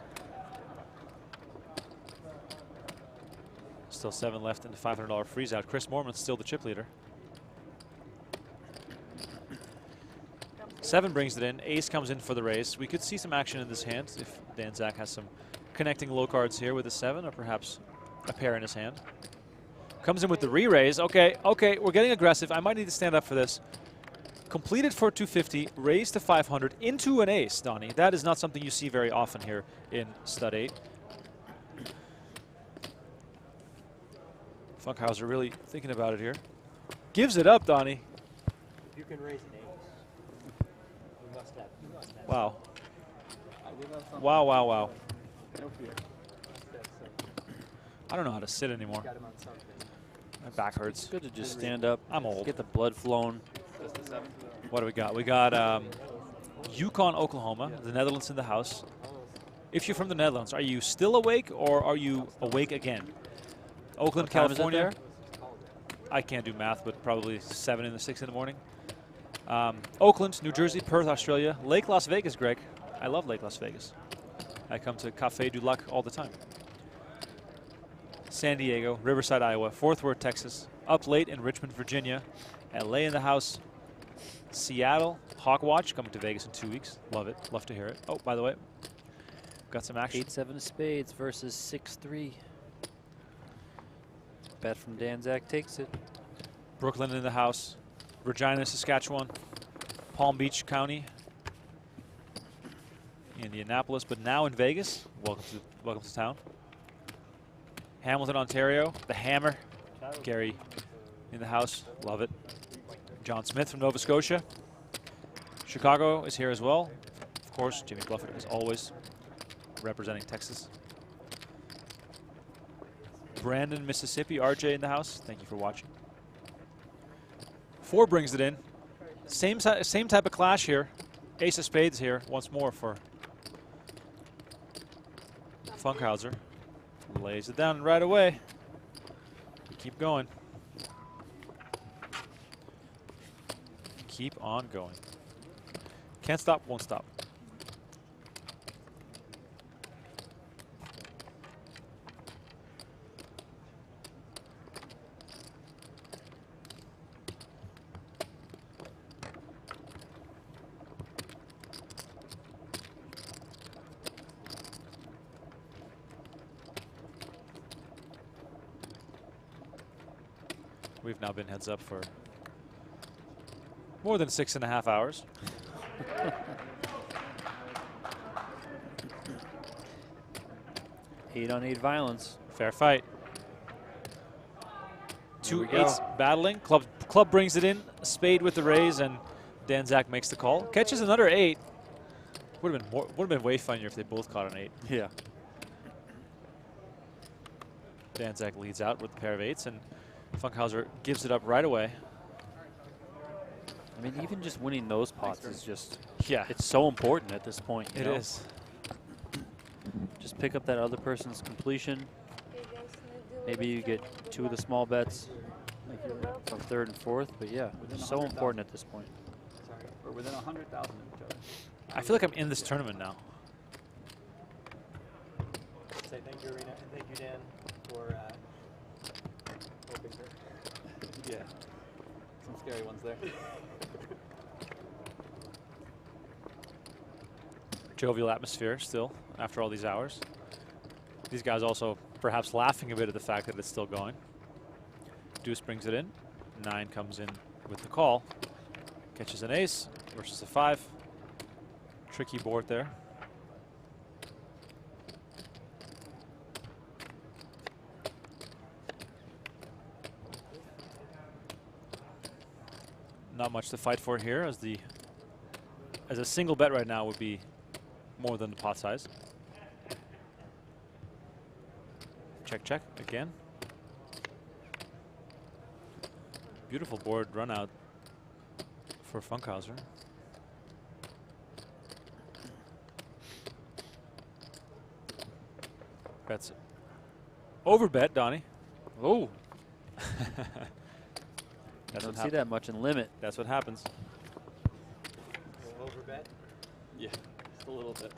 [SPEAKER 1] Still 7 left in the $500 freeze out. Chris Moorman's still the chip leader. 7 brings it in. Ace comes in for the raise. We could see some action in this hand if Dan Zack has some connecting low cards here with a 7, or perhaps a pair in his hand. Comes in with the re-raise. Okay, we're getting aggressive. I might need to stand up for this. Completed for 250, raised to 500 into an ace, Donnie. That is not something you see very often here in Stud 8. Funkhouser really thinking about it here. Gives it up, Donnie.
[SPEAKER 6] If you can raise an ace.
[SPEAKER 1] Wow. Wow, wow, wow.
[SPEAKER 10] No fear.
[SPEAKER 1] I don't know how to sit anymore. My back hurts.
[SPEAKER 2] It's good to just stand up.
[SPEAKER 1] I'm old.
[SPEAKER 2] Get the blood flowing.
[SPEAKER 1] What do we got? We got Yukon, Oklahoma, the Netherlands in the house. If you're from the Netherlands, are you still awake or are you awake again? Oakland,
[SPEAKER 2] What time is it
[SPEAKER 1] California.
[SPEAKER 2] there?
[SPEAKER 1] I can't do math, but probably 7 in the 6 in the morning. Oakland, New Jersey, Perth, Australia, Lake Las Vegas, Greg. I love Lake Las Vegas. I come to Café du Lac all the time. San Diego, Riverside, Iowa, Fort Worth, Texas, Up Late in Richmond, Virginia, LA in the house, Seattle, Hawkwatch coming to Vegas in 2 weeks. Love it. Love to hear it. Oh, by the way, got some action.
[SPEAKER 2] 8-7 of spades versus 6-3. Bet from Dan Zack takes it.
[SPEAKER 1] Brooklyn in the house, Regina, Saskatchewan, Palm Beach County, Indianapolis, but now in Vegas. Welcome to town. Hamilton, Ontario, the Hammer. Gary in the house, love it. John Smith from Nova Scotia. Chicago is here as well. Of course, Jimmy Bluffett is always representing Texas. Brandon, Mississippi, RJ in the house. Thank you for watching. 4 brings it in. Same type of clash here. Ace of spades here once more for Funkhouser. Lays it down right away. Keep going. Keep on going. Can't stop, won't stop. We've now been heads up for more than 6.5 hours.
[SPEAKER 2] Eight on 8 violence.
[SPEAKER 1] Fair fight. 2 eights battling. Club brings it in. Spade with the raise, and Dan Zack makes the call. Catches another 8. Would have been way funnier if they both caught an 8.
[SPEAKER 2] Yeah.
[SPEAKER 1] Dan Zack leads out with a pair of 8s, and Funkhouser gives it up right away.
[SPEAKER 2] I mean, even just winning those pots is just,
[SPEAKER 1] yeah,
[SPEAKER 2] it's so important at this point.
[SPEAKER 1] It is.
[SPEAKER 2] Just pick up that other person's completion. Maybe you get 2 of the small bets from 3rd and 4th, but yeah, it's so important at this point.
[SPEAKER 10] Sorry, we're within 100,000 of each other.
[SPEAKER 1] I feel like I'm in this tournament now.
[SPEAKER 6] Say thank you, Arena, and thank you, Dan, for hoping her.
[SPEAKER 10] Yeah, some scary ones there.
[SPEAKER 1] Jovial atmosphere still after all these hours. These guys also perhaps laughing a bit at the fact that it's still going. Deuce brings it in. 9 comes in with the call. Catches an ace versus a 5. Tricky board there. Not much to fight for here, as a single bet right now would be more than the pot size. Check, check again. Beautiful board run out for Funkhouser. Bets it. Overbet, Donnie.
[SPEAKER 2] Oh.
[SPEAKER 1] That's
[SPEAKER 2] Don't see that much in limit.
[SPEAKER 1] That's what happens.
[SPEAKER 6] Overbet?
[SPEAKER 10] Yeah, just a little bit.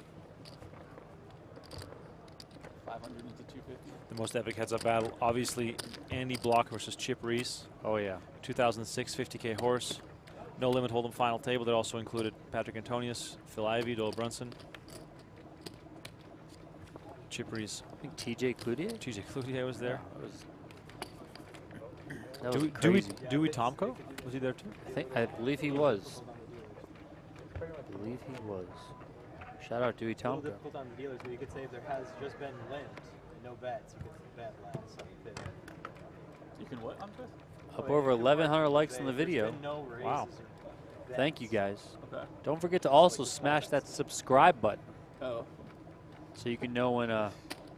[SPEAKER 10] 500 into 250.
[SPEAKER 1] The most epic heads-up battle, obviously, Andy Block versus Chip Reese.
[SPEAKER 2] Oh yeah.
[SPEAKER 1] 2006 50K horse. No limit hold'em final table that also included Patrick Antonius, Phil Ivey, Doyle Brunson. Chip Reese.
[SPEAKER 2] I think TJ Cloutier?
[SPEAKER 1] TJ Cloutier was there.
[SPEAKER 2] That was crazy.
[SPEAKER 1] Dewey Tomko? Was he there too?
[SPEAKER 2] I believe he was. Shout out Dewey
[SPEAKER 6] It's a little
[SPEAKER 2] Tomko.
[SPEAKER 6] difficult on the dealers, but you could say if there has just been limbs and no bets, you could bet last.
[SPEAKER 10] You can what on twist?
[SPEAKER 2] Up over 1,100 likes on the video.
[SPEAKER 6] No raises
[SPEAKER 1] Wow.
[SPEAKER 2] Thank you guys.
[SPEAKER 10] Okay.
[SPEAKER 2] Don't forget to also smash that subscribe button
[SPEAKER 10] Oh.
[SPEAKER 2] so you can know when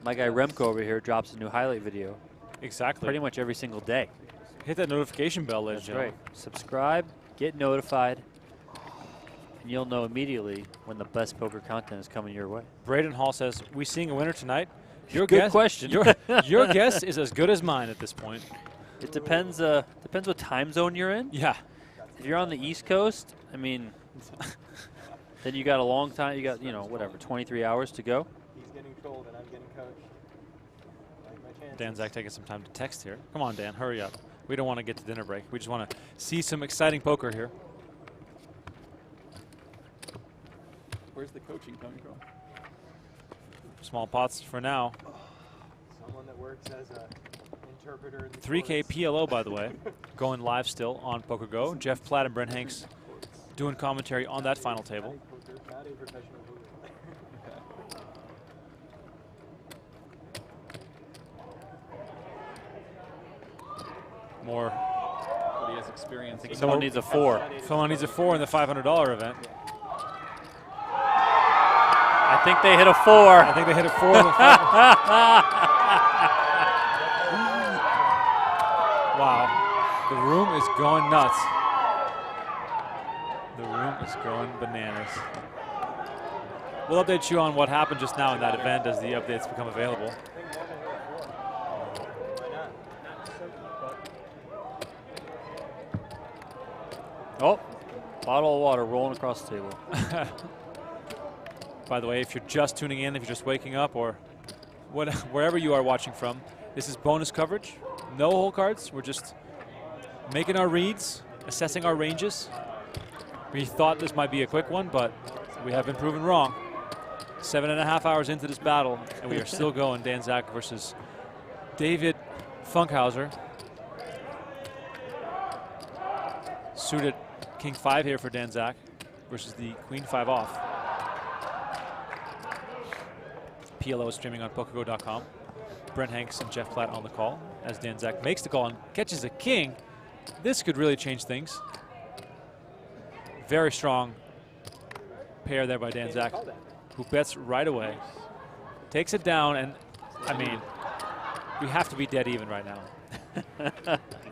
[SPEAKER 2] my guy Remko over here drops a new highlight video.
[SPEAKER 1] Exactly.
[SPEAKER 2] Pretty much every single day.
[SPEAKER 1] Hit that notification bell, ladies and
[SPEAKER 2] That's
[SPEAKER 1] gentlemen.
[SPEAKER 2] right. Subscribe, get notified, and you'll know immediately when the best poker content is coming your way.
[SPEAKER 1] Braden Hall says, we seeing a winner tonight? Your
[SPEAKER 2] Good
[SPEAKER 1] guess,
[SPEAKER 2] question.
[SPEAKER 1] Your guess is as good as mine at this point.
[SPEAKER 2] It depends. Depends what time zone you're in.
[SPEAKER 1] Yeah.
[SPEAKER 2] If you're on the East Coast, I mean, then you got a long time. You got, whatever, 23 hours to go.
[SPEAKER 6] He's getting trolled and I'm getting coached. Like my chances.
[SPEAKER 1] Dan Zack taking some time to text here. Come on, Dan, hurry up. We don't want to get to dinner break. We just want to see some exciting poker here.
[SPEAKER 10] Where's the coaching coming from?
[SPEAKER 1] Small pots for now.
[SPEAKER 6] Someone that works as a interpreter in the
[SPEAKER 1] 3K
[SPEAKER 6] courts.
[SPEAKER 1] PLO, by the way, going live still on PokerGo. Jeff Platt and Brent Hanks doing commentary on that final table.
[SPEAKER 6] Not a professional poker.
[SPEAKER 1] More.
[SPEAKER 10] But he has experience.
[SPEAKER 2] Someone needs a 4.
[SPEAKER 1] Someone needs a 4 in the $500 event.
[SPEAKER 2] I think they hit a 4.
[SPEAKER 1] I think they hit a 4 in the Wow. The room is going nuts. The room is going bananas. We'll update you on what happened just now in that event as the updates become available.
[SPEAKER 2] Oh, bottle of water rolling across the table.
[SPEAKER 1] By the way, if you're just tuning in, if you're just waking up, or wherever you are watching from, this is bonus coverage. No hole cards. We're just making our reads, assessing our ranges. We thought this might be a quick one, but we have been proven wrong. 7.5 hours into this battle, and we are still going. Dan Zack versus David Funkhouser. Suited King 5 here for Dan Zack versus the Queen 5 off. PLO is streaming on PokerGo.com. Brent Hanks and Jeff Platt on the call as Dan Zack makes the call and catches a king. This could really change things. Very strong pair there by Dan Zack, who bets right away. Takes it down, and I mean, we have to be dead even right now.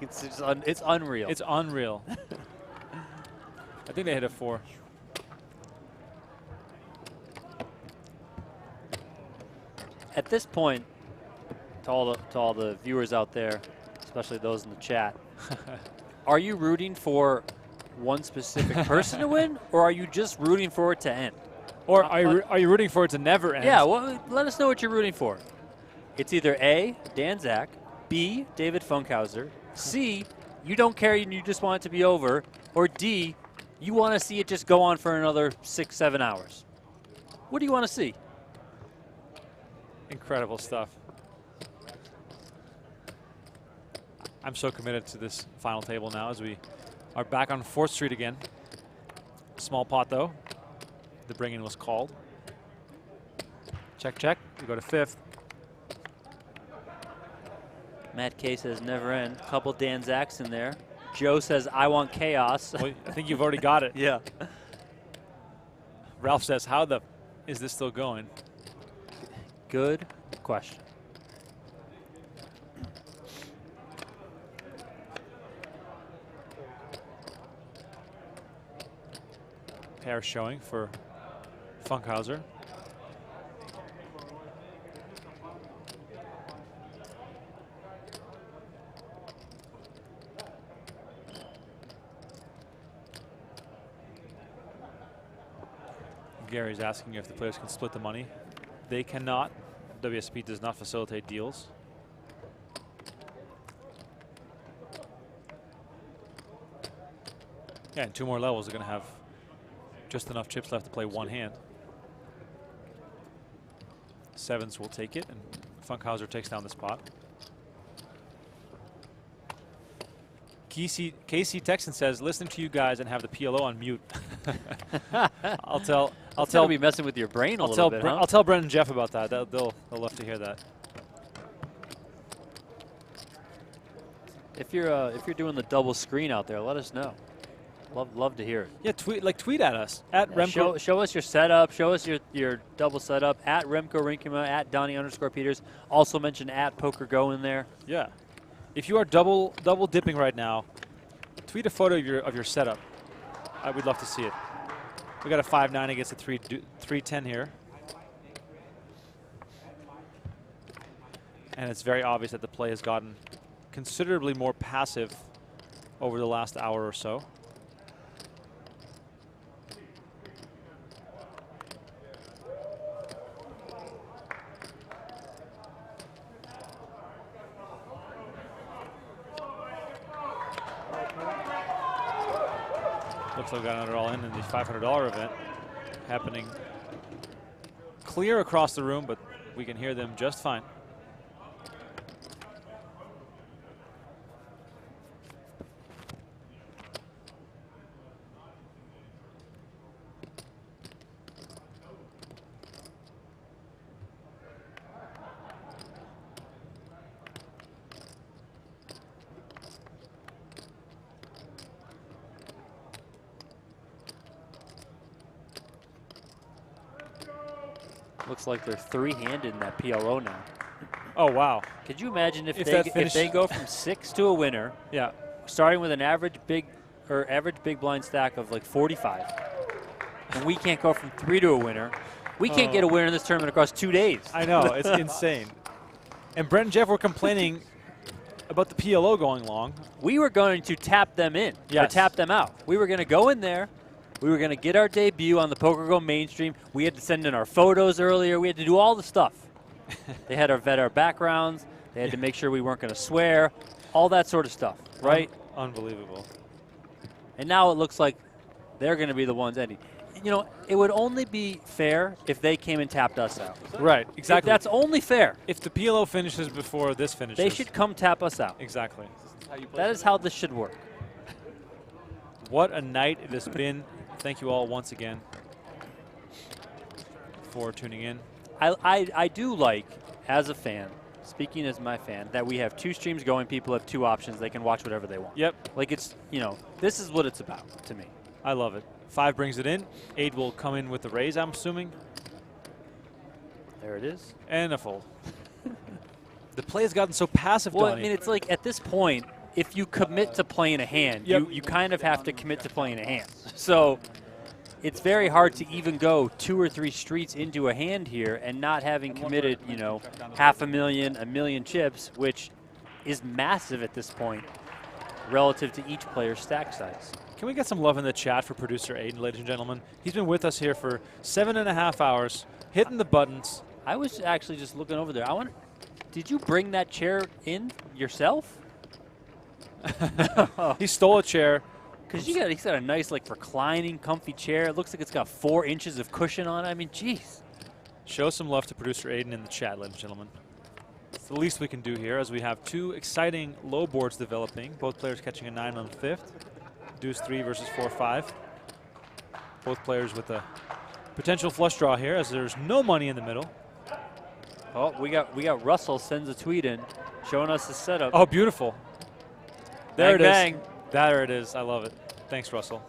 [SPEAKER 2] It's unreal.
[SPEAKER 1] It's unreal. I think they hit a 4.
[SPEAKER 2] At this point, to all the viewers out there, especially those in the chat, are you rooting for one specific person to win, or are you just rooting for it to end?
[SPEAKER 1] Or are you rooting for it to never end?
[SPEAKER 2] Yeah, well, let us know what you're rooting for. It's either A, Dan Zack, B, David Funkhouser, C, you don't care and you just want it to be over, or D, you want to see it just go on for another 6-7 hours. What do you want to see?
[SPEAKER 1] Incredible stuff. I'm so committed to this final table now as we are back on 4th Street again. Small pot though. The bring-in was called. Check, check. We go to 5th.
[SPEAKER 2] Matt K says never end. Couple Dan Zacks in there. Joe says I want chaos.
[SPEAKER 1] Well, I think you've already got it.
[SPEAKER 2] Yeah.
[SPEAKER 1] Ralph says, how the is this still going?
[SPEAKER 2] Good question.
[SPEAKER 1] Pair showing for Funkhouser. Gary's asking if the players can split the money. They cannot. WSP does not facilitate deals. Yeah, and 2 more levels are going to have just enough chips left to play one hand. 7s will take it, and Funkhouser takes down the spot. KC Texan says, listen to you guys and have the PLO on mute. I'll tell
[SPEAKER 2] be messing with your brain a little bit, huh?
[SPEAKER 1] I'll tell Brent and Jeff about that. They'll love to hear that.
[SPEAKER 2] If you're doing the double screen out there, let us know. Love to hear it.
[SPEAKER 1] Yeah, tweet at us at Remko.
[SPEAKER 2] Show us your setup. Show us your double setup at Remko Rinkema, at Donnie_Peters. Also mention at PokerGo in there.
[SPEAKER 1] Yeah. If you are double dipping right now, tweet a photo of your setup. I would love to see it. We got a 5-9 against a 3-10 here. And it's very obvious that the play has gotten considerably more passive over the last hour or so. Looks like we got another all-in the $500 event happening clear across the room, but we can hear them just fine.
[SPEAKER 2] Looks like they're three-handed in that PLO now.
[SPEAKER 1] Oh, wow.
[SPEAKER 2] Could you imagine if they go from 6 to a winner?
[SPEAKER 1] Yeah.
[SPEAKER 2] Starting with an average big blind stack of like 45, and we can't go from 3 to a winner. We can't get a winner in this tournament across 2 days.
[SPEAKER 1] I know, it's insane. And Brent and Jeff were complaining about the PLO going long.
[SPEAKER 2] We were going to tap them in, or tap them out. We were going to go in there. We were going to get our debut on the PokerGo mainstream. We had to send in our photos earlier. We had to do all the stuff. They had to vet our backgrounds. They had to make sure we weren't going to swear. All that sort of stuff, right?
[SPEAKER 1] Unbelievable.
[SPEAKER 2] And now it looks like they're going to be the ones ending. You know, it would only be fair if they came and tapped us out.
[SPEAKER 1] Right, exactly.
[SPEAKER 2] That's only fair.
[SPEAKER 1] If the PLO finishes before this finishes.
[SPEAKER 2] They should come tap us out.
[SPEAKER 1] Exactly.
[SPEAKER 2] That is how this should work.
[SPEAKER 1] What a night it has been. Thank you all once again for tuning in.
[SPEAKER 2] I do like, as a fan, speaking as my fan, that we have 2 streams going. People have 2 options. They can watch whatever they want.
[SPEAKER 1] Yep.
[SPEAKER 2] Like it's, you know, this is what it's about to me.
[SPEAKER 1] I love it. 5 brings it in. 8 will come in with the raise, I'm assuming.
[SPEAKER 2] There it is.
[SPEAKER 1] And a fold. The play has gotten so passive,
[SPEAKER 2] Well,
[SPEAKER 1] Donnie.
[SPEAKER 2] I mean, it's like at this point, if you commit to playing a hand, you kind of have to commit to playing a hand. So it's very hard to even go 2 or 3 streets into a hand here and not having committed, you know, $500,000, $1 million chips, which is massive at this point relative to each player's stack size.
[SPEAKER 1] Can we get some love in the chat for producer Aiden, ladies and gentlemen? He's been with us here for 7.5 hours, hitting the buttons.
[SPEAKER 2] I was actually just looking over there. I wonder, did you bring that chair in yourself?
[SPEAKER 1] He stole a chair.
[SPEAKER 2] Because he's got a nice, like, reclining, comfy chair. It looks like it's got 4 inches of cushion on it. I mean, jeez.
[SPEAKER 1] Show some love to producer Aiden in the chat, ladies and gentlemen. It's the least we can do here, as we have 2 exciting low boards developing. Both players catching a 9 on the 5th. Deuce 3 versus 4-5. Both players with a potential flush draw here, as there's no money in the middle.
[SPEAKER 2] Oh, we got Russell sends a tweet in, showing us the setup.
[SPEAKER 1] Oh, beautiful. There
[SPEAKER 2] Bang,
[SPEAKER 1] it is.
[SPEAKER 2] bang.
[SPEAKER 1] There it is. I love it. Thanks, Russell.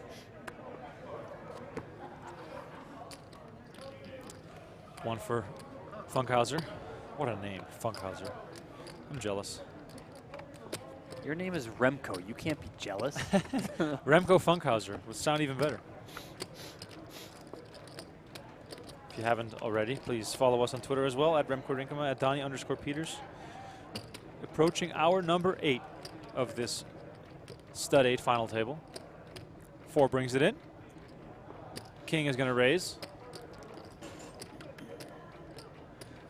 [SPEAKER 1] One for Funkhouser. What a name, Funkhouser. I'm jealous.
[SPEAKER 2] Your name is Remko. You can't be jealous.
[SPEAKER 1] Remko Funkhouser would sound even better. If you haven't already, please follow us on Twitter as well, at Remko Rinkema, at Donnie_Peters. Approaching hour number 8 of this stud 8 final table. 4 brings it in. King is going to raise.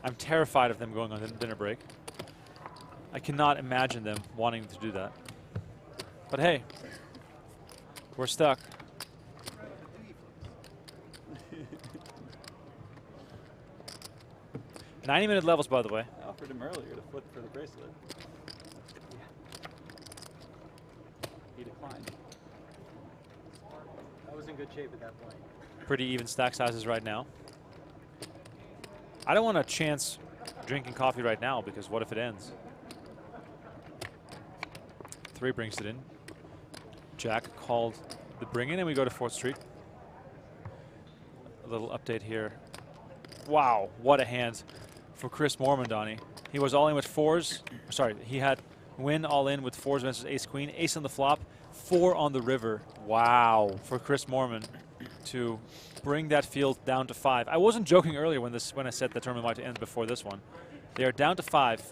[SPEAKER 1] I'm terrified of them going on dinner break. I cannot imagine them wanting to do that. But hey, we're stuck. 90-minute levels, by the way.
[SPEAKER 10] I offered him earlier to flip for the bracelet. He declined.
[SPEAKER 6] I was in good shape at that point.
[SPEAKER 1] Pretty even stack sizes right now. I don't want to chance drinking coffee right now, because what if it ends? 3 brings it in. Jack called the bring in, and we go to 4th Street. A little update here. Wow, what a hand for Chris Moorman, Donnie. He was all in with 4s. Sorry, he had win all in with 4s versus ace-queen. Ace on the flop, 4 on the river. Wow, for Chris Moorman to bring that field down to 5. I wasn't joking earlier when I said the tournament might end before this one. They are down to 5.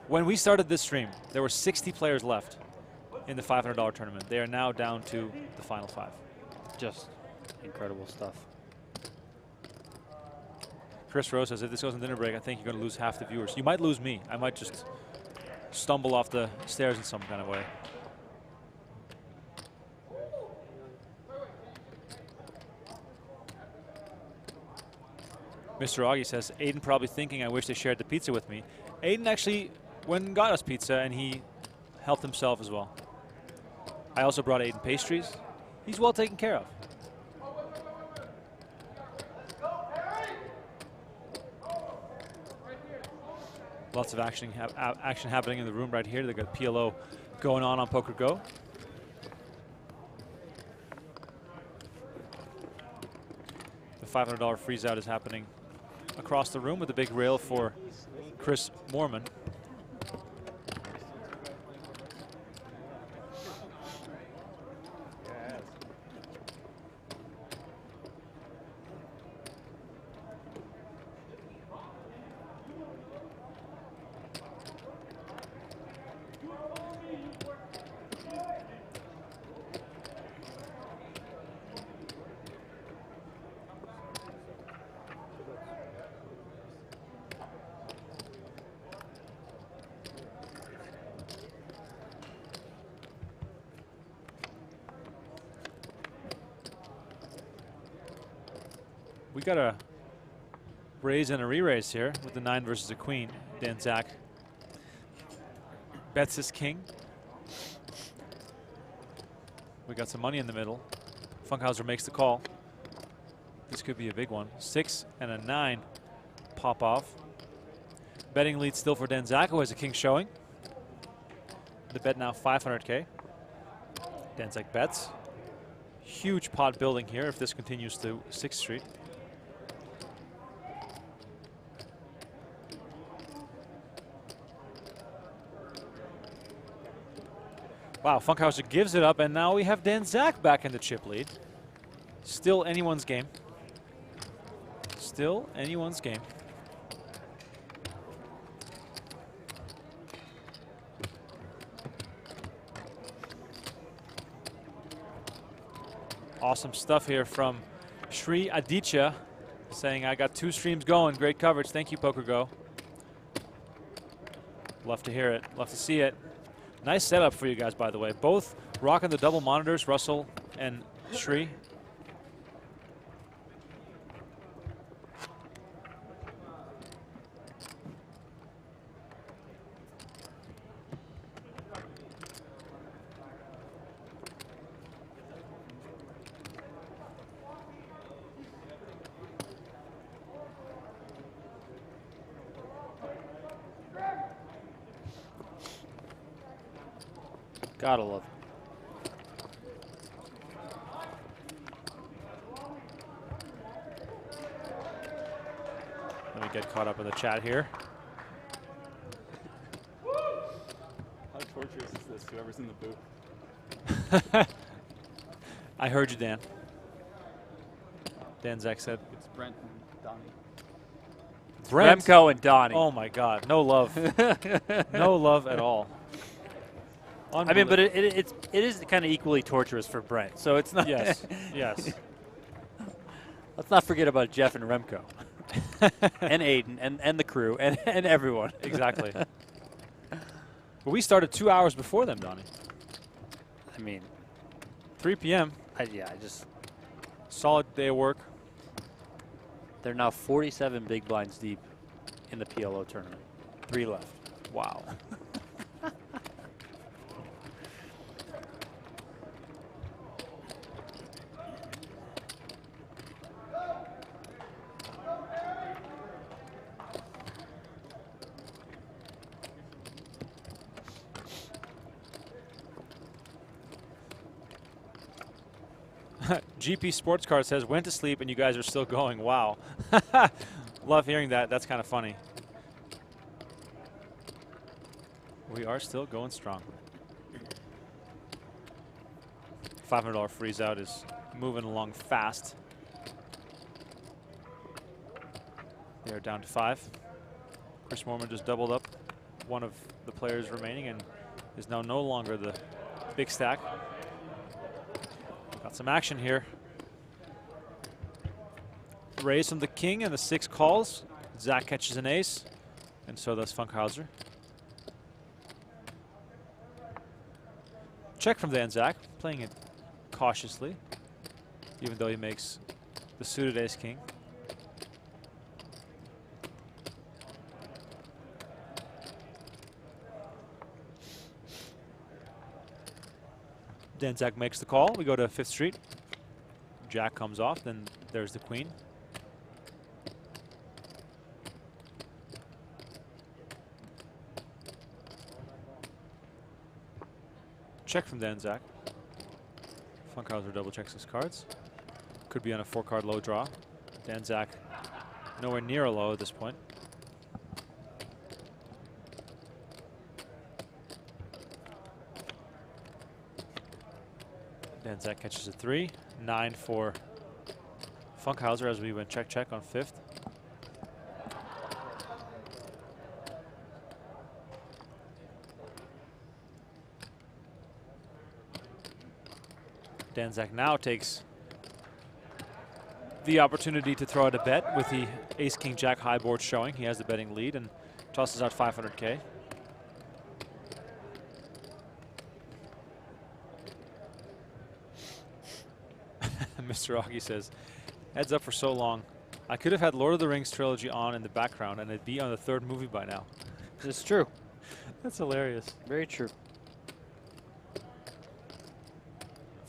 [SPEAKER 1] When we started this stream, there were 60 players left in the $500 tournament. They are now down to the final 5.
[SPEAKER 2] Just incredible stuff.
[SPEAKER 1] Chris Rose says, if this goes in dinner break, I think you're going to lose half the viewers. You might lose me. I might just stumble off the stairs in some kind of way. Mr. Augie says, Aiden probably thinking I wish they shared the pizza with me. Aiden actually went and got us pizza, and he helped himself as well. I also brought Aiden pastries. He's well taken care of. Lots of action happening in the room right here. They got PLO going on PokerGO. The $500 freeze out is happening across the room with a big rail for Chris Moorman. We got a raise and a re-raise here with the 9 versus a queen. Dan Zack bets his king. We got some money in the middle. Funkhouser makes the call. This could be a big one. 6 and a 9 pop off. Betting lead still for Dan Zack, who has a king showing. The bet now 500K. Dan Zack bets. Huge pot building here if this continues to 6th Street. Wow, Funkhouser gives it up, and now we have Dan Zack back in the chip lead. Still anyone's game. Still anyone's game. Awesome stuff here from Sri Aditya saying, I got 2 streams going. Great coverage. Thank you, PokerGO. Love to hear it. Love to see it. Nice setup for you guys, by the way. Both rocking the double monitors, Russell and Sri.
[SPEAKER 2] Gotta love it.
[SPEAKER 1] Let me get caught up in the chat here.
[SPEAKER 10] How torturous is this, whoever's in the booth?
[SPEAKER 1] I heard you, Dan. Dan Zack said.
[SPEAKER 10] It's Brent and Donnie.
[SPEAKER 1] Brent?
[SPEAKER 2] Remko and Donnie.
[SPEAKER 1] Oh my God, no love. No love at all.
[SPEAKER 2] I mean, but it is kind of equally torturous for Brent, so it's not.
[SPEAKER 1] Yes, yes.
[SPEAKER 2] Let's not forget about Jeff and Remko. And Aiden and the crew and everyone.
[SPEAKER 1] Exactly. But we started 2 hours before them, Donnie.
[SPEAKER 2] I mean,
[SPEAKER 1] 3 p.m.
[SPEAKER 2] Yeah, I just.
[SPEAKER 1] Solid day of work.
[SPEAKER 2] They're now 47 big blinds deep in the PLO tournament. 3 left.
[SPEAKER 1] Wow. GP Sports Card says, went to sleep and you guys are still going. Wow. Love hearing that. That's kind of funny. We are still going strong. $500 freeze out is moving along fast. They are down to 5. Chris Moorman just doubled up one of the players remaining and is now no longer the big stack. Got some action here. Raise from the king and the 6 calls. Zack catches an ace, and so does Funkhouser. Check from Dan Zack, playing it cautiously, even though he makes the suited ace-king. Dan Zack makes the call. We go to 5th Street. Jack comes off, then there's the queen. Check from Dan Zack. Funkhouser double checks his cards. Could be on a 4-card low draw. Dan Zack nowhere near a low at this point. Dan Zack catches a 3. 9 for Funkhouser as we went check on 5th. Dan Zack now takes the opportunity to throw out a bet with the ace-king-jack high board showing. He has the betting lead and tosses out 500K. Mr. Augie says, heads up for so long. I could have had Lord of the Rings trilogy on in the background and it'd be on the 3rd movie by now.
[SPEAKER 2] It's true.
[SPEAKER 1] That's hilarious.
[SPEAKER 2] Very true.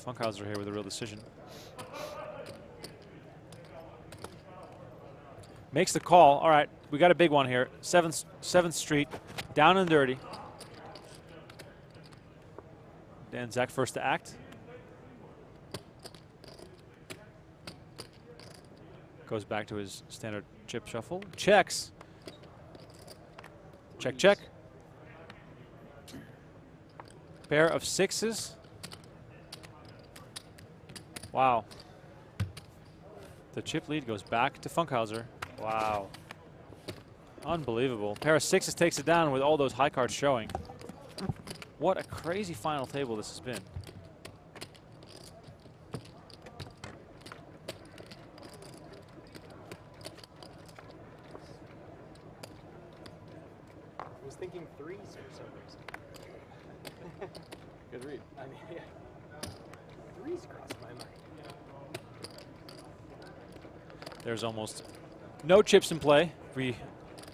[SPEAKER 1] Funkhouser here with a real decision. Makes the call. All right, we got a big one here. 7th Street, down and dirty. Dan Zack first to act. Goes back to his standard chip shuffle. Checks. Check, check. Pair of 6s. Wow. The chip lead goes back to Funkhouser. Wow. Unbelievable. Pair of 6s takes it down with all those high cards showing. What a crazy final table this has been.
[SPEAKER 6] I was thinking 3s for some reason.
[SPEAKER 10] Good read.
[SPEAKER 6] I mean, yeah. 3s crossed my mind.
[SPEAKER 1] There's almost no chips in play. We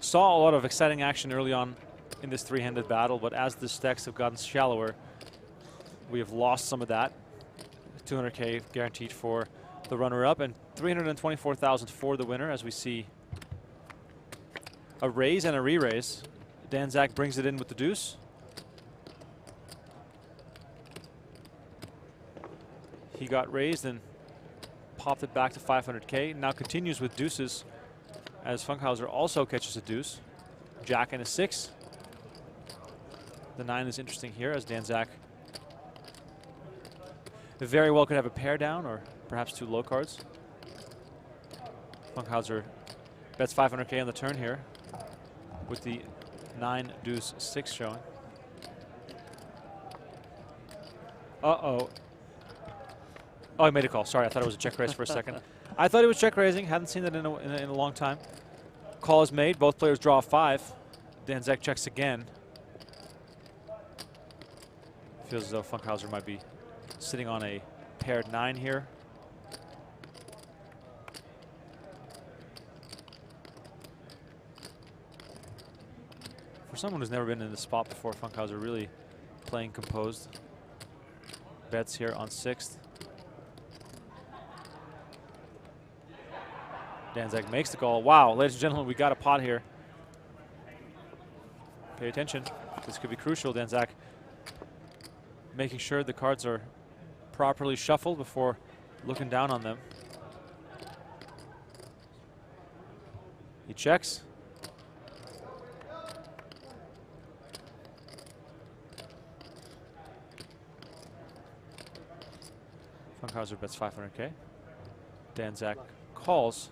[SPEAKER 1] saw a lot of exciting action early on in this 3-handed battle, but as the stacks have gotten shallower, we have lost some of that. 200K guaranteed for the runner-up and 324,000 for the winner as we see a raise and a re-raise. Dan Zack brings it in with the deuce. He got raised and popped it back to 500K. Now continues with deuces as Funkhouser also catches a deuce. Jack and a 6. The 9 is interesting here as Dan Zack very well could have a pair down or perhaps 2 low cards. Funkhouser bets 500K on the turn here with the 9 deuce 6 showing. Uh-oh. Oh, I made a call. Sorry, I thought it was a check raise for a second. I thought it was check raising. Hadn't seen that in a long time. Call is made. Both players draw 5. Dan Zack checks again. Feels as though Funkhouser might be sitting on a paired 9 here. For someone who's never been in this spot before, Funkhouser really playing composed. Bets here on 6th. Dan Zack makes the call. Wow, ladies and gentlemen, we got a pot here. Pay attention. This could be crucial. Dan Zack making sure the cards are properly shuffled before looking down on them. He checks. Funkhouser bets 500K. Zack calls.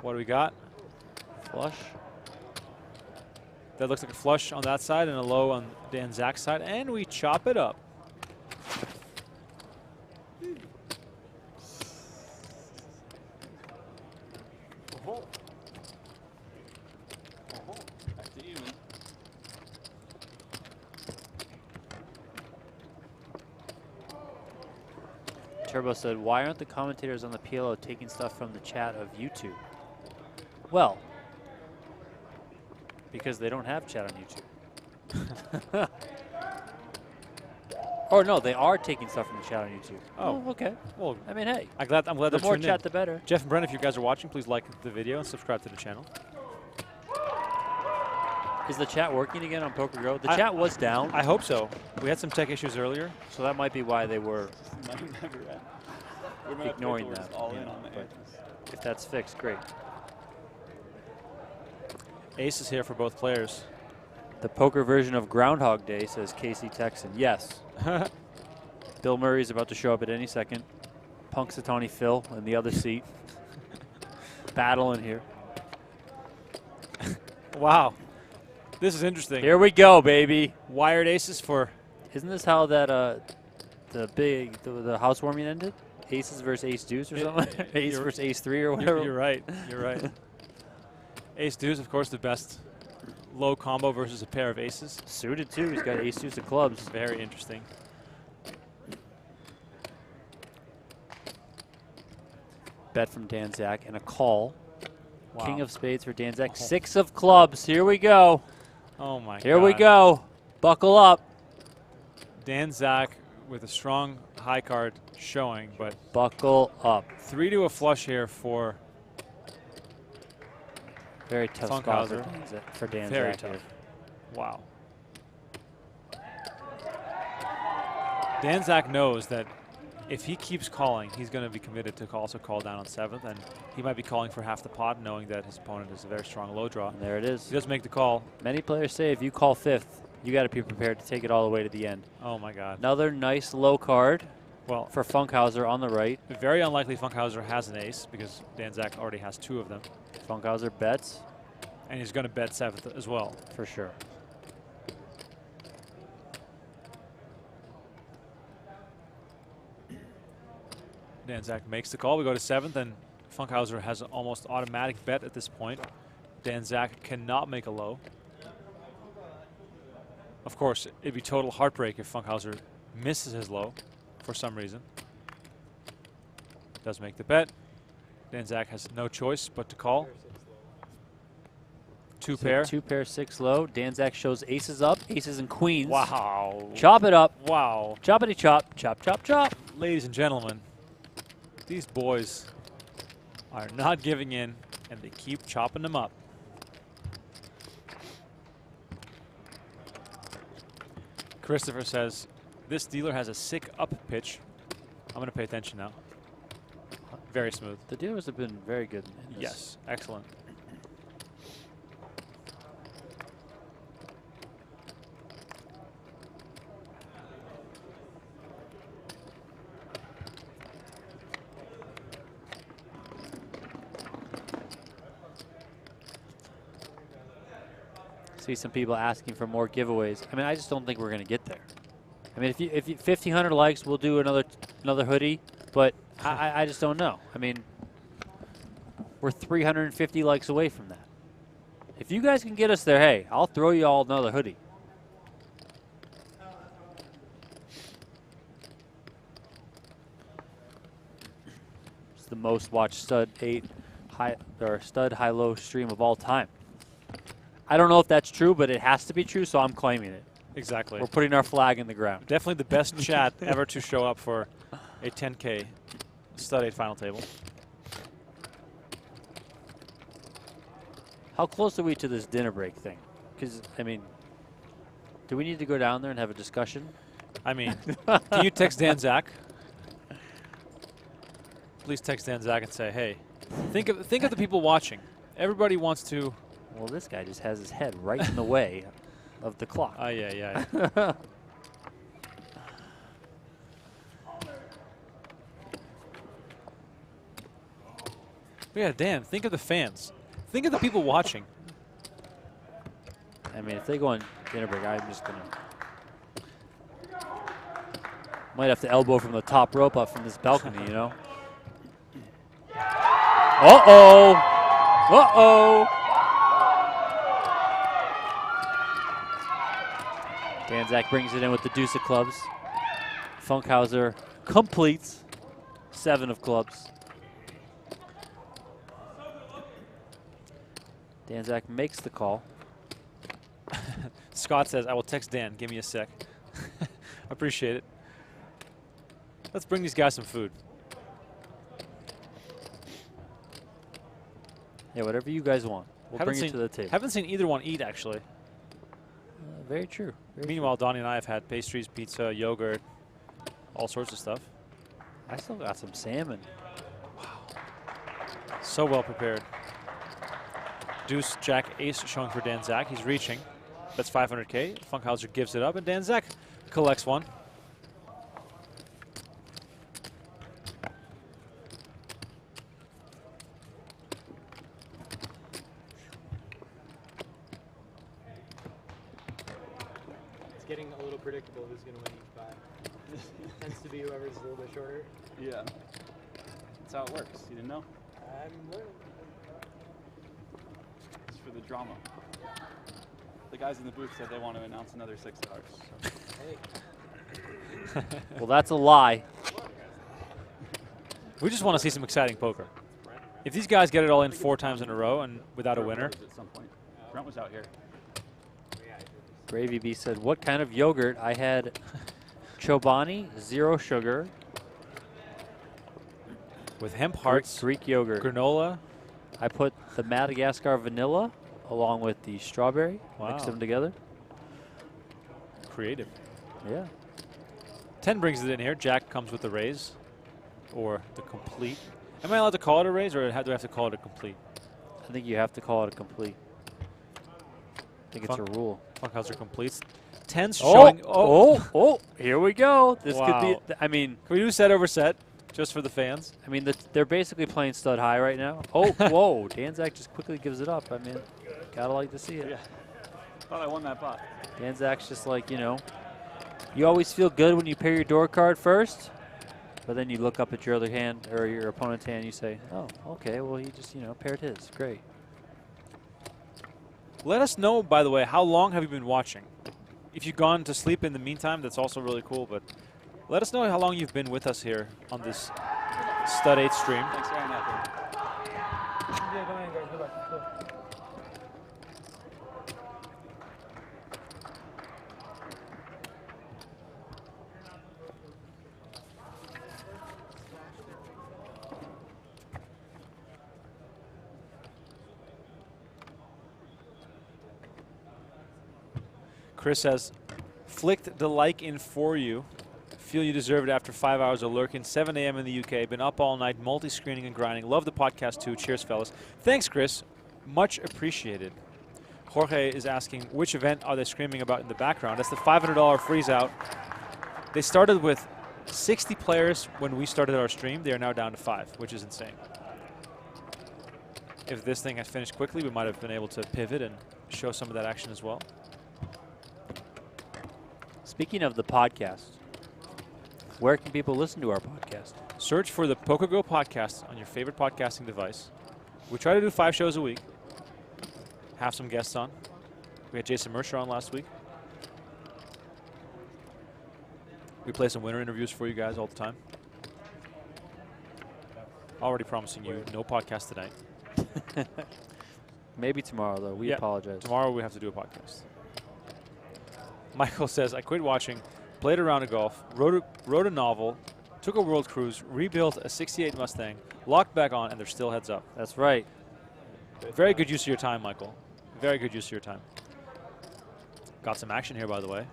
[SPEAKER 1] What do we got?
[SPEAKER 2] Flush.
[SPEAKER 1] That looks like a flush on that side and a low on Zack's side, and we chop it up.
[SPEAKER 10] Back to even.
[SPEAKER 2] Turbo said, why aren't the commentators on the PLO taking stuff from the chat of YouTube? Well, because they don't have chat on YouTube. Or no, they are taking stuff from the chat on YouTube.
[SPEAKER 1] Oh,
[SPEAKER 2] okay.
[SPEAKER 1] Well,
[SPEAKER 2] I mean, hey,
[SPEAKER 1] I'm glad
[SPEAKER 2] the
[SPEAKER 1] they're
[SPEAKER 2] more
[SPEAKER 1] tuned
[SPEAKER 2] chat,
[SPEAKER 1] in.
[SPEAKER 2] the better.
[SPEAKER 1] Jeff and Brent, if you guys are watching, please like the video and subscribe to the channel.
[SPEAKER 2] Is the chat working again on PokerGo? The chat was down.
[SPEAKER 1] I hope so. We had some tech issues earlier.
[SPEAKER 2] So that might be why they were ignoring that.
[SPEAKER 10] All
[SPEAKER 2] you
[SPEAKER 10] in
[SPEAKER 2] know,
[SPEAKER 10] on the
[SPEAKER 2] but
[SPEAKER 10] aces.
[SPEAKER 2] if that's fixed, great.
[SPEAKER 1] Ace is here for both players.
[SPEAKER 2] The poker version of Groundhog Day, says Casey Texan. Yes. Bill Murray is about to show up at any second. Punxsutawney Phil in the other seat. Battle in here.
[SPEAKER 1] Wow. This is interesting.
[SPEAKER 2] Here we go, baby.
[SPEAKER 1] Wired aces for...
[SPEAKER 2] Isn't this how that the housewarming ended? Aces versus ace deuce or something? Ace versus ace three or whatever?
[SPEAKER 1] You're right. You're right. Ace deuce, of course, the best low combo versus a pair of aces.
[SPEAKER 2] Suited too. He's got ace deuce of clubs.
[SPEAKER 1] Very interesting.
[SPEAKER 2] Bet from Zack and a call.
[SPEAKER 1] Wow.
[SPEAKER 2] King of spades for Zack. Oh. 6 of clubs. Here we go.
[SPEAKER 1] Oh my god.
[SPEAKER 2] Here we go. Buckle up.
[SPEAKER 1] Zack with a strong high card showing, but
[SPEAKER 2] buckle up.
[SPEAKER 1] 3 to a flush here for
[SPEAKER 2] very tough spot for Dan
[SPEAKER 1] Very
[SPEAKER 2] Zack
[SPEAKER 1] tough.
[SPEAKER 2] here.
[SPEAKER 1] Wow. Zack knows that if he keeps calling, he's going to be committed to also call down on 7th, and he might be calling for half the pot, knowing that his opponent is a very strong low draw.
[SPEAKER 2] And there it is.
[SPEAKER 1] He does make the call.
[SPEAKER 2] Many players say if you call 5th, you got to be prepared to take it all the way to the end.
[SPEAKER 1] Oh my God.
[SPEAKER 2] Another nice low card.
[SPEAKER 1] Well,
[SPEAKER 2] for Funkhouser on the right.
[SPEAKER 1] Very unlikely Funkhouser has an ace because Zack already has 2 of them.
[SPEAKER 2] Funkhouser bets.
[SPEAKER 1] And he's going to bet 7th as well.
[SPEAKER 2] For sure.
[SPEAKER 1] Zack makes the call. We go to 7th, and Funkhouser has an almost automatic bet at this point. Zack cannot make a low. Of course, it'd be total heartbreak if Funkhouser misses his low for some reason. Does make the bet. Zack has no choice but to call. 2 pair.
[SPEAKER 2] 2 pair, 6 low. Zack shows aces up, aces and queens.
[SPEAKER 1] Wow.
[SPEAKER 2] Chop it up.
[SPEAKER 1] Wow.
[SPEAKER 2] Choppity chop. Chop, chop, chop.
[SPEAKER 1] Ladies and gentlemen, these boys are not giving in, and they keep chopping them up. Christopher says, this dealer has a sick up pitch. I'm going to pay attention now. Very smooth.
[SPEAKER 2] The dealers have been very good.
[SPEAKER 1] Yes, excellent.
[SPEAKER 2] See some people asking for more giveaways. I mean, I just don't think we're going to get there. I mean, if you 1,500 likes, we'll do another hoodie, but I just don't know. I mean, we're 350 likes away from that. If you guys can get us there, hey, I'll throw you all another hoodie. It's the most watched stud high-low stream of all time. I don't know if that's true, but it has to be true, so I'm claiming it.
[SPEAKER 1] Exactly.
[SPEAKER 2] We're putting our flag in the ground.
[SPEAKER 1] Definitely the best chat ever to show up for a 10K stud 8 final table.
[SPEAKER 2] How close are we to this dinner break thing? Because, I mean, do we need to go down there and have a discussion?
[SPEAKER 1] I mean, can you text Zack? please text Dan Zack and say, hey, think of the people watching. Everybody wants to.
[SPEAKER 2] Well, this guy just has his head right in the way of the clock.
[SPEAKER 1] Yeah. Yeah, Dan, think of the fans. Think of the people watching.
[SPEAKER 2] I mean, if they go on dinner break, I'm just going to. Might have to elbow from the top rope up from this balcony, you know? Uh-oh! Uh-oh! Dan Zack brings it in with the deuce of clubs. Funkhouser completes 7 of clubs. Dan Zack makes the call.
[SPEAKER 1] Scott says, I will text Dan. Give me a sec. Appreciate it. Let's bring these guys some food.
[SPEAKER 2] Yeah, whatever you guys want. We'll bring it to the table.
[SPEAKER 1] Haven't seen either one eat, actually.
[SPEAKER 2] Very true.
[SPEAKER 1] Meanwhile, Donnie and I have had pastries, pizza, yogurt, all sorts of stuff.
[SPEAKER 2] I still got some salmon.
[SPEAKER 1] Wow. So well prepared. Deuce, Jack, Ace showing for Dan Zack. He's reaching. That's 500K. Funkhouser gives it up, and Dan Zack collects one.
[SPEAKER 6] It's getting a little predictable who's going to win each buy. Tends to be whoever's a little bit shorter.
[SPEAKER 10] Yeah. That's how it works. You didn't know?
[SPEAKER 6] I'm learning.
[SPEAKER 10] It's for the drama. The guys in the booth said they want to announce another 6 stars. So.
[SPEAKER 6] Hey.
[SPEAKER 2] Well, that's a lie.
[SPEAKER 1] We just want to see some exciting poker. If these guys get it all in 4 times in a row and without a winner.
[SPEAKER 10] At some point. Brent was out here.
[SPEAKER 2] Gravy B said, what kind of yogurt? I had Chobani, 0 sugar.
[SPEAKER 1] With hemp hearts,
[SPEAKER 2] Greek yogurt.
[SPEAKER 1] granola.
[SPEAKER 2] I put the Madagascar vanilla along with the strawberry.
[SPEAKER 1] Wow.
[SPEAKER 2] Mixed them together.
[SPEAKER 1] Creative.
[SPEAKER 2] Yeah.
[SPEAKER 1] 10 brings it in here. Jack comes with the raise or the complete. Am I allowed to call it a raise, or do I have to call it a complete?
[SPEAKER 2] I think you have to call it a complete. I think it's a rule.
[SPEAKER 1] Funkhouser completes. 10's
[SPEAKER 2] Oh,
[SPEAKER 1] showing.
[SPEAKER 2] oh, here we go. This
[SPEAKER 1] Wow.
[SPEAKER 2] could be, I mean.
[SPEAKER 1] Can we do set over set just for the fans?
[SPEAKER 2] I mean, they're basically playing stud high right now. Oh, whoa. Dan Zack just quickly gives it up. I mean, gotta like to see it.
[SPEAKER 10] Yeah. Thought I won that pot.
[SPEAKER 2] Dan Zack's just like, you know, you always feel good when you pair your door card first, but then you look up at your other hand or your opponent's hand and you say, oh, okay, well, he just, you know, paired his. Great.
[SPEAKER 1] Let us know, by the way, how long have you been watching? If you've gone to sleep in the meantime, that's also really cool, but let us know how long you've been with us here on this Stud 8 stream.
[SPEAKER 10] Thanks for hanging out, dude.
[SPEAKER 8] Yeah, come on, guys. Good luck. Go.
[SPEAKER 1] Chris has flicked the like in for you. Feel you deserve it after 5 hours of lurking. 7 a.m. in the UK. Been up all night, multi-screening and grinding. Love the podcast too. Cheers, fellas. Thanks, Chris. Much appreciated. Jorge is asking, which event are they screaming about in the background? That's the $500 freeze out. They started with 60 players when we started our stream. They are now down to 5, which is insane. If this thing had finished quickly, we might have been able to pivot and show some of that action as well.
[SPEAKER 2] Speaking of the podcast, where can people listen to our podcast?
[SPEAKER 1] Search for the PokerGO podcast on your favorite podcasting device. We try to do 5 shows a week. Have some guests on. We had Jason Mercer on last week. We play some winner interviews for you guys all the time. Already promising you no podcast tonight.
[SPEAKER 2] Maybe tomorrow, though. We apologize.
[SPEAKER 1] Tomorrow we have to do a podcast. Michael says, I quit watching, played a round of golf, wrote a novel, took a world cruise, rebuilt a 68 Mustang, locked back on, and they're still heads up.
[SPEAKER 2] That's right.
[SPEAKER 1] Very good use of your time, Michael. Very good use of your time. Got some action here, by the way.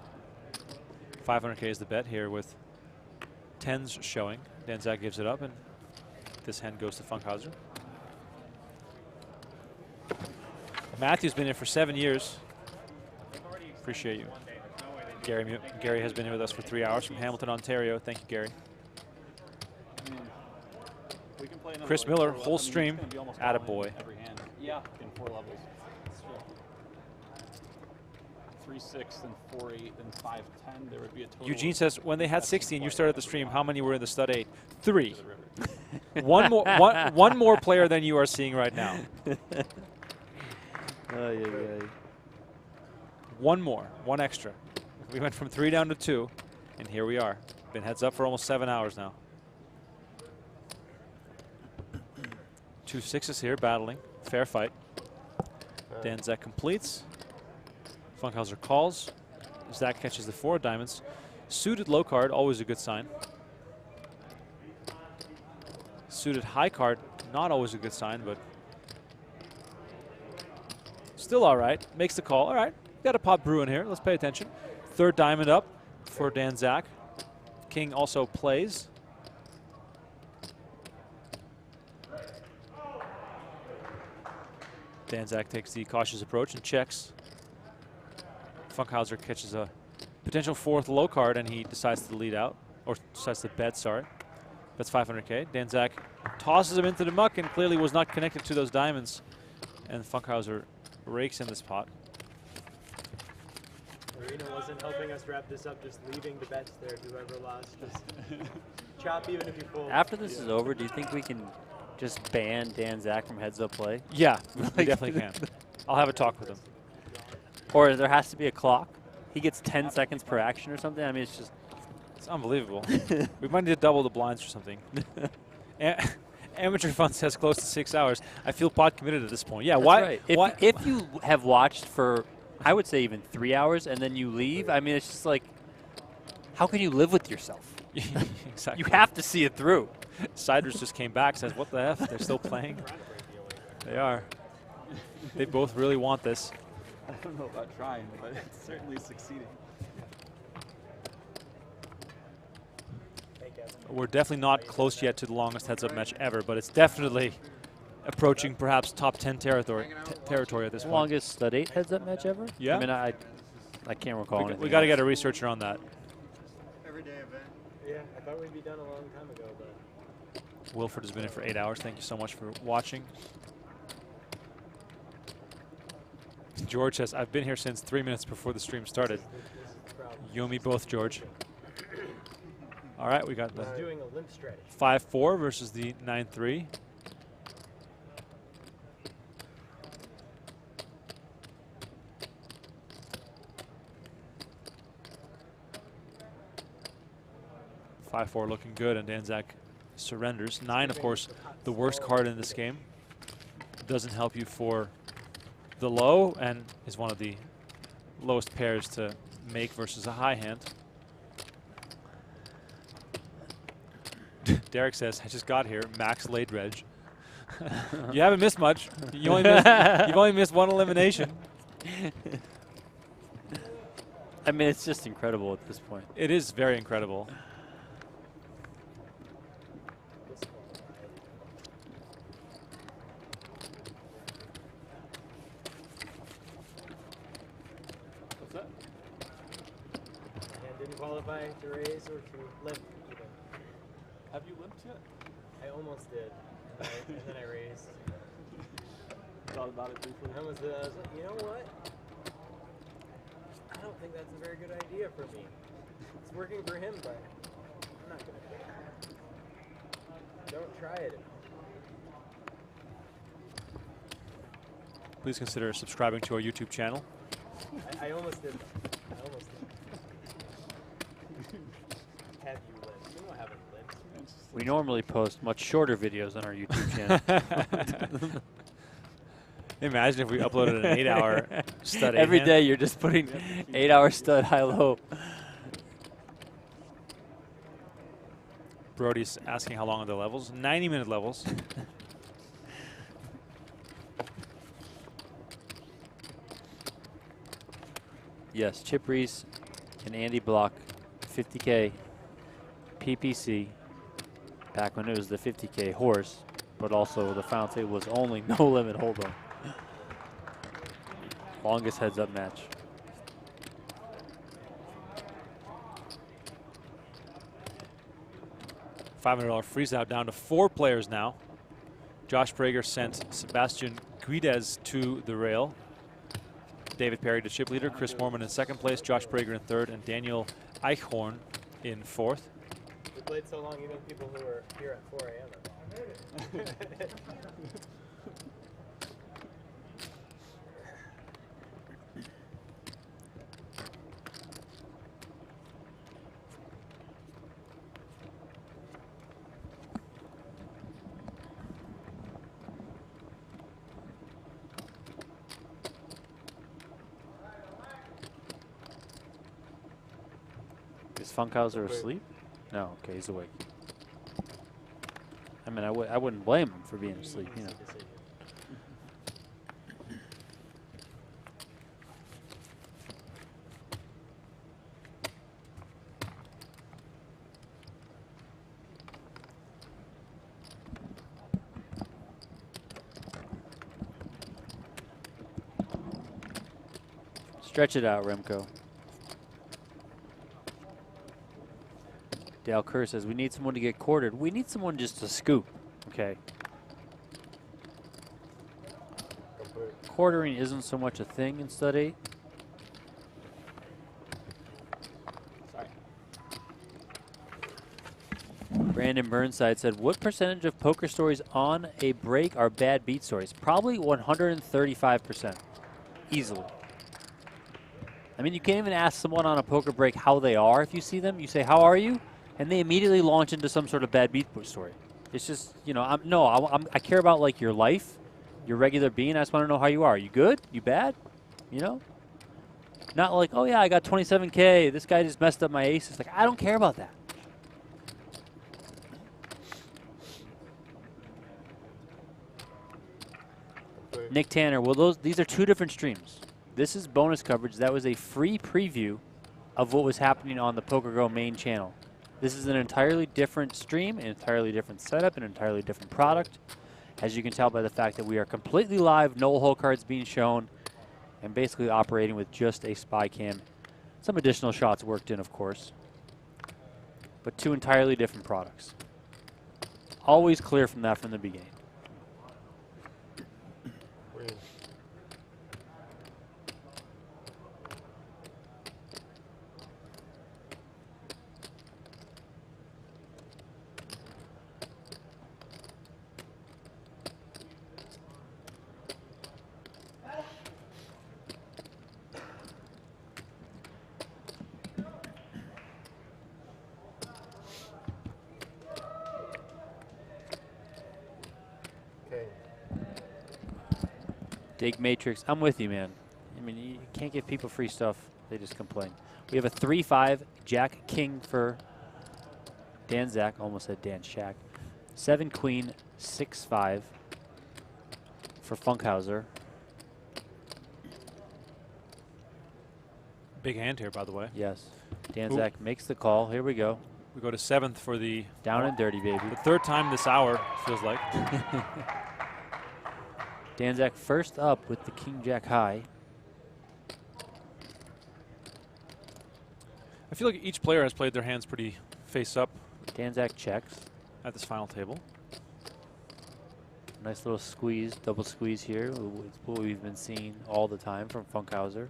[SPEAKER 1] 500K is the bet here with 10s showing. Dan Zack gives it up, and This hand goes to Funkhouser. Matthew's been here for 7 years. Appreciate you. Gary has been here with us for 3 hours from Hamilton, Ontario. Thank you, Gary. Chris Miller, whole stream. Attaboy.
[SPEAKER 10] Every hand. Yeah. In 4 levels. 3-6, then 4-8, then 5-10. There would be a total.
[SPEAKER 1] Eugene says, when they had 60 and you started the stream, how many were in the stud 8? 3. one more player than you are seeing right now. One more, one extra. We went from 3 down to 2, and here we are. Been heads up for almost 7 hours now. 2 6s here, battling. Fair fight. Dan Zack completes. Funkhouser calls. Zack catches the 4 diamonds. Suited low card, always a good sign. Suited high card, not always a good sign, but still all right. Makes the call. All right, got a pot brew in here. Let's pay attention. 3rd diamond up for Dan Zack. King also plays. Dan Zack takes the cautious approach and checks. Funkhouser catches a potential 4th low card, and he decides to lead out, or decides to bet, sorry. That's 500K. Dan Zack tosses him into the muck and clearly was not connected to those diamonds. And Funkhouser rakes in this pot.
[SPEAKER 6] Marina wasn't helping us wrap this up, just leaving the bets there, whoever lost. Just chop even if you fold.
[SPEAKER 2] After this is over, do you think we can just ban Dan Zack from heads-up play?
[SPEAKER 1] Yeah, we definitely can. I'll have a talk with him.
[SPEAKER 2] Or there has to be a clock. He gets 10 seconds per action or something. I mean, it's just...
[SPEAKER 1] It's unbelievable. We might need to double the blinds or something. Amateur Fun says close to 6 hours. I feel pot committed at this point. Yeah,
[SPEAKER 2] That's
[SPEAKER 1] why?
[SPEAKER 2] Right.
[SPEAKER 1] Why?
[SPEAKER 2] If you have watched for, I would say even 3 hours, and then you leave, I mean, it's just like, how can you live with yourself?
[SPEAKER 1] Exactly.
[SPEAKER 2] You have to see it through.
[SPEAKER 1] Siders just came back, says, what the F? They're still playing? They are. They both really want this.
[SPEAKER 10] I don't know about trying, but it's certainly succeeding.
[SPEAKER 1] We're definitely not close yet to the longest heads-up match ever, but it's definitely approaching perhaps top 10 territory at this point.
[SPEAKER 2] Longest stud 8 heads-up match ever?
[SPEAKER 1] Yeah.
[SPEAKER 2] I mean, I can't recall anything.
[SPEAKER 1] We got to
[SPEAKER 2] else.
[SPEAKER 1] get a researcher on that.
[SPEAKER 9] Everyday event.
[SPEAKER 6] Yeah, I thought we'd be done a long time ago, but...
[SPEAKER 1] Wilford has been in for 8 hours. Thank you so much for watching. George says, I've been here since 3 minutes before the stream started. You and me both, George. All right, we got the 5-4 versus the 9-3. (5-4) looking good, and Dan Zack surrenders. 9, of course, the worst card in this game. Doesn't help you for the low, and is one of the lowest pairs to make versus a high hand. Derek says, I just got here, max late reg. You haven't missed much. You've only missed 1 elimination.
[SPEAKER 2] I mean, it's just incredible at this point.
[SPEAKER 1] It is very incredible.
[SPEAKER 6] What's that? And didn't qualify to raise or to limp even.
[SPEAKER 10] Have you limped yet?
[SPEAKER 6] I almost did, and then I raised.
[SPEAKER 10] Thought about it briefly.
[SPEAKER 6] I was like, you know what? I don't think that's a very good idea for me. It's working for him, but I'm not going to do it. Don't try it.
[SPEAKER 1] Please consider subscribing to our YouTube channel.
[SPEAKER 6] I almost did. I almost did. Have you limped? You know I haven't limped.
[SPEAKER 2] We normally post much shorter videos on our YouTube channel.
[SPEAKER 1] Imagine if we uploaded an 8-hour stud
[SPEAKER 2] Every
[SPEAKER 1] hand.
[SPEAKER 2] day you're just putting 8-hour stud high-low.
[SPEAKER 1] Brody's asking how long are the levels. 90-minute levels.
[SPEAKER 2] Yes, Chip Reese and Andy Block, 50K, PPC. Back when it was the 50K horse, but also the final table was only no limit hold'em. Longest heads-up match.
[SPEAKER 1] $500 freeze out down to 4 players now. Josh Prager sent Sebastian Guidez to the rail. David Perry to chip leader. Chris Moorman in second place. Josh Prager in third. And Daniel Eichhorn in fourth.
[SPEAKER 6] We played so long, even people who were here at 4 a.m.
[SPEAKER 2] Is Funkhouser asleep? No, okay, he's awake. I mean, I wouldn't blame him for being asleep, you know. Stretch it out, Remko. Dale Kerr says, we need someone to get quartered. We need someone just to scoop, okay? Quartering isn't so much a thing in Stud 8.
[SPEAKER 10] Sorry.
[SPEAKER 2] Brandon Burnside said, what percentage of poker stories on a break are bad beat stories? Probably 135%, easily. I mean, you can't even ask someone on a poker break how they are. If you see them, you say, how are you? And they immediately launch into some sort of bad beat story. It's just, you know, I care about like your life, your regular being. I just want to know how you are. You good? You bad? You know? Not like, oh yeah, I got 27K. This guy just messed up my aces. Like, I don't care about that. Nick Tanner, well, these are 2 different streams. This is bonus coverage. That was a free preview of what was happening on the PokerGO main channel. This is an entirely different stream, an entirely different setup, an entirely different product. As you can tell by the fact that we are completely live, no hole cards being shown, and basically operating with just a spy cam. Some additional shots worked in, of course. But 2 entirely different products. Always clear from that from the beginning. Dig Matrix, I'm with you, man. I mean, you can't give people free stuff. They just complain. We have a 3-5 Jack King for Dan Zack. Almost said Dan Shack. 7 Queen, 6-5 for Funkhouser.
[SPEAKER 1] Big hand here, by the way.
[SPEAKER 2] Yes. Dan Zack makes the call. Here we go.
[SPEAKER 1] We go to 7th for the
[SPEAKER 2] down and dirty, baby.
[SPEAKER 1] The 3rd time this hour, feels like.
[SPEAKER 2] Dan Zack first up with the King Jack high.
[SPEAKER 1] I feel like each player has played their hands pretty face up.
[SPEAKER 2] Dan Zack checks
[SPEAKER 1] at this final table.
[SPEAKER 2] Nice little squeeze, double squeeze here. It's what we've been seeing all the time from Funkhouser.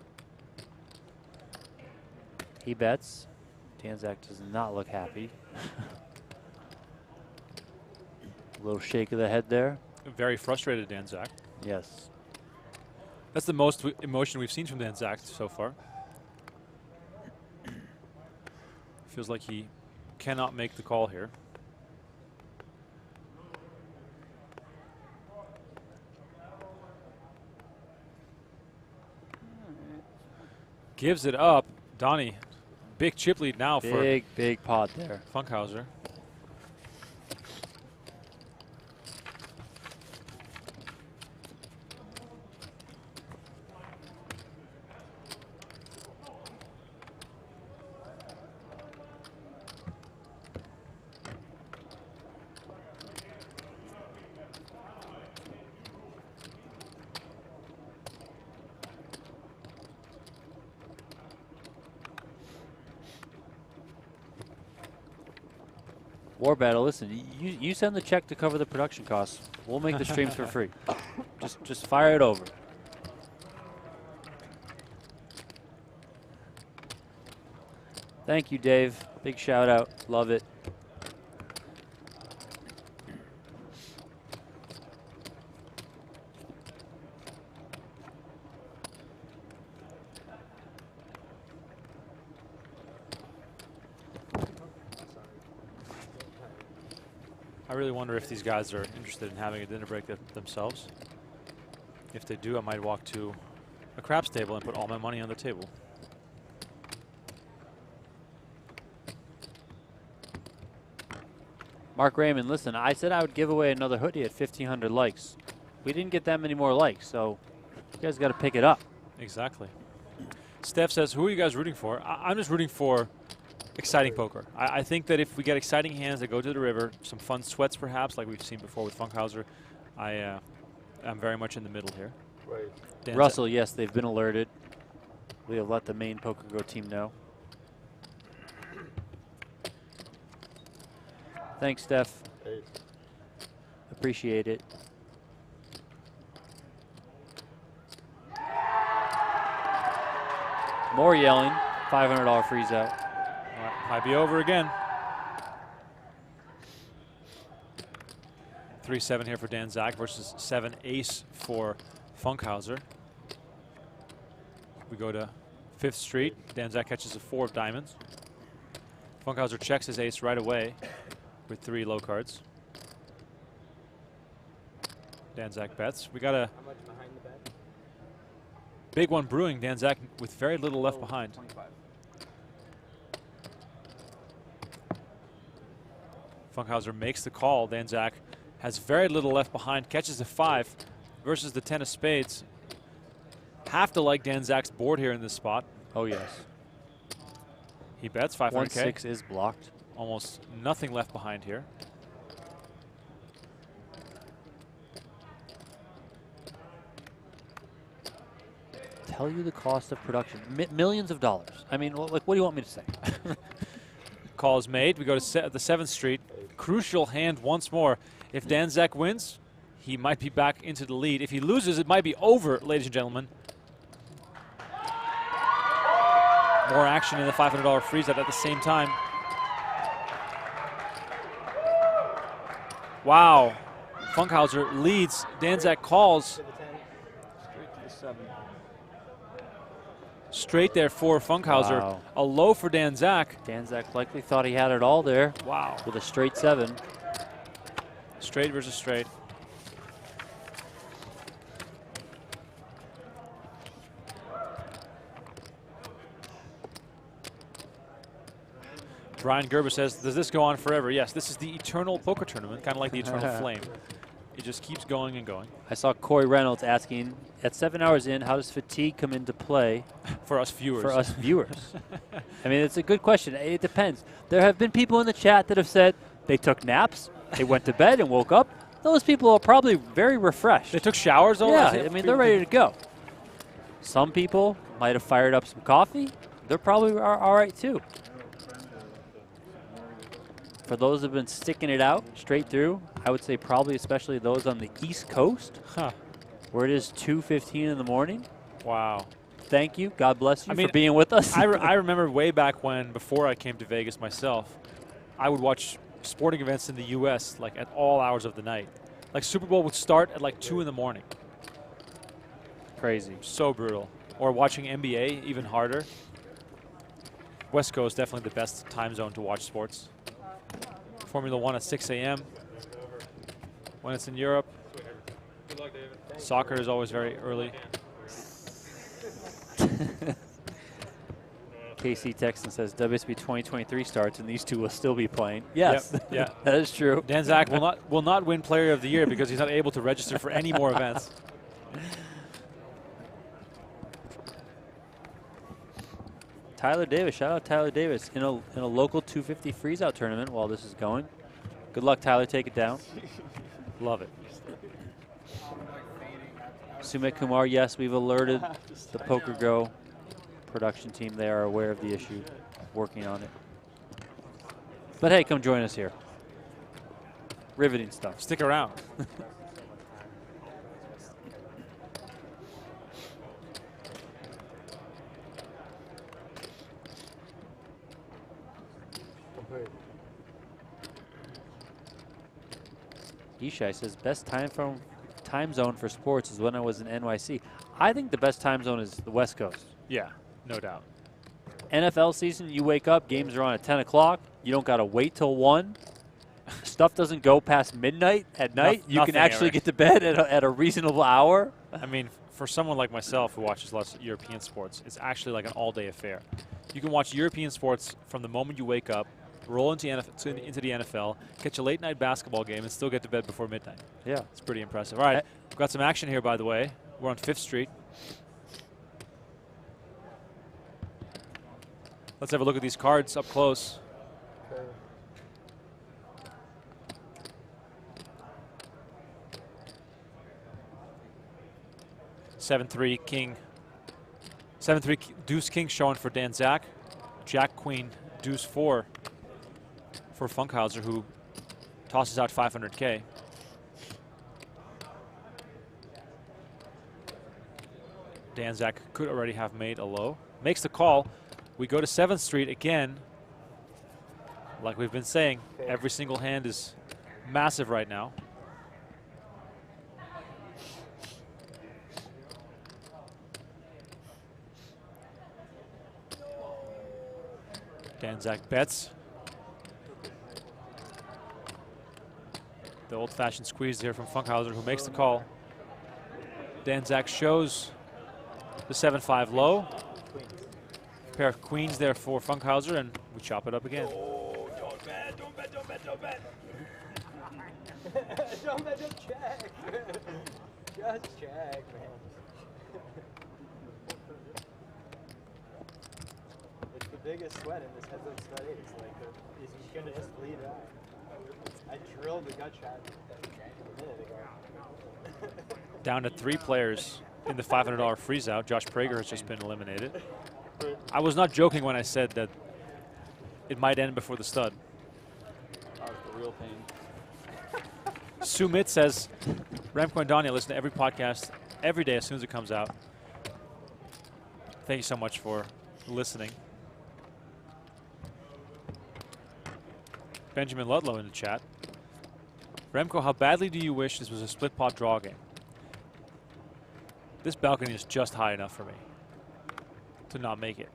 [SPEAKER 2] He bets. Dan Zack does not look happy. A little shake of the head there.
[SPEAKER 1] Very frustrated Dan Zack.
[SPEAKER 2] Yes.
[SPEAKER 1] That's the most emotion we've seen from Dan Zack so far. Feels like he cannot make the call here. Gives it up. Donnie, big chip lead now for
[SPEAKER 2] big pot there.
[SPEAKER 1] Funkhouser.
[SPEAKER 2] War Battle, listen, you send the check to cover the production costs. We'll make the streams for free. Just fire it over. Thank you, Dave. Big shout out. Love it.
[SPEAKER 1] I really wonder if these guys are interested in having a dinner break themselves. If they do, I might walk to a craps table and put all my money on the table.
[SPEAKER 2] Mark Raymond, listen, I said I would give away another hoodie at 1,500 likes. We didn't get that many more likes, so you guys got to pick it up.
[SPEAKER 1] Exactly. Steph says, who are you guys rooting for? I'm just rooting for exciting poker. I think that if we get exciting hands that go to the river, some fun sweats perhaps, like we've seen before with Funkhouser, I'm very much in the middle here.
[SPEAKER 9] Right.
[SPEAKER 2] Russell, yes, they've been alerted. We have let the main PokerGO team know. Thanks, Steph.
[SPEAKER 9] 8.
[SPEAKER 2] Appreciate it. More yelling. $500 freeze out.
[SPEAKER 1] Might be over again. 3-7 here for Dan Zack versus 7-ace for Funkhouser. We go to 5th Street. Dan Zack catches a 4 of diamonds. Funkhouser checks his ace right away with 3 low cards. Dan Zack bets. We got a big one brewing. Dan Zack with very little left behind.
[SPEAKER 10] 25.
[SPEAKER 1] Funkhouser makes the call. Dan Zack has very little left behind, catches a 5 versus the 10 of spades. Have to like Dan Zack's board here in this spot.
[SPEAKER 2] Oh, yes.
[SPEAKER 1] He bets 500K.
[SPEAKER 2] 1-6 is blocked.
[SPEAKER 1] Almost nothing left behind here.
[SPEAKER 2] Tell you the cost of production. Millions of dollars. I mean, like, what do you want me to say?
[SPEAKER 1] Call is made. We go to the 7th Street. Crucial hand once more. If Dan Zack wins, he might be back into the lead. If he loses, it might be over, ladies and gentlemen. More action in the $500 freeze out at the same time. Wow. Funkhouser leads. Dan Zack calls.
[SPEAKER 10] Straight to the 7.
[SPEAKER 1] Straight there for Funkhouser.
[SPEAKER 2] Wow.
[SPEAKER 1] A low for Dan Zack.
[SPEAKER 2] Dan Zack likely thought he had it all there.
[SPEAKER 1] Wow.
[SPEAKER 2] With a straight 7.
[SPEAKER 1] Straight versus straight. Brian Gerber says, does this go on forever? Yes, this is the eternal poker tournament, kind of like the eternal flame. It just keeps going and going.
[SPEAKER 2] I saw Corey Reynolds asking, at 7 hours in, how does fatigue come into play?
[SPEAKER 1] For us viewers.
[SPEAKER 2] For us viewers. I mean, it's a good question. It depends. There have been people in the chat that have said they took naps, they went to bed and woke up. Those people are probably very refreshed.
[SPEAKER 1] They took showers though?
[SPEAKER 2] Yeah, I mean, they're ready to go. Some people might have fired up some coffee. They're probably all right too. For those that have been sticking it out straight through, I would say probably especially those on the East Coast, where it is 2:15 in the morning.
[SPEAKER 1] Wow.
[SPEAKER 2] Thank you. God bless you for being with us.
[SPEAKER 1] I remember way back when, before I came to Vegas myself, I would watch sporting events in the U.S. like at all hours of the night. Like Super Bowl would start at like 2 in the morning.
[SPEAKER 2] Crazy.
[SPEAKER 1] So brutal. Or watching NBA, even harder. West Coast definitely the best time zone to watch sports. Formula 1 at 6 a.m. when it's in Europe.
[SPEAKER 4] Good luck, David.
[SPEAKER 1] Soccer is always very early.
[SPEAKER 2] KC Texan says WSB 2023 starts and these two will still be playing. Yes,
[SPEAKER 1] Yep, yeah,
[SPEAKER 2] that is true.
[SPEAKER 1] Dan Zack will not win Player of the Year because he's not able to register for any more events.
[SPEAKER 2] Tyler Davis, shout out Tyler Davis in a local 250 freeze out tournament while this is going. Good luck, Tyler. Take it down.
[SPEAKER 1] Love it.
[SPEAKER 2] Sumit Kumar, yes, we've alerted the PokerGO production team. They are aware of the issue, working on it. But hey, come join us here. riveting stuff.
[SPEAKER 1] Stick around.
[SPEAKER 2] Ishai says, best time zone for sports is when I was in NYC. I think the best time zone is the West Coast.
[SPEAKER 1] Yeah, no doubt.
[SPEAKER 2] NFL season, you wake up, games are on at 10 o'clock. You don't got to wait till 1. Stuff doesn't go past midnight at night. You can actually get to bed at a reasonable hour.
[SPEAKER 1] I mean, for someone like myself who watches lots of European sports, it's actually like an all-day affair. You can watch European sports from the moment you wake up, roll into the NFL, catch a late-night basketball game, and still get to bed before midnight.
[SPEAKER 2] Yeah.
[SPEAKER 1] It's pretty impressive. All right, we've got some action here, by the way. We're on 5th Street. Let's have a look at these cards up close. 7-3 king. 7-3 deuce king showing for Dan Zack. Jack queen deuce 4 for Funkhouser, who tosses out 500K. Dan Zack could already have made a low. Makes the call. We go to 7th Street again. Like we've been saying, every single hand is massive right now. Dan Zack bets. The old-fashioned squeeze here from Funkhouser, who makes the call. Dan Zack shows the 7-5 low. Pair of queens there for Funkhouser, and we chop it up again.
[SPEAKER 6] Oh, don't bet, don't bet, don't bet, don't bet. Don't bet, just check. Just check, man. It's the biggest sweat in this heads-up stud 8. It's like he's gonna just lead out. I drilled the gut shot a minute ago.
[SPEAKER 1] Down to 3 players in the $500 freeze out. Josh Prager has just been eliminated. I was not joking when I said that it might end before the stud.
[SPEAKER 10] That was the real pain.
[SPEAKER 1] Sumit says, Remko and Donnie, I listen to every podcast every day as soon as it comes out. Thank you so much for listening. Benjamin Ludlow in the chat. Remko, how badly do you wish this was a split pot draw game? This balcony is just high enough for me to not make it.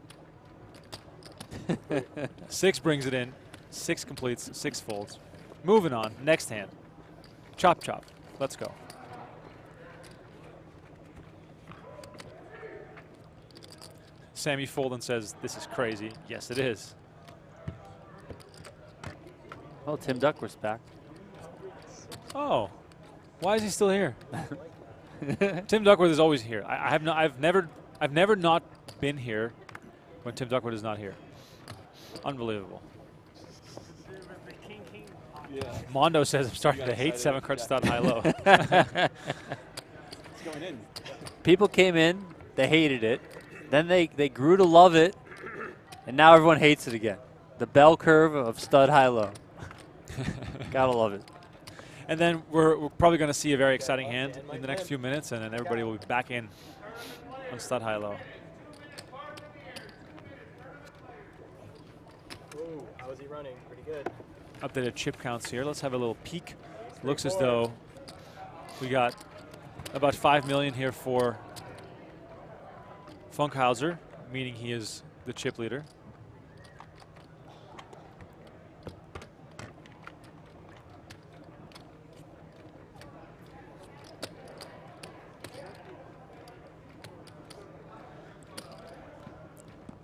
[SPEAKER 1] 6 brings it in, 6 completes, 6 folds. Moving on, next hand. Chop, chop. Let's go. Sammy Folden says, this is crazy. Yes, it is.
[SPEAKER 2] Oh, Tim Duckworth's back.
[SPEAKER 1] Oh, why is he still here? Tim Duckworth is always here. I've never not been here when Tim Duckworth is not here. Unbelievable.
[SPEAKER 10] Yeah.
[SPEAKER 1] Mondo says I'm starting to hate 7-card stud high-low.
[SPEAKER 10] It's going in.
[SPEAKER 2] People came in, they hated it, then they grew to love it, and now everyone hates it again. The bell curve of stud high-low. Gotta love it.
[SPEAKER 1] And then we're probably going to see a very exciting hand in the next few minutes, and then everybody will be back in on stud high-low.
[SPEAKER 6] Ooh, how is he running? Pretty good.
[SPEAKER 1] Updated chip counts here. Let's have a little peek. Looks as though we got about 5 million here for Funkhouser, meaning he is the chip leader.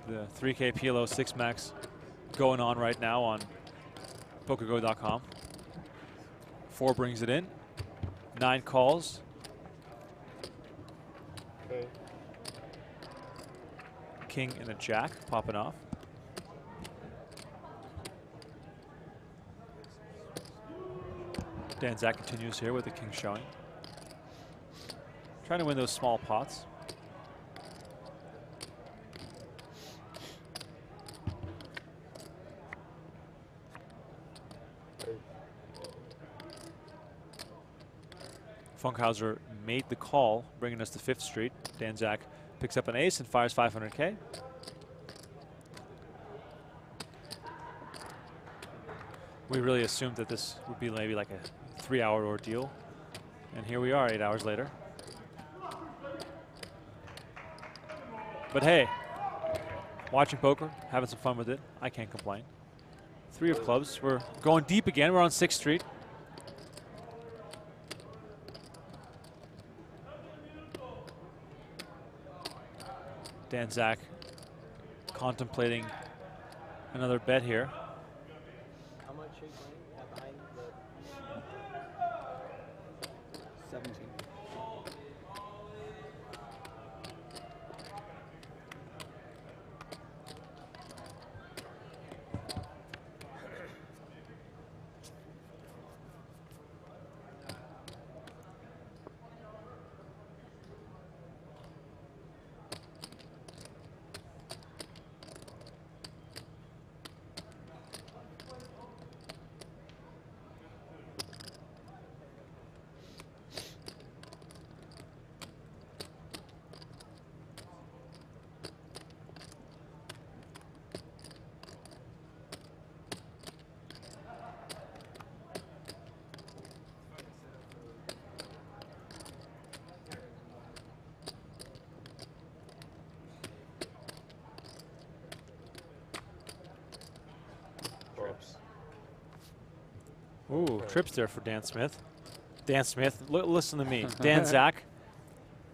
[SPEAKER 1] The 3K PLO 6 max going on right now on PokerGO.com. 4 brings it in. 9 calls.
[SPEAKER 9] Okay.
[SPEAKER 1] King and a jack popping off. Dan Zack continues here with the king showing. Trying to win those small pots. Funkhouser made the call, bringing us to 5th Street. Dan Zack picks up an ace and fires 500K. We really assumed that this would be maybe like a 3-hour ordeal. And here we are 8 hours later. But hey, watching poker, having some fun with it, I can't complain. 3 of clubs, we're going deep again, we're on 6th Street. Dan Zack contemplating another bet here.
[SPEAKER 6] How much are you playing behind the
[SPEAKER 10] 17.
[SPEAKER 1] Ooh, trips there for Dan Smith. Dan Smith, listen to me. Dan Zack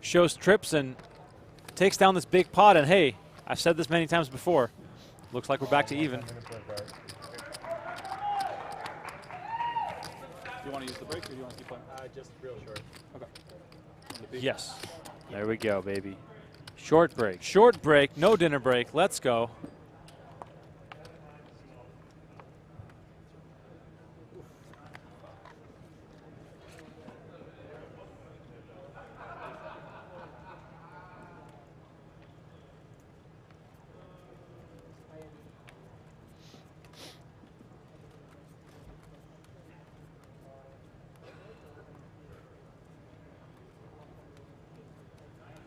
[SPEAKER 1] shows trips and takes down this big pot. And hey, I've said this many times before. Looks like we're back to even.
[SPEAKER 10] Do you want to use the break or do you want to keep playing?
[SPEAKER 6] just real short.
[SPEAKER 10] Okay.
[SPEAKER 1] Yes.
[SPEAKER 2] There we go, baby. Short break.
[SPEAKER 1] Short break, no dinner break. Let's go.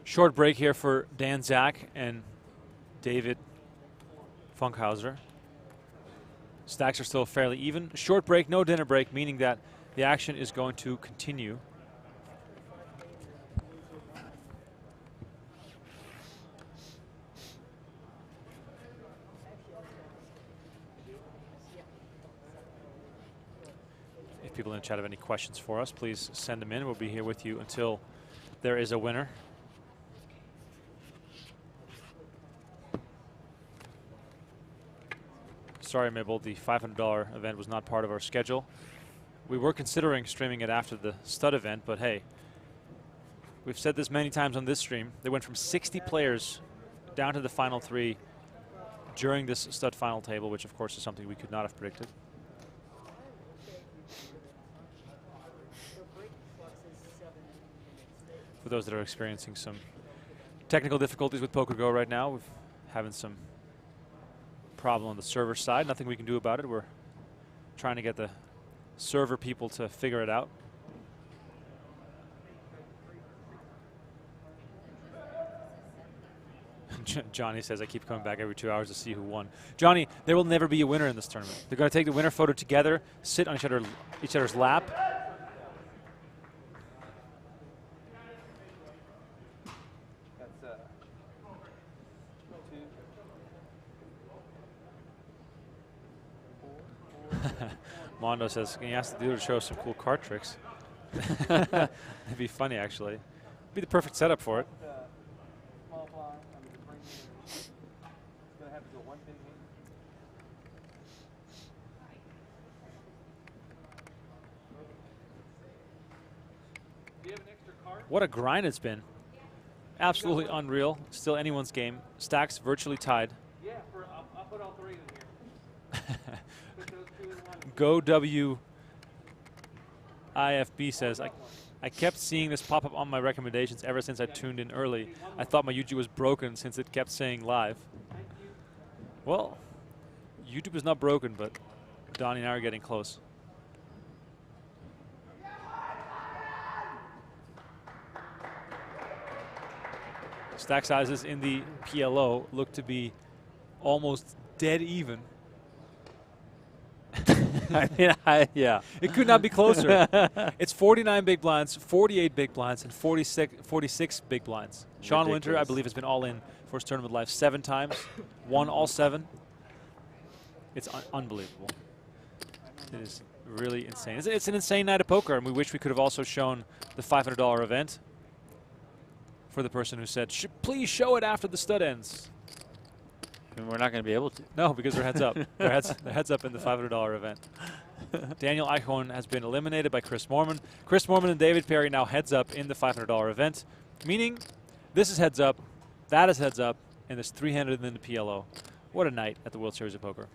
[SPEAKER 1] Short break here for Dan Zack and David Funkhouser. Stacks are still fairly even. Short break, no dinner break, meaning that the action is going to continue. If people in the chat have any questions for us, please send them in. We'll be here with you until there is a winner. Sorry, Mabel, the $500 event was not part of our schedule. We were considering streaming it after the stud event, but hey, we've said this many times on this stream. They went from 60 players down to the final 3 during this stud final table, which of course is something we could not have predicted. For those that are experiencing some technical difficulties with PokerGO right now, we're having some problem on the server side. Nothing we can do about it. We're trying to get the server people to figure it out. Johnny says, I keep coming back every 2 hours to see who won. Johnny, there will never be a winner in this tournament. They're going to take the winner photo together, sit on each other's lap. Mondo says, can you ask the dude to show us some cool card tricks? That'd be funny, actually. It'd be the perfect setup for it. What a grind it's been. Absolutely unreal. Still anyone's game. Stacks virtually tied.
[SPEAKER 4] Yeah, I'll put all 3 in here.
[SPEAKER 1] Go W IFB says, I kept seeing this pop up on my recommendations ever since I tuned in early. I thought my YouTube was broken since it kept saying live. Well, YouTube is not broken, but Donnie and I are getting close. Stack sizes in the PLO look to be almost dead even.
[SPEAKER 2] I mean, yeah.
[SPEAKER 1] It could not be closer. It's 49 big blinds, 48 big blinds, and 46 big blinds. Sean Winter, I believe, has been all in for his tournament life 7 times, won all 7. It's unbelievable. It is really insane. It's an insane night of poker, and we wish we could have also shown the $500 event for the person who said, please show it after the stud ends.
[SPEAKER 2] And we're not going to be able to.
[SPEAKER 1] No, because they're heads up. they're heads up in the $500 event. Daniel Eichhorn has been eliminated by Chris Moorman. Chris Moorman and David Perry now heads up in the $500 event, meaning this is heads up, that is heads up, and there's 300 in the PLO. What a night at the World Series of Poker.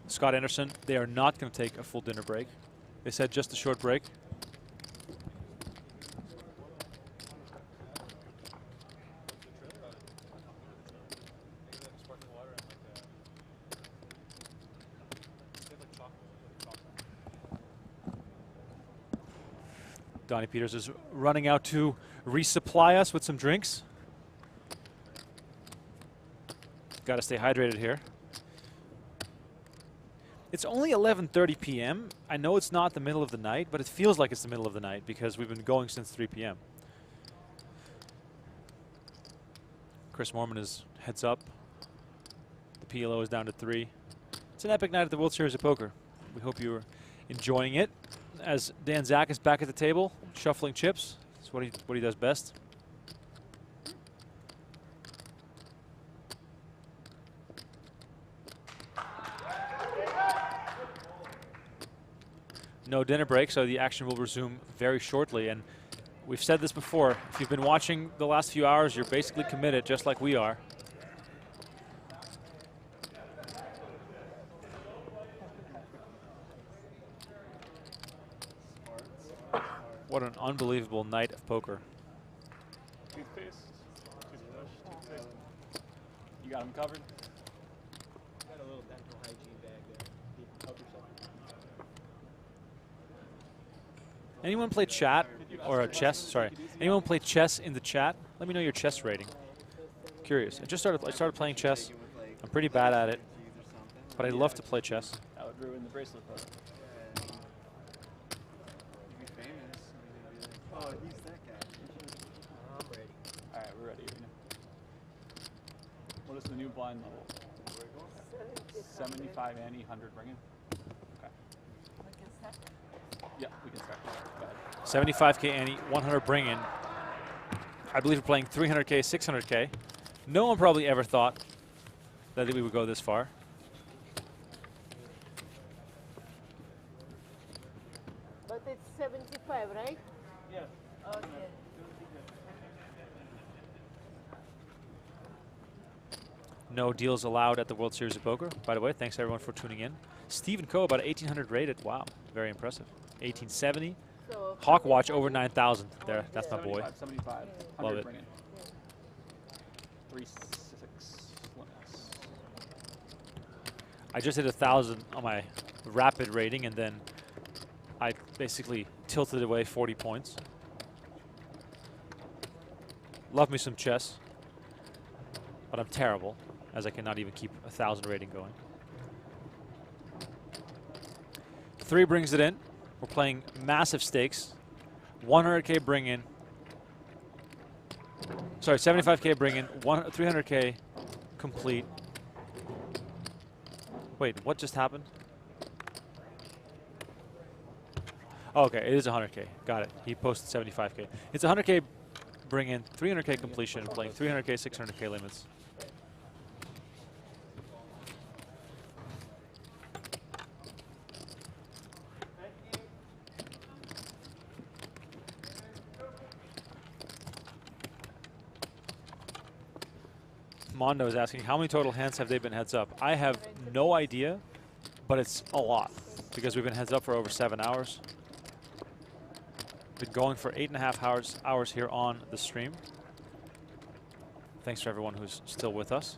[SPEAKER 1] Scott Anderson, they are not going to take a full dinner break. They said just a short break. Donnie Peters is running out to resupply us with some drinks. Got to stay hydrated here. It's only 11:30 p.m. I know it's not the middle of the night, but it feels like it's the middle of the night because we've been going since 3 p.m. Chris Moorman is heads up. The PLO is down to 3. It's an epic night at the World Series of Poker. We hope you're enjoying it. As Dan Zack is back at the table, shuffling chips. That's what he does best. No dinner break, so the action will resume very shortly. And we've said this before, if you've been watching the last few hours, you're basically committed, just like we are. What an unbelievable night of poker.
[SPEAKER 10] Toothpaste. Toothbrush. You got him covered?
[SPEAKER 6] Got a little dental hygiene bag there. You can help yourself.
[SPEAKER 1] Anyone play chat or chess? Sorry. Anyone play chess in the chat? Let me know your chess rating. Curious. I started playing chess. I'm pretty bad at it, but I love to play chess.
[SPEAKER 10] That would ruin the bracelet photo.
[SPEAKER 3] Oh, he's that guy.
[SPEAKER 6] I'm ready.
[SPEAKER 10] All right, we're ready. What is the new blind level? 75 ante, 100 bringing. Okay. Yeah, we can start. Go ahead.
[SPEAKER 1] 75K ante, 100 bring-in. I believe we're playing 300K, 600K. No one probably ever thought that we would go this far.
[SPEAKER 7] But it's 75, right?
[SPEAKER 6] Yes.
[SPEAKER 7] Okay.
[SPEAKER 1] No deals allowed at the World Series of Poker. By the way, thanks everyone for tuning in. Stephen Coe, about 1,800 rated. Wow, very impressive. 1870.
[SPEAKER 7] So
[SPEAKER 1] Hawkwatch over 9,000. There, that's my boy.
[SPEAKER 10] 75, 100
[SPEAKER 1] Love it.
[SPEAKER 10] bringing. 3-6 limits.
[SPEAKER 1] I just hit 1,000 on my rapid rating, and then I basically tilted away 40 points. Love me some chess, but I'm terrible, as I cannot even keep 1,000 rating going. 3 brings it in. We're playing massive stakes. 100K bring in. Sorry, 75K bring in. 300K complete. Wait, what just happened? Oh, okay, it is 100K. Got it. He posted 75K. It's 100K bring in, 300K completion, playing 300K, 600K limits. Mondo is asking, how many total hands have they been heads up? I have no idea, but it's a lot because we've been heads up for over 7 hours. Been going for 8.5 hours here on the stream. Thanks to everyone who's still with us.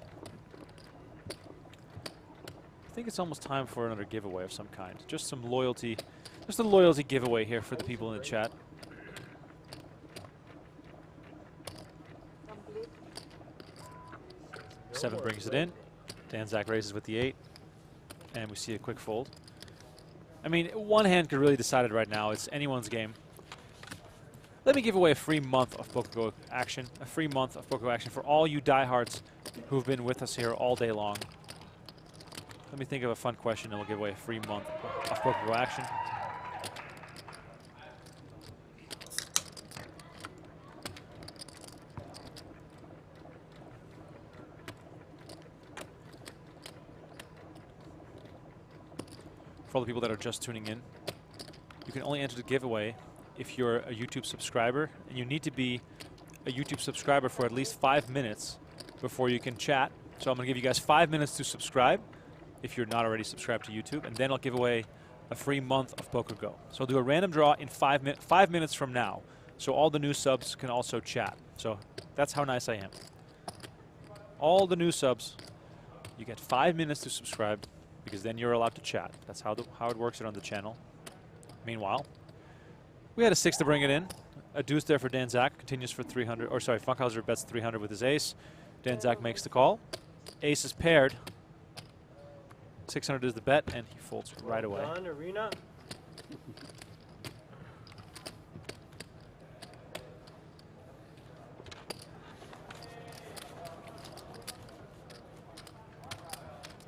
[SPEAKER 1] I think it's almost time for another giveaway of some kind. Just some loyalty, just a loyalty giveaway here for the people in the chat. 7 brings it in. Zack raises with the 8. And we see a quick fold. I mean, one hand could really decide it right now. It's anyone's game. Let me give away a free month of PokerGO action. A free month of PokerGO action for all you diehards who've been with us here all day long. Let me think of a fun question and we'll give away a free month of PokerGO action. For all the people that are just tuning in, you can only enter the giveaway if you're a YouTube subscriber, and you need to be a YouTube subscriber for at least 5 minutes before you can chat. So I'm going to give you guys 5 minutes to subscribe if you're not already subscribed to YouTube, and then I'll give away a free month of PokerGO. So I'll do a random draw in 5 minutes from now, so all the new subs can also chat. So that's how nice I am. All the new subs, you get 5 minutes to subscribe, because then you're allowed to chat. That's how it works here on the channel. Meanwhile, we had a 6 to bring it in. A deuce there for Zack. Continues for 300. Or sorry, Funkhouser bets 300 with his ace. Zack makes the call. Ace is paired. 600 is the bet, and he folds right away.
[SPEAKER 6] Done, Arena.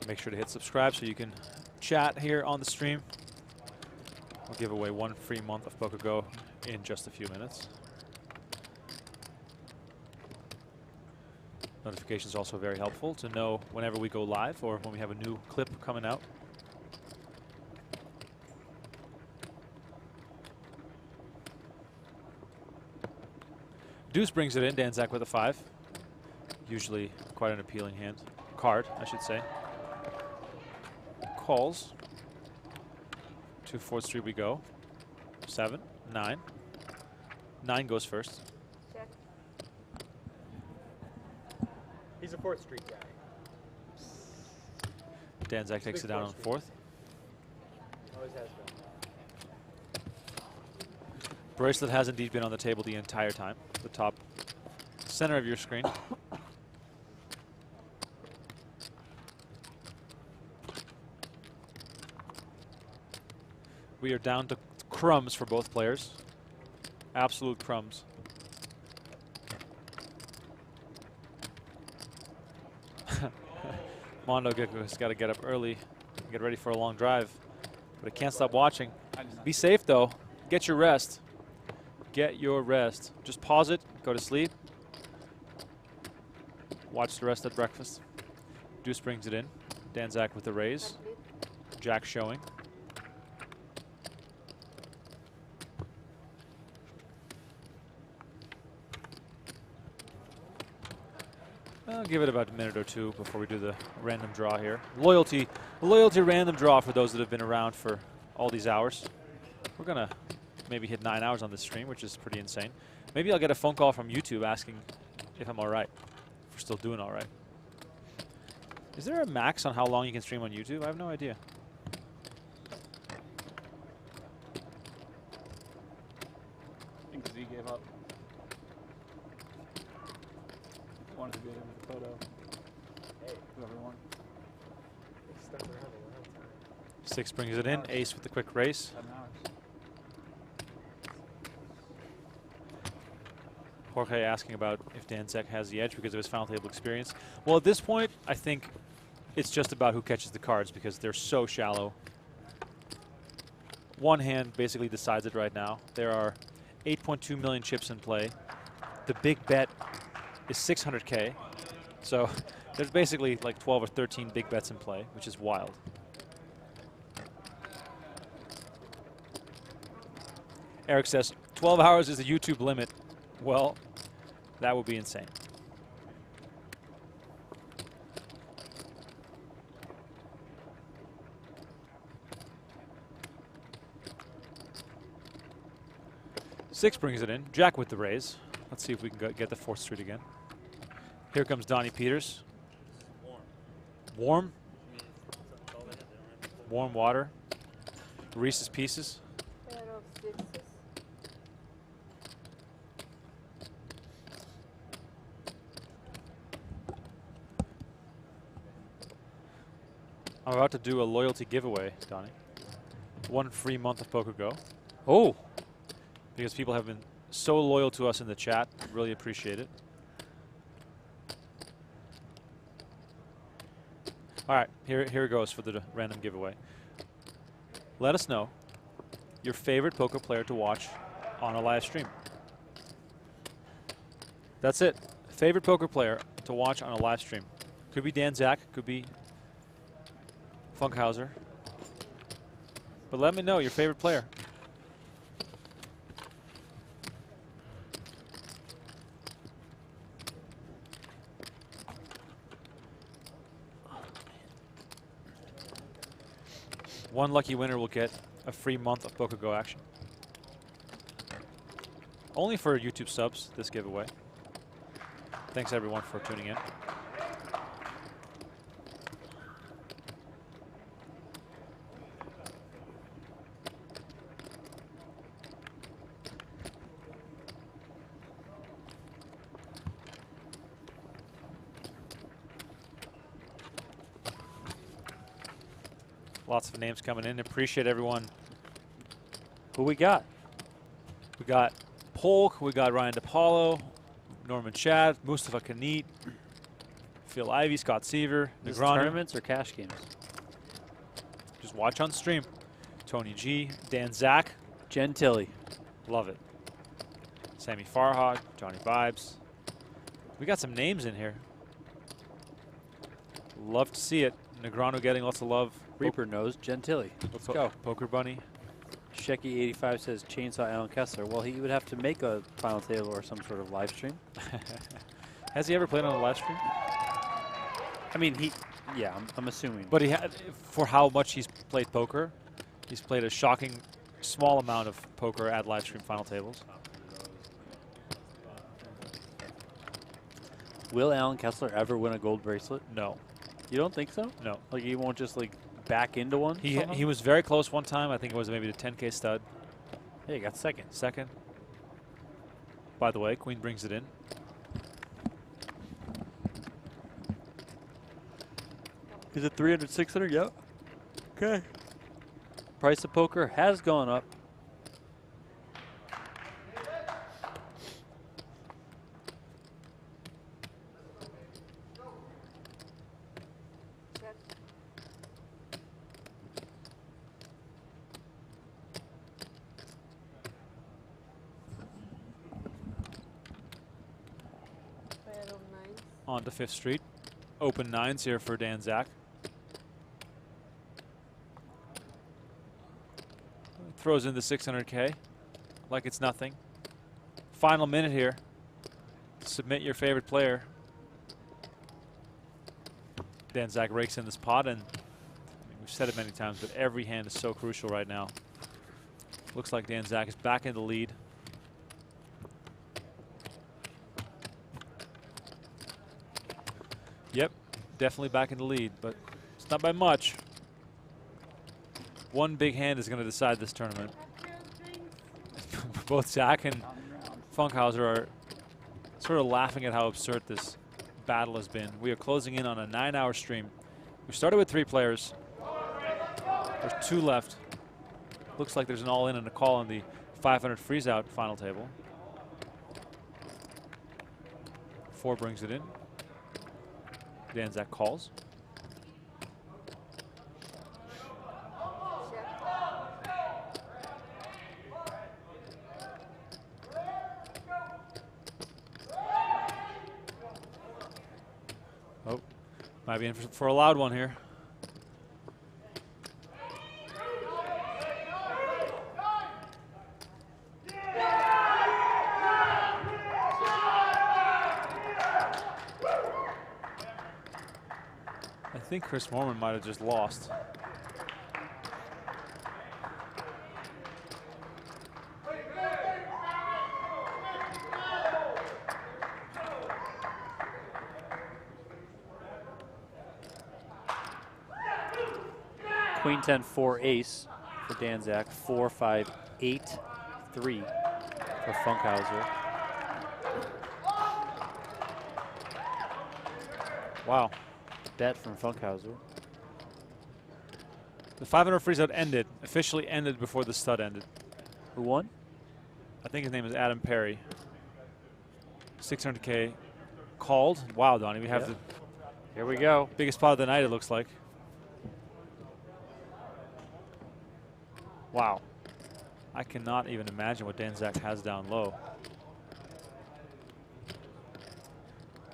[SPEAKER 1] Make sure to hit subscribe so you can chat here on the stream. We'll give away 1 free month of PokerGO in just a few minutes. Notifications also very helpful to know whenever we go live or when we have a new clip coming out. Deuce brings it in, Zack with a 5. Usually quite an appealing card, I should say. Calls. To 4th Street we go. 7, 9. 9 goes first.
[SPEAKER 7] Check.
[SPEAKER 6] He's a 4th Street guy.
[SPEAKER 1] Zack takes it down on 4th.
[SPEAKER 6] Always has been.
[SPEAKER 1] Bracelet has indeed been on the table the entire time. The top center of your screen. We are down to crumbs for both players. Absolute crumbs. Mondo has got to get up early, get ready for a long drive, but it can't stop watching. Be safe though. Get your rest. Get your rest. Just pause it. Go to sleep. Watch the rest at breakfast. Deuce brings it in. Zack with the raise. Jack showing. I'll give it about a minute or two before we do the random draw here. Loyalty random draw for those that have been around for all these hours. We're going to maybe hit 9 hours on this stream, which is pretty insane. Maybe I'll get a phone call from YouTube asking if I'm all right, if we're still doing all right. Is there a max on how long you can stream on YouTube? I have no idea.
[SPEAKER 10] I think Z gave up. Wanted to be in the photo. Hey, whoever won.
[SPEAKER 6] He stuck around a long time.
[SPEAKER 1] 6 brings it in. Ace with the quick race.
[SPEAKER 10] 7 hours.
[SPEAKER 1] Jorge asking about if Zack has the edge because of his final table experience. Well, at this point, I think it's just about who catches the cards because they're so shallow. One hand basically decides it right now. There are 8.2 million chips in play. The big bet is 600K. So there's basically like 12 or 13 big bets in play, which is wild. Eric says, 12 hours is the YouTube limit. Well, that would be insane. Six brings it in. Jack with the raise. Let's see if we can get the 4th Street again. Here comes Donnie Peters. Warm? Warm water. Reese's Pieces.
[SPEAKER 7] Pair of sixes.
[SPEAKER 1] I'm about to do a loyalty giveaway, Donnie. 1 free month of PokerGo.
[SPEAKER 2] Oh.
[SPEAKER 1] Because people have been so loyal to us in the chat. Really appreciate it. All right, here it goes for the random giveaway. Let us know your favorite poker player to watch on a live stream. That's it. Favorite poker player to watch on a live stream. Could be Zack, could be Funkhouser. But let me know your favorite player. One lucky winner will get a free month of PokerGo action. Only for YouTube subs, this giveaway. Thanks everyone for tuning in. Lots of names coming in. Appreciate everyone.
[SPEAKER 2] Who we got?
[SPEAKER 1] We got Polk, we got Ryan DePaulo, Norman Chad, Mustafa Kanit, Phil Ivey, Scott Seaver,
[SPEAKER 2] Is this
[SPEAKER 1] Negrano.
[SPEAKER 2] tournaments or cash games?
[SPEAKER 1] Just watch on stream. Tony G, Zack.
[SPEAKER 2] Gentili.
[SPEAKER 1] Love it. Sammy Farhad, Johnny Vibes. We got some names in here. Love to see it. Negrano getting lots of love.
[SPEAKER 2] Reaper knows Gentili. Let's go.
[SPEAKER 1] Poker Bunny.
[SPEAKER 2] Shecky85 says Chainsaw Alan Kessler. Well, he would have to make a final table or some sort of live stream.
[SPEAKER 1] Has he ever played on a live stream?
[SPEAKER 2] I mean, yeah, I'm assuming.
[SPEAKER 1] But he had, for how much he's played poker, he's played a shocking small amount of poker at live stream final tables.
[SPEAKER 2] Will Alan Kessler ever win a gold bracelet?
[SPEAKER 1] No.
[SPEAKER 2] You don't think so?
[SPEAKER 1] No.
[SPEAKER 2] Like he won't just like back into one?
[SPEAKER 1] He was very close one time. I think it was maybe the 10K stud.
[SPEAKER 2] Yeah, he got second.
[SPEAKER 1] Second. By the way, Queen brings it in.
[SPEAKER 2] Is it 300, 600? Yep. Okay. Price of poker has gone up.
[SPEAKER 1] On to 5th Street. Open 9s here for Zack. Throws in the 600K like it's nothing. Final minute here. Submit your favorite player. Zack rakes in this pot, and we've said it many times, but every hand is so crucial right now. Looks like Zack is back in the lead. Yep, definitely back in the lead, but it's not by much. One big hand is going to decide this tournament. Both Zack and Funkhouser are sort of laughing at how absurd this battle has been. We are closing in on a 9-hour stream. We started with 3 players. There's 2 left. Looks like there's an all-in and a call on the 500 freeze-out final table. 4 brings it in. Zack calls. Oh, might be in for a loud one here. I think Chris Moorman might have just lost.
[SPEAKER 2] Queen 10, 4 ace for Zack. 4, 5, 8, 3 for Funkhouser.
[SPEAKER 1] Wow.
[SPEAKER 2] Bet from Funkhouser.
[SPEAKER 1] The 500 freeze-out officially ended before the stud ended.
[SPEAKER 2] Who won?
[SPEAKER 1] I think his name is Adam Perry. 600K called. Wow, Donnie, we have the
[SPEAKER 2] Here we go.
[SPEAKER 1] biggest pot of the night, it looks like. Wow. I cannot even imagine what Dan Zack has down low.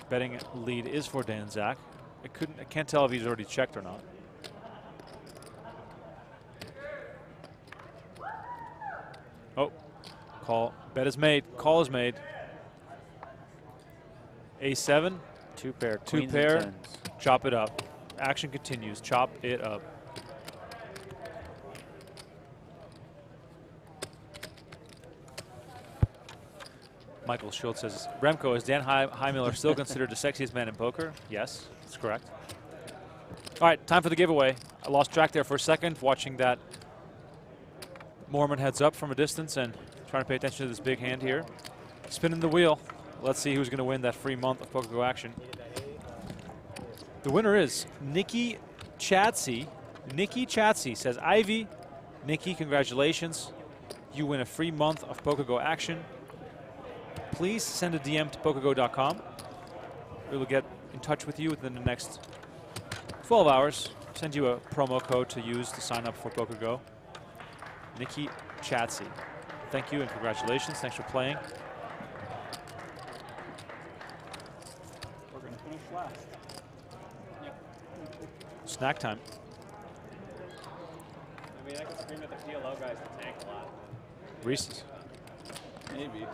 [SPEAKER 1] Betting lead is for Dan Zack. I can't tell if he's already checked or not. Oh, call. Bet is made. Call is made. A7.
[SPEAKER 2] Two pair.
[SPEAKER 1] Two
[SPEAKER 2] Queens
[SPEAKER 1] pair.
[SPEAKER 2] and tens.
[SPEAKER 1] Chop it up. Action continues. Chop it up. Michael Schultz says, Remko, is Dan Heimiller still considered the sexiest man in poker? Yes, that's correct. All right, time for the giveaway. I lost track there for a second, watching that Mormon heads up from a distance and trying to pay attention to this big hand here. Spinning the wheel. Let's see who's going to win that free month of PokerGO action. The winner is Nikki Chatsey. Nikki Chatsey says, Ivy, Nikki, congratulations. You win a free month of PokerGO action. Please send a DM to PokerGO.com. We will get in touch with you within the next 12 hours. Send you a promo code to use to sign up for PokerGO. Nikki Chatsey. Thank you and congratulations. Thanks for playing.
[SPEAKER 10] We're going to finish last.
[SPEAKER 4] Yep.
[SPEAKER 1] Snack time.
[SPEAKER 4] I mean, I could scream at the PLO guys to tank a lot.
[SPEAKER 1] Reese's.
[SPEAKER 10] Maybe.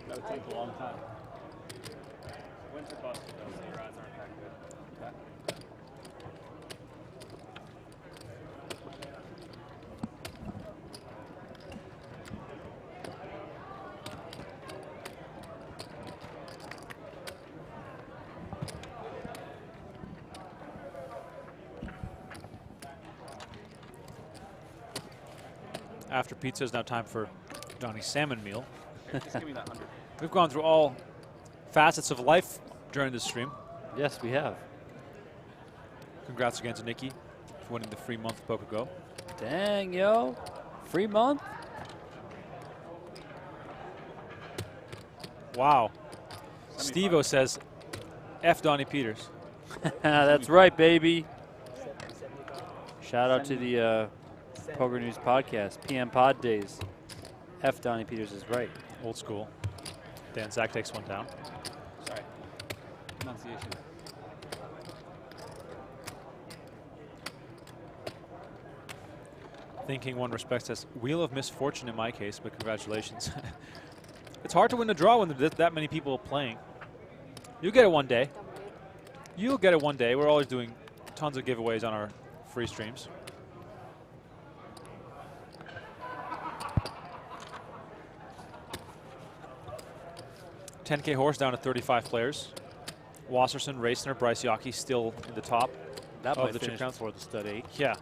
[SPEAKER 10] That would take a long time.
[SPEAKER 4] Winter busted though, so your odds aren't that good.
[SPEAKER 10] Okay.
[SPEAKER 1] After pizza is now time for Donnie's salmon meal.
[SPEAKER 10] Just give me that 100.
[SPEAKER 1] We've gone through all facets of life during this stream.
[SPEAKER 2] Yes, we have.
[SPEAKER 1] Congrats again to Nikki for winning the free month of PokerGO.
[SPEAKER 2] Dang, yo. Free month?
[SPEAKER 1] Wow. Steve-O says, F Donnie Peters.
[SPEAKER 2] That's right, baby. Shout out to the Poker News Podcast, PM Pod Days. F Donnie Peters is right.
[SPEAKER 1] Old school. Dan Zack takes one down.
[SPEAKER 10] Sorry. Pronunciation.
[SPEAKER 1] Thinking one respect says, wheel of misfortune in my case, but congratulations. It's hard to win a draw when there's that many people playing. You'll get it one day. You'll get it one day. We're always doing tons of giveaways on our free streams. $10K horse down to 35 players. Wasserson, Raciner, Bryce Yockey still in the top
[SPEAKER 2] That
[SPEAKER 1] of
[SPEAKER 2] might
[SPEAKER 1] the chip
[SPEAKER 2] finish
[SPEAKER 1] count.
[SPEAKER 2] before the stud 8.
[SPEAKER 1] Yeah.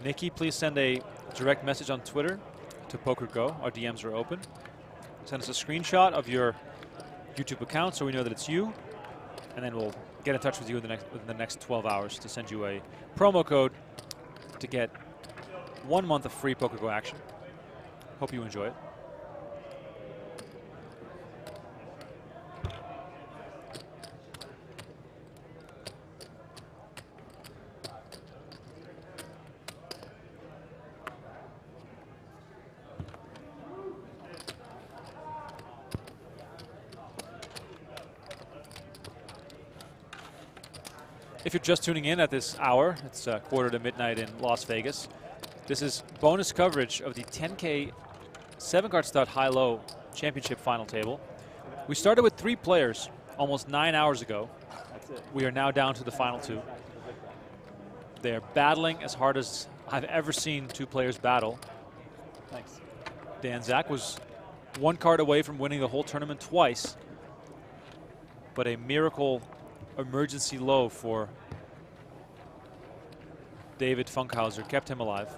[SPEAKER 1] Nikki, please send a direct message on Twitter to PokerGO. Our DMs are open. Send us a screenshot of your YouTube account so we know that it's you, and then we'll get in touch with you within the next 12 hours to send you a promo code to get 1 month of free PokerGO action. Hope you enjoy it. If you're just tuning in at this hour, it's quarter to midnight in Las Vegas. This is bonus coverage of the 10K 7-card stud high-low championship final table. We started with 3 players almost 9 hours ago.
[SPEAKER 10] That's it.
[SPEAKER 1] We are now down to the final 2. They're battling as hard as I've ever seen 2 players battle.
[SPEAKER 10] Thanks.
[SPEAKER 1] Dan Zack was 1 card away from winning the whole tournament twice, but a miracle emergency low for David Funkhouser, kept him alive.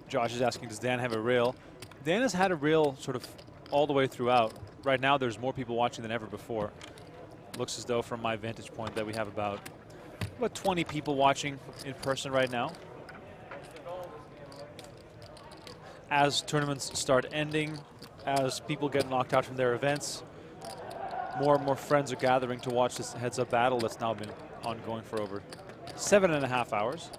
[SPEAKER 1] Josh is asking, does Dan have a rail? Dan has had a rail sort of all the way throughout. Right now, there's more people watching than ever before. Looks as though, from my vantage point, that we have about 20 people watching in person right now. As tournaments start ending, as people get knocked out from their events, more and more friends are gathering to watch this heads-up battle that's now been ongoing for over 7.5 hours.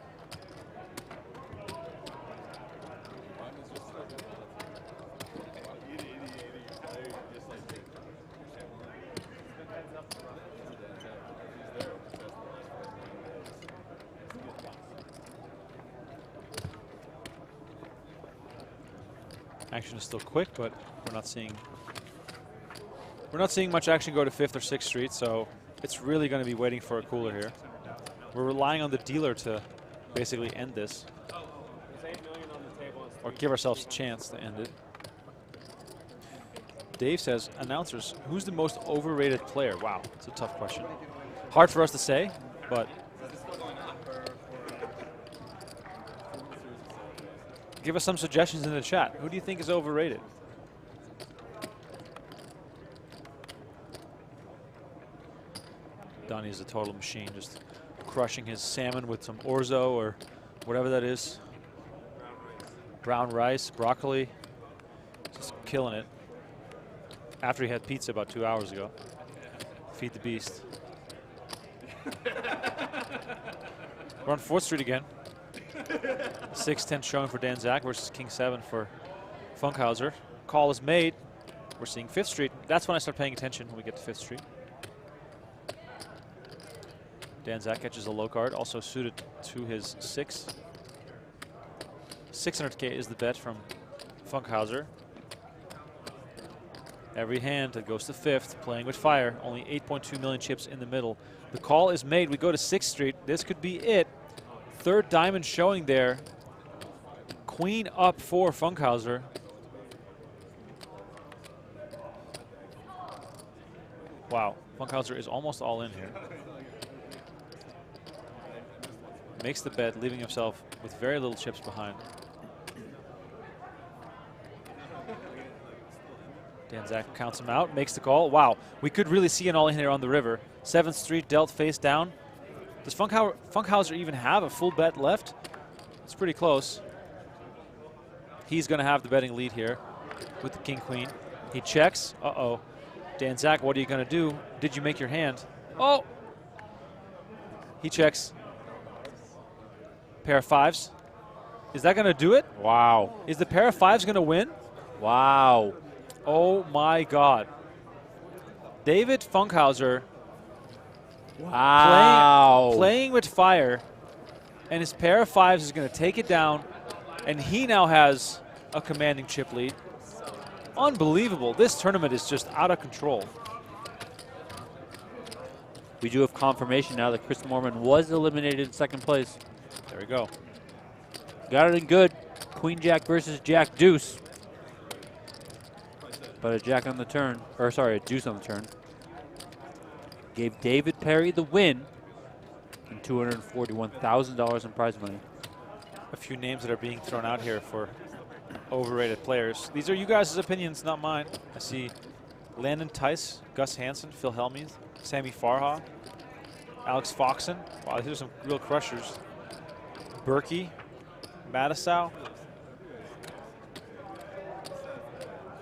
[SPEAKER 1] Action is still quick, but we're not seeing much action go to 5th or 6th Street, so it's really going to be waiting for a cooler here. We're relying on the dealer to basically end this, or give ourselves a chance to end it. Dave says, announcers, who's the most overrated player? Wow, it's a tough question. Hard for us to say, but give us some suggestions in the chat. Who do you think is overrated? Donnie is a total machine, just crushing his salmon with some orzo or whatever that is. Brown rice, broccoli, just killing it. After he had pizza about 2 hours ago. Feed the beast. We're on 4th Street again. 6-10 showing for Dan Zack versus King 7 for Funkhouser. Call is made. We're seeing 5th Street. That's when I start paying attention, when we get to 5th Street. Dan Zack catches a low card, also suited to his 6. 600K is the bet from Funkhouser. Every hand that goes to 5th, playing with fire. Only 8.2 million chips in the middle. The call is made. We go to 6th Street. This could be it. 3rd diamond showing there. Queen up for Funkhouser. Wow, Funkhouser is almost all in here. Makes the bet, leaving himself with very little chips behind. Dan Zack counts him out, makes the call. Wow, we could really see an all-in here on the river. 7th Street dealt face down. Does Funkhouser even have a full bet left? It's pretty close. He's going to have the betting lead here with the king-queen. He checks. Uh-oh. Dan Zack, what are you going to do? Did you make your hand? Oh! He checks. Pair of 5s. Is that going to do it?
[SPEAKER 2] Wow.
[SPEAKER 1] Is the pair of 5s going to win?
[SPEAKER 2] Wow.
[SPEAKER 1] Oh my God. David Funkhouser.
[SPEAKER 2] Wow.
[SPEAKER 1] Playing with fire. And his pair of 5s is going to take it down. And he now has a commanding chip lead. Unbelievable. This tournament is just out of control.
[SPEAKER 2] We do have confirmation now that Chris Moorman was eliminated in 2nd place.
[SPEAKER 1] There we go.
[SPEAKER 2] Got it in good. Queen Jack versus Jack Deuce. But a Jack on the turn, or sorry, a Deuce on the turn. Gave David Perry the win and $241,000 in prize money.
[SPEAKER 1] A few names that are being thrown out here for overrated players. These are you guys' opinions, not mine. I see Landon Tice, Gus Hansen, Phil Hellmuth, Sammy Farha, Alex Foxen. Wow, these are some real crushers. Berkey, Matisow,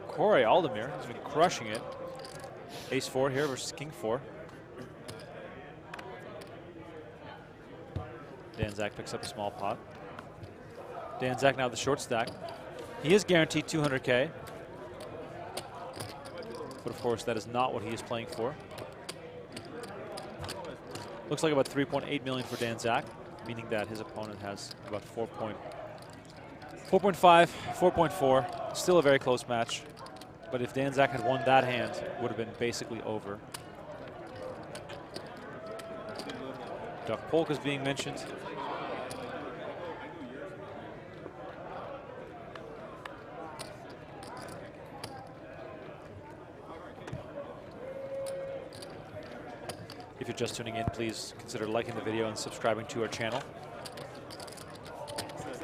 [SPEAKER 1] Corey Aldemir has been crushing it. Ace 4 here versus King 4. Dan Zack picks up a small pot. Dan Zack now the short stack. He is guaranteed 200K. But of course, that is not what he is playing for. Looks like about 3.8 million for Dan Zack. meaning that his opponent has about 4.5, 4.4. Still a very close match. But if Zack had won that hand, it would have been basically over. Duck Polk is being mentioned. If you're just tuning in, please consider liking the video and subscribing to our channel.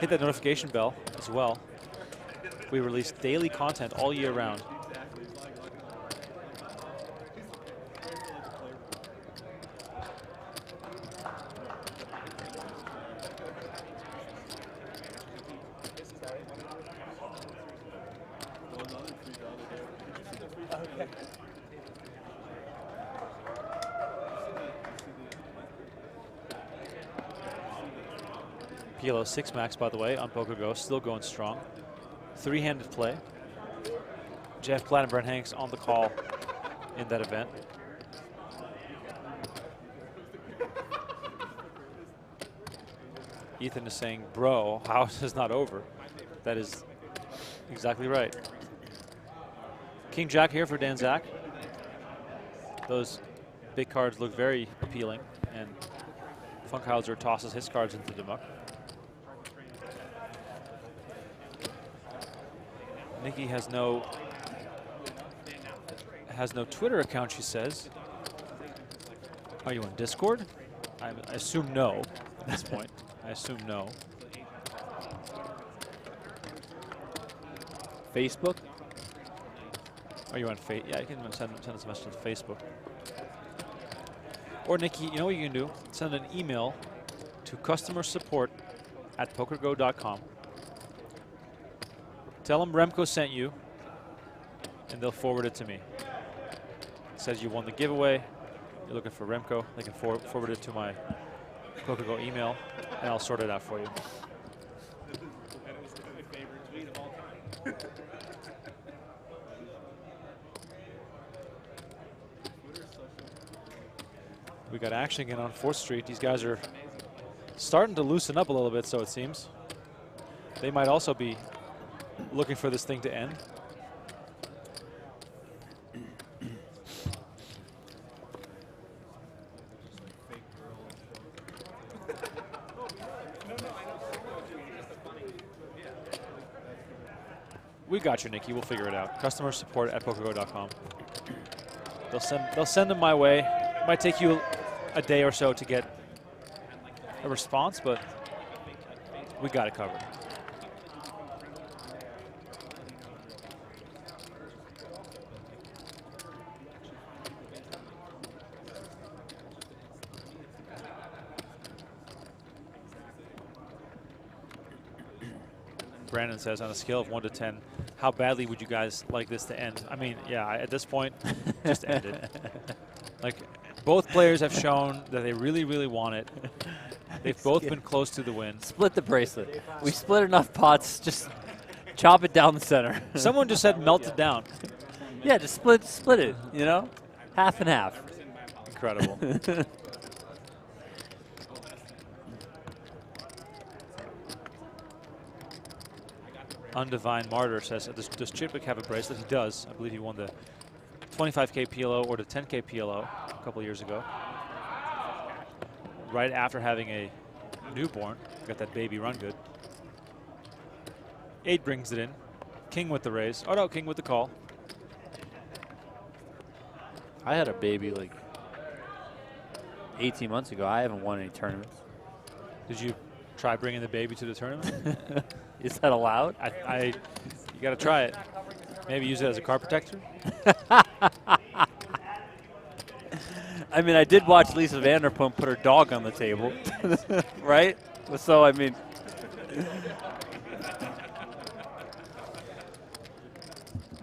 [SPEAKER 1] Hit that notification bell as well. We release daily content all year round. PLO 6 max, by the way, on PokerGO, still going strong. Three-handed play. Jeff Platt and Brent Hanks on the call in that event. Ethan is saying, bro, house is not over. That is exactly right. King Jack here for Zack. Those big cards look very appealing, and Funkhouser tosses his cards into the muck. Nikki has no Twitter account, she says. Are you on Discord? I assume no at this point. I assume no.
[SPEAKER 2] Facebook?
[SPEAKER 1] Are you on Facebook? Yeah, you can send us a message on Facebook. Or Nikki, you know what you can do? Send an email to customersupport@pokergo.com. Tell them Remko sent you, and they'll forward it to me. It says you won the giveaway. You're looking for Remko. They can forward it to my PokerGo email, and I'll sort it out for you. We got action again on 4th Street. These guys are starting to loosen up a little bit, so it seems. They might also be looking for this thing to end. We got you, Nikki. We'll figure it out. Customer support at PokerGo.com. They'll send them my way. It might take you a day or so to get a response, but we got it covered. Brandon says, on a scale of 1 to 10, how badly would you guys like this to end? I mean, yeah, at this point, just end it. Like, both players have shown that they really, really want it. They've both been close to the win.
[SPEAKER 2] Split the bracelet. We split enough pots, just chop it down the center.
[SPEAKER 1] Someone just said melt it down.
[SPEAKER 2] Yeah, just split it, you know? Half and half.
[SPEAKER 1] Incredible. Undivine Martyr says, does Chitwick have a bracelet? He does. I believe he won the 25K PLO or the 10K PLO a couple years ago. Right after having a newborn. Got that baby run good. 8 brings it in. King with the raise. Oh no, King with the call.
[SPEAKER 2] I had a baby like 18 months ago. I haven't won any tournaments.
[SPEAKER 1] Did you try bringing the baby to the tournament?
[SPEAKER 2] Is that allowed?
[SPEAKER 1] You got to try it. Maybe use it as a car protector.
[SPEAKER 2] I mean, I did watch Lisa Vanderpump put her dog on the table, right? So, I mean.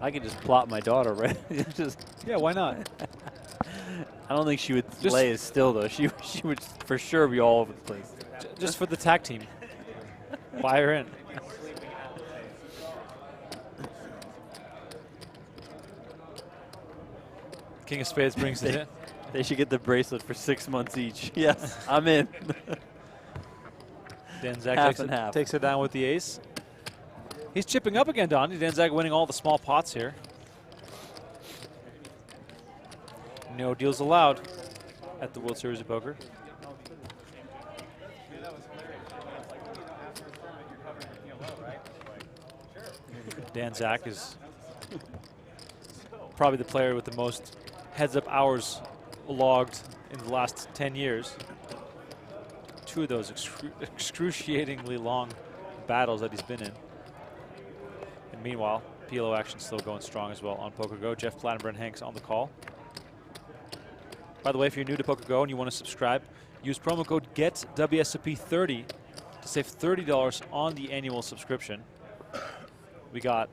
[SPEAKER 2] I could just plot my daughter, right?
[SPEAKER 1] Yeah, why not?
[SPEAKER 2] I don't think she would lay as still, though. She would for sure be all over the place.
[SPEAKER 1] Just for the tag team. Buy her in. King of Spades brings it in.
[SPEAKER 2] They should get the bracelet for 6 months each. Yes, I'm in.
[SPEAKER 1] Dan Zack
[SPEAKER 2] Half
[SPEAKER 1] takes
[SPEAKER 2] and half.
[SPEAKER 1] takes it down with the ace. He's chipping up again, Donnie. Dan Zack winning all the small pots here. No deals allowed at the World Series of Poker. Dan Zack is probably the player with the most heads-up hours logged in the last 10 years. 2 of those excruciatingly long battles that he's been in. And meanwhile, PLO action still going strong as well on PokerGO. Jeff Plattenberg and Hanks on the call. By the way, if you're new to PokerGO and you want to subscribe, use promo code GETWSOP30 to save $30 on the annual subscription. We got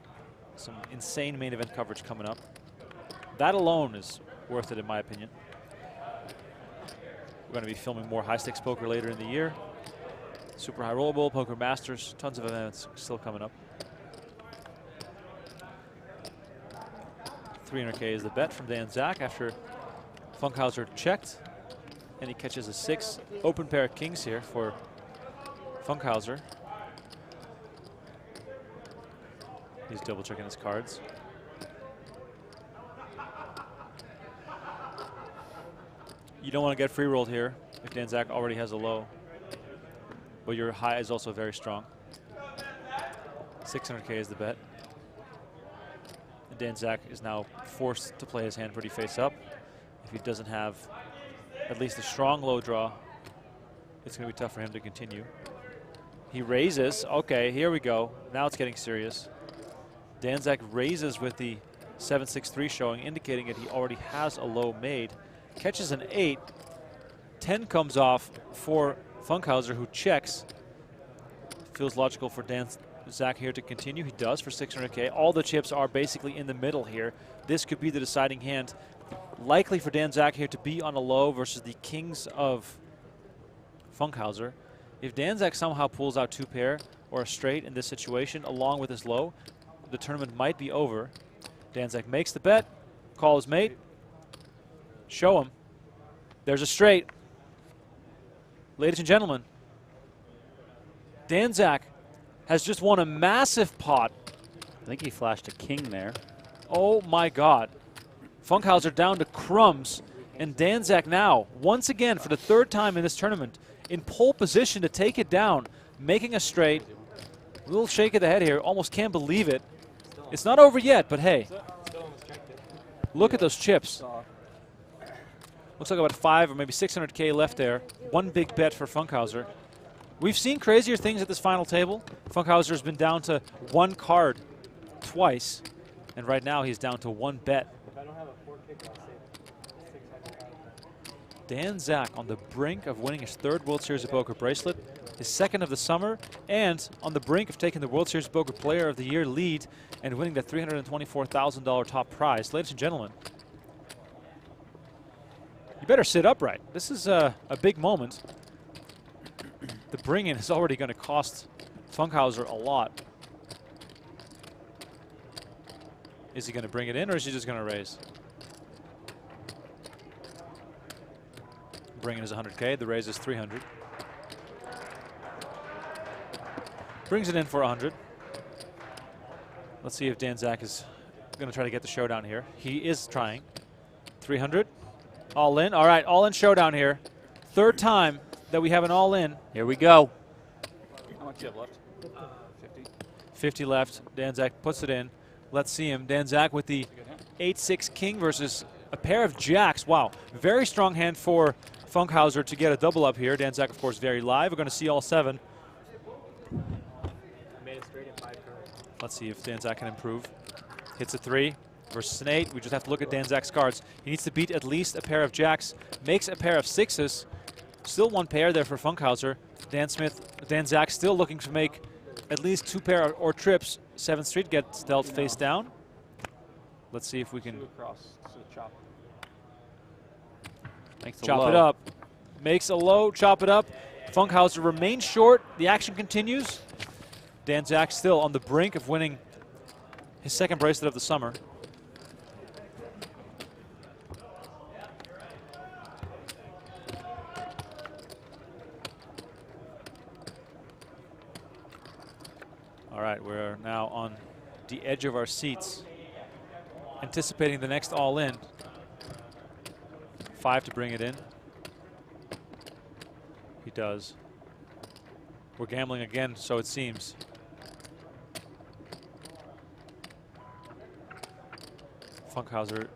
[SPEAKER 1] some insane main event coverage coming up. That alone is worth it, in my opinion. We're going to be filming more high-stakes poker later in the year. Super high roll bowl, Poker Masters, tons of events still coming up. 300K is the bet from Dan Zack after Funkhouser checked, and he catches a 6 open pair of kings here for Funkhouser. He's double checking his cards. You don't want to get free rolled here if Dan Zack already has a low, but your high is also very strong. 600K is the bet. And Dan Zack is now forced to play his hand pretty face up. If he doesn't have at least a strong low draw, it's going to be tough for him to continue. He raises. Okay, here we go. Now it's getting serious. Dan Zack raises with the 7-6-3 showing, indicating that he already has a low made. Catches an 8. 10 comes off for Funkhouser, who checks. Feels logical for Dan Zack here to continue. He does for 600K. All the chips are basically in the middle here. This could be the deciding hand. Likely for Dan Zack here to be on a low versus the kings of Funkhouser. If Dan Zack somehow pulls out 2 pair or a straight in this situation along with his low, the tournament might be over. Dan Zack makes the bet. Call his mate. Show him. There's a straight. Ladies and gentlemen, Dan Zack has just won a massive pot.
[SPEAKER 2] I think he flashed a king there.
[SPEAKER 1] Oh my God. Funkhouser down to crumbs. And Dan Zack now, once again for the 3rd time in this tournament, in pole position to take it down, making a straight. A little shake of the head here. Almost can't believe it. It's not over yet, but hey. Look at those chips. Looks like about 5 or maybe 600K left there. 1 big bet for Funkhouser. We've seen crazier things at this final table. Funkhouser has been down to 1 card twice, and right now he's down to 1 bet.
[SPEAKER 6] If I don't have a 4 kick, I'll save 600.
[SPEAKER 1] Dan Zack on the brink of winning his 3rd World Series of Poker bracelet, his 2nd of the summer, and on the brink of taking the World Series of Poker Player of the Year lead and winning the $324,000 top prize. Ladies and gentlemen, you better sit upright. This is a big moment. The bring-in is already going to cost Funkhouser a lot. Is he going to bring it in, or is he just going to raise? Bring-in is 100K. The raise is 300. Brings it in for 100. Let's see if Dan Zack is going to try to get the showdown here. He is trying. 300. All in. All right, all in showdown here. 3rd time that we have an all in.
[SPEAKER 2] Here we go.
[SPEAKER 10] How much do you have left? 50.
[SPEAKER 1] 50 left. Dan Zack puts it in. Let's see him. Dan Zack with the 8-6 king versus a pair of jacks. Wow, very strong hand for Funkhouser to get a double up here. Dan Zack, of course, very live. We're going to see all 7.
[SPEAKER 6] I made it straight in 5 cards.
[SPEAKER 1] Let's see if Dan Zack can improve. Hits a 3 versus an 8. We just have to look at Dan Zack's cards. He needs to beat at least a pair of jacks. Makes a pair of 6s. Still 1 pair there for Funkhouser. Dan Zack still looking to make at least 2 pair or trips. 7th Street gets dealt face down. Let's see if we can
[SPEAKER 10] Chop.
[SPEAKER 1] chop it up. Makes a low, chop it up. Funkhouser remains short. The action continues. Dan Zack still on the brink of winning his 2nd bracelet of the summer. All right, we're now on the edge of our seats, anticipating the next all-in. 5 to bring it in. He does. We're gambling again, so it seems. Funkhouser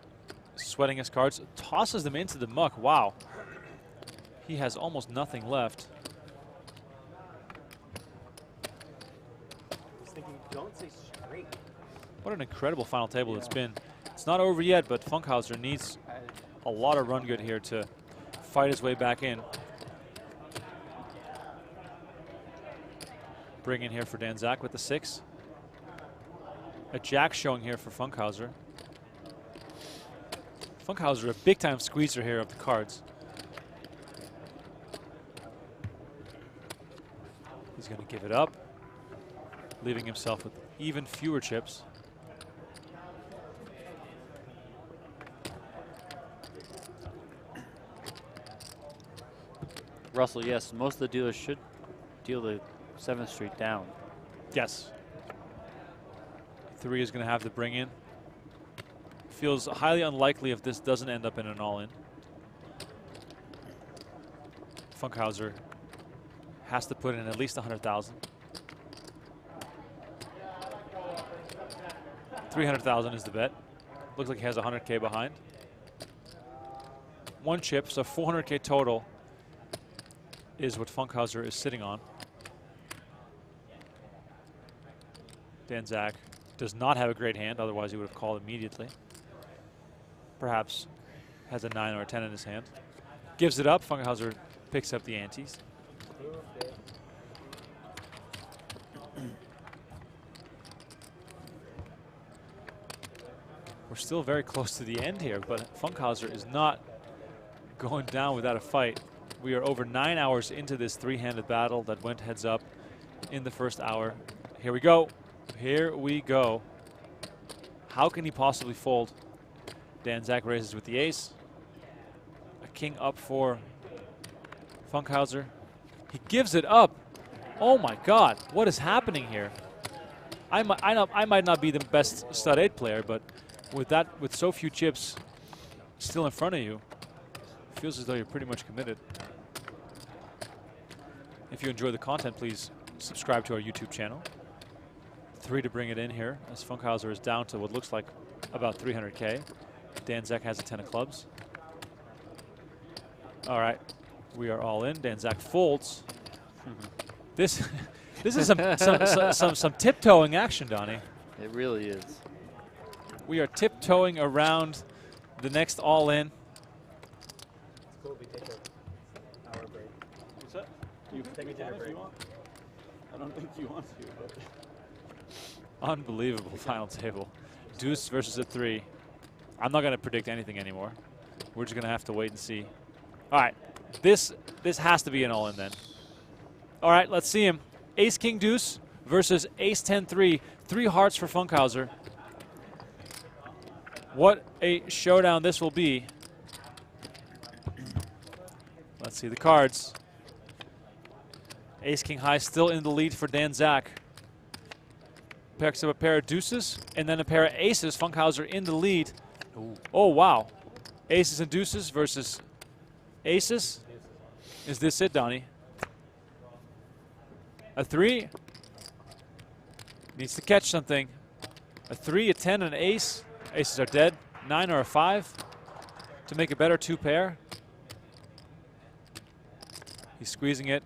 [SPEAKER 1] sweating his cards, tosses them into the muck. Wow. He has almost nothing left.
[SPEAKER 6] He's thinking, don't say straight.
[SPEAKER 1] What an incredible final table it's been. It's not over yet, but Funkhouser needs a lot of run good here to fight his way back in. Bring in here for Dan Zack with the 6. A jack showing here for Funkhouser. Funkhouser, a big-time squeezer here of the cards. He's going to give it up, leaving himself with even fewer chips.
[SPEAKER 2] Russell, yes, most of the dealers should deal the 7th Street down.
[SPEAKER 1] Yes. 3 is going to have to bring in. Feels highly unlikely if this doesn't end up in an all-in. Funkhouser has to put in at least 100,000. 300,000 is the bet. Looks like he has 100K behind. 1 chip, so 400K total is what Funkhouser is sitting on. Dan Zack does not have a great hand, otherwise he would have called immediately. Perhaps has a 9 or a 10 in his hand. Gives it up. Funkhouser picks up the antes. We're still very close to the end here, but Funkhouser is not going down without a fight. We are over 9 hours into this 3-handed battle that went heads up in the first hour. Here we go. Here we go. How can he possibly fold? Dan Zack raises with the ace. A king up for Funkhouser. He gives it up. Oh my God, what is happening here? I might not be the best stud 8 player, but with so few chips still in front of you, it feels as though you're pretty much committed. If you enjoy the content, please subscribe to our YouTube channel. 3 to bring it in here, as Funkhouser is down to what looks like about 300K. Dan Zack has a 10 of clubs. All right, we are all in. Dan Zack folds. This is some tiptoeing action, Donnie.
[SPEAKER 2] It really is.
[SPEAKER 1] We are tiptoeing around the next all in.
[SPEAKER 6] It's cool we take an hour break.
[SPEAKER 10] What's that? You can take a dinner break. I don't think you want to, but.
[SPEAKER 1] Unbelievable final table. Deuce versus a 3. I'm not going to predict anything anymore. We're just going to have to wait and see. All right, this has to be an all-in then. All right, let's see him. Ace King Deuce versus Ace 10-3. 3 hearts for Funkhouser. What a showdown this will be. Let's see the cards. Ace King High still in the lead for Dan Zack. Picks up a pair of deuces and then a pair of aces. Funkhouser in the lead. Ooh. Oh, wow. Aces and deuces versus aces. Is this it, Donnie? A 3. Needs to catch something. A 3, a 10, and an ace. Aces are dead. 9 or a 5 to make a better 2 pair. He's squeezing it.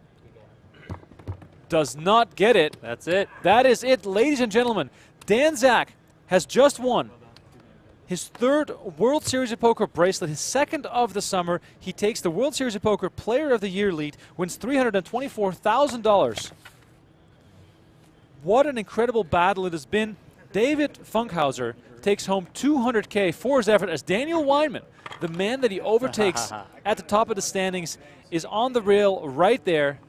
[SPEAKER 1] Does not get it.
[SPEAKER 2] That's it.
[SPEAKER 1] That is it, ladies and gentlemen. Dan Zack has just won his 3rd World Series of Poker bracelet, his 2nd of the summer. He takes the World Series of Poker Player of the Year lead, wins $324,000. What an incredible battle it has been. David Funkhouser takes home $200K for his effort as Daniel Weinman, the man that he overtakes at the top of the standings, is on the rail right there.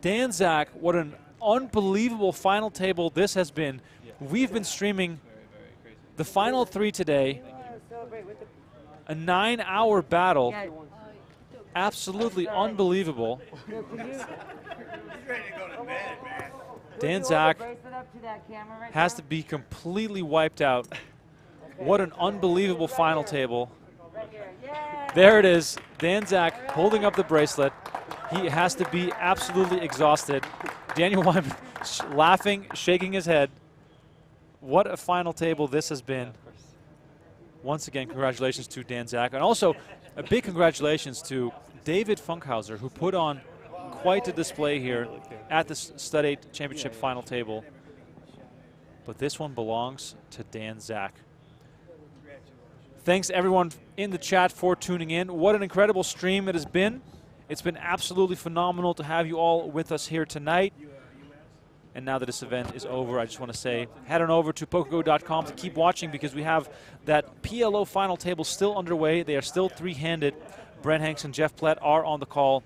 [SPEAKER 1] Dan Zack, what an unbelievable final table this has been. We've been streaming the final 3 today. A 9-hour battle. Absolutely unbelievable. Dan Zack has to be completely wiped out. What an unbelievable final table. There it is, Zack holding up the bracelet. He has to be absolutely exhausted. Daniel Wyman laughing, shaking his head. What a final table this has been. Once again, congratulations to Zack. And also, a big congratulations to David Funkhouser, who put on quite a display here at the Stud 8 Championship final table. But this one belongs to Zack. Thanks everyone in the chat for tuning in. What an incredible stream it has been. It's been absolutely phenomenal to have you all with us here tonight. And now that this event is over, I just want to say, head on over to PokerGO.com to keep watching, because we have that PLO final table still underway. They are still three-handed. Brent Hanks and Jeff Plett are on the call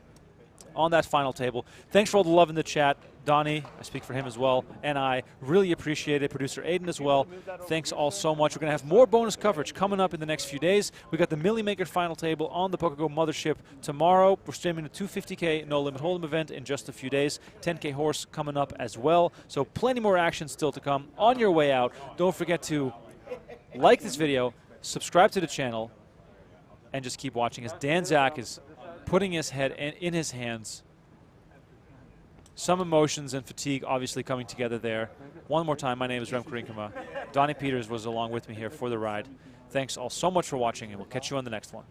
[SPEAKER 1] on that final table. Thanks for all the love in the chat. Donnie, I speak for him as well, and I really appreciate it. Producer Aiden as well. Thanks all so much. We're going to have more bonus coverage coming up in the next few days. We got the Millie Maker final table on the PokerGO Mothership tomorrow. We're streaming the 250K No Limit Hold'em event in just a few days. 10K horse coming up as well. So plenty more action still to come on your way out. Don't forget to like this video, subscribe to the channel, and just keep watching as Zack is putting his head in his hands. Some emotions and fatigue obviously coming together there. One more time, my name is Remko Rinkema. Donnie Peters was along with me here for the ride. Thanks all so much for watching, and we'll catch you on the next one.